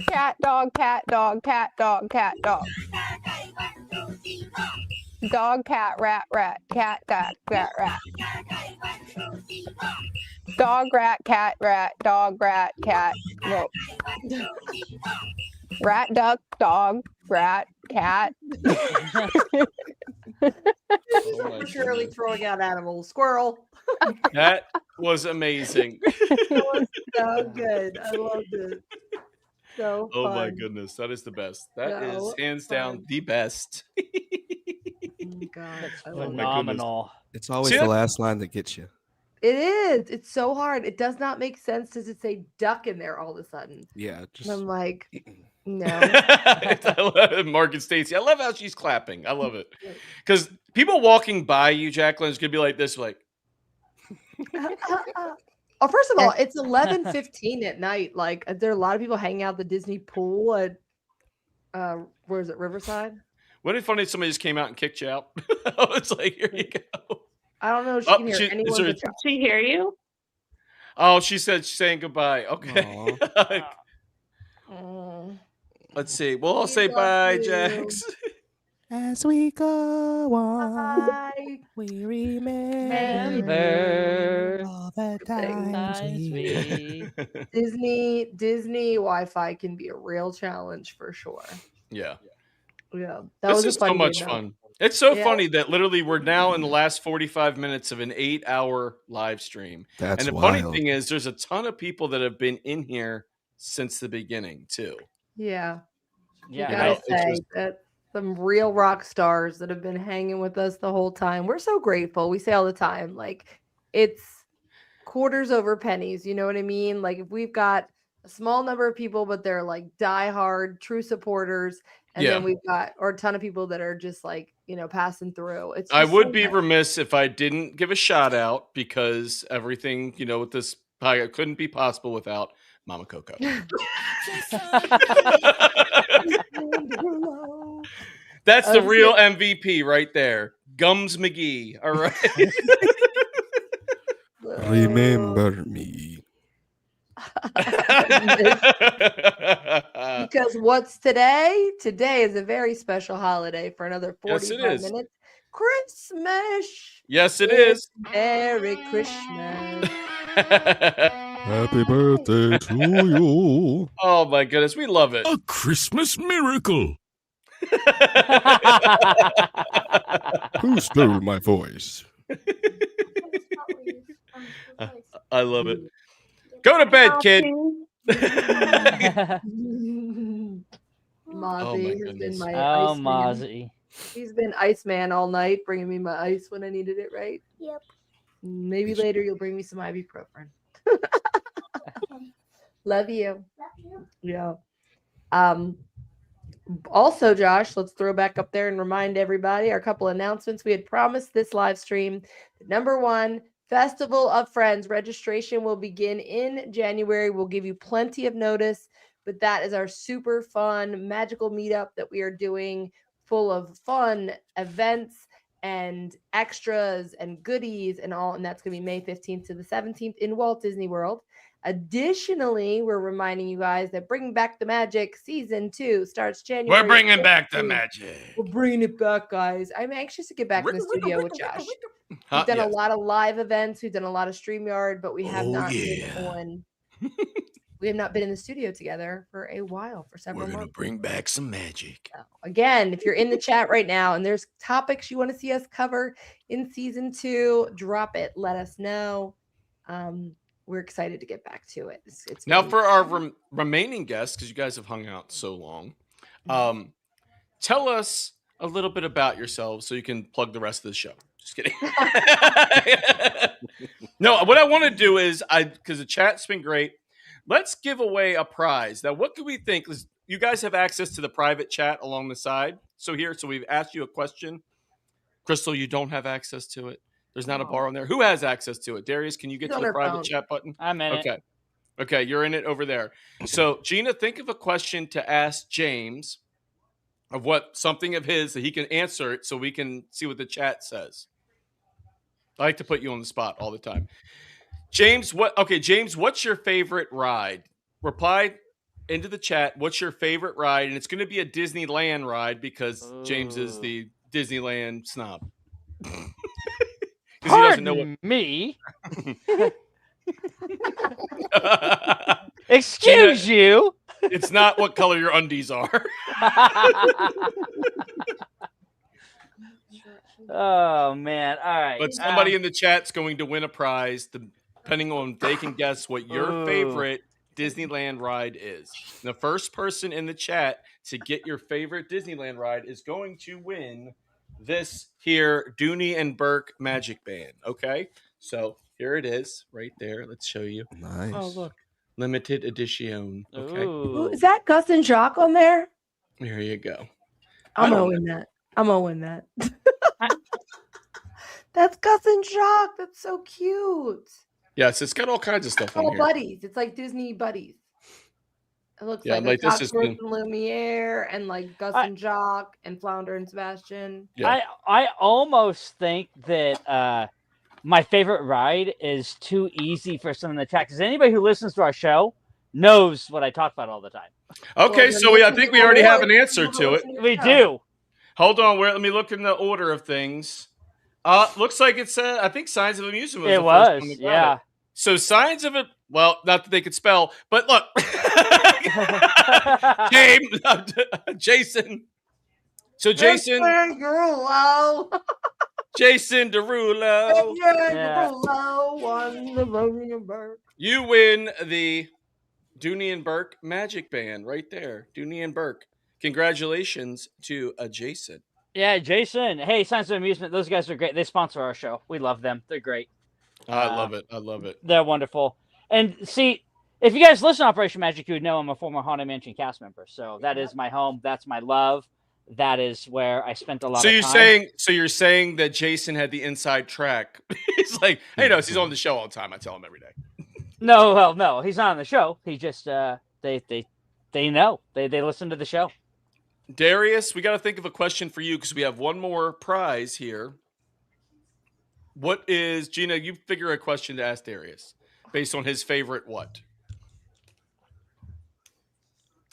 Cat, dog, cat, dog, cat, dog, cat, dog. Dog, cat, rat, cat, rat. Dog, rat, dog, cat. Whoa. Rat, duck, dog, rat, cat. Literally throwing out animals. Squirrel. That was amazing. That was so good. I loved it. So Oh my fun. goodness, that is the best. That is So hands down the best. Oh God, I love it. Phenomenal. It's always See the that? last line that gets you. It is. It's so hard. It does not make sense to just say duck in there all of a sudden. Yeah, And just I'm like, no. I love Mark and Stacy. I love how she's clapping. I love it. Because people walking by you, Jacqueline, is gonna be like this, like, Oh, first of all, it's 11:15 at night. Like, there are a lot of people hanging out at the Disney pool at where is it, Riverside? wasn't it funny if somebody just came out and kicked you out? It's like, here you go. I don't know if she Oh, can hear is anyone. there- But Did she hear you? Oh, she said she's saying goodbye. Okay. Mm. Let's see. Well, I'll We say love bye, you. Jax. as we go on. Bye. We remember all the times we. Disney Wi-Fi can be a real challenge for sure. Yeah. Yeah, that This was a is so fun much game, though. fun. It's so Yeah. funny that literally we're now in the last 45 minutes of an 8-hour live stream. That's and the funny wild. thing is there's a ton of people that have been in here since the beginning too. Yeah. Yeah. You You gotta know, it's say just- that some real rock stars that have been hanging with us the whole time. We're so grateful. We say all the time, like, it's quarters over pennies. You know what I mean? Like, if we've got a small number of people, but they're like diehard, true supporters, and Yeah. then we've got or a ton of people that are just like, passing through. It's I just would so be nice. remiss if I didn't give a shout out because everything, with this it couldn't be possible without Mama Coco. That's the real MVP right there. Gums McGee. All right. Remember me. Because what's today? Today is a very special holiday for another Yes, it 45 is. minutes. Christmas. Yes, it is. Merry Christmas. Happy birthday to you. Oh my goodness, we love it. A Christmas miracle. Who stole my voice? I love it. Go to bed, kid. Mozzie has been my Oh, ice man. Mozzie. He's been Iceman all night, bringing me my ice when I needed it, right? Yep. Maybe later you'll bring me some ibuprofen. Love you. Yeah. Also, Josh, let's throw back up there and remind everybody our couple announcements. We had promised this live stream. Number one, Festival of Friends registration will begin in January. We'll give you plenty of notice, but that is our super fun magical meetup that we are doing, full of fun events and extras and goodies and all. And that's going to be May 15th to the 17th in Walt Disney World. Additionally, we're reminding you guys that Bringing Back the Magic Season 2 starts January. We're bringing back the magic. We're bringing it back, guys. I'm anxious to get back in the studio with Josh. We've done a lot of live events. We've done a lot of StreamYard, but we have not been on. We have not been in the studio together for a while, for several We're months. gonna bring back some magic. Again, if you're in the chat right now and there's topics you want to see us cover in season 2, drop it. Let us know. We're excited to get back to it. It's Now been- for our remaining guests, because you guys have hung out so long, tell us a little bit about yourselves so you can plug the rest of the show. Just kidding. No, what I want to do is because the chat's been great. Let's give away a prize. Now, what do we think? You guys have access to the private chat along the side. So we've asked you a question. Crystal, you don't have access to it. There's not a bar on there. Who has access to it? Darius, can you get He's to on the her private phone. chat button? I'm in it. Okay, you're in it over there. So, Gina, think of a question to ask James of something of his that he can answer it so we can see what the chat says. I like to put you on the spot all the time. James, what's your favorite ride? Reply into the chat. What's your favorite ride? And it's going to be a Disneyland ride because James is the Disneyland snob. He doesn't know what me. Excuse you. It's not what color your undies are. Oh man! All right. But somebody in the chat's going to win a prize, depending on if they can guess what your Ooh. favorite Disneyland ride is. The first person in the chat to get your favorite Disneyland ride is going to win this here Dooney and Burke Magic Band. Okay, so here it is, right there. Let's show you. Nice. Oh, look. Limited edition. Okay, Ooh, is that Gus and Jacques on there? here you go. I'm owing that. I'm owing that. That's Gus and Jacques. That's so cute. Yes, it's got all kinds of stuff on Oh, here. buddies. It's like Disney buddies. It looks Yeah, like like this a is Cockroach the- and Lumiere and like Gus and Jacques and Flounder and Sebastian. I almost think that my favorite ride is too easy for some of the chat because anybody who listens to our show knows what I talk about all the time. Okay, so I think we already have an answer to it. We do. Hold on, let me look in the order of things. Looks like it's I think Signs of Amusement was It the first was, one that got yeah. it. So Signs of it. Well, not that they could spell, but look, Jason. So Jason Derulo. Jason Derulo. Yeah. Derulo won the Dooney and Burke. You win the Dooney and Burke Magic Band right there. Dooney and Burke. Congratulations to Jason. Yeah, Jason. Hey, Signs of Amusement. Those guys are great. They sponsor our show. We love them. They're great. I love it. I love it. They're wonderful. And see, if you guys listen to Operation Magic, you would know I'm a former Haunted Mansion cast member. So that is my home. That's my love. That is where I spent a lot of time. So you're saying that Jason had the inside track. He's like, hey, no, he's on the show all the time. I tell him every day. No, well, no, he's not on the show. He just they know. They listen to the show. Darius, we got to think of a question for you because we have one more prize here. What is, Gina, you figure a question to ask Darius based on his favorite what?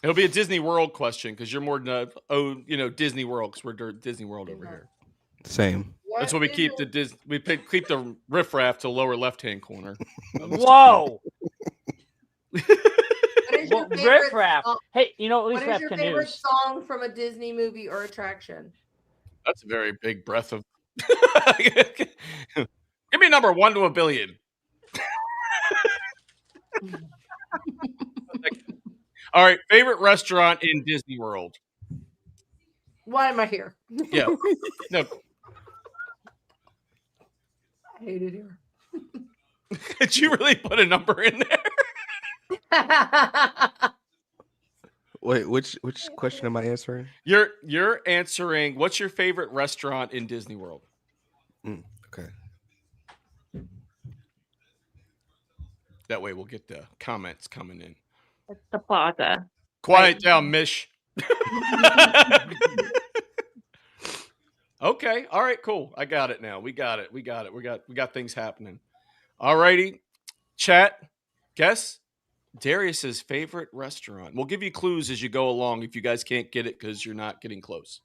It'll be a Disney World question because you're more Disney World because we're Disney World over here. Same. That's what we keep the keep the riffraff to lower left-hand corner. Whoa. What is your favorite riffraff? song? Hey, at least What we is have your canoes. favorite song from a Disney movie or attraction? That's a very big breath of. Give me number 1 to a billion. All right, favorite restaurant in Disney World. Why am I here? Yeah, no. I hate it here. Did you really put a number in there? Wait, which question am I answering? You're answering. What's your favorite restaurant in Disney World? Okay. That way we'll get the comments coming in. It's the Plaza. Quiet down, Mish. Okay. All right. Cool. I got it now. We got it. We got things happening. All righty. Chat. Guess Darius's favorite restaurant. We'll give you clues as you go along if you guys can't get it because you're not getting close.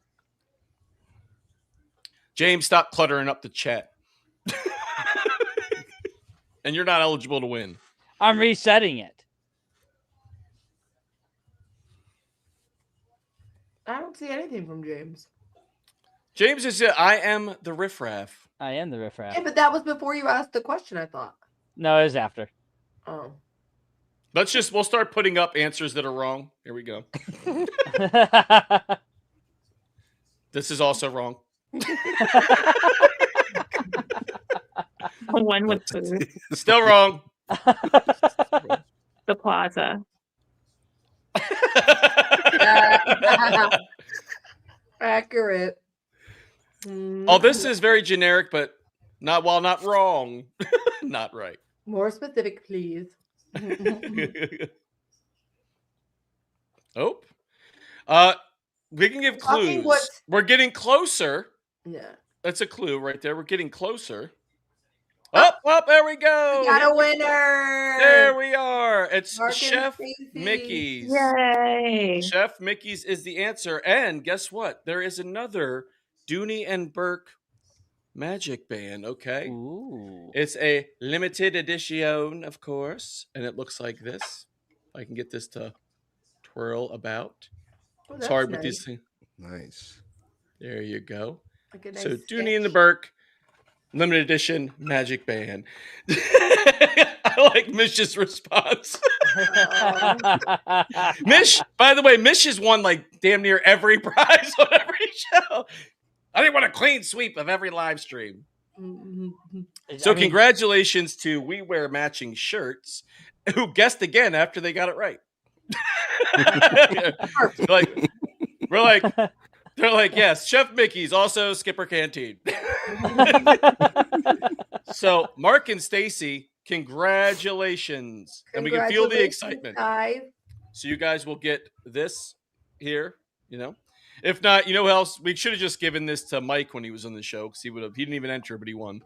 James, stop cluttering up the chat. And you're not eligible to win. I'm resetting it. I don't see anything from James. James is it. I am the riffraff. I am the riffraff. Yeah, but that was before you asked the question, I thought. No, it was after. Oh. We'll start putting up answers that are wrong. Here we go. This is also wrong. One with food. Still wrong. The Plaza. Accurate. Oh, this is very generic, but not wrong. Not right. More specific, please. Oh. We can give clues. We're getting closer. Yeah. That's a clue right there. We're getting closer. Up, there we go. We got a winner. There we are. It's Mark and Chef Stacey. Mickey's. Yay. Chef Mickey's is the answer. And guess what? There is another Dooney and Burke Magic Band. Okay. Ooh. It's a limited edition, of course. And it looks like this. I can get this to twirl about. Oh, It's hard with nice. these things. Nice. There you go. Like a So nice Dooney and the sketch. Burke limited edition Magic Band. I like Mish's response. Mish, by the way, Mish has won like damn near every prize on every show. I didn't want a clean sweep of every live stream. So congratulations to We Wear Matching Shirts, who guessed again after they got it right. They're like, yes, Chef Mickey's, also Skipper Canteen. So Mark and Stacy, congratulations. And we can feel the excitement. Guys. So you guys will get this here, If not, you know what else? We should have just given this to Mike when he was on the show because he didn't even enter, but he won.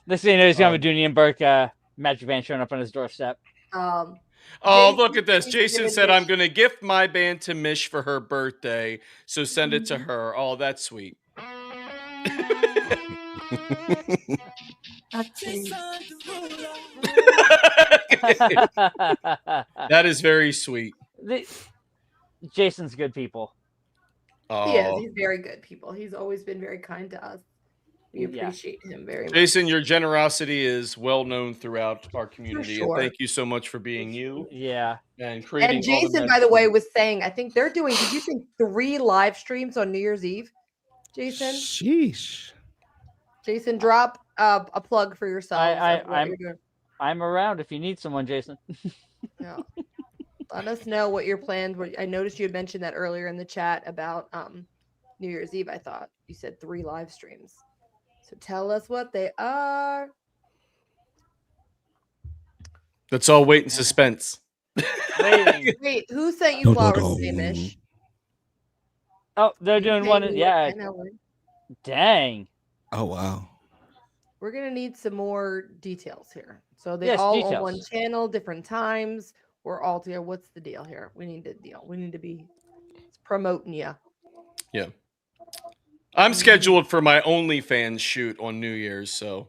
This thing is going to have a Dooney and Burke Magic Band showing up on his doorstep. Oh, Jason look at this. keeps Jason giving said, I'm Mish- going to gift my band to Mish for her birthday. So send it to her. Oh, that's sweet. That is very sweet. Jason's good people. He is. Oh, He's very good people. He's always been very kind to us. We appreciate him very much. Jason, your generosity is well known throughout our community. sure. And thank you so much for being you. Yeah. And creating And all the Jason, by magic. the way, was saying, I think they're doing, did you say 3 live streams on New Year's Eve, Jason? Sheesh. Jason, drop a plug for yourselves. of what you're doing. I'm around if you need someone, Jason. Yeah. Let us know what your plans were. I noticed you had mentioned that earlier in the chat about New Year's Eve. I thought you said 3 live streams. So tell us what they are. Let's all wait in suspense. Waiting. Wait, who sent you flowers today, Mish? Oh, they're doing one. Yeah. I know. Dang. Oh, wow. We're gonna need some more details here. So they Yes, all on details. one channel, different times. We're all together. What's the deal here? We need a deal. We need to be promoting you. Yeah. I'm scheduled for my OnlyFans shoot on New Year's, so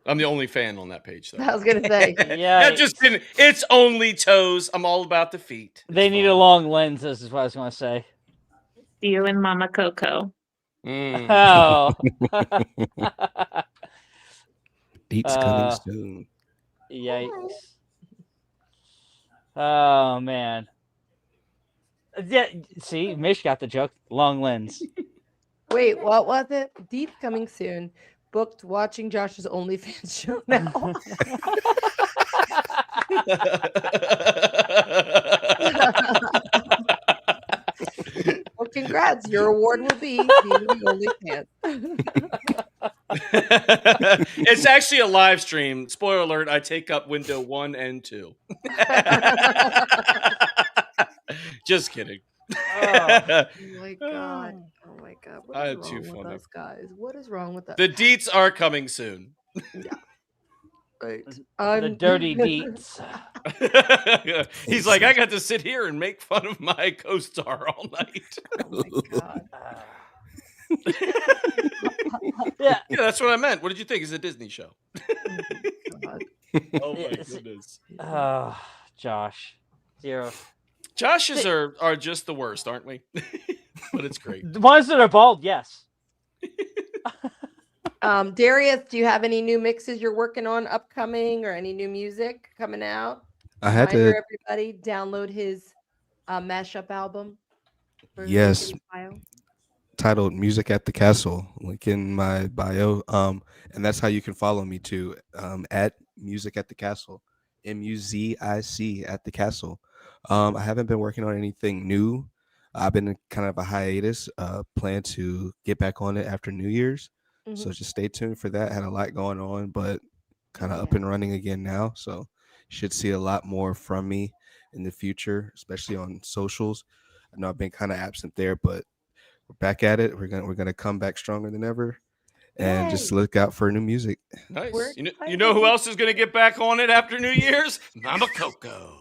I'm the only fan on that page. Though. I was gonna say. Yeah. Just kidding. It's only toes. I'm all about the feet. They need a long lens. This is what I was going to say. You and Mama Coco. Oh. Deets coming soon. Yikes. Oh, man. Yeah, see, Mish got the joke. Long lens. Wait, what was it? Deep coming soon. Booked watching Josh's OnlyFans show now. Well, congrats. Your award will be being the OnlyFans. It's actually a live stream. Spoiler alert, I take up window 1 and 2. Just kidding. Oh my god. Oh my god. What I is had wrong too with funny. us, guys? What is wrong with us? The deets are coming soon. Yeah. Right. The dirty deets. He's like, I got to sit here and make fun of my co-star all night. Oh my god. Yeah. Yeah, that's what I meant. What did you think? It's a Disney show. Oh my goodness. Oh, Josh. 0. Josh's are just the worst, aren't we? But it's great. The ones that are bald, yes. Darius, do you have any new mixes you're working on upcoming or any new music coming out? I had to. Reminder, everybody, download his mashup album. Yes. Link in his bio. Titled Music at the Castle, link in my bio. And that's how you can follow me too. At Music at the Castle. MUZIC at the Castle. I haven't been working on anything new. I've been in kind of a hiatus. Plan to get back on it after New Year's. So just stay tuned for that. Had a lot going on, but kind of up and running again now. So should see a lot more from me in the future, especially on socials. I know I've been kind of absent there, but we're back at it. We're gonna come back stronger than ever, and just look out for new music. Nice. You know who else is going to get back on it after New Year's? Mama Coco.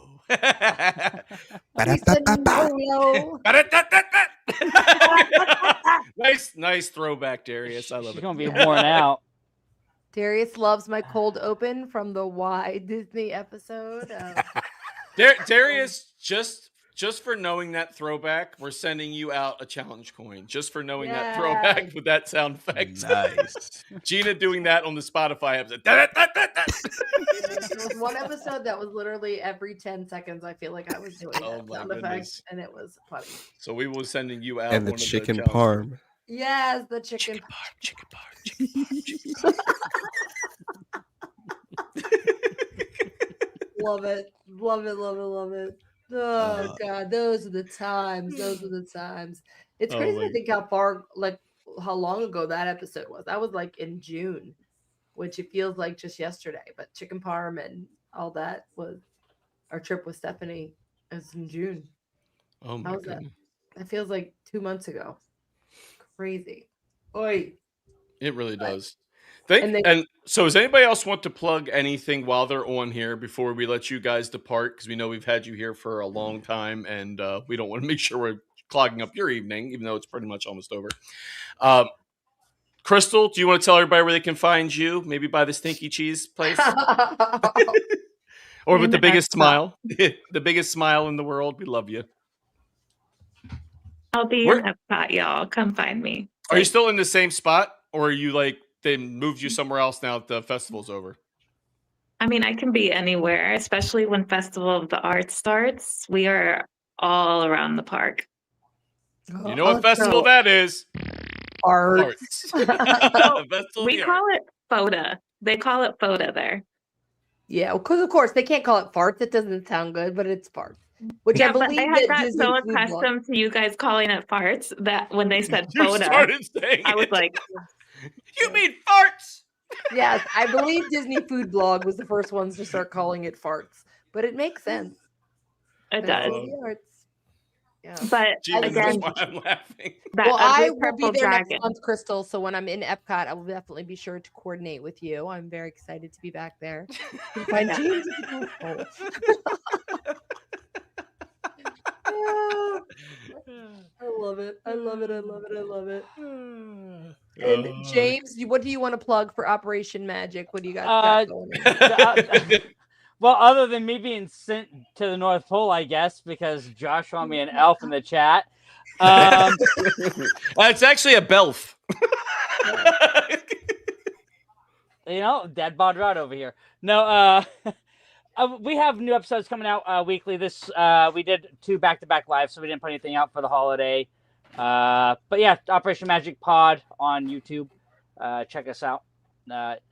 Nice throwback, Darius. I love it. She's gonna be worn out. Darius loves my cold open from the Why Disney episode. Darius, just for knowing that throwback, we're sending you out a challenge coin. Just for knowing that throwback with that sound effect. Nice. Gina doing that on the Spotify episode. There was one episode that was literally every 10 seconds. I feel like I was doing that sound effect, and it was funny. So we will sending you out And the one chicken of the parm. Yes, the chicken Love it. Love it. Love it. Love it. Oh god, those are the times. Those are the times. It's crazy to think how long ago that episode was. That was like in June, which it feels like just yesterday. But chicken parm and all that was our trip with Stephanie is in June. Oh my god. That feels like 2 months ago. Crazy. Oi. It really does. And so does anybody else want to plug anything while they're on here before we let you guys depart? Because we know we've had you here for a long time, and we don't want to make sure we're clogging up your evening, even though it's pretty much almost over. Crystal, do you want to tell everybody where they can find you? Maybe by the Stinky Cheese place? Or with the biggest smile. The biggest smile in the world. We love you. I'll be in Epcot, y'all. Come find me. Are you still in the same spot? Or are you like, they moved you somewhere else now that the festival's over? I mean, I can be anywhere, especially when Festival of the Arts starts. We are all around the park. You know what festival that is? Arts. So we call it FOTA. They call it FOTA there. Yeah, because of course they can't call it farts. It doesn't sound good, but it's farts. Which I but believe I had that got Disney so Food Blog- accustomed to you guys calling it farts that when they said You FOTA, started saying I was it. like, "You mean farts?" Yes, I believe Disney Food Blog was the first ones to start calling it farts, but it makes sense. It Festival does. of the Arts. Yeah. But Jesus, again, that's why I'm laughing. that Well, I ugly will be purple there dragon. next month, Crystal. So when I'm in Epcot, I will definitely be sure to coordinate with you. I'm very excited to be back there. You can find James at the North Pole. I love it. I love it. I love it. I love it. And James, what do you want to plug for Operation Magic? What do you guys got going on? Well, other than me being sent to the North Pole, I guess, because Josh wanted me an elf in the chat. It's actually a belf. You know, dad bod right over here. No, we have new episodes coming out weekly. We did 2 back-to-back lives, so we didn't put anything out for the holiday. But yeah, Operation Magic Pod on YouTube. Check us out.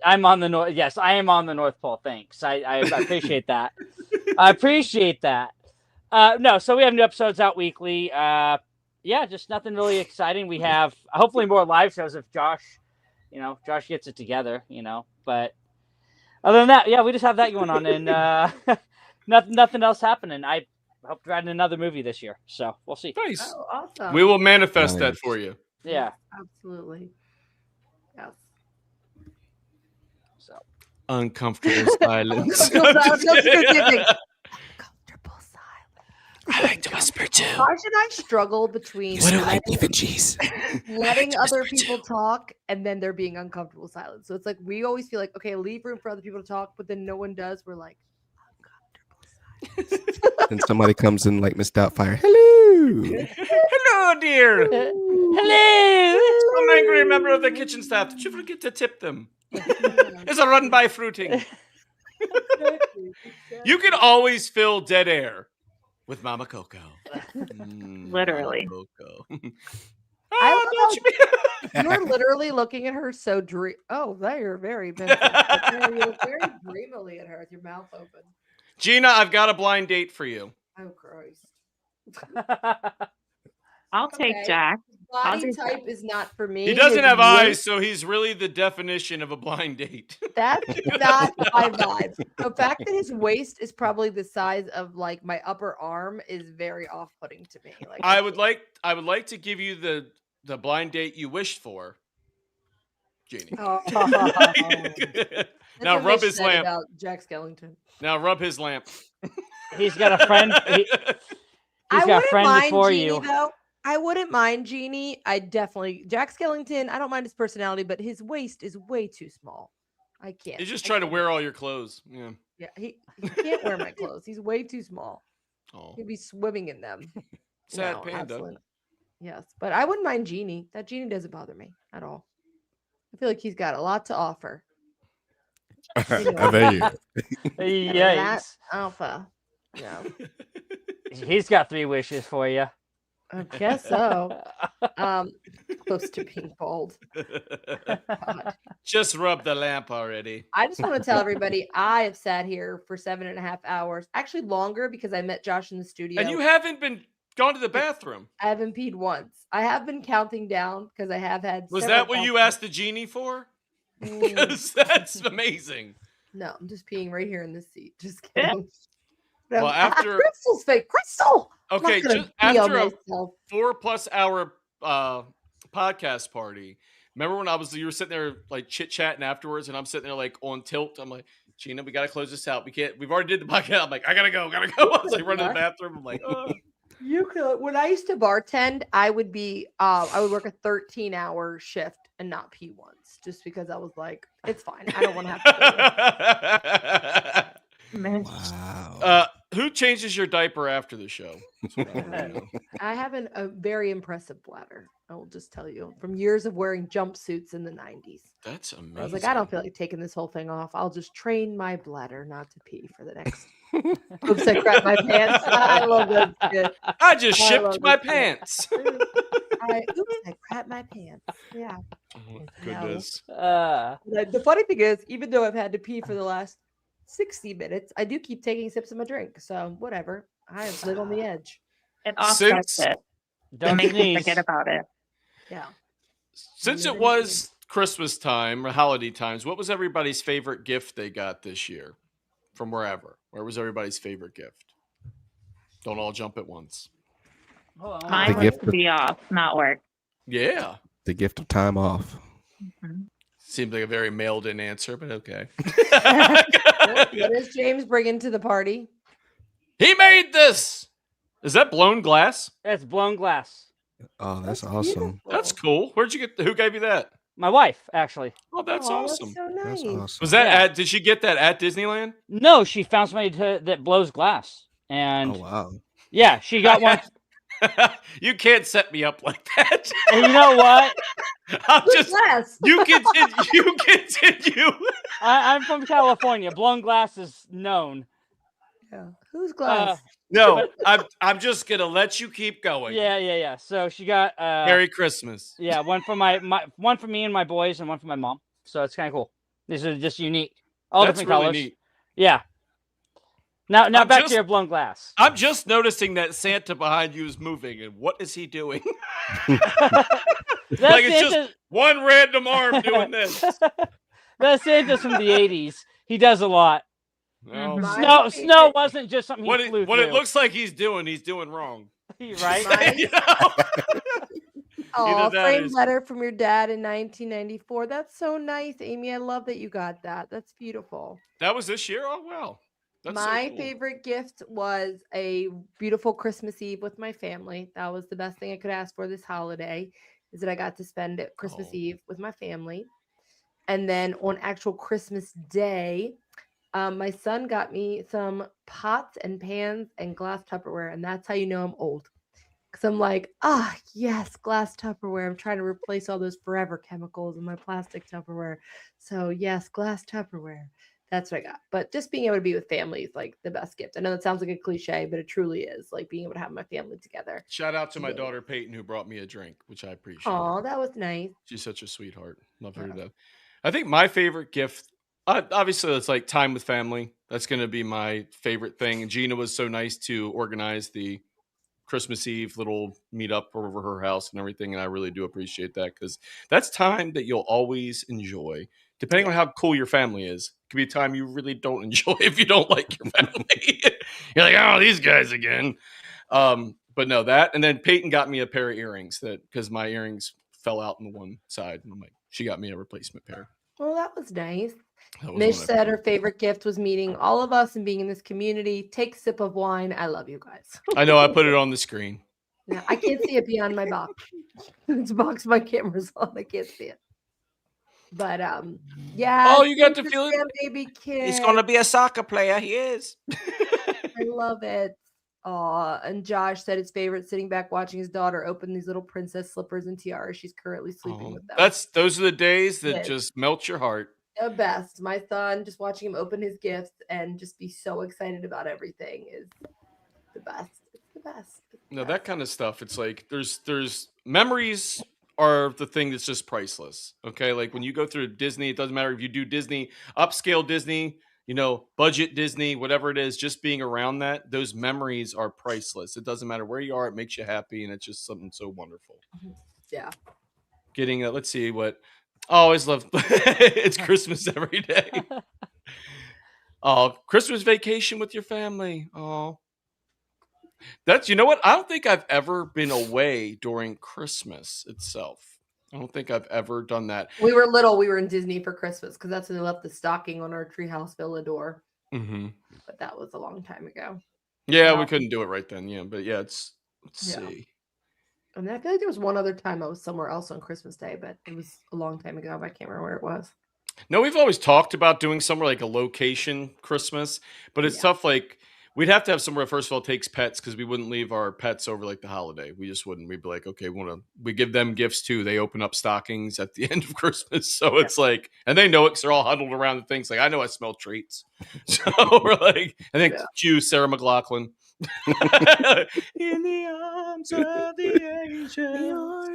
I'm on the North. Yes, I am on the North Pole. Thanks. I appreciate that. I appreciate that. No, so we have new episodes out weekly. Yeah, just nothing really exciting. We have hopefully more live shows if Josh gets it together, but other than that, yeah, we just have that going on, and nothing else happening. I hope to write in another movie this year, so we'll see. Nice. Oh, awesome. We will manifest that for you. Yeah. Absolutely. Yes. So uncomfortable silence. I like to whisper too. Josh and I struggle between letting other people talk and then there being uncomfortable silence. So it's like we always feel like, okay, leave room for other people to talk, but then no one does. We're like, And somebody comes in like Miss Doubtfire. Hello. Hello, dear. Hello. Some angry member of the kitchen staff. Did you forget to tip them? It's a run by fruiting. You can always fill dead air with Mama Coco. Literally. Mama Coco. I love how you're literally looking at her so dream. Oh, there you're very busy. You're very dreamily at her with your mouth open. Gina, I've got a blind date for you. Oh, Christ. I'll take Jack. Body type is not for me. He doesn't His have weight- eyes, so he's really the definition of a blind date. That's not my vibe. The fact that his waist is probably the size of like my upper arm is very off-putting to me. Like I would like to give you the blind date you wished for, Jeannie. Oh. Now rub his lamp. About Jack Skellington. Now rub his lamp. He's got a friend. He's got a wouldn't friend mind before Jeannie, you. Though. I wouldn't mind Jeannie. Jack Skellington. I don't mind his personality, but his waist is way too small. I can't. He's just trying to wear all your clothes. Yeah. Yeah, he can't wear my clothes. He's way too small. Oh. He'd be swimming in them. Sad No, panda. absolutely not. Yes, but I wouldn't mind Jeannie. That Jeannie doesn't bother me at all. I feel like he's got a lot to offer. There you go. Yikes. Alpha. No. He's got 3 wishes for you. I guess so. Close to being bald. Just rub the lamp already. I just want to tell everybody I have sat here for 7.5 hours, actually longer because I met Josh in the studio. And you haven't been gone to the bathroom. I haven't peed once. I have been counting down because I have had. Was several that what you bathrooms. asked the genie for? Because that's amazing. No, I'm just peeing right here in this seat. Just kidding. Well, after Crystal's fake. Crystal. I'm not okay, gonna just pee on after a myself. 4+ hour podcast party, remember when you were sitting there like chit chatting afterwards, and I'm sitting there like on tilt. I'm like, Gina, we gotta close this out. We've already did the podcast. I'm like, I gotta go. I was like running to the bathroom. I'm like, oh. You could. When I used to bartend, I would work a 13-hour shift and not pee once, just because I was like, it's fine. I don't want to have to. Wow. Who changes your diaper after the show? I have a very impressive bladder. I will just tell you, from years of wearing jumpsuits in the 90s. That's amazing. I was like, I don't feel like taking this whole thing off. I'll just train my bladder not to pee for the next. Oops, I crapped my pants. I love that shit. I just shipped my pants. I crapped my pants. Yeah. Oh, goodness. The funny thing is, even though I've had to pee for the last 60 minutes, I do keep taking sips of my drink. So whatever. I live on the edge. It offsets it. Don't make me forget about it. Yeah. Since it was Christmas time or holiday times, what was everybody's favorite gift they got this year from wherever? Where was everybody's favorite gift? Don't all jump at once. Mine was to be off, not work. Yeah. The gift of time off. Mm-hmm. Seems like a very mailed-in answer, but okay. What is James bringing to the party? He made this. Is that blown glass? That's blown glass. Oh, that's awesome. That's cool. Where'd you get? Who gave you that? My wife, actually. Oh, that's awesome. So nice. That's awesome. Was that did she get that at Disneyland? No, she found somebody that blows glass. And oh, wow. Yeah, she got one. You can't set me up like that. And you know what? I'm just you continue. I'm from California. Blown glass is known. Yeah. Whose glass? No, I'm just gonna let you keep going. Yeah. So she got Merry Christmas. Yeah, one for my one for me and my boys, and one for my mom. So it's kind of cool. These are just unique, all That's different really colors. neat. Yeah. Now back to your blown glass. I'm just noticing that Santa behind you is moving, and what is he doing? Like it's just one random arm doing this. That's Santa's from the '80s. He does a lot. No. Snow wasn't just something he flew what through. it looks like he's doing wrong. Right? Oh, that framed is- letter from your dad in 1994. That's so nice, Amy. I love that you got that. That's beautiful. That was this year? Oh, wow. That's so My cool. favorite gift was a beautiful Christmas Eve with my family. That was the best thing I could ask for this holiday, is that I got to spend Christmas Eve with my family. And then on actual Christmas Day, my son got me some pots and pans and glass Tupperware. And that's how you know I'm old. Because I'm like, yes, glass Tupperware. I'm trying to replace all those forever chemicals in my plastic Tupperware. So yes, glass Tupperware. That's what I got. But just being able to be with family is like the best gift. I know that sounds like a cliche, but it truly is. Like being able to have my family together. Shout out to my daughter Peyton, who brought me a drink, which I appreciate. Oh, that was nice. She's such a sweetheart. Love her to death. I think my favorite gift, obviously, it's like time with family. That's going to be my favorite thing. And Gina was so nice to organize the Christmas Eve little meetup over her house and everything. And I really do appreciate that, because that's time that you'll always enjoy. Depending on how cool your family is, it could be a time you really don't enjoy if you don't like your family. You're like, oh, these guys again. But no, that. And then Peyton got me a pair of earrings because my earrings fell out on one side. And I'm like, she got me a replacement pair. Well, that was nice. That was Mish one I said her favorite gift was meeting all of us and being in this community. Take a sip of wine. I love you guys. I know, I put it on the screen. Yeah, I can't see it beyond my box. It's a box my camera's on. I can't see it. But yeah. Oh, you got to feel it. Baby kid. He's gonna be a soccer player. He is. I love it. And Josh said his favorite, sitting back watching his daughter open these little princess slippers and tiaras. She's currently sleeping with them. Those are the days that Yes. just melt your heart. The best. My son, just watching him open his gifts and just be so excited about everything is the best. It's the best. No, that kind of stuff. It's like there's memories are the thing that's just priceless. Okay, like when you go through Disney, it doesn't matter if you do Disney, upscale Disney, budget Disney, whatever it is. Just being around that, those memories are priceless. It doesn't matter where you are; it makes you happy, and it's just something so wonderful. Yeah. Getting let's see what. I always love it's Christmas every day. Oh, Christmas vacation with your family. Oh, that's, you know what? I don't think I've ever been away during Christmas itself. I don't think I've ever done that. We were little. We were in Disney for Christmas because that's when they left the stocking on our treehouse villa door. Mm-hmm. But that was a long time ago. Yeah, we couldn't do it right then. Yeah, but yeah, let's see. And I feel like there was one other time I was somewhere else on Christmas Day, but it was a long time ago. But I can't remember where it was. No, we've always talked about doing somewhere like a location Christmas, but it's tough. Like we'd have to have somewhere. First of all, takes pets because we wouldn't leave our pets over like the holiday. We just wouldn't. We'd be like, okay, we give them gifts too. They open up stockings at the end of Christmas, so it's like, and they know it because they're all huddled around the things. Like I know I smell treats, so we're like, I think cue Sarah McLachlan. In the arms of the angel.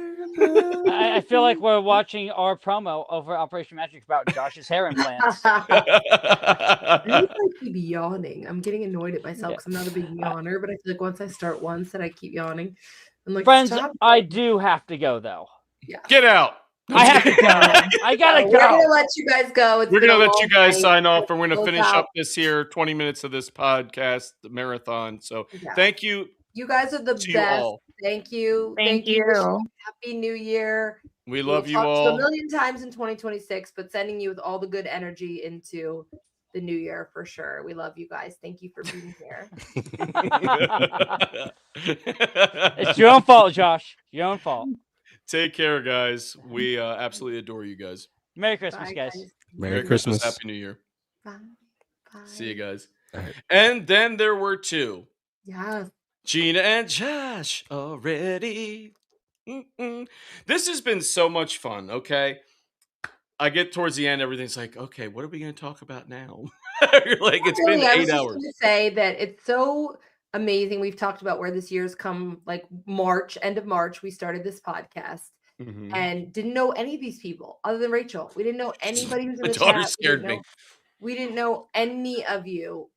I feel like we're watching our promo over Operation Magic about Josh's hair implants. I keep yawning. I'm getting annoyed at myself because I'm not a big yawner, but I feel like once I start once, that I keep yawning. I'm like, friends, stop. I do have to go though. Yeah, get out. I have to go. I gotta go. We're gonna let you guys go. We're gonna let you guys sign off, and we're gonna Close finish out. up this here 20 minutes of this podcast, the marathon. So thank you. You guys are the to you best. all. Thank you. Thank you. Happy New Year. We We'll love you talk to you all. a million times in 2026, but sending you with all the good energy into the new year for sure. We love you guys. Thank you for being here. It's your own fault, Josh. Your own fault. Take care, guys. We absolutely adore you guys. Merry Christmas, Bye, guys. Merry Christmas. Happy New Year. Bye. See you guys. All right. And then there were two. Yes. Gina and Josh already. Mm-mm. This has been so much fun, okay? I get towards the end, everything's like, okay, what are we going to talk about now? You're like, it's been I 8 was just hours. going to say that it's so amazing. We've talked about where this year's come, like March, end of March, we started this podcast and didn't know any of these people other than Rachel. We didn't know anybody who's in My the daughter chat. scared me. We didn't know any of you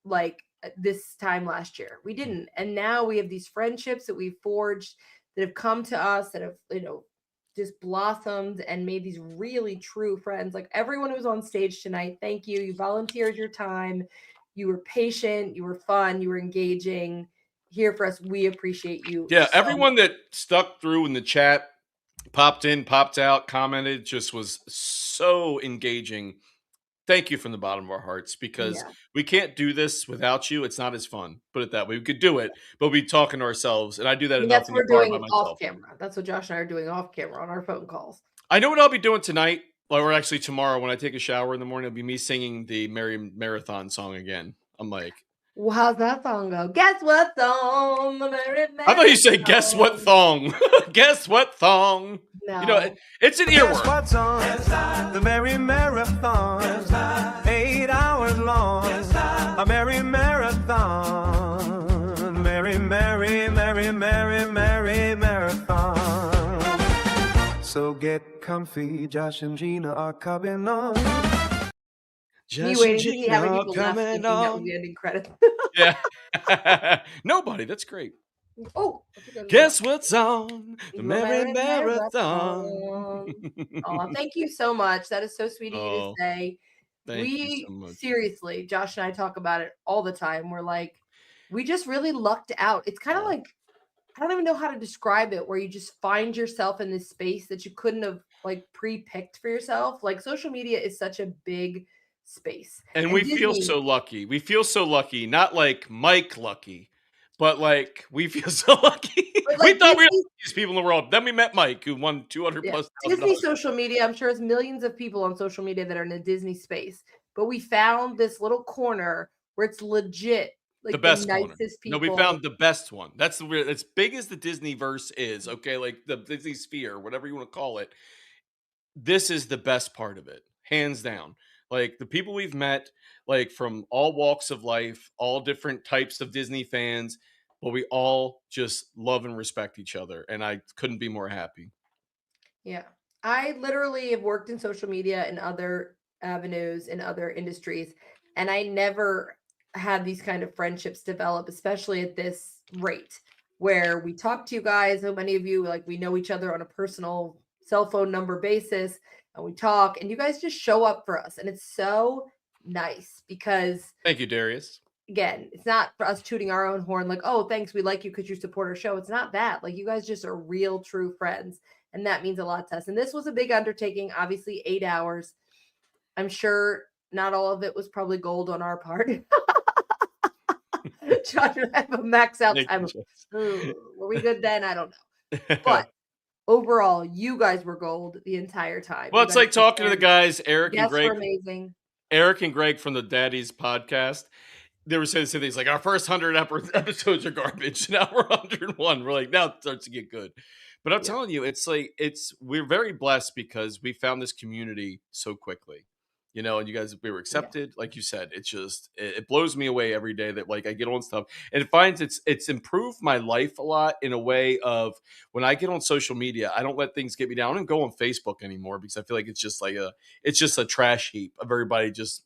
like this time last year. We didn't. And now we have these friendships that we've forged that have come to us that have, just blossomed and made these really true friends. Like everyone who was on stage tonight, thank you. You volunteered your time. You were patient. You were fun. You were engaging here for us. We appreciate you. Yeah, so everyone that stuck through in the chat, popped in, popped out, commented, just was so engaging. Thank you from the bottom of our hearts because we can't do this without you. It's not as fun. Put it that way. We could do it, but we'd be talking to ourselves, and I do that enough that's in what the we're car doing by myself. off camera. That's what Josh and I are doing off camera on our phone calls. I know what I'll be doing tonight, or actually tomorrow when I take a shower in the morning. It'll be me singing the Merry Marathon song again. I'm like, well, how's that song go? Guess what song? I thought you said, guess what thong? Guess what thong? No. It's an earworm. Guess what's on the Merry Marathon? 8 hours long. A Merry Marathon. Merry, Merry, Merry, Merry, Merry Marathon. So get comfy. Josh and Gina are coming on. Me waiting to see how many people left thinking that was the ending credit. Yeah. Nobody. That's great. Oh, guess what's on the Merry Marathon? Oh, thank you so much. That is so sweet of you to say. Thank you so much. Seriously, Josh and I talk about it all the time. We're like, we just really lucked out. It's kind of like, I don't even know how to describe it, where you just find yourself in this space that you couldn't have like pre-picked for yourself. Like social media is such a big space. And we feel so lucky. We feel so lucky, not like Mike lucky, but like we feel so lucky. Like, we thought we were the luckiest people in the world. Then we met Mike, who won $200 plus. Disney social media, I'm sure, has millions of people on social media that are in the Disney space. But we found this little corner where it's legit, like the best nicest corner. people. No, we found the best one. That's as big as the Disney verse is. Okay, like the Disney sphere, whatever you want to call it. This is the best part of it, hands down. Like the people we've met, like from all walks of life, all different types of Disney fans, but we all just love and respect each other. And I couldn't be more happy. Yeah. I literally have worked in social media in other avenues, in other industries, and I never had these kind of friendships develop, especially at this rate, where we talk to you guys. So many of you, like, we know each other on a personal cell phone number basis. And we talk, and you guys just show up for us. And it's so nice because, thank you, Darius. Again, it's not for us tooting our own horn like, oh, thanks, we like you because you support our show. It's not that. Like, you guys just are real, true friends. And that means a lot to us. And this was a big undertaking, obviously 8 hours. I'm sure not all of it was probably gold on our part. Josh and I have a max out time. Were we good then? I don't know. But overall, you guys were gold the entire time. Well, You it's guys like talking to the guys, Eric and Yes, Greg. were amazing. Eric and Greg from the Daddy's podcast. They were saying the same things like our first 100 episodes are garbage. Now we're 101. We're like, now it starts to get good. But I'm telling you, it's like we're very blessed because we found this community so quickly. You know, and you guys, we were accepted. Like you said, it's just it blows me away every day that like I get on stuff and it finds it's improved my life a lot in a way of when I get on social media, I don't let things get me down. I don't go on Facebook anymore because I feel like it's just a trash heap of everybody just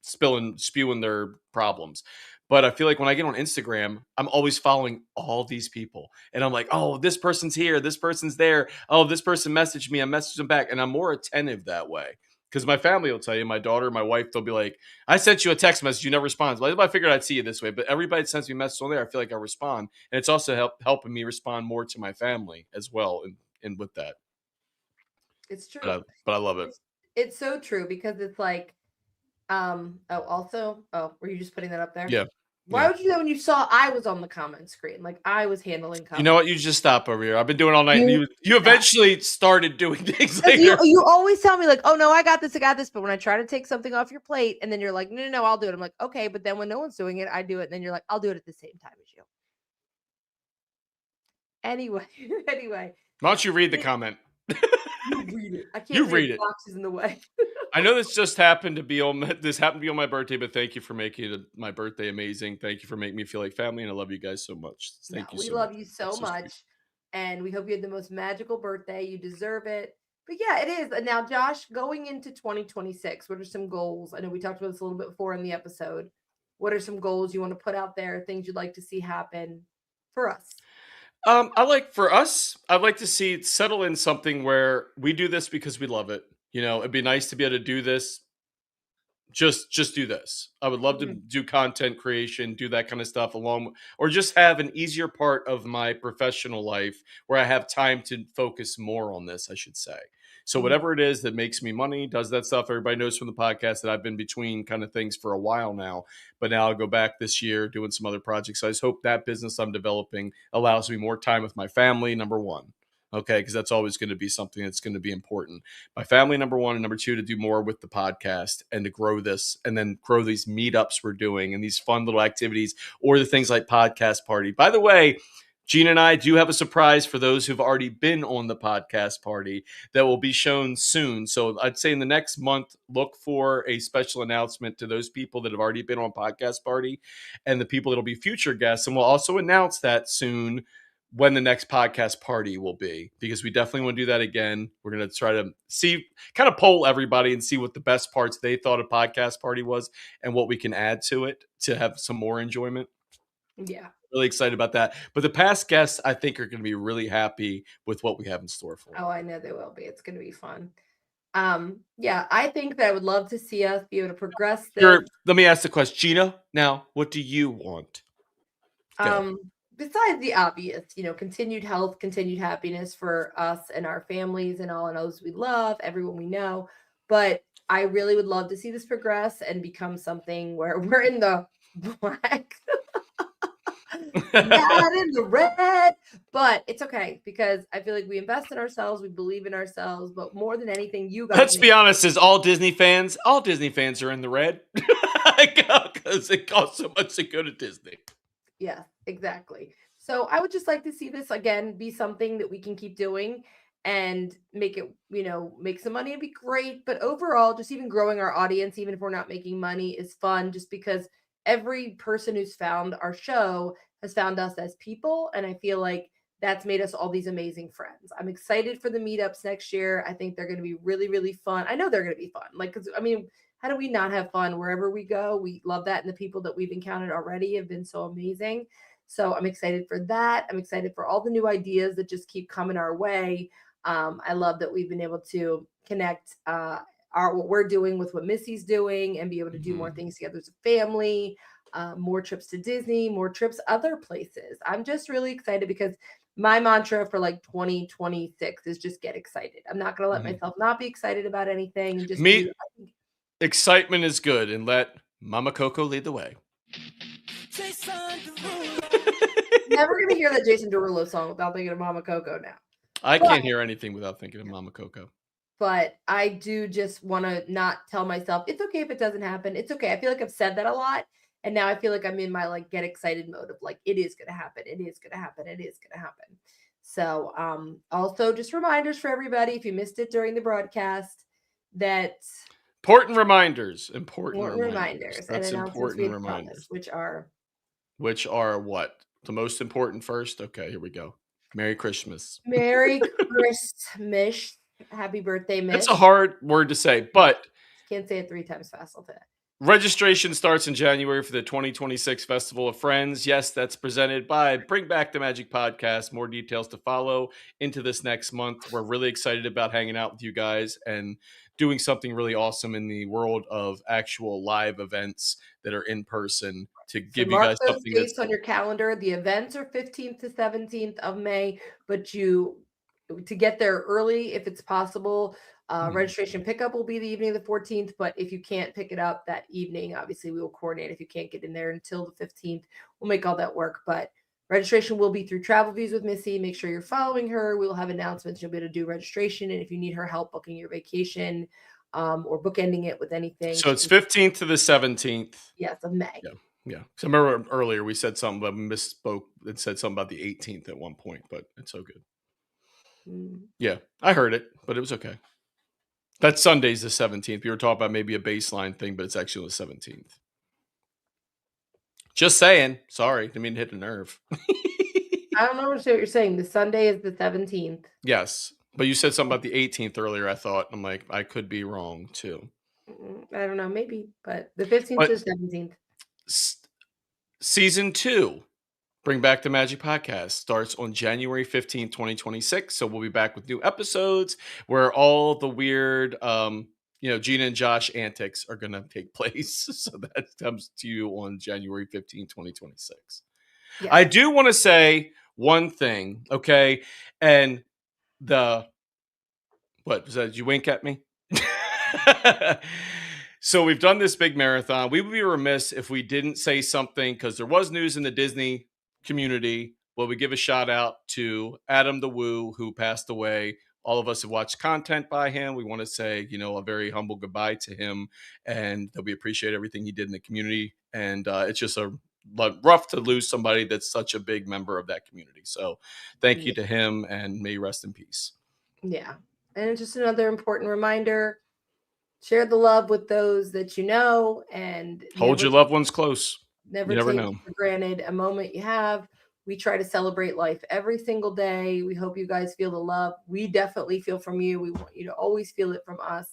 spewing their problems. But I feel like when I get on Instagram, I'm always following all these people. And I'm like, oh, this person's here. This person's there. Oh, this person messaged me. I messaged them back. And I'm more attentive that way. Because my family will tell you, my daughter, my wife, they'll be like, I sent you a text message. You never respond. Well, I figured I'd see you this way. But everybody sends me a message on there. I feel like I respond. And it's also helping me respond more to my family as well. And with that. It's true. But I love it. It's so true because it's like, were you just putting that up there? Yeah. Why would you know when you saw I was on the comment screen? Like I was handling comments. You know what? You just stop over here. I've been doing all night. You eventually started doing things later. You always tell me like, oh no, I got this. But when I try to take something off your plate and then you're like, no, I'll do it. I'm like, okay. But then when no one's doing it, I do it. And then you're like, I'll do it at the same time as you. Anyway. Why don't you read the comment? You read it. I can't read it. Boxes in the way. I know this happened to be on my birthday, but thank you for making my birthday amazing. Thank you for making me feel like family, and I love you guys so much. Thank you. We love you so much, and we hope you had the most magical birthday. You deserve it. But yeah, it is. And now, Josh, going into 2026, what are some goals? I know we talked about this a little bit before in the episode. What are some goals you want to put out there? Things you'd like to see happen for us? I'd like to see it settle in something where we do this because we love it. You know, it'd be nice to be able to do this. Just do this. I would love to do content creation, do that kind of stuff or just have an easier part of my professional life where I have time to focus more on this, I should say. So whatever it is that makes me money, does that stuff. Everybody knows from the podcast that I've been between kind of things for a while now, but now I'll go back this year doing some other projects. So I just hope that business I'm developing allows me more time with my family, number one. Okay, because that's always going to be something that's going to be important. My family, number one, and number two, to do more with the podcast and to grow this and then grow these meetups we're doing and these fun little activities or the things like Podcast Party. By the way, Gina and I do have a surprise for those who've already been on the Podcast Party that will be shown soon. So I'd say in the next month, look for a special announcement to those people that have already been on Podcast Party and the people that will be future guests. And we'll also announce that soon when the next podcast party will be, because we definitely want to do that again. We're going to try to kind of poll everybody and see what the best parts they thought a podcast party was and what we can add to it to have some more enjoyment. Yeah. Really excited about that. But the past guests, I think, are going to be really happy with what we have in store for them. Oh, I know they will be. It's going to be fun. Yeah, I think that I would love to see us be able to progress this. Let me ask the question, Gina. Now, what do you want? Besides the obvious, continued health, continued happiness for us and our families and all and those we love, everyone we know. But I really would love to see this progress and become something where we're in the black, not in the red. But it's okay because I feel like we invest in ourselves, we believe in ourselves. But more than anything, you guys. Let's be honest, as all Disney fans are in the red because it costs so much to go to Disney. Yeah, exactly. So I would just like to see this again be something that we can keep doing and make it, make some money and be great. But overall, just even growing our audience, even if we're not making money, is fun just because every person who's found our show has found us as people. And I feel like that's made us all these amazing friends. I'm excited for the meetups next year. I think they're going to be really, really fun. I know they're going to be fun. How do we not have fun wherever we go? We love that. And the people that we've encountered already have been so amazing. So I'm excited for that. I'm excited for all the new ideas that just keep coming our way. I love that we've been able to connect what we're doing with what Missy's doing and be able to do more things together as a family. more trips to Disney, more trips other places. I'm just really excited because my mantra for like 2026 is just get excited. I'm not going to let myself not be excited about anything and just Me, excitement is good, and let Mama Coco lead the way. Never going to hear that Jason Derulo song without thinking of Mama Coco now. I can't hear anything without thinking of Mama Coco. But I do just want to not tell myself it's okay if it doesn't happen. It's okay. I feel like I've said that a lot. And now I feel like I'm in my like get excited mode of like, it is going to happen. It is going to happen. It is going to happen. So also just reminders for everybody, if you missed it during the broadcast, that important reminders. And announcements we had promised, which are what? The most important first? Okay, here we go. Merry Christmas. Merry Christmas. Happy birthday, Miss. It's a hard word to say, but can't say it 3 times fast all day. Registration starts in January for the 2026 Festival of Friends. Yes, that's presented by Bring Back the Magic Podcast. More details to follow into this next month. We're really excited about hanging out with you guys and doing something really awesome in the world of actual live events that are in person to give you guys something those dates on your calendar. The events are 15th to 17th of May, but to get there early if it's possible. Registration pickup will be the evening of the 14th, but if you can't pick it up that evening, obviously we will coordinate. If you can't get in there until the 15th, we'll make all that work. But registration will be through Travel Views with Missy. Make sure you're following her. We'll have announcements. You'll be able to do registration. And if you need her help booking your vacation or bookending it with anything. So it's 15th to the 17th. Yes, of May. Yeah. So I remember earlier we said something, but misspoke and said something about the 18th at one point, but it's so good. Yeah, I heard it, but it was okay. That Sunday's the 17th. We were talking about maybe a baseline thing, but it's actually the 17th. Just saying. Sorry, didn't mean to hit a nerve. I don't understand what you're saying. The Sunday is the 17th. Yes, but you said something about the 18th earlier, I thought. I'm like, I could be wrong, too. I don't know, maybe, but the 15th to the 17th. Season 2. Bring Back the Magic Podcast starts on January 15th, 2026. So we'll be back with new episodes where all the weird, Gina and Josh antics are going to take place. So that comes to you on January 15th, 2026. Yeah. I do want to say one thing, okay? And what was that? Did you wink at me? So we've done this big marathon. We would be remiss if we didn't say something because there was news in the Disney community. Well, we give a shout out to Adam the Woo, who passed away. All of us have watched content by him. We want to say, a very humble goodbye to him, and that we appreciate everything he did in the community. And it's just rough to lose somebody that's such a big member of that community. So thank you to him, and may he rest in peace. Yeah. And it's just another important reminder. Share the love with those that you know, and hold your loved ones close. Never take for granted a moment you have. We try to celebrate life every single day. We hope you guys feel the love. We definitely feel from you. We want you to always feel it from us.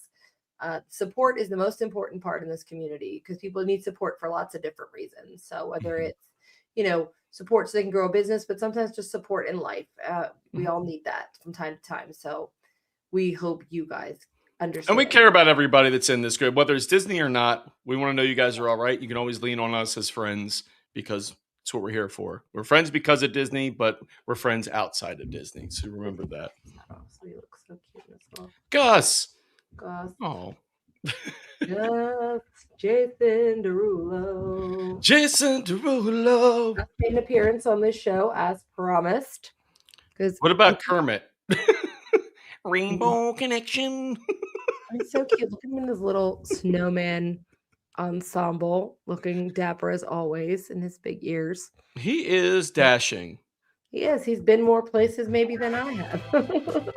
Support is the most important part in this community because people need support for lots of different reasons. So whether it's, support so they can grow a business, but sometimes just support in life. We all need that from time to time. So we hope you guys understand. And we care about everybody that's in this group, whether it's Disney or not. We want to know you guys are all right. You can always lean on us as friends because it's what we're here for. We're friends because of Disney, but we're friends outside of Disney. So remember that. Oh, so you look so cute as well. Gus. Oh. Yes, Jason Derulo. Jason Derulo. Made an appearance on this show as promised. What about Kermit? Rainbow Connection. He's so cute. Look at him in his little snowman ensemble, looking dapper as always, in his big ears. He is dashing. He is. He's been more places maybe than I have.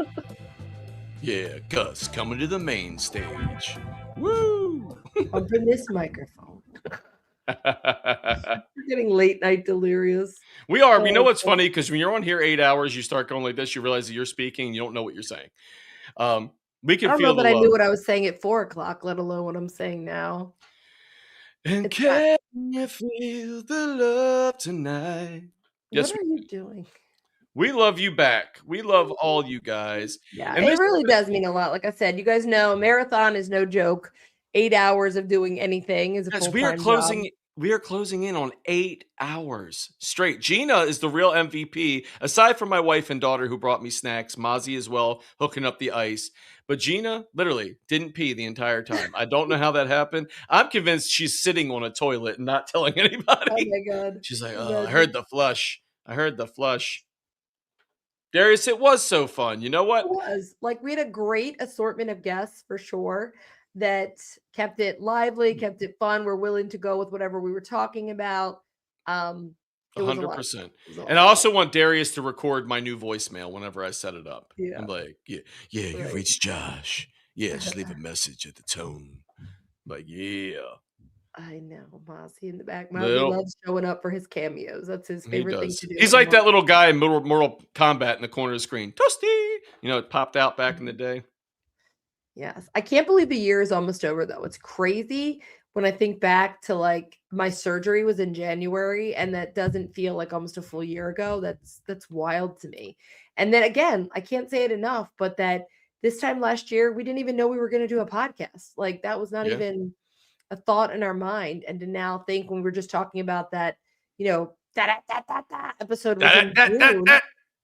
Yeah, Gus coming to the main stage. Woo! Open this microphone. We're getting late night delirious. We are. You know what's funny? Because when you're on here 8 hours, you start going like this. You realize that you're speaking. You don't know what you're saying. We can feel. I know I knew what I was saying at 4 o'clock, let alone what I'm saying now. And can you feel the love tonight? Yes. What are you doing? We love you back. We love all you guys. Yeah, and it really does mean a lot. Like I said, you guys know a marathon is no joke. 8 hours of doing anything is a full-time we are closing. job. We are closing in on 8 hours straight. Gina is the real MVP, aside from my wife and daughter who brought me snacks, Mozzie as well, hooking up the ice. But Gina literally didn't pee the entire time. I don't know how that happened. I'm convinced she's sitting on a toilet and not telling anybody. Oh my god. She's like, oh, I heard the flush. I heard the flush. Darius, it was so fun. You know what? It was. Like, we had a great assortment of guests for sure that kept it lively, kept it fun. We're willing to go with whatever we were talking about. It was a lot. 100%. It was a lot. And I also want Darius to record my new voicemail whenever I set it up. Yeah. I'm like, yeah, you've reached Josh. Yeah, just leave a message at the tone. Like, yeah. I know, Mozzie in the back. Little- Mozzie loves showing up for his cameos. That's his He favorite thing does. to do. He's like that little guy in Mortal Kombat in the corner of the screen. Toasty! You know, it popped out back in the day. Yes. I can't believe the year is almost over, though. It's crazy when I think back to like my surgery was in January, and that doesn't feel like almost a full year ago. That's wild to me. And then again, I can't say it enough, but that this time last year, we didn't even know we were going to do a podcast. Like, that was not Yeah. even a thought in our mind. And to now think, when we were just talking about that, you know, episode was in June,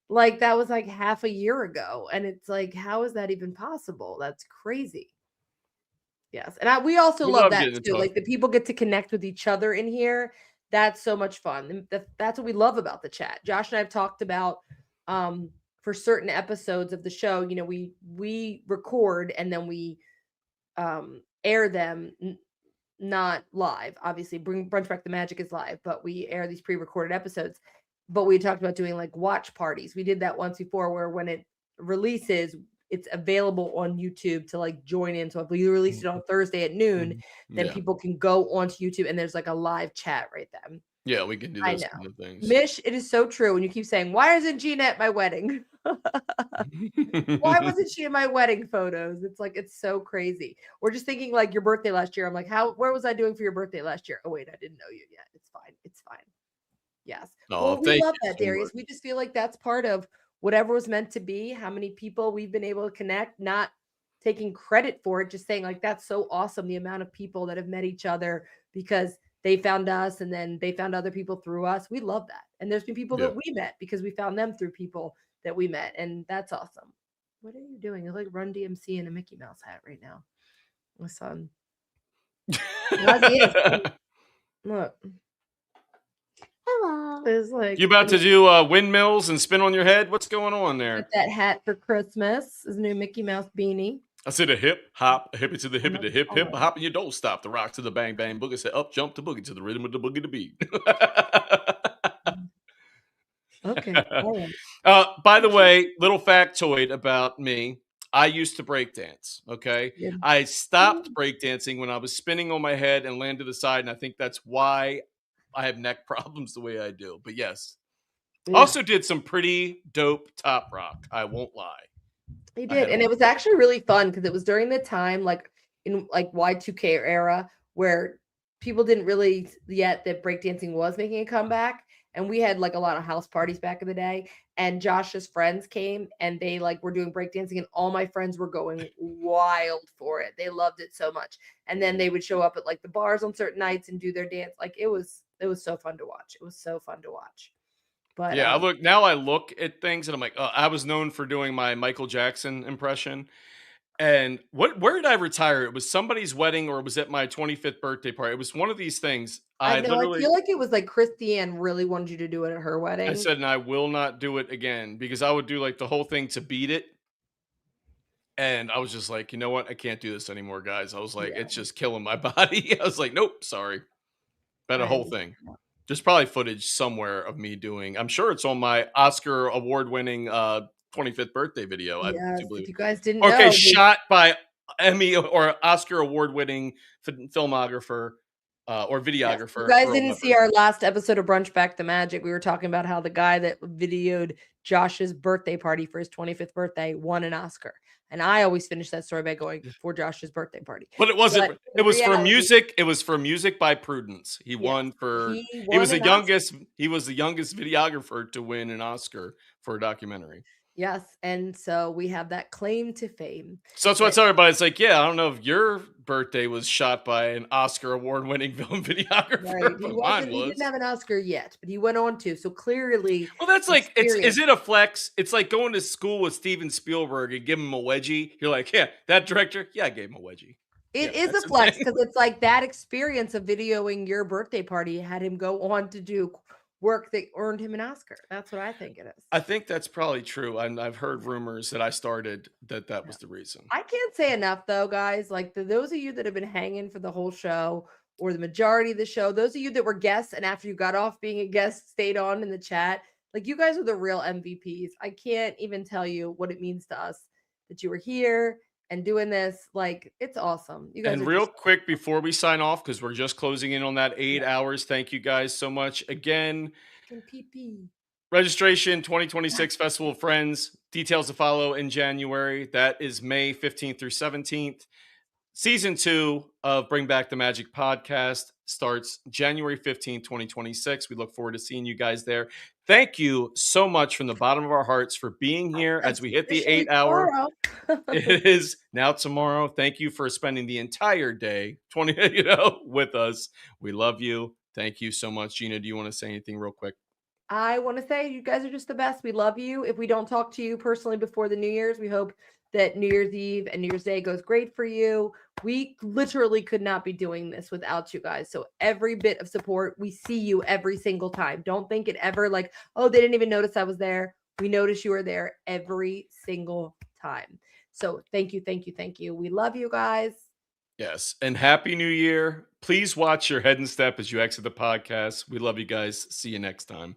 like that was like half a year ago. And it's like, how is that even possible? That's crazy. Yes. And we also We love love that getting to too. talk. Like, the people get to connect with each other in here. That's so much fun. And that's what we love about the chat. Josh and I have talked about for certain episodes of the show, you know, we record and then we air them not live. Obviously, Brunch Back the Magic is live, but we air these pre-recorded episodes. But we talked about doing like watch parties. We did that once before, where when it releases, it's available on YouTube to like join in. So if we release it on Thursday at noon, then Yeah. people can go onto YouTube and there's like a live chat right then. Yeah, we can do I those know. kind of things. Mish, it is so true. When you keep saying, why isn't Gina at my wedding? Why wasn't she in my wedding photos? It's like, it's so crazy. We're just thinking like your birthday last year. I'm like, where was I doing for your birthday last year? Oh, wait, I didn't know you yet. It's fine. It's fine. Yes. Oh, Well, we thank love you that, so Darius. much. We just feel like that's part of whatever was meant to be, how many people we've been able to connect, not taking credit for it, just saying like, that's so awesome. The amount of people that have met each other because they found us and then they found other people through us. We love that. And there's been people that we met because we found them through people that we met. And that's awesome. What are you doing? You're like Run DMC in a Mickey Mouse hat right now. My son. Look. Hello. It's like, You about to do windmills and spin on your head? What's going on there? Get that hat for Christmas. His new Mickey Mouse beanie. I said a hip hop, a hippie to the hippie, the hip hip, a hop, and you don't stop. The rock to the bang bang boogie. Said up jump to boogie to the rhythm of the boogie to beat. Okay. All right. By the way, little factoid about me. I used to break dance. Okay. Yeah. I stopped breakdancing when I was spinning on my head and landed to the side. And I think that's why I have neck problems the way I do. But yes. Yeah. Also did some pretty dope top rock. I won't lie. He did. And it was actually really fun because it was during the time, like in like Y2K era, where people didn't really yet that breakdancing was making a comeback. And we had like a lot of house parties back in the day. And Josh's friends came and they like were doing breakdancing, and all my friends were going wild for it. They loved it so much. And then they would show up at like the bars on certain nights and do their dance. Like it was so fun to watch. It was so fun to watch. But yeah, I look at things and I'm like, I was known for doing my Michael Jackson impression. And where did I retire? It was somebody's wedding or it was at my 25th birthday party. It was one of these things. I know. I feel like it was like Christiane really wanted you to do it at her wedding. I said, and I will not do it again because I would do like the whole thing to beat it. And I was just like, you know what? I can't do this anymore, guys. I was like, it's just killing my body. I was like, nope, sorry. But a whole thing. There's probably footage somewhere of me doing. I'm sure it's on my Oscar award-winning 25th birthday video. Yes, I do believe. if you guys didn't know, know, shot by Emmy or Oscar award-winning filmographer or videographer. You guys didn't see our last episode of Brunch Back the Magic. We were talking about how the guy that videoed Josh's birthday party for his 25th birthday won an Oscar. And I always finish that story by going for Josh's birthday party. But it wasn't. But it was reality, for music. It was for music by Prudence. He won for. He was the youngest. He was the youngest videographer to win an Oscar for a documentary. Yes, and so we have that claim to fame. So that's what I tell everybody. It's like, yeah, I don't know if your birthday was shot by an Oscar award-winning film videographer, Right. but mine He was. didn't have an Oscar yet, but he went on to. So clearly, Well, that's like, is experience. it a flex? It's like going to school with Steven Spielberg and giving him a wedgie. You're like, yeah, that director, yeah, I gave him a wedgie. It Yeah, is that's a the flex thing. because it's like that experience of videoing your birthday party had him go on to do work that earned him an Oscar. That's what I think it is. I think that's probably true. And I've heard rumors that I started that was the reason. I can't say enough though, guys. Like those of you that have been hanging for the whole show or the majority of the show, those of you that were guests and after you got off being a guest stayed on in the chat, like you guys are the real MVPs. I can't even tell you what it means to us that you were here and doing this. Like it's awesome. You guys And are real just quick before we sign off, because we're just closing in on that 8 hours. Thank you guys so much. Again, PP. registration 2026 Festival of Friends. Details to follow in January. That is May 15th through 17th. Season 2 of Bring Back the Magic podcast starts January 15th, 2026. We look forward to seeing you guys there. Thank you so much from the bottom of our hearts for being here as we hit the 8 hour. It is now tomorrow. Thank you for spending the entire day with us. We love you. Thank you so much. Gina, do you want to say anything real quick? I want to say you guys are just the best. We love you. If we don't talk to you personally before the New Year's, we hope that New Year's Eve and New Year's Day goes great for you. We literally could not be doing this without you guys. So every bit of support, we see you every single time. Don't think it ever like, oh, they didn't even notice I was there. We notice you were there every single time. So thank you, thank you, thank you. We love you guys. Yes. And Happy New Year. Please watch your head and step as you exit the podcast. We love you guys. See you next time.